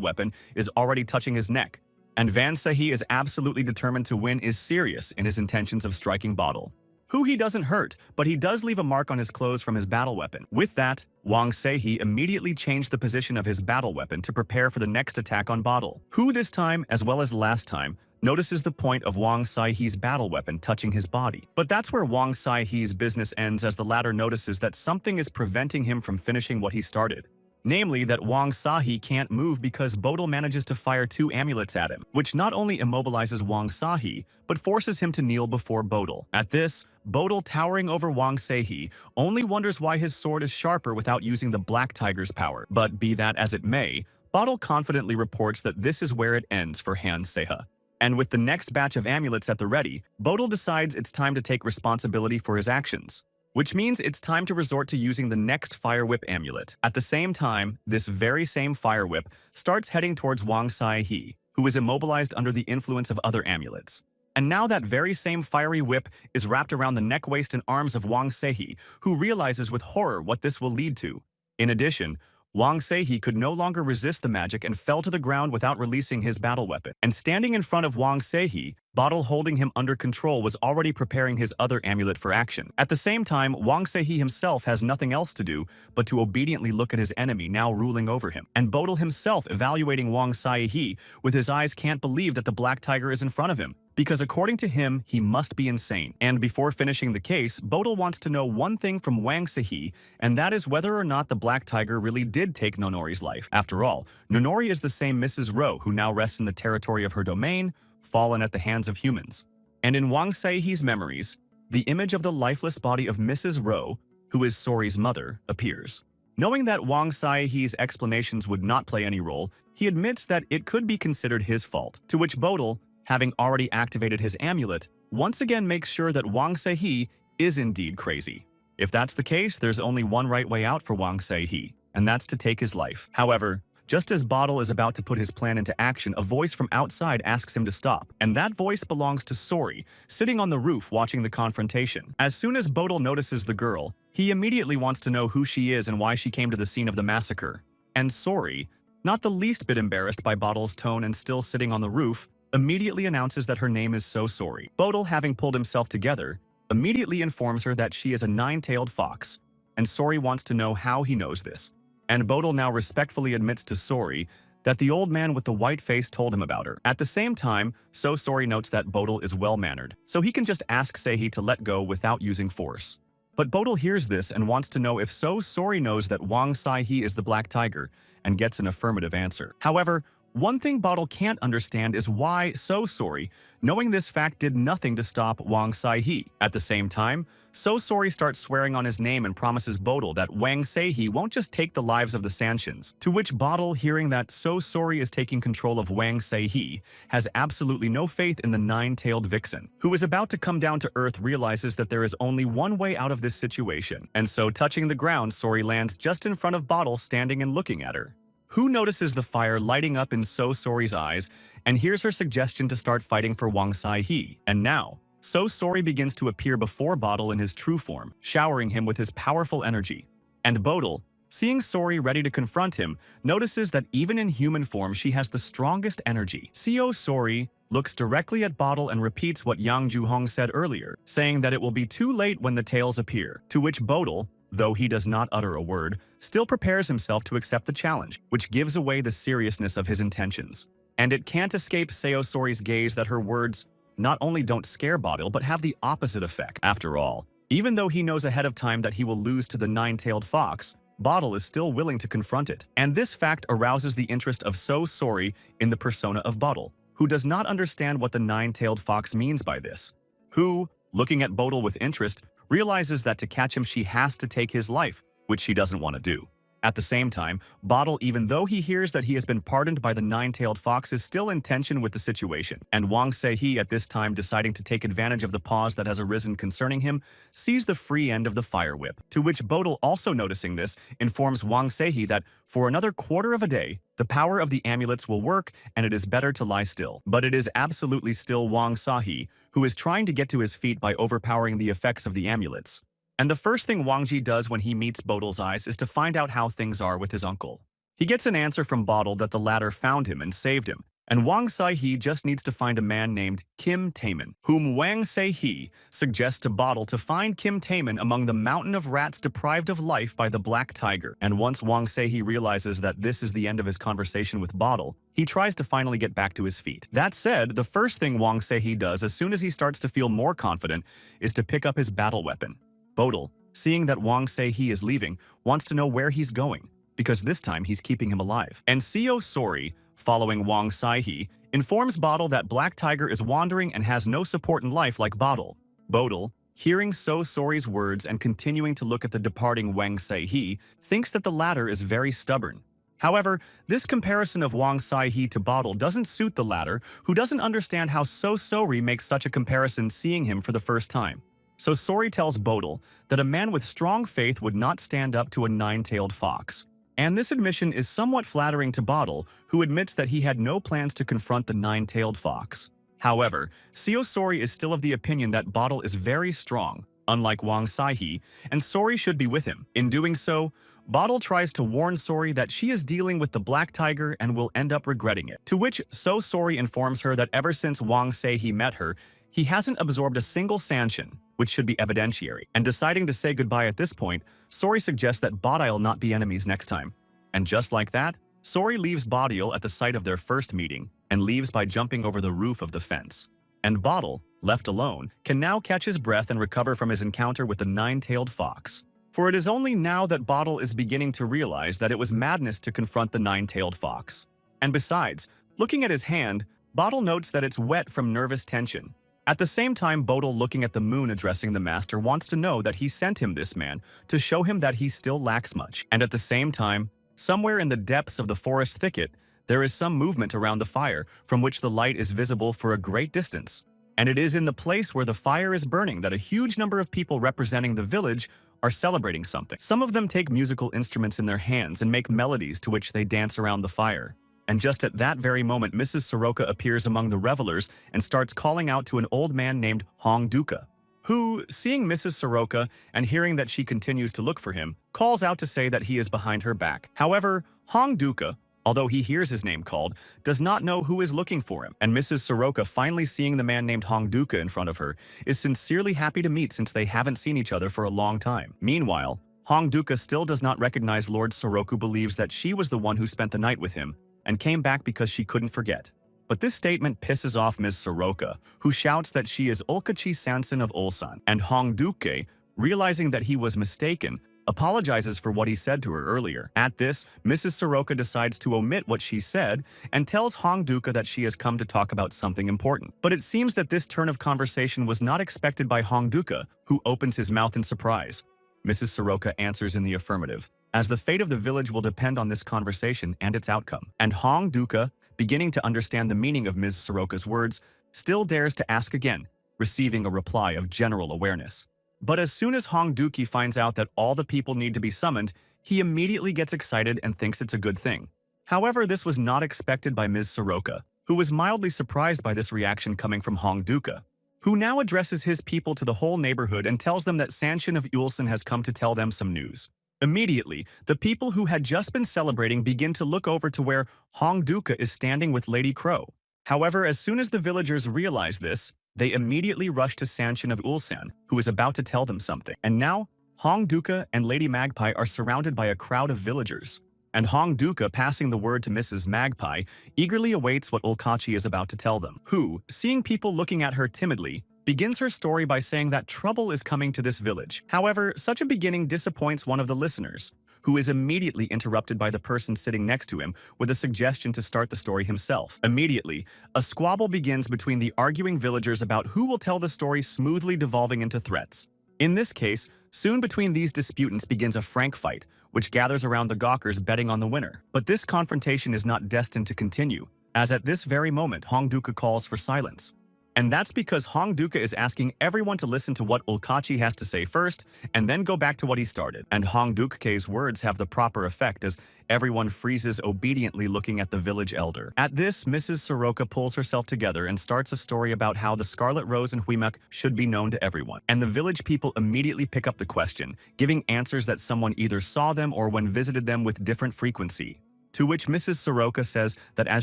weapon is already touching his neck, and Van Seihi is absolutely determined to win, is serious in his intentions of striking Bodil, who he doesn't hurt, but he does leave a mark on his clothes from his battle weapon. With that, Wang Seihi immediately changed the position of his battle weapon to prepare for the next attack on Bodil, who this time, as well as last time, notices the point of Wang Seihi's battle weapon touching his body. But that's where Wang Seihi's business ends, as the latter notices that something is preventing him from finishing what he started. Namely, that Wang Seihi can't move because Bodil manages to fire 2 amulets at him, which not only immobilizes Wang Seihi, but forces him to kneel before Bodil. At this, Bodil, towering over Wang Seihi, only wonders why his sword is sharper without using the Black Tiger's power. But be that as it may, Bodil confidently reports that this is where it ends for Han Seha. And with the next batch of amulets at the ready, Bodil decides it's time to take responsibility for his actions, which means it's time to resort to using the next Fire Whip amulet. At the same time, this very same Fire Whip starts heading towards Wang Seihi, who is immobilized under the influence of other amulets. And now that very same fiery whip is wrapped around the neck, waist, and arms of Wang Seihi, who realizes with horror what this will lead to. In addition, Wang Seihi could no longer resist the magic and fell to the ground without releasing his battle weapon. And standing in front of Wang Seihi, Bodil, holding him under control, was already preparing his other amulet for action. At the same time, Wang Seihi himself has nothing else to do but to obediently look at his enemy now ruling over him. And Bodil himself, evaluating Wang Seihi with his eyes, can't believe that the Black Tiger is in front of him, because according to him, he must be insane. And before finishing the case, Bodil wants to know one thing from Wang Seihi, and that is whether or not the Black Tiger really did take Nonori's life. After all, Nonori is the same Mrs. Ro who now rests in the territory of her domain, fallen at the hands of humans. And in Wang Seihi's memories, the image of the lifeless body of Mrs. Ro, who is Sori's mother, appears. Knowing that Wang Seihi's explanations would not play any role, he admits that it could be considered his fault, to which Bodil, having already activated his amulet, once again makes sure that Wang Seihi is indeed crazy. If that's the case, there's only one right way out for Wang Seihi, and that's to take his life. However, just as Bodil is about to put his plan into action, a voice from outside asks him to stop, and that voice belongs to Sori, sitting on the roof watching the confrontation. As soon as Bodil notices the girl, he immediately wants to know who she is and why she came to the scene of the massacre. And Sori, not the least bit embarrassed by Bottle's tone and still sitting on the roof, immediately announces that her name is So Sorry. Bottle, having pulled himself together, immediately informs her that she is a nine-tailed fox, and Sorry wants to know how he knows this. And Bottle now respectfully admits to Sorry that the old man with the white face told him about her. At the same time, So Sorry notes that Bottle is well-mannered, so he can just ask Sehi to let go without using force. But Bottle hears this and wants to know if So Sorry knows that Wang Sai-he is the Black Tiger, and gets an affirmative answer. However, one thing Bottle can't understand is why So Sorry, knowing this fact, did nothing to stop Wang Sai-he. At the same time, So Sorry starts swearing on his name and promises Bottle that Wang Sai-he won't just take the lives of the Sanshins, to which Bottle, hearing that So Sorry is taking control of Wang Sai-he, has absolutely no faith in the nine-tailed vixen, who is about to come down to earth, realizes that there is only one way out of this situation, and so touching the ground, Sorry lands just in front of Bottle, standing and looking at her. Who notices the fire lighting up in So Sorry's eyes and hears her suggestion to start fighting for Wang Sai-he. And now, So Sorry begins to appear before Bottle in his true form, showering him with his powerful energy. And Bottle, seeing Sorry ready to confront him, notices that even in human form she has the strongest energy. So Sorry looks directly at Bottle and repeats what Yang Juhong said earlier, saying that it will be too late when the tails appear, to which Bottle, though he does not utter a word, still prepares himself to accept the challenge, which gives away the seriousness of his intentions. And it can't escape So Sorry's gaze that her words not only don't scare Bottle but have the opposite effect. After all, even though he knows ahead of time that he will lose to the nine-tailed fox, Bottle is still willing to confront it. And this fact arouses the interest of So Sorry in the persona of Bottle, who does not understand what the nine-tailed fox means by this. Who, looking at Bottle with interest, realizes that to catch him she has to take his life, which she doesn't want to do. At the same time, Bottle, even though he hears that he has been pardoned by the nine-tailed fox, is still in tension with the situation, and Wang Sai-he, at this time deciding to take advantage of the pause that has arisen concerning him, sees the free end of the fire whip, to which Bottle, also noticing this, informs Wang Sai-he that for another quarter of a day, the power of the amulets will work and it is better to lie still. But it is absolutely still Wang Sai-he, who is trying to get to his feet by overpowering the effects of the amulets. And the first thing Wang Ji does when he meets Bottle's eyes is to find out how things are with his uncle. He gets an answer from Bottle that the latter found him and saved him, and Wang Sai-he just needs to find a man named Kim Taemin, whom Wang Sai-he suggests to Bottle to find Kim Taemin among the mountain of rats deprived of life by the Black Tiger. And once Wang Sai-he realizes that this is the end of his conversation with Bottle, he tries to finally get back to his feet. That said, the first thing Wang Sai-he does as soon as he starts to feel more confident is to pick up his battle weapon. Bottle, seeing that Wang Sai-he is leaving, wants to know where he's going, because this time he's keeping him alive. And So Sorry, following Wang Sai-he, informs Bottle that Black Tiger is wandering and has no support in life like Bottle. Bottle, hearing So Sorry's words and continuing to look at the departing Wang Sai-he, thinks that the latter is very stubborn. However, this comparison of Wang Sai-he to Bottle doesn't suit the latter, who doesn't understand how So Sorry makes such a comparison seeing him for the first time. So Sorry tells Bottle that a man with strong faith would not stand up to a nine-tailed fox. And this admission is somewhat flattering to Bottle, who admits that he had no plans to confront the nine-tailed fox. However, So Sorry is still of the opinion that Bottle is very strong, unlike Wang Sai-he, and Sorry should be with him. In doing so, Bottle tries to warn Sorry that she is dealing with the Black Tiger and will end up regretting it. To which So Sorry informs her that ever since Wang Sai-he met her, he hasn't absorbed a single Sanshin, which should be evidentiary. And deciding to say goodbye at this point, Sorry suggests that Bottle not be enemies next time. And just like that, Sorry leaves Bottle at the site of their first meeting and leaves by jumping over the roof of the fence. And Bottle, left alone, can now catch his breath and recover from his encounter with the nine-tailed fox. For it is only now that Bottle is beginning to realize that it was madness to confront the nine-tailed fox. And besides, looking at his hand, Bottle notes that it's wet from nervous tension. At the same time, Bottle, looking at the moon addressing the master, wants to know that he sent him this man to show him that he still lacks much. And at the same time, somewhere in the depths of the forest thicket, there is some movement around the fire from which the light is visible for a great distance. And it is in the place where the fire is burning that a huge number of people representing the village are celebrating something. Some of them take musical instruments in their hands and make melodies to which they dance around the fire. And just at that very moment, Mrs. Soroka appears among the revelers and starts calling out to an old man named Hong Duka, who, seeing Mrs. Soroka and hearing that she continues to look for him, calls out to say that he is behind her back. However, Hong Duka, although he hears his name called, does not know who is looking for him, and Mrs. Soroka, finally seeing the man named Hong Duka in front of her, is sincerely happy to meet since they haven't seen each other for a long time. Meanwhile, Hong Duka still does not recognize Lord Soroku, believes that she was the one who spent the night with him and came back because she couldn't forget. But this statement pisses off Ms. Soroka, who shouts that she is Ulkachi Sanson of Ulsan, and Hong Duke, realizing that he was mistaken, apologizes for what he said to her earlier. At this, Mrs. Soroka decides to omit what she said and tells Hong Duka that she has come to talk about something important. But it seems that this turn of conversation was not expected by Hong Duka, who opens his mouth in surprise. Mrs. Soroka answers in the affirmative, as the fate of the village will depend on this conversation and its outcome. And Hong Duka, beginning to understand the meaning of Ms. Soroka's words, still dares to ask again, receiving a reply of general awareness. But as soon as Hong Duki finds out that all the people need to be summoned, he immediately gets excited and thinks it's a good thing. However, this was not expected by Ms. Soroka, who was mildly surprised by this reaction coming from Hong Duka, who now addresses his people to the whole neighborhood and tells them that Sanshin of Ulsan has come to tell them some news. Immediately, the people who had just been celebrating begin to look over to where Hong Duka is standing with Lady Crow. However, as soon as the villagers realize this, they immediately rush to Sanshin of Ulsan, who is about to tell them something. And now, Hong Duka and Lady Magpie are surrounded by a crowd of villagers. And Hong Duka, passing the word to Mrs. Magpie, eagerly awaits what Ulkachi is about to tell them, who, seeing people looking at her timidly, begins her story by saying that trouble is coming to this village. However, such a beginning disappoints one of the listeners, who is immediately interrupted by the person sitting next to him with a suggestion to start the story himself. Immediately, a squabble begins between the arguing villagers about who will tell the story, smoothly devolving into threats. In this case, soon between these disputants begins a frank fight, which gathers around the gawkers betting on the winner. But this confrontation is not destined to continue, as at this very moment Hong Duka calls for silence. And that's because Hong Duka is asking everyone to listen to what Ulkachi has to say first, and then go back to what he started. And Hong Duka's words have the proper effect as everyone freezes obediently looking at the village elder. At this, Mrs. Soroka pulls herself together and starts a story about how the Scarlet Rose and Huimak should be known to everyone. And the village people immediately pick up the question, giving answers that someone either saw them or when visited them with different frequency. To which Mrs. Soroka says that as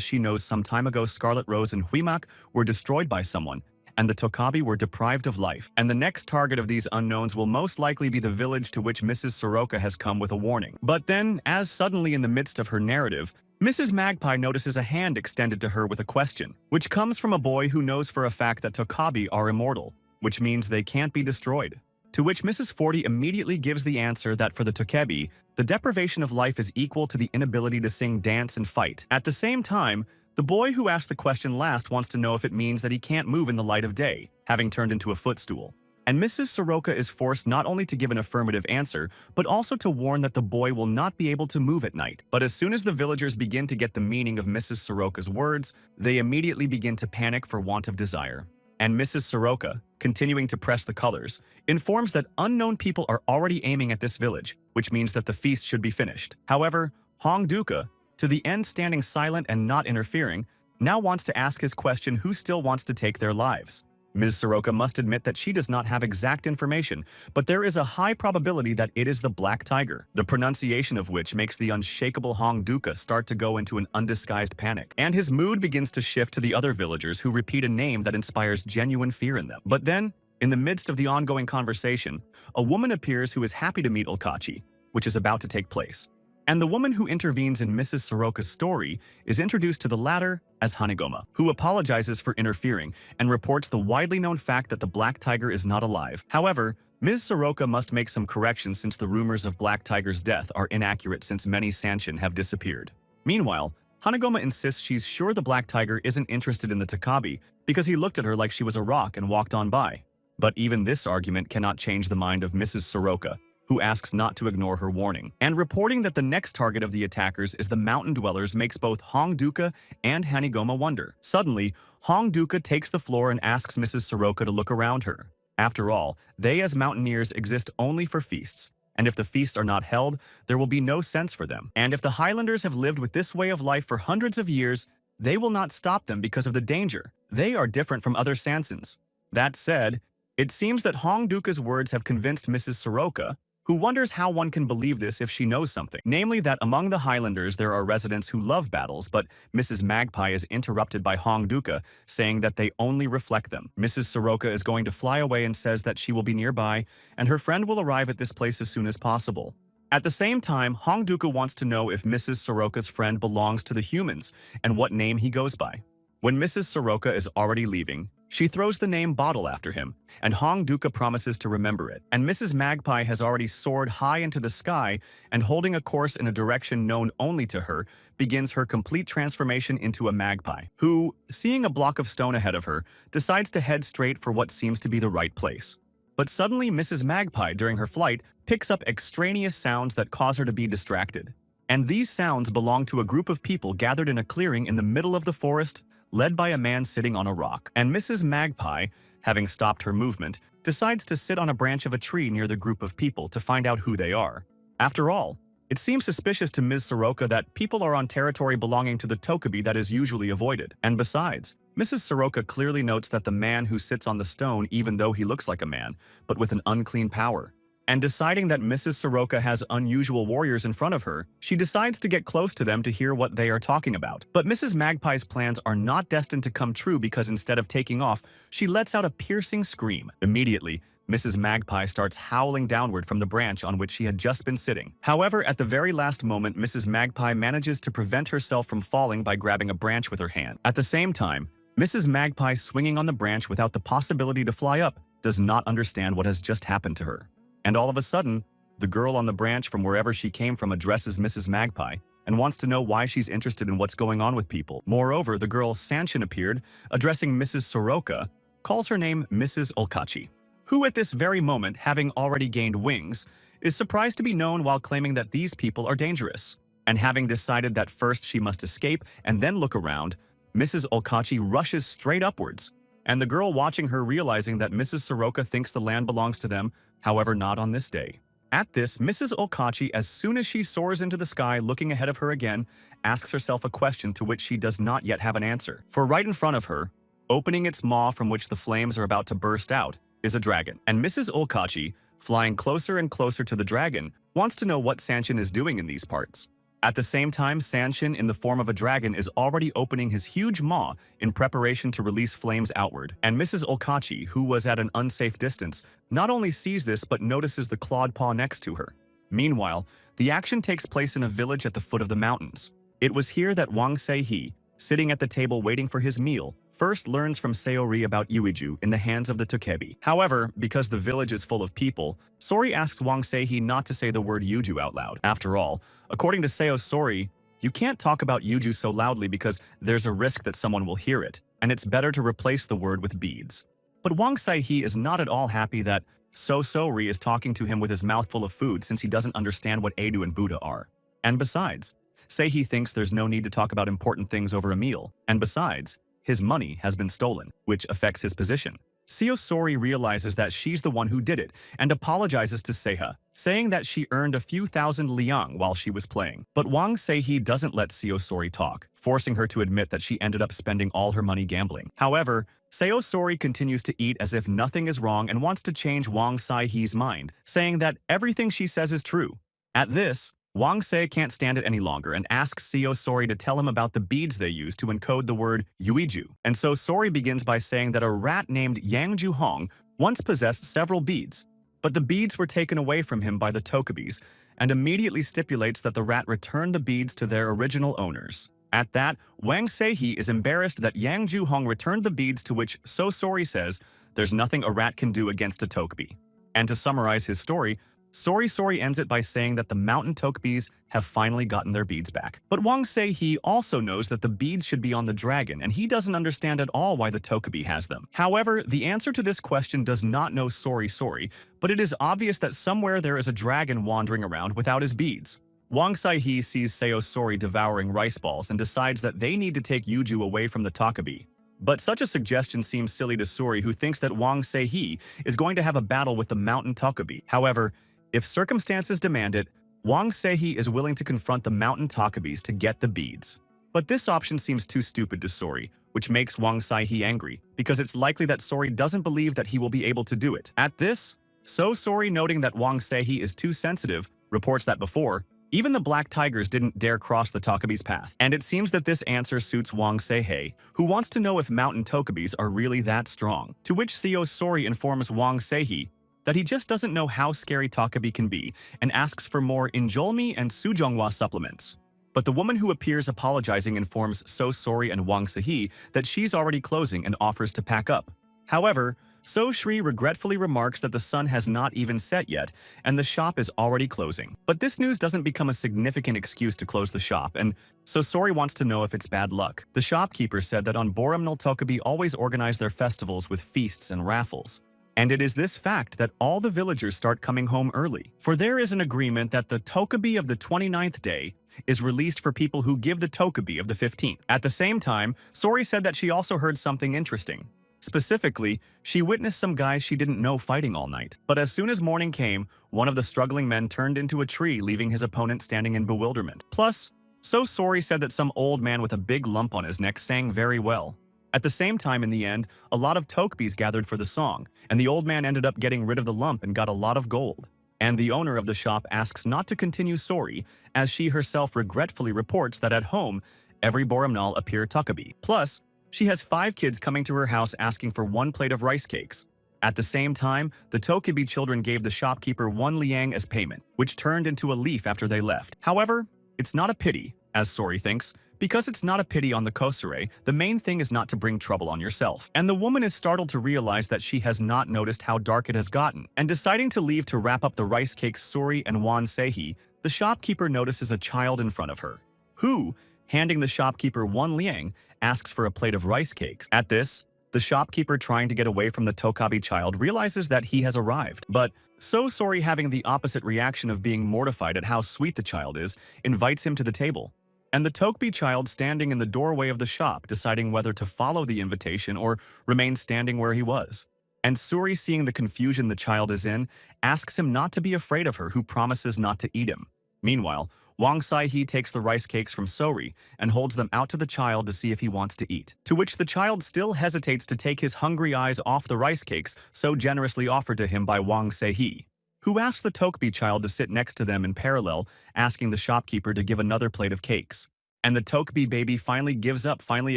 she knows, some time ago Scarlet Rose and Huimak were destroyed by someone, and the Tokabi were deprived of life. And the next target of these unknowns will most likely be the village, to which Mrs. Soroka has come with a warning. But then, as suddenly in the midst of her narrative, Mrs. Magpie notices a hand extended to her with a question, which comes from a boy who knows for a fact that Tokabi are immortal, which means they can't be destroyed. To which Mrs. Forty immediately gives the answer that for the Tokebi, the deprivation of life is equal to the inability to sing, dance, and fight. At the same time, the boy who asked the question last wants to know if it means that he can't move in the light of day, having turned into a footstool. And Mrs. Soroka is forced not only to give an affirmative answer, but also to warn that the boy will not be able to move at night. But as soon as the villagers begin to get the meaning of Mrs. Soroka's words, they immediately begin to panic for want of desire. And Mrs. Soroka, continuing to press the colors, informs that unknown people are already aiming at this village, which means that the feast should be finished. However, Hong Duka, to the end standing silent and not interfering, now wants to ask his question who still wants to take their lives. Ms. Soroka must admit that she does not have exact information, but there is a high probability that it is the Black Tiger, the pronunciation of which makes the unshakable Hong Duka start to go into an undisguised panic. And his mood begins to shift to the other villagers, who repeat a name that inspires genuine fear in them. But then, in the midst of the ongoing conversation, a woman appears who is happy to meet Ulkachi, which is about to take place. And the woman who intervenes in Mrs. Soroka's story is introduced to the latter as Hanagoma, who apologizes for interfering and reports the widely known fact that the Black Tiger is not alive. However, Ms. Soroka must make some corrections since the rumors of Black Tiger's death are inaccurate, since many Sanshin have disappeared. Meanwhile, Hanagoma insists she's sure the Black Tiger isn't interested in the Tokabi because he looked at her like she was a rock and walked on by. But even this argument cannot change the mind of Mrs. Soroka, who asks not to ignore her warning. And reporting that the next target of the attackers is the mountain dwellers makes both Hong Duka and Hanagoma wonder. Suddenly, Hong Duka takes the floor and asks Mrs. Soroka to look around her. After all, they as mountaineers exist only for feasts, and if the feasts are not held, there will be no sense for them. And if the Highlanders have lived with this way of life for hundreds of years, they will not stop them because of the danger. They are different from other Sansons. That said, it seems that Hong Duka's words have convinced Mrs. Soroka, who wonders how one can believe this if she knows something. Namely that among the Highlanders there are residents who love battles, but Mrs. Magpie is interrupted by Hong Duka, saying that they only reflect them. Mrs. Soroka is going to fly away and says that she will be nearby, and her friend will arrive at this place as soon as possible. At the same time, Hong Duka wants to know if Mrs. Soroka's friend belongs to the humans and what name he goes by. When Mrs. Soroka is already leaving, she throws the name Bottle after him, and Hong Duka promises to remember it. And Mrs. Magpie has already soared high into the sky and, holding a course in a direction known only to her, begins her complete transformation into a magpie, who, seeing a block of stone ahead of her, decides to head straight for what seems to be the right place. But suddenly Mrs. Magpie, during her flight, picks up extraneous sounds that cause her to be distracted. And these sounds belong to a group of people gathered in a clearing in the middle of the forest, led by a man sitting on a rock. And Mrs. Magpie, having stopped her movement, decides to sit on a branch of a tree near the group of people to find out who they are. After all, it seems suspicious to Ms. Soroka that people are on territory belonging to the Tokubi that is usually avoided. And besides, Mrs. Soroka clearly notes that the man who sits on the stone, even though he looks like a man, but with an unclean power. And deciding that Mrs. Soroka has unusual warriors in front of her, she decides to get close to them to hear what they are talking about. But Mrs. Magpie's plans are not destined to come true because instead of taking off, she lets out a piercing scream. Immediately, Mrs. Magpie starts howling downward from the branch on which she had just been sitting. However, at the very last moment, Mrs. Magpie manages to prevent herself from falling by grabbing a branch with her hand. At the same time, Mrs. Magpie, swinging on the branch without the possibility to fly up, does not understand what has just happened to her. And all of a sudden, the girl on the branch from wherever she came from addresses Mrs. Magpie and wants to know why she's interested in what's going on with people. Moreover, the girl Sanshin appeared, addressing Mrs. Soroka, calls her name Mrs. Olkachi, who at this very moment, having already gained wings, is surprised to be known while claiming that these people are dangerous. And having decided that first she must escape and then look around, Mrs. Olkachi rushes straight upwards, and the girl watching her realizing that Mrs. Soroka thinks the land belongs to them, however not on this day. At this, Mrs. Olkachi, as soon as she soars into the sky looking ahead of her again, asks herself a question to which she does not yet have an answer. For right in front of her, opening its maw from which the flames are about to burst out, is a dragon. And Mrs. Olkachi, flying closer and closer to the dragon, wants to know what Sanshin is doing in these parts. At the same time, Sanshin, in the form of a dragon, is already opening his huge maw in preparation to release flames outward. And Mrs. Olkachi, who was at an unsafe distance, not only sees this but notices the clawed paw next to her. Meanwhile, the action takes place in a village at the foot of the mountains. It was here that Wang Sei-hee, sitting at the table waiting for his meal, first learns from Sayori about Yuiju in the hands of the Tokebi. However, because the village is full of people, Sori asks Wang Sei-hee not to say the word Yuju out loud. After all, according to Sori, you can't talk about Yuju so loudly because there's a risk that someone will hear it, and it's better to replace the word with beads. But Wang Sei-hee is not at all happy that Sori is talking to him with his mouth full of food since he doesn't understand what Edu and Buddha are. And besides, Sei-hee thinks there's no need to talk about important things over a meal. And besides, his money has been stolen, which affects his position. Sori realizes that she's the one who did it and apologizes to Seiha, saying that she earned a few thousand liang while she was playing. But Wang Sei-hee doesn't let Sori talk, forcing her to admit that she ended up spending all her money gambling. However, Sori continues to eat as if nothing is wrong and wants to change Wang Sei-hee's mind, saying that everything she says is true. At this, Wang Sei can't stand it any longer and asks Sori to tell him about the beads they use to encode the word Yuiju. And so Sori begins by saying that a rat named Yang Juhong once possessed several beads, but the beads were taken away from him by the Tokubis, and immediately stipulates that the rat return the beads to their original owners. At that, Wang Sei-hee is embarrassed that Yang Juhong returned the beads, to which Sori says there's nothing a rat can do against a Tokubi. And to summarize his story, Sori ends it by saying that the mountain Tokubis have finally gotten their beads back. But Wang Sei-hee also knows that the beads should be on the dragon, and he doesn't understand at all why the Tokubi has them. However, the answer to this question does not know Sori, but it is obvious that somewhere there is a dragon wandering around without his beads. Wang Sei-hee sees Sori devouring rice balls and decides that they need to take Yuju away from the Tokubi. But such a suggestion seems silly to Sori, who thinks that Wang Sei-hee is going to have a battle with the mountain Tokubi. However, if circumstances demand it, Wang Sei-hee is willing to confront the mountain Takubis to get the beads. But this option seems too stupid to Sori, which makes Wang Sei-hee angry, because it's likely that Sori doesn't believe that he will be able to do it. At this, So Sorry, noting that Wang Seihi is too sensitive, reports that before, even the black tigers didn't dare cross the Tokabi's path. And it seems that this answer suits Wang Seihi, who wants to know if mountain Tokabis are really that strong. To which So Sorry informs Wang Seihi that he just doesn't know how scary Tokabi can be and asks for more Injolmi and Sujonghwa supplements. But the woman who appears apologizing informs So Sorry and Wang Seihi that she's already closing and offers to pack up. However, So Shri regretfully remarks that the sun has not even set yet and the shop is already closing. But this news doesn't become a significant excuse to close the shop, and So Sorry wants to know if it's bad luck. The shopkeeper said that on Boreumnal Tokabi always organize their festivals with feasts and raffles. And it is this fact that all the villagers start coming home early. For there is an agreement that the Tokabi of the 29th day is released for people who give the Tokabi of the 15th. At the same time, Sorry said that she also heard something interesting. Specifically, she witnessed some guys she didn't know fighting all night. But as soon as morning came, one of the struggling men turned into a tree, leaving his opponent standing in bewilderment. Plus, So Sorry said that some old man with a big lump on his neck sang very well. At the same time, in the end, a lot of Tokbis gathered for the song, and the old man ended up getting rid of the lump and got a lot of gold. And the owner of the shop asks not to continue Sorry, as she herself regretfully reports that at home, every Boreumnal appear Tokabi. Plus, she has 5 kids coming to her house asking for 1 plate of rice cakes. At the same time, the Tokabi children gave the shopkeeper 1 liang as payment, which turned into a leaf after they left. However, it's not a pity, as Sorry thinks. Because it's not a pity on the Kosure, the main thing is not to bring trouble on yourself. And the woman is startled to realize that she has not noticed how dark it has gotten. And deciding to leave to wrap up the rice cakes, Sorry and Wan Seihi, the shopkeeper notices a child in front of her, who, handing the shopkeeper 1 liang, asks for a plate of rice cakes. At this, the shopkeeper, trying to get away from the Tokabi child, realizes that he has arrived. But So Sorry, having the opposite reaction of being mortified at how sweet the child is, invites him to the table. And the Tokabi child, standing in the doorway of the shop, deciding whether to follow the invitation or remain standing where he was. And Suri, seeing the confusion the child is in, asks him not to be afraid of her, who promises not to eat him. Meanwhile, Wang Saihi takes the rice cakes from Sori and holds them out to the child to see if he wants to eat. To which the child still hesitates to take his hungry eyes off the rice cakes so generously offered to him by Wang Saihi, who asks the Tokabi child to sit next to them in parallel, asking the shopkeeper to give another plate of cakes. And the Tokabi baby finally gives up, finally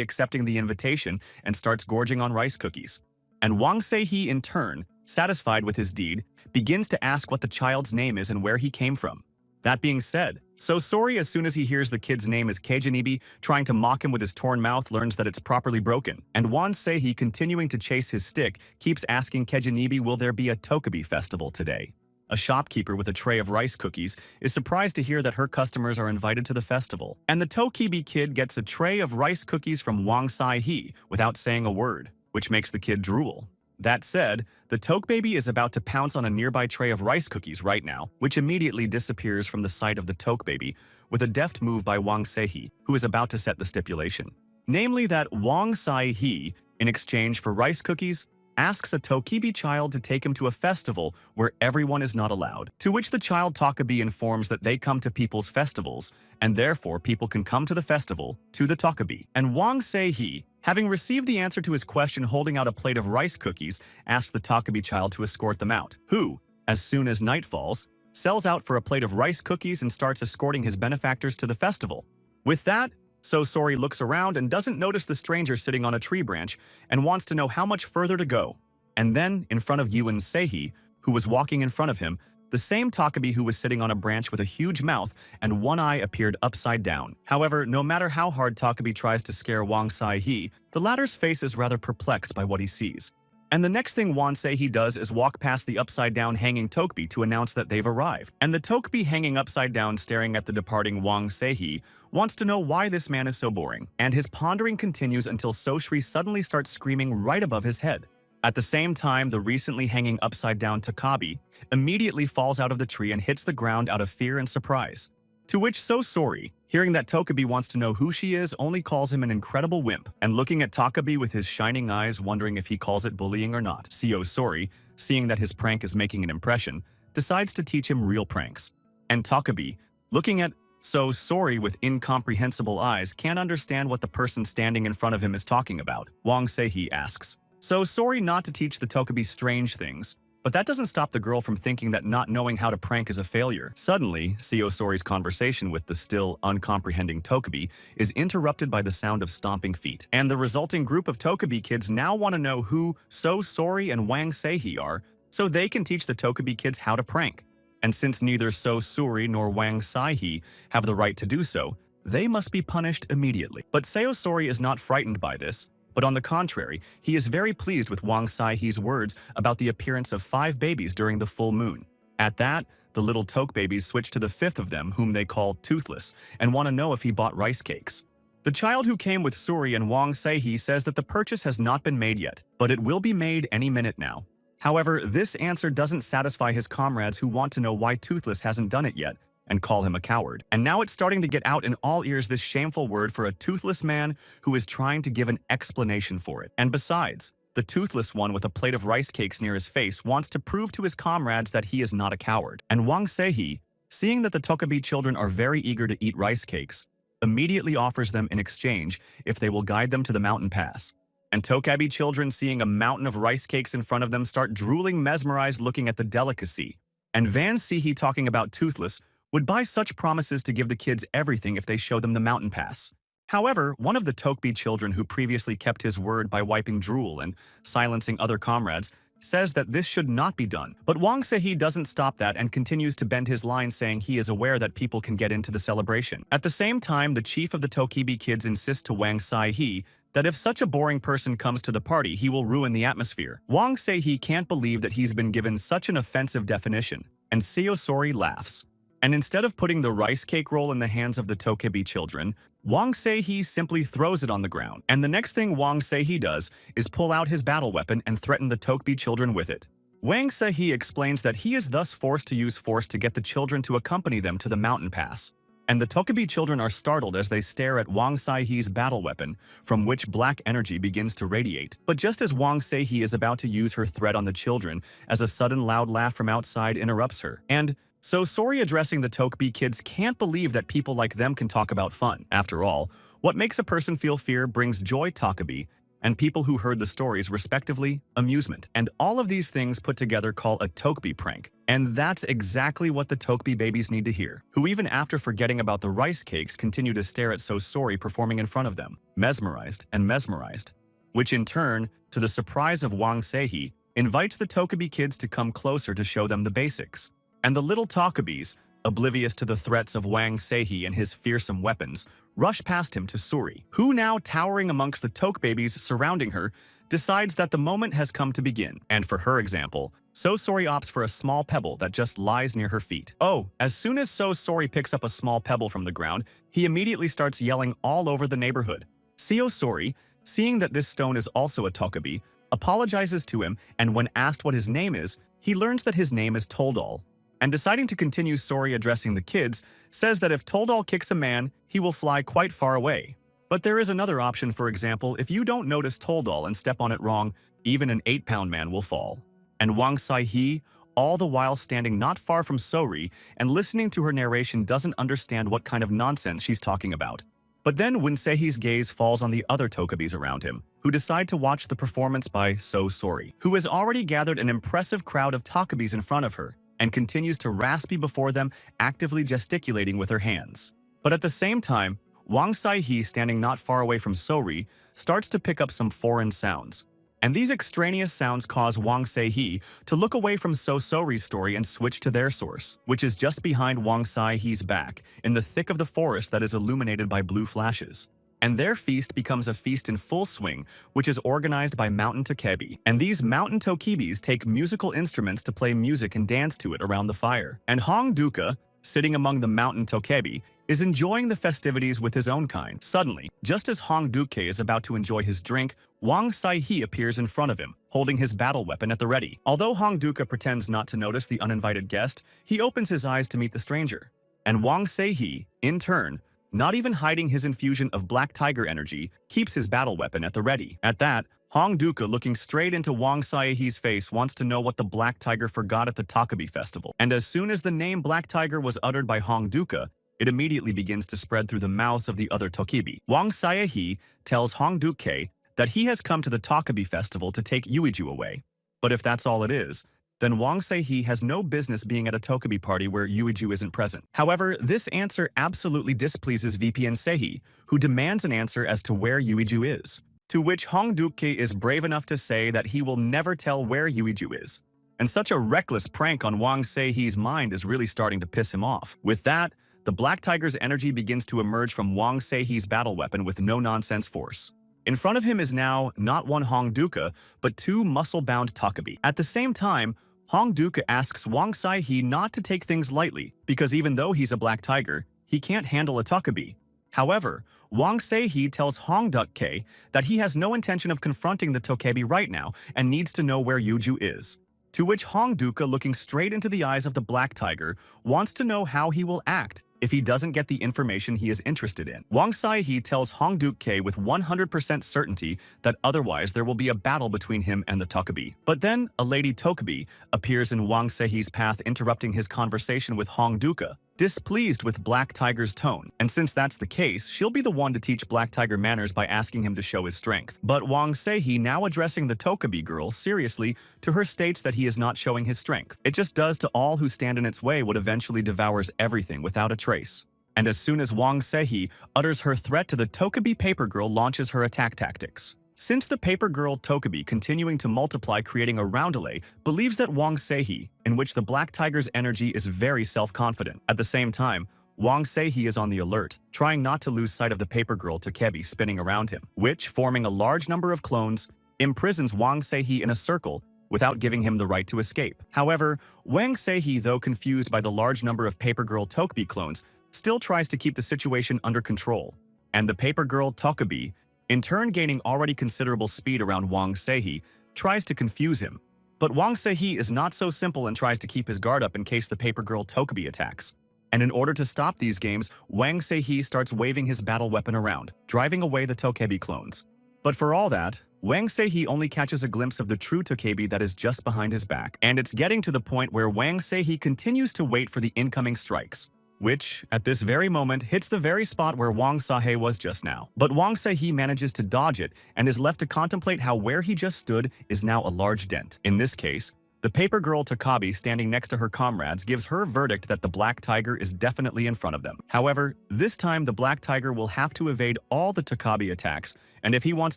accepting the invitation, and starts gorging on rice cookies. And Wang Seihi, in turn, satisfied with his deed, begins to ask what the child's name is and where he came from. That being said, So Sori, as soon as he hears the kid's name is Keijinibi, trying to mock him with his torn mouth, learns that it's properly broken. And Wan Seihi, continuing to chase his stick, keeps asking Keijinibi, will there be a Tokabi festival today? A shopkeeper with a tray of rice cookies is surprised to hear that her customers are invited to the festival. And the Tokibi kid gets a tray of rice cookies from Wang Saihi without saying a word, which makes the kid drool. That said, the Toke baby is about to pounce on a nearby tray of rice cookies right now, which immediately disappears from the sight of the Toke baby with a deft move by Wang Seihi, who is about to set the stipulation. Namely that Wang Saihi, in exchange for rice cookies, asks a Tokibi child to take him to a festival where everyone is not allowed. To which the child Tokabi informs that they come to people's festivals, and therefore people can come to the festival to the Tokabi. And Wang Seihi, having received the answer to his question holding out a plate of rice cookies, asks the Tokabi child to escort them out, who, as soon as night falls, sells out for a plate of rice cookies and starts escorting his benefactors to the festival. With that, So Sori looks around and doesn't notice the stranger sitting on a tree branch and wants to know how much further to go. And then, in front of Yuan Seihi, who was walking in front of him, the same Tokabi who was sitting on a branch with a huge mouth and one eye appeared upside down. However, no matter how hard Tokabi tries to scare Wang Saihi, the latter's face is rather perplexed by what he sees. And the next thing Wan Seihi does is walk past the upside-down hanging Tokabi to announce that they've arrived. And the Tokabi hanging upside down staring at the departing Wang Seihi wants to know why this man is so boring. And his pondering continues until Soshri suddenly starts screaming right above his head. At the same time, the recently hanging upside-down Tokabi immediately falls out of the tree and hits the ground out of fear and surprise. To which So Sori, hearing that Tokabi wants to know who she is, only calls him an incredible wimp, and looking at Tokabi with his shining eyes, wondering if he calls it bullying or not. So Sori, seeing that his prank is making an impression, decides to teach him real pranks. And Tokabi, looking at So Sori with incomprehensible eyes, can't understand what the person standing in front of him is talking about. Wang Seihi asks So Sori not to teach the Tokabi strange things, But that doesn't stop the girl from thinking that not knowing how to prank is a failure. Suddenly, Sosori's conversation with the still uncomprehending Tokabi is interrupted by the sound of stomping feet. And the resulting group of Tokabi kids now want to know who Sosori and Wang Seihi are, so they can teach the Tokabi kids how to prank. And since neither Sosori nor Wang Seihi have the right to do so, they must be punished immediately. But Sosori is not frightened by this. But on the contrary, he is very pleased with Wang Saihi's words about the appearance of 5 babies during the full moon. At that, the little Toke babies switch to the 5th of them, whom they call Toothless, and want to know if he bought rice cakes. The child who came with Suri and Wang Seihi says that the purchase has not been made yet, but it will be made any minute now. However, this answer doesn't satisfy his comrades who want to know why Toothless hasn't done it yet, and call him a coward. And now it's starting to get out in all ears this shameful word for a toothless man who is trying to give an explanation for it. And besides, the toothless one with a plate of rice cakes near his face wants to prove to his comrades that he is not a coward. And Wang Seihi, seeing that the Tokabi children are very eager to eat rice cakes, immediately offers them in exchange if they will guide them to the mountain pass. And Tokabi children, seeing a mountain of rice cakes in front of them, start drooling, mesmerized, looking at the delicacy. And Van Seihi, talking about Toothless, would buy such promises to give the kids everything if they show them the mountain pass. However, one of the Tokabi children who previously kept his word by wiping drool and silencing other comrades says that this should not be done. But Wang Seihi doesn't stop that and continues to bend his line, saying he is aware that people can get into the celebration. At the same time, the chief of the Tokibi kids insists to Wang Seihi that if such a boring person comes to the party, he will ruin the atmosphere. Wang Seihi can't believe that he's been given such an offensive definition, and Sosori laughs. And instead of putting the rice cake roll in the hands of the Tokibi children, Wang Seihi simply throws it on the ground. And the next thing Wang Seihi does is pull out his battle weapon and threaten the Tokibi children with it. Wang Seihi explains that he is thus forced to use force to get the children to accompany them to the mountain pass. And the Tokibi children are startled as they stare at Wang Seihi's battle weapon, from which black energy begins to radiate. But just as Wang Seihi is about to use her threat on the children, as a sudden loud laugh from outside interrupts her. And Sosori, addressing the Tokabi kids, can't believe that people like them can talk about fun. After all, what makes a person feel fear brings joy, Tokabi, and people who heard the stories respectively, amusement. And all of these things put together call a Tokabi prank. And that's exactly what the Tokabi babies need to hear, who even after forgetting about the rice cakes continue to stare at Sosori performing in front of them, mesmerized and mesmerized, which in turn, to the surprise of Wang Seihi, invites the Tokabi kids to come closer to show them the basics. And the little Tokabis, oblivious to the threats of Wang Seihi and his fearsome weapons, rush past him to Suri, who now, towering amongst the Toke babies surrounding her, decides that the moment has come to begin. And for her example, Sosori opts for a small pebble that just lies near her feet. Oh, as soon as Sosori picks up a small pebble from the ground, he immediately starts yelling all over the neighborhood. Sosori, seeing that this stone is also a Tokabi, apologizes to him, and when asked what his name is, he learns that his name is Toldal. And deciding to continue, Sori, addressing the kids, says that if Toldal kicks a man, he will fly quite far away. But there is another option. For example, if you don't notice Toldal and step on it wrong, even an 8-pound man will fall. And Wang Seihi, all the while standing not far from Sori and listening to her narration, doesn't understand what kind of nonsense she's talking about. But then when Seihi's gaze falls on the other Tokabis around him, who decide to watch the performance by Sosori, who has already gathered an impressive crowd of Tokabis in front of her, and continues to raspy before them, actively gesticulating with her hands. But at the same time, Wang Seihi, standing not far away from Sori, starts to pick up some foreign sounds. And these extraneous sounds cause Wang Seihi to look away from Sosori's story and switch to their source, which is just behind Wang Seihi's back, in the thick of the forest that is illuminated by blue flashes. And their feast becomes a feast in full swing, which is organized by Mountain Tokebi. And these Mountain Tokibis take musical instruments to play music and dance to it around the fire. And Hong Duka, sitting among the Mountain Tokebi, is enjoying the festivities with his own kind. Suddenly, just as Hong Duke is about to enjoy his drink, Wang Seihi appears in front of him, holding his battle weapon at the ready. Although Hong Duka pretends not to notice the uninvited guest, he opens his eyes to meet the stranger. And Wang Seihi, in turn, not even hiding his infusion of Black Tiger energy, keeps his battle weapon at the ready. At that, Hong Duka, looking straight into Wang Seihi's face, wants to know what the Black Tiger forgot at the Tokabi festival. And as soon as the name Black Tiger was uttered by Hong Duka, it immediately begins to spread through the mouths of the other Tokibi. Wang Seihi tells Hong Duke that he has come to the Tokabi festival to take Yuiju away. But if that's all it is, then Wang Se-hee has no business being at a Tokabi party where Yuiju isn't present. However, this answer absolutely displeases VPN Se-hee, who demands an answer as to where Yuiju is. To which Hong Duk-ki is brave enough to say that he will never tell where Yuiju is. And such a reckless prank on Wang Se-hee's mind is really starting to piss him off. With that, the Black Tiger's energy begins to emerge from Wang Se-hee's battle weapon with no-nonsense force. In front of him is now not one Hong Duka, but two muscle-bound Tokabi. At the same time, Hong Duka asks Wang Se-hee not to take things lightly, because even though he's a Black Tiger, he can't handle a Tokabi. However, Wang Se-hee tells Hong Duk-ki that he has no intention of confronting the Tokabi right now and needs to know where Yuiju is. To which Hong Duka, looking straight into the eyes of the Black Tiger, wants to know how he will act if he doesn't get the information he is interested in. Wang Se-hee tells Hong Duk-ki with 100% certainty that otherwise there will be a battle between him and the Tokabi. But then a lady Tokabi appears in Wang Se-hee's path, interrupting his conversation with Hong Duka, displeased with Black Tiger's tone. And since that's the case, she'll be the one to teach Black Tiger manners by asking him to show his strength. But Wang Se-hee, now addressing the Tokabi girl seriously, to her states that he is not showing his strength. It just does to all who stand in its way what eventually devours everything without a trace. And as soon as Wang Se-hee utters her threat to the Tokabi paper girl, launches her attack tactics. Since the paper girl Tokabi, continuing to multiply, creating a roundelay, believes that Wang Se-hee, in which the Black Tiger's energy is very self-confident. At the same time, Wang Se-hee is on the alert, trying not to lose sight of the paper girl Tokabi spinning around him, which, forming a large number of clones, imprisons Wang Se-hee in a circle without giving him the right to escape. However, Wang Se-hee, though confused by the large number of paper girl Tokabi clones, still tries to keep the situation under control, and the paper girl Tokabi, in turn gaining already considerable speed around Wang Se-hee, tries to confuse him. But Wang Se-hee is not so simple and tries to keep his guard up in case the paper girl Tokabi attacks. And in order to stop these games, Wang Se-hee starts waving his battle weapon around, driving away the Tokabi clones. But for all that, Wang Se-hee only catches a glimpse of the true Tokabi that is just behind his back. And it's getting to the point where Wang Se-hee continues to wait for the incoming strikes, which, at this very moment, hits the very spot where Wang Se-hee was just now. But Wang Se-hee manages to dodge it and is left to contemplate how where he just stood is now a large dent. In this case, the paper girl Tokabi, standing next to her comrades, gives her verdict that the Black Tiger is definitely in front of them. However, this time the Black Tiger will have to evade all the Tokabi attacks, and if he wants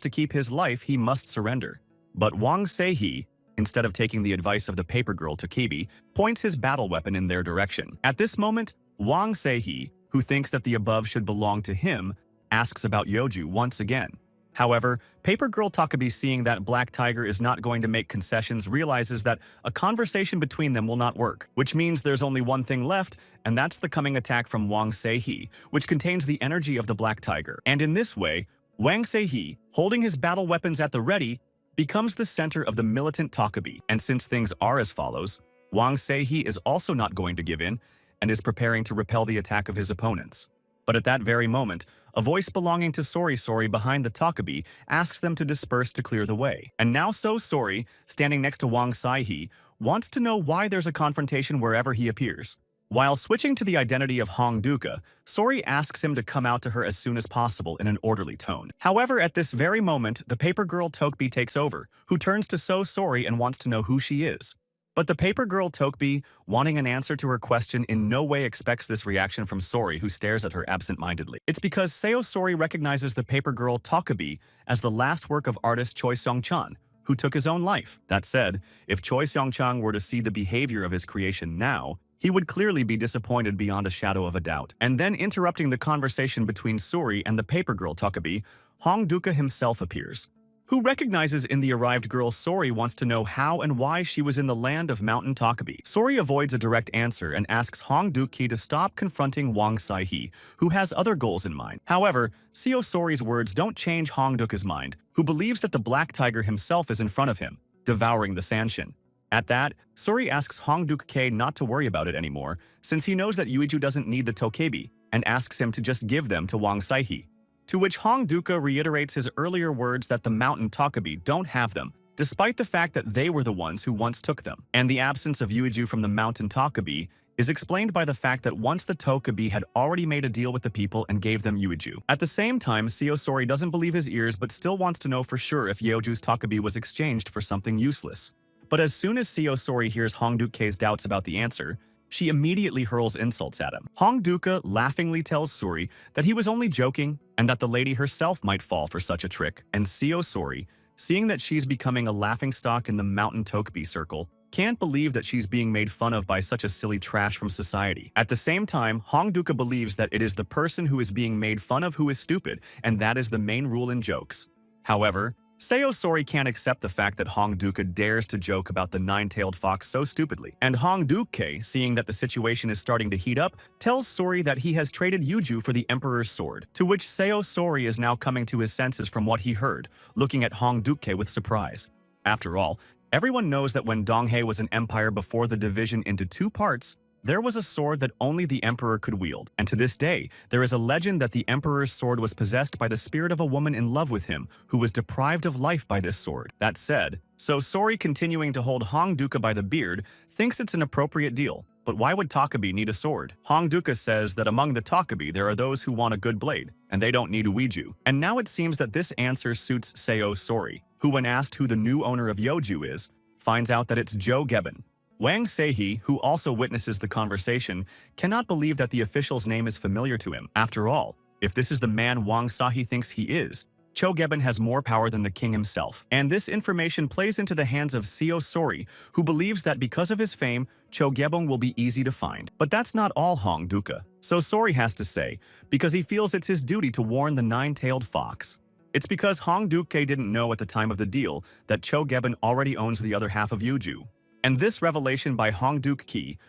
to keep his life, he must surrender. But Wang Se-hee, instead of taking the advice of the paper girl Tokabi, points his battle weapon in their direction. At this moment, Wang Se-hee, who thinks that the above should belong to him, asks about Yuiju once again. However, Paper Girl Tokabi, seeing that Black Tiger is not going to make concessions, realizes that a conversation between them will not work, which means there's only one thing left, and that's the coming attack from Wang Se-hee, which contains the energy of the Black Tiger. And in this way, Wang Se-hee, holding his battle weapons at the ready, becomes the center of the militant Tokabi. And since things are as follows, Wang Se-hee is also not going to give in, and is preparing to repel the attack of his opponents. But at that very moment, a voice belonging to Sori Sori behind the Tokabi asks them to disperse to clear the way. And now Sori, standing next to Wang Se-hee, wants to know why there's a confrontation wherever he appears. While switching to the identity of Hong Duka, Sori asks him to come out to her as soon as possible in an orderly tone. However, at this very moment, the paper girl Tokabi takes over, who turns to Sori and wants to know who she is. But the paper girl Tokabi, wanting an answer to her question, in no way expects this reaction from Sori, who stares at her absent-mindedly. It's because Sori recognizes the paper girl Tokabi as the last work of artist Choi Seong-chan, who took his own life. That said, if Choi Seong-chan were to see the behavior of his creation now, he would clearly be disappointed beyond a shadow of a doubt. And then, interrupting the conversation between Sori and the paper girl Tokabi, Hong Duka himself appears, who recognizes in the arrived girl Sori wants to know how and why she was in the land of Mountain Tokabi. Sori avoids a direct answer and asks Hong Duk-ki to stop confronting Wang Se-hee, who has other goals in mind. However, Sori's words don't change Hong Duka's mind, who believes that the Black Tiger himself is in front of him, devouring the Sanshin. At that, Sori asks Hong Duk-ki not to worry about it anymore, since he knows that Yuiju doesn't need the Tokabi, and asks him to just give them to Wang Se-hee. To which Hong Duka reiterates his earlier words that the Mountain Tokabi don't have them, despite the fact that they were the ones who once took them. And the absence of Yuiju from the Mountain Tokabi is explained by the fact that once the Tokabi had already made a deal with the people and gave them Yuiju. At the same time, Sori doesn't believe his ears but still wants to know for sure if Yuiju's Tokabi was exchanged for something useless. But as soon as Seo Sori hears Hong Duke's doubts about the answer, she immediately hurls insults at him. Hong Duke laughingly tells Sori that he was only joking and that the lady herself might fall for such a trick. And Seo Sori, seeing that she's becoming a laughingstock in the Mountain Togepi circle, can't believe that she's being made fun of by such a silly trash from society. At the same time, Hong Duke believes that it is the person who is being made fun of who is stupid, and that is the main rule in jokes. However, Seo Sori can't accept the fact that Hong Duke dares to joke about the nine-tailed fox so stupidly. And Hong Duke, seeing that the situation is starting to heat up, tells Sori that he has traded Yuju for the Emperor's sword, to which Seo Sori is now coming to his senses from what he heard, looking at Hong Duke with surprise. After all, everyone knows that when Donghae was an empire before the division into two parts, there was a sword that only the emperor could wield, and to this day, there is a legend that the emperor's sword was possessed by the spirit of a woman in love with him, who was deprived of life by this sword. That said, so Sori, continuing to hold Hong Duke by the beard, thinks it's an appropriate deal. But why would Togepi need a sword? Hong Duke says that among the Togepi there are those who want a good blade, and they don't need Uiju. And now it seems that this answer suits Seo Sori, who when asked who the new owner of Yoju is, finds out that it's Joe Gebben. Wang Seihe, who also witnesses the conversation, cannot believe that the official's name is familiar to him. After all, if this is the man Wang Seihe thinks he is, Cho Gebben has more power than the king himself. And this information plays into the hands of Seo Sori, who believes that because of his fame, Cho Gebben will be easy to find. But that's not all Hong Duke. So Sori has to say, because he feels it's his duty to warn the nine-tailed fox. It's because Hong Duke didn't know at the time of the deal that Cho Gebben already owns the other half of Yuju. And this revelation by Hong Duke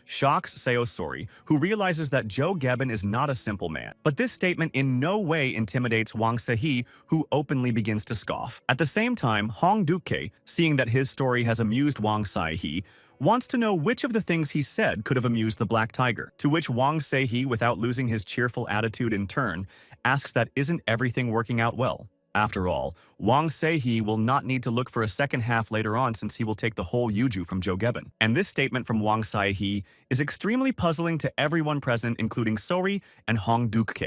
shocks Seo Sori, who realizes that Joe Gebben is not a simple man. But this statement in no way intimidates Wang Seihe, who openly begins to scoff. At the same time, Hong Duke, seeing that his story has amused Wang Seihe, wants to know which of the things he said could have amused the Black Tiger, to which Wang Seihe, without losing his cheerful attitude in turn, asks that isn't everything working out well. After all, Wang Seihe will not need to look for a second half later on since he will take the whole Yuju from Joe Gebben. And this statement from Wang Seihe is extremely puzzling to everyone present, including Sori and Hong Duke,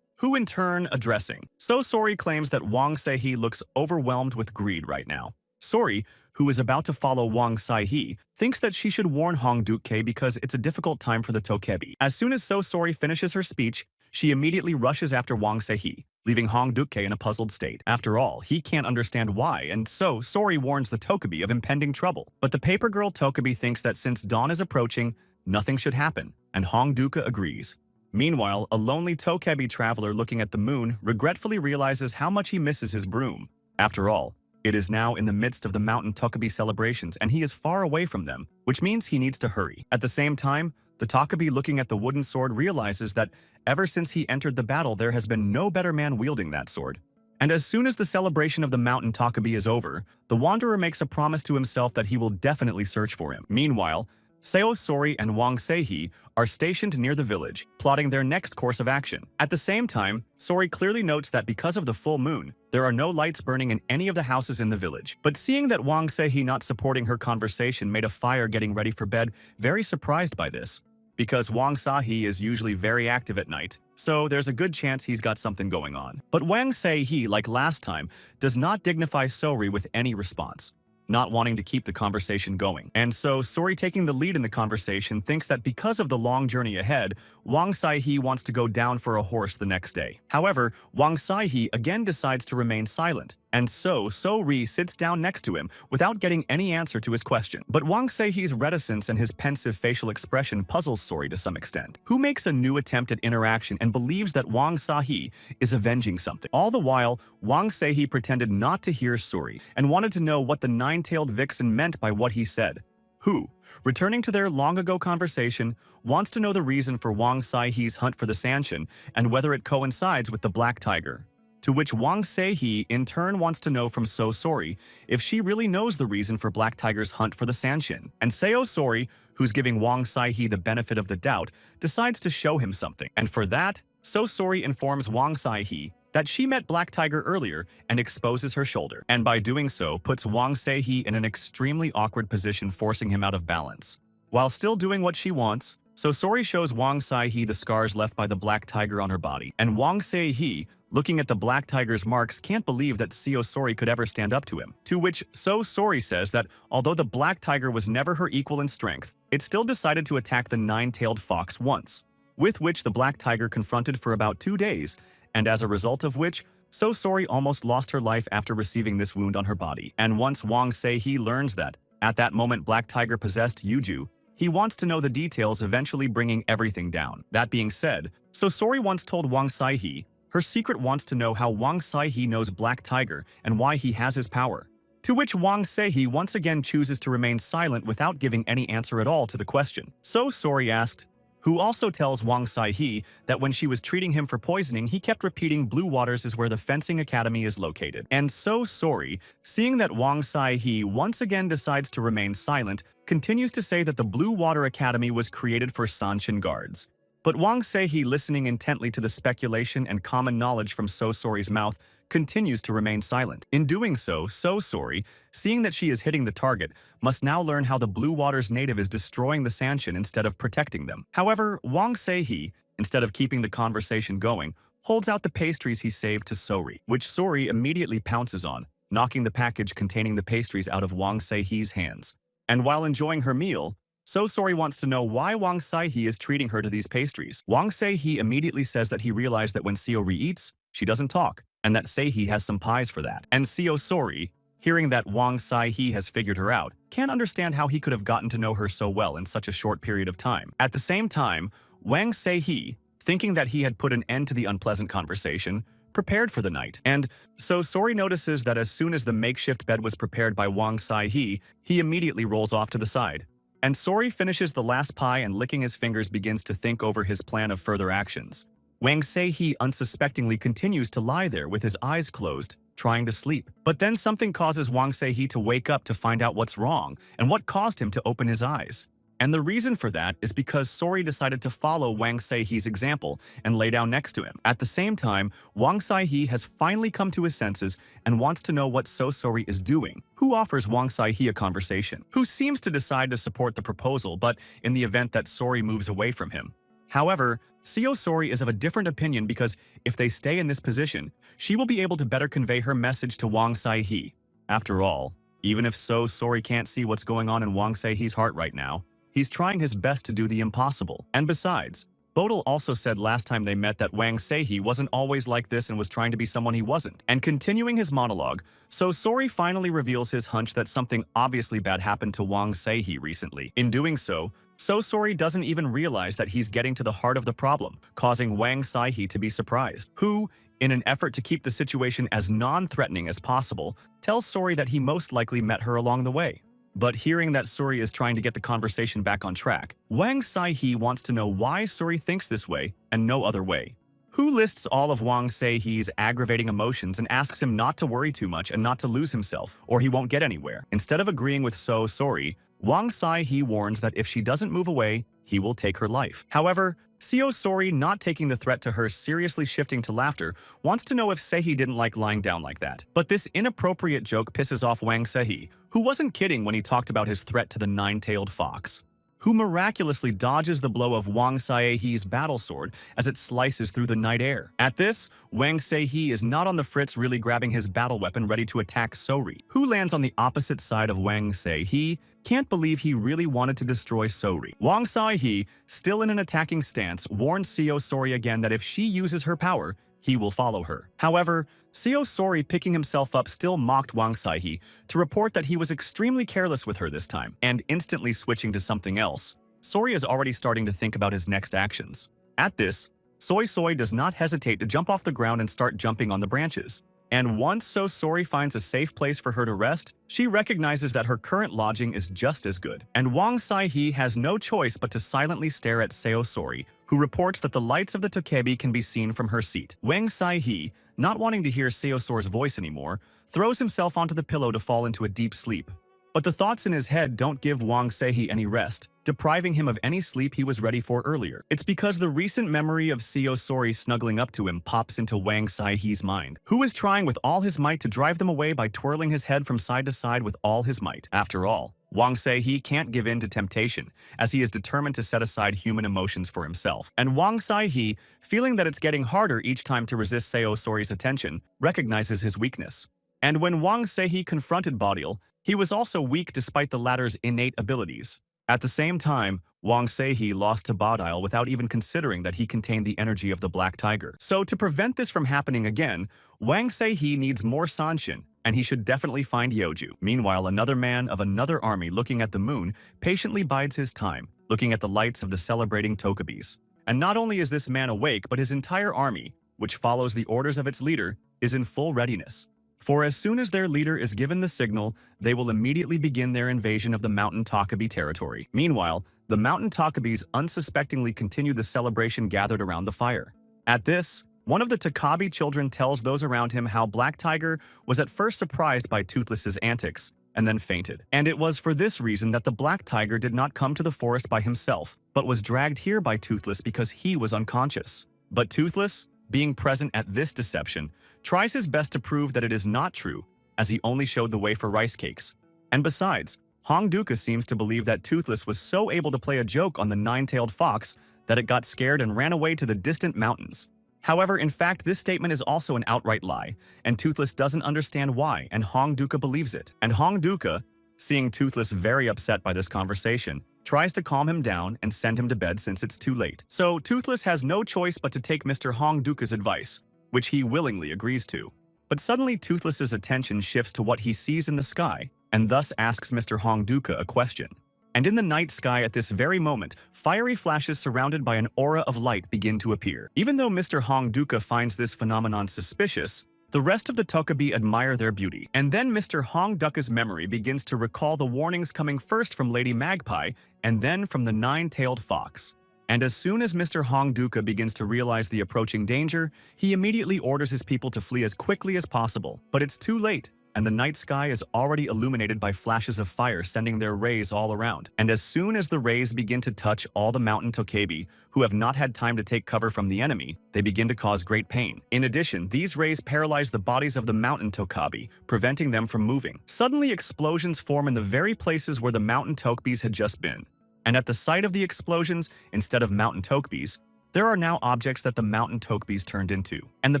who in turn addressing. So Sori claims that Wang Seihe looks overwhelmed with greed right now. Sori, who is about to follow Wang Seihe, thinks that she should warn Hong Duke because it's a difficult time for the Togepi. As soon as So Sori finishes her speech, she immediately rushes after Wang Seihe, leaving Hong Duke in a puzzled state. After all, he can't understand why, and so Sori warns the Togepi of impending trouble. But the paper girl Togepi thinks that since dawn is approaching, nothing should happen, and Hong Duke agrees. Meanwhile, a lonely Togepi traveler looking at the moon regretfully realizes how much he misses his broom. After all, it is now in the midst of the Mountain Togepi celebrations, and he is far away from them, which means he needs to hurry. At the same time, the Togepi looking at the wooden sword realizes that ever since he entered the battle, there has been no better man wielding that sword. And as soon as the celebration of the Mountain Togepi is over, the Wanderer makes a promise to himself that he will definitely search for him. Meanwhile, Seo Sori and Wang Seihe are stationed near the village, plotting their next course of action. At the same time, Sori clearly notes that because of the full moon, there are no lights burning in any of the houses in the village. But seeing that Wang Seihe not supporting her conversation made a fire getting ready for bed, very surprised by this. Because Wang Seihe is usually very active at night, so there's a good chance he's got something going on. But Wang Seihe, like last time, does not dignify Sori with any response, not wanting to keep the conversation going. And so Sori, taking the lead in the conversation, thinks that because of the long journey ahead, Wang Seihe wants to go down for a horse the next day. However, Wang Seihe again decides to remain silent, and so Sori sits down next to him without getting any answer to his question. But Wang Seihe's reticence and his pensive facial expression puzzles Sori to some extent, who makes a new attempt at interaction and believes that Wang Seihe is avenging something. All the while, Wang Seihe pretended not to hear Sori and wanted to know what the nine-tailed vixen meant by what he said. Who, returning to their long-ago conversation, wants to know the reason for Wang Seihe's hunt for the Sanshin and whether it coincides with the Black Tiger. To which Wang Seihe in turn wants to know from So Sori if she really knows the reason for Black Tiger's hunt for the Sanshin. And Seo Sori, who's giving Wang Seihe the benefit of the doubt, decides to show him something. And for that, So Sori informs Wang Seihe that she met Black Tiger earlier and exposes her shoulder. And by doing so, puts Wang Seihe in an extremely awkward position, forcing him out of balance. While still doing what she wants, So Sori shows Wang Seihe the scars left by the Black Tiger on her body. And Wang Seihe, looking at the black tiger's marks, can't believe that Seo Sori could ever stand up to him. To which So Sori says that although the black tiger was never her equal in strength, it still decided to attack the nine-tailed fox once, with which the black tiger confronted for about 2 days, and as a result of which, So Sori almost lost her life after receiving this wound on her body. And once Wang Se-hee learns that, at that moment Black Tiger possessed Yuju, he wants to know the details, eventually bringing everything down. That being said, So Sori once told Wang Se-hee her secret wants to know how Wang Se-hee knows Black Tiger and why he has his power. To which Wang Se-hee once again chooses to remain silent without giving any answer at all to the question. So Sori asked, who also tells Wang Se-hee that when she was treating him for poisoning, he kept repeating Blue Waters is where the fencing academy is located. And So Sori, seeing that Wang Se-hee once again decides to remain silent, continues to say that the Blue Water Academy was created for Sanshin guards. But Wang Se-hee, listening intently to the speculation and common knowledge from So Sori's mouth, continues to remain silent. In doing so, So Sori, seeing that she is hitting the target, must now learn how the Blue Waters native is destroying the Sanshin instead of protecting them. However, Wang Se-hee, instead of keeping the conversation going, holds out the pastries he saved to Sori, which Sori immediately pounces on, knocking the package containing the pastries out of Wang Se-hee's hands. And while enjoying her meal, So Sori wants to know why Wang Se-hee is treating her to these pastries. Wang Se-hee immediately says that he realized that when Seo eats, she doesn't talk, and that Se-hee has some pies for that. And Seo Sori, hearing that Wang Se-hee has figured her out, can't understand how he could have gotten to know her so well in such a short period of time. At the same time, Wang Se-hee, thinking that he had put an end to the unpleasant conversation, prepared for the night. And So Sori notices that as soon as the makeshift bed was prepared by Wang Se-hee, he immediately rolls off to the side. And Sori finishes the last pie and, licking his fingers, begins to think over his plan of further actions. Wang Se-hee unsuspectingly continues to lie there with his eyes closed, trying to sleep. But then something causes Wang Se-hee to wake up to find out what's wrong and what caused him to open his eyes. And the reason for that is because Sori decided to follow Wang Se-hee's example and lay down next to him. At the same time, Wang Se-hee has finally come to his senses and wants to know what So Sori is doing, who offers Wang Se-hee a conversation, who seems to decide to support the proposal, but in the event that Sori moves away from him. However, Seo Sori is of a different opinion because if they stay in this position, she will be able to better convey her message to Wang Se-hee. After all, even if So Sori can't see what's going on in Wang Se-hee's heart right now, he's trying his best to do the impossible. And besides, Bodil also said last time they met that Wang Se-hee wasn't always like this and was trying to be someone he wasn't. And continuing his monologue, So Sori finally reveals his hunch that something obviously bad happened to Wang Se-hee recently. In doing so, So Sori doesn't even realize that he's getting to the heart of the problem, causing Wang Se-hee to be surprised, who, in an effort to keep the situation as non-threatening as possible, tells Sori that he most likely met her along the way. But hearing that Sori is trying to get the conversation back on track, Wang Se-hee wants to know why Sori thinks this way and no other way. Who lists all of Wang Se-hee's aggravating emotions and asks him not to worry too much and not to lose himself, or he won't get anywhere. Instead of agreeing with So Sori, Wang Se-hee warns that if she doesn't move away, he will take her life. However, Seo Sori, not taking the threat to her seriously, shifting to laughter, wants to know if Se-hee didn't like lying down like that. But this inappropriate joke pisses off Wang Se-hee, who wasn't kidding when he talked about his threat to the nine-tailed fox, who miraculously dodges the blow of Wang Se-hee's battle sword as it slices through the night air. At this, Wang Se-hee is not on the fritz, really grabbing his battle weapon ready to attack Sori, who lands on the opposite side of Wang Se-hee. Can't believe he really wanted to destroy Sori. Wang Se-hee, still in an attacking stance, warns Seo Sori again that if she uses her power, he will follow her. However, Seo Sori, picking himself up, still mocked Wang Se-hee to report that he was extremely careless with her this time, and instantly switching to something else. Sori is already starting to think about his next actions. At this, Soi does not hesitate to jump off the ground and start jumping on the branches. And once So Sori finds a safe place for her to rest, she recognizes that her current lodging is just as good. And Wang Se-hee has no choice but to silently stare at Seo Sori, who reports that the lights of the Tokebi can be seen from her seat. Wang Se-hee, not wanting to hear Seo Sori's voice anymore, throws himself onto the pillow to fall into a deep sleep. But the thoughts in his head don't give Wang Se-hee any rest, depriving him of any sleep he was ready for earlier. It's because the recent memory of Seo Sori snuggling up to him pops into Wang Se-hee's mind, who is trying with all his might to drive them away by twirling his head from side to side with all his might. After all, Wang Se-hee can't give in to temptation, as he is determined to set aside human emotions for himself. And Wang Se-hee, feeling that it's getting harder each time to resist Seo Sori's attention, recognizes his weakness. And when Wang Se-hee confronted Bodial, he was also weak despite the latter's innate abilities. At the same time, Wang Se-hee lost to Bodial without even considering that he contained the energy of the Black Tiger. So to prevent this from happening again, Wang Se-hee needs more Sanshin, and he should definitely find Yeoju. Meanwhile, another man of another army looking at the moon patiently bides his time, looking at the lights of the celebrating Tokubis. And not only is this man awake, but his entire army, which follows the orders of its leader, is in full readiness. For as soon as their leader is given the signal, they will immediately begin their invasion of the Mountain Tokubi territory. Meanwhile, the Mountain Tokubis unsuspectingly continue the celebration gathered around the fire. At this, one of the Tokabi children tells those around him how Black Tiger was at first surprised by Toothless's antics, and then fainted. And it was for this reason that the Black Tiger did not come to the forest by himself, but was dragged here by Toothless because he was unconscious. But Toothless, being present at this deception, tries his best to prove that it is not true, as he only showed the way for rice cakes. And besides, Hong Duka seems to believe that Toothless was so able to play a joke on the nine-tailed fox that it got scared and ran away to the distant mountains. However, in fact, this statement is also an outright lie, and Toothless doesn't understand why, and Hong Duka believes it. And Hong Duka, seeing Toothless very upset by this conversation, tries to calm him down and send him to bed since it's too late. So Toothless has no choice but to take Mr. Hong Duka's advice, which he willingly agrees to. But suddenly Toothless's attention shifts to what he sees in the sky, and thus asks Mr. Hong Duka a question. And in the night sky at this very moment, fiery flashes surrounded by an aura of light begin to appear. Even though Mr. Hong Duka finds this phenomenon suspicious, the rest of the Tokubi admire their beauty. And then Mr. Hong Duka's memory begins to recall the warnings coming first from Lady Magpie and then from the nine-tailed fox. And as soon as Mr. Hong Duka begins to realize the approaching danger, he immediately orders his people to flee as quickly as possible. But it's too late, and the night sky is already illuminated by flashes of fire sending their rays all around. And as soon as the rays begin to touch all the mountain Tokabi, who have not had time to take cover from the enemy, they begin to cause great pain. In addition, these rays paralyze the bodies of the mountain Tokabi, preventing them from moving. Suddenly, explosions form in the very places where the mountain Tokubis had just been. And at the site of the explosions, instead of mountain Tokubis, there are now objects that the mountain Tokubis turned into. And the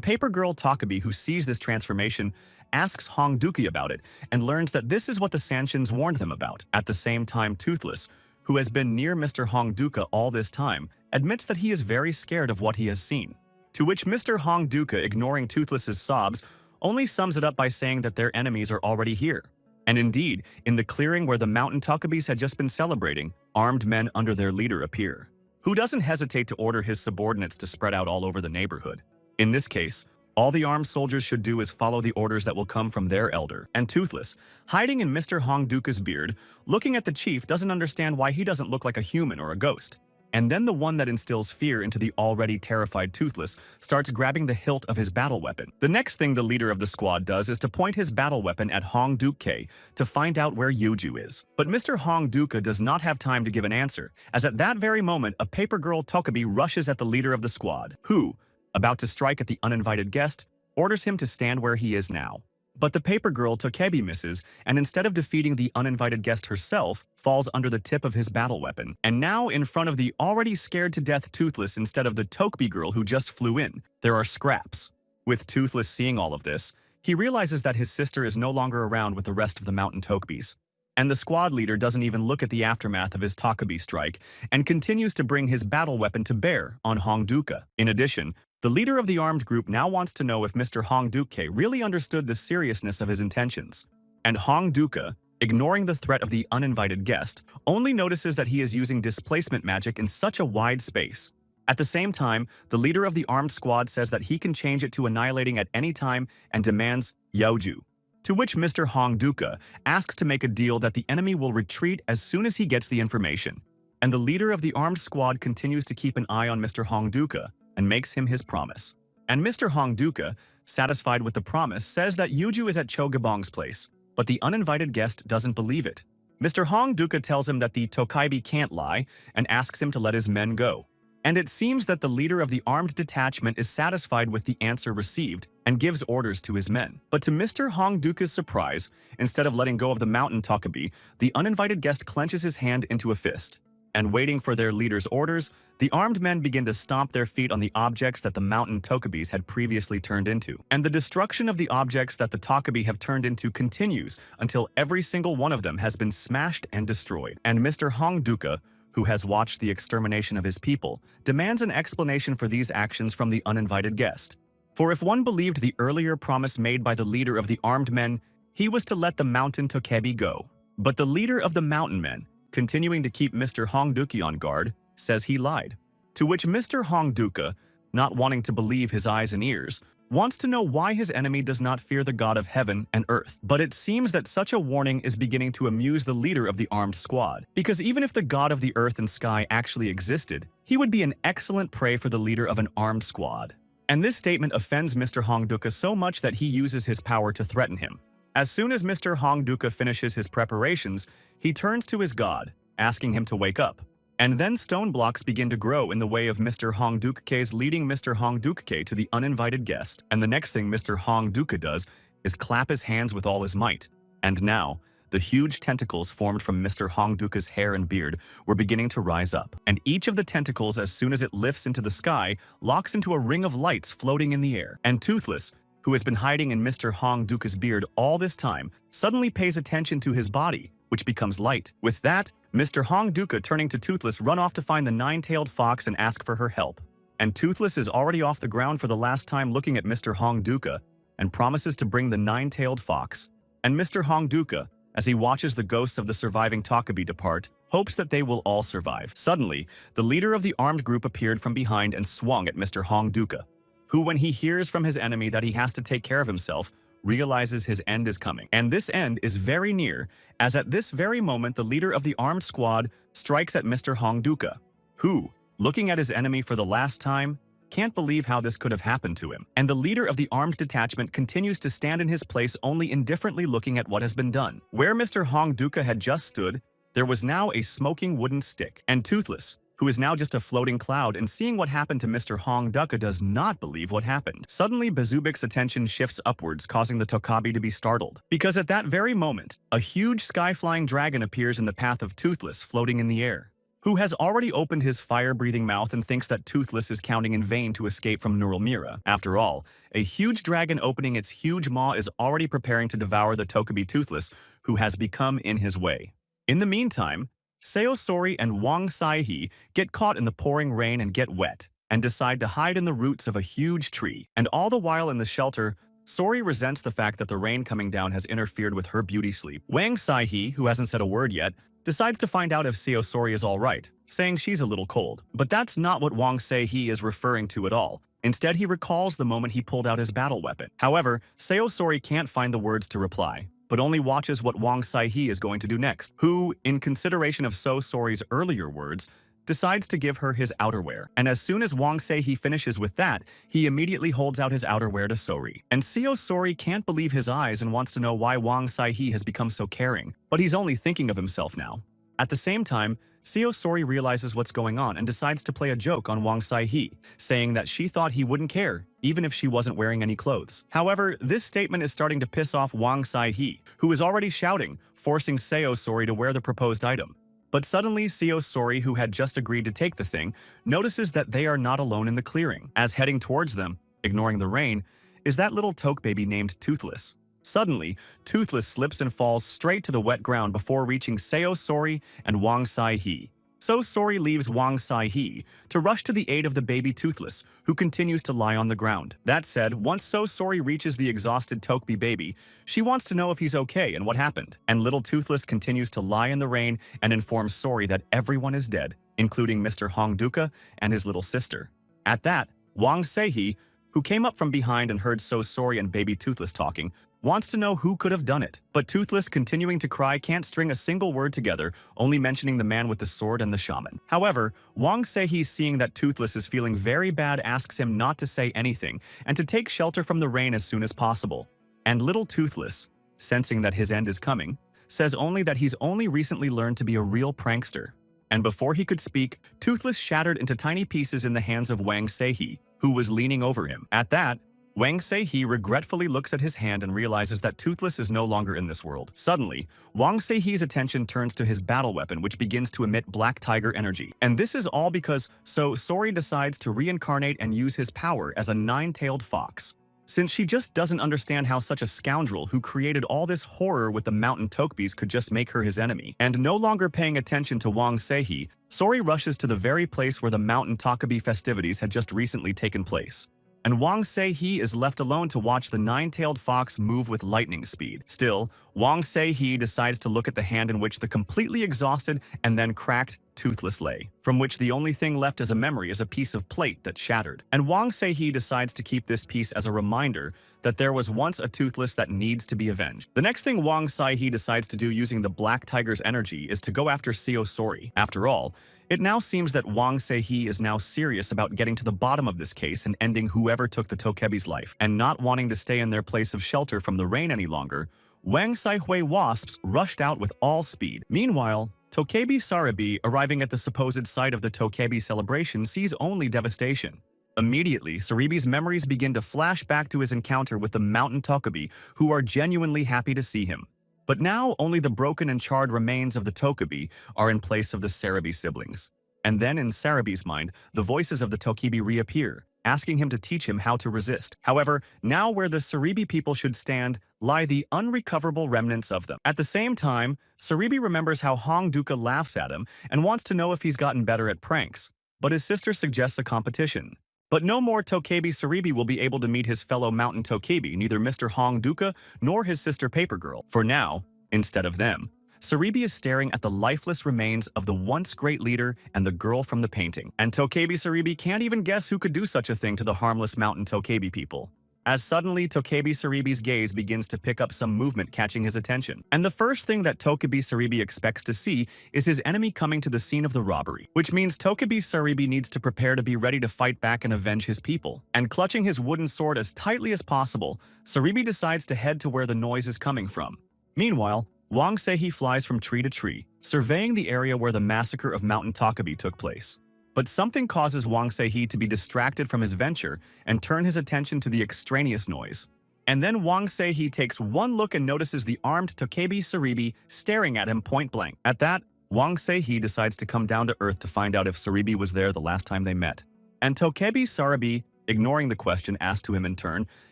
paper girl Tokubi, who sees this transformation, asks Hong Duka about it and learns that this is what the Sanshins warned them about. At the same time, Toothless, who has been near Mr. Hong Duka all this time, admits that he is very scared of what he has seen. To which Mr. Hong Duka, ignoring Toothless's sobs, only sums it up by saying that their enemies are already here. And indeed, in the clearing where the mountain Tokubis had just been celebrating, armed men under their leader appear, who doesn't hesitate to order his subordinates to spread out all over the neighborhood. In this case, all the armed soldiers should do is follow the orders that will come from their elder. And Toothless, hiding in Mr. Hong Duka's beard, looking at the chief, doesn't understand why he doesn't look like a human or a ghost. And then the one that instills fear into the already terrified Toothless starts grabbing the hilt of his battle weapon. The next thing the leader of the squad does is to point his battle weapon at Hong Duka to find out where Yeoju is. But Mr. Hong Duka does not have time to give an answer, as at that very moment a paper girl Tokubi rushes at the leader of the squad, who, about to strike at the uninvited guest, orders him to stand where he is now. But the paper girl Tokebi misses, and instead of defeating the uninvited guest herself, falls under the tip of his battle weapon. And now, in front of the already scared-to-death Toothless instead of the Tokubi girl who just flew in, there are scraps. With Toothless seeing all of this, he realizes that his sister is no longer around with the rest of the mountain Tokubis. And the squad leader doesn't even look at the aftermath of his Tokubi strike, and continues to bring his battle weapon to bear on Hong Duka. In addition, the leader of the armed group now wants to know if Mr. Hong Duka really understood the seriousness of his intentions. And Hong Duka, ignoring the threat of the uninvited guest, only notices that he is using displacement magic in such a wide space. At the same time, the leader of the armed squad says that he can change it to annihilating at any time and demands Yeoju. To which Mr. Hong Duka asks to make a deal that the enemy will retreat as soon as he gets the information. And the leader of the armed squad continues to keep an eye on Mr. Hong Duka and makes him his promise. And Mr. Hong Duka, satisfied with the promise, says that Yeoju is at Cho Gabong's place, but the uninvited guest doesn't believe it. Mr. Hong Duka tells him that the Tokabi can't lie and asks him to let his men go. And it seems that the leader of the armed detachment is satisfied with the answer received and gives orders to his men. But to Mr. Hongduka's surprise, instead of letting go of the mountain Tokabi, the uninvited guest clenches his hand into a fist. And waiting for their leader's orders, the armed men begin to stomp their feet on the objects that the mountain Tokabis had previously turned into. And the destruction of the objects that the Tokabi have turned into continues until every single one of them has been smashed and destroyed. And Mr. Hongduka, who has watched the extermination of his people, demands an explanation for these actions from the uninvited guest. For if one believed the earlier promise made by the leader of the armed men, he was to let the mountain Tokebi go. But the leader of the mountain men, continuing to keep Mr. Hongduka on guard, says he lied. To which Mr. Hongduka, not wanting to believe his eyes and ears, wants to know why his enemy does not fear the god of heaven and earth. But it seems that such a warning is beginning to amuse the leader of the armed squad, because even if the god of the earth and sky actually existed, he would be an excellent prey for the leader of an armed squad. And this statement offends Mr. Hongduka so much that he uses his power to threaten him. As soon as Mr. Hongduka finishes his preparations, he turns to his god, asking him to wake up. And then stone blocks begin to grow in the way of Mr. Hongduka's, leading Mr. Hongduka to the uninvited guest. And the next thing Mr. Hongduka does is clap his hands with all his might. And now, the huge tentacles formed from Mr. Hongduka's hair and beard were beginning to rise up. And each of the tentacles, as soon as it lifts into the sky, locks into a ring of lights floating in the air. And Toothless, who has been hiding in Mr. Hongduka's beard all this time, suddenly pays attention to his body, which becomes light. With that, Mr. Hongduka, turning to Toothless, run off to find the nine-tailed fox and ask for her help. And Toothless is already off the ground for the last time, looking at Mr. Hongduka and promises to bring the nine-tailed fox. And Mr. Hongduka, as he watches the ghosts of the surviving Tokabi depart, hopes that they will all survive. Suddenly, the leader of the armed group appeared from behind and swung at Mr. Hongduka, who, when he hears from his enemy that he has to take care of himself, realizes his end is coming. And this end is very near, as at this very moment the leader of the armed squad strikes at Mr. Hongduka, who, looking at his enemy for the last time, can't believe how this could have happened to him. And the leader of the armed detachment continues to stand in his place, only indifferently looking at what has been done. Where Mr. Hongduka had just stood, there was now a smoking wooden stick. And Toothless, who is now just a floating cloud, and seeing what happened to Mr. Hongduka, does not believe what happened. Suddenly, Bazubik's attention shifts upwards, causing the Tokabi to be startled. Because at that very moment, a huge sky-flying dragon appears in the path of Toothless, floating in the air, who has already opened his fire-breathing mouth and thinks that Toothless is counting in vain to escape from Neural Mira. After all, a huge dragon opening its huge maw is already preparing to devour the Tokabi Toothless, who has become in his way. In the meantime, Seo Sori and Wang Sai-hee get caught in the pouring rain and get wet, and decide to hide in the roots of a huge tree. And all the while in the shelter, Sori resents the fact that the rain coming down has interfered with her beauty sleep. Wang Sai-hee, who hasn't said a word yet, decides to find out if Seo Sori is alright, saying she's a little cold. But that's not what Wang Sai-hee is referring to at all. Instead, he recalls the moment he pulled out his battle weapon. However, Seo Sori can't find the words to reply, but only watches what Wang Sai-hee is going to do next, who, in consideration of Seo Sori's earlier words, decides to give her his outerwear. And as soon as Wang Sai-hee finishes with that, he immediately holds out his outerwear to Sori. And Seo Sori can't believe his eyes and wants to know why Wang Sai-hee has become so caring, but he's only thinking of himself now. At the same time, Seo Sori realizes what's going on and decides to play a joke on Wang Sai-hee, saying that she thought he wouldn't care, even if she wasn't wearing any clothes. However, this statement is starting to piss off Wang Sai-hee, who is already shouting, forcing Seo Sori to wear the proposed item. But suddenly, Seo Sori, who had just agreed to take the thing, notices that they are not alone in the clearing, as heading towards them, ignoring the rain, is that little toke baby named Toothless. Suddenly, Toothless slips and falls straight to the wet ground before reaching Seo Sori and Wang Sai-hee. So Sori leaves Wang Sai-hee to rush to the aid of the baby Toothless, who continues to lie on the ground. That said, once Seo Sori reaches the exhausted Tokebi baby, she wants to know if he's okay and what happened. And little Toothless continues to lie in the rain and informs Sori that everyone is dead, including Mr. Hongduka and his little sister. At that, Wang Sai-hee, who came up from behind and heard Seo Sori and baby Toothless talking, wants to know who could have done it. But Toothless, continuing to cry, can't string a single word together, only mentioning the man with the sword and the shaman. However, Wang Sai-hee, seeing that Toothless is feeling very bad, asks him not to say anything and to take shelter from the rain as soon as possible. And little Toothless, sensing that his end is coming, says only that he's only recently learned to be a real prankster. And before he could speak, Toothless shattered into tiny pieces in the hands of Wang Seihe, who was leaning over him. At that, Wang Seihe regretfully looks at his hand and realizes that Toothless is no longer in this world. Suddenly, Wang Seihe's attention turns to his battle weapon, which begins to emit black tiger energy. And this is all because Sori decides to reincarnate and use his power as a nine-tailed fox. Since she just doesn't understand how such a scoundrel who created all this horror with the mountain Tokebis could just make her his enemy. And no longer paying attention to Wang Seihe, Sori rushes to the very place where the mountain Tokebi festivities had just recently taken place. And Wang Seihe is left alone to watch the nine-tailed fox move with lightning speed. Still, Wang Seihe decides to look at the hand in which the completely exhausted and then cracked Toothless lay, from which the only thing left as a memory is a piece of plate that shattered. And Wang Seihe decides to keep this piece as a reminder that there was once a Toothless that needs to be avenged. The next thing Wang Seihe decides to do using the Black Tiger's energy is to go after Sori. After all, it now seems that Wang Seihe is now serious about getting to the bottom of this case and ending whoever took the Tokebi's life, and not wanting to stay in their place of shelter from the rain any longer. Wang Saihui wasps rushed out with all speed. Meanwhile, Tokebi Sarabi, arriving at the supposed site of the Tokebi celebration, sees only devastation. Immediately, Saribi's memories begin to flash back to his encounter with the mountain Tokebi, who are genuinely happy to see him. But now only the broken and charred remains of the Tokebi are in place of the Sarabi siblings. And then in Sarabi's mind, the voices of the Tokebi reappear, asking him to teach him how to resist. However, now where the Saribi people should stand lie the unrecoverable remnants of them. At the same time, Saribi remembers how Hong Duka laughs at him and wants to know if he's gotten better at pranks, but his sister suggests a competition. But no more Tokebi Saribi will be able to meet his fellow mountain Tokebi, neither Mr. Hong Duka nor his sister Paper Girl. For now, instead of them, Saribi is staring at the lifeless remains of the once great leader and the girl from the painting. And Tokebi Saribi can't even guess who could do such a thing to the harmless mountain Tokebi people. As suddenly Tokebi Saribi's gaze begins to pick up some movement, catching his attention. And the first thing that Tokebi Saribi expects to see is his enemy coming to the scene of the robbery, which means Tokebi Saribi needs to prepare to be ready to fight back and avenge his people. And clutching his wooden sword as tightly as possible, Saribi decides to head to where the noise is coming from. Meanwhile, Wang Seihe flies from tree to tree, surveying the area where the massacre of Mountain Tokebi took place. But something causes Wang Seihe to be distracted from his venture and turn his attention to the extraneous noise. And then Wang Seihe takes one look and notices the armed Tokebi Saribi staring at him point blank. At that, Wang Seihe decides to come down to earth to find out if Saribi was there the last time they met. And Tokebi Saribi, ignoring the question asked to him in turn,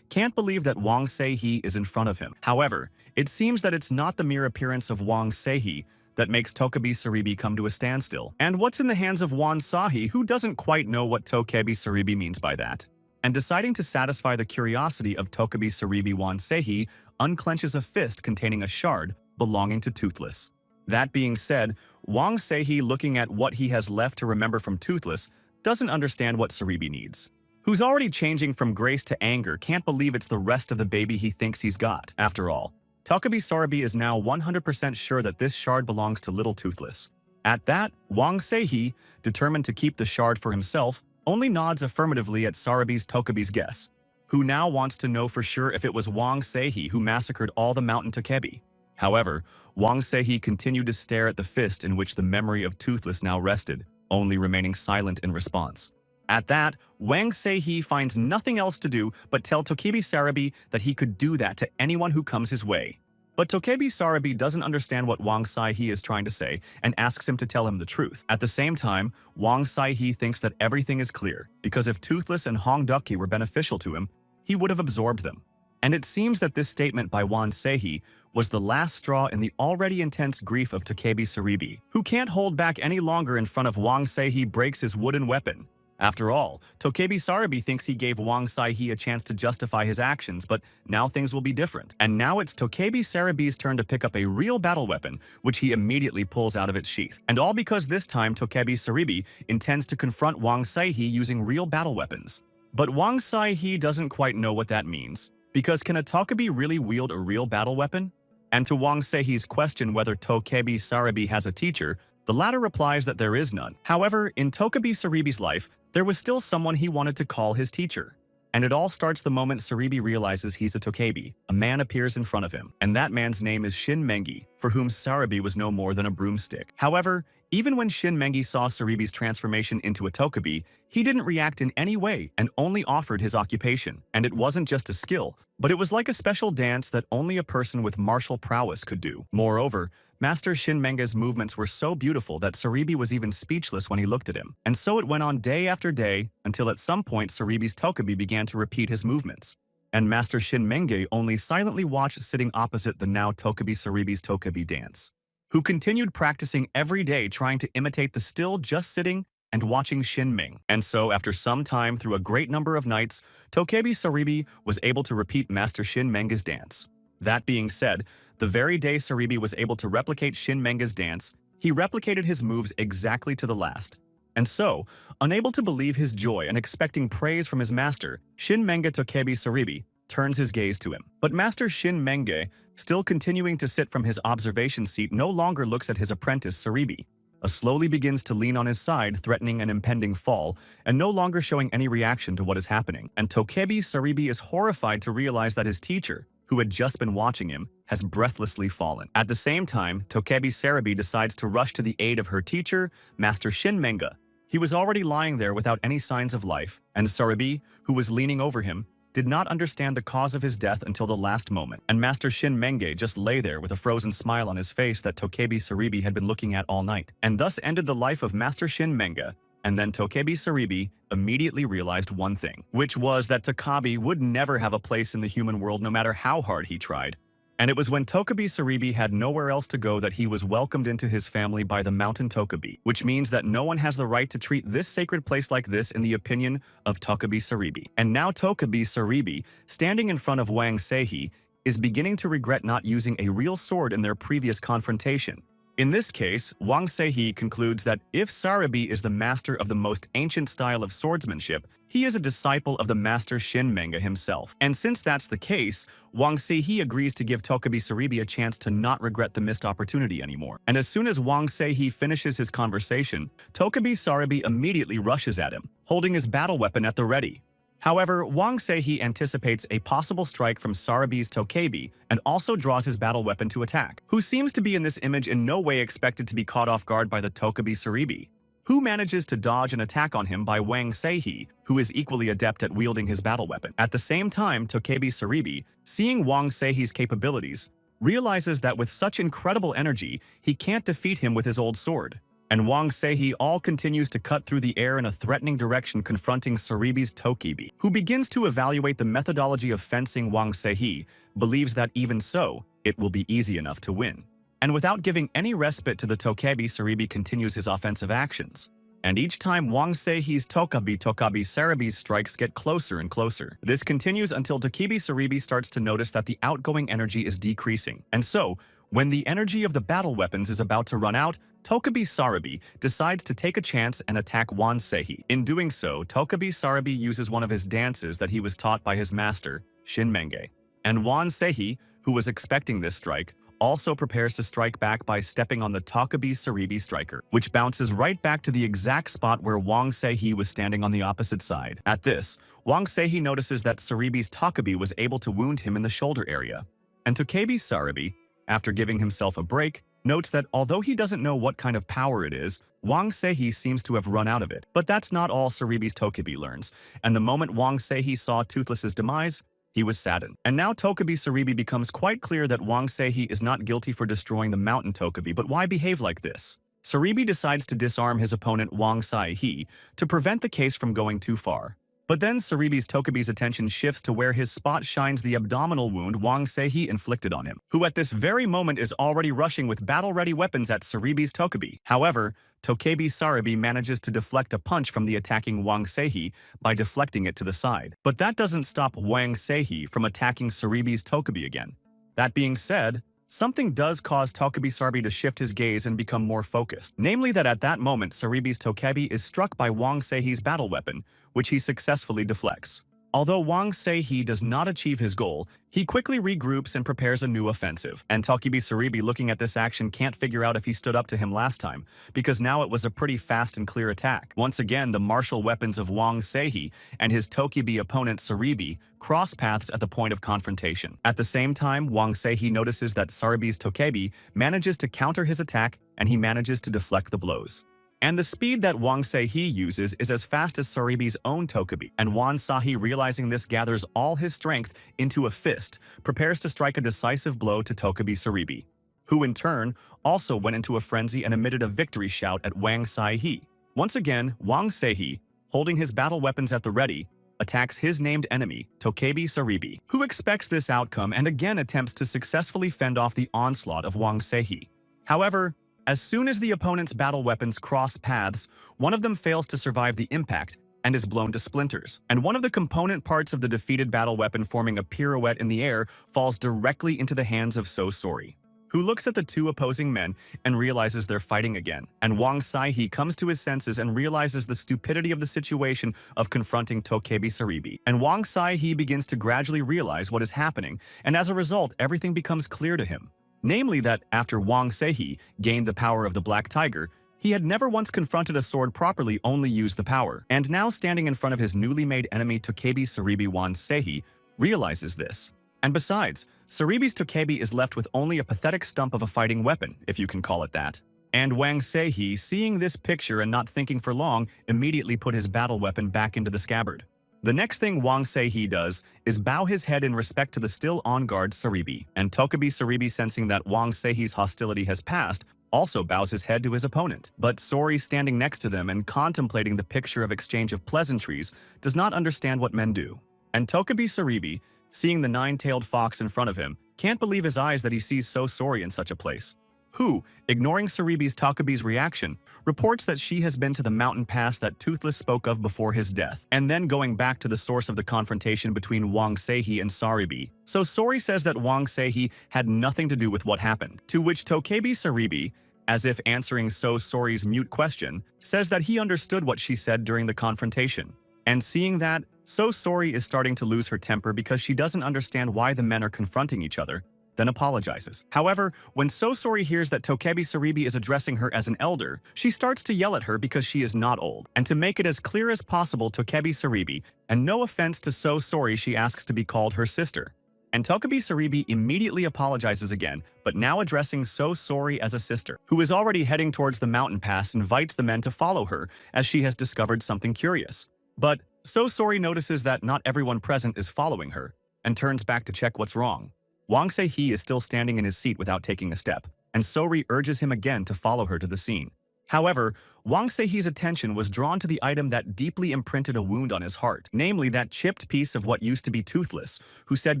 can't believe that Wang Seihe is in front of him. However, it seems that it's not the mere appearance of Wang Seihe that makes Tokebi Saribi come to a standstill. And what's in the hands of Wang Saihe, who doesn't quite know what Tokebi Saribi means by that. And deciding to satisfy the curiosity of Tokebi Saribi, Wang Saihe unclenches a fist containing a shard belonging to Toothless. That being said, Wang Saihe, looking at what he has left to remember from Toothless, doesn't understand what Saribi needs. Who's already changing from grace to anger, can't believe it's the rest of the baby he thinks he's got. After all, Tokebi Saribi is now 100% sure that this shard belongs to Little Toothless. At that, Wang Saihe, determined to keep the shard for himself, only nods affirmatively at Saribi's Tokebi's guess, who now wants to know for sure if it was Wang Saihe who massacred all the mountain Tokebi. However, Wang Saihe continued to stare at the fist in which the memory of Toothless now rested, only remaining silent in response. At that, Wang Saihe finds nothing else to do but tell Tokebi Saribi that he could do that to anyone who comes his way. But Tokebi Saribi doesn't understand what Wang Saihe is trying to say and asks him to tell him the truth. At the same time, Wang Saihe thinks that everything is clear, because if Toothless and Hong Ducky were beneficial to him, he would have absorbed them. And it seems that this statement by Wang Saihe was the last straw in the already intense grief of Tokebi Saribi, who can't hold back any longer in front of Wang Saihe breaks his wooden weapon. After all, Tokebi Saribi thinks he gave Wang Saihe a chance to justify his actions, but now things will be different. And now it's Tokebi Saribi's turn to pick up a real battle weapon, which he immediately pulls out of its sheath. And all because this time Tokebi Saribi intends to confront Wang Saihe using real battle weapons. But Wang Saihe doesn't quite know what that means, because can a Tokebi really wield a real battle weapon? And to Wang Saihe's question whether Tokebi Saribi has a teacher, the latter replies that there is none. However, in Tokebi Saribi's life, there was still someone he wanted to call his teacher. And it all starts the moment Saribi realizes he's a Tokebi. A man appears in front of him, and that man's name is Shin Mengi, for whom Saribi was no more than a broomstick. However, even when Shin Mengi saw Saribi's transformation into a Tokebi, he didn't react in any way and only offered his occupation. And it wasn't just a skill, but it was like a special dance that only a person with martial prowess could do. Moreover, Master Shin Menga's movements were so beautiful that Saribi was even speechless when he looked at him. And so it went on day after day until at some point Saribi's Tokebi began to repeat his movements. And Master Shin Menge only silently watched sitting opposite the now Tokebi Saribi's Tokebi dance, who continued practicing every day trying to imitate the still just sitting and watching Shin Ming. And so after some time through a great number of nights, Tokebi Saribi was able to repeat Master Shin Menge's dance. That being said, the very day Saribi was able to replicate Shin Menge's dance, he replicated his moves exactly to the last. And so, unable to believe his joy and expecting praise from his master, Shin Menge Tokebi Saribi turns his gaze to him. But Master Shin Menge, still continuing to sit from his observation seat, no longer looks at his apprentice Saribi. Slowly begins to lean on his side, threatening an impending fall, and no longer showing any reaction to what is happening. And Tokebi Saribi is horrified to realize that his teacher, who had just been watching him, has breathlessly fallen. At the same time, Tokebi Saribi decides to rush to the aid of her teacher, Master Shin Menge. He was already lying there without any signs of life, and Saribi, who was leaning over him, did not understand the cause of his death until the last moment, and Master Shin Menge just lay there with a frozen smile on his face that Tokebi Saribi had been looking at all night, and thus ended the life of Master Shin Menge. And then Tokebi Saribi immediately realized one thing, which was that Tokebi would never have a place in the human world no matter how hard he tried. And it was when Tokebi Saribi had nowhere else to go that he was welcomed into his family by the mountain Tokebi, which means that no one has the right to treat this sacred place like this in the opinion of Tokebi Saribi. And now Tokebi Saribi, standing in front of Wang Seihi, is beginning to regret not using a real sword in their previous confrontation. In this case, Wang Seihi concludes that if Saribi is the master of the most ancient style of swordsmanship, he is a disciple of the master Shin Menge himself. And since that's the case, Wang Seihi agrees to give Tokebi Saribi a chance to not regret the missed opportunity anymore. And as soon as Wang Seihi finishes his conversation, Tokebi Saribi immediately rushes at him, holding his battle weapon at the ready. However, Wang Seihi anticipates a possible strike from Saribi's Tokebi and also draws his battle weapon to attack, who seems to be in this image in no way expected to be caught off guard by the Tokebi Saribi, who manages to dodge an attack on him by Wang Seihi, who is equally adept at wielding his battle weapon. At the same time, Tokebi Saribi, seeing Wang Seihi's capabilities, realizes that with such incredible energy, he can't defeat him with his old sword. And Wang Seihi all continues to cut through the air in a threatening direction, confronting Saribi's Tokebi, who begins to evaluate the methodology of fencing. Wang Seihi believes that even so, it will be easy enough to win. And without giving any respite to the Tokebi, Saribi continues his offensive actions. And each time Wang Seihi's Tokebi Saribi's strikes get closer and closer. This continues until Tokebi Saribi starts to notice that the outgoing energy is decreasing. And so, when the energy of the battle weapons is about to run out, Tokebi Saribi decides to take a chance and attack Wang Seihi. In doing so, Tokebi Saribi uses one of his dances that he was taught by his master, Shin Menge. And Wang Seihi, who was expecting this strike, also prepares to strike back by stepping on the Tokebi Saribi striker, which bounces right back to the exact spot where Wang Seihi was standing on the opposite side. At this, Wang Seihi notices that Saribi's Tokebi was able to wound him in the shoulder area. And Tokebi Saribi, after giving himself a break, notes that although he doesn't know what kind of power it is, Wang Seihi seems to have run out of it. But that's not all Saribi's Tokebi learns, and the moment Wang Seihi saw Toothless's demise, he was saddened. And now Tokebi Saribi becomes quite clear that Wang Seihi is not guilty for destroying the mountain Tokebi, but why behave like this? Saribi decides to disarm his opponent Wang Seihi to prevent the case from going too far. But then Saribi's Tokebi's attention shifts to where his spot shines the abdominal wound Wang Seihi inflicted on him, who at this very moment is already rushing with battle-ready weapons at Saribi's Tokebi. However, Tokebi Saribi manages to deflect a punch from the attacking Wang Seihi by deflecting it to the side. But that doesn't stop Wang Seihi from attacking Saribi's Tokebi again. That being said, something does cause Tokebi Saribi to shift his gaze and become more focused. Namely that at that moment, Saribi's Tokebi is struck by Wang Seihi's battle weapon, which he successfully deflects. Although Wang Sei-he does not achieve his goal, he quickly regroups and prepares a new offensive. And Tokibi Saribi, looking at this action, can't figure out if he stood up to him last time, because now it was a pretty fast and clear attack. Once again, the martial weapons of Wang Sei-he and his Tokibi opponent Saribi cross paths at the point of confrontation. At the same time, Wang Sei-he notices that Saribi's Tokebi manages to counter his attack, and he manages to deflect the blows. And the speed that Wang Sei-he uses is as fast as Saribi's own Tokebi, and Wang Sei-he, realizing this, gathers all his strength into a fist, prepares to strike a decisive blow to Tokebi Saribi, who in turn also went into a frenzy and emitted a victory shout at Wang Sei-he. Once again, Wang Sei-he, holding his battle weapons at the ready, attacks his named enemy, Tokebi Saribi, who expects this outcome and again attempts to successfully fend off the onslaught of Wang Sei-he. However, as soon as the opponent's battle weapons cross paths, one of them fails to survive the impact and is blown to splinters. And one of the component parts of the defeated battle weapon, forming a pirouette in the air, falls directly into the hands of So Sori, who looks at the two opposing men and realizes they're fighting again. And Wang Sei-he comes to his senses and realizes the stupidity of the situation of confronting Tokebi Saribi. And Wang Sei-he begins to gradually realize what is happening, and as a result, everything becomes clear to him. Namely that after Wang Sei-he gained the power of the Black Tiger, he had never once confronted a sword properly, only used the power. And now standing in front of his newly made enemy Tokebi Saribi, Wang Sei-he realizes this. And besides, Saribi's Tokebi is left with only a pathetic stump of a fighting weapon, if you can call it that. And Wang Sei-he, seeing this picture and not thinking for long, immediately put his battle weapon back into the scabbard. The next thing Wang Sei-he does is bow his head in respect to the still on guard Saribi, and Tokebi Saribi, sensing that Wang Sei-he's hostility has passed, also bows his head to his opponent. But Sori, standing next to them and contemplating the picture of exchange of pleasantries, does not understand what men do. And Tokebi Saribi, seeing the nine-tailed fox in front of him, can't believe his eyes that he sees So Sori in such a place, who, ignoring Saribi's Tokebi's reaction, reports that she has been to the mountain pass that Toothless spoke of before his death, and then going back to the source of the confrontation between Wang Sei-he and Saribi. So Sori says that Wang Sei-he had nothing to do with what happened, to which Tokebi Saribi, as if answering So Sori's mute question, says that he understood what she said during the confrontation. And seeing that, So Sori is starting to lose her temper because she doesn't understand why the men are confronting each other, then apologizes. However, when So Sori hears that Tokebi Saribi is addressing her as an elder, she starts to yell at her because she is not old. And to make it as clear as possible, Tokebi Saribi, and no offense to So Sori, she asks to be called her sister. And Tokebi Saribi immediately apologizes again, but now addressing So Sori as a sister, who is already heading towards the mountain pass, invites the men to follow her as she has discovered something curious. But So Sori notices that not everyone present is following her, and turns back to check what's wrong. Wang Sei-he is still standing in his seat without taking a step, and Sori urges him again to follow her to the scene. However, Wang Sei-he's attention was drawn to the item that deeply imprinted a wound on his heart, namely that chipped piece of what used to be Toothless, who said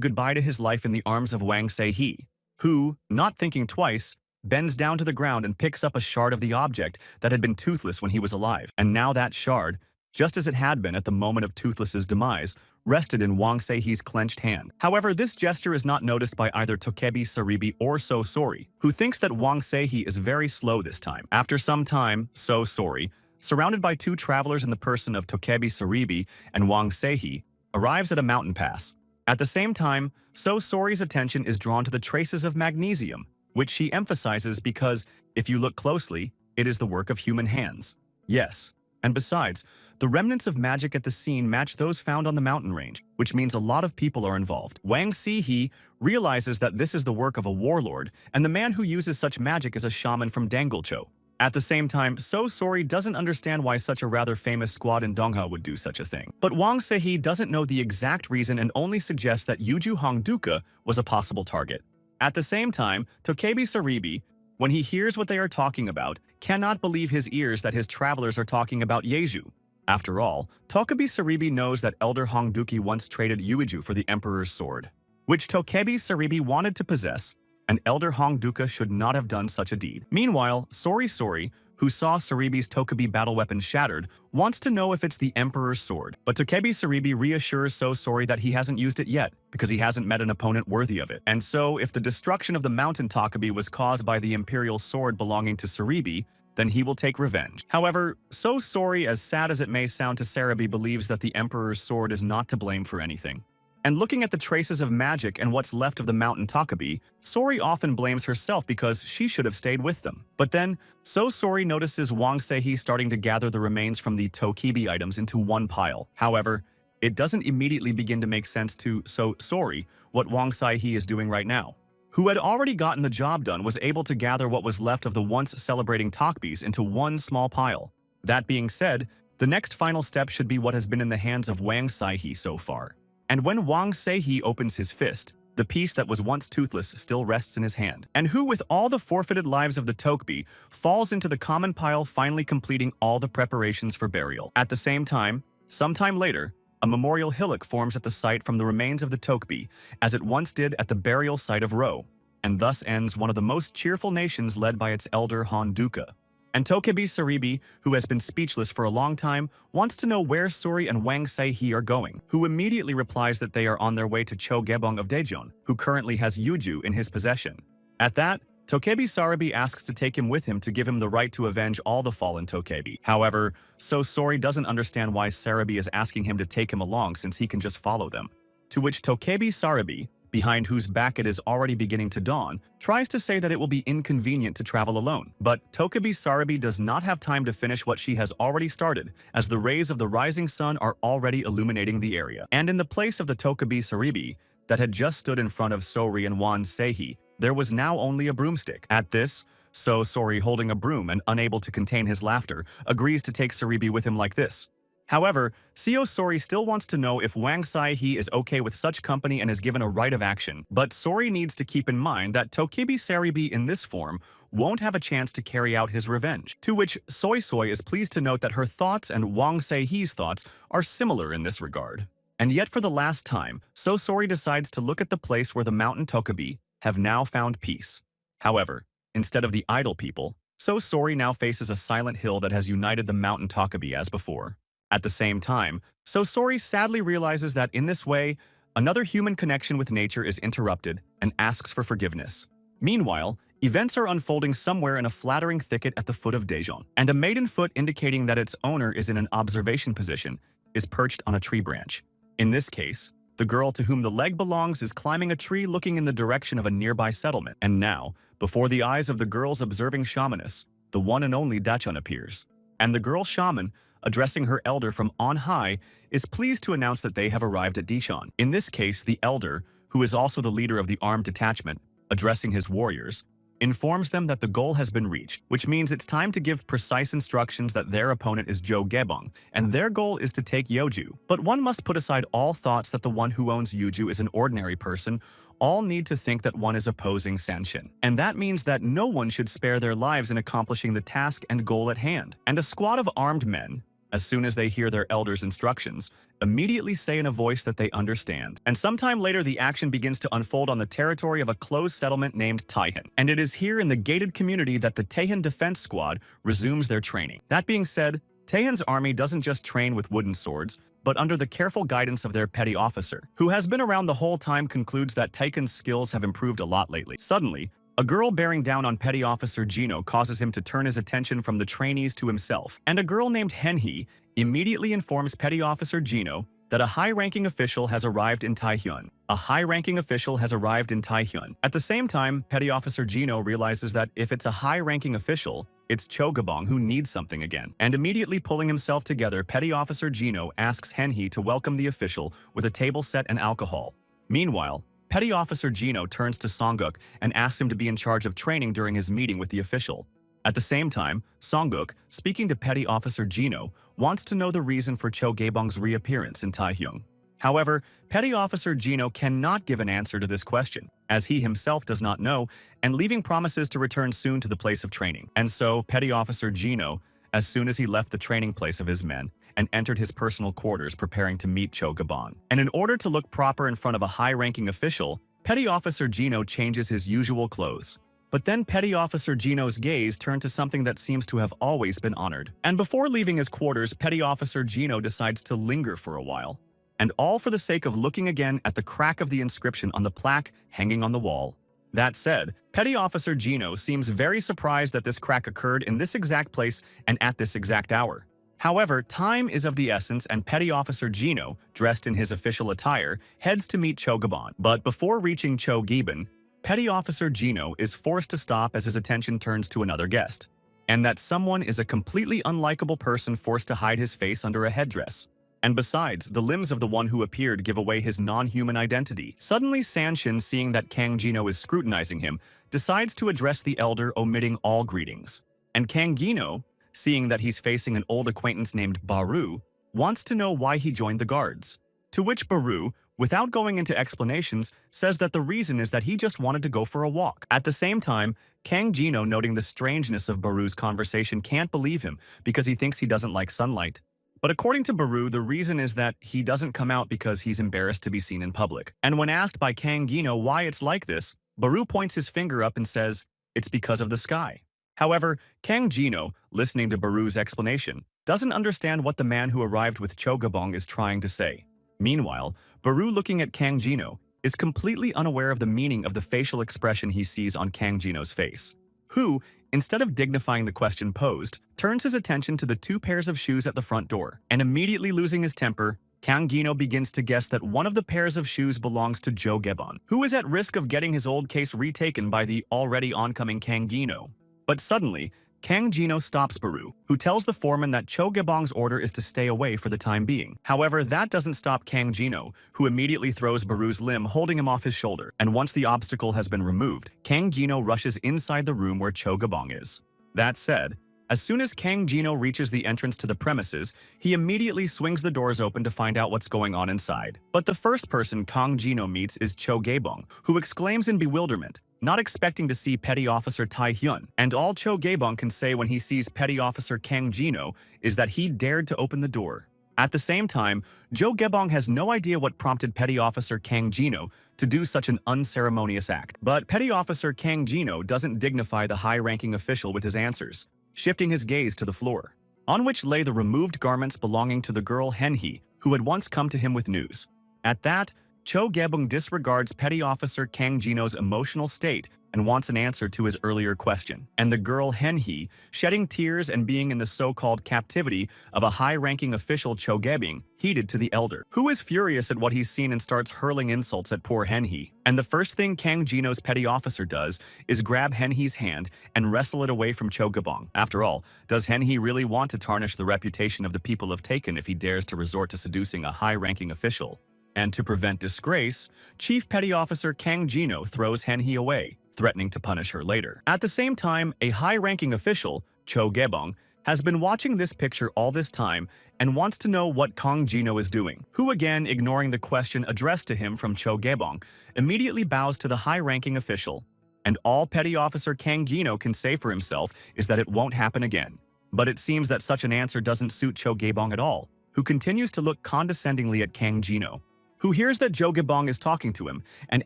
goodbye to his life in the arms of Wang Sei-he, who, not thinking twice, bends down to the ground and picks up a shard of the object that had been Toothless when he was alive. And now that shard, just as it had been at the moment of Toothless's demise, rested in Wang Sei-he's clenched hand. However, this gesture is not noticed by either Tokebi Saribi or So Sori, who thinks that Wang Sei-he is very slow this time. After some time, So Sori, surrounded by two travelers in the person of Tokebi Saribi and Wang Sei-he, arrives at a mountain pass. At the same time, So Sori's attention is drawn to the traces of magnesium, which she emphasizes because, if you look closely, it is the work of human hands. Yes. And besides, the remnants of magic at the scene match those found on the mountain range, which means a lot of people are involved. Wang Sei-he realizes that this is the work of a warlord, and the man who uses such magic is a shaman from Dangulcho. At the same time, So Sori doesn't understand why such a rather famous squad in Dongha would do such a thing. But Wang Sei-he doesn't know the exact reason and only suggests that Yuju Hongduka was a possible target. At the same time, Tokebi Saribi, when he hears what they are talking about, cannot believe his ears that his travelers are talking about Yeju. After all, Tokebi Saribi knows that Elder Hongduki once traded Yuiju for the Emperor's sword, which Tokebi Saribi wanted to possess, and Elder Hongduka should not have done such a deed. Meanwhile, Sori, who saw Saribi's Tokebi battle weapon shattered, wants to know if it's the Emperor's sword. But Tokebi Saribi reassures So Sori that he hasn't used it yet, because he hasn't met an opponent worthy of it. And so, if the destruction of the mountain Tokebi was caused by the Imperial sword belonging to Saribi, then he will take revenge. However, so sorry, as sad as it may sound to Sarabi, believes that the Emperor's sword is not to blame for anything. And looking at the traces of magic and what's left of the mountain Takabi, Sori often blames herself because she should have stayed with them. But then, So Sori notices Wang Seihi starting to gather the remains from the Tokibi items into one pile. However, it doesn't immediately begin to make sense to So Sori what Wang Seihi is doing right now. Who had already gotten the job done, was able to gather what was left of the once celebrating Tokbis into one small pile. That being said, the next final step should be what has been in the hands of Wang Seihi so far. And when Wang Seihi opens his fist, the piece that was once toothless still rests in his hand. And who, with all the forfeited lives of the Tokbi, falls into the common pile, finally completing all the preparations for burial. At the same time, sometime later, a memorial hillock forms at the site from the remains of the Tokbi, as it once did at the burial site of Ro, and thus ends one of the most cheerful nations led by its elder Han Duka. And Tokebi Saribi, who has been speechless for a long time, wants to know where Sori and Wang Seihi are going, who immediately replies that they are on their way to Cho Gebong of Daejeon, who currently has Yuju in his possession. At that, Tokebi Saribi asks to take him with him to give him the right to avenge all the fallen Tokebi. However, So Sori doesn't understand why Saribi is asking him to take him along, since he can just follow them. To which Tokebi Saribi, behind whose back it is already beginning to dawn, tries to say that it will be inconvenient to travel alone. But Tokebi Saribi does not have time to finish what she has already started, as the rays of the rising sun are already illuminating the area. And in the place of the Tokebi Saribi that had just stood in front of Sori and Wan Seihi, there was now only a broomstick. At this, So Sori, holding a broom and unable to contain his laughter, agrees to take Saribi with him like this. However, Seo Sori still wants to know if Wang Seihi is okay with such company and is given a right of action, but Sori needs to keep in mind that Tokebi Saribi in this form won't have a chance to carry out his revenge, to which Soy Soy is pleased to note that her thoughts and Wang Seihi's thoughts are similar in this regard. And yet for the last time, So Sori decides to look at the place where the mountain Tokebi have now found peace. However, instead of the idle people, So Sori now faces a silent hill that has united the mountain Tokebi as before. At the same time, So Sori sadly realizes that in this way, another human connection with nature is interrupted and asks for forgiveness. Meanwhile, events are unfolding somewhere in a flattering thicket at the foot of Daejeon, and a maiden foot indicating that its owner is in an observation position is perched on a tree branch. In this case, the girl to whom the leg belongs is climbing a tree looking in the direction of a nearby settlement. And now, before the eyes of the girl's observing shamaness, the one and only Dachun appears. And the girl shaman, addressing her elder from on high, is pleased to announce that they have arrived at Daejeon. In this case, the elder, who is also the leader of the armed detachment, addressing his warriors, informs them that the goal has been reached, which means it's time to give precise instructions that their opponent is Jo Gebong, and their goal is to take Yeoju. But one must put aside all thoughts that the one who owns Yeoju is an ordinary person. All need to think that one is opposing Sanshin. And that means that no one should spare their lives in accomplishing the task and goal at hand. And a squad of armed men, as soon as they hear their elder's instructions, immediately say in a voice that they understand. And sometime later, the action begins to unfold on the territory of a closed settlement named Taihan. And it is here in the gated community that the Taihan Defense Squad resumes their training. That being said, Taihan's army doesn't just train with wooden swords, but under the careful guidance of their petty officer, who has been around the whole time, concludes that Taihan's skills have improved a lot lately. Suddenly, a girl bearing down on Petty Officer Gino causes him to turn his attention from the trainees to himself, and a girl named Henhee immediately informs Petty Officer Gino that a high-ranking official has arrived in Taihyun. A high-ranking official has arrived in Taihyun. At the same time, Petty Officer Gino realizes that if it's a high-ranking official, it's Cho Gebong who needs something again. And immediately pulling himself together, Petty Officer Gino asks Henhee to welcome the official with a table set and alcohol. Meanwhile, Petty Officer Gino turns to Songguk and asks him to be in charge of training during his meeting with the official. At the same time, Songguk, speaking to Petty Officer Gino, wants to know the reason for Cho Gebong's reappearance in Taihyung. However, Petty Officer Gino cannot give an answer to this question, as he himself does not know, and leaving promises to return soon to the place of training. And so, Petty Officer Gino, as soon as he left the training place of his men, and entered his personal quarters preparing to meet Cho Gebong. And in order to look proper in front of a high-ranking official, Petty Officer Gino changes his usual clothes. But then Petty Officer Gino's gaze turned to something that seems to have always been honored. And before leaving his quarters, Petty Officer Gino decides to linger for a while. And all for the sake of looking again at the crack of the inscription on the plaque hanging on the wall. That said, Petty Officer Gino seems very surprised that this crack occurred in this exact place and at this exact hour. However, time is of the essence and Petty Officer Gino, dressed in his official attire, heads to meet Cho Gabon. But before reaching Cho Giban, Petty Officer Gino is forced to stop as his attention turns to another guest. And that someone is a completely unlikable person forced to hide his face under a headdress. And besides, the limbs of the one who appeared give away his non-human identity. Suddenly, Sanshin, seeing that Kang Gino is scrutinizing him, decides to address the elder, omitting all greetings. And Kang Gino, seeing that he's facing an old acquaintance named Baru, wants to know why he joined the guards. To which Baru, without going into explanations, says that the reason is that he just wanted to go for a walk. At the same time, Kang Gino, noting the strangeness of Baru's conversation, can't believe him because he thinks he doesn't like sunlight. But according to Baru, the reason is that he doesn't come out because he's embarrassed to be seen in public. And when asked by Kang Gino why it's like this, Baru points his finger up and says, "It's because of the sky." However, Kang Gino, listening to Baru's explanation, doesn't understand what the man who arrived with Chogabong is trying to say. Meanwhile, Baru, looking at Kang Gino, is completely unaware of the meaning of the facial expression he sees on Kang Gino's face, who, instead of dignifying the question posed, turns his attention to the two pairs of shoes at the front door. And immediately losing his temper, Kang Gino begins to guess that one of the pairs of shoes belongs to Cho Gebon, who is at risk of getting his old case retaken by the already oncoming Kang Gino. But suddenly, Kang Gino stops Baru, who tells the foreman that Cho Gebong's order is to stay away for the time being. However, that doesn't stop Kang Gino, who immediately throws Baru's limb, holding him off his shoulder. And once the obstacle has been removed, Kang Gino rushes inside the room where Cho Gebong is. That said, as soon as Kang Gino reaches the entrance to the premises, he immediately swings the doors open to find out what's going on inside. But the first person Kang Gino meets is Cho Gebong, who exclaims in bewilderment, not expecting to see Petty Officer Tai Hyun. And all Cho Gebong can say when he sees Petty Officer Kang Gino is that he dared to open the door. At the same time, Cho Gebong has no idea what prompted Petty Officer Kang Gino to do such an unceremonious act. But Petty Officer Kang Gino doesn't dignify the high-ranking official with his answers, shifting his gaze to the floor, on which lay the removed garments belonging to the girl Henhee, who had once come to him with news. At that, Cho Gebong disregards Petty Officer Kang Gino's emotional state and wants an answer to his earlier question. And the girl Henhee, shedding tears and being in the so-called captivity of a high-ranking official Cho Gebong, heeded to the elder, who is furious at what he's seen and starts hurling insults at poor Henhee. And the first thing Kang Gino's petty officer does is grab Henhee's hand and wrestle it away from Cho Gebong. After all, does Henhee really want to tarnish the reputation of the people of Taken if he dares to resort to seducing a high-ranking official? And to prevent disgrace, Chief Petty Officer Kang Gino throws Henhee away, threatening to punish her later. At the same time, a high-ranking official, Cho Gebong, has been watching this picture all this time and wants to know what Kang Gino is doing, who again, ignoring the question addressed to him from Cho Gebong, immediately bows to the high-ranking official. And all Petty Officer Kang Gino can say for himself is that it won't happen again. But it seems that such an answer doesn't suit Cho Gebong at all, who continues to look condescendingly at Kang Gino, who hears that Cho Gebong is talking to him and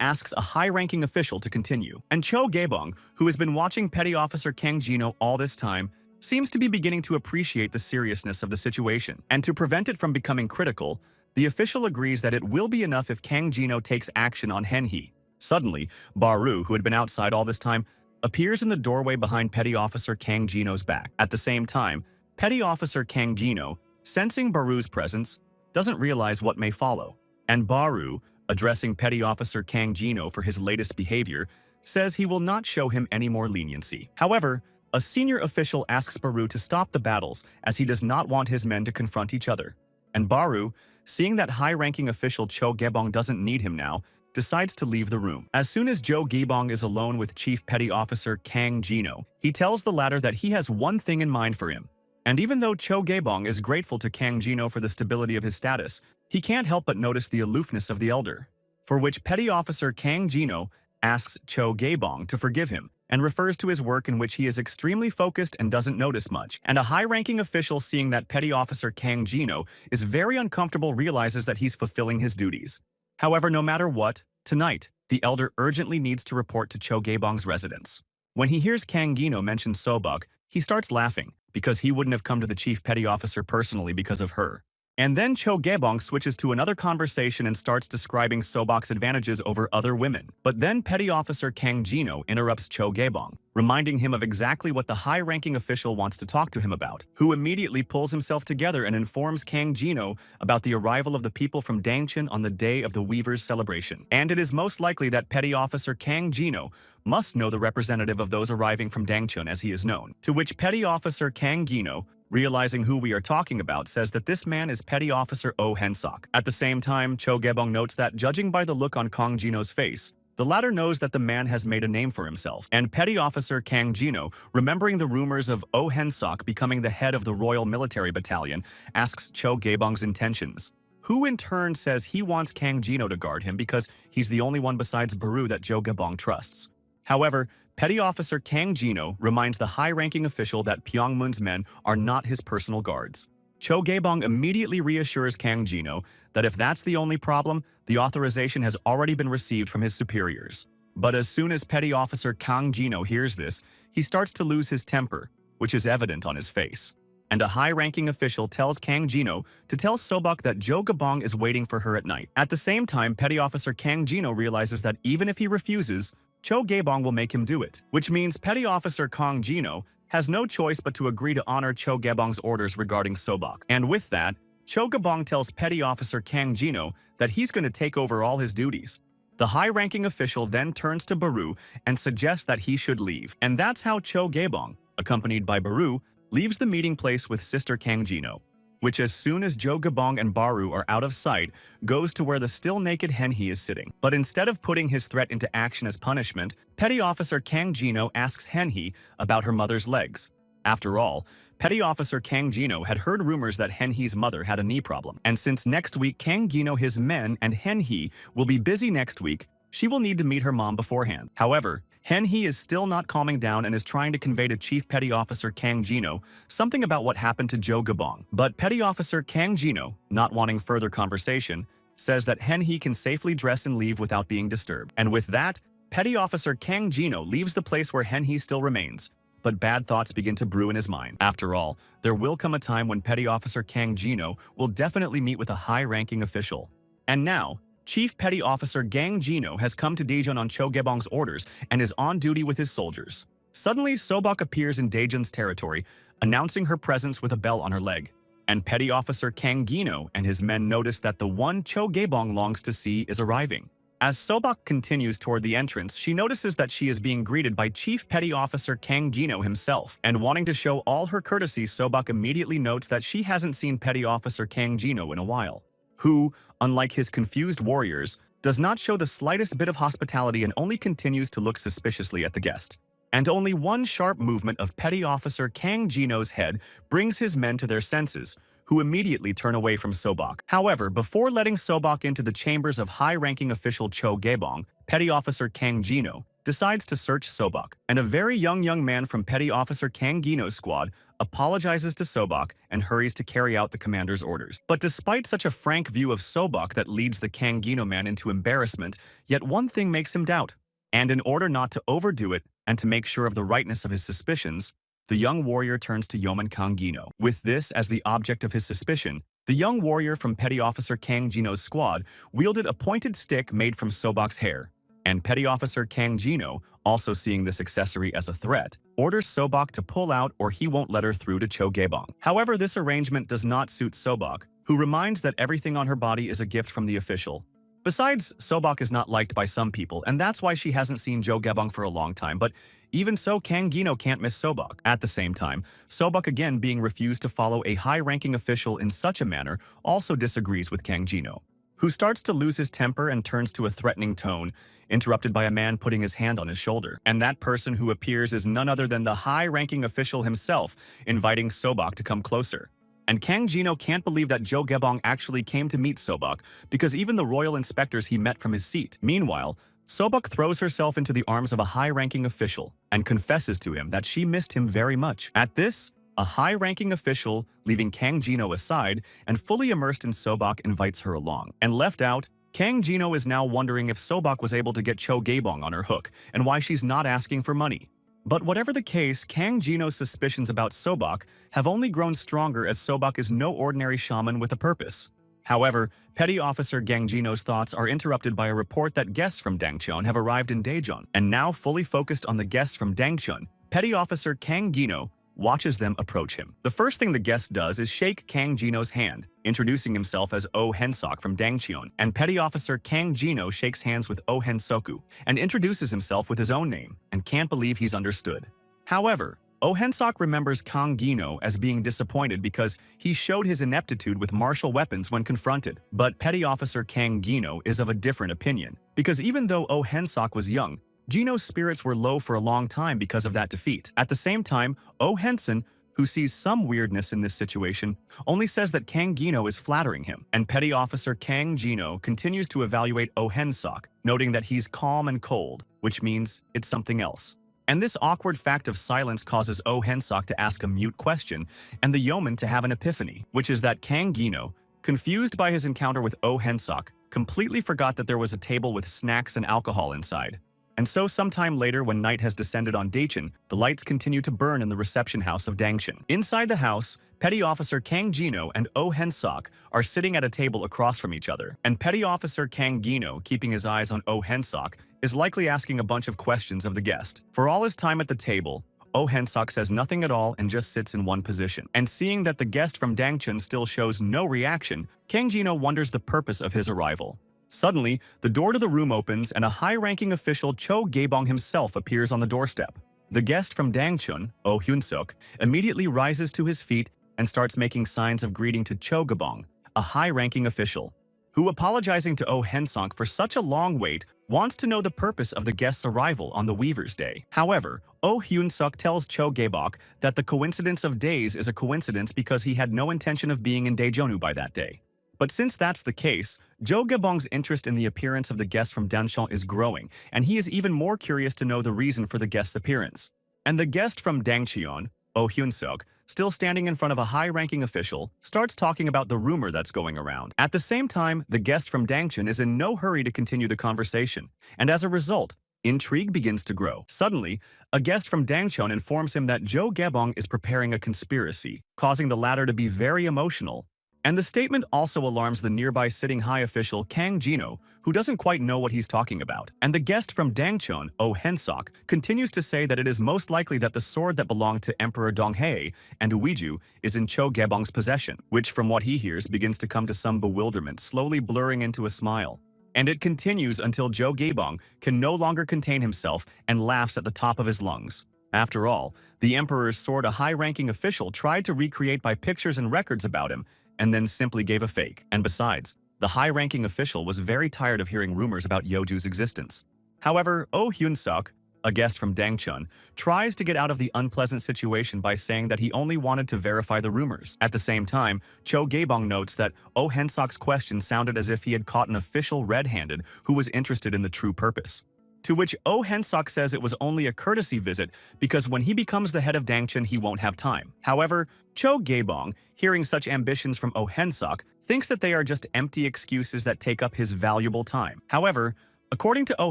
asks a high-ranking official to continue. And Cho Gebong, who has been watching Petty Officer Kang Gino all this time, seems to be beginning to appreciate the seriousness of the situation. And to prevent it from becoming critical, the official agrees that it will be enough if Kang Gino takes action on Henhee. Suddenly, Baru, who had been outside all this time, appears in the doorway behind Petty Officer Kang Gino's back. At the same time, Petty Officer Kang Gino, sensing Baru's presence, doesn't realize what may follow. And Baru, addressing Petty Officer Kang Gino for his latest behavior, says he will not show him any more leniency. However, a senior official asks Baru to stop the battles as he does not want his men to confront each other. And Baru, seeing that high-ranking official Cho Gebong doesn't need him now, decides to leave the room. As soon as Cho Gebong is alone with Chief Petty Officer Kang Gino, he tells the latter that he has one thing in mind for him. And even though Cho Gebong is grateful to Kang Gino for the stability of his status, he can't help but notice the aloofness of the elder, for which Petty Officer Kang Gino asks Cho Gebong to forgive him and refers to his work in which he is extremely focused and doesn't notice much. And a high-ranking official, seeing that Petty Officer Kang Gino is very uncomfortable, realizes that he's fulfilling his duties. However, no matter what, tonight, the elder urgently needs to report to Cho Gebong's residence. When he hears Kang Gino mention Sobuk, he starts laughing because he wouldn't have come to the Chief Petty Officer personally because of her. And then Cho Gaebong switches to another conversation and starts describing Sobok's advantages over other women. But then Petty Officer Kang Jino interrupts Cho Gaebong, reminding him of exactly what the high-ranking official wants to talk to him about, who immediately pulls himself together and informs Kang Jino about the arrival of the people from Dangcheon on the day of the Weaver's celebration. And it is most likely that Petty Officer Kang Jino must know the representative of those arriving from Dangcheon as he is known, to which Petty Officer Kang Jino, realizing who we are talking about, says that this man is Petty Officer Oh Hensok. At the same time, Cho Gaebong notes that judging by the look on Kang Jino's face, the latter knows that the man has made a name for himself. And Petty Officer Kang Jino, remembering the rumors of Oh Hensok becoming the head of the Royal Military Battalion, asks Cho Gaebong's intentions, who in turn says he wants Kang Jino to guard him because he's the only one besides Baru that Cho Gaebong trusts. However, Petty Officer Kang Jino reminds the high-ranking official that Pyongmun's men are not his personal guards. Cho Gaebong immediately reassures Kang Jino that if that's the only problem, the authorization has already been received from his superiors. But as soon as Petty Officer Kang Jino hears this, he starts to lose his temper, which is evident on his face. And a high-ranking official tells Kang Jino to tell Sobok that Cho Gaebong is waiting for her at night. At the same time, Petty Officer Kang Jino realizes that even if he refuses, Cho Gaebong will make him do it, which means Petty Officer Kang Jino has no choice but to agree to honor Cho Gaebong's orders regarding Sobok. And with that, Cho Gaebong tells Petty Officer Kang Jino that he's going to take over all his duties. The high-ranking official then turns to Baru and suggests that he should leave. And that's how Cho Gaebong, accompanied by Baru, leaves the meeting place with Sister Kang Jino, which as soon as Cho Gaebong and Baru are out of sight, goes to where the still-naked Hen-hee is sitting. But instead of putting his threat into action as punishment, Petty Officer Kang Jino asks Hen-hee about her mother's legs. After all, Petty Officer Kang Jino had heard rumors that Hen-hee's mother had a knee problem, and since next week Kang Jino, his men, and Hen-hee will be busy next week, she will need to meet her mom beforehand. However, Hen-hee is still not calming down and is trying to convey to Chief Petty Officer Kang Jino something about what happened to Cho Gaebong. But Petty Officer Kang Jino, not wanting further conversation, says that Hen-hee can safely dress and leave without being disturbed. And with that, Petty Officer Kang Jino leaves the place where Hen-hee still remains. But bad thoughts begin to brew in his mind. After all, there will come a time when Petty Officer Kang Jino will definitely meet with a high-ranking official. And now, Chief Petty Officer Kang Jino has come to Daejeon on Cho Gaebong's orders and is on duty with his soldiers. Suddenly, Sobok appears in Daejeon's territory, announcing her presence with a bell on her leg. And Petty Officer Kang Jino and his men notice that the one Cho Gaebong longs to see is arriving. As Sobok continues toward the entrance, she notices that she is being greeted by Chief Petty Officer Kang Jino himself. And wanting to show all her courtesy, Sobok immediately notes that she hasn't seen Petty Officer Kang Jino in a while, who, unlike his confused warriors, does not show the slightest bit of hospitality and only continues to look suspiciously at the guest. And only one sharp movement of Petty Officer Kang Jino's head brings his men to their senses, who immediately turn away from Sobok. However, before letting Sobok into the chambers of high-ranking official Cho Gaebong, Petty Officer Kang Jino decides to search Sobok, and a very young man from Petty Officer Kang Jino's squad apologizes to Sobok and hurries to carry out the commander's orders. But despite such a frank view of Sobok that leads the Kang Jino man into embarrassment, yet one thing makes him doubt. And in order not to overdo it and to make sure of the rightness of his suspicions, the young warrior turns to Yeoman Kang Jino. With this as the object of his suspicion, the young warrior from Petty Officer Kang Jino's squad wielded a pointed stick made from Sobok's hair. And Petty Officer Kang Jino, also seeing this accessory as a threat, orders Sobok to pull out or he won't let her through to Cho Gaebong. However, this arrangement does not suit Sobok, who reminds that everything on her body is a gift from the official. Besides, Sobok is not liked by some people, and that's why she hasn't seen Cho Gaebong for a long time, but even so, Kang Jino can't miss Sobok. At the same time, Sobok again being refused to follow a high-ranking official in such a manner also disagrees with Kang Jino, who starts to lose his temper and turns to a threatening tone, interrupted by a man putting his hand on his shoulder. And that person who appears is none other than the high-ranking official himself, inviting Sobok to come closer. And Kang Jino can't believe that Cho Gaebong actually came to meet Sobok, because even the royal inspectors he met from his seat. Meanwhile, Sobok throws herself into the arms of a high-ranking official and confesses to him that she missed him very much. At this, a high-ranking official, leaving Kang Jino aside and fully immersed in Sobok, invites her along. And left out, Kang Jino is now wondering if Sobok was able to get Cho Gaebong on her hook and why she's not asking for money. But whatever the case, Kang Jino's suspicions about Sobok have only grown stronger as Sobok is no ordinary shaman with a purpose. However, Petty Officer Gang Jino's thoughts are interrupted by a report that guests from Dangcheon have arrived in Daejeon, and now fully focused on the guests from Dangcheon, Petty Officer Kang Jino watches them approach him. The first thing the guest does is shake Kang Jino's hand, introducing himself as Oh Hensok from Dangcheon, and Petty Officer Kang Jino shakes hands with Oh Hensoku and introduces himself with his own name and can't believe he's understood. However, Oh Hensok remembers Kang Jino as being disappointed because he showed his ineptitude with martial weapons when confronted. But Petty Officer Kang Jino is of a different opinion, because even though Oh Hensok was young, Jino's spirits were low for a long time because of that defeat. At the same time, Oh Henson, who sees some weirdness in this situation, only says that Kang Jino is flattering him, and Petty Officer Kang Jino continues to evaluate Oh Hensok, noting that he's calm and cold, which means it's something else. And this awkward fact of silence causes Oh Hensok to ask a mute question, and the yeoman to have an epiphany, which is that Kang Jino, confused by his encounter with Oh Hensok, completely forgot that there was a table with snacks and alcohol inside. And so sometime later, when night has descended on Daejeon, the lights continue to burn in the reception house of Dangcheon. Inside the house, Petty Officer Kang Jino and Oh Hensok are sitting at a table across from each other, and Petty Officer Kang Jino, keeping his eyes on Oh Hensok, is likely asking a bunch of questions of the guest. For all his time at the table, Oh Hensok says nothing at all and just sits in one position. And seeing that the guest from Dangcheon still shows no reaction, Kang Jino wonders the purpose of his arrival. Suddenly, the door to the room opens and a high-ranking official Cho Gaebong himself appears on the doorstep. The guest from Dangcheon, Oh Hyun-suk, immediately rises to his feet and starts making signs of greeting to Cho Gaebong, a high-ranking official, who, apologizing to Oh Hensok for such a long wait, wants to know the purpose of the guest's arrival on the Weaver's Day. However, Oh Hyun-suk tells Cho Gaebong that the coincidence of days is a coincidence because he had no intention of being in Daejeonu by that day. But since that's the case, Jo Gaebong's interest in the appearance of the guest from Dangcheon is growing, and he is even more curious to know the reason for the guest's appearance. And the guest from Dangcheon, Oh Hyun-suk, still standing in front of a high-ranking official, starts talking about the rumor that's going around. At the same time, the guest from Dangcheon is in no hurry to continue the conversation, and as a result, intrigue begins to grow. Suddenly, a guest from Dangcheon informs him that Jo Gaebong is preparing a conspiracy, causing the latter to be very emotional. And the statement also alarms the nearby sitting high official Kang Jino, who doesn't quite know what he's talking about. And the guest from Dangcheon, Oh Hensok, continues to say that it is most likely that the sword that belonged to Emperor Donghae and Uwiju is in Cho Gaebong's possession, which from what he hears begins to come to some bewilderment, slowly blurring into a smile. And it continues until Jo Gaebong can no longer contain himself and laughs at the top of his lungs. After all, the Emperor's sword a high-ranking official tried to recreate by pictures and records about him, and then simply gave a fake. And besides, the high-ranking official was very tired of hearing rumors about Yeoju's existence. However, Oh Hyun-suk, a guest from Dangcheon, tries to get out of the unpleasant situation by saying that he only wanted to verify the rumors. At the same time, Cho Gaebong notes that Oh Hensok's question sounded as if he had caught an official red-handed who was interested in the true purpose. To which Oh Hensok says it was only a courtesy visit because when he becomes the head of Dangcheon, he won't have time. However, Cho Gaebong, hearing such ambitions from Oh Hensok, thinks that they are just empty excuses that take up his valuable time. However, according to Oh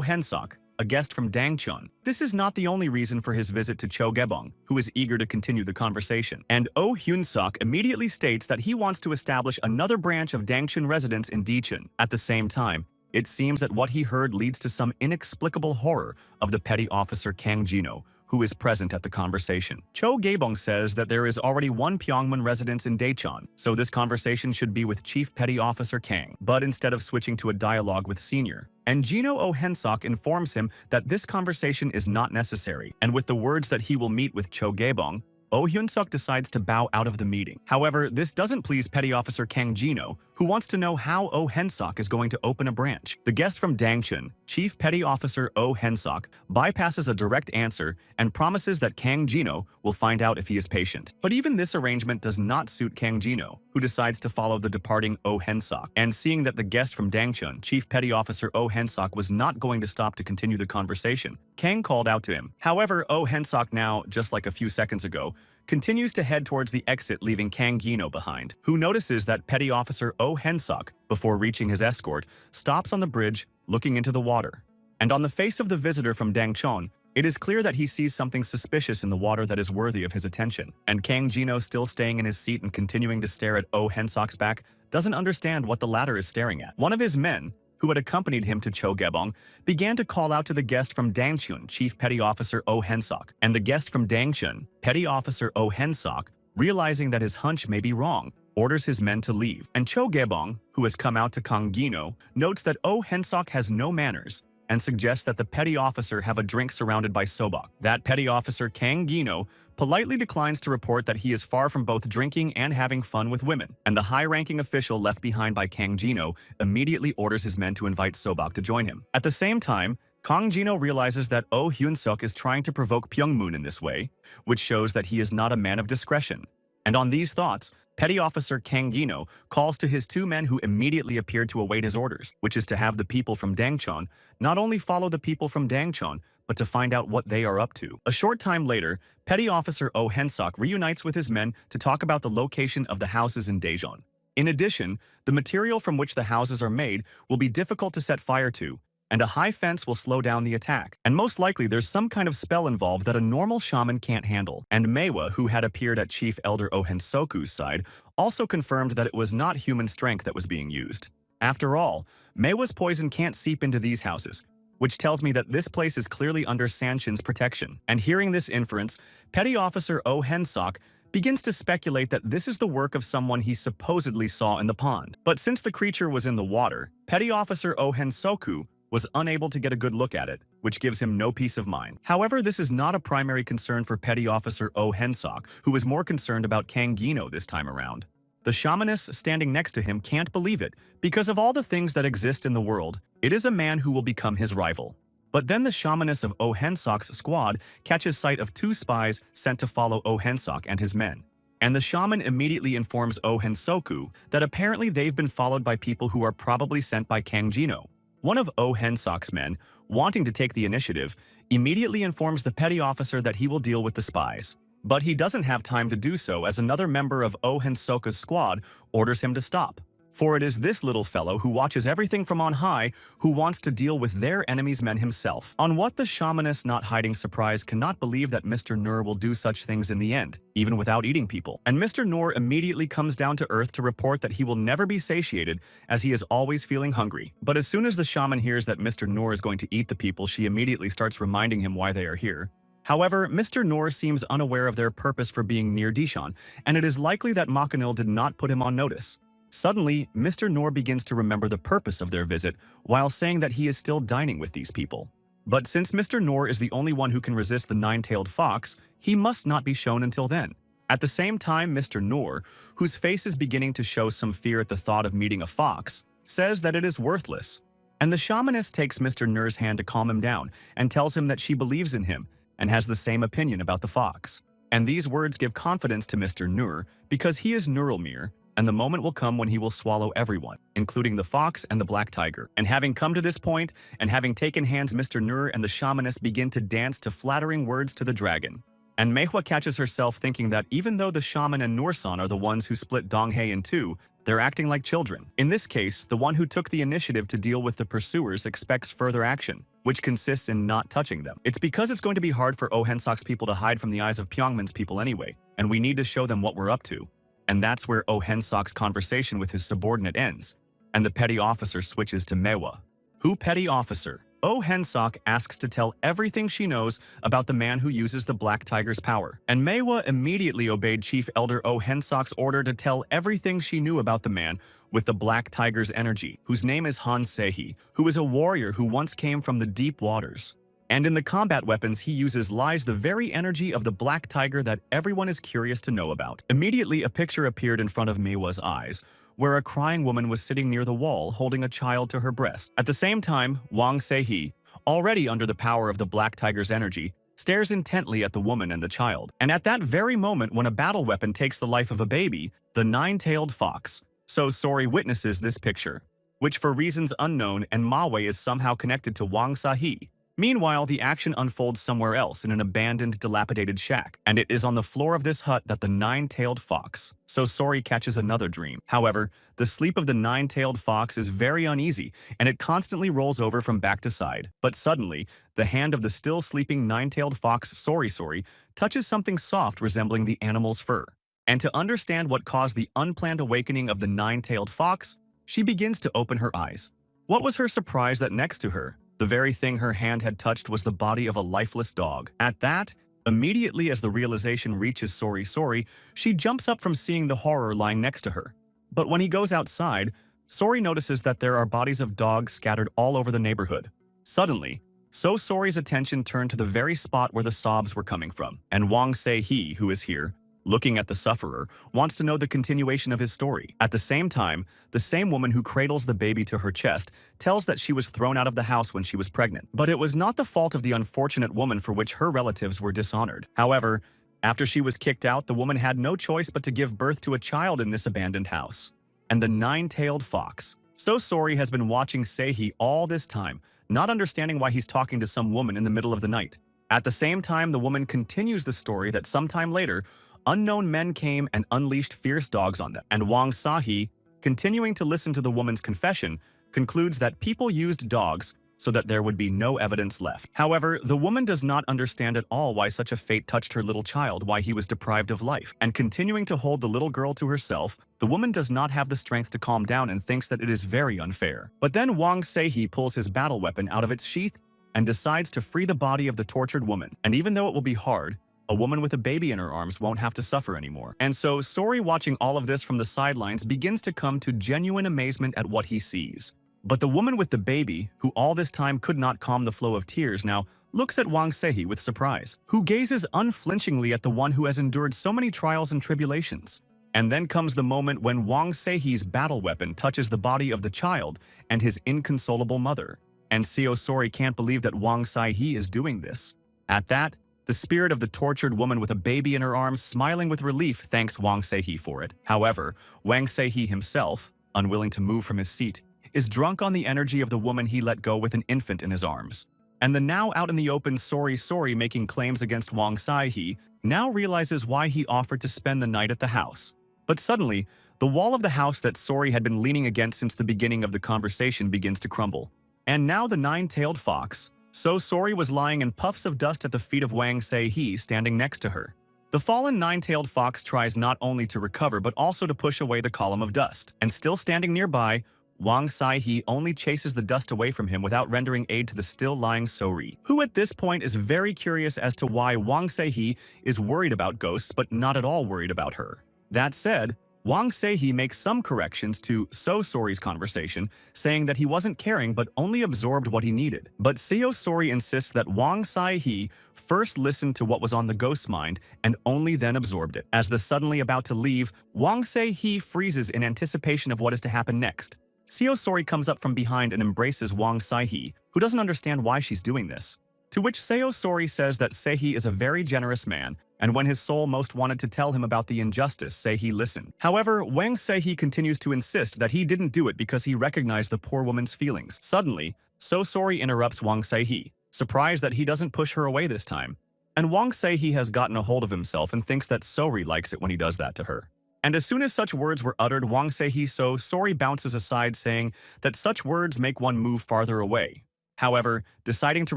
Hensok, a guest from Dangcheon, this is not the only reason for his visit to Cho Gaebong, who is eager to continue the conversation. And Oh Hyun-suk immediately states that he wants to establish another branch of Dangcheon residence in Daejeon. At the same time, it seems that what he heard leads to some inexplicable horror of the petty officer Kang Jino, who is present at the conversation. Cho Gaebong says that there is already one Pyongmun residence in Daejeon, so this conversation should be with Chief Petty Officer Kang, but instead of switching to a dialogue with Senior. And Jino Oh Hensok informs him that this conversation is not necessary, and with the words that he will meet with Cho Gaebong, Oh Hyun-suk decides to bow out of the meeting. However, this doesn't please Petty Officer Kang Jino, who wants to know how Oh Hensok is going to open a branch. The guest from Dangcheon, Chief Petty Officer Oh Hensok, bypasses a direct answer and promises that Kang Jino will find out if he is patient. But even this arrangement does not suit Kang Jino, who decides to follow the departing Oh Hensok. And seeing that the guest from Dangcheon, Chief Petty Officer Oh Hensok, was not going to stop to continue the conversation, Kang called out to him. However, Oh Hensok now, just like a few seconds ago, continues to head towards the exit, leaving Kang Jino behind, who notices that Petty Officer Oh Hensok, before reaching his escort, stops on the bridge, looking into the water. And on the face of the visitor from Dangcheon, It is clear that he sees something suspicious in the water that is worthy of his attention, and Kang Jino, still staying in his seat and continuing to stare at Oh Hensok's back, doesn't understand what the latter is staring at. One of his men, who had accompanied him to Cho Gebong, began to call out to the guest from Dangchun, Chief Petty Officer Oh Hensok, and the guest from Dangchun, Petty Officer Oh Hensok, realizing that his hunch may be wrong, orders his men to leave. And Cho Gebong, who has come out to Kang Gino, notes that Oh Hensok has no manners and suggests that the petty officer have a drink surrounded by sobak. That petty officer, Kang Gino, politely declines to report that he is far from both drinking and having fun with women, and the high-ranking official left behind by Kang Gino immediately orders his men to invite Sobak to join him. At the same time, Kang Gino realizes that Oh Hyun-suk is trying to provoke Pyongmoon in this way, which shows that he is not a man of discretion. And on these thoughts, Petty Officer Kang Gino calls to his two men who immediately appeared to await his orders, which is to have the people from Dangchon not only follow the people from Dangchon, but to find out what they are up to. A short time later, Petty Officer Oh Hensok reunites with his men to talk about the location of the houses in Daejeon. In addition, the material from which the houses are made will be difficult to set fire to, and a high fence will slow down the attack. And most likely there's some kind of spell involved that a normal shaman can't handle. And Manhwa, who had appeared at Chief Elder Oh Hensoku's side, also confirmed that it was not human strength that was being used. After all, Manhwa's poison can't seep into these houses, which tells me that this place is clearly under Sanshin's protection. And hearing this inference, Petty Officer Oh Hensok begins to speculate that this is the work of someone he supposedly saw in the pond. But since the creature was in the water, Petty Officer Oh Hensoku was unable to get a good look at it, which gives him no peace of mind. However, this is not a primary concern for Petty Officer Oh Hensok, who is more concerned about Kang Gino this time around. The shamaness standing next to him can't believe it. Because of all the things that exist in the world, it is a man who will become his rival. But then the shamaness of Oh Hensok's squad catches sight of two spies sent to follow Oh Hensok and his men. And the shaman immediately informs Oh Hensoku that apparently they've been followed by people who are probably sent by Kang Gino. One of Oh Hensok's men, wanting to take the initiative, immediately informs the petty officer that he will deal with the spies. But he doesn't have time to do so as another member of Oh Hensoku's squad orders him to stop. For it is this little fellow who watches everything from on high who wants to deal with their enemy's men himself. On what the shamaness, not hiding surprise, cannot believe that Mr. Nur will do such things in the end, even without eating people. And Mr. Nur immediately comes down to earth to report that he will never be satiated as he is always feeling hungry. But as soon as the shaman hears that Mr. Nur is going to eat the people, she immediately starts reminding him why they are here. However, Mr. Nur seems unaware of their purpose for being near Daejeon, and it is likely that Makanil did not put him on notice. Suddenly, Mr. Nur begins to remember the purpose of their visit while saying that he is still dining with these people. But since Mr. Nur is the only one who can resist the nine-tailed fox, he must not be shown until then. At the same time, Mr. Nur, whose face is beginning to show some fear at the thought of meeting a fox, says that it is worthless. And the shamaness takes Mr. Nur's hand to calm him down and tells him that she believes in him and has the same opinion about the fox. And these words give confidence to Mr. Nur because he is Nurulmir, and the moment will come when he will swallow everyone, including the fox and the black tiger. And having come to this point, and having taken hands, Mr. Nur and the shamaness begin to dance to flattering words to the dragon. And Manhwa catches herself thinking that even though the shaman and Nur-san are the ones who split Donghae in two, they're acting like children. In this case, the one who took the initiative to deal with the pursuers expects further action, which consists in not touching them. It's because it's going to be hard for Oh Hensok's people to hide from the eyes of Pyongman's people anyway, and we need to show them what we're up to. And that's where Oh Hensok's conversation with his subordinate ends, and the petty officer switches to Manhwa. Who petty officer? Oh Hensok asks to tell everything she knows about the man who uses the Black Tiger's power. And Manhwa immediately obeyed Chief Elder Oh Hensok's order to tell everything she knew about the man with the Black Tiger's energy, whose name is Han Sehi, who is a warrior who once came from the deep waters. And in the combat weapons he uses lies the very energy of the Black Tiger that everyone is curious to know about. Immediately a picture appeared in front of Manhwa's eyes, where a crying woman was sitting near the wall holding a child to her breast. At the same time, Wang Sehi, already under the power of the Black Tiger's energy, stares intently at the woman and the child. And at that very moment when a battle weapon takes the life of a baby, the nine-tailed fox, So Sori, witnesses this picture, which for reasons unknown and Mawe is somehow connected to Wang Sahi. Meanwhile, the action unfolds somewhere else in an abandoned, dilapidated shack, and it is on the floor of this hut that the nine-tailed fox, So Sori, catches another dream. However, the sleep of the nine-tailed fox is very uneasy, and it constantly rolls over from back to side. But suddenly, the hand of the still sleeping nine-tailed fox Sori touches something soft resembling the animal's fur. And to understand what caused the unplanned awakening of the nine-tailed fox, she begins to open her eyes. What was her surprise that next to her, the very thing her hand had touched, was the body of a lifeless dog. At that, immediately as the realization reaches Sori, she jumps up from seeing the horror lying next to her. But when he goes outside, Sori notices that there are bodies of dogs scattered all over the neighborhood. Suddenly, Sori's attention turned to the very spot where the sobs were coming from, and Wang Se-hee, who is here, looking at the sufferer, wants to know the continuation of his story. At the same time, the same woman who cradles the baby to her chest tells that she was thrown out of the house when she was pregnant. But it was not the fault of the unfortunate woman for which her relatives were dishonored. However, after she was kicked out, the woman had no choice but to give birth to a child in this abandoned house. And the nine-tailed fox, Sori, has been watching Se-hee all this time, not understanding why he's talking to some woman in the middle of the night. At the same time, the woman continues the story that sometime later, unknown men came and unleashed fierce dogs on them, and Wang Se-hee, continuing to listen to the woman's confession, concludes that people used dogs so that there would be no evidence left. However, the woman does not understand at all why such a fate touched her little child, why he was deprived of life. And continuing to hold the little girl to herself, the woman does not have the strength to calm down and thinks that it is very unfair. But then Wang Se-hee pulls his battle weapon out of its sheath and decides to free the body of the tortured woman. And even though it will be hard, a woman with a baby in her arms won't have to suffer anymore. And so Sori, watching all of this from the sidelines, begins to come to genuine amazement at what he sees. But the woman with the baby, who all this time could not calm the flow of tears, now looks at Wang Se-hee with surprise, who gazes unflinchingly at the one who has endured so many trials and tribulations. And then comes the moment when Wang Se-hee's battle weapon touches the body of the child and his inconsolable mother. And Sori can't believe that Wang Se-hee is doing this. At that, the spirit of the tortured woman with a baby in her arms, smiling with relief, thanks Wang Se-hee for it. However, Wang Se-hee himself, unwilling to move from his seat, is drunk on the energy of the woman he let go with an infant in his arms. And the now out in the open Sori, making claims against Wang Se-hee, now realizes why he offered to spend the night at the house. But suddenly, the wall of the house that Sori had been leaning against since the beginning of the conversation begins to crumble. And now the nine-tailed fox, Sori, was lying in puffs of dust at the feet of Wang Se-hee, standing next to her. The fallen nine-tailed fox tries not only to recover but also to push away the column of dust. And still standing nearby, Wang Se-hee only chases the dust away from him without rendering aid to the still lying Sori, who at this point is very curious as to why Wang Se-hee is worried about ghosts but not at all worried about her. That said, Wang Se-hee makes some corrections to Sori's conversation, saying that he wasn't caring but only absorbed what he needed. But Sori insists that Wang Se-hee first listened to what was on the ghost's mind and only then absorbed it. As the suddenly about to leave, Wang Se-hee freezes in anticipation of what is to happen next. Sori comes up from behind and embraces Wang Se-hee, who doesn't understand why she's doing this. To which Sori says that Se-hee is a very generous man, and when his soul most wanted to tell him about the injustice, Se-hee listened. However, Wang Se-hee continues to insist that he didn't do it because he recognized the poor woman's feelings. Suddenly, Sori interrupts Wang Se-hee, surprised that he doesn't push her away this time. And Wang Se-hee has gotten a hold of himself and thinks that Sori likes it when he does that to her. And as soon as such words were uttered, Wang Se-hee Sori bounces aside, saying that such words make one move farther away. However, deciding to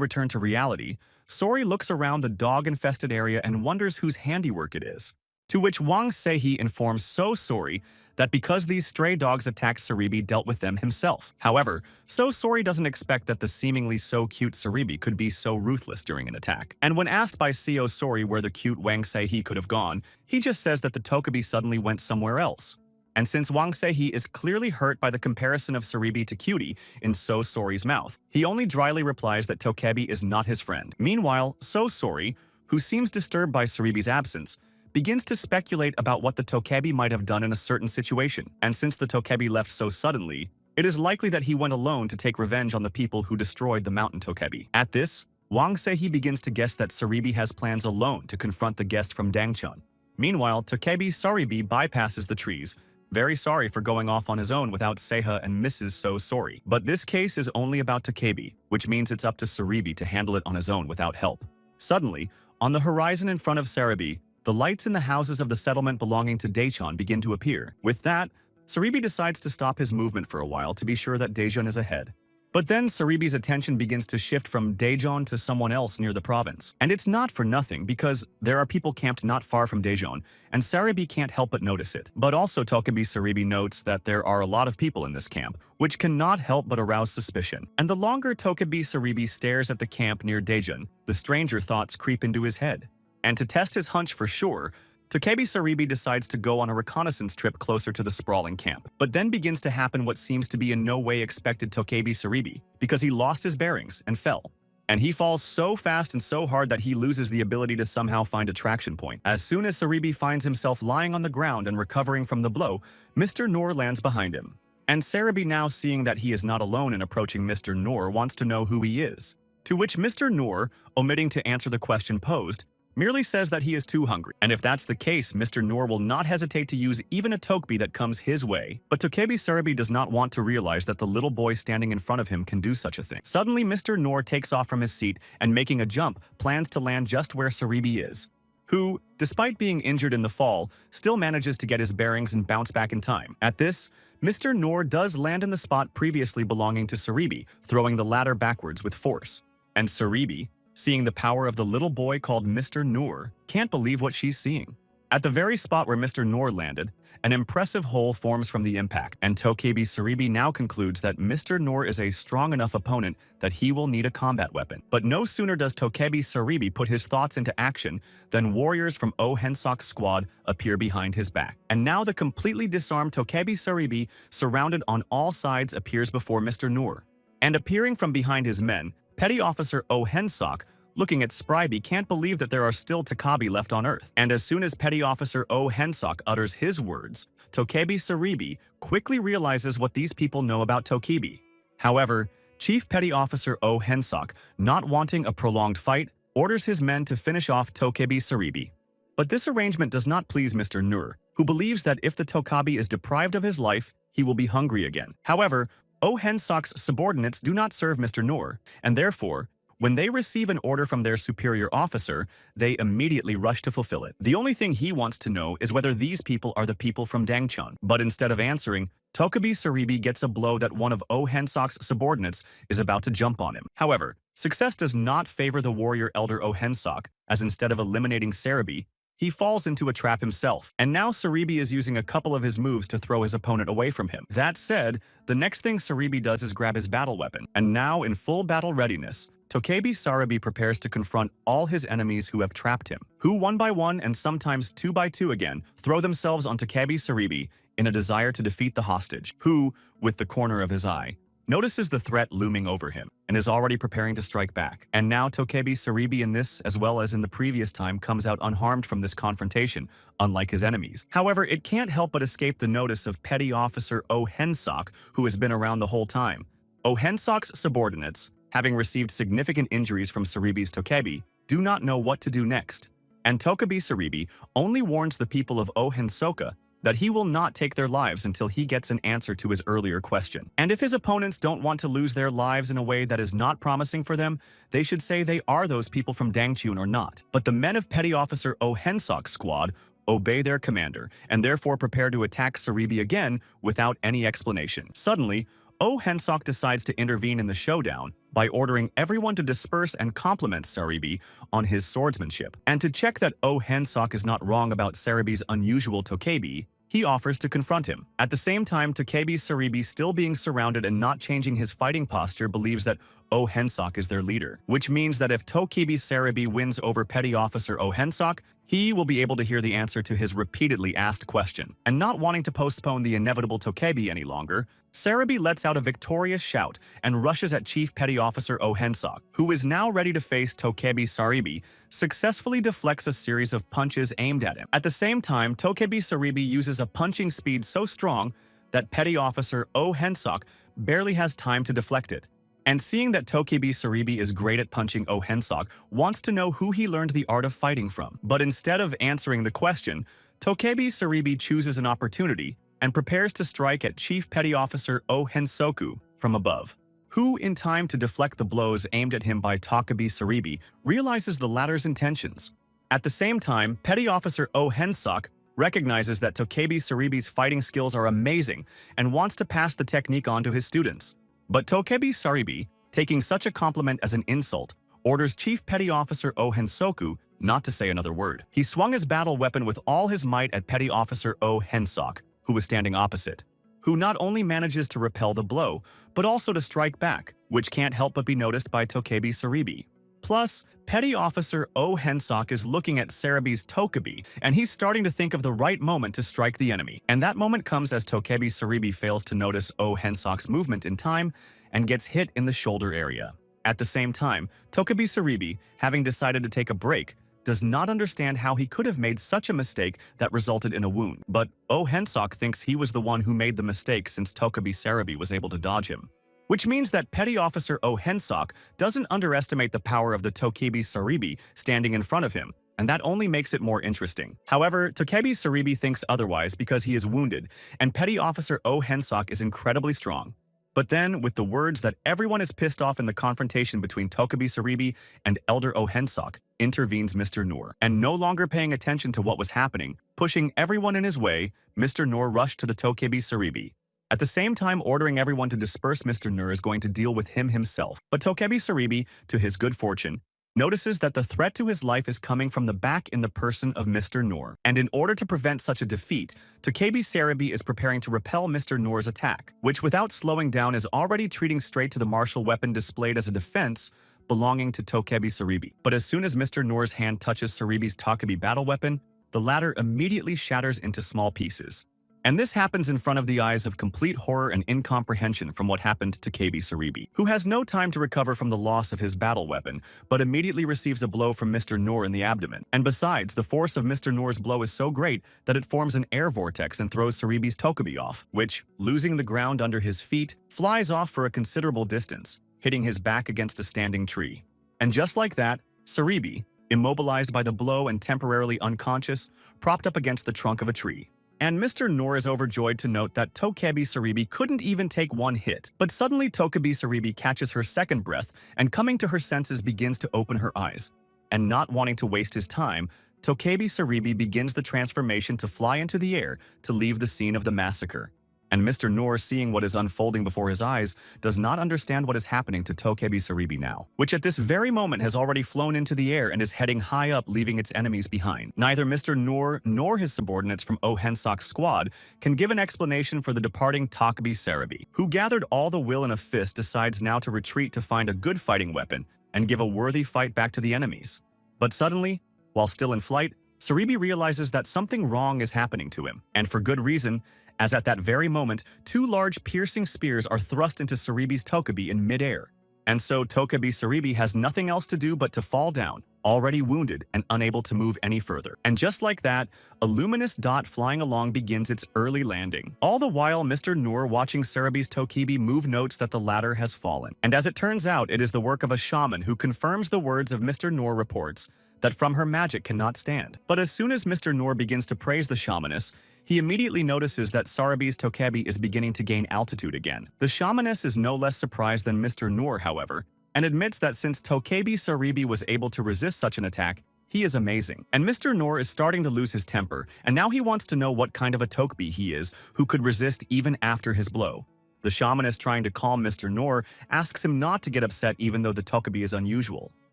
return to reality, Sori looks around the dog-infested area and wonders whose handiwork it is. To which Wang Se-hee informs Sori that because these stray dogs attacked Saribi, dealt with them himself. However, Sori doesn't expect that the seemingly so cute Saribi could be so ruthless during an attack. And when asked by Sori where the cute Wang Se-hee could have gone, he just says that the Tokebi suddenly went somewhere else. And since Wang Se-hee is clearly hurt by the comparison of Saribi to Cutie in Sori's mouth, he only dryly replies that Tokebi is not his friend. Meanwhile, Sori, who seems disturbed by Saribi's absence, begins to speculate about what the Tokebi might have done in a certain situation. And since the Tokebi left so suddenly, it is likely that he went alone to take revenge on the people who destroyed the mountain Tokebi. At this, Wang Se-hee begins to guess that Saribi has plans alone to confront the guest from Dangchun. Meanwhile, Tokebi Saribi bypasses the trees, very sorry for going off on his own without Seiha and Mrs. So sorry. But this case is only about Takebi, which means it's up to Saribi to handle it on his own without help. Suddenly, on the horizon in front of Saribi, the lights in the houses of the settlement belonging to Daejeon begin to appear. With that, Saribi decides to stop his movement for a while to be sure that Daejeon is ahead. But then Saribi's attention begins to shift from Daejeon to someone else near the province. And it's not for nothing because there are people camped not far from Daejeon, and Saribi can't help but notice it. But also Tokebi Saribi notes that there are a lot of people in this camp, which cannot help but arouse suspicion. And the longer Tokebi Saribi stares at the camp near Daejeon, the stranger thoughts creep into his head. And to test his hunch for sure, Tokebi Saribi decides to go on a reconnaissance trip closer to the sprawling camp. But then begins to happen what seems to be in no way expected Tokebi Saribi, because he lost his bearings and fell. And he falls so fast and so hard that he loses the ability to somehow find a traction point. As soon as Saribi finds himself lying on the ground and recovering from the blow, Mr. Noor lands behind him. And Saribi, now seeing that he is not alone in approaching Mr. Noor, wants to know who he is. To which Mr. Noor, omitting to answer the question posed, merely says that he is too hungry, and if that's the case, Mr. Noor will not hesitate to use even a tokebi that comes his way. But Tokebi Saribi does not want to realize that the little boy standing in front of him can do such a thing. Suddenly, Mr. Noor takes off from his seat and, making a jump, plans to land just where Saribi is, who, despite being injured in the fall, still manages to get his bearings and bounce back in time. At this, Mr. Noor does land in the spot previously belonging to Saribi, throwing the ladder backwards with force. And Saribi, seeing the power of the little boy called Mr. Noor, can't believe what she's seeing. At the very spot where Mr. Noor landed, an impressive hole forms from the impact, and Tokebi Saribi now concludes that Mr. Noor is a strong enough opponent that he will need a combat weapon. But no sooner does Tokebi Saribi put his thoughts into action than warriors from Oh Hensok's squad appear behind his back. And now the completely disarmed Tokebi Saribi, surrounded on all sides, appears before Mr. Noor. And appearing from behind his men, Petty Officer Oh Hensok, looking at Spryby, can't believe that there are still Takabi left on Earth. And as soon as Petty Officer Oh Hensok utters his words, Tokebi Saribi quickly realizes what these people know about Tokebi. However, Chief Petty Officer Oh Hensok, not wanting a prolonged fight, orders his men to finish off Tokebi Saribi. But this arrangement does not please Mr. Noor, who believes that if the Tokebi is deprived of his life, he will be hungry again. However, Oh Hensok's subordinates do not serve Mr. Noor, and therefore, when they receive an order from their superior officer, they immediately rush to fulfill it. The only thing he wants to know is whether these people are the people from Dangcheon. But instead of answering, Tokebi Saribi gets a blow that one of Oh Hensok's subordinates is about to jump on him. However, success does not favor the warrior elder Oh Hensok, as instead of eliminating Saribi, he falls into a trap himself, and now Saribi is using a couple of his moves to throw his opponent away from him. That said, the next thing Saribi does is grab his battle weapon, and now in full battle readiness, Tokebi Saribi prepares to confront all his enemies who have trapped him, who one by one and sometimes two by two again throw themselves on Tokebi Saribi in a desire to defeat the hostage, who, with the corner of his eye, notices the threat looming over him and is already preparing to strike back. And now Tokebi Saribi in this, as well as in the previous time, comes out unharmed from this confrontation, unlike his enemies. However, it can't help but escape the notice of Petty Officer Oh Hensok, who has been around the whole time. Oh Hensok's subordinates, having received significant injuries from Saribi's Tokebi, do not know what to do next. And Tokebi Saribi only warns the people of Oh Hensoka that he will not take their lives until he gets an answer to his earlier question. And if his opponents don't want to lose their lives in a way that is not promising for them, they should say they are those people from Dangcheon or not. But the men of Petty Officer Oh Hensok's squad obey their commander, and therefore prepare to attack Saribi again without any explanation. Suddenly, Oh Hensok decides to intervene in the showdown by ordering everyone to disperse and compliment Saribi on his swordsmanship. And to check that Oh Hensok is not wrong about Saribi's unusual Tokebi, he offers to confront him. At the same time, Tokebi Saribi, still being surrounded and not changing his fighting posture, believes that Oh Hensok is their leader, which means that if Tokebi Saribi wins over Petty Officer Oh Hensok, he will be able to hear the answer to his repeatedly asked question. And not wanting to postpone the inevitable Tokebi any longer, Saribi lets out a victorious shout and rushes at Chief Petty Officer Oh Hensok, who is now ready to face Tokebi Saribi, successfully deflects a series of punches aimed at him. At the same time, Tokebi Saribi uses a punching speed so strong that Petty Officer Oh Hensok barely has time to deflect it. And seeing that Tokebi Saribi is great at punching Oh Hensok, wants to know who he learned the art of fighting from. But instead of answering the question, Tokebi Saribi chooses an opportunity and prepares to strike at Chief Petty Officer Oh Hensoku from above, who, in time to deflect the blows aimed at him by Takabe Saribi, realizes the latter's intentions. At the same time, Petty Officer Oh Hensok recognizes that Takabe Saribi's fighting skills are amazing and wants to pass the technique on to his students. But Takabe Saribi, taking such a compliment as an insult, orders Chief Petty Officer Oh Hensoku not to say another word. He swung his battle weapon with all his might at Petty Officer Oh Hensok, who was standing opposite, who not only manages to repel the blow, but also to strike back, which can't help but be noticed by Takabe Saribi. Plus, Petty Officer Oh Hensok is looking at Saribi's Tokabe, and he's starting to think of the right moment to strike the enemy. And that moment comes as Takabe Saribi fails to notice Oh Hensok's movement in time and gets hit in the shoulder area. At the same time, Takabe Saribi, having decided to take a break, does not understand how he could have made such a mistake that resulted in a wound. But Oh Hensok thinks he was the one who made the mistake since Takabe Saribi was able to dodge him. Which means that Petty Officer Oh Hensok doesn't underestimate the power of the Takabe Saribi standing in front of him, and that only makes it more interesting. However, Takabe Saribi thinks otherwise because he is wounded, and Petty Officer Oh Hensok is incredibly strong. But then, with the words that everyone is pissed off in the confrontation between Takabe Saribi and Elder Oh Hensok, intervenes Mr. Noor. And no longer paying attention to what was happening, pushing everyone in his way, Mr. Noor rushed to the Takabe Saribi. At the same time, ordering everyone to disperse. Mr. Noor is going to deal with him himself. But Takabe Saribi, to his good fortune, notices that the threat to his life is coming from the back in the person of Mr. Noor. And in order to prevent such a defeat, Takabe Saribi is preparing to repel Mr. Noor's attack, which without slowing down is already treating straight to the martial weapon displayed as a defense belonging to Takabe Saribi. But as soon as Mr. Noor's hand touches Saribi's Takabe battle weapon, the latter immediately shatters into small pieces. And this happens in front of the eyes of complete horror and incomprehension from what happened to Takabe Saribi, who has no time to recover from the loss of his battle weapon, but immediately receives a blow from Mr. Noor in the abdomen. And besides, the force of Mr. Noor's blow is so great that it forms an air vortex and throws Saribi's Tokabe off, which, losing the ground under his feet, flies off for a considerable distance, hitting his back against a standing tree. And just like that, Saribi, immobilized by the blow and temporarily unconscious, propped up against the trunk of a tree. And Mr. Noor is overjoyed to note that Takabe Saribi couldn't even take one hit. But suddenly Takabe Saribi catches her second breath and, coming to her senses, begins to open her eyes. And not wanting to waste his time, Takabe Saribi begins the transformation to fly into the air to leave the scene of the massacre. And Mr. Noor, seeing what is unfolding before his eyes, does not understand what is happening to Takabe Saribi now, which at this very moment has already flown into the air and is heading high up, leaving its enemies behind. Neither Mr. Noor nor his subordinates from Oh Hensok's squad can give an explanation for the departing Takabe Saribi, who, gathered all the will in a fist, decides now to retreat to find a good fighting weapon and give a worthy fight back to the enemies. But suddenly, while still in flight, Saribi realizes that something wrong is happening to him, and for good reason, as at that very moment, two large piercing spears are thrust into Saribi's Tokabe in midair. And so Takabe Saribi has nothing else to do but to fall down, already wounded and unable to move any further. And just like that, a luminous dot flying along begins its early landing. All the while, Mr. Noor, watching Saribi's Tokabe move, notes that the latter has fallen. And as it turns out, it is the work of a shaman who confirms the words of Mr. Noor reports that from her magic cannot stand. But as soon as Mr. Noor begins to praise the shamaness, he immediately notices that Saribi's Tokabe is beginning to gain altitude again. The shamaness is no less surprised than Mr. Noor, however, and admits that since Takabe Saribi was able to resist such an attack, he is amazing. And Mr. Noor is starting to lose his temper, and now he wants to know what kind of a Tokabe he is who could resist even after his blow. The shamaness, trying to calm Mr. Noor, asks him not to get upset even though the Tokabe is unusual.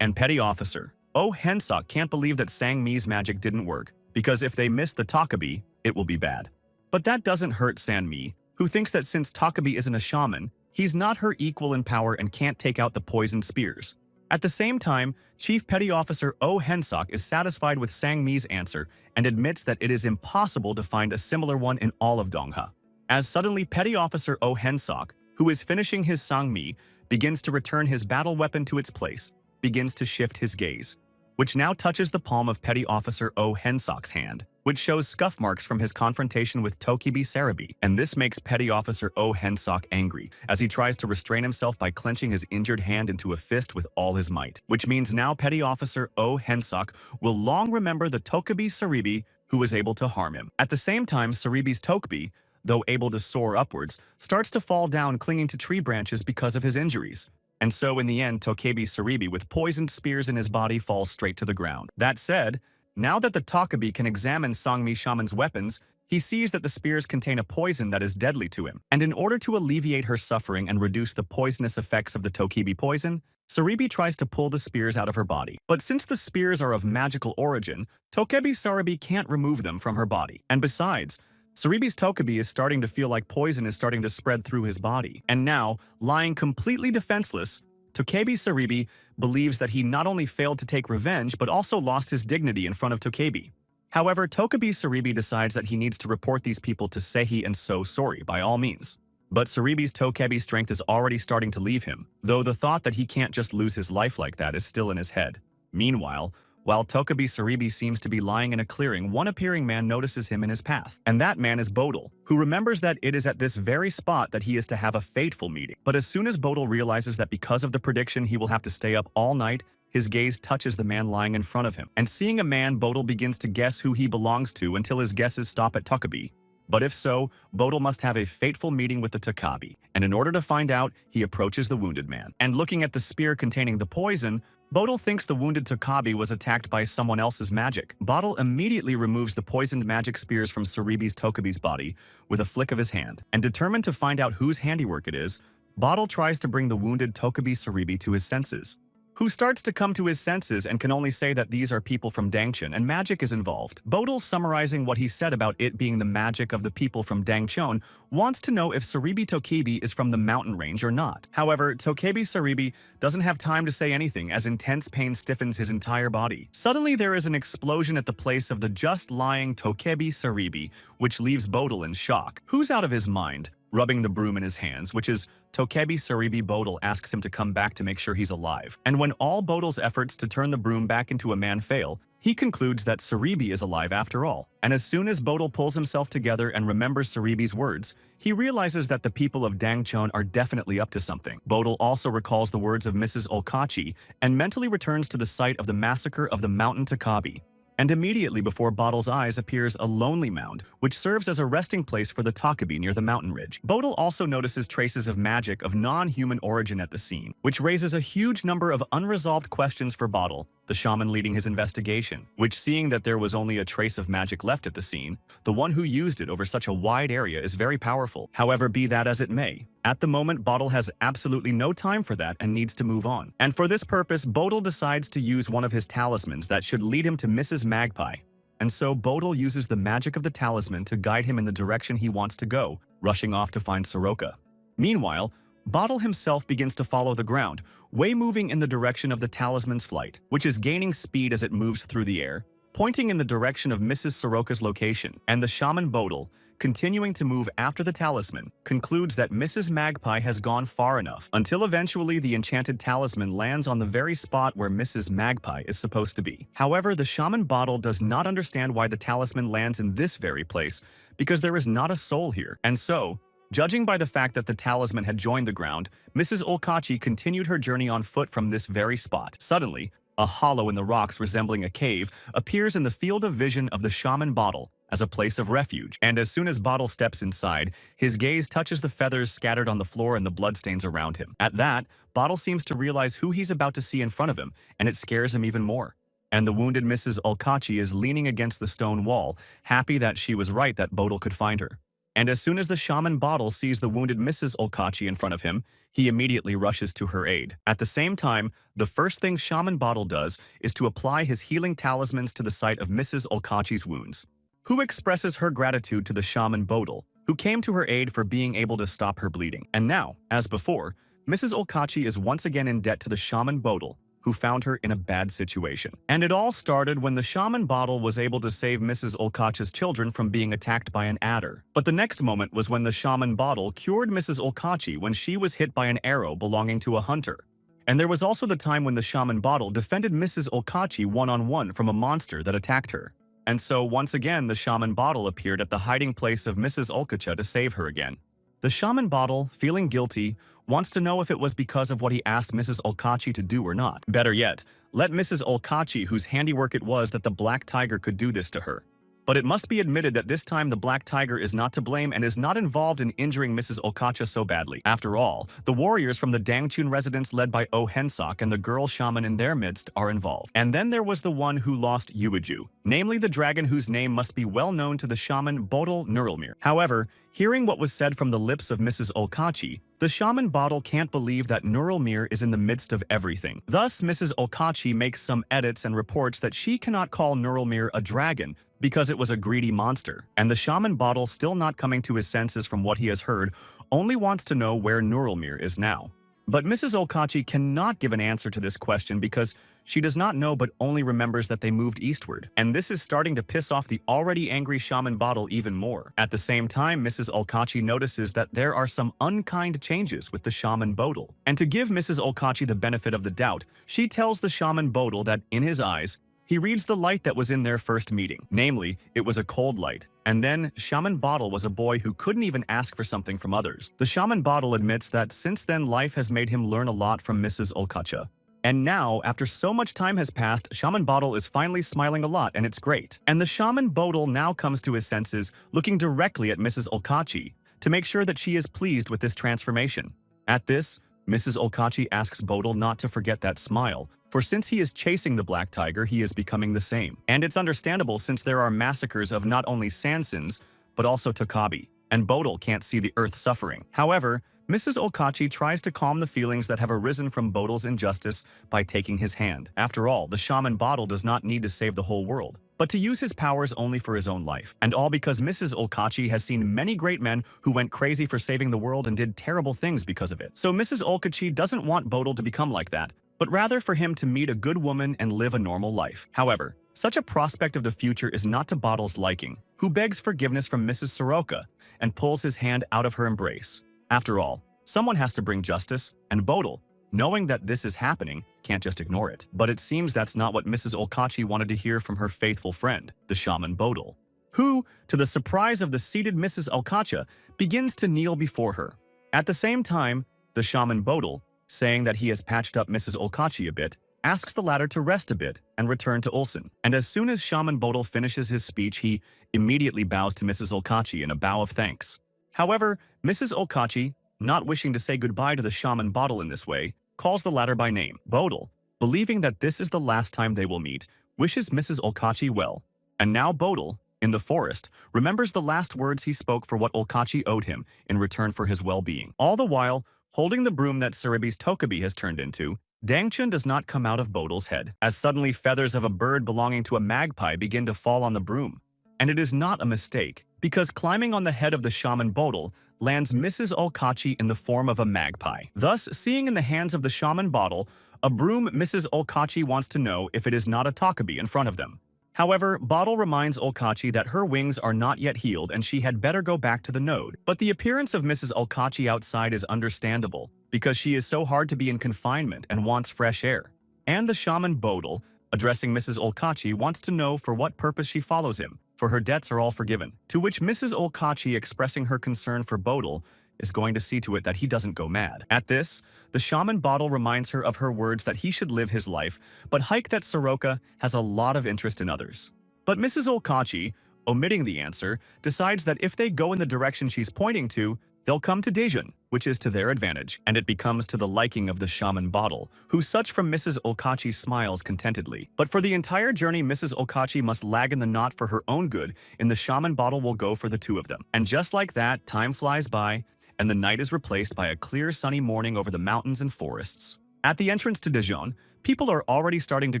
And Petty Officer Oh Hensok can't believe that Sang Mi's magic didn't work, because if they miss the Tokabe, it will be bad. But that doesn't hurt Sang Mi, who thinks that since Tokabe isn't a shaman, he's not her equal in power and can't take out the poisoned spears. At the same time, Chief Petty Officer Oh Hensok is satisfied with Sang Mi's answer and admits that it is impossible to find a similar one in all of Dongha. As suddenly Petty Officer Oh Hensok, who is finishing his Sang Mi, begins to return his battle weapon to its place, begins to shift his gaze, which now touches the palm of Petty Officer Oh Hensok's hand, which shows scuff marks from his confrontation with Takabe Saribi. And this makes Petty Officer Oh Hensok angry, as he tries to restrain himself by clenching his injured hand into a fist with all his might, which means now Petty Officer Oh Hensok will long remember the Takabe Saribi who was able to harm him. At the same time, Saribi's Tokabe, though able to soar upwards, starts to fall down clinging to tree branches because of his injuries. And so in the end, Tokebi Saribi with poisoned spears in his body falls straight to the ground. That said, now that the Tokebi can examine Songmi Shaman's weapons, he sees that the spears contain a poison that is deadly to him. And in order to alleviate her suffering and reduce the poisonous effects of the Tokebi poison, Saribi tries to pull the spears out of her body. But since the spears are of magical origin, Tokebi Saribi can't remove them from her body. And besides, Saribi's Tokebi is starting to feel like poison is starting to spread through his body. And now, lying completely defenseless, Tokebi Saribi believes that he not only failed to take revenge but also lost his dignity in front of Tokebi. However, Tokebi Saribi decides that he needs to report these people to Sehi and So Sorry by all means. But Saribi's Tokebi strength is already starting to leave him, though the thought that he can't just lose his life like that is still in his head. Meanwhile, while Tokebi Saribi seems to be lying in a clearing, one appearing man notices him in his path. And that man is Bodil, who remembers that it is at this very spot that he is to have a fateful meeting. But as soon as Bodil realizes that because of the prediction he will have to stay up all night, his gaze touches the man lying in front of him. And seeing a man, Bodil begins to guess who he belongs to until his guesses stop at Tokebi. But if so, Bodil must have a fateful meeting with the Tokebi, and in order to find out, he approaches the wounded man. And looking at the spear containing the poison, Bodil thinks the wounded Tokebi was attacked by someone else's magic. Bodil immediately removes the poisoned magic spears from Saribi's Tokebi's body with a flick of his hand, and determined to find out whose handiwork it is, Bodil tries to bring the wounded Tokebi Saribi to his senses, who starts to come to his senses and can only say that these are people from Dangchon and magic is involved. Bodil, summarizing what he said about it being the magic of the people from Dangchon, wants to know if Saribi Tokebi is from the mountain range or not. However, Tokebi Saribi doesn't have time to say anything as intense pain stiffens his entire body. Suddenly, there is an explosion at the place of the just lying Tokebi Saribi, which leaves Bodil in shock. Who's out of his mind? Rubbing the broom in his hands, which is Tokebi Saribi. Bodil asks him to come back to make sure he's alive. And when all Bodil's efforts to turn the broom back into a man fail, he concludes that Saribi is alive after all. And as soon as Bodil pulls himself together and remembers Saribi's words, he realizes that the people of Dangchon are definitely up to something. Bodil also recalls the words of Mrs. Olkachi and mentally returns to the site of the massacre of the mountain Tokebi. And immediately before Bodil's eyes appears a lonely mound, which serves as a resting place for the Tokebi near the mountain ridge. Bodil also notices traces of magic of non-human origin at the scene, which raises a huge number of unresolved questions for Bodil, the shaman leading his investigation, which, seeing that there was only a trace of magic left at the scene, the one who used it over such a wide area is very powerful. However, be that as it may, at the moment, Bodil has absolutely no time for that and needs to move on. And for this purpose, Bodil decides to use one of his talismans that should lead him to Mrs. Magpie. And so Bodil uses the magic of the talisman to guide him in the direction he wants to go, rushing off to find Soroka. Meanwhile, Bodil himself begins to follow the ground, moving in the direction of the talisman's flight, which is gaining speed as it moves through the air, pointing in the direction of Mrs. Soroka's location. And the shaman Bodil, continuing to move after the talisman, concludes that Mrs. Magpie has gone far enough, until eventually the enchanted talisman lands on the very spot where Mrs. Magpie is supposed to be. However, the shaman Bodil does not understand why the talisman lands in this very place, because there is not a soul here. And so, judging by the fact that the talisman had joined the ground, Mrs. Olkachi continued her journey on foot from this very spot. Suddenly, a hollow in the rocks resembling a cave appears in the field of vision of the shaman Bodil as a place of refuge. And as soon as Bodil steps inside, his gaze touches the feathers scattered on the floor and the bloodstains around him. At that, Bodil seems to realize who he's about to see in front of him, and it scares him even more. And the wounded Mrs. Olkachi is leaning against the stone wall, happy that she was right that Bodil could find her. And as soon as the shaman Bodil sees the wounded Mrs. Olkachi in front of him, he immediately rushes to her aid. At the same time, the first thing shaman Bodil does is to apply his healing talismans to the site of Mrs. Olkachi's wounds, who expresses her gratitude to the shaman Bodil, who came to her aid for being able to stop her bleeding. And now, as before, Mrs. Olkachi is once again in debt to the shaman Bodil, who found her in a bad situation. And it all started when the shaman Bodil was able to save Mrs. Olkachi's children from being attacked by an adder. But the next moment was when the shaman Bodil cured Mrs. Olkachi when she was hit by an arrow belonging to a hunter. And there was also the time when the shaman Bodil defended Mrs. Olkachi one-on-one from a monster that attacked her. And so once again, the shaman Bodil appeared at the hiding place of Mrs. Olkachi to save her again. The shaman Bodil, feeling guilty, wants to know if it was because of what he asked Mrs. Olkachi to do or not. Better yet, let Mrs. Olkachi, whose handiwork it was that the black tiger could do this to her. But it must be admitted that this time the Black Tiger is not to blame and is not involved in injuring Mrs. Okacha so badly. After all, the warriors from the Dangchun residence led by Oh Hensok and the girl shaman in their midst are involved. And then there was the one who lost Yuiju, namely the dragon whose name must be well known to the shaman Bodil Nurulmir. However, hearing what was said from the lips of Mrs. Okachi, the shaman Bodil can't believe that Nurulmir is in the midst of everything. Thus, Mrs. Okachi makes some edits and reports that she cannot call Nurulmir a dragon because it was a greedy monster, and the shaman Bodil, still not coming to his senses from what he has heard, only wants to know where Nurulmir is now. But Mrs. Okachi cannot give an answer to this question because she does not know but only remembers that they moved eastward, and this is starting to piss off the already angry shaman Bodil even more. At the same time, Mrs. Okachi notices that there are some unkind changes with the shaman Bodil, and to give Mrs. Okachi the benefit of the doubt, she tells the shaman Bodil that in his eyes, he reads the light that was in their first meeting. Namely, it was a cold light. And then, Shaman Bodil was a boy who couldn't even ask for something from others. The Shaman Bodil admits that since then life has made him learn a lot from Mrs. Okacha. And now, after so much time has passed, Shaman Bodil is finally smiling a lot, and it's great. And the Shaman Bodil now comes to his senses, looking directly at Mrs. Okachi to make sure that she is pleased with this transformation. At this, Mrs. Okachi asks Bodil not to forget that smile, for since he is chasing the Black Tiger, he is becoming the same. And it's understandable since there are massacres of not only Sansins, but also Tokabi, and Bodil can't see the earth suffering. However, Mrs. Okachi tries to calm the feelings that have arisen from Bodil's injustice by taking his hand. After all, the shaman Bodil does not need to save the whole world, but to use his powers only for his own life. And all because Mrs. Okachi has seen many great men who went crazy for saving the world and did terrible things because of it. So Mrs. Okachi doesn't want Bodil to become like that, but rather for him to meet a good woman and live a normal life. However, such a prospect of the future is not to Bodil's liking, who begs forgiveness from Mrs. Soroka and pulls his hand out of her embrace. After all, someone has to bring justice, and Bodil, knowing that this is happening, can't just ignore it. But it seems that's not what Mrs. Okachi wanted to hear from her faithful friend, the shaman Bodil, who, to the surprise of the seated Mrs. Okacha, begins to kneel before her. At the same time, the shaman Bodil, saying that he has patched up Mrs. Okachi a bit, asks the latter to rest a bit and return to Ulsan. And as soon as Shaman Bodil finishes his speech, he immediately bows to Mrs. Okachi in a bow of thanks. However, Mrs. Okachi, not wishing to say goodbye to the shaman Bodil in this way, calls the latter by name. Bodil, believing that this is the last time they will meet, wishes Mrs. Okachi well. And now Bodil, in the forest, remembers the last words he spoke for what Okachi owed him in return for his well-being. All the while, holding the broom that Suribi's Tokabi has turned into, Dangchun does not come out of Bodil's head, as suddenly feathers of a bird belonging to a magpie begin to fall on the broom. And it is not a mistake, because climbing on the head of the shaman Bodil lands Mrs. Okachi in the form of a magpie. Thus, seeing in the hands of the shaman Bodil a broom, Mrs. Okachi wants to know if it is not a Tokabi in front of them. However, Bodil reminds Okachi that her wings are not yet healed and she had better go back to the node. But the appearance of Mrs. Okachi outside is understandable, because she is so hard to be in confinement and wants fresh air. And the shaman Bodil, addressing Mrs. Okachi, wants to know for what purpose she follows him, for her debts are all forgiven. To which Mrs. Okachi, expressing her concern for Bodil, is going to see to it that he doesn't go mad. At this, the shaman Bodil reminds her of her words that he should live his life, but hike that Soroka has a lot of interest in others. But Mrs. Okachi, omitting the answer, decides that if they go in the direction she's pointing to, they'll come to Daejeon, which is to their advantage, and it becomes to the liking of the shaman Bodil, who such from Mrs. Okachi smiles contentedly. But for the entire journey, Mrs. Okachi must lag in the knot for her own good, and the shaman Bodil will go for the two of them. And just like that, time flies by, and the night is replaced by a clear sunny morning over the mountains and forests. At the entrance to Daejeon, people are already starting to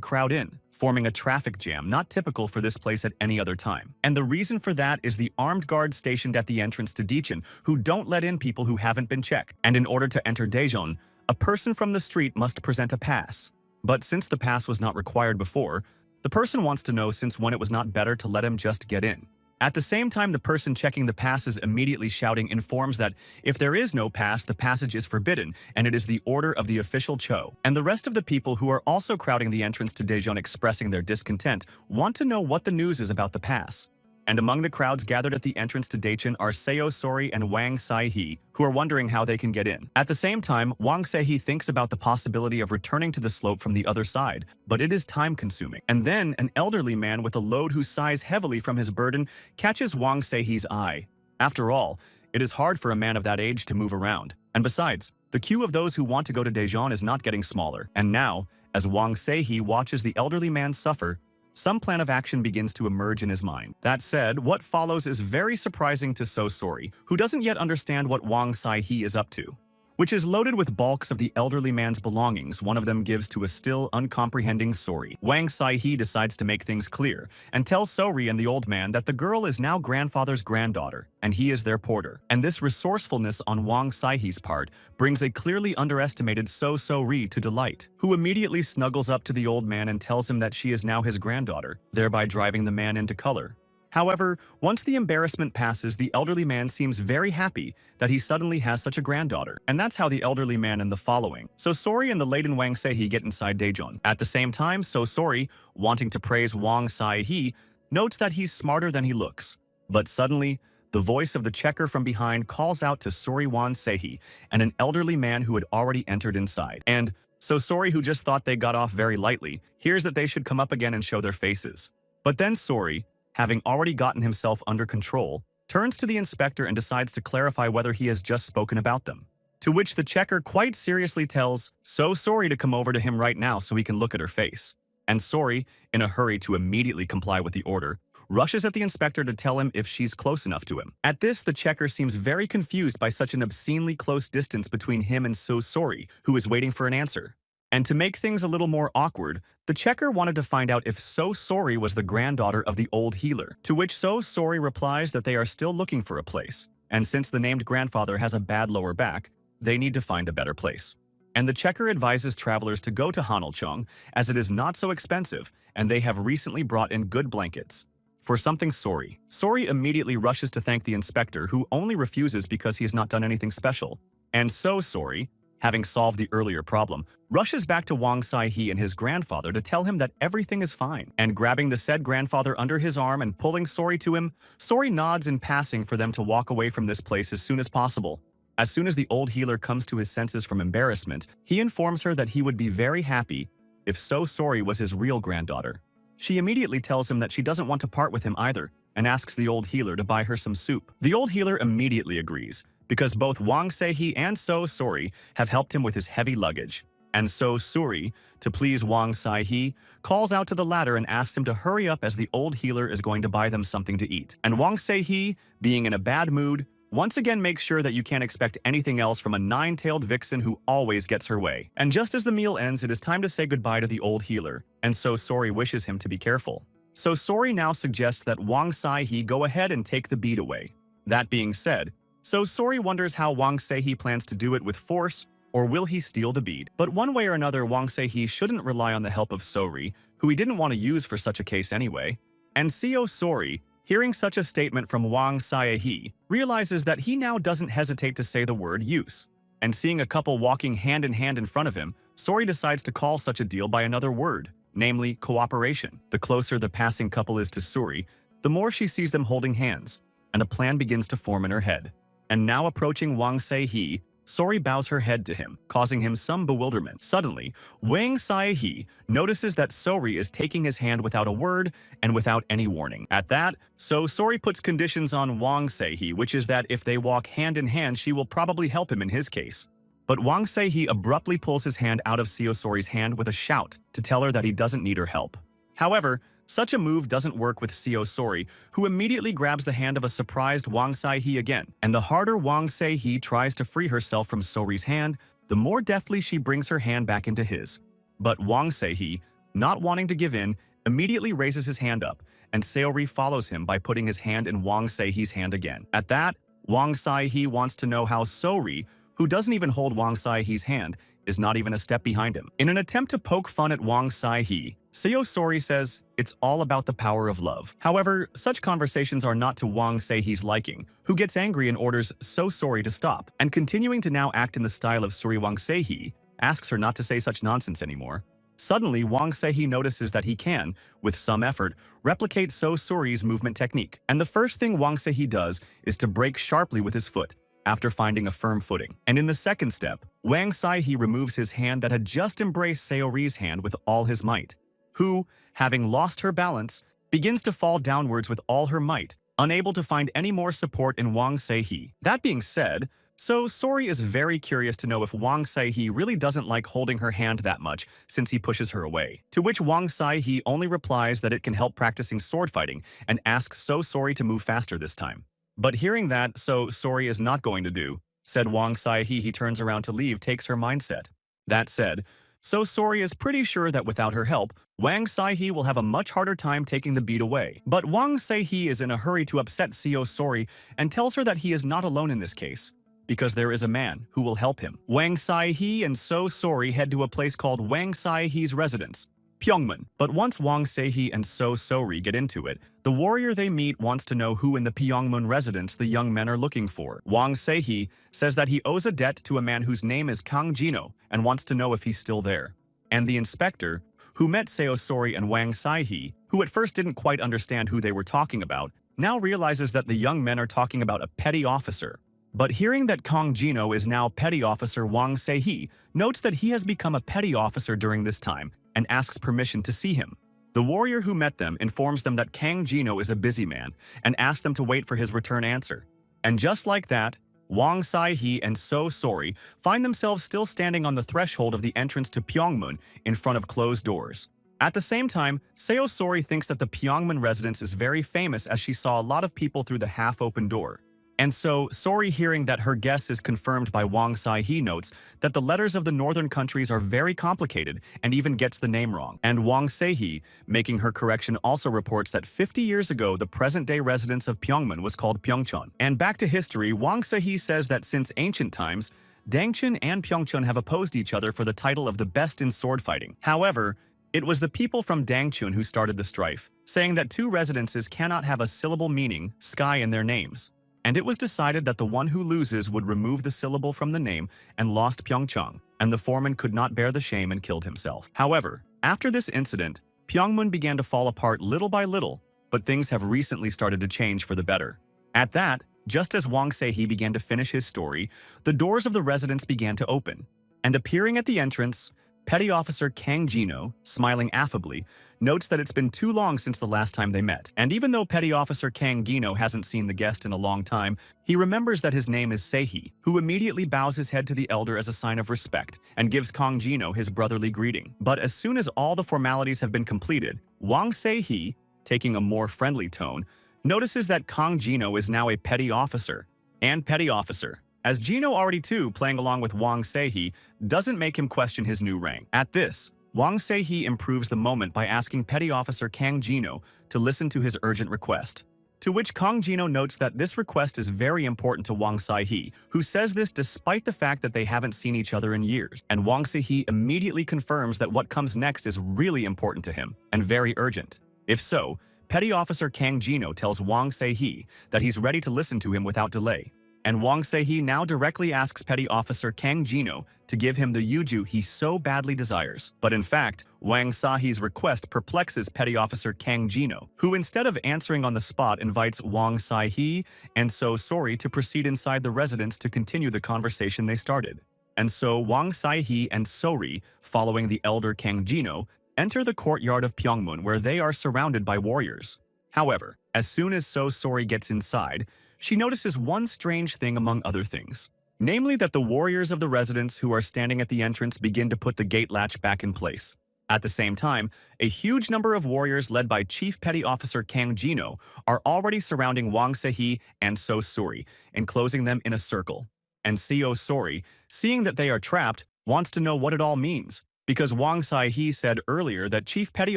crowd in, forming a traffic jam not typical for this place at any other time. And the reason for that is the armed guards stationed at the entrance to Daejeon, who don't let in people who haven't been checked. And in order to enter Daejeon, a person from the street must present a pass. But since the pass was not required before, the person wants to know since when it was not better to let him just get in. At the same time, the person checking the passes immediately shouting informs that if there is no pass, the passage is forbidden, and it is the order of the official Cho. And the rest of the people who are also crowding the entrance to Daejeon expressing their discontent want to know what the news is about the pass. And among the crowds gathered at the entrance to Dachan are Seo Sori and Wang Sai-hee, who are wondering how they can get in. At the same time, Wang Se-hee thinks about the possibility of returning to the slope from the other side, but it is time-consuming. And then, an elderly man with a load who sighs heavily from his burden catches Wang Se-hee's eye. After all, it is hard for a man of that age to move around. And besides, the queue of those who want to go to Daejeon is not getting smaller. And now, as Wang Se-hee watches the elderly man suffer, some plan of action begins to emerge in his mind. That said, what follows is very surprising to So Sori, who doesn't yet understand what Wang Sai-hee is up to. Which is loaded with bulks of the elderly man's belongings one of them gives to a still uncomprehending Sori. Wang Sai-hee decides to make things clear, and tells Sori and the old man that the girl is now grandfather's granddaughter, and he is their porter. And this resourcefulness on Wang Sai-hee's part brings a clearly underestimated So Sori to delight, who immediately snuggles up to the old man and tells him that she is now his granddaughter, thereby driving the man into color. However, once the embarrassment passes, the elderly man seems very happy that he suddenly has such a granddaughter. And that's how the elderly man and the following. So Sori and the laden Wang Se-hee get inside Daejeon. At the same time, So Sori, wanting to praise Wang Sai-hee, notes that he's smarter than he looks. But suddenly, the voice of the checker from behind calls out to Sori Wang Se-hee and an elderly man who had already entered inside. And So Sori, who just thought they got off very lightly, hears that they should come up again and show their faces. But then Sori, having already gotten himself under control, turns to the inspector and decides to clarify whether he has just spoken about them. To which the checker quite seriously tells So Sori to come over to him right now so he can look at her face. And Sori, in a hurry to immediately comply with the order, rushes at the inspector to tell him if she's close enough to him. At this, the checker seems very confused by such an obscenely close distance between him and So Sori, who is waiting for an answer. And to make things a little more awkward, the checker wanted to find out if So Sori was the granddaughter of the old healer, to which So Sori replies that they are still looking for a place, and since the named grandfather has a bad lower back, they need to find a better place. And the checker advises travelers to go to Hanalcheong, as it is not so expensive, and they have recently brought in good blankets. For something Sori. Sori immediately rushes to thank the inspector, who only refuses because he has not done anything special. And So Sori, having solved the earlier problem, rushes back to Wang Sai-hee and his grandfather to tell him that everything is fine. And grabbing the said grandfather under his arm and pulling Sori to him, Sori nods in passing for them to walk away from this place as soon as possible. As soon as the old healer comes to his senses from embarrassment, he informs her that he would be very happy if So Sori was his real granddaughter. She immediately tells him that she doesn't want to part with him either, and asks the old healer to buy her some soup. The old healer immediately agrees, because both Wang Se-hee and So Sori have helped him with his heavy luggage. And So Sori, to please Wang Sai-hee, calls out to the latter and asks him to hurry up as the old healer is going to buy them something to eat. And Wang Se-hee, being in a bad mood, once again makes sure that you can't expect anything else from a nine-tailed vixen who always gets her way. And just as the meal ends, it is time to say goodbye to the old healer, and So Sori wishes him to be careful. So Sori now suggests that Wang Sai-hee go ahead and take the bead away. That being said, So Sori wonders how Wang Se-hee plans to do it with force, or will he steal the bead? But one way or another, Wang Se-hee shouldn't rely on the help of Sori, who he didn't want to use for such a case anyway. And Seo Sori, hearing such a statement from Wang Sai-hee, realizes that he now doesn't hesitate to say the word use. And seeing a couple walking hand in hand in front of him, Sori decides to call such a deal by another word, namely cooperation. The closer the passing couple is to Sori, the more she sees them holding hands, and a plan begins to form in her head. And now approaching Wang Se-hee, Sori bows her head to him, causing him some bewilderment. Suddenly, Wang Se-hee notices that Sori is taking his hand without a word and without any warning. At that, So Sori puts conditions on Wang Se-hee, which is that if they walk hand in hand, she will probably help him in his case. But Wang Se-hee abruptly pulls his hand out of Seo Sori's hand with a shout to tell her that he doesn't need her help. However, such a move doesn't work with Seo Sori, who immediately grabs the hand of a surprised Wang Se-hee again. And the harder Wang Se-hee tries to free herself from Sori's hand, the more deftly she brings her hand back into his. But Wang Se-hee, not wanting to give in, immediately raises his hand up, and Sori follows him by putting his hand in Wang Se-hee's hand again. At that, Wang Se-hee wants to know how Sori, who doesn't even hold Wang Se-hee's hand, is not even a step behind him. In an attempt to poke fun at Wang Se-hee, Seo Sori says it's all about the power of love. However, such conversations are not to Wang Se-hee's liking, who gets angry and orders So Sori to stop, and continuing to now act in the style of Sori Wang Se-hee, asks her not to say such nonsense anymore. Suddenly, Wang Seihe notices that he can, with some effort, replicate So Sori's movement technique. And the first thing Wang Seihe does is to brake sharply with his foot, after finding a firm footing. And in the second step, Wang Saihe removes his hand that had just embraced Sayori's hand with all his might, who, having lost her balance, begins to fall downwards with all her might, unable to find any more support in Wang Saihe. That being said, So Sori is very curious to know if Wang Saihe really doesn't like holding her hand that much since he pushes her away. To which Wang Saihe only replies that it can help practicing sword fighting and asks So Sori to move faster this time. But hearing that So Sori is not going to do, said Wang Saihe he turns around to leave takes her mindset. That said, So Sori is pretty sure that without her help, Wang Saihe will have a much harder time taking the beat away. But Wang Saihe is in a hurry to upset So Sori and tells her that he is not alone in this case, because there is a man who will help him. Wang Saihe and So Sori head to a place called Wang Saihe's residence, Pyongmun. But once Wang Saihe and So Sori get into it, the warrior they meet wants to know who in the Pyongmun residence the young men are looking for. Wang Saihe says that he owes a debt to a man whose name is Kang Jino and wants to know if he's still there. And the inspector, who met Seo Sori and Wang Saihe, who at first didn't quite understand who they were talking about, now realizes that the young men are talking about a petty officer. But hearing that Kang Jino is now Petty Officer Wang Saihe notes that he has become a petty officer during this time and asks permission to see him. The warrior who met them informs them that Kang Jino is a busy man and asks them to wait for his return answer. And just like that, Wang Saihe and So Sori find themselves still standing on the threshold of the entrance to Pyongmun in front of closed doors. At the same time, Seo Sori thinks that the Pyongmun residence is very famous as she saw a lot of people through the half-open door. And so, Sori hearing that her guess is confirmed by Wang Saihe notes that the letters of the northern countries are very complicated and even gets the name wrong. And Wang Saihe, making her correction, also reports that 50 years ago the present-day residence of Pyongmun was called Pyeongchon. And back to history, Wang Saihe says that since ancient times, Dangchun and Pyeongchon have opposed each other for the title of the best in sword fighting. However, it was the people from Dangchun who started the strife, saying that two residences cannot have a syllable meaning, sky, in their names. And it was decided that the one who loses would remove the syllable from the name and lost Pyeongchang, and the foreman could not bear the shame and killed himself. However, after this incident, Pyongmun began to fall apart little by little, but things have recently started to change for the better. At that, just as Wang Saihe began to finish his story, the doors of the residence began to open, and appearing at the entrance, Petty Officer Kang Jino, smiling affably, notes that it's been too long since the last time they met. And even though Petty Officer Kang Jino hasn't seen the guest in a long time, he remembers that his name is Seihe, who immediately bows his head to the elder as a sign of respect and gives Kang Jino his brotherly greeting. But as soon as all the formalities have been completed, Wang Saihe, taking a more friendly tone, notices that Kang Jino is now a petty officer. And petty officer, as Jino already too playing along with Wang Saihe, doesn't make him question his new rank. At this, Wang Saihe improves the moment by asking Petty Officer Kang Jino to listen to his urgent request. To which Kang Jino notes that this request is very important to Wang Saihe, who says this despite the fact that they haven't seen each other in years. And Wang Saihe immediately confirms that what comes next is really important to him and very urgent. If so, Petty Officer Kang Jino tells Wang Saihe that he's ready to listen to him without delay. And Wang Saihe now directly asks Petty Officer Kang Jino to give him the yuju he so badly desires. But in fact, Wang Saihe's request perplexes Petty Officer Kang Jino, who instead of answering on the spot invites Wang Saihe and So Sori to proceed inside the residence to continue the conversation they started. And so Wang Saihe and Sori, following the elder Kang Jino, enter the courtyard of Pyongmun where they are surrounded by warriors. However, as soon as So Sori gets inside, she notices one strange thing among other things. Namely that the warriors of the residence who are standing at the entrance begin to put the gate latch back in place. At the same time, a huge number of warriors led by Chief Petty Officer Kang Jino are already surrounding Wang Saihe and So Sori, enclosing them in a circle. And So Sori, seeing that they are trapped, wants to know what it all means, because Wang Saihe said earlier that Chief Petty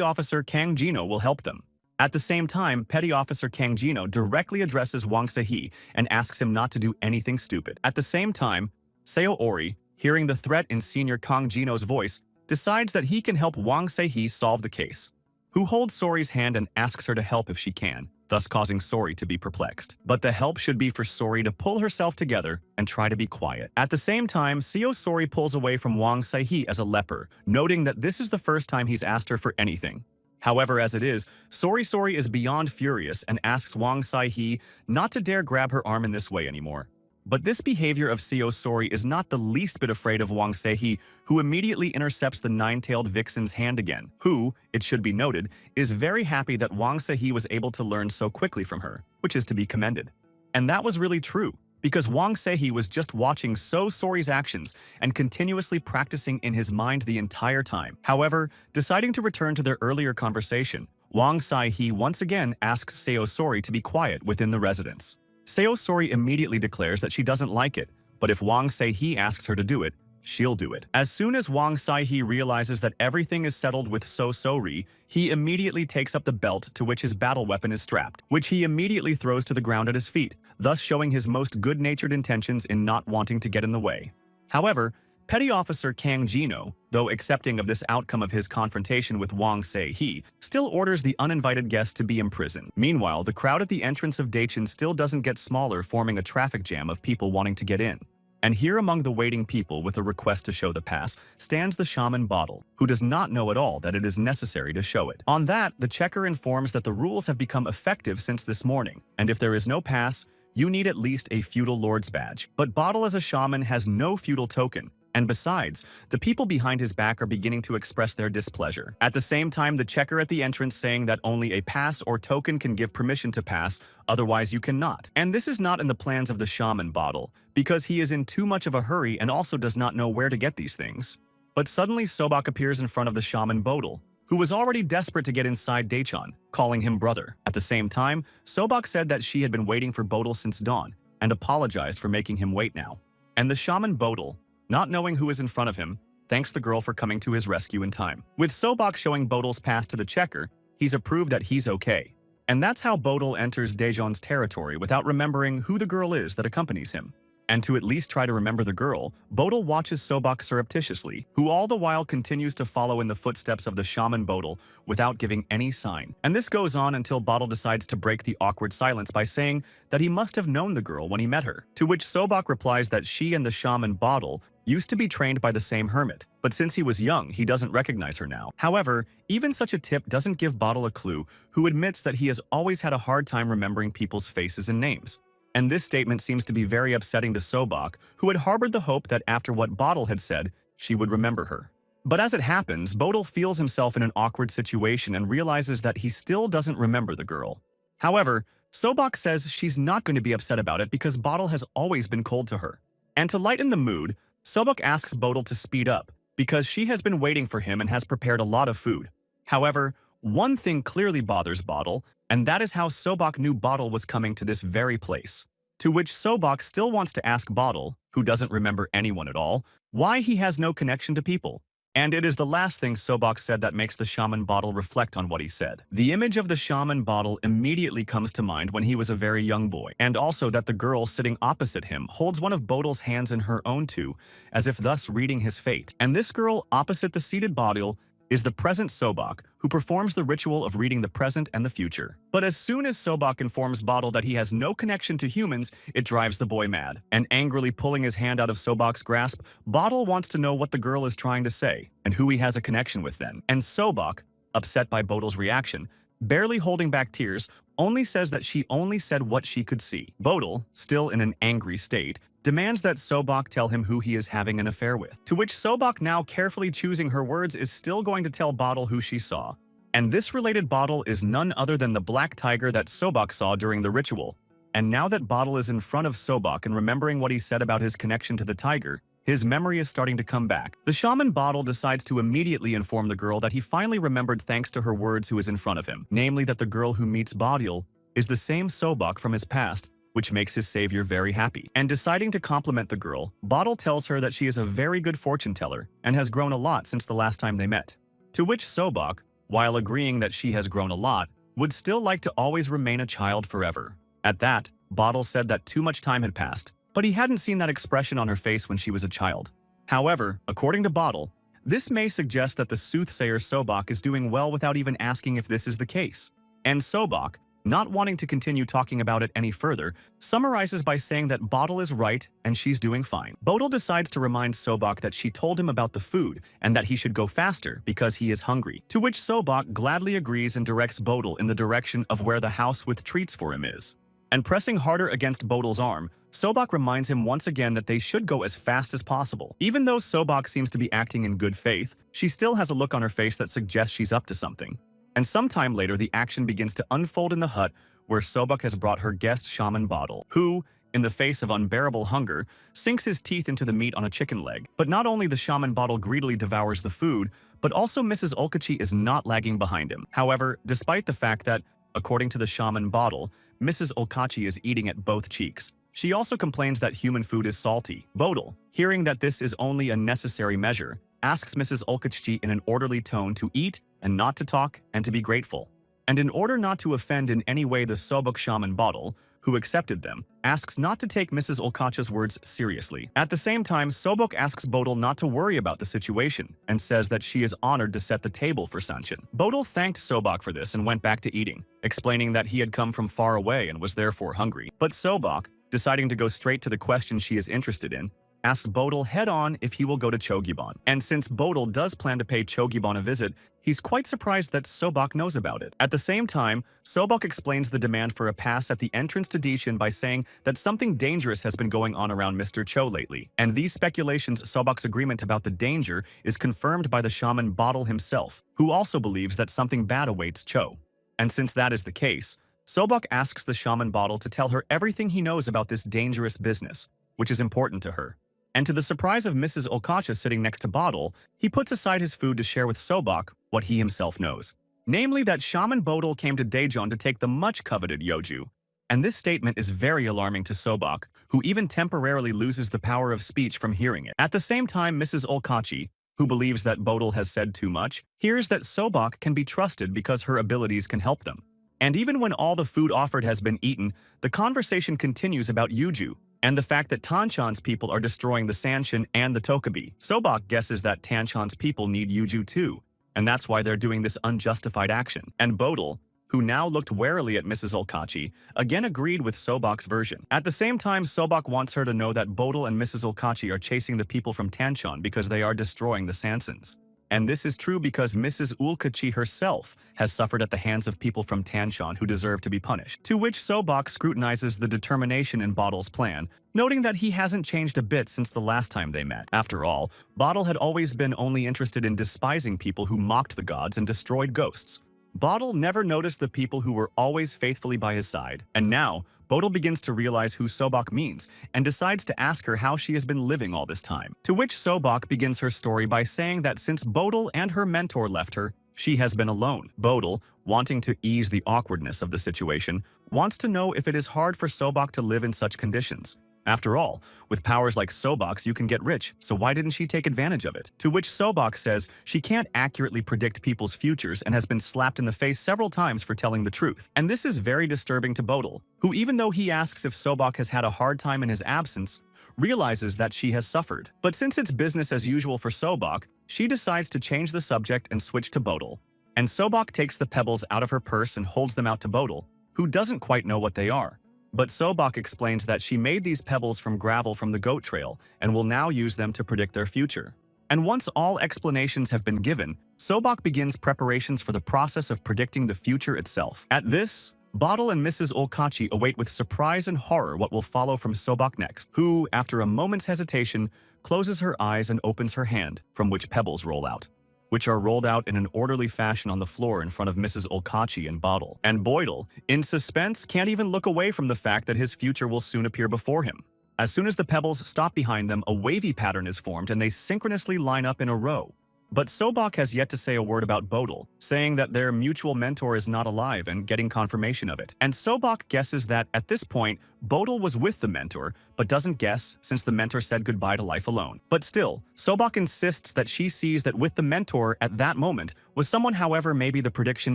Officer Kang Jino will help them. At the same time, Petty Officer Kang Jino directly addresses Wang Saihe and asks him not to do anything stupid. At the same time, Seo Ori, hearing the threat in Senior Kang Jino's voice, decides that he can help Wang Saihe solve the case, who holds Sori's hand and asks her to help if she can. thus causing Sori to be perplexed. But the help should be for Sori to pull herself together and try to be quiet. At the same time, Seo Sori pulls away from Wang Saihee as a leper, noting that this is the first time he's asked her for anything. However, as it is, Sori is beyond furious and asks Wang Saihee not to dare grab her arm in this way anymore. But this behavior of Seo Sori is not the least bit afraid of Wang Saihee, who immediately intercepts the nine-tailed vixen's hand again, who, it should be noted, is very happy that Wang Saihee was able to learn so quickly from her, which is to be commended. And that was really true, because Wang Saihee was just watching Seo Sori's actions and continuously practicing in his mind the entire time. However, deciding to return to their earlier conversation, Wang Saihee once again asks Seo Sori to be quiet within the residence. Seo Sori immediately declares that she doesn't like it, but if Wang Saihee asks her to do it, she'll do it. As soon as Wang Saihee realizes that everything is settled with Seo Sori, he immediately takes up the belt to which his battle weapon is strapped, which he immediately throws to the ground at his feet, thus showing his most good-natured intentions in not wanting to get in the way. However, Petty Officer Kang Jino, though accepting of this outcome of his confrontation with Wang Saihee, still orders the uninvited guest to be imprisoned. Meanwhile, the crowd at the entrance of Daichin still doesn't get smaller, forming a traffic jam of people wanting to get in. And here among the waiting people with a request to show the pass stands the shaman Bottle, who does not know at all that it is necessary to show it. On that, the checker informs that the rules have become effective since this morning, and if there is no pass, you need at least a feudal lord's badge. But Bottle as a shaman has no feudal token, and besides, the people behind his back are beginning to express their displeasure. At the same time, the checker at the entrance saying that only a pass or token can give permission to pass, otherwise you cannot. And this is not in the plans of the shaman Bottle, because he is in too much of a hurry and also does not know where to get these things. But suddenly Sobak appears in front of the shaman Bodil, who was already desperate to get inside Daichin, calling him brother. At the same time, Sobak said that she had been waiting for Bodil since dawn, and apologized for making him wait now. And the shaman Bodil, not knowing who is in front of him, thanks the girl for coming to his rescue in time. With Sobak showing Bodil's pass to the checker, he's approved that he's okay. And that's how Bodil enters Daejeon's territory without remembering who the girl is that accompanies him. And to at least try to remember the girl, Bodil watches Sobak surreptitiously, who all the while continues to follow in the footsteps of the shaman Bodil without giving any sign. And this goes on until Bodil decides to break the awkward silence by saying that he must have known the girl when he met her, to which Sobak replies that she and the shaman Bodil used to be trained by the same hermit, but since he was young, he doesn't recognize her now. However, even such a tip doesn't give Bodil a clue, who admits that he has always had a hard time remembering people's faces and names. And this statement seems to be very upsetting to Sobak, who had harbored the hope that after what Bodil had said, she would remember her. But as it happens, Bodil feels himself in an awkward situation and realizes that he still doesn't remember the girl. However, Sobak says she's not going to be upset about it because Bodil has always been cold to her. And to lighten the mood, Sobak asks Bodil to speed up because she has been waiting for him and has prepared a lot of food. However, one thing clearly bothers Bodil, and that is how Sobak knew Bodil was coming to this very place. To which Sobak still wants to ask Bodil, who doesn't remember anyone at all, why he has no connection to people. And it is the last thing Sobak said that makes the shaman Bodil reflect on what he said. The image of the shaman Bodil immediately comes to mind when he was a very young boy, and also that the girl sitting opposite him holds one of Bodil's hands in her own too, as if thus reading his fate. And this girl opposite the seated Bodil is the present Sobak, who performs the ritual of reading the present and the future. But as soon as Sobak informs Bodil that he has no connection to humans, it drives the boy mad. And angrily pulling his hand out of Sobak's grasp, Bodil wants to know what the girl is trying to say, and who he has a connection with then. And Sobak, upset by Bodil's reaction, barely holding back tears, only says that she only said what she could see. Bodil, still in an angry state, demands that Sobak tell him who he is having an affair with, to which Sobak, now carefully choosing her words, is still going to tell Bodil who she saw. And this related Bodil is none other than the black tiger that Sobak saw during the ritual. And now that Bodil is in front of Sobak and remembering what he said about his connection to the tiger, his memory is starting to come back. The shaman Bodil decides to immediately inform the girl that he finally remembered thanks to her words who is in front of him, namely that the girl who meets Bodil is the same Sobak from his past, which makes his savior very happy. And deciding to compliment the girl, Bodil tells her that she is a very good fortune teller and has grown a lot since the last time they met. To which Sobak, while agreeing that she has grown a lot, would still like to always remain a child forever. At that, Bodil said that too much time had passed, but he hadn't seen that expression on her face when she was a child. However, according to Bodil, this may suggest that the soothsayer Sobak is doing well without even asking if this is the case. And Sobak, not wanting to continue talking about it any further, summarizes by saying that Bottle is right and she's doing fine. Bodil decides to remind Sobok that she told him about the food and that he should go faster because he is hungry, to which Sobok gladly agrees and directs Bodil in the direction of where the house with treats for him is. And pressing harder against Bodil's arm, Sobok reminds him once again that they should go as fast as possible. Even though Sobok seems to be acting in good faith, she still has a look on her face that suggests she's up to something. And sometime later, the action begins to unfold in the hut where Sobok has brought her guest shaman Bottle, who, in the face of unbearable hunger, sinks his teeth into the meat on a chicken leg. But not only the shaman Bottle greedily devours the food, but also Mrs. Olkachi is not lagging behind him. However, despite the fact that, according to the shaman Bottle, Mrs. Olkachi is eating at both cheeks, she also complains that human food is salty. Bodil, hearing that this is only a necessary measure, asks Mrs. Olkachi in an orderly tone to eat and not to talk and to be grateful. And in order not to offend in any way the Sobok shaman Bottle, who accepted them, asks not to take Mrs. Olkachi's words seriously. At the same time, Sobok asks Bodil not to worry about the situation and says that she is honored to set the table for Sanchin. Bodil thanked Sobok for this and went back to eating, explaining that he had come from far away and was therefore hungry. But Sobok, deciding to go straight to the question she is interested in, asks Bodil head-on if he will go to Chogyebon. And since Bodil does plan to pay Chogyebon a visit, he's quite surprised that Sobok knows about it. At the same time, Sobok explains the demand for a pass at the entrance to Dishin by saying that something dangerous has been going on around Mr. Cho lately. And these speculations, Sobok's agreement about the danger, is confirmed by the shaman Bottle himself, who also believes that something bad awaits Cho. And since that is the case, Sobok asks the shaman Bottle to tell her everything he knows about this dangerous business, which is important to her. And to the surprise of Mrs. Olkachi sitting next to Bottle, he puts aside his food to share with Sobok what he himself knows. Namely that Shaman Bodil came to Daejeon to take the much-coveted Yeoju. And this statement is very alarming to Sobok, who even temporarily loses the power of speech from hearing it. At the same time, Mrs. Olkachi, who believes that Bodil has said too much, hears that Sobok can be trusted because her abilities can help them. And even when all the food offered has been eaten, the conversation continues about Yuju, and the fact that Tanchan's people are destroying the Sanshin and the Tokabi. Sobok guesses that Tanchan's people need Yuju too, and that's why they're doing this unjustified action. And Bodil, who now looked warily at Mrs. Olkachi, again agreed with Sobok's version. At the same time, Sobok wants her to know that Bodil and Mrs. Olkachi are chasing the people from Tanchan because they are destroying the Sansins. And this is true because Mrs. Olkachi herself has suffered at the hands of people from Tanchan who deserve to be punished. To which Sobok scrutinizes the determination in Bodil's plan, noting that he hasn't changed a bit since the last time they met. After all, Bodil had always been only interested in despising people who mocked the gods and destroyed ghosts. Bodil never noticed the people who were always faithfully by his side, and now, Bodil begins to realize who Sobok means and decides to ask her how she has been living all this time. To which Sobok begins her story by saying that since Bodil and her mentor left her, she has been alone. Bodil, wanting to ease the awkwardness of the situation, wants to know if it is hard for Sobok to live in such conditions. After all, with powers like Sobok's, you can get rich, so why didn't she take advantage of it? To which Sobok says she can't accurately predict people's futures and has been slapped in the face several times for telling the truth. And this is very disturbing to Bodil, who even though he asks if Sobok has had a hard time in his absence, realizes that she has suffered. But since it's business as usual for Sobok, she decides to change the subject and switch to Bodil. And Sobok takes the pebbles out of her purse and holds them out to Bodil, who doesn't quite know what they are. But Sobok explains that she made these pebbles from gravel from the goat trail and will now use them to predict their future. And once all explanations have been given, Sobok begins preparations for the process of predicting the future itself. At this, Bodil and Mrs. Olkachi await with surprise and horror what will follow from Sobok next, who, after a moment's hesitation, closes her eyes and opens her hand, from which pebbles roll out, which are rolled out in an orderly fashion on the floor in front of Mrs. Olkachi and Bodil. And Bodil, in suspense, can't even look away from the fact that his future will soon appear before him. As soon as the pebbles stop behind them, a wavy pattern is formed and they synchronously line up in a row. But Sobok has yet to say a word about Bodil, saying that their mutual mentor is not alive and getting confirmation of it. And Sobok guesses that, at this point, Bodil was with the mentor, but doesn't guess since the mentor said goodbye to life alone. But still, Sobok insists that she sees that with the mentor at that moment was someone, however maybe the prediction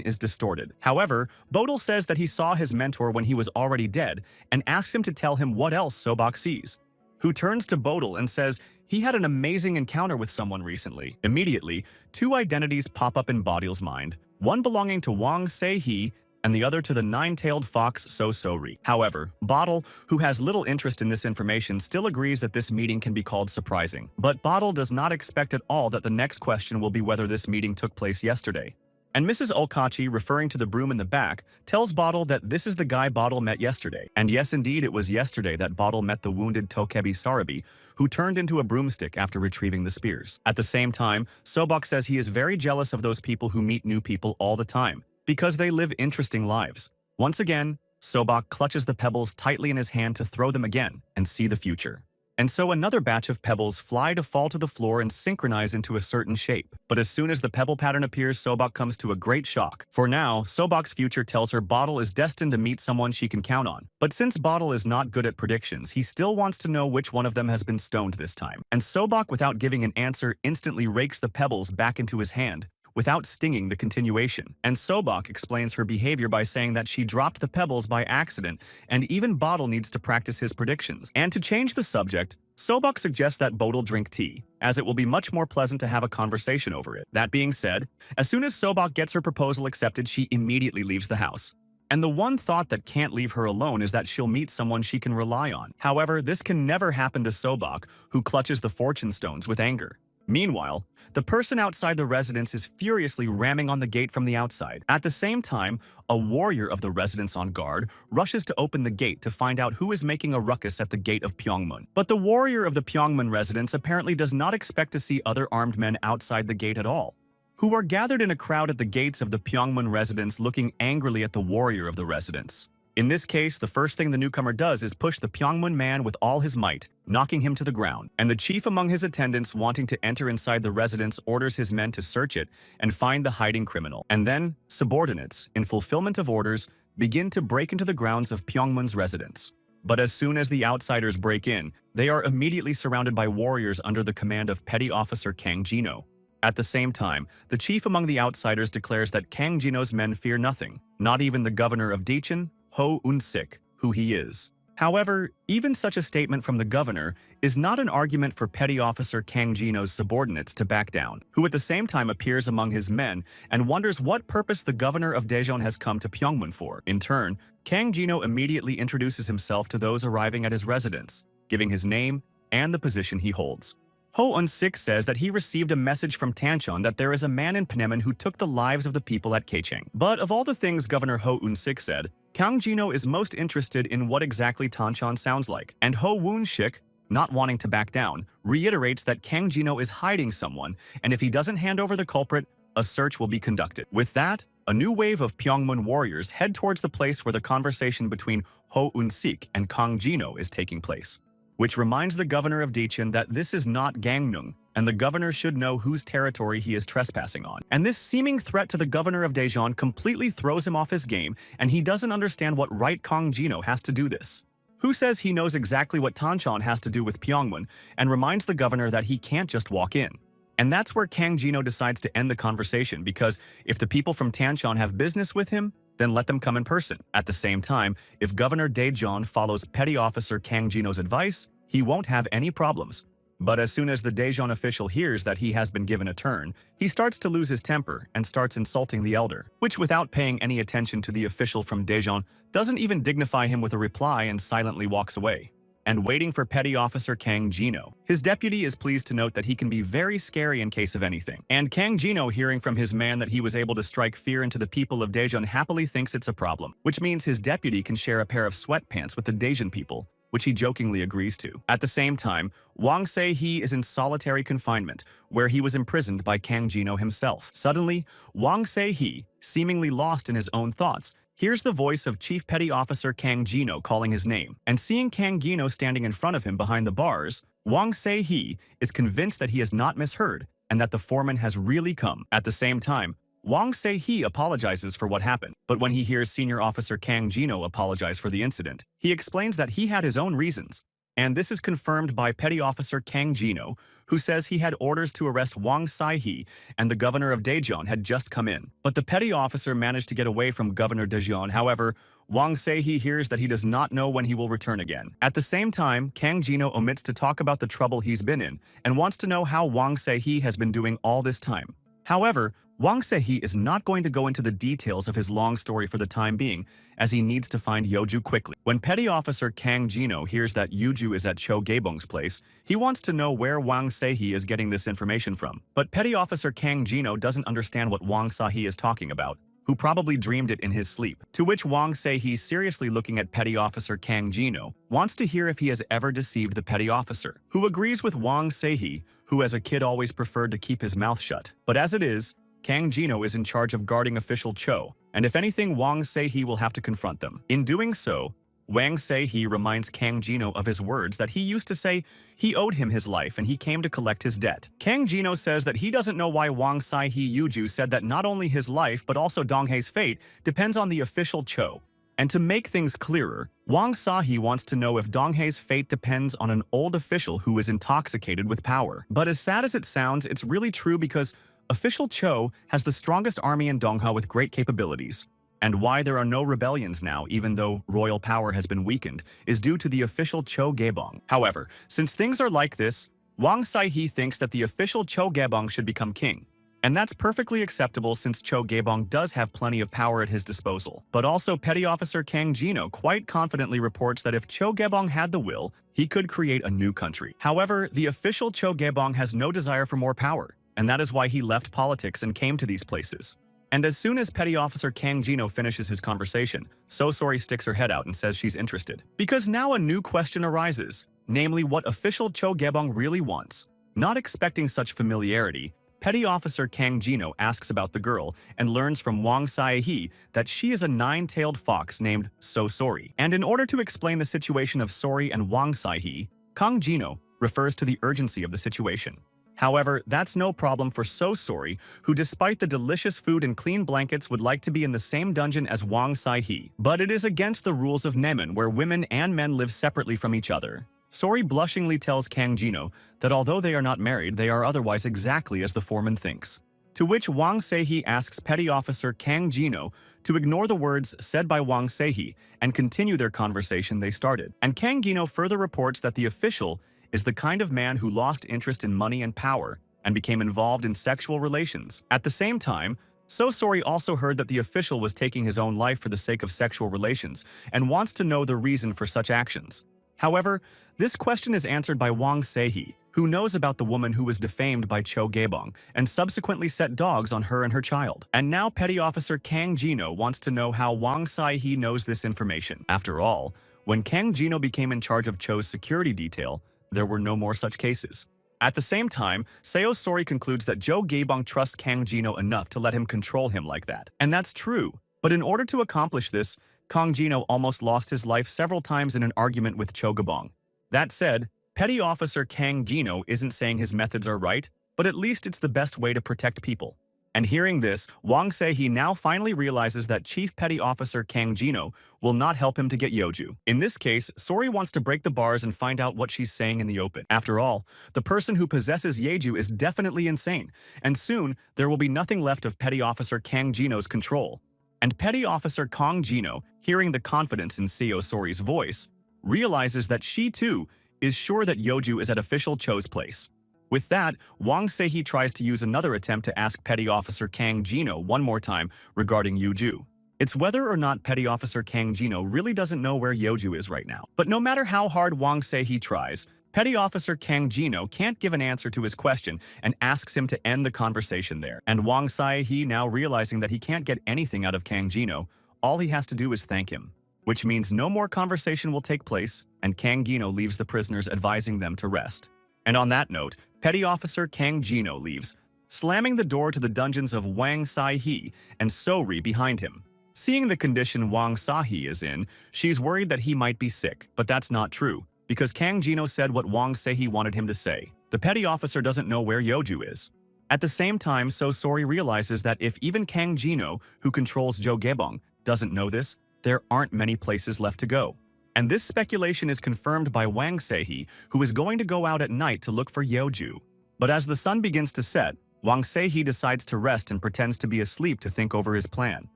is distorted. However, Bodil says that he saw his mentor when he was already dead and asks him to tell him what else Sobok sees, who turns to Bodil and says he had an amazing encounter with someone recently. Immediately, two identities pop up in Bodil's mind, one belonging to Wang Se-hee and the other to the nine-tailed fox So-So-Ri. However, Bottle, who has little interest in this information, still agrees that this meeting can be called surprising. But Bottle does not expect at all that the next question will be whether this meeting took place yesterday. And Mrs. Olkachi, referring to the broom in the back, tells Bottle that this is the guy Bottle met yesterday. And yes, indeed, it was yesterday that Bottle met the wounded Tokebi Sarabi, who turned into a broomstick after retrieving the spears. At the same time, Sobok says he is very jealous of those people who meet new people all the time, because they live interesting lives. Once again, Sobok clutches the pebbles tightly in his hand to throw them again and see the future. And so another batch of pebbles fly to fall to the floor and synchronize into a certain shape. But as soon as the pebble pattern appears, Sobok comes to a great shock. For now, Sobok's future tells her Bottle is destined to meet someone she can count on. But since Bottle is not good at predictions, he still wants to know which one of them has been stoned this time. And Sobok, without giving an answer, instantly rakes the pebbles back into his hand, without stinging the continuation. And Sobok explains her behavior by saying that she dropped the pebbles by accident, and even Bottle needs to practice his predictions. And to change the subject, Sobok suggests that Bottle drink tea, as it will be much more pleasant to have a conversation over it. That being said, as soon as Sobok gets her proposal accepted, she immediately leaves the house. And the one thought that can't leave her alone is that she'll meet someone she can rely on. However, this can never happen to Sobok, who clutches the fortune stones with anger. Meanwhile, the person outside the residence is furiously ramming on the gate from the outside. At the same time, a warrior of the residence on guard rushes to open the gate to find out who is making a ruckus at the gate of Pyongmun. But the warrior of the Pyongmun residence apparently does not expect to see other armed men outside the gate at all, who are gathered in a crowd at the gates of the Pyongmun residence looking angrily at the warrior of the residence. In this case, the first thing the newcomer does is push the Pyongmun man with all his might, knocking him to the ground. And the chief among his attendants, wanting to enter inside the residence, orders his men to search it and find the hiding criminal. And then, subordinates, in fulfillment of orders, begin to break into the grounds of Pyongmun's residence. But as soon as the outsiders break in, they are immediately surrounded by warriors under the command of Petty Officer Kang Jino. At the same time, the chief among the outsiders declares that Kang Jino's men fear nothing, not even the governor of Dechen, Ho Un-sik, who he is. However, even such a statement from the governor is not an argument for Petty Officer Kang Jino's subordinates to back down, who at the same time appears among his men and wonders what purpose the governor of Daejeon has come to Pyongmun for. In turn, Kang Jino immediately introduces himself to those arriving at his residence, giving his name and the position he holds. Ho Un-sik says that he received a message from Tanchon that there is a man in Pneumon who took the lives of the people at Kacheng. But of all the things Governor Ho Un-sik said, Kang Jino is most interested in what exactly Tanchon sounds like. And Ho Un-sik, not wanting to back down, reiterates that Kang Jino is hiding someone, and if he doesn't hand over the culprit, a search will be conducted. With that, a new wave of Pyongmun warriors head towards the place where the conversation between Ho Un-sik and Kang Jino is taking place, which reminds the governor of Dechen that this is not Gangneung, and the governor should know whose territory he is trespassing on. And this seeming threat to the governor of Daejeon completely throws him off his game, and he doesn't understand what right Kang Jino has to do this. Who says he knows exactly what Tanchon has to do with Pyongmun, and reminds the governor that he can't just walk in. And that's where Kang Jino decides to end the conversation, because if the people from Tanchon have business with him, then let them come in person. At the same time, if Governor Daejeon follows Petty Officer Kang Jino's advice, he won't have any problems. But as soon as the Daejeon official hears that he has been given a turn, he starts to lose his temper and starts insulting the elder, which without paying any attention to the official from Daejeon, doesn't even dignify him with a reply and silently walks away. And waiting for Petty Officer Kang Jino, his deputy is pleased to note that he can be very scary in case of anything. And Kang Jino, hearing from his man that he was able to strike fear into the people of Daejeon, happily thinks it's a problem, which means his deputy can share a pair of sweatpants with the Daejeon people, which he jokingly agrees to. At the same time, Wang Se-hee is in solitary confinement, where he was imprisoned by Kang Jino himself. Suddenly, Wang Se-hee, seemingly lost in his own thoughts, hears the voice of Chief Petty Officer Kang Jino calling his name, and seeing Kang Jino standing in front of him behind the bars, Wang Se-hee is convinced that he has not misheard and that the foreman has really come. At the same time, Wang Se-hee apologizes for what happened, but when he hears Senior Officer Kang Jino apologize for the incident, he explains that he had his own reasons. And this is confirmed by Petty Officer Kang Jino, who says he had orders to arrest Wang Se-hee and the governor of Daejeon had just come in. But the petty officer managed to get away from Governor Daejeon. However, Wang Se-hee hears that he does not know when he will return again. At the same time, Kang Jino omits to talk about the trouble he's been in and wants to know how Wang Se-hee has been doing all this time. However, Wang Seihe is not going to go into the details of his long story for the time being, as he needs to find Yeoju quickly. When Petty Officer Kang Jino hears that Yeoju is at Cho Gaebong's place, he wants to know where Wang Seihe is getting this information from. But Petty Officer Kang Jino doesn't understand what Wang Seihe is talking about, who probably dreamed it in his sleep. To which Wang Seihe, seriously looking at Petty Officer Kang Jino, wants to hear if he has ever deceived the Petty Officer, who agrees with Wang Seihe, who as a kid always preferred to keep his mouth shut. But as it is, Kang Jino is in charge of guarding official Cho, and if anything, Wang Seihe will have to confront them. In doing so, Wang Seihe reminds Kang Jino of his words that he used to say he owed him his life and he came to collect his debt. Kang Jino says that he doesn't know why Wang Seihe Yeoju said that not only his life but also Donghai's fate depends on the official Cho. And to make things clearer, Wang Seihe wants to know if Donghai's fate depends on an old official who is intoxicated with power. But as sad as it sounds, it's really true because official Cho has the strongest army in Dongha with great capabilities. And why there are no rebellions now, even though royal power has been weakened, is due to the official Cho Gaebong. However, since things are like this, Wang Seihe thinks that the official Cho Gaebong should become king. And that's perfectly acceptable since Cho Gaebong does have plenty of power at his disposal. But also Petty Officer Kang Jino quite confidently reports that if Cho Gaebong had the will, he could create a new country. However, the official Cho Gaebong has no desire for more power, and that is why he left politics and came to these places. And as soon as Petty Officer Kang Jino finishes his conversation, So Sori sticks her head out and says she's interested. Because now a new question arises, namely what official Cho Gaebong really wants. Not expecting such familiarity, Petty Officer Kang Jino asks about the girl and learns from Wang Seihe that she is a nine-tailed fox named So Sori. And in order to explain the situation of Sori and Wang Seihe, Kang Jino refers to the urgency of the situation. However, that's no problem for So Sori, who despite the delicious food and clean blankets would like to be in the same dungeon as Wang Seihe. But it is against the rules of Nemen where women and men live separately from each other. Sori blushingly tells Kang Jino that although they are not married, they are otherwise exactly as the foreman thinks. To which Wang Seihe asks Petty Officer Kang Jino to ignore the words said by Wang Seihe and continue their conversation they started. And Kang Jino further reports that the official is the kind of man who lost interest in money and power and became involved in sexual relations. At the same time, So Sori also heard that the official was taking his own life for the sake of sexual relations and wants to know the reason for such actions. However, this question is answered by Wang Seihe, who knows about the woman who was defamed by Cho Gaebong and subsequently set dogs on her and her child. And now Petty Officer Kang Jino wants to know how Wang Seihe knows this information. After all, when Kang Jino became in charge of Cho's security detail, there were no more such cases. At the same time, Seo Sori concludes that Cho Gaebong trusts Kang Jino enough to let him control him like that. And that's true. But in order to accomplish this, Kang Jino almost lost his life several times in an argument with Cho Gaebong. That said, Petty Officer Kang Jino isn't saying his methods are right, but at least it's the best way to protect people. And hearing this, Wang Seihe now finally realizes that Chief Petty Officer Kang Jino will not help him to get Yeoju. In this case, Sori wants to break the bars and find out what she's saying in the open. After all, the person who possesses Yeoju is definitely insane, and soon there will be nothing left of Petty Officer Kang Jino's control. And Petty Officer Kang Jino, hearing the confidence in Seo Sori's voice, realizes that she too is sure that Yeoju is at official Cho's place. With that, Wang Seihe tries to use another attempt to ask Petty Officer Kang Jino one more time regarding Yeoju. It's whether or not Petty Officer Kang Jino really doesn't know where Yeoju is right now. But no matter how hard Wang Seihe tries, Petty Officer Kang Jino can't give an answer to his question and asks him to end the conversation there. And Wang Seihe, now realizing that he can't get anything out of Kang Jino, all he has to do is thank him. Which means no more conversation will take place, and Kang Jino leaves the prisoners, advising them to rest. And on that note, Petty Officer Kang Jino leaves, slamming the door to the dungeons of Wang Seihe and Sori behind him. Seeing the condition Wang Seihe is in, she's worried that he might be sick, but that's not true, because Kang Jino said what Wang Seihe wanted him to say. The petty officer doesn't know where Yeoju is. At the same time, So Sori realizes that if even Kang Jino, who controls Cho Gaebong, doesn't know this, there aren't many places left to go. And this speculation is confirmed by Wang Seihe, who is going to go out at night to look for Yeoju. But as the sun begins to set, Wang Seihe decides to rest and pretends to be asleep to think over his plan.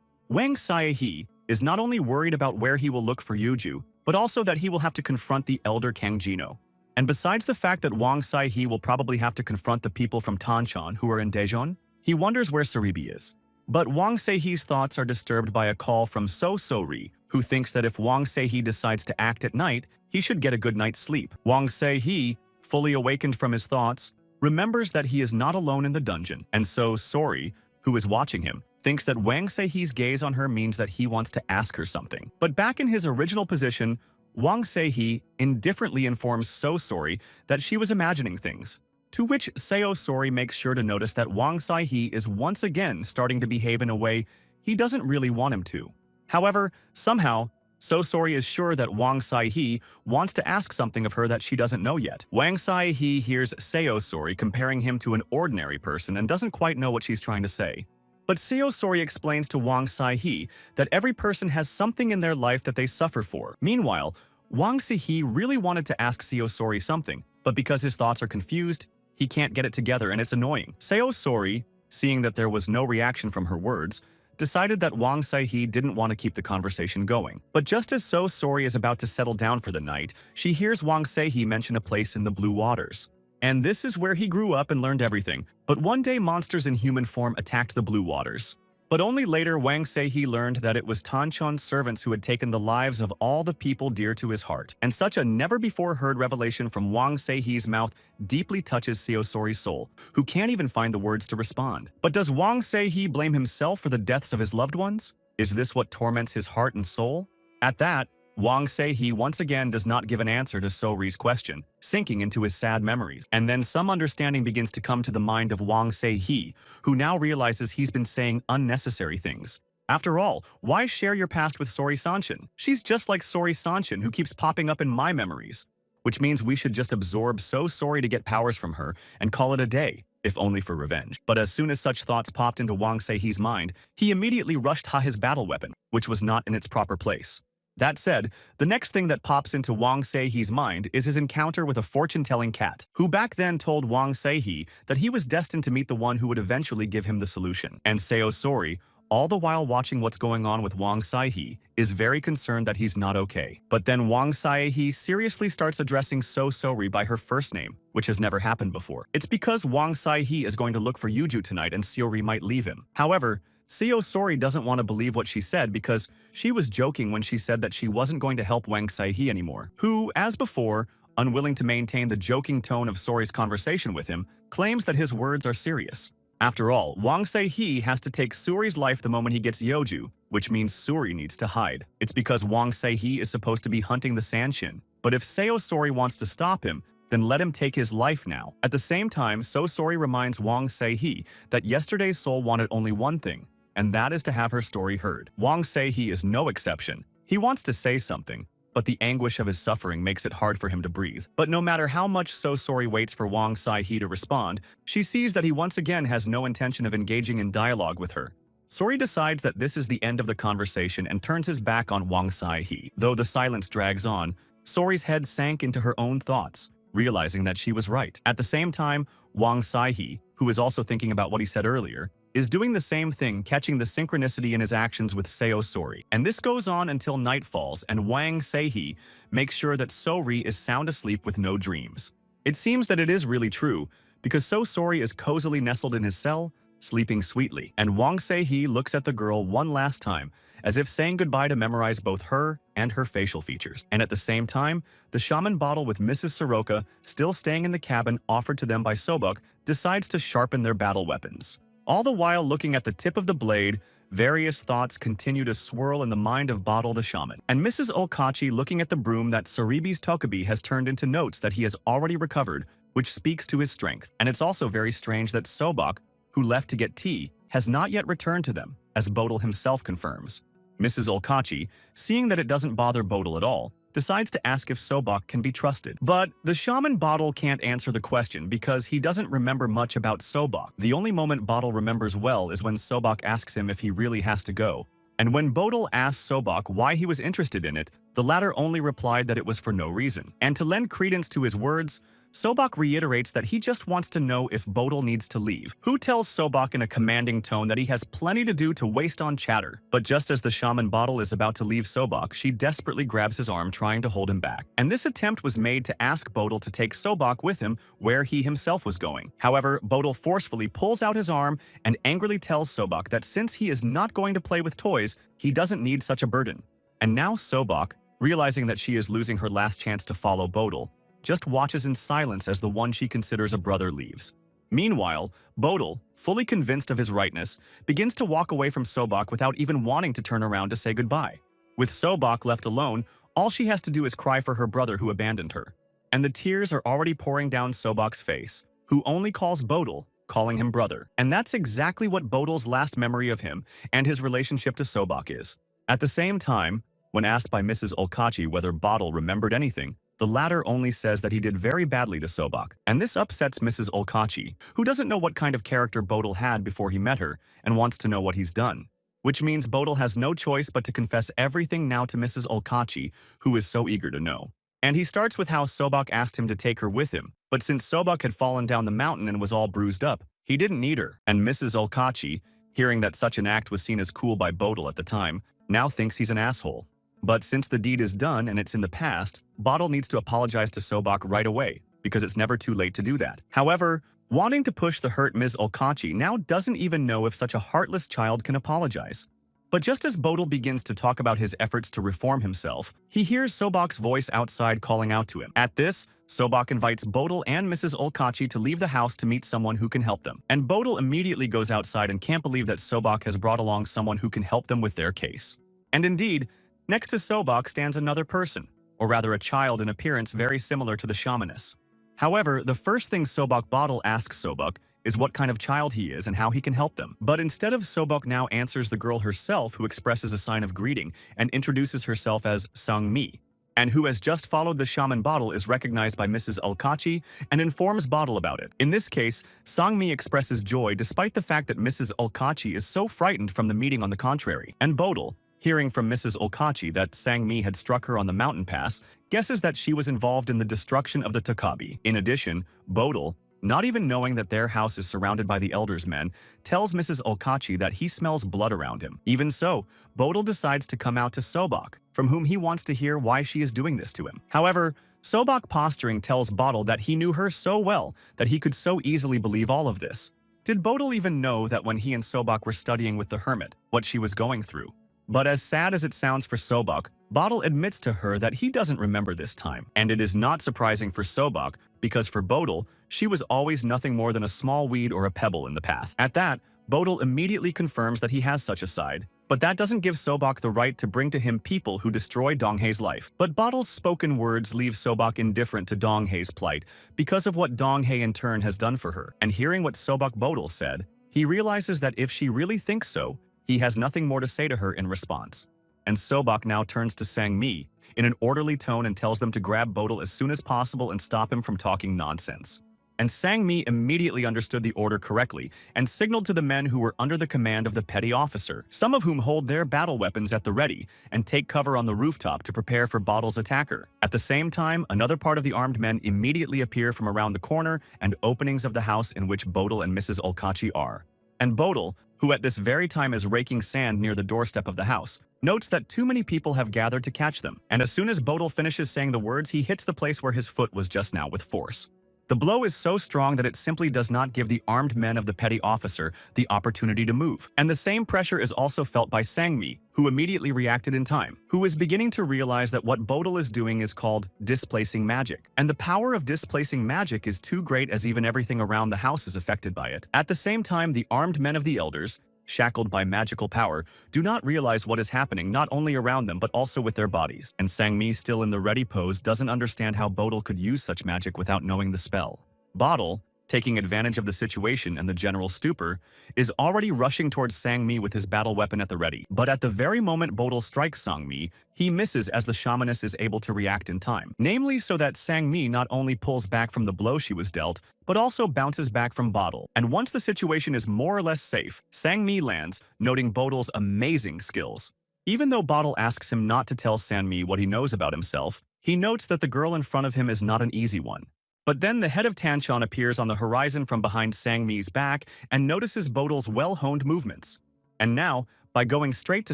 Wang Seihe is not only worried about where he will look for Yeoju, but also that he will have to confront the elder Kang Jino. And besides the fact that Wang Seihe will probably have to confront the people from Tanshan who are in Daejeon, He wonders where Saribi is. But Wang Se-hee's thoughts are disturbed by a call from So-Ri, who thinks that if Wang Se-hee decides to act at night, he should get a good night's sleep. Wang Se-hee, fully awakened from his thoughts, remembers that he is not alone in the dungeon, and so Sori, who is watching him, thinks that Wang Se-hee's gaze on her means that he wants to ask her something. But back in his original position, Wang Se-hee indifferently informs So-Sori that she was imagining things, to which Seo-Sori makes sure to notice that Wang Se-hee is once again starting to behave in a way he doesn't really want him to. However, somehow, So-Sori is sure that Wang Se-hee wants to ask something of her that she doesn't know yet. Wang Se-hee hears Seo-Sori comparing him to an ordinary person and doesn't quite know what she's trying to say. But Seo-Sori explains to Wang Se-hee that every person has something in their life that they suffer for. Meanwhile, Wang Se-hee really wanted to ask Seo-Sori something, but because his thoughts are confused, he can't get it together and it's annoying. Seo-Sori, seeing that there was no reaction from her words, decided that Wang Se-hee didn't want to keep the conversation going. But just as So-Sori is about to settle down for the night, she hears Wang Se-hee mention a place in the blue waters. And this is where he grew up and learned everything. But one day monsters in human form attacked the blue waters. But only later Wang Se-hee learned that it was Tanchon's servants who had taken the lives of all the people dear to his heart. And such a never-before-heard revelation from Wang Se-hee's mouth deeply touches Seo-Sori's soul, who can't even find the words to respond. But does Wang Se-hee blame himself for the deaths of his loved ones? Is this what torments his heart and soul? At that, Wang Se-hee once again does not give an answer to So-ri's question, sinking into his sad memories. And then some understanding begins to come to the mind of Wang Se-hee, who now realizes he's been saying unnecessary things. After all, why share your past with Sori Sanshin? She's just like Sori Sanshin, who keeps popping up in my memories. Which means we should just absorb So-Sori to get powers from her and call it a day, if only for revenge. But as soon as such thoughts popped into Wang Se-hee's mind, he immediately rushed his battle weapon, which was not in its proper place. That said, the next thing that pops into Wang Se-hee's mind is his encounter with a fortune-telling cat, who back then told Wang Se-hee that he was destined to meet the one who would eventually give him the solution. And Seo-Sori, all the while watching what's going on with Wang Se-hee, is very concerned that he's not okay. But then Wang Se-hee seriously starts addressing So-Sori by her first name, which has never happened before. It's because Wang Se-hee is going to look for Yuju tonight and Seo-ri might leave him. However, Seo-Sori doesn't want to believe what she said because she was joking when she said that she wasn't going to help Wang Se-hee anymore, who, as before, unwilling to maintain the joking tone of Sori's conversation with him, claims that his words are serious. After all, Wang Se-hee has to take Suri's life the moment he gets Yeoju, which means Suri needs to hide. It's because Wang Se-hee is supposed to be hunting the Sanshin, but if Seo-Sori wants to stop him, then let him take his life now. At the same time, So-Sori reminds Wang Se-hee that yesterday's soul wanted only one thing, and that is to have her story heard. Wang Se-hee is no exception. He wants to say something, but the anguish of his suffering makes it hard for him to breathe. But no matter how much So-Sori waits for Wang Se-hee to respond, she sees that he once again has no intention of engaging in dialogue with her. Sori decides that this is the end of the conversation and turns his back on Wang Se-hee. Though the silence drags on, Sori's head sank into her own thoughts, realizing that she was right. At the same time, Wang Se-hee, who is also thinking about what he said earlier, is doing the same thing, catching the synchronicity in his actions with Seo-Sori. And this goes on until night falls and Wang Se-hee makes sure that So-ri is sound asleep with no dreams. It seems that it is really true, because So-Sori is cozily nestled in his cell, sleeping sweetly, and Wang Se-hee looks at the girl one last time, as if saying goodbye to memorize both her and her facial features. And at the same time, the shaman bottle with Mrs. Soroka, still staying in the cabin offered to them by Sobuk, decides to sharpen their battle weapons. All the while looking at the tip of the blade, various thoughts continue to swirl in the mind of Bottle the shaman. And Mrs. Okachi looking at the broom that Saribi's Tokubi has turned into notes that he has already recovered, which speaks to his strength. And it's also very strange that Sobuk, who left to get tea, has not yet returned to them, as Bodil himself confirms. Mrs. Okachi, seeing that it doesn't bother Bodil at all, decides to ask if Sobuk can be trusted. But the shaman Bottle can't answer the question because he doesn't remember much about Sobuk. The only moment Bottle remembers well is when Sobuk asks him if he really has to go. And when Bodil asks Sobuk why he was interested in it, The latter only replied that it was for no reason. And to lend credence to his words, Sobok reiterates that he just wants to know if Bodil needs to leave, who tells Sobok in a commanding tone that he has plenty to do to waste on chatter. But just as the shaman Bodil is about to leave Sobok, she desperately grabs his arm, trying to hold him back. And this attempt was made to ask Bodil to take Sobok with him where he himself was going. However, Bodil forcefully pulls out his arm and angrily tells Sobok that since he is not going to play with toys, he doesn't need such a burden. And now Sobok, realizing that she is losing her last chance to follow Bodil, just watches in silence as the one she considers a brother leaves. Meanwhile, Bodil, fully convinced of his rightness, begins to walk away from Sobok without even wanting to turn around to say goodbye. With Sobok left alone, all she has to do is cry for her brother who abandoned her. And the tears are already pouring down Sobok's face, who only calls Bodil, calling him brother. And that's exactly what Bodil's last memory of him and his relationship to Sobok is. At the same time, when asked by Mrs. Olkachi whether Bodil remembered anything, the latter only says that he did very badly to Sobok, and this upsets Mrs. Olkachi, who doesn't know what kind of character Bodil had before he met her and wants to know what he's done. Which means Bodil has no choice but to confess everything now to Mrs. Olkachi, who is so eager to know. And he starts with how Sobok asked him to take her with him, but since Sobok had fallen down the mountain and was all bruised up, he didn't need her. And Mrs. Olkachi, hearing that such an act was seen as cool by Bodil at the time, now thinks he's an asshole. But since the deed is done and it's in the past, Bodil needs to apologize to Sobok right away, because it's never too late to do that. However, wanting to push the hurt Ms. Olkachi now doesn't even know if such a heartless child can apologize. But just as Bodil begins to talk about his efforts to reform himself, he hears Sobok's voice outside calling out to him. At this, Sobok invites Bodil and Mrs. Olkachi to leave the house to meet someone who can help them. And Bodil immediately goes outside and can't believe that Sobok has brought along someone who can help them with their case. And indeed, next to Sobok stands another person, or rather a child in appearance very similar to the shamaness. However, the first thing Sobok Bodil asks Sobok is what kind of child he is and how he can help them. But instead of Sobok now answers the girl herself, who expresses a sign of greeting and introduces herself as Sang-mi, and who has just followed the shaman Bodil is recognized by Mrs. Olkachi and informs Bodil about it. In this case, Sang-mi expresses joy despite the fact that Mrs. Olkachi is so frightened from the meeting on the contrary, and Bodil, hearing from Mrs. Olkachi that Sang-mi had struck her on the mountain pass, guesses that she was involved in the destruction of the Takabi. In addition, Bodil, not even knowing that their house is surrounded by the elders' men, tells Mrs. Olkachi that he smells blood around him. Even so, Bodil decides to come out to Sobok, from whom he wants to hear why she is doing this to him. However, Sobok posturing tells Bodil that he knew her so well that he could so easily believe all of this. Did Bodil even know that when he and Sobok were studying with the hermit, what she was going through? But as sad as it sounds for Sobok, Bodil admits to her that he doesn't remember this time. And it is not surprising for Sobok, because for Bodil, she was always nothing more than a small weed or a pebble in the path. At that, Bodil immediately confirms that he has such a side. But that doesn't give Sobok the right to bring to him people who destroy Donghei's life. But Bodil's spoken words leave Sobok indifferent to Donghei's plight because of what Donghei in turn has done for her. And hearing what Sobok Bodil said, he realizes that if she really thinks so, he has nothing more to say to her in response. And Sobok now turns to Sang-mi in an orderly tone and tells them to grab Bodil as soon as possible and stop him from talking nonsense. And Sang-mi immediately understood the order correctly and signaled to the men who were under the command of the petty officer, some of whom hold their battle weapons at the ready and take cover on the rooftop to prepare for Bodil's attacker. At the same time, another part of the armed men immediately appear from around the corner and openings of the house in which Bodil and Mrs. Olkachi are. And Bodil, who at this very time is raking sand near the doorstep of the house, notes that too many people have gathered to catch them, and as soon as Bodil finishes saying the words, he hits the place where his foot was just now with force. The blow is so strong that it simply does not give the armed men of the petty officer the opportunity to move. And the same pressure is also felt by Sang-mi, who immediately reacted in time, who is beginning to realize that what Bodil is doing is called displacing magic. And the power of displacing magic is too great as even everything around the house is affected by it. At the same time, the armed men of the elders, shackled by magical power, do not realize what is happening not only around them but also with their bodies. And Sang-mi, still in the ready pose, doesn't understand how Bodil could use such magic without knowing the spell. Bodil, taking advantage of the situation and the general stupor, is already rushing towards Sang-mi with his battle weapon at the ready. But at the very moment Bodil strikes Sang-mi, he misses as the shamaness is able to react in time. Namely so that Sang-mi not only pulls back from the blow she was dealt, but also bounces back from Bodil. And once the situation is more or less safe, Sang-mi lands, noting Bodil's amazing skills. Even though Bottle asks him not to tell Sanmi what he knows about himself, he notes that the girl in front of him is not an easy one. But then the head of Tanchon appears on the horizon from behind Sangmi's back and notices Bottle's well-honed movements. And now, by going straight to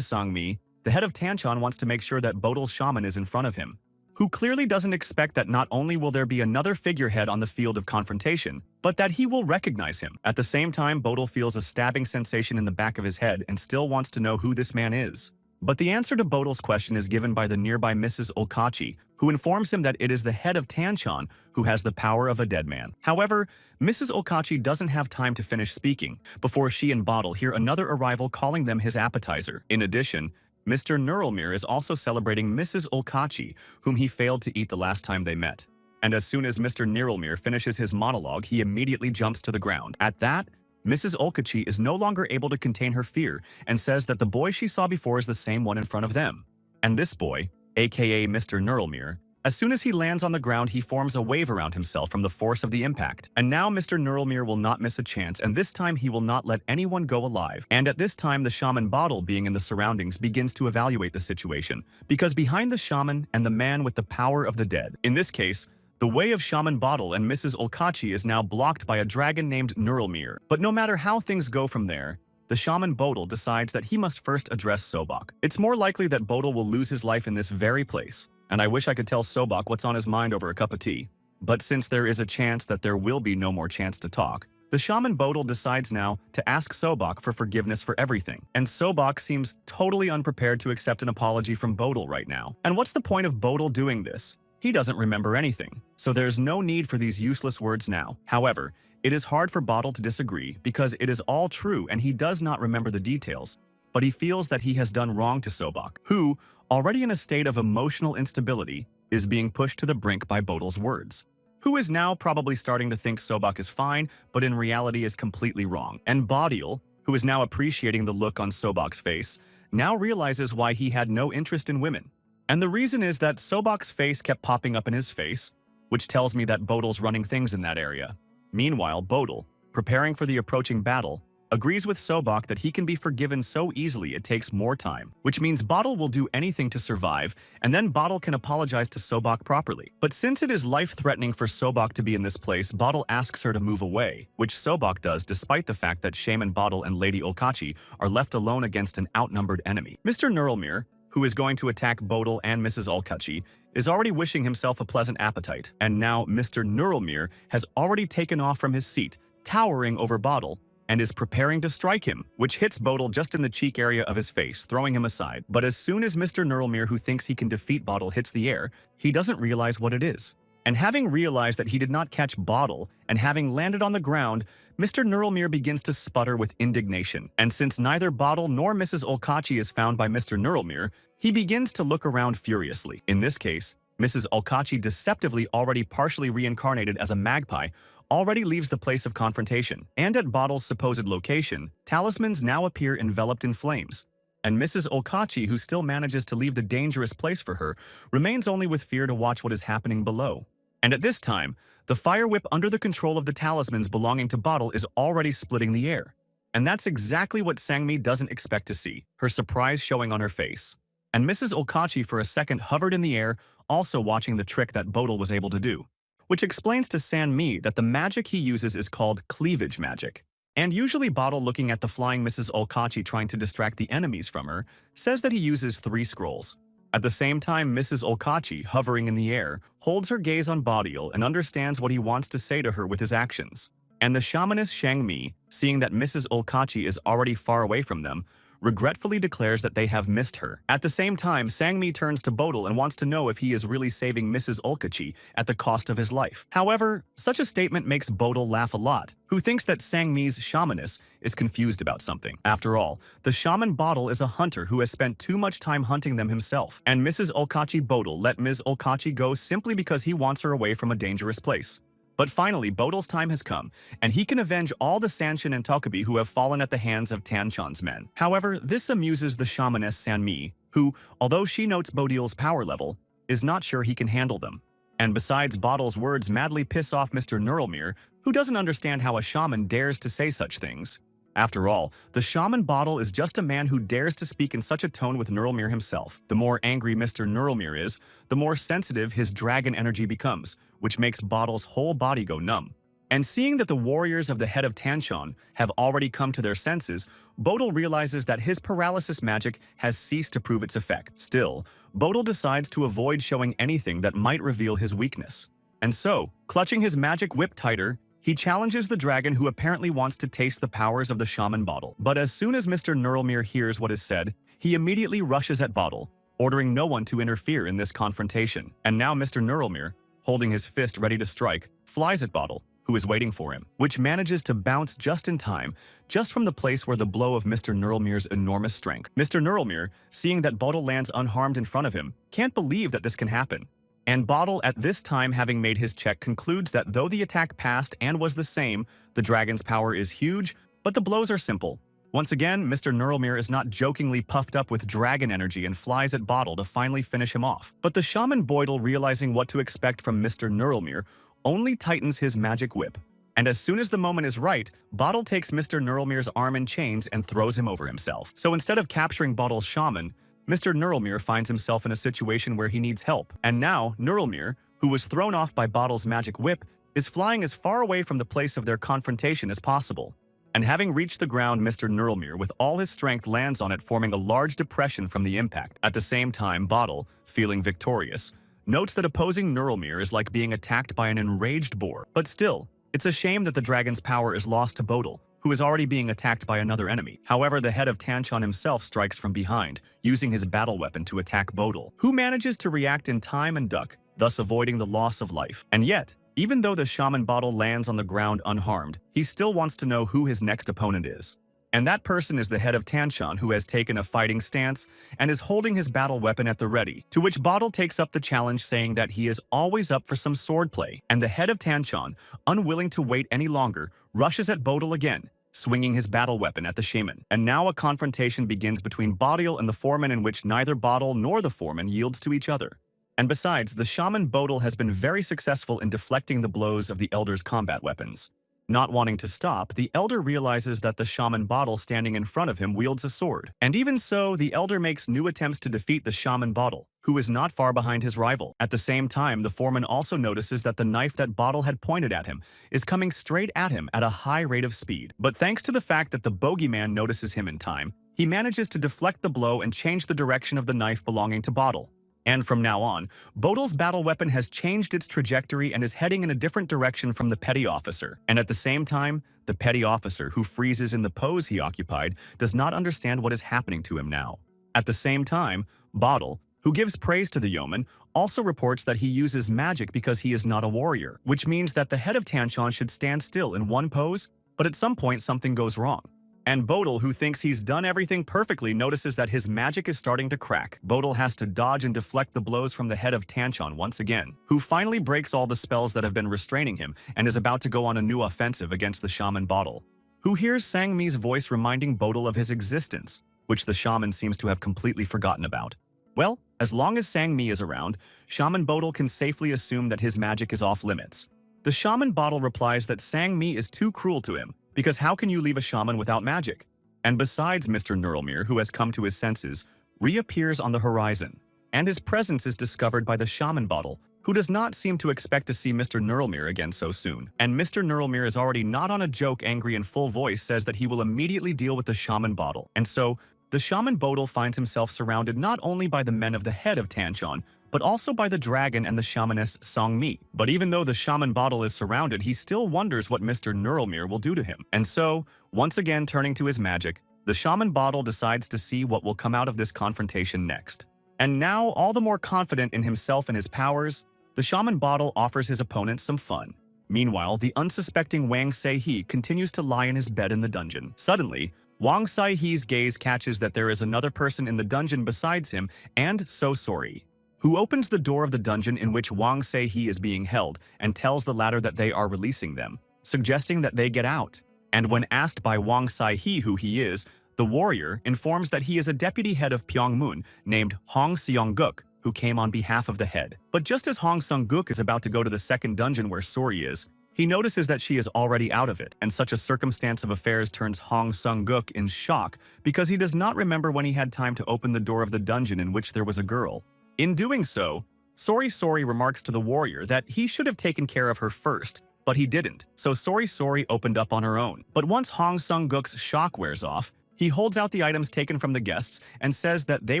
Sangmi, the head of Tanchon wants to make sure that Bottle's shaman is in front of him, who clearly doesn't expect that not only will there be another figurehead on the field of confrontation, but that he will recognize him. At the same time, Bottle feels a stabbing sensation in the back of his head and still wants to know who this man is. But the answer to Bottle's question is given by the nearby Mrs. Okachi, who informs him that it is the head of Tanchon who has the power of a dead man. However, Mrs. Okachi doesn't have time to finish speaking before she and Bottle hear another arrival calling them his appetizer. In addition, Mr. Nurulmir is also celebrating Mrs. Okachi, whom he failed to eat the last time they met. And as soon as Mr. Nurulmir finishes his monologue, he immediately jumps to the ground. At that, Mrs. Okachi is no longer able to contain her fear and says that the boy she saw before is the same one in front of them. And this boy, aka Mr. Nurulmir, as soon as he lands on the ground, he forms a wave around himself from the force of the impact. And now Mr. Nurulmir will not miss a chance, and this time he will not let anyone go alive. And at this time, the shaman Bottle, being in the surroundings, begins to evaluate the situation, because behind the shaman and the man with the power of the dead, in this case, the way of Shaman Bottle and Mrs. Okachi is now blocked by a dragon named Nurulmir. But no matter how things go from there, the shaman Bottle decides that he must first address Sobok. It's more likely that Bottle will lose his life in this very place, and I wish I could tell Sobok what's on his mind over a cup of tea. But since there is a chance that there will be no more chance to talk, the shaman Bottle decides now to ask Sobok for forgiveness for everything. And Sobok seems totally unprepared to accept an apology from Bottle right now. And what's the point of Bottle doing this? He doesn't remember anything, so there's no need for these useless words now. However, it is hard for Bottle to disagree because it is all true and he does not remember the details, but he feels that he has done wrong to Sobok, who, already in a state of emotional instability, is being pushed to the brink by Bottle's words, who is now probably starting to think Sobok is fine, but in reality is completely wrong. And Bodial, who is now appreciating the look on Sobok's face, now realizes why he had no interest in women. And the reason is that Sobok's face kept popping up in his face, which tells me that Bottle's running things in that area. Meanwhile, Bottle, preparing for the approaching battle, agrees with Sobok that he can be forgiven so easily it takes more time, which means Bottle will do anything to survive, and then Bottle can apologize to Sobok properly. But since it is life-threatening for Sobok to be in this place, Bottle asks her to move away, which Sobok does despite the fact that Shaman Bottle and Lady Okachi are left alone against an outnumbered enemy. Mr. Nurulmir, who is going to attack Bottle and Mrs. Okachi, is already wishing himself a pleasant appetite, and now Mr. Nurulmir has already taken off from his seat, towering over Bottle, and is preparing to strike him, which hits Bottle just in the cheek area of his face, throwing him aside. But as soon as Mr. Nurulmir, who thinks he can defeat Bottle, hits the air, he doesn't realize what it is. And having realized that he did not catch Bottle, and having landed on the ground, Mr. Nurulmir begins to sputter with indignation. And since neither Bottle nor Mrs. Okachi is found by Mr. Nurulmir, he begins to look around furiously. In this case, Mrs. Okachi, deceptively already partially reincarnated as a magpie, already leaves the place of confrontation. And at Bottle's supposed location, talismans now appear enveloped in flames. And Mrs. Okachi, who still manages to leave the dangerous place for her, remains only with fear to watch what is happening below. And at this time, the fire whip under the control of the talismans belonging to Bottle is already splitting the air. And that's exactly what Sangmi doesn't expect to see, her surprise showing on her face. And Mrs. Okachi for a second hovered in the air, also watching the trick that Bottle was able to do, which explains to Sanmi that the magic he uses is called cleavage magic. And usually Bottle, looking at the flying Mrs. Okachi trying to distract the enemies from her, says that he uses 3 scrolls. At the same time, Mrs. Okachi, hovering in the air, holds her gaze on Bodial and understands what he wants to say to her with his actions. And the shamaness Shangmi, seeing that Mrs. Okachi is already far away from them, regretfully declares that they have missed her. At the same time, Sangmi turns to Bottle and wants to know if he is really saving Mrs. Okachi at the cost of his life. However, such a statement makes Bottle laugh a lot, who thinks that Sangmi's shamaness is confused about something. After all, the shaman Bottle is a hunter who has spent too much time hunting them himself, and Mrs. Okachi Bottle let Ms. Okachi go simply because he wants her away from a dangerous place. But finally, Bottle's time has come, and he can avenge all the Sanshin and Tokubi who have fallen at the hands of Tanchon's men. However, this amuses the shamaness Sanmi, who, although she notes Bodial's power level, is not sure he can handle them. And besides, Bottle's words madly piss off Mr. Nurulmir, who doesn't understand how a shaman dares to say such things. After all, the shaman Bottle is just a man who dares to speak in such a tone with Nurulmir himself. The more angry Mr. Nurulmir is, the more sensitive his dragon energy becomes, which makes Bottle's whole body go numb. And seeing that the warriors of the head of Tanchon have already come to their senses, Bodil realizes that his paralysis magic has ceased to prove its effect. Still, Bodil decides to avoid showing anything that might reveal his weakness. And so, clutching his magic whip tighter, he challenges the dragon who apparently wants to taste the powers of the shaman Bottle. But as soon as Mr. Nurulmir hears what is said, he immediately rushes at Bottle, ordering no one to interfere in this confrontation. And now Mr. Nurulmir, holding his fist ready to strike, flies at Bottle, who is waiting for him, which manages to bounce just in time, just from the place where the blow of Mr. Nurulmir's enormous strength. Mr. Nurulmir, seeing that Bottle lands unharmed in front of him, can't believe that this can happen. And Bottle, at this time having made his check, concludes that though the attack passed and was the same, the dragon's power is huge, but the blows are simple. Once again, Mr. Nurulmir is not jokingly puffed up with dragon energy and flies at Bottle to finally finish him off. But the shaman Boidel, realizing what to expect from Mr. Nurulmir, only tightens his magic whip. And as soon as the moment is right, Bottle takes Mr. Nurulmir's arm in chains and throws him over himself. So instead of capturing Bottle's shaman, Mr. Nurulmir finds himself in a situation where he needs help. And now, Nurulmir, who was thrown off by Bottle's magic whip, is flying as far away from the place of their confrontation as possible. And having reached the ground, Mr. Nurulmir, with all his strength, lands on it, forming a large depression from the impact. At the same time, Bottle, feeling victorious, notes that opposing Nurulmir is like being attacked by an enraged boar. But still, it's a shame that the dragon's power is lost to Bodil, who is already being attacked by another enemy. However, the head of Tanchon himself strikes from behind, using his battle weapon to attack Bodil, who manages to react in time and duck, thus avoiding the loss of life. And yet, even though the shaman Bottle lands on the ground unharmed, he still wants to know who his next opponent is. And that person is the head of Tanchon, who has taken a fighting stance and is holding his battle weapon at the ready, to which Bottle takes up the challenge, saying that he is always up for some swordplay. And the head of Tanchon, unwilling to wait any longer, rushes at Bodil again, swinging his battle weapon at the shaman. And now a confrontation begins between Bodil and the foreman, in which neither Bottle nor the foreman yields to each other. And besides, the shaman Bodil has been very successful in deflecting the blows of the elder's combat weapons. Not wanting to stop, the elder realizes that the shaman Bottle standing in front of him wields a sword. And even so, the elder makes new attempts to defeat the shaman Bottle, who is not far behind his rival. At the same time, the foreman also notices that the knife that Bottle had pointed at him is coming straight at him at a high rate of speed. But thanks to the fact that the bogeyman notices him in time, he manages to deflect the blow and change the direction of the knife belonging to Bottle. And from now on, Bodil's battle weapon has changed its trajectory and is heading in a different direction from the petty officer. And at the same time, the petty officer, who freezes in the pose he occupied, does not understand what is happening to him now. At the same time, Bottle, who gives praise to the yeoman, also reports that he uses magic because he is not a warrior, which means that the head of Tanchon should stand still in one pose, but at some point something goes wrong. And Bodil, who thinks he's done everything perfectly, notices that his magic is starting to crack. Bodil has to dodge and deflect the blows from the head of Tanchon once again, who finally breaks all the spells that have been restraining him and is about to go on a new offensive against the shaman Bottle, who hears Sangmi's voice reminding Bodil of his existence, which the shaman seems to have completely forgotten about. Well, as long as Sangmi is around, Shaman Bodil can safely assume that his magic is off limits. The shaman Bottle replies that Sangmi is too cruel to him, because how can you leave a shaman without magic? And besides, Mr. Nurulmir, who has come to his senses, reappears on the horizon, and his presence is discovered by the shaman Bottle, who does not seem to expect to see Mr. Nurulmir again so soon. And Mr. Nurulmir is already not on a joke, angry in full voice, says that he will immediately deal with the shaman Bottle. And so, the shaman Bodil finds himself surrounded not only by the men of the head of Tanchon, but also by the dragon and the shamaness Sangmi. But even though the shaman Bottle is surrounded, he still wonders what Mr. Nurulmir will do to him. And so, once again turning to his magic, the shaman Bottle decides to see what will come out of this confrontation next. And now, all the more confident in himself and his powers, the shaman Bottle offers his opponent some fun. Meanwhile, the unsuspecting Wang Sei-he continues to lie in his bed in the dungeon. Suddenly, Wang Sei-he's gaze catches that there is another person in the dungeon besides him, and So Sorry, who opens the door of the dungeon in which Wang Sei-he is being held and tells the latter that they are releasing them, suggesting that they get out. And when asked by Wang Sei-he who he is, the warrior informs that he is a deputy head of Pyongmun named Hong Seong-guk, who came on behalf of the head. But just as Hong Seong-guk is about to go to the second dungeon where Sori is, He notices that she is already out of it, and such a circumstance of affairs turns Hong Sung-guk in shock because he does not remember when he had time to open the door of the dungeon in which there was a girl. In doing so, Sori Sori remarks to the warrior that he should have taken care of her first, but he didn't, so Sori Sori opened up on her own. But once Hong Sung-guk's shock wears off, he holds out the items taken from the guests and says that they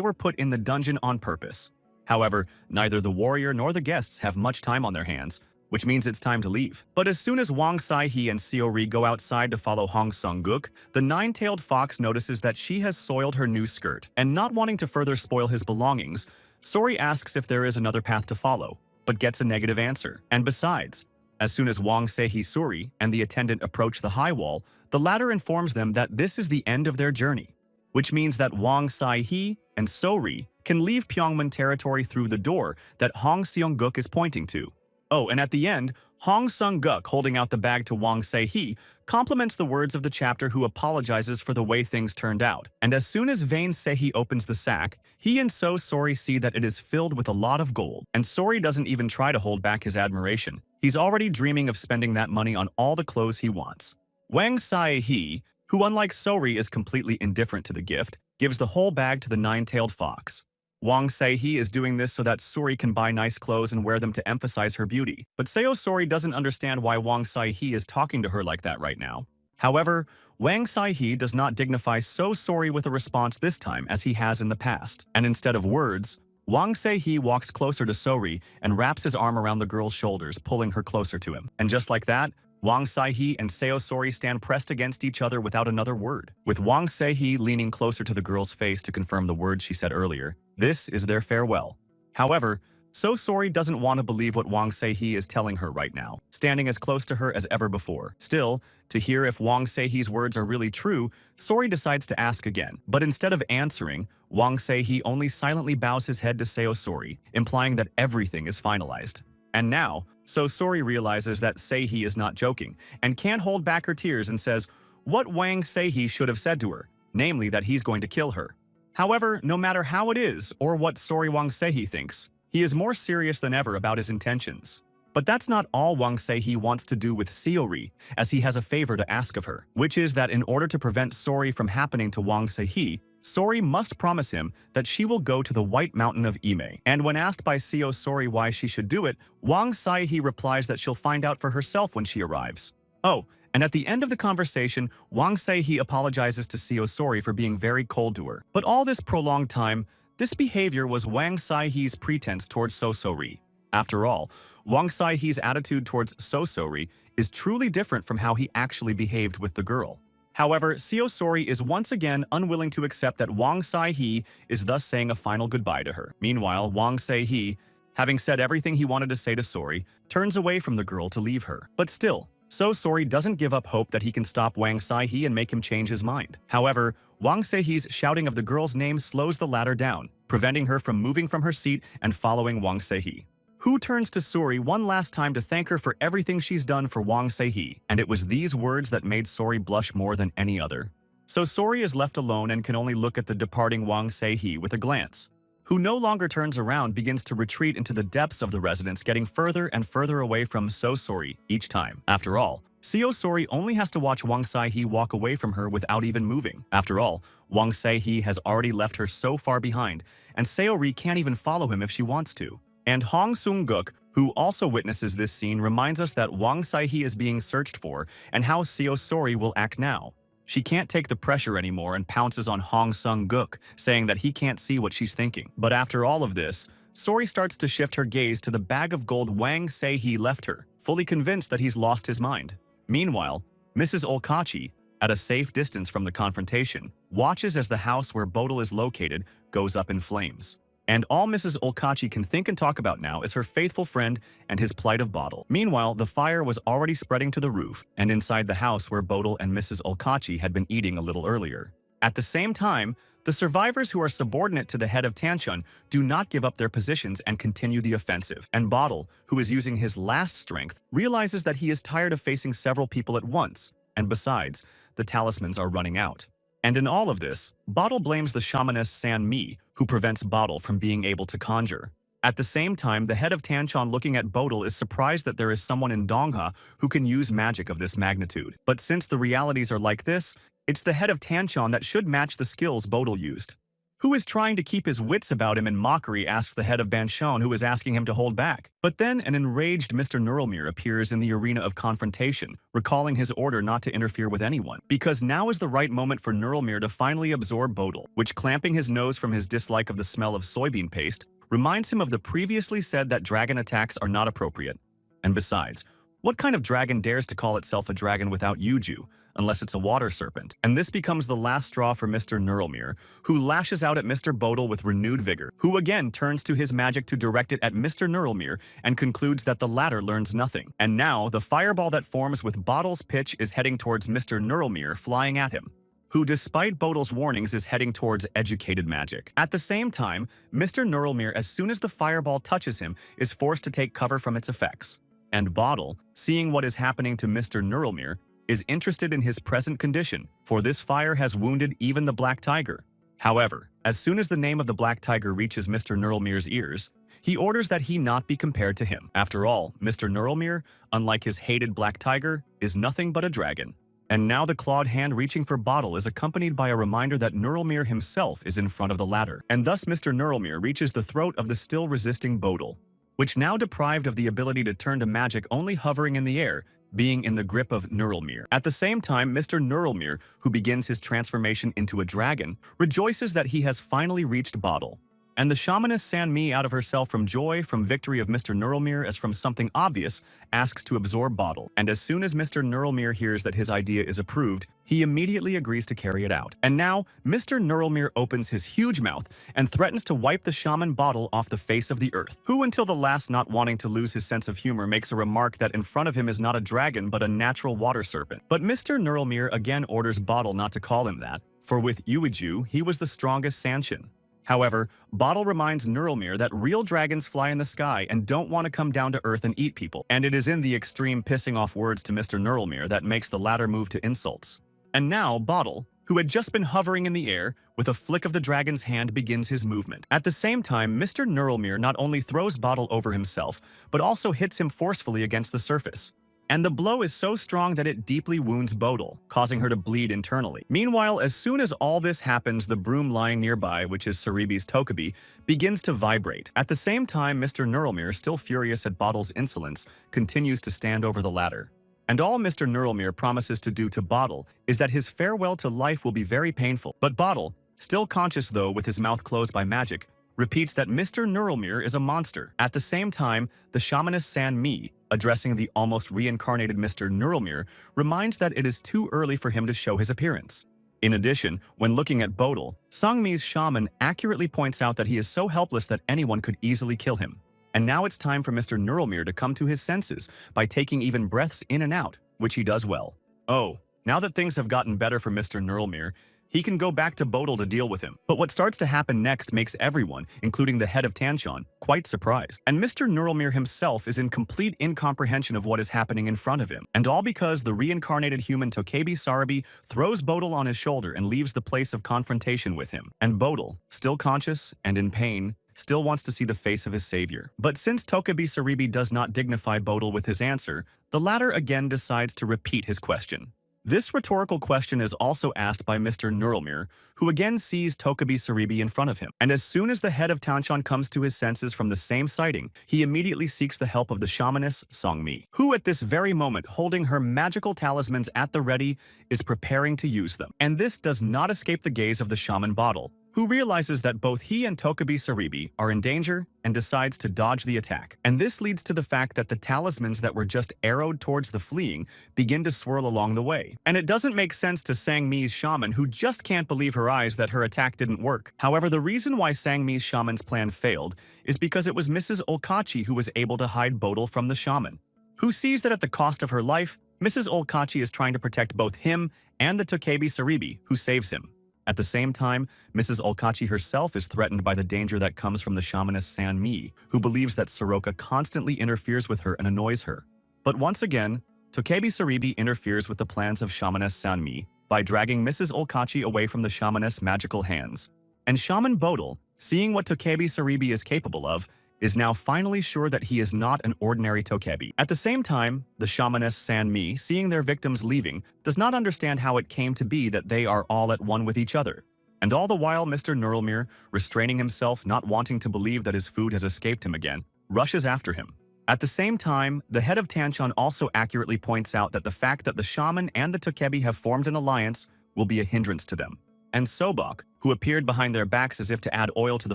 were put in the dungeon on purpose. However, neither the warrior nor the guests have much time on their hands, which means it's time to leave. But as soon as Wang Sai-hee and Seori go outside to follow Hong Sung-guk, the nine-tailed fox notices that she has soiled her new skirt, and not wanting to further spoil his belongings, Sori asks if there is another path to follow, but gets a negative answer. And besides, as soon as Wang Se-hee Suri and the attendant approach the high wall, the latter informs them that this is the end of their journey, which means that Wang Sai-hee and Sori can leave Pyongmun territory through the door that Hong Seong-guk is pointing to. Oh, and at the end, Hong Sung-guk, holding out the bag to Wang Se-hee, compliments the words of the chapter who apologizes for the way things turned out. And as soon as Vain Se-hee opens the sack, he and So Sori see that it is filled with a lot of gold. And Sori doesn't even try to hold back his admiration. He's already dreaming of spending that money on all the clothes he wants. Wang Sai-hee, who unlike Sori is completely indifferent to the gift, gives the whole bag to the nine-tailed fox. Wang Se-hee is doing this so that Sori can buy nice clothes and wear them to emphasize her beauty. But Seo Sori doesn't understand why Wang Se-hee is talking to her like that right now. However, Wang Se-hee does not dignify So Sori with a response this time as he has in the past. And instead of words, Wang Se-hee walks closer to Sori and wraps his arm around the girl's shoulders, pulling her closer to him. And just like that, Wang Se-hee and Seo Sori stand pressed against each other without another word, with Wang Se-hee leaning closer to the girl's face to confirm the words she said earlier. This is their farewell. However, So Sori doesn't want to believe what Wang Se-hee is telling her right now, standing as close to her as ever before. Still, to hear if Wang Se-hee's words are really true, Sori decides to ask again. But instead of answering, Wang Se-hee only silently bows his head to Seo Sori, implying that everything is finalized. And now, So Sori realizes that Se-hee is not joking, and can't hold back her tears and says what Wang Se-hee should have said to her, namely that he's going to kill her. However, no matter how it is or what Sori Wang Se-hee thinks, he is more serious than ever about his intentions. But that's not all Wang Se-hee wants to do with Seori, as he has a favor to ask of her, which is that in order to prevent Sori from happening to Wang Se-hee, Sori must promise him that she will go to the White Mountain of Ime. And when asked by Seo Sori why she should do it, Wang Se-hee replies that she'll find out for herself when she arrives. Oh, and at the end of the conversation, Wang Se-hee apologizes to Seo Sori for being very cold to her. But all this prolonged time, this behavior was Wang Se-hee's pretense towards So Sori. After all, Wang Se-hee's attitude towards So Sori is truly different from how he actually behaved with the girl. However, Seo Sori is once again unwilling to accept that Wang Se-hee is thus saying a final goodbye to her. Meanwhile, Wang Se-hee, having said everything he wanted to say to Sori, turns away from the girl to leave her. But still, So Sori doesn't give up hope that he can stop Wang Se-hee and make him change his mind. However, Wang Se-hee's shouting of the girl's name slows the latter down, preventing her from moving from her seat and following Wang Se-hee, who turns to Sori one last time to thank her for everything she's done for Wang Se-hee, and it was these words that made Sori blush more than any other. So Sori is left alone and can only look at the departing Wang Se-hee with a glance, who no longer turns around, begins to retreat into the depths of the residence, getting further and further away from So Sori each time. After all, Seo Sori only has to watch Wang Se-hee walk away from her without even moving. After all, Wang Se-hee has already left her so far behind, and Seori can't even follow him if she wants to. And Hong Sung-guk, who also witnesses this scene, reminds us that Wang Se-hee is being searched for and how Seo Sori will act now. She can't take the pressure anymore and pounces on Hong Sung-guk, saying that he can't see what she's thinking. But after all of this, Sori starts to shift her gaze to the bag of gold Wang Se-hee left her, fully convinced that he's lost his mind. Meanwhile, Mrs. Olkachi, at a safe distance from the confrontation, watches as the house where Bodil is located goes up in flames. And all Mrs. Olkachi can think and talk about now is her faithful friend and his plight of Bodil. Meanwhile, the fire was already spreading to the roof and inside the house where Bodil and Mrs. Olkachi had been eating a little earlier. At the same time, the survivors who are subordinate to the head of Tanchun do not give up their positions and continue the offensive. And Bodil, who is using his last strength, realizes that he is tired of facing several people at once. And besides, the talismans are running out. And in all of this, Bodil blames the shamaness San Mi, who prevents Bodil from being able to conjure. At the same time, the head of Tanchon looking at Bodil is surprised that there is someone in Dongha who can use magic of this magnitude. But since the realities are like this, it's the head of Tanchon that should match the skills Bodil used. Who is trying to keep his wits about him in mockery asks the head of Banshon who is asking him to hold back. But then an enraged Mr. Neuralmere appears in the arena of confrontation, recalling his order not to interfere with anyone. Because now is the right moment for Neuralmere to finally absorb Bodil, which clamping his nose from his dislike of the smell of soybean paste, reminds him of the previously said that dragon attacks are not appropriate. And besides, what kind of dragon dares to call itself a dragon without Yuju, unless it's a water serpent? And this becomes the last straw for Mr. Neuralmere, who lashes out at Mr. Bodil with renewed vigor, who again turns to his magic to direct it at Mr. Neuralmere and concludes that the latter learns nothing. And now, the fireball that forms with Bodil's pitch is heading towards Mr. Neuralmere, flying at him, who despite Bodil's warnings is heading towards educated magic. At the same time, Mr. Neuralmere, as soon as the fireball touches him, is forced to take cover from its effects. And Bodil, seeing what is happening to Mr. Neuralmere, is interested in his present condition, for this fire has wounded even the Black Tiger. However, as soon as the name of the Black Tiger reaches Mr. Neuralmere's ears, he orders that he not be compared to him. After all, Mr. Neuralmere, unlike his hated Black Tiger, is nothing but a dragon. And now the clawed hand reaching for Bodil is accompanied by a reminder that Neuralmere himself is in front of the latter. And thus Mr. Neuralmere reaches the throat of the still resisting Bodil, which now deprived of the ability to turn to magic only hovering in the air, being in the grip of Neuralmere. At the same time, Mr. Neuralmere, who begins his transformation into a dragon, rejoices that he has finally reached Bodil. And the shamaness Sanmi, out of herself from joy from victory of Mr. Neuralmere as from something obvious, asks to absorb Bodil. And as soon as Mr. Neuralmere hears that his idea is approved, he immediately agrees to carry it out. And now, Mr. Neuralmere opens his huge mouth and threatens to wipe the shaman Bodil off the face of the earth, who until the last not wanting to lose his sense of humor makes a remark that in front of him is not a dragon but a natural water serpent. But Mr. Neuralmere again orders Bodil not to call him that, for with Yuiju, he was the strongest Sanshin. However, Bodil reminds Neuralmere that real dragons fly in the sky and don't want to come down to earth and eat people, and it is in the extreme pissing off words to Mr. Neuralmere that makes the latter move to insults. And now Bodil, who had just been hovering in the air, with a flick of the dragon's hand begins his movement. At the same time, Mr. Neuralmere not only throws Bodil over himself, but also hits him forcefully against the surface. And the blow is so strong that it deeply wounds Bodil, causing her to bleed internally. Meanwhile, as soon as all this happens, the broom lying nearby, which is Saribi's Tokabi, begins to vibrate. At the same time, Mr. Neuralmere, still furious at Bodil's insolence, continues to stand over the ladder. And all Mr. Neuralmere promises to do to Bodil is that his farewell to life will be very painful. But Bodil, still conscious though with his mouth closed by magic, repeats that Mr. Neuralmere is a monster. At the same time, the shamaness Sanmi, addressing the almost reincarnated Mr. Neuralmere, reminds that it is too early for him to show his appearance. In addition, when looking at Bodil, Sangmi's shaman accurately points out that he is so helpless that anyone could easily kill him. And now it's time for Mr. Neuralmere to come to his senses by taking even breaths in and out, which he does well. Oh, now that things have gotten better for Mr. Neuralmere, he can go back to Bodil to deal with him. But what starts to happen next makes everyone, including the head of Tanchon, quite surprised. And Mr. Neuralmere himself is in complete incomprehension of what is happening in front of him. And all because the reincarnated human Tokabi Saribi throws Bodil on his shoulder and leaves the place of confrontation with him. And Bodil, still conscious and in pain, still wants to see the face of his savior. But since Tokabi Saribi does not dignify Bodil with his answer, the latter again decides to repeat his question. This rhetorical question is also asked by Mr. Neuralmere, who again sees Tokabi Saribi in front of him. And as soon as the head of Tanchon comes to his senses from the same sighting, he immediately seeks the help of the shamaness Sangmi, who at this very moment, holding her magical talismans at the ready, is preparing to use them. And this does not escape the gaze of the shaman Bodil, who realizes that both he and Tokabi Saribi are in danger and decides to dodge the attack. And this leads to the fact that the talismans that were just arrowed towards the fleeing begin to swirl along the way. And it doesn't make sense to Sangmi's shaman, who just can't believe her eyes that her attack didn't work. However, the reason why Sangmi's shaman's plan failed is because it was Mrs. Olkachi who was able to hide Bodil from the shaman, who sees that at the cost of her life, Mrs. Olkachi is trying to protect both him and the Tokabi Saribi, who saves him. At the same time, Mrs. Olkachi herself is threatened by the danger that comes from the shamaness Sanmi, who believes that Soroka constantly interferes with her and annoys her. But once again, Tokabi Saribi interferes with the plans of shamaness Sanmi by dragging Mrs. Olkachi away from the shamaness' magical hands. And Shaman Bodil, seeing what Tokabi Saribi is capable of, is now finally sure that he is not an ordinary Tokebi. At the same time, the shamaness Sanmi, seeing their victims leaving, does not understand how it came to be that they are all at one with each other. And all the while Mr. Nurlmere, restraining himself, not wanting to believe that his food has escaped him again, rushes after him. At the same time, the head of Tanchon also accurately points out that the fact that the shaman and the Tokebi have formed an alliance will be a hindrance to them. And Sobok, who appeared behind their backs as if to add oil to the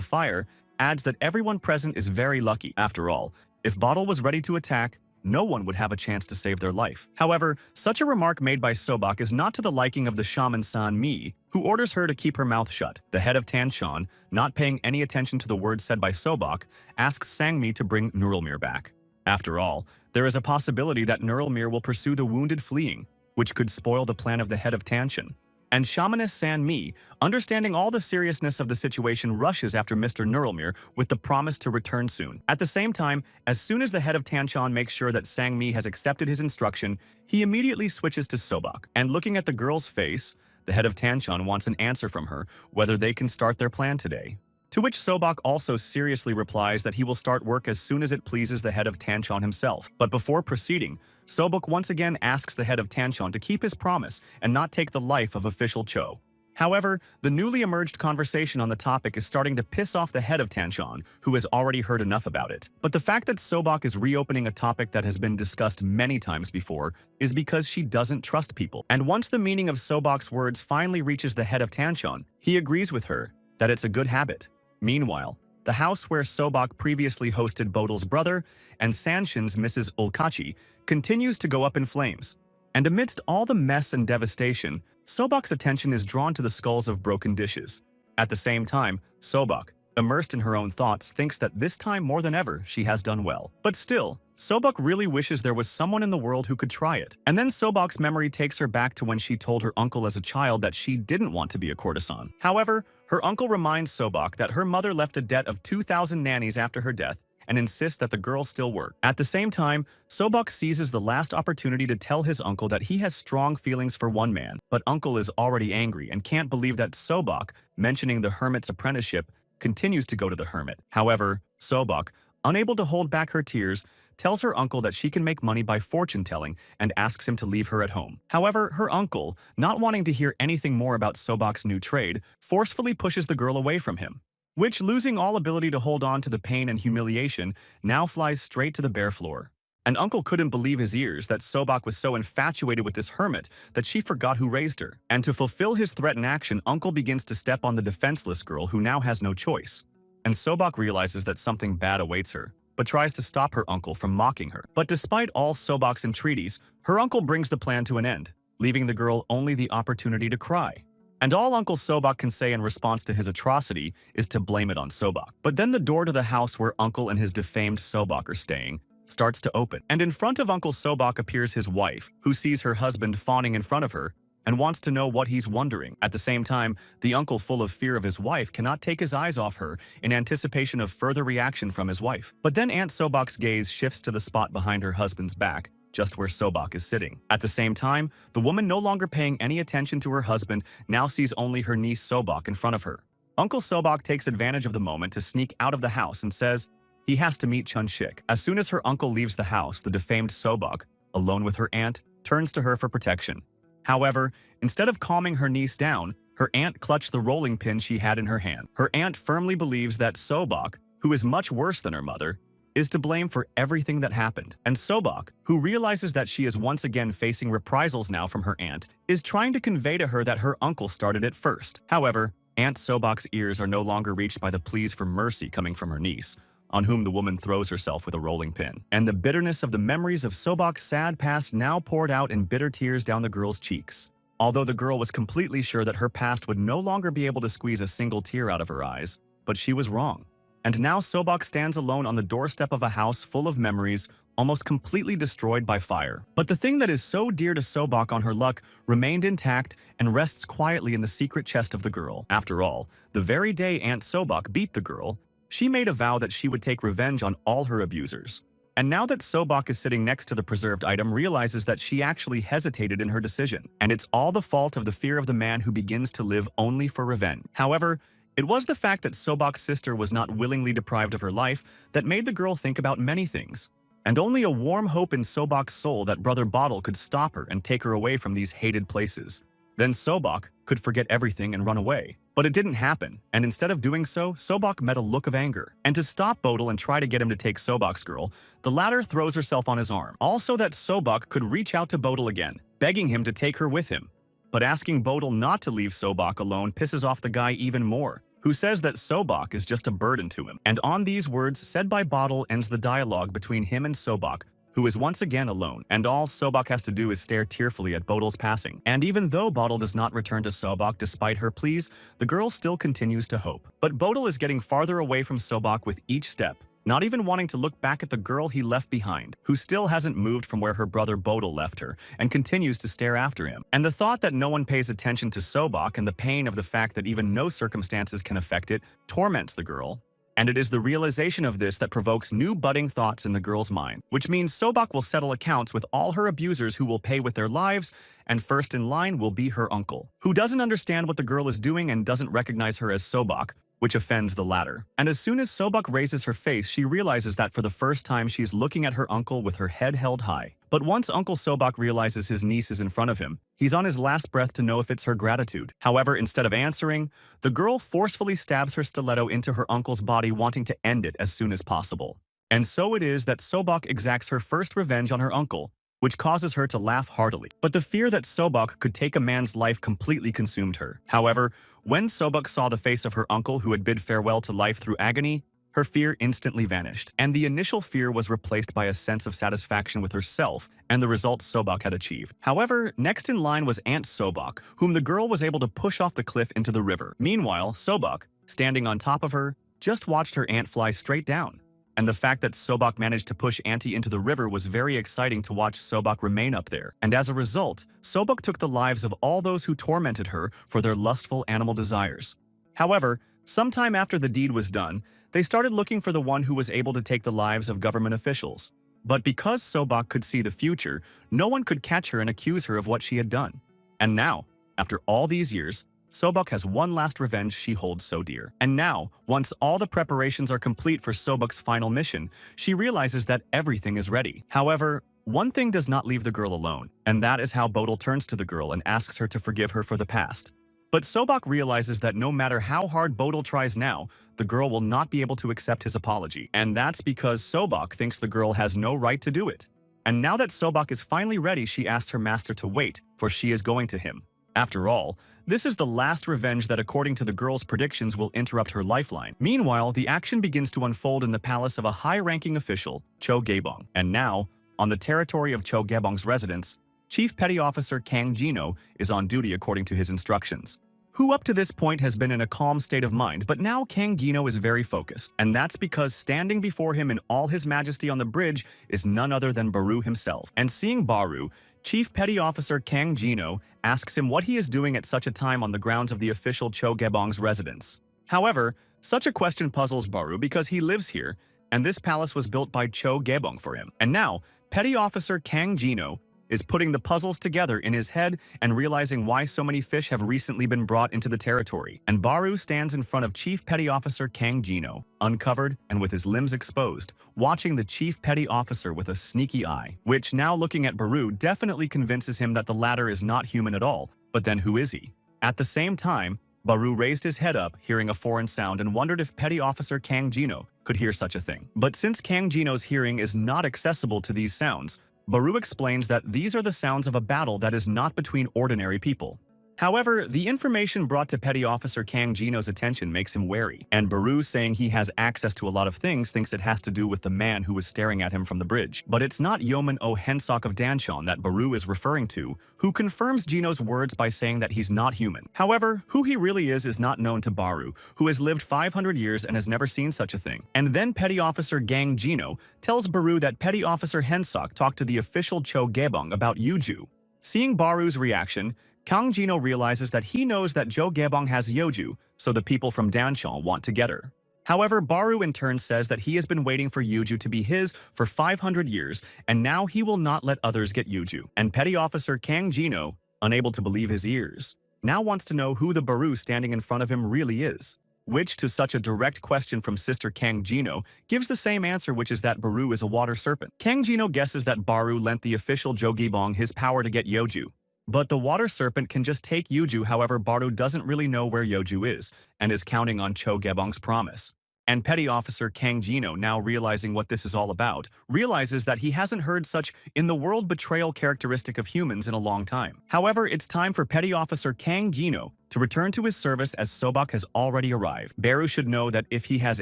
fire, adds that everyone present is very lucky. After all, if Bottle was ready to attack, no one would have a chance to save their life. However, such a remark made by Sobok is not to the liking of the shaman San-mi, who orders her to keep her mouth shut. The head of Tanchon, not paying any attention to the words said by Sobok, asks Sang-mi to bring Nurlmere back. After all, there is a possibility that Nurlmere will pursue the wounded fleeing, which could spoil the plan of the head of Tanchon. And Shamaness San-mi, understanding all the seriousness of the situation, rushes after Mr. Nurlmere with the promise to return soon. At the same time, as soon as the head of Tanchon makes sure that Sang-mi has accepted his instruction, he immediately switches to Sobok. And looking at the girl's face, the head of Tanchon wants an answer from her whether they can start their plan today. To which Sobok also seriously replies that he will start work as soon as it pleases the head of Tanchon himself. But before proceeding, Sobok once again asks the head of Tanchon to keep his promise and not take the life of official Cho. However, the newly emerged conversation on the topic is starting to piss off the head of Tanchon, who has already heard enough about it. But the fact that Sobok is reopening a topic that has been discussed many times before is because she doesn't trust people. And once the meaning of Sobok's words finally reaches the head of Tanchon, he agrees with her that it's a good habit. Meanwhile, the house where Sobok previously hosted Bodil's brother and Sanshin's Mrs. Ulkachi continues to go up in flames. And amidst all the mess and devastation, Sobok's attention is drawn to the skulls of broken dishes. At the same time, Sobok, immersed in her own thoughts, thinks that this time more than ever she has done well. But still, Sobok really wishes there was someone in the world who could try it. And then Sobok's memory takes her back to when she told her uncle as a child that she didn't want to be a courtesan. However, her uncle reminds Sobok that her mother left a debt of 2,000 nannies after her death and insists that the girl still work. At the same time, Sobok seizes the last opportunity to tell his uncle that he has strong feelings for one man, but uncle is already angry and can't believe that Sobok, mentioning the hermit's apprenticeship, continues to go to the hermit. However, Sobok, unable to hold back her tears, tells her uncle that she can make money by fortune-telling and asks him to leave her at home. However, her uncle, not wanting to hear anything more about Sobok's new trade, forcefully pushes the girl away from him, which, losing all ability to hold on to the pain and humiliation, now flies straight to the bare floor. And uncle couldn't believe his ears that Sobok was so infatuated with this hermit that she forgot who raised her. And to fulfill his threat in action, uncle begins to step on the defenseless girl who now has no choice. And Sobok realizes that something bad awaits her, but tries to stop her uncle from mocking her. But despite all Sobok's entreaties, her uncle brings the plan to an end, leaving the girl only the opportunity to cry. And all Uncle Sobok can say in response to his atrocity is to blame it on Sobok. But then the door to the house where Uncle and his defamed Sobok are staying starts to open, and in front of Uncle Sobok appears his wife, who sees her husband fawning in front of her and wants to know what he's wondering. At the same time, the uncle, full of fear of his wife, cannot take his eyes off her in anticipation of further reaction from his wife. But then Aunt Sobok's gaze shifts to the spot behind her husband's back, just where Sobok is sitting. At the same time, the woman, no longer paying any attention to her husband, now sees only her niece Sobok in front of her. Uncle Sobok takes advantage of the moment to sneak out of the house and says he has to meet Chun-shik. As soon as her uncle leaves the house, the defamed Sobok, alone with her aunt, turns to her for protection. However, instead of calming her niece down, her aunt clutched the rolling pin she had in her hand. Her aunt firmly believes that Sobok, who is much worse than her mother, is to blame for everything that happened. And Sobok, who realizes that she is once again facing reprisals now from her aunt, is trying to convey to her that her uncle started it first. However, Aunt Sobok's ears are no longer reached by the pleas for mercy coming from her niece, on whom the woman throws herself with a rolling pin. And the bitterness of the memories of Sobok's sad past now poured out in bitter tears down the girl's cheeks. Although the girl was completely sure that her past would no longer be able to squeeze a single tear out of her eyes, but she was wrong. And now Sobok stands alone on the doorstep of a house full of memories, almost completely destroyed by fire. But the thing that is so dear to Sobok on her luck remained intact and rests quietly in the secret chest of the girl. After all, the very day Aunt Sobok beat the girl, she made a vow that she would take revenge on all her abusers. And now that Sobok is sitting next to the preserved item, realizes that she actually hesitated in her decision. And it's all the fault of the fear of the man who begins to live only for revenge. However, It was the fact that Sobok's sister was not willingly deprived of her life that made the girl think about many things. And only a warm hope in Sobok's soul that Brother Bottle could stop her and take her away from these hated places. Then Sobok could forget everything and run away. But it didn't happen, and instead of doing so, Sobok met a look of anger. And to stop Bodil and try to get him to take Sobok's girl, the latter throws herself on his arm, also that Sobok could reach out to Bodil again, begging him to take her with him. But asking Bodil not to leave Sobok alone pisses off the guy even more, who says that Sobok is just a burden to him. And on these words said by Bodil ends the dialogue between him and Sobok, who is once again alone, and all Sobok has to do is stare tearfully at Bodil's passing. And even though Bodil does not return to Sobok despite her pleas, the girl still continues to hope. But Bodil is getting farther away from Sobok with each step, not even wanting to look back at the girl he left behind, who still hasn't moved from where her brother Bodil left her, and continues to stare after him. And the thought that no one pays attention to Sobok and the pain of the fact that even no circumstances can affect it torments the girl. And it is the realization of this that provokes new budding thoughts in the girl's mind, which means Sobok will settle accounts with all her abusers who will pay with their lives, and first in line will be her uncle, who doesn't understand what the girl is doing and doesn't recognize her as Sobok, which offends the latter. And as soon as Sobok raises her face, she realizes that for the first time she's looking at her uncle with her head held high. But once Uncle Sobok realizes his niece is in front of him, he's on his last breath to know if it's her gratitude. However, instead of answering, the girl forcefully stabs her stiletto into her uncle's body, wanting to end it as soon as possible. And so it is that Sobok exacts her first revenge on her uncle, which causes her to laugh heartily. But the fear that Sobok could take a man's life completely consumed her. However, when Sobok saw the face of her uncle who had bid farewell to life through agony, her fear instantly vanished, and the initial fear was replaced by a sense of satisfaction with herself and the results Sobok had achieved. However, next in line was Aunt Sobok, whom the girl was able to push off the cliff into the river. Meanwhile, Sobok, standing on top of her, just watched her aunt fly straight down. And the fact that Sobok managed to push Auntie into the river was very exciting to watch Sobok remain up there. And as a result, Sobok took the lives of all those who tormented her for their lustful animal desires. However, sometime after the deed was done, they started looking for the one who was able to take the lives of government officials. But because Sobok could see the future, no one could catch her and accuse her of what she had done. And now, after all these years, Sobok has one last revenge she holds so dear. And now, once all the preparations are complete for Sobok's final mission, she realizes that everything is ready. However, one thing does not leave the girl alone, and that is how Bodil turns to the girl and asks her to forgive her for the past. But Sobok realizes that no matter how hard Bodil tries now, the girl will not be able to accept his apology. And that's because Sobok thinks the girl has no right to do it. And now that Sobok is finally ready, she asks her master to wait, for she is going to him. After all, this is the last revenge that, according to the girl's predictions, will interrupt her lifeline. Meanwhile, the action begins to unfold in the palace of a high-ranking official, Cho Gaebong. And now, on the territory of Cho Gaebong's residence, Chief Petty Officer Kang Jino is on duty according to his instructions, who up to this point has been in a calm state of mind, but now Kang Jino is very focused. And that's because standing before him in all his majesty on the bridge is none other than Baru himself. And seeing Baru, Chief Petty Officer Kang Jino asks him what he is doing at such a time on the grounds of the official Cho Gaebong's residence. However, such a question puzzles Baru because he lives here, and this palace was built by Cho Gaebong for him. And now, Petty Officer Kang Jino is putting the puzzles together in his head and realizing why so many fish have recently been brought into the territory. And Baru stands in front of Chief Petty Officer Kang Jino, uncovered and with his limbs exposed, watching the Chief Petty Officer with a sneaky eye, which now looking at Baru definitely convinces him that the latter is not human at all. But then who is he? At the same time, Baru raised his head up, hearing a foreign sound, and wondered if Petty Officer Kang Jino could hear such a thing. But since Kang Jino's hearing is not accessible to these sounds, Baru explains that these are the sounds of a battle that is not between ordinary people. However, the information brought to Petty Officer Kang Jino's attention makes him wary, and Baru, saying he has access to a lot of things, thinks it has to do with the man who was staring at him from the bridge. But it's not Yeoman O Hensok of Danshan that Baru is referring to, who confirms Jino's words by saying that he's not human. However, who he really is not known to Baru, who has lived 500 years and has never seen such a thing. And then Petty Officer Gang Jino tells Baru that Petty Officer Hensok talked to the official Cho Gaebong about Yuju. Seeing Baru's reaction, Kang Jino realizes that he knows that Cho Gaebong has Yeoju, so the people from Danshan want to get her. However, Baru in turn says that he has been waiting for Yuju to be his for 500 years, and now he will not let others get Yuju. And Petty Officer Kang Jino, unable to believe his ears, now wants to know who the Baru standing in front of him really is. which to such a direct question from Sister Kang Jino gives the same answer, which is that Baru is a water serpent. Kang Jino guesses that Baru lent the official Cho Gibong his power to get Yeoju. But the water serpent can just take Yeoju, however Baru doesn't really know where Yeoju is and is counting on Cho Gebong's promise. And Petty Officer Kang Jino, now realizing what this is all about, realizes that he hasn't heard such in-the-world betrayal characteristic of humans in a long time. However, it's time for Petty Officer Kang Jino to return to his service as Sobok has already arrived. Baru should know that if he has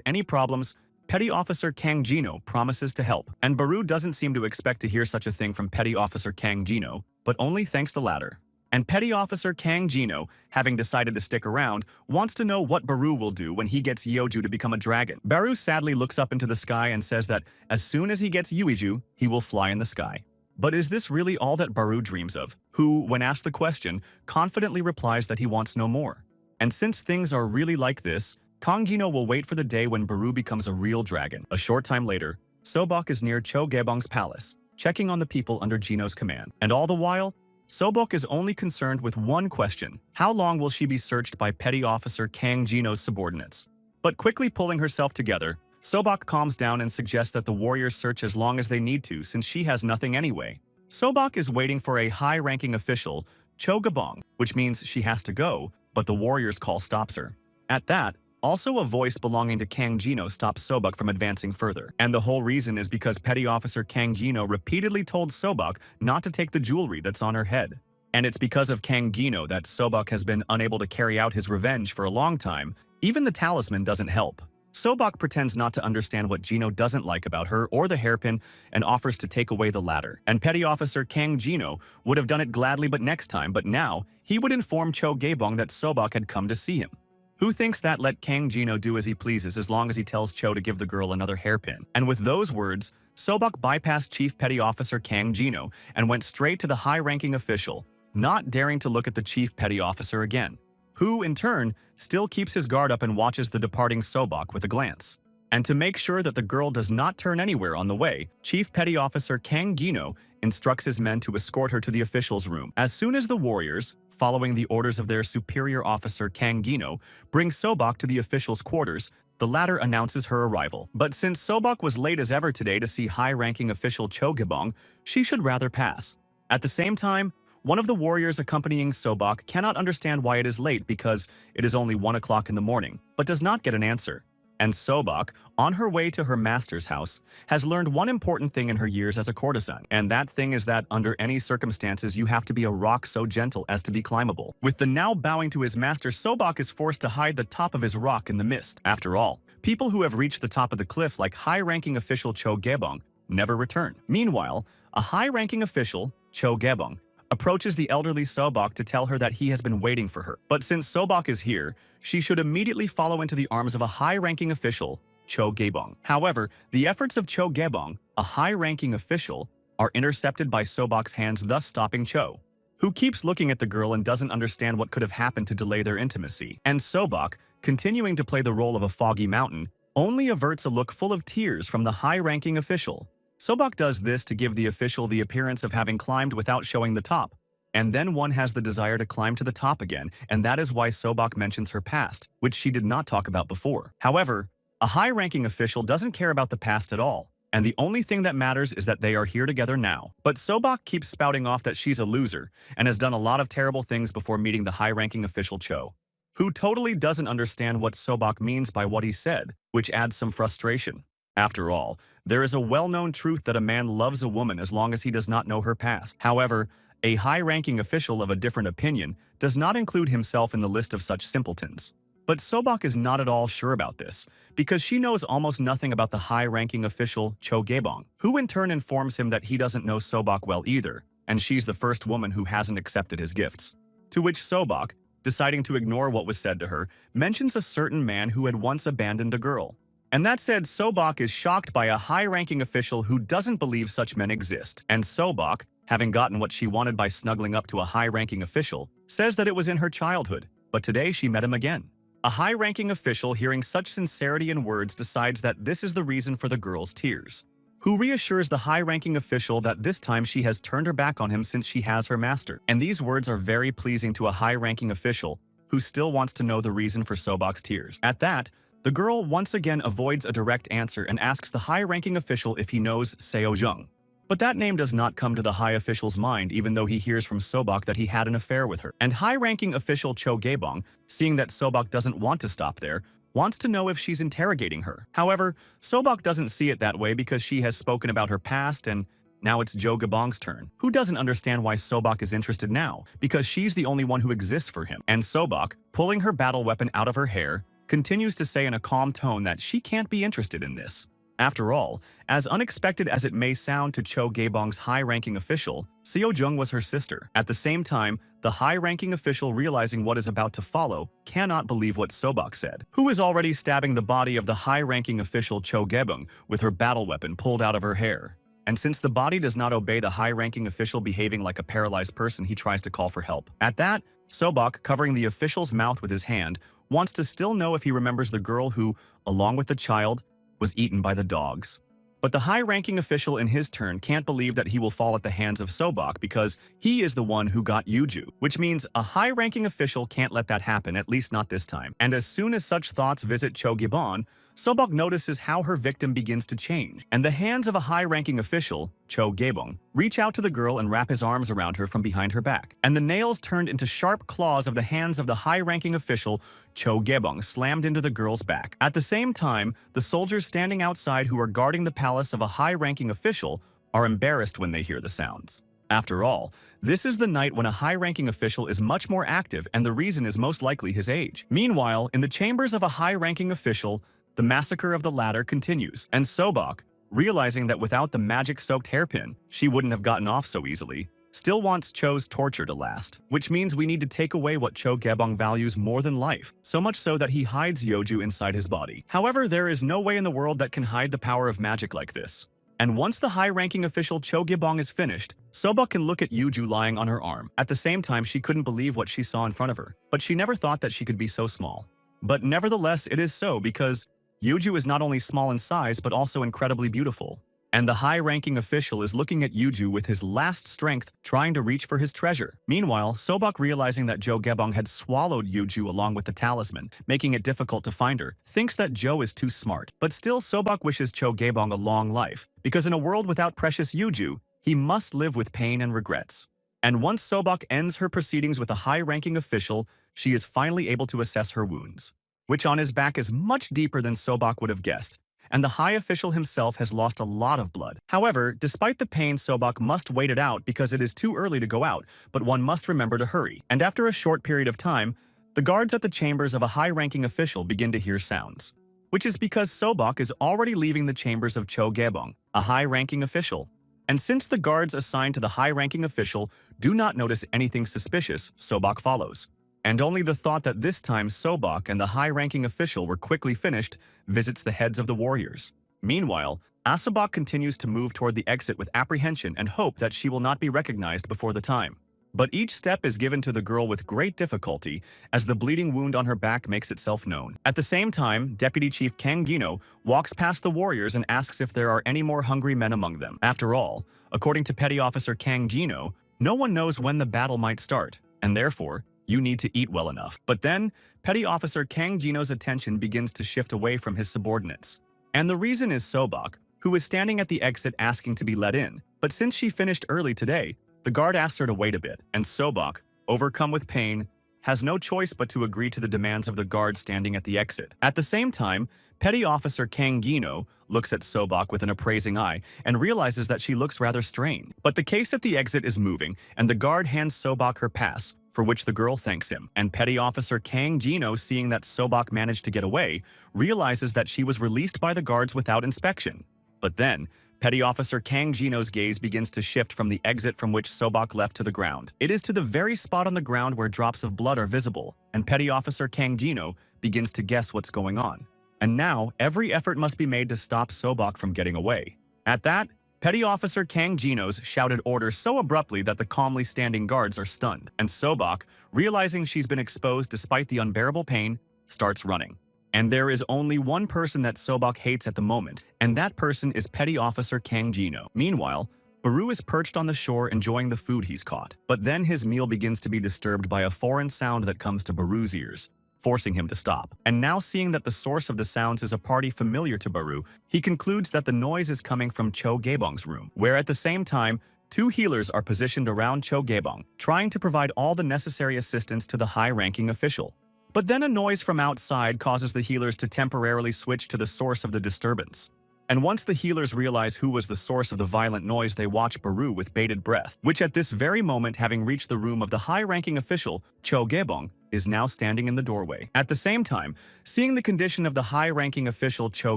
any problems, Petty Officer Kang Jino promises to help. And Baru doesn't seem to expect to hear such a thing from Petty Officer Kang Jino, but only thanks the latter. And Petty Officer Kang Jino, having decided to stick around, wants to know what Baru will do when he gets Yeoju to become a dragon. Baru sadly looks up into the sky and says that as soon as he gets Yuiju, he will fly in the sky. But is this really all that Baru dreams of? Who, when asked the question, confidently replies that he wants no more. And since things are really like this, Kang Jino will wait for the day when Baru becomes a real dragon. A short time later, Sobok is near Cho Gebong's palace, checking on the people under Jino's command. And all the while, Sobok is only concerned with one question: how long will she be searched by Petty Officer Kang Jino's subordinates? But quickly pulling herself together, Sobok calms down and suggests that the warriors search as long as they need to, since she has nothing anyway. Sobok is waiting for a high-ranking official, Cho Gebong, which means she has to go, but the warrior's call stops her. At that, also a voice belonging to Kang Jino stops Sobok from advancing further. And the whole reason is because Petty Officer Kang Jino repeatedly told Sobok not to take the jewelry that's on her head. And it's because of Kang Jino that Sobok has been unable to carry out his revenge for a long time. Even the talisman doesn't help. Sobok pretends not to understand what Jino doesn't like about her or the hairpin and offers to take away the latter. And Petty Officer Kang Jino would have done it gladly but next time, but now he would inform Cho Gebong that Sobok had come to see him. Who thinks that let Kang Jino do as he pleases as long as he tells Cho to give the girl another hairpin? And with those words, Sobok bypassed Chief Petty Officer Kang Jino and went straight to the high-ranking official, not daring to look at the Chief Petty Officer again, who, in turn, still keeps his guard up and watches the departing Sobok with a glance. And to make sure that the girl does not turn anywhere on the way, Chief Petty Officer Kang Jino instructs his men to escort her to the official's room. As soon as the warriors, following the orders of their superior officer Kang Jino, bring Sobok to the official's quarters, the latter announces her arrival. But since Sobok was late as ever today to see high-ranking official Cho Gebong, she should rather pass. At the same time, one of the warriors accompanying Sobok cannot understand why it is late because it is only 1 o'clock in the morning, but does not get an answer. And Sobok, on her way to her master's house, has learned one important thing in her years as a courtesan, and that thing is that under any circumstances you have to be a rock so gentle as to be climbable. With the now bowing to his master, Sobok is forced to hide the top of his rock in the mist. After all, people who have reached the top of the cliff like high-ranking official Cho Gebong never return. Meanwhile, a high-ranking official, Cho Gebong, approaches the elderly Sobok to tell her that he has been waiting for her. But since Sobok is here, she should immediately follow into the arms of a high-ranking official, Cho Gebong. However, the efforts of Cho Gebong, a high-ranking official, are intercepted by Sobok's hands, thus stopping Cho, who keeps looking at the girl and doesn't understand what could have happened to delay their intimacy. And Sobok, continuing to play the role of a foggy mountain, only averts a look full of tears from the high-ranking official. Sobok does this to give the official the appearance of having climbed without showing the top. And then one has the desire to climb to the top again, and that is why Sobok mentions her past, which she did not talk about before. However, a high-ranking official doesn't care about the past at all, and the only thing that matters is that they are here together now. But Sobok keeps spouting off that she's a loser and has done a lot of terrible things before meeting the high-ranking official Cho, who totally doesn't understand what Sobok means by what he said, which adds some frustration. After all, there is a well-known truth that a man loves a woman as long as he does not know her past. However, a high-ranking official of a different opinion does not include himself in the list of such simpletons. But Sobok is not at all sure about this, because she knows almost nothing about the high-ranking official Cho Gebong, who in turn informs him that he doesn't know Sobok well either, and she's the first woman who hasn't accepted his gifts. To which Sobok, deciding to ignore what was said to her, mentions a certain man who had once abandoned a girl. And that said, Sobok is shocked by a high-ranking official who doesn't believe such men exist. And Sobok, having gotten what she wanted by snuggling up to a high-ranking official, says that it was in her childhood, but today she met him again. A high-ranking official, hearing such sincerity in words, decides that this is the reason for the girl's tears, who reassures the high-ranking official that this time she has turned her back on him since she has her master. And these words are very pleasing to a high-ranking official, who still wants to know the reason for Sobok's tears. At that, the girl once again avoids a direct answer and asks the high-ranking official if he knows Seo Jung. But that name does not come to the high official's mind even though he hears from Sobok that he had an affair with her. And high-ranking official Cho Gaebong, seeing that Sobok doesn't want to stop there, wants to know if she's interrogating her. However, Sobok doesn't see it that way because she has spoken about her past and now it's Jo Gaebong's turn, who doesn't understand why Sobok is interested now, because she's the only one who exists for him. And Sobok, pulling her battle weapon out of her hair, continues to say in a calm tone that she can't be interested in this. After all, as unexpected as it may sound to Cho Gaebong's high-ranking official, Seo Jung was her sister. At the same time, the high-ranking official, realizing what is about to follow, cannot believe what Sobok said, who is already stabbing the body of the high-ranking official Cho Gaebong with her battle weapon pulled out of her hair. And since the body does not obey the high-ranking official behaving like a paralyzed person, he tries to call for help. At that, Sobok, covering the official's mouth with his hand, wants to still know if he remembers the girl who, along with the child, was eaten by the dogs. But the high-ranking official in his turn can't believe that he will fall at the hands of Sobok because he is the one who got Yuju, which means a high-ranking official can't let that happen, at least not this time. And as soon as such thoughts visit Cho Gaebong, Sobok notices how her victim begins to change, and the hands of a high-ranking official, Cho Gaebong, reach out to the girl and wrap his arms around her from behind her back. And the nails turned into sharp claws of the hands of the high-ranking official, Cho Gaebong, slammed into the girl's back. At the same time, the soldiers standing outside who are guarding the palace of a high-ranking official are embarrassed when they hear the sounds. After all, this is the night when a high-ranking official is much more active, and the reason is most likely his age. Meanwhile, in the chambers of a high-ranking official, the massacre of the latter continues, and Sobok, realizing that without the magic-soaked hairpin, she wouldn't have gotten off so easily, still wants Cho's torture to last, which means we need to take away what Cho Gaebong values more than life, so much so that he hides Yeoju inside his body. However, there is no way in the world that can hide the power of magic like this. And once the high-ranking official Cho Gaebong is finished, Sobok can look at Yeoju lying on her arm. At the same time, she couldn't believe what she saw in front of her, but she never thought that she could be so small. But nevertheless, it is so because Yeoju is not only small in size but also incredibly beautiful. And the high-ranking official is looking at Yeoju with his last strength, trying to reach for his treasure. Meanwhile, Sobok, realizing that Jo Gaebong had swallowed Yeoju along with the talisman, making it difficult to find her, thinks that Jo is too smart. But still, Sobok wishes Cho Gaebong a long life, because in a world without precious Yeoju, he must live with pain and regrets. And once Sobok ends her proceedings with a high-ranking official, she is finally able to assess her wounds, which on his back is much deeper than Sobok would have guessed, and the high official himself has lost a lot of blood. However, despite the pain, Sobok must wait it out because it is too early to go out, but one must remember to hurry. And after a short period of time, the guards at the chambers of a high-ranking official begin to hear sounds, which is because Sobok is already leaving the chambers of Cho Gaebong, a high-ranking official. And since the guards assigned to the high-ranking official do not notice anything suspicious, Sobok follows. And only the thought that this time Sobok and the high-ranking official were quickly finished visits the heads of the warriors. Meanwhile, Asobok continues to move toward the exit with apprehension and hope that she will not be recognized before the time. But each step is given to the girl with great difficulty as the bleeding wound on her back makes itself known. At the same time, Deputy Chief Kang Gino walks past the warriors and asks if there are any more hungry men among them. After all, according to Petty Officer Kang Gino, no one knows when the battle might start, and therefore, you need to eat well enough. But then, Petty Officer Kang Gino's attention begins to shift away from his subordinates. And the reason is Sobok, who is standing at the exit asking to be let in. But since she finished early today, the guard asks her to wait a bit, and Sobok, overcome with pain, has no choice but to agree to the demands of the guard standing at the exit. At the same time, Petty Officer Kang Gino looks at Sobok with an appraising eye and realizes that she looks rather strained. But the case at the exit is moving, and the guard hands Sobok her pass, for which the girl thanks him. And Petty Officer Kang Gino, seeing that Sobok managed to get away, realizes that she was released by the guards without inspection. But then, Petty Officer Kang Gino's gaze begins to shift from the exit from which Sobok left to the ground. It is to the very spot on the ground where drops of blood are visible, and Petty Officer Kang Gino begins to guess what's going on. And now, every effort must be made to stop Sobok from getting away. At that, Petty Officer Kang Gino's shouted orders so abruptly that the calmly standing guards are stunned, and Sobok, realizing she's been exposed despite the unbearable pain, starts running. And there is only one person that Sobok hates at the moment, and that person is Petty Officer Kang Gino. Meanwhile, Baru is perched on the shore enjoying the food he's caught, but then his meal begins to be disturbed by a foreign sound that comes to Baru's ears, forcing him to stop. And now seeing that the source of the sounds is a party familiar to Baru, he concludes that the noise is coming from Cho Gaebong's room, where at the same time, two healers are positioned around Cho Gaebong, trying to provide all the necessary assistance to the high-ranking official. But then a noise from outside causes the healers to temporarily switch to the source of the disturbance. And once the healers realize who was the source of the violent noise, they watch Baru with bated breath, which at this very moment, having reached the room of the high-ranking official, Cho Gaebong, is now standing in the doorway. At the same time, seeing the condition of the high-ranking official Cho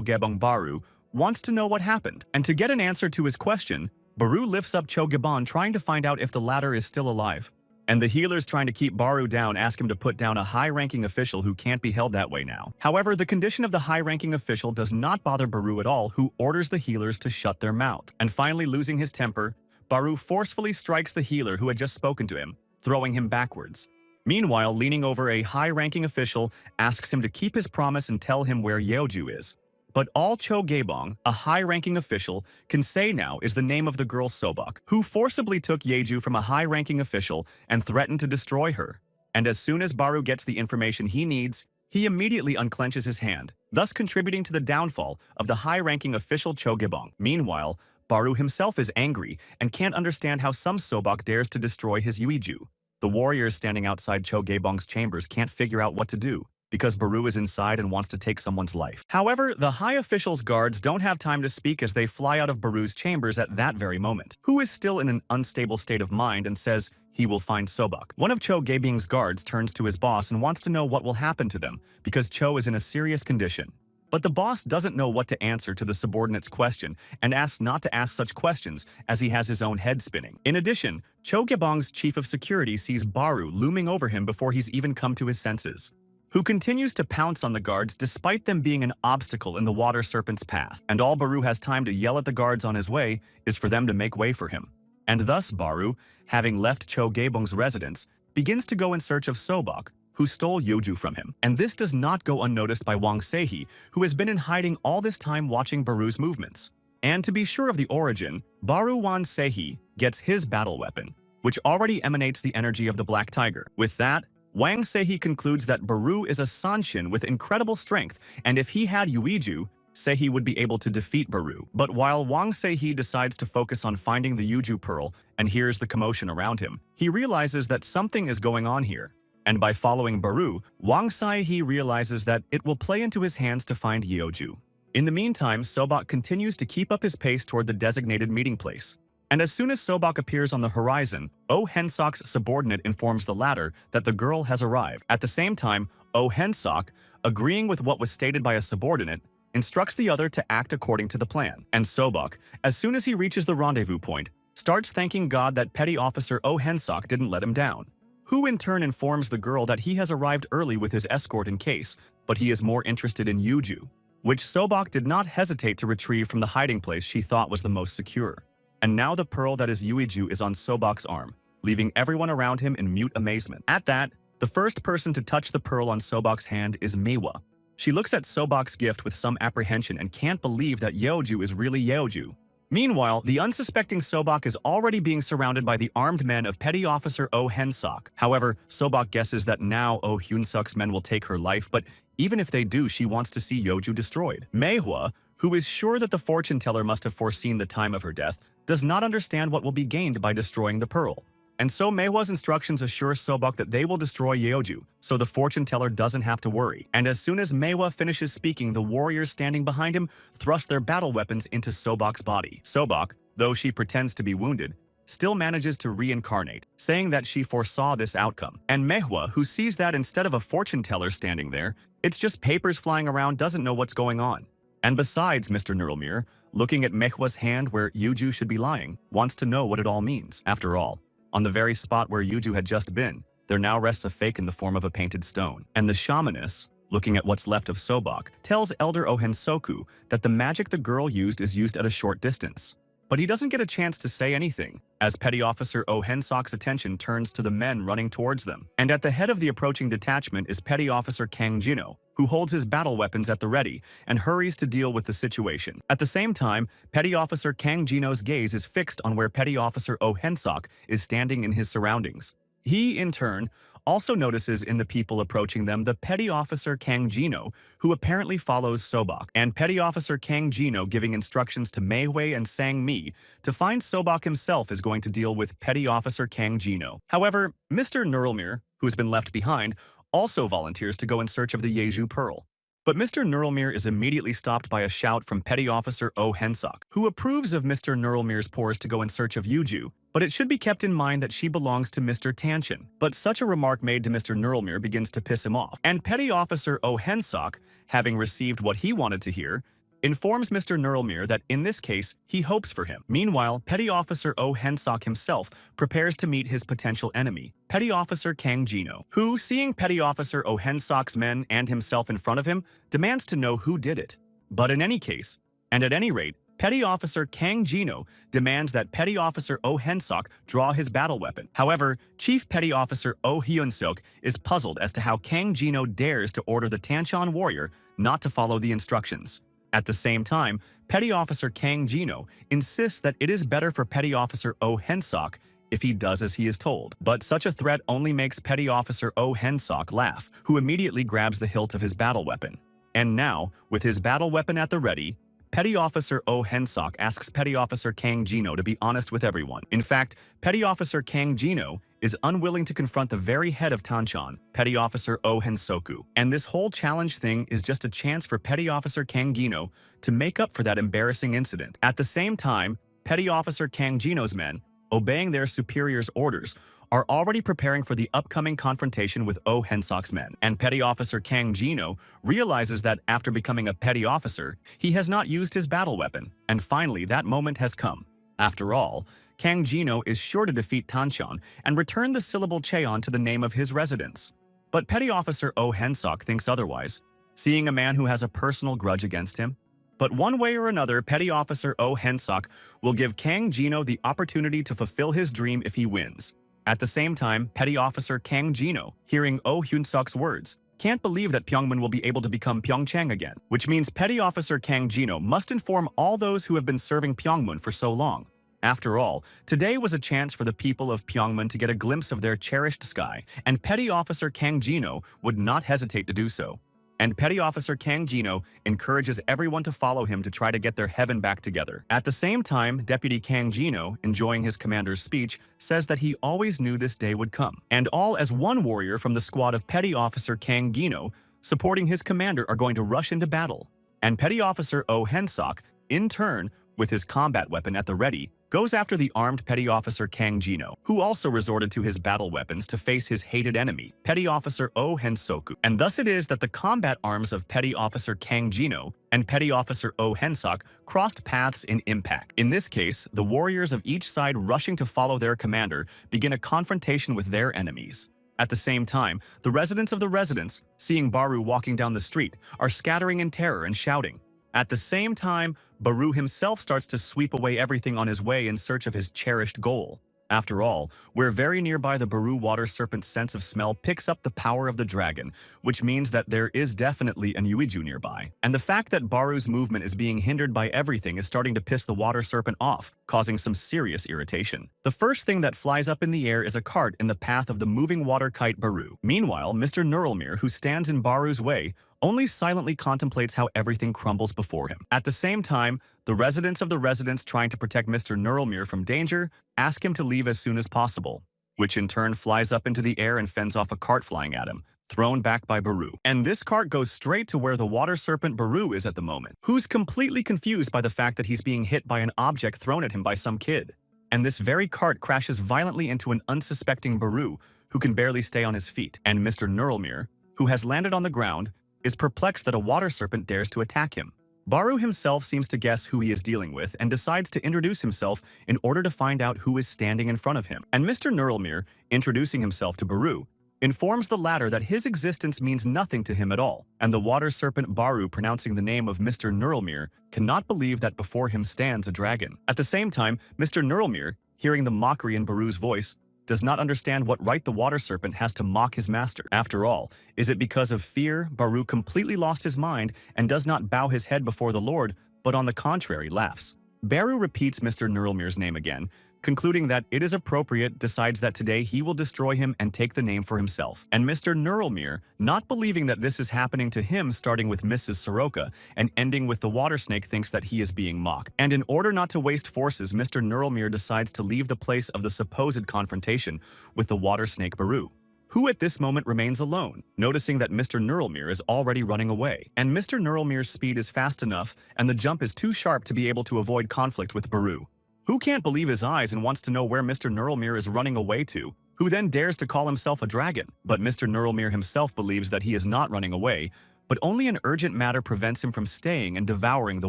Gaebong, Baru wants to know what happened. And to get an answer to his question, Baru lifts up Cho Gaebong, trying to find out if the latter is still alive. And the healers trying to keep Baru down ask him to put down a high-ranking official who can't be held that way now. However, the condition of the high-ranking official does not bother Baru at all, who orders the healers to shut their mouth. And finally, losing his temper, Baru forcefully strikes the healer who had just spoken to him, throwing him backwards. Meanwhile, leaning over, a high-ranking official asks him to keep his promise and tell him where Yeoju is. But all Cho Gaebong, a high-ranking official, can say now is the name of the girl Sobok, who forcibly took Yeju from a high-ranking official and threatened to destroy her. And as soon as Baru gets the information he needs, he immediately unclenches his hand, thus contributing to the downfall of the high-ranking official Cho Gaebong. Meanwhile, Baru himself is angry and can't understand how some Sobok dares to destroy his Yuiju. The warriors standing outside Cho Gaebong's chambers can't figure out what to do, because Baru is inside and wants to take someone's life. However, the high official's guards don't have time to speak as they fly out of Baru's chambers at that very moment, who is still in an unstable state of mind and says he will find Sobok. One of Cho Gaebong's guards turns to his boss and wants to know what will happen to them, because Cho is in a serious condition. But the boss doesn't know what to answer to the subordinate's question and asks not to ask such questions as he has his own head spinning. In addition, Cho Gaebong's chief of security sees Baru looming over him before he's even come to his senses, who continues to pounce on the guards despite them being an obstacle in the water serpent's path. And all Baru has time to yell at the guards on his way is for them to make way for him. And thus Baru, having left Cho Gaebong's residence, begins to go in search of Sobok, who stole Yeoju from him. And this does not go unnoticed by Wang Seihi, who has been in hiding all this time watching Baru's movements. And to be sure of the origin, Baru Wang Seihi gets his battle weapon, which already emanates the energy of the Black Tiger. With that, Wang Seihi concludes that Baru is a Sanshin with incredible strength, and if he had Yuiju, Seihi would be able to defeat Baru. But while Wang Seihi decides to focus on finding the Yuju Pearl and hears the commotion around him, he realizes that something is going on here. And by following Baru, Wang Seihi realizes that it will play into his hands to find Yeoju. In the meantime, Sobok continues to keep up his pace toward the designated meeting place. And as soon as Sobok appears on the horizon, Oh Hensok's subordinate informs the latter that the girl has arrived. At the same time, Oh Hensok, agreeing with what was stated by a subordinate, instructs the other to act according to the plan. And Sobok, as soon as he reaches the rendezvous point, starts thanking God that Petty Officer Oh Hensok didn't let him down, who in turn informs the girl that he has arrived early with his escort in case, but he is more interested in Yuju, which Sobok did not hesitate to retrieve from the hiding place she thought was the most secure. And now the pearl that is Yuiju is on Sobok's arm, leaving everyone around him in mute amazement. At that, the first person to touch the pearl on Sobok's hand is Manhwa. She looks at Sobok's gift with some apprehension and can't believe that Yeoju is really Yeoju. Meanwhile, the unsuspecting Sobok is already being surrounded by the armed men of Petty Officer Oh Hensok. However, Sobok guesses that now Oh Hyunsuk's men will take her life, but even if they do, she wants to see Yeoju destroyed. Manhwa, who is sure that the fortune teller must have foreseen the time of her death, does not understand what will be gained by destroying the pearl. And so Manhwa's instructions assure Sobok that they will destroy Yeoju, so the fortune teller doesn't have to worry. And as soon as Manhwa finishes speaking, the warriors standing behind him thrust their battle weapons into Sobok's body. Sobok, though she pretends to be wounded, still manages to reincarnate, saying that she foresaw this outcome. And Manhwa, who sees that instead of a fortune teller standing there, it's just papers flying around, doesn't know what's going on. And besides, Mr. Neural Mirror, looking at Manhwa's hand where Yuju should be lying, wants to know what it all means. After all, on the very spot where Yuju had just been, there now rests a fake in the form of a painted stone. And the shamaness, looking at what's left of Sobok, tells Elder Ohensoku that the magic the girl used is used at a short distance. But he doesn't get a chance to say anything, as Petty Officer Oh Hensok's attention turns to the men running towards them. And at the head of the approaching detachment is Petty Officer Kang Jino, who holds his battle weapons at the ready and hurries to deal with the situation. At the same time, Petty Officer Kang Jino's gaze is fixed on where Petty Officer Oh Hensok is standing in his surroundings. He, in turn, also notices in the people approaching them the Petty Officer Kang Jino, who apparently follows Sobok, and Petty Officer Kang Jino giving instructions to Mei Hui and Sang Mi to find Sobok himself is going to deal with Petty Officer Kang Jino. However, Mr. Neuralmere, who has been left behind, also volunteers to go in search of the Yeju Pearl. But Mr. Neuralmere is immediately stopped by a shout from Petty Officer Oh Hensok, who approves of Mr. Neuralmere's pores to go in search of Yuju, but it should be kept in mind that she belongs to Mr. Tanshin. But such a remark made to Mr. Neuralmere begins to piss him off, and Petty Officer Oh Hensok, having received what he wanted to hear, informs Mr. Neuralmere that in this case, he hopes for him. Meanwhile, Petty Officer Oh Hensok himself prepares to meet his potential enemy, Petty Officer Kang Jino, who, seeing Petty Officer Oh Hensok's men and himself in front of him, demands to know who did it. But in any case, and at any rate, Petty Officer Kang Jino demands that Petty Officer Oh Hensok draw his battle weapon. However, Chief Petty Officer Oh Hyun-sok is puzzled as to how Kang Jino dares to order the Tanshan warrior not to follow the instructions. At the same time, Petty Officer Kang Jino insists that it is better for Petty Officer Oh Hensok if he does as he is told. But such a threat only makes Petty Officer Oh Hensok laugh, who immediately grabs the hilt of his battle weapon. And now, with his battle weapon at the ready, Petty Officer Oh Hensok asks Petty Officer Kang Jino to be honest with everyone. In fact, Petty Officer Kang Jino is unwilling to confront the very head of Tanshan, Petty Officer Oh Hensoku. And this whole challenge thing is just a chance for Petty Officer Kang Jino to make up for that embarrassing incident. At the same time, Petty Officer Kang Jino's men, obeying their superior's orders, are already preparing for the upcoming confrontation with Oh Hensok's men. And Petty Officer Kang Jino realizes that after becoming a petty officer, he has not used his battle weapon, and finally that moment has come. After all, Kang Jino is sure to defeat Tanshan and return the syllable Cheon to the name of his residence. But Petty Officer Oh Hensok thinks otherwise, seeing a man who has a personal grudge against him. But one way or another, Petty Officer Oh Hensok will give Kang Jino the opportunity to fulfill his dream if he wins. At the same time, Petty Officer Kang Jino, hearing Oh Hyun-sok's words, can't believe that Pyongman will be able to become Pyeongchang again, which means Petty Officer Kang Jino must inform all those who have been serving Pyongman for so long. After all, today was a chance for the people of Pyongman to get a glimpse of their cherished sky, and Petty Officer Kang Jino would not hesitate to do so. And Petty Officer Kang Jino encourages everyone to follow him to try to get their heaven back together. At the same time, Deputy Kang Jino, enjoying his commander's speech, says that he always knew this day would come. And all as one warrior from the squad of Petty Officer Kang Jino, supporting his commander, are going to rush into battle. And Petty Officer Oh Hensok, in turn, with his combat weapon at the ready, goes after the armed Petty Officer Kang Jino, who also resorted to his battle weapons to face his hated enemy, Petty Officer Oh Hensoku. And thus it is that the combat arms of Petty Officer Kang Jino and Petty Officer Oh Hensok crossed paths in impact. In this case, the warriors of each side rushing to follow their commander begin a confrontation with their enemies. At the same time, the residents of the residence, seeing Baru walking down the street, are scattering in terror and shouting. At the same time, Baru himself starts to sweep away everything on his way in search of his cherished goal. After all, we're very nearby. The Baru water serpent's sense of smell picks up the power of the dragon, which means that there is definitely an Yuiju nearby. And the fact that Baru's movement is being hindered by everything is starting to piss the water serpent off, causing some serious irritation. The first thing that flies up in the air is a cart in the path of the moving water kite Baru. Meanwhile, Mr. Neuralmere, who stands in Baru's way, only silently contemplates how everything crumbles before him. At the same time, the residents of the residence, trying to protect Mr. Neuralmere from danger, ask him to leave as soon as possible, which in turn flies up into the air and fends off a cart flying at him, thrown back by Baru. And this cart goes straight to where the water serpent Baru is at the moment, who's completely confused by the fact that he's being hit by an object thrown at him by some kid. And this very cart crashes violently into an unsuspecting Baru, who can barely stay on his feet. And Mr. Neuralmere, who has landed on the ground, is perplexed that a water serpent dares to attack him. Baru himself seems to guess who he is dealing with and decides to introduce himself in order to find out who is standing in front of him. And Mr. Neuralmere, introducing himself to Baru, informs the latter that his existence means nothing to him at all. And the water serpent Baru, pronouncing the name of Mr. Neuralmere, cannot believe that before him stands a dragon. At the same time, Mr. Neuralmere, hearing the mockery in Baru's voice, does not understand what right the water serpent has to mock his master. After all, is it because of fear Baru completely lost his mind and does not bow his head before the Lord, but on the contrary laughs? Baru repeats Mr. Nurulmir's name again, concluding that it is appropriate, decides that today he will destroy him and take the name for himself. And Mr. Nurulmir, not believing that this is happening to him, starting with Mrs. Soroka and ending with the water snake, thinks that he is being mocked. And in order not to waste forces, Mr. Nurulmir decides to leave the place of the supposed confrontation with the water snake Baru, who at this moment remains alone, noticing that Mr. Nurulmir is already running away. And Mr. Nurulmir's speed is fast enough and the jump is too sharp to be able to avoid conflict with Baru, who can't believe his eyes and wants to know where Mr. Nurulmir is running away to, who then dares to call himself a dragon. But Mr. Nurulmir himself believes that he is not running away, but only an urgent matter prevents him from staying and devouring the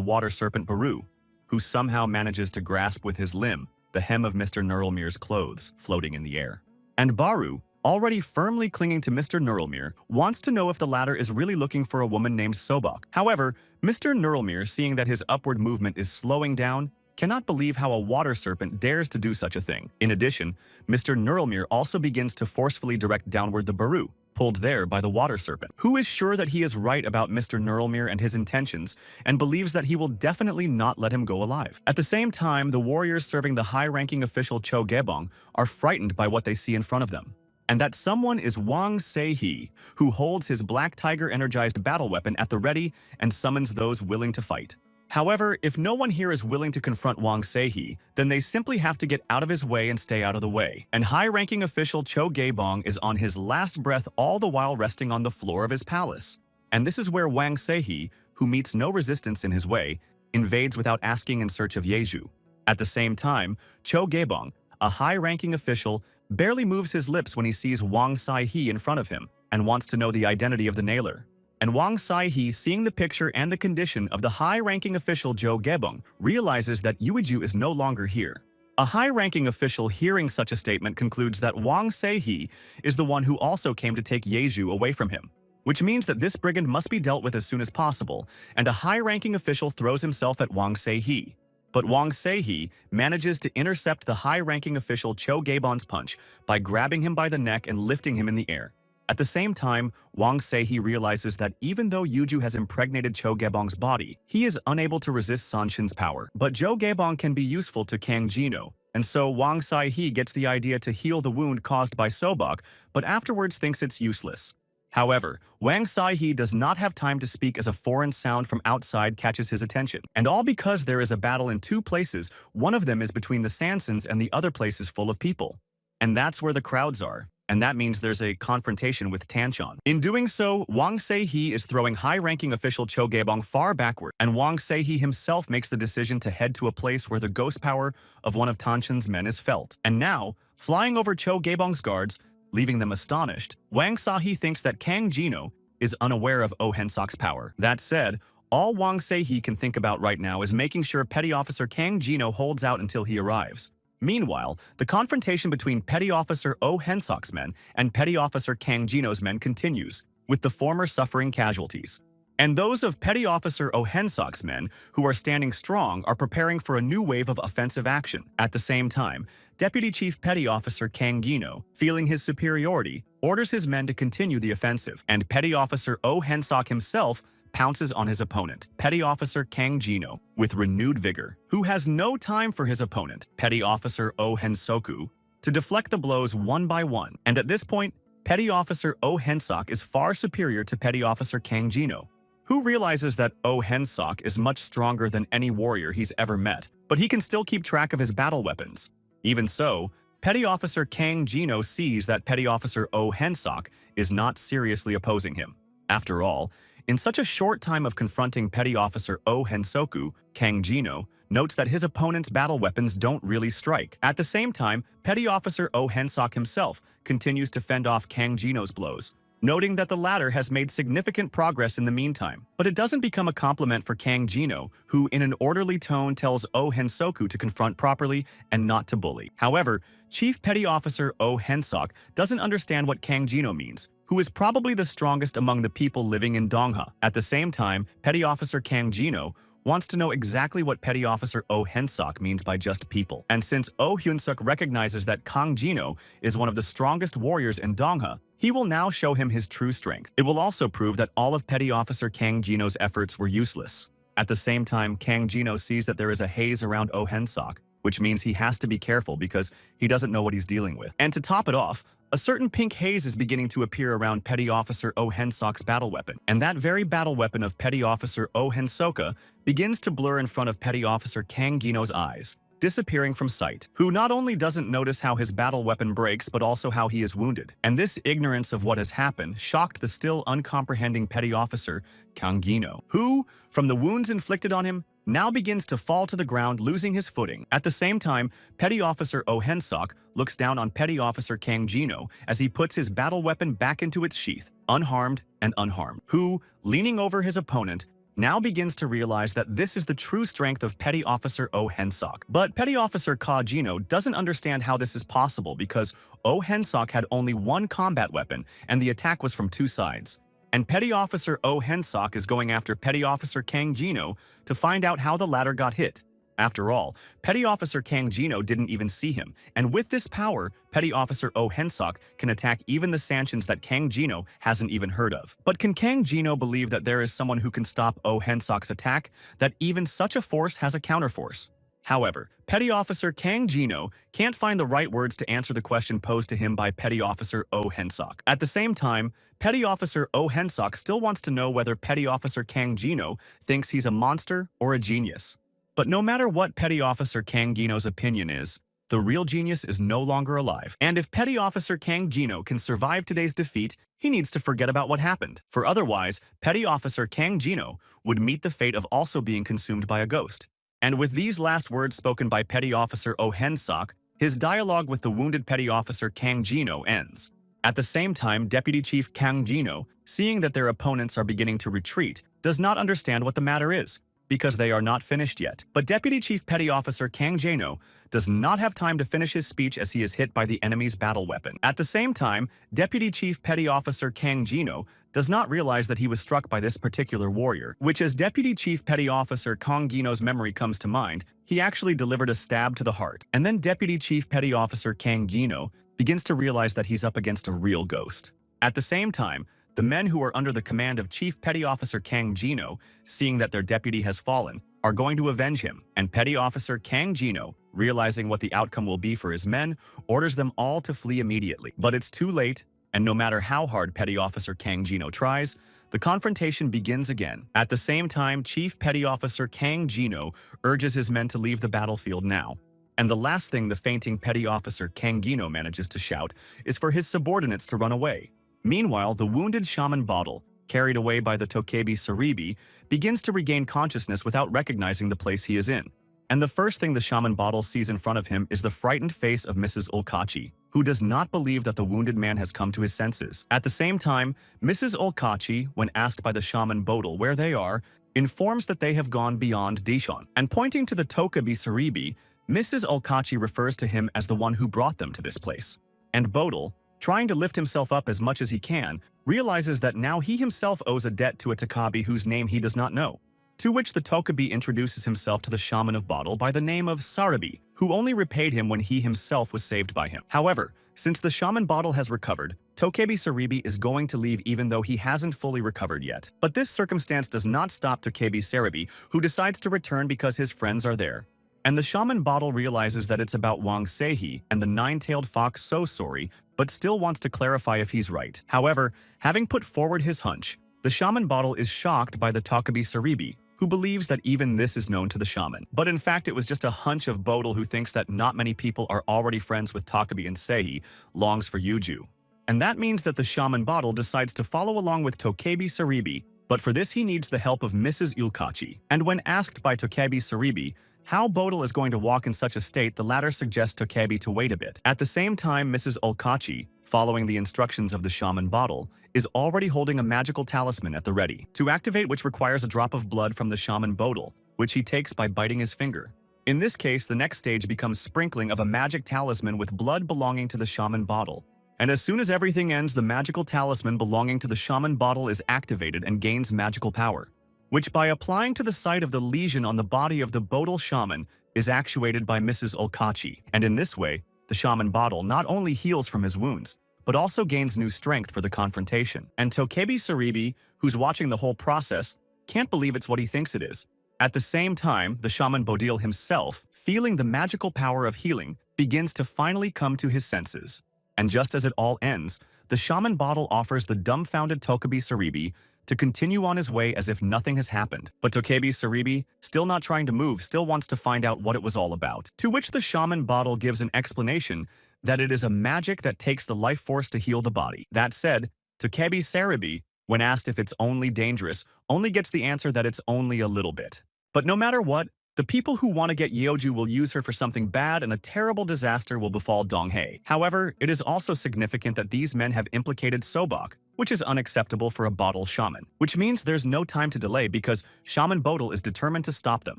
water serpent Baru, who somehow manages to grasp with his limb the hem of Mr. Nurulmir's clothes floating in the air. And Baru, already firmly clinging to Mr. Nurulmir, wants to know if the latter is really looking for a woman named Sobok. However, Mr. Nurulmir, seeing that his upward movement is slowing down, cannot believe how a water serpent dares to do such a thing. In addition, Mr. Nurulmir also begins to forcefully direct downward the Baru, pulled there by the water serpent, who is sure that he is right about Mr. Nurulmir and his intentions, and believes that he will definitely not let him go alive. At the same time, the warriors serving the high-ranking official Cho Gebong are frightened by what they see in front of them, and that someone is Wang Se-hee, who holds his Black Tiger-energized battle weapon at the ready and summons those willing to fight. However, if no one here is willing to confront Wang Se-hee, then they simply have to get out of his way and stay out of the way. And high-ranking official Cho Gebong is on his last breath, all the while resting on the floor of his palace. And this is where Wang Se-hee, who meets no resistance in his way, invades without asking in search of Yeju. At the same time, Cho Gebong, a high-ranking official, barely moves his lips when he sees Wang Se-hee in front of him and wants to know the identity of the nailer. And Wang Se-hee, seeing the picture and the condition of the high-ranking official Cho Gebong, realizes that Yuiju is no longer here. A high-ranking official hearing such a statement concludes that Wang Se-hee is the one who also came to take Yeju away from him, which means that this brigand must be dealt with as soon as possible, and a high-ranking official throws himself at Wang Se-hee. But Wang Se-hee manages to intercept the high-ranking official Cho Gebong's punch by grabbing him by the neck and lifting him in the air. At the same time, Wang Se-hee realizes that even though Yuju has impregnated Cho Gebong's body, he is unable to resist Sanshin's power. But Cho Gebong can be useful to Kang Jino, and so Wang Se-hee gets the idea to heal the wound caused by Sobok, but afterwards thinks it's useless. However, Wang Se-hee does not have time to speak as a foreign sound from outside catches his attention. And all because there is a battle in two places, one of them is between the Sansons and the other place is full of people. And that's where the crowds are. And that means there's a confrontation with Tanchon. In doing so, Wang Se-hee is throwing high-ranking official Cho Gebong far backward, and Wang Se-hee himself makes the decision to head to a place where the ghost power of one of Tanchon's men is felt. And now, flying over Cho Gebong's guards, leaving them astonished, Wang Se-hee thinks that Kang Jino is unaware of Oh Hensok's power. That said, all Wang Se-hee can think about right now is making sure Petty Officer Kang Jino holds out until he arrives. Meanwhile, the confrontation between Petty Officer Oh Hensok's men and Petty Officer Kang Jino's men continues, with the former suffering casualties. And those of Petty Officer Oh Hensok's men, who are standing strong, are preparing for a new wave of offensive action. At the same time, Deputy Chief Petty Officer Kang Jino, feeling his superiority, orders his men to continue the offensive, and Petty Officer Oh Hensok himself pounces on his opponent, Petty Officer Kang Jino, with renewed vigor, who has no time for his opponent, Petty Officer Oh Hensoku, to deflect the blows one by one. And at this point, Petty Officer Oh Hensok is far superior to Petty Officer Kang Jino, who realizes that Oh Hensok is much stronger than any warrior he's ever met, but he can still keep track of his battle weapons. Even so, Petty Officer Kang Jino sees that Petty Officer Oh Hensok is not seriously opposing him. After all, in such a short time of confronting Petty Officer Oh Hensoku, Kang Jino notes that his opponent's battle weapons don't really strike. At the same time, Petty Officer Oh Hensok himself continues to fend off Kang Jino's blows, noting that the latter has made significant progress in the meantime. But it doesn't become a compliment for Kang Jino, who in an orderly tone tells Oh Hensoku to confront properly and not to bully. However, Chief Petty Officer Oh Hensok doesn't understand what Kang Jino means, who is probably the strongest among the people living in Dongha. At the same time, Petty Officer Kang Jino wants to know exactly what Petty Officer Oh Hyun-sok means by just people. And since Oh Hyun-sok recognizes that Kang Jino is one of the strongest warriors in Dongha, he will now show him his true strength. It will also prove that all of Petty Officer Kang Jino's efforts were useless. At the same time, Kang Jino sees that there is a haze around Oh Hyun-sok, which means he has to be careful because he doesn't know what he's dealing with. And to top it off, a certain pink haze is beginning to appear around Petty Officer Oh Hyun-sok's battle weapon. And that very battle weapon of Petty Officer Oh Hyun-soka begins to blur in front of Petty Officer Kang Jino's eyes, disappearing from sight, who not only doesn't notice how his battle weapon breaks but also how he is wounded. And this ignorance of what has happened shocked the still uncomprehending Petty Officer Kang Jino, who, from the wounds inflicted on him, now begins to fall to the ground, losing his footing. At the same time, Petty Officer Oh Hyun-sok looks down on Petty Officer Kang Jino as he puts his battle weapon back into its sheath, unharmed and unharmed, who, leaning over his opponent, now begins to realize that this is the true strength of Petty Officer Oh Hyun-sok. But Petty Officer Ka Jino doesn't understand how this is possible because Oh Hyun-sok had only one combat weapon and the attack was from two sides. And Petty Officer Oh Hyun-sok is going after Petty Officer Kang Jino to find out how the latter got hit. After all, Petty Officer Kang Jino didn't even see him, and with this power, Petty Officer Oh Hyun-sok can attack even the sanctions that Kang Jino hasn't even heard of. But can Kang Jino believe that there is someone who can stop Oh Hyun-sok's attack, that even such a force has a counterforce? However, Petty Officer Kang Jino can't find the right words to answer the question posed to him by Petty Officer Oh Hyun-sok. At the same time, Petty Officer Oh Hyun-sok still wants to know whether Petty Officer Kang Jino thinks he's a monster or a genius. But no matter what Petty Officer Kang Jino's opinion is, the real genius is no longer alive. And if Petty Officer Kang Jino can survive today's defeat, he needs to forget about what happened. For otherwise, Petty Officer Kang Jino would meet the fate of also being consumed by a ghost. And with these last words spoken by Petty Officer Oh Hyun-sok, his dialogue with the wounded Petty Officer Kang Jino ends. At the same time, Deputy Chief Kang Jino, seeing that their opponents are beginning to retreat, does not understand what the matter is, because they are not finished yet. But Deputy Chief Petty Officer Kang Jino does not have time to finish his speech as he is hit by the enemy's battle weapon. At the same time, Deputy Chief Petty Officer Kang Jino does not realize that he was struck by this particular warrior, which as Deputy Chief Petty Officer Kang Jino's memory comes to mind, he actually delivered a stab to the heart. And then Deputy Chief Petty Officer Kang Jino begins to realize that he's up against a real ghost. At the same time, the men who are under the command of Chief Petty Officer Kang Jino, seeing that their deputy has fallen, are going to avenge him, and Petty Officer Kang Jino, realizing what the outcome will be for his men, orders them all to flee immediately. But it's too late, and no matter how hard Petty Officer Kang Jino tries, the confrontation begins again. At the same time, Chief Petty Officer Kang Jino urges his men to leave the battlefield now. And the last thing the fainting Petty Officer Kang Jino manages to shout is for his subordinates to run away. Meanwhile, the wounded shaman Bottle, carried away by the Tokebi Saribi, begins to regain consciousness without recognizing the place he is in. And the first thing the shaman Bottle sees in front of him is the frightened face of Mrs. Olkachi, who does not believe that the wounded man has come to his senses. At the same time, Mrs. Olkachi, when asked by the shaman Bottle where they are, informs that they have gone beyond Dishon. And pointing to the Tokebi Saribi, Mrs. Olkachi refers to him as the one who brought them to this place. And Bottle, trying to lift himself up as much as he can, realizes that now he himself owes a debt to a Tokebi whose name he does not know. To which the Tokebi introduces himself to the shaman of Bottle by the name of Sarabi, who only repaid him when he himself was saved by him. However, since the shaman Bottle has recovered, Tokebi Saribi is going to leave even though he hasn't fully recovered yet. But this circumstance does not stop Tokebi Saribi, who decides to return because his friends are there. And the shaman Bottle realizes that it's about Wang Seihi and the nine-tailed fox So Sorry, but still wants to clarify if he's right. However, having put forward his hunch, the shaman Bottle is shocked by the Tokebi Saribi, who believes that even this is known to the shaman. But in fact, it was just a hunch of Bottle, who thinks that not many people are already friends with Tokebi and Seihi, longs for Yuju. And that means that the shaman Bottle decides to follow along with Tokebi Saribi, but for this he needs the help of Mrs. Ulkachi. And when asked by Tokebi Saribi how Bottle is going to walk in such a state, the latter suggests Tokebi to wait a bit. At the same time, Mrs. Olkachi, following the instructions of the shaman Bottle, is already holding a magical talisman at the ready, to activate which requires a drop of blood from the shaman Bottle, which he takes by biting his finger. In this case, the next stage becomes sprinkling of a magic talisman with blood belonging to the shaman Bottle. And as soon as everything ends, the magical talisman belonging to the shaman Bottle is activated and gains magical power. which by applying to the site of the lesion on the body of the Bodal shaman is actuated by Mrs. Olkachi, and in this way, the shaman Bodal not only heals from his wounds, but also gains new strength for the confrontation. And Tokebi Saribi, who's watching the whole process, can't believe it's what he thinks it is. At the same time, the shaman Bodil himself, feeling the magical power of healing, begins to finally come to his senses. And just as it all ends, the shaman Bodil offers the dumbfounded Tokebi Saribi to continue on his way as if nothing has happened. But Tokebi Saribi, still not trying to move, still wants to find out what it was all about. To which the shaman Bodil gives an explanation that it is a magic that takes the life force to heal the body. That said, Tokebi Saribi, when asked if it's only dangerous, only gets the answer that it's only a little bit. But no matter what, the people who want to get Yeoju will use her for something bad and a terrible disaster will befall Donghae. However, it is also significant that these men have implicated Sobok, which is unacceptable for a Bodal shaman, which means there's no time to delay because Shaman Bodal is determined to stop them.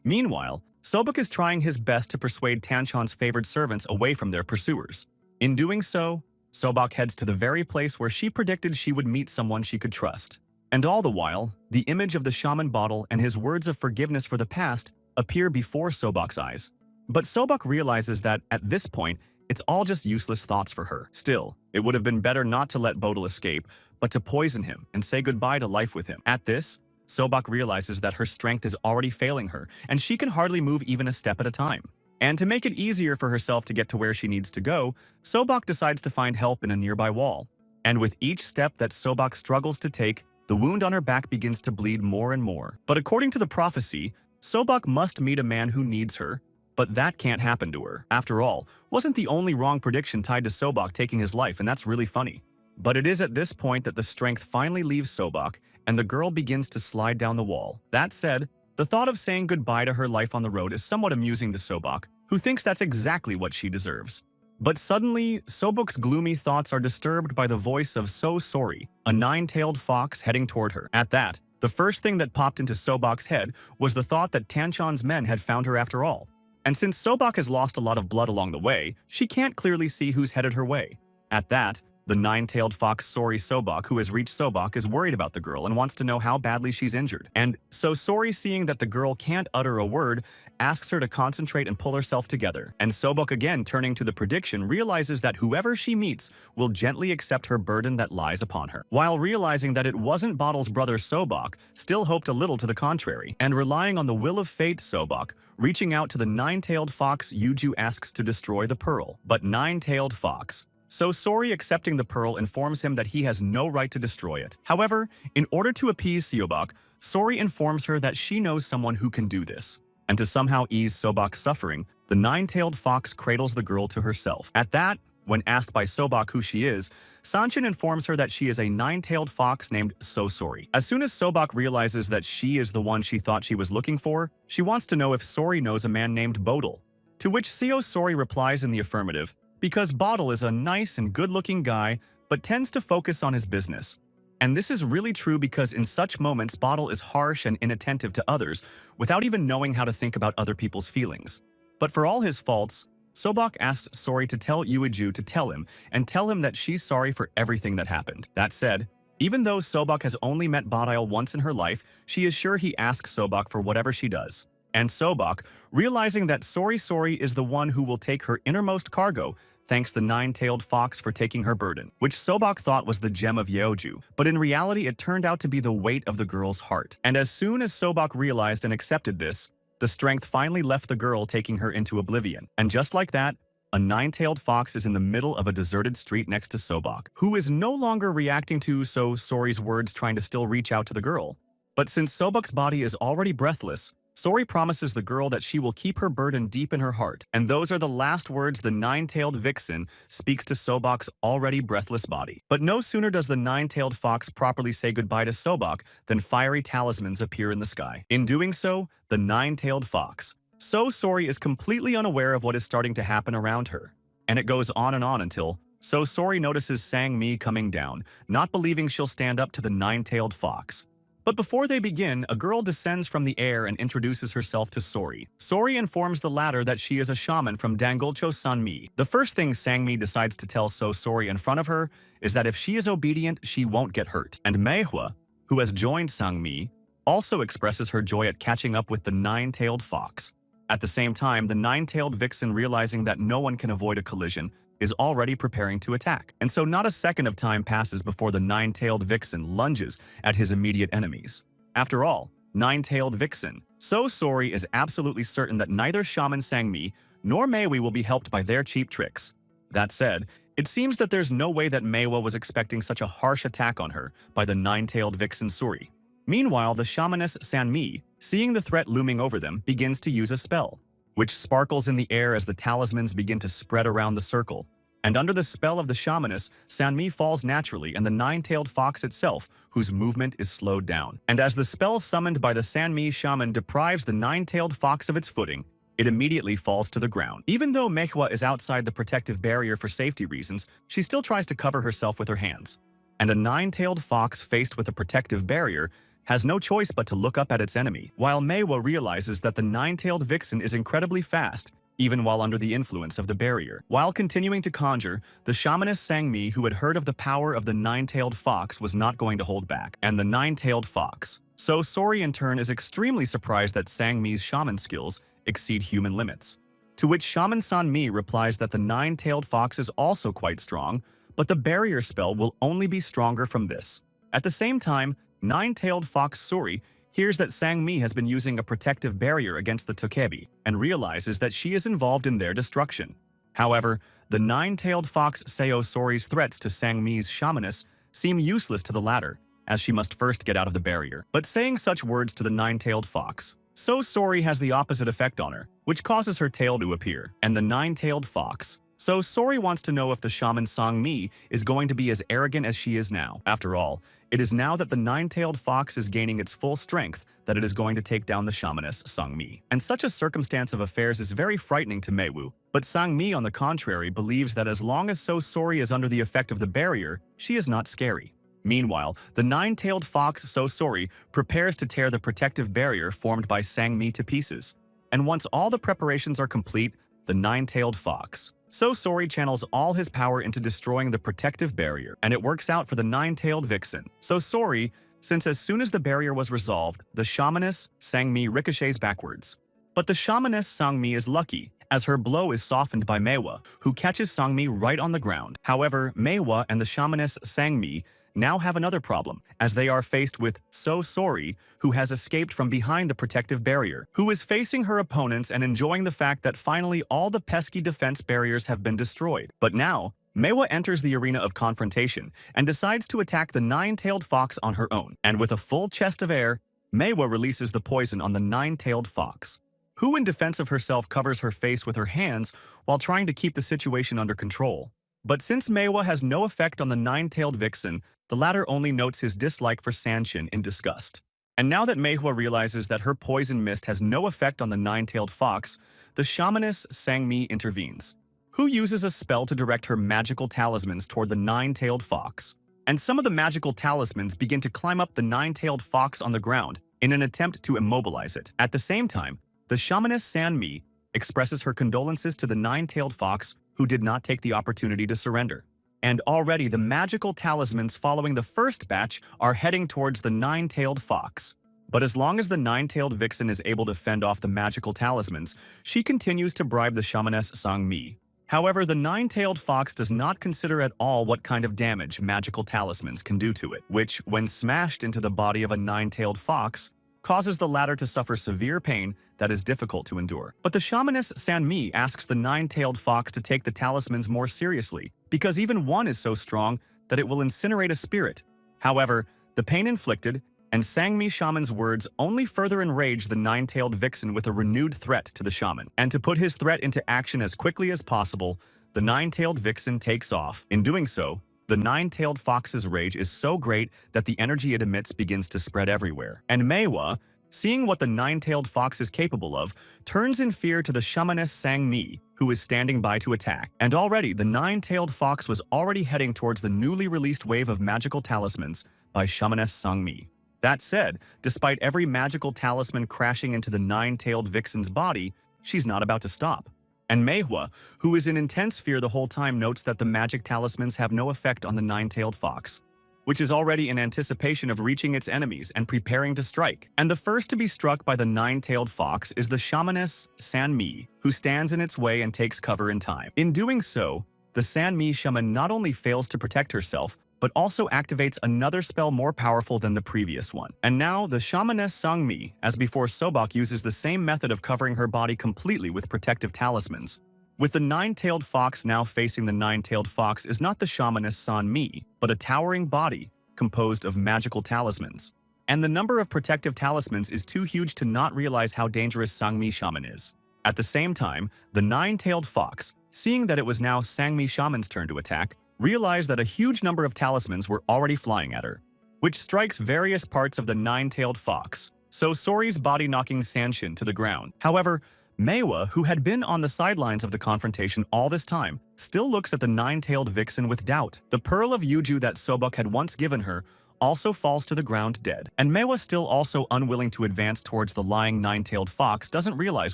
Meanwhile, Sobok is trying his best to persuade Tanchan's favored servants away from their pursuers. In doing so, Sobok heads to the very place where she predicted she would meet someone she could trust. And all the while, the image of the Shaman Bodal and his words of forgiveness for the past appear before Sobok's eyes. But Sobok realizes that, at this point, it's all just useless thoughts for her. Still, it would have been better not to let Bodal escape, but to poison him and say goodbye to life with him. At this, Sobok realizes that her strength is already failing her, and she can hardly move even a step at a time. And to make it easier for herself to get to where she needs to go, Sobok decides to find help in a nearby wall. And with each step that Sobok struggles to take, the wound on her back begins to bleed more and more. But according to the prophecy, Sobok must meet a man who needs her, but that can't happen to her. After all, wasn't the only wrong prediction tied to Sobok taking his life, and that's really funny. But it is at this point that the strength finally leaves Sobok, and the girl begins to slide down the wall. That said, the thought of saying goodbye to her life on the road is somewhat amusing to Sobok, who thinks that's exactly what she deserves. But suddenly, Sobok's gloomy thoughts are disturbed by the voice of So Sorry, a nine-tailed fox heading toward her. At that, the first thing that popped into Sobok's head was the thought that Tanchan's men had found her after all. And since Sobok has lost a lot of blood along the way, she can't clearly see who's headed her way. At that, the nine-tailed fox Sorry Sobok, who has reached Sobok, is worried about the girl and wants to know how badly she's injured. And so Sorry, seeing that the girl can't utter a word, asks her to concentrate and pull herself together. And Sobok, again turning to the prediction, realizes that whoever she meets will gently accept her burden that lies upon her. While realizing that it wasn't Bodal's brother Sobok, still hoped a little to the contrary. And relying on the will of fate, Sobok, reaching out to the nine-tailed fox Yuju, asks to destroy the pearl. But nine-tailed fox, So Sorry, accepting the pearl, informs him that he has no right to destroy it. However, in order to appease Sobok, Sorry informs her that she knows someone who can do this. And to somehow ease Sobok's suffering, the nine-tailed fox cradles the girl to herself. At that, when asked by Sobok who she is, Sanchin informs her that she is a nine-tailed fox named So Sorry. As soon as Sobok realizes that she is the one she thought she was looking for, she wants to know if Sorry knows a man named Bodal. To which So Sorry replies in the affirmative, because Bodal is a nice and good-looking guy, but tends to focus on his business. And this is really true because in such moments, Bodal is harsh and inattentive to others, without even knowing how to think about other people's feelings. But for all his faults, Sobok asks Sorry to tell Ueju to tell him that she's sorry for everything that happened. That said, even though Sobok has only met Bodil once in her life, she is sure he asks Sobok for whatever she does. And Sobok, realizing that Sorry is the one who will take her innermost cargo, thanks the nine-tailed fox for taking her burden, which Sobok thought was the gem of Yeoju, but in reality it turned out to be the weight of the girl's heart. And as soon as Sobok realized and accepted this, the strength finally left the girl, taking her into oblivion. And just like that, a nine-tailed fox is in the middle of a deserted street next to Sobok, who is no longer reacting to So Sorry's words, trying to still reach out to the girl. But since Sobok's body is already breathless, Sorry promises the girl that she will keep her burden deep in her heart, and those are the last words the nine-tailed vixen speaks to Sobok's already breathless body. But no sooner does the nine-tailed fox properly say goodbye to Sobok than fiery talismans appear in the sky. In doing so, the nine-tailed fox, So Sorry, is completely unaware of what is starting to happen around her. And it goes on and on until So Sorry notices Sang-mi coming down, not believing she'll stand up to the nine-tailed fox. But before they begin, a girl descends from the air and introduces herself to Sorry. Sorry informs the latter that she is a shaman from Dangolcho Sanmi. The first thing Sang-mi decides to tell So Sorry in front of her is that if she is obedient, she won't get hurt. And Manhwa, who has joined Sang-mi, also expresses her joy at catching up with the nine-tailed fox. At the same time, the nine-tailed vixen, realizing that no one can avoid a collision, is already preparing to attack. And so not a second of time passes before the nine-tailed vixen lunges at his immediate enemies. After all, nine-tailed vixen, So Sori is absolutely certain that neither Shaman Sangmi nor Meiwi will be helped by their cheap tricks. That said, it seems that there's no way that Meiwa was expecting such a harsh attack on her by the nine-tailed vixen Suri. Meanwhile, the shamaness Sanmi, seeing the threat looming over them, begins to use a spell, which sparkles in the air as the talismans begin to spread around the circle. And under the spell of the shamaness, Sanmi falls naturally, and the nine-tailed fox itself, whose movement is slowed down. And as the spell summoned by the Sanmi shaman deprives the nine-tailed fox of its footing, it immediately falls to the ground. Even though Manhwa is outside the protective barrier for safety reasons, she still tries to cover herself with her hands. And a nine-tailed fox faced with a protective barrier has no choice but to look up at its enemy, while Meiwa realizes that the nine-tailed vixen is incredibly fast, even while under the influence of the barrier. While continuing to conjure, the shamaness Sangmi, who had heard of the power of the nine-tailed fox, was not going to hold back. And the nine-tailed fox. So Sori in turn is extremely surprised that Sangmi's shaman skills exceed human limits. To which Shaman Sanmi replies that the nine-tailed fox is also quite strong, but the barrier spell will only be stronger from this. At the same time, nine-tailed fox Suri hears that Sangmi has been using a protective barrier against the Tokebi and realizes that she is involved in their destruction. However, the nine-tailed fox Seo Sori's threats to Sangmi's shamaness seem useless to the latter, as she must first get out of the barrier. But saying such words to the nine-tailed fox, So Sori has the opposite effect on her, which causes her tail to appear, and the nine-tailed fox. So Sori wants to know if the shaman Sangmi is going to be as arrogant as she is now. After all, it is now that the nine-tailed fox is gaining its full strength that it is going to take down the shamaness Sangmi. And such a circumstance of affairs is very frightening to Meiwu. But Sangmi, on the contrary, believes that as long as So Sori is under the effect of the barrier, she is not scary. Meanwhile, the nine-tailed fox So Sori prepares to tear the protective barrier formed by Sangmi to pieces. And once all the preparations are complete, the nine-tailed fox So Sori channels all his power into destroying the protective barrier, and it works out for the nine-tailed vixen. So Sori, since as soon as the barrier was resolved, the shamaness Sangmi ricochets backwards. But the shamaness Sangmi is lucky, as her blow is softened by Meiwa, who catches Sangmi right on the ground. However, Meiwa and the shamaness Sangmi now have another problem, as they are faced with So Sori, who has escaped from behind the protective barrier, who is facing her opponents and enjoying the fact that finally all the pesky defense barriers have been destroyed. But now, Meiwa enters the arena of confrontation and decides to attack the nine-tailed fox on her own. And with a full chest of air, Meiwa releases the poison on the nine-tailed fox, who in defense of herself covers her face with her hands while trying to keep the situation under control. But since Meiwa has no effect on the nine-tailed vixen, the latter only notes his dislike for Sanshin in disgust. And now that Meiwa realizes that her poison mist has no effect on the nine-tailed fox, the shamaness Sangmi intervenes, who uses a spell to direct her magical talismans toward the nine-tailed fox. And some of the magical talismans begin to climb up the nine-tailed fox on the ground in an attempt to immobilize it. At the same time, the shamaness Sanmi expresses her condolences to the nine-tailed fox, who did not take the opportunity to surrender. And already the magical talismans following the first batch are heading towards the nine-tailed fox. But as long as the nine-tailed vixen is able to fend off the magical talismans, she continues to bribe the shamaness Sangmi. However, the nine-tailed fox does not consider at all what kind of damage magical talismans can do to it, which, when smashed into the body of a nine-tailed fox, causes the latter to suffer severe pain that is difficult to endure. But the shamaness Sanmi asks the nine-tailed fox to take the talismans more seriously, because even one is so strong that it will incinerate a spirit. However, the pain inflicted and Sangmi shaman's words only further enrage the nine-tailed vixen with a renewed threat to the shaman. And to put his threat into action as quickly as possible, the nine-tailed vixen takes off. In doing so, the nine-tailed fox's rage is so great that the energy it emits begins to spread everywhere. And Meiwa, seeing what the nine-tailed fox is capable of, turns in fear to the shamaness Sangmi, who is standing by to attack. And already, the nine-tailed fox was already heading towards the newly released wave of magical talismans by shamaness Sangmi. That said, despite every magical talisman crashing into the nine-tailed vixen's body, she's not about to stop. And Manhwa, who is in intense fear the whole time, notes that the magic talismans have no effect on the nine-tailed fox. which is already in anticipation of reaching its enemies and preparing to strike. And the first to be struck by the nine-tailed fox is the shamaness Sanmi, who stands in its way and takes cover in time. In doing so, the Sanmi shaman not only fails to protect herself, but also activates another spell more powerful than the previous one. And now, the shamaness Sangmi, as before Sobok, uses the same method of covering her body completely with protective talismans. With the nine-tailed fox now facing the nine-tailed fox is not the shamaness Sanmi, but a towering body composed of magical talismans. And the number of protective talismans is too huge to not realize how dangerous Sangmi shaman is. At the same time, the nine-tailed fox, seeing that it was now Sangmi shaman's turn to attack, realized that a huge number of talismans were already flying at her, which strikes various parts of the nine-tailed fox, so Sori's body knocking Sanshin to the ground. However, Manhwa, who had been on the sidelines of the confrontation all this time, still looks at the nine-tailed vixen with doubt. The pearl of Yuju that Sobok had once given her also falls to the ground dead, and Manhwa, still also unwilling to advance towards the lying nine-tailed fox, doesn't realize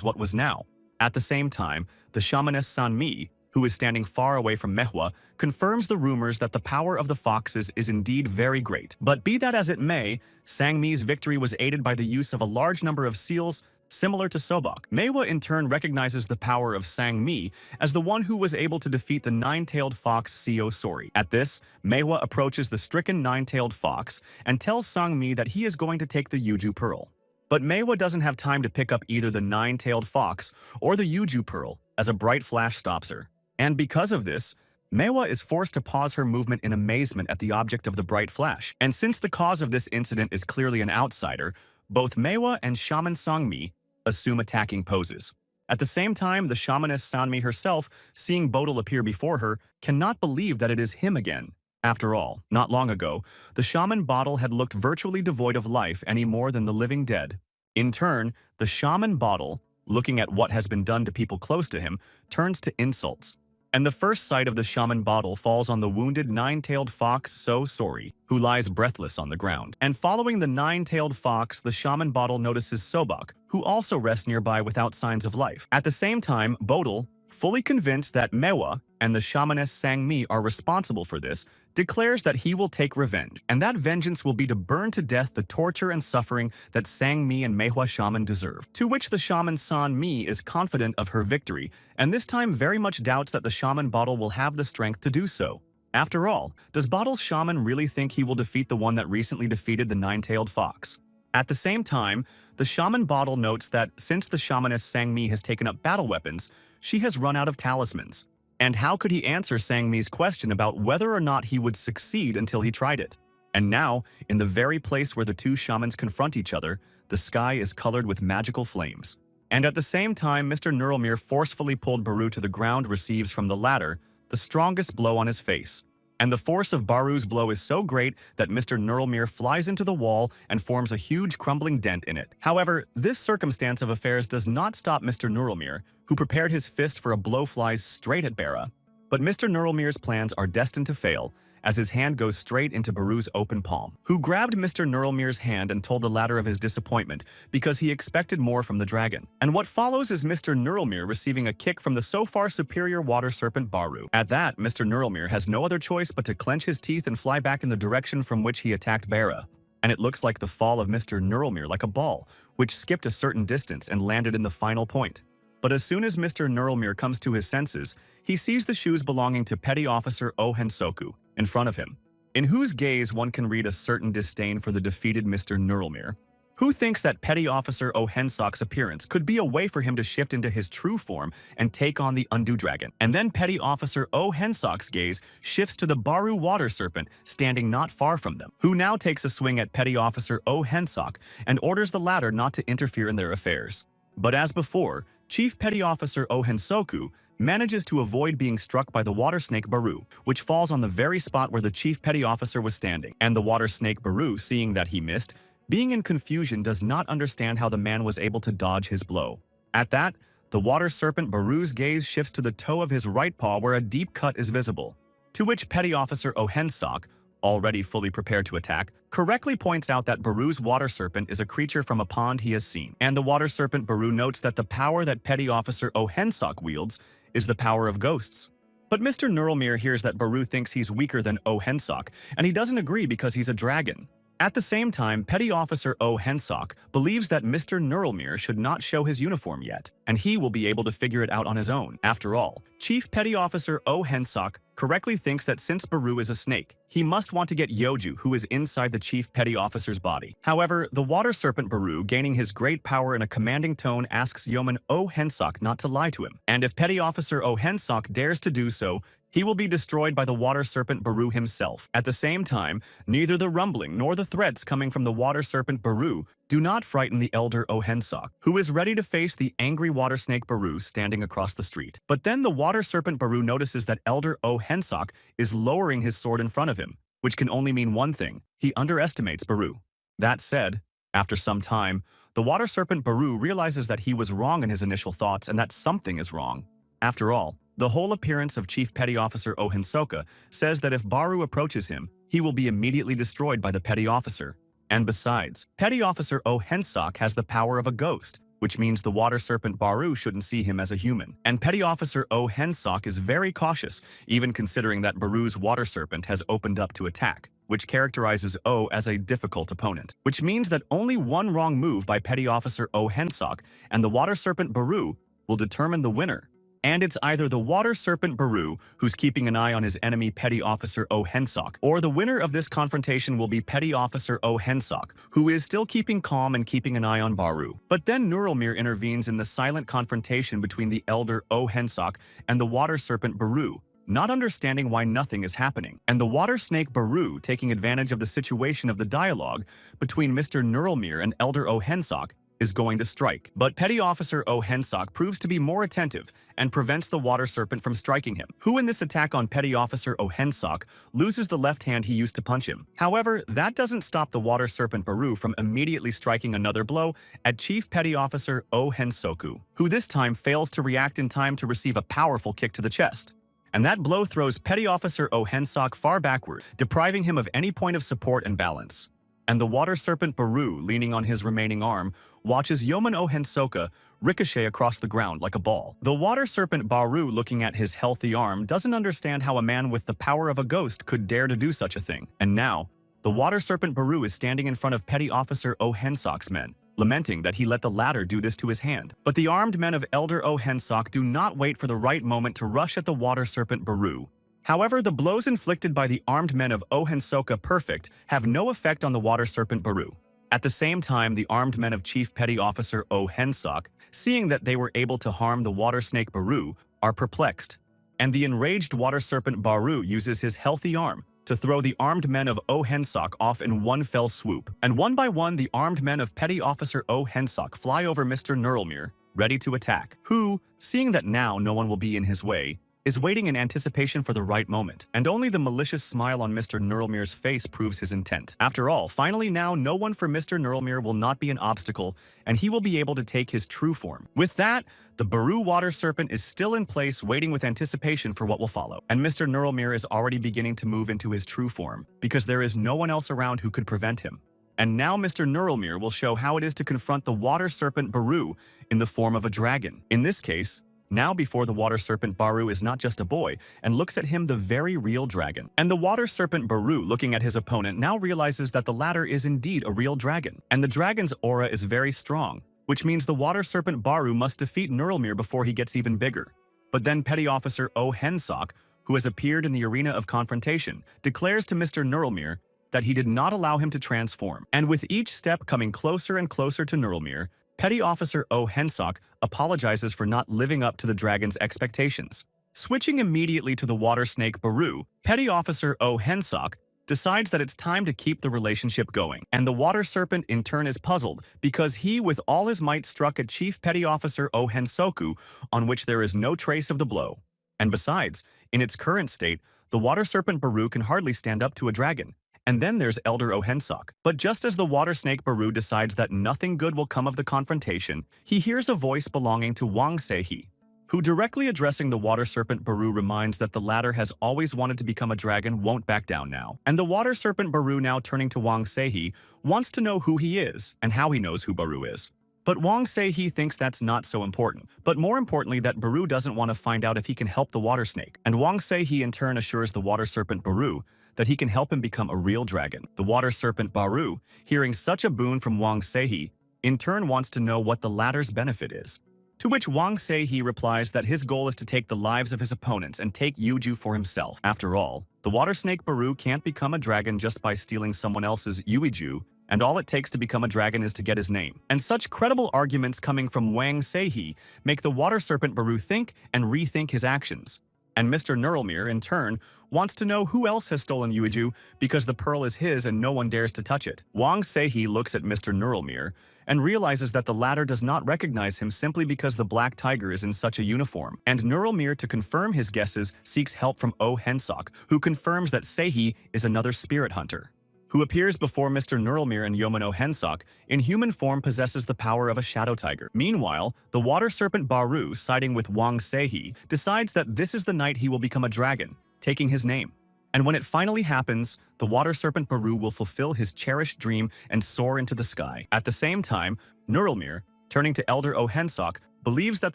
what was now. At the same time, the shamaness Sanmi, who is standing far away from Manhwa, confirms the rumors that the power of the foxes is indeed very great. But be that as it may, Sangmi's victory was aided by the use of a large number of seals similar to Sobok. Manhwa in turn recognizes the power of Sangmi as the one who was able to defeat the nine-tailed fox Co Sori. At this, Manhwa approaches the stricken nine-tailed fox and tells Sangmi that he is going to take the Yuju Pearl. But Manhwa doesn't have time to pick up either the nine-tailed fox or the Yuju Pearl, as a bright flash stops her. And because of this, Manhwa is forced to pause her movement in amazement at the object of the bright flash. And since the cause of this incident is clearly an outsider, both Manhwa and Shaman Sangmi assume attacking poses. At the same time, the shamaness Sanmi herself, seeing Bodil appear before her, cannot believe that it is him again. After all, not long ago, the shaman Bodil had looked virtually devoid of life any more than the living dead. In turn, the shaman Bodil, looking at what has been done to people close to him, turns to insults. And the first sight of the shaman Bodil falls on the wounded nine-tailed fox So Sori, who lies breathless on the ground. And following the nine-tailed fox, the shaman Bodil notices Sobok, who also rests nearby without signs of life. At the same time, Bodil, fully convinced that Manhwa and the shamaness Sangmi are responsible for this, declares that he will take revenge, and that vengeance will be to burn to death the torture and suffering that Sangmi and Manhwa shaman deserve. To which the shaman Sanmi is confident of her victory, and this time very much doubts that the shaman Bodil will have the strength to do so. After all, does Bodil's shaman really think he will defeat the one that recently defeated the nine-tailed fox? At the same time, the shaman Bodil notes that since the shamaness Sangmi has taken up battle weapons, she has run out of talismans. And how could he answer Sangmi's question about whether or not he would succeed until he tried it? And now, in the very place where the two shamans confront each other, the sky is colored with magical flames. And at the same time, Mr. Nurlmere forcefully pulled Baru to the ground, receives from the latter the strongest blow on his face. And the force of Baru's blow is so great that Mr. Nurlmere flies into the wall and forms a huge crumbling dent in it. However, this circumstance of affairs does not stop Mr. Nurlmere, who prepared his fist for a blow flies straight at Bara. But Mr. Nurlmere's plans are destined to fail, as his hand goes straight into Baru's open palm, who grabbed Mr. Nurlmere's hand and told the latter of his disappointment because he expected more from the dragon. And what follows is Mr. Nurlmere receiving a kick from the so far superior water serpent Baru. At that, Mr. Nurlmere has no other choice but to clench his teeth and fly back in the direction from which he attacked Bara. And it looks like the fall of Mr. Nurlmere like a ball, which skipped a certain distance and landed in the final point. But as soon as Mr. Nurlmere comes to his senses, he sees the shoes belonging to Petty Officer Oh Hensoku in front of him, in whose gaze one can read a certain disdain for the defeated Mr. Nurlmere, who thinks that Petty Officer Oh Hensok's appearance could be a way for him to shift into his true form and take on the Undu Dragon. And then Petty Officer Oh Hensok's gaze shifts to the Baru Water Serpent standing not far from them, who now takes a swing at Petty Officer Oh Hensok and orders the latter not to interfere in their affairs. But as before, Chief Petty Officer Oh Hensoku manages to avoid being struck by the water snake Baru, which falls on the very spot where the Chief Petty Officer was standing. And the water snake Baru, seeing that he missed, being in confusion, does not understand how the man was able to dodge his blow. At that, the water serpent Baru's gaze shifts to the toe of his right paw where a deep cut is visible, to which Petty Officer Oh Hensok, already fully prepared to attack, correctly points out that Baru's water serpent is a creature from a pond he has seen. And the water serpent Baru notes that the power that Petty Officer Oh Hensok wields is the power of ghosts. But Mr. Nurulmir hears that Baru thinks he's weaker than Oh Hensok, and he doesn't agree because he's a dragon. At the same time, Petty Officer Oh Hensok believes that Mr. Nurulmir should not show his uniform yet, and he will be able to figure it out on his own. After all, Chief Petty Officer Oh Hensok correctly thinks that since Baru is a snake, he must want to get Yeoju, who is inside the Chief Petty Officer's body. However, the water serpent Baru, gaining his great power in a commanding tone, asks Yeoman Oh Hensok not to lie to him. And if Petty Officer Oh Hensok dares to do so, he will be destroyed by the water serpent Baru himself. At the same time, neither the rumbling nor the threats coming from the water serpent Baru do not frighten the elder Oh Hensok, who is ready to face the angry water snake Baru standing across the street. But then the water serpent Baru notices that elder Oh Hensok is lowering his sword in front of him, which can only mean one thing: he underestimates Baru. That said, after some time, the water serpent Baru realizes that he was wrong in his initial thoughts and that something is wrong. After all, the whole appearance of Chief Petty Officer Oh Hensoka says that if Baru approaches him, he will be immediately destroyed by the Petty Officer. And besides, Petty Officer Oh Hensok has the power of a ghost, which means the water serpent Baru shouldn't see him as a human. And Petty Officer Oh Hensok is very cautious, even considering that Baru's water serpent has opened up to attack, which characterizes Oh as a difficult opponent. Which means that only one wrong move by Petty Officer Oh Hensok and the water serpent Baru will determine the winner. And it's either the water serpent Baru, who's keeping an eye on his enemy Petty Officer Oh Hensok, or the winner of this confrontation will be Petty Officer Oh Hensok, who is still keeping calm and keeping an eye on Baru. But then Nurulmir intervenes in the silent confrontation between the elder Oh Hensok and the water serpent Baru, not understanding why nothing is happening, and the water snake Baru taking advantage of the situation of the dialogue between Mr. Nurulmir and elder Oh Hensok is going to strike. But Petty Officer Oh Hensok proves to be more attentive and prevents the water serpent from striking him, who in this attack on Petty Officer Oh Hensok loses the left hand he used to punch him. However, that doesn't stop the water serpent Baru from immediately striking another blow at Chief Petty Officer Oh Hensoku, who this time fails to react in time to receive a powerful kick to the chest. And that blow throws Petty Officer Oh Hensok far backward, depriving him of any point of support and balance. And the water serpent Baru, leaning on his remaining arm, watches Yeoman Oh Hensoka ricochet across the ground like a ball. The water serpent Baru, looking at his healthy arm, doesn't understand how a man with the power of a ghost could dare to do such a thing. And now, the water serpent Baru is standing in front of Petty Officer Oh Hensok's men, lamenting that he let the latter do this to his hand. But the armed men of Elder Oh Hensok do not wait for the right moment to rush at the water serpent Baru. However, the blows inflicted by the armed men of Oh Hensoka Perfect have no effect on the water serpent Baru. At the same time, the armed men of Chief Petty Officer Oh Hensok, seeing that they were able to harm the water snake Baru, are perplexed. And the enraged water serpent Baru uses his healthy arm to throw the armed men of Oh Hensok off in one fell swoop. And one by one, the armed men of Petty Officer Oh Hensok fly over Mr. Nurulmir, ready to attack, who, seeing that now no one will be in his way, is waiting in anticipation for the right moment, and only the malicious smile on Mr. Nurulmir's face proves his intent. After all, finally now no one for Mr. Nurulmir will not be an obstacle, and he will be able to take his true form. With that, the Baru water serpent is still in place, waiting with anticipation for what will follow. And Mr. Nurulmir is already beginning to move into his true form, because there is no one else around who could prevent him. And now Mr. Nurulmir will show how it is to confront the water serpent Baru in the form of a dragon. In this case, now before the water serpent Baru is not just a boy and looks at him the very real dragon. And the water serpent Baru, looking at his opponent, now realizes that the latter is indeed a real dragon. And the dragon's aura is very strong, which means the water serpent Baru must defeat Nurulmir before he gets even bigger. But then Petty Officer Oh Hensok, who has appeared in the arena of confrontation, declares to Mr. Nurulmir that he did not allow him to transform. And with each step coming closer and closer to Nurulmir, Petty Officer Oh Hensok apologizes for not living up to the dragon's expectations. Switching immediately to the water snake Baru, Petty Officer Oh Hensok decides that it's time to keep the relationship going. And the water serpent in turn is puzzled because he with all his might struck at Chief Petty Officer Oh Hensoku, on which there is no trace of the blow. And besides, in its current state, the water serpent Baru can hardly stand up to a dragon. And then there's Elder Oh Hensok. But just as the water snake Baru decides that nothing good will come of the confrontation, he hears a voice belonging to Wang Seihi, who directly addressing the water serpent Baru reminds that the latter has always wanted to become a dragon, won't back down now. And the water serpent Baru, now turning to Wang Seihi, wants to know who he is and how he knows who Baru is. But Wang Se-hee thinks that's not so important. But more importantly, that Baru doesn't want to find out if he can help the water snake. And Wang Se-hee in turn assures the water serpent Baru that he can help him become a real dragon. The water serpent Baru, hearing such a boon from Wang Se-hee, in turn wants to know what the latter's benefit is. To which Wang Se-hee replies that his goal is to take the lives of his opponents and take Yuju for himself. After all, the water snake Baru can't become a dragon just by stealing someone else's Yuiju, and all it takes to become a dragon is to get his name. And such credible arguments coming from Wang Se-hee make the water serpent Baru think and rethink his actions. And Mr. Nurlmere, in turn, wants to know who else has stolen Yuiju because the pearl is his and no one dares to touch it. Wang Se-hee looks at Mr. Nurlmere and realizes that the latter does not recognize him simply because the black tiger is in such a uniform. And Nurlmere, to confirm his guesses, seeks help from Oh Hensok, who confirms that Se-hee is another spirit hunter, who appears before Mr. Nurlmere and Yomano Hensok, in human form possesses the power of a shadow tiger. Meanwhile, the water serpent Baru, siding with Wang Se-hee, decides that this is the night he will become a dragon, taking his name. And when it finally happens, the water serpent Baru will fulfill his cherished dream and soar into the sky. At the same time, Nurlmere, turning to Elder Oh Hensok, believes that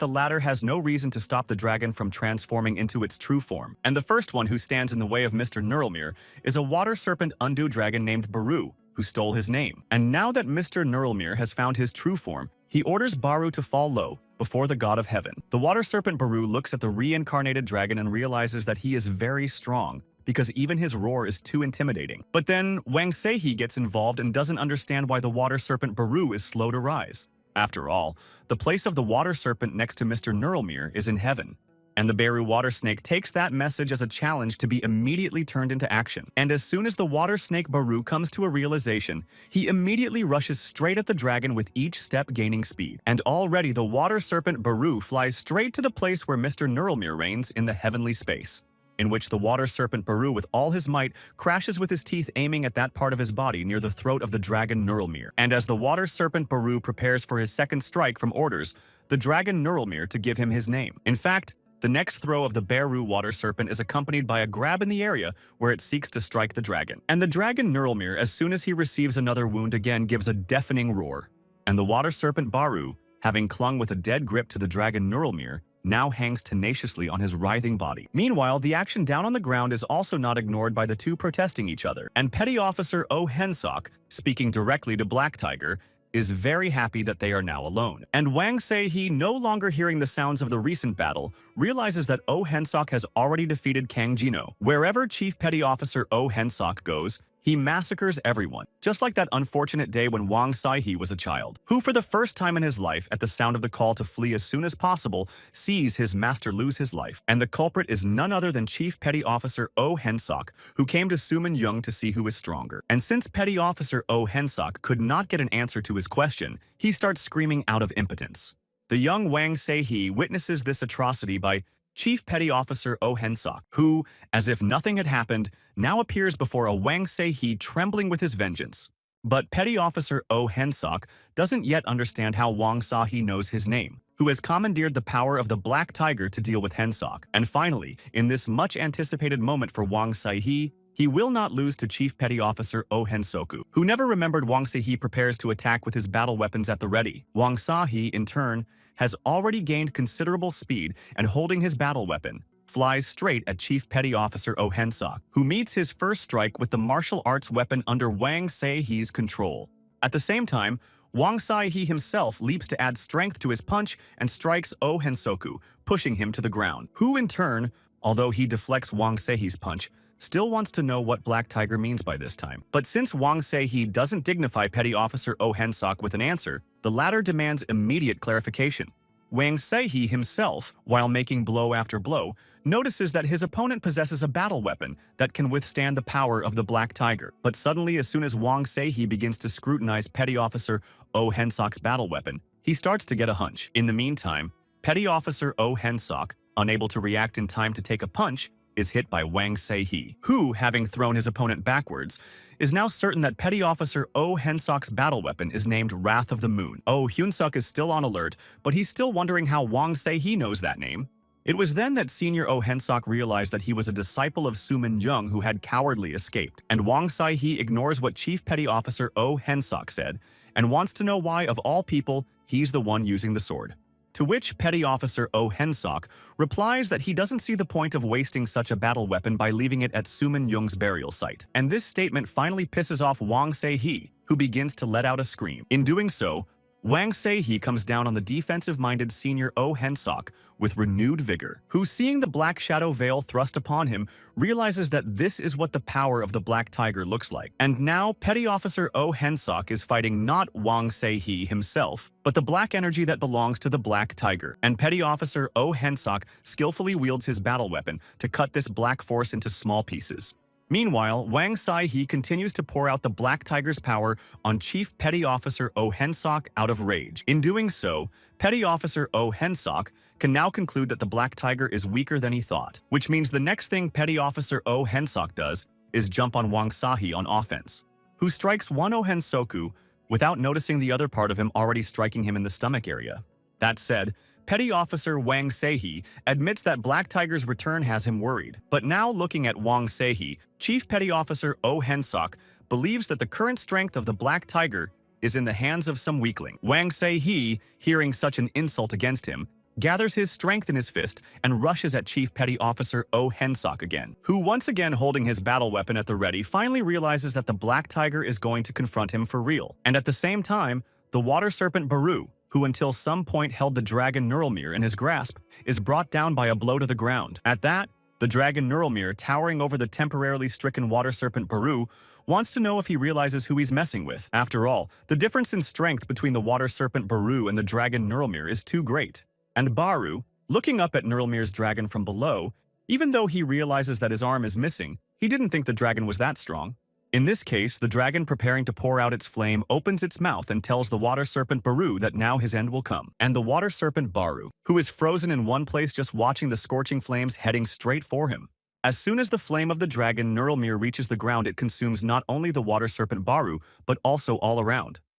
the latter has no reason to stop the dragon from transforming into its true form. And the first one who stands in the way of Mr. Nurlmere is a water serpent Undu dragon named Baru, who stole his name. And now that Mr. Nurlmere has found his true form, he orders Baru to fall low before the god of heaven. The water serpent Baru looks at the reincarnated dragon and realizes that he is very strong, because even his roar is too intimidating. But then Wang Se-hee gets involved and doesn't understand why the water serpent Baru is slow to rise. After all, the place of the water serpent next to Mr. Nurlmere is in heaven, and the Beru water snake takes that message as a challenge to be immediately turned into action. And as soon as the water snake Baru comes to a realization, he immediately rushes straight at the dragon with each step gaining speed. And already the water serpent Baru flies straight to the place where Mr. Nurlmere reigns in the heavenly space, in which the water serpent Baru with all his might crashes with his teeth aiming at that part of his body near the throat of the dragon Nurlmere. And as the water serpent Baru prepares for his second strike from orders the dragon Nurlmere to give him his name. In fact, the next throw of the Beru water serpent is accompanied by a grab in the area where it seeks to strike the dragon. And the dragon Nurlmere, as soon as he receives another wound again, gives a deafening roar. And the water serpent Baru, having clung with a dead grip to the dragon Nurlmere, now hangs tenaciously on his writhing body. Meanwhile, the action down on the ground is also not ignored by the two protesting each other, and Petty Officer Oh Hensok, speaking directly to Black Tiger, is very happy that they are now alone. And Wang Se-hee, no longer hearing the sounds of the recent battle, realizes that Oh Hensok has already defeated Kang Jino. Wherever Chief Petty Officer Oh Hensok goes, he massacres everyone, just like that unfortunate day when Wang Se-hee was a child, who for the first time in his life, at the sound of the call to flee as soon as possible, sees his master lose his life. And the culprit is none other than Chief Petty Officer Oh Hensok, who came to Suman Young to see who is stronger. And since Petty Officer Oh Hensok could not get an answer to his question, he starts screaming out of impotence. The young Wang Se-hee witnesses this atrocity by Chief Petty Officer Oh Hensok, who, as if nothing had happened, now appears before a Wang Se-hee trembling with his vengeance. But Petty Officer Oh Hensok doesn't yet understand how Wang Se-hee knows his name, who has commandeered the power of the Black Tiger to deal with Hensok. And finally, in this much-anticipated moment for Wang Se-hee, he will not lose to Chief Petty Officer Oh Hensoku, who never remembered Wang Se-hee prepares to attack with his battle weapons at the ready. Wang Se-hee, in turn, has already gained considerable speed and holding his battle weapon, flies straight at Chief Petty Officer Oh Hensok, who meets his first strike with the martial arts weapon under Wang Se-hee's control. At the same time, Wang Se-hee himself leaps to add strength to his punch and strikes Oh Hensoku, pushing him to the ground, who in turn, although he deflects Wang Se-hee's punch, still wants to know what Black Tiger means by this time. But since Wang Se-hee doesn't dignify Petty Officer Oh Hensok with an answer, the latter demands immediate clarification. Wang Se-hee himself, while making blow after blow, notices that his opponent possesses a battle weapon that can withstand the power of the Black Tiger. But suddenly, as soon as Wang Se-hee begins to scrutinize Petty Officer Oh Hensok's battle weapon, he starts to get a hunch. In the meantime, Petty Officer Oh Hensok, unable to react in time to take a punch, is hit by Wang Se-hee, who, having thrown his opponent backwards, is now certain that Petty Officer Oh Hensok's battle weapon is named Wrath of the Moon. Oh Hyunsuk is still on alert, but he's still wondering how Wang Se-hee knows that name. It was then that Senior Oh Hensok realized that he was a disciple of Suman Jung who had cowardly escaped, and Wang Se-hee ignores what Chief Petty Officer Oh Hensok said, and wants to know why, of all people, he's the one using the sword. To which Petty Officer Oh Hensok replies that he doesn't see the point of wasting such a battle weapon by leaving it at Sumin Young's burial site. And this statement finally pisses off Wang Se-hee, who begins to let out a scream. In doing so, Wang Se-hee comes down on the defensive-minded senior Oh Hensok with renewed vigor, who, seeing the black shadow veil thrust upon him, realizes that this is what the power of the Black Tiger looks like. And now, Petty Officer Oh Hensok is fighting not Wang Se-hee himself, but the black energy that belongs to the Black Tiger. And Petty Officer Oh Hensok skillfully wields his battle weapon to cut this black force into small pieces. Meanwhile, Wang Se-hee continues to pour out the Black Tiger's power on Chief Petty Officer Oh Hensok out of rage. In doing so, Petty Officer Oh Hensok can now conclude that the Black Tiger is weaker than he thought, which means the next thing Petty Officer Oh Hensok does is jump on Wang Se-hee on offense, who strikes one Oh Hensoku without noticing the other part of him already striking him in the stomach area. That said, Petty Officer Wang Se-hee admits that Black Tiger's return has him worried. But now looking at Wang Se-hee, Chief Petty Officer Oh Hensok believes that the current strength of the Black Tiger is in the hands of some weakling. Wang Se-hee, hearing such an insult against him, gathers his strength in his fist and rushes at Chief Petty Officer Oh Hensok again, who, once again holding his battle weapon at the ready, finally realizes that the Black Tiger is going to confront him for real. And at the same time, the water serpent Baru, who until some point held the dragon Neuralmere in his grasp, is brought down by a blow to the ground. At that, the dragon Neuralmere, towering over the temporarily stricken water serpent Baru, wants to know if he realizes who he's messing with. After all, the difference in strength between the water serpent Baru and the dragon Neuralmere is too great. And Baru, looking up at Neuralmere's dragon from below, even though he realizes that his arm is missing, he didn't think the dragon was that strong. In this case, the dragon, preparing to pour out its flame, opens its mouth and tells the water serpent Baru that now his end will come. And the water serpent Baru, who is frozen in one place just watching the scorching flames heading straight for him. As soon as the flame of the dragon Neuralmere reaches the ground, it consumes not only the water serpent Baru, but also all around.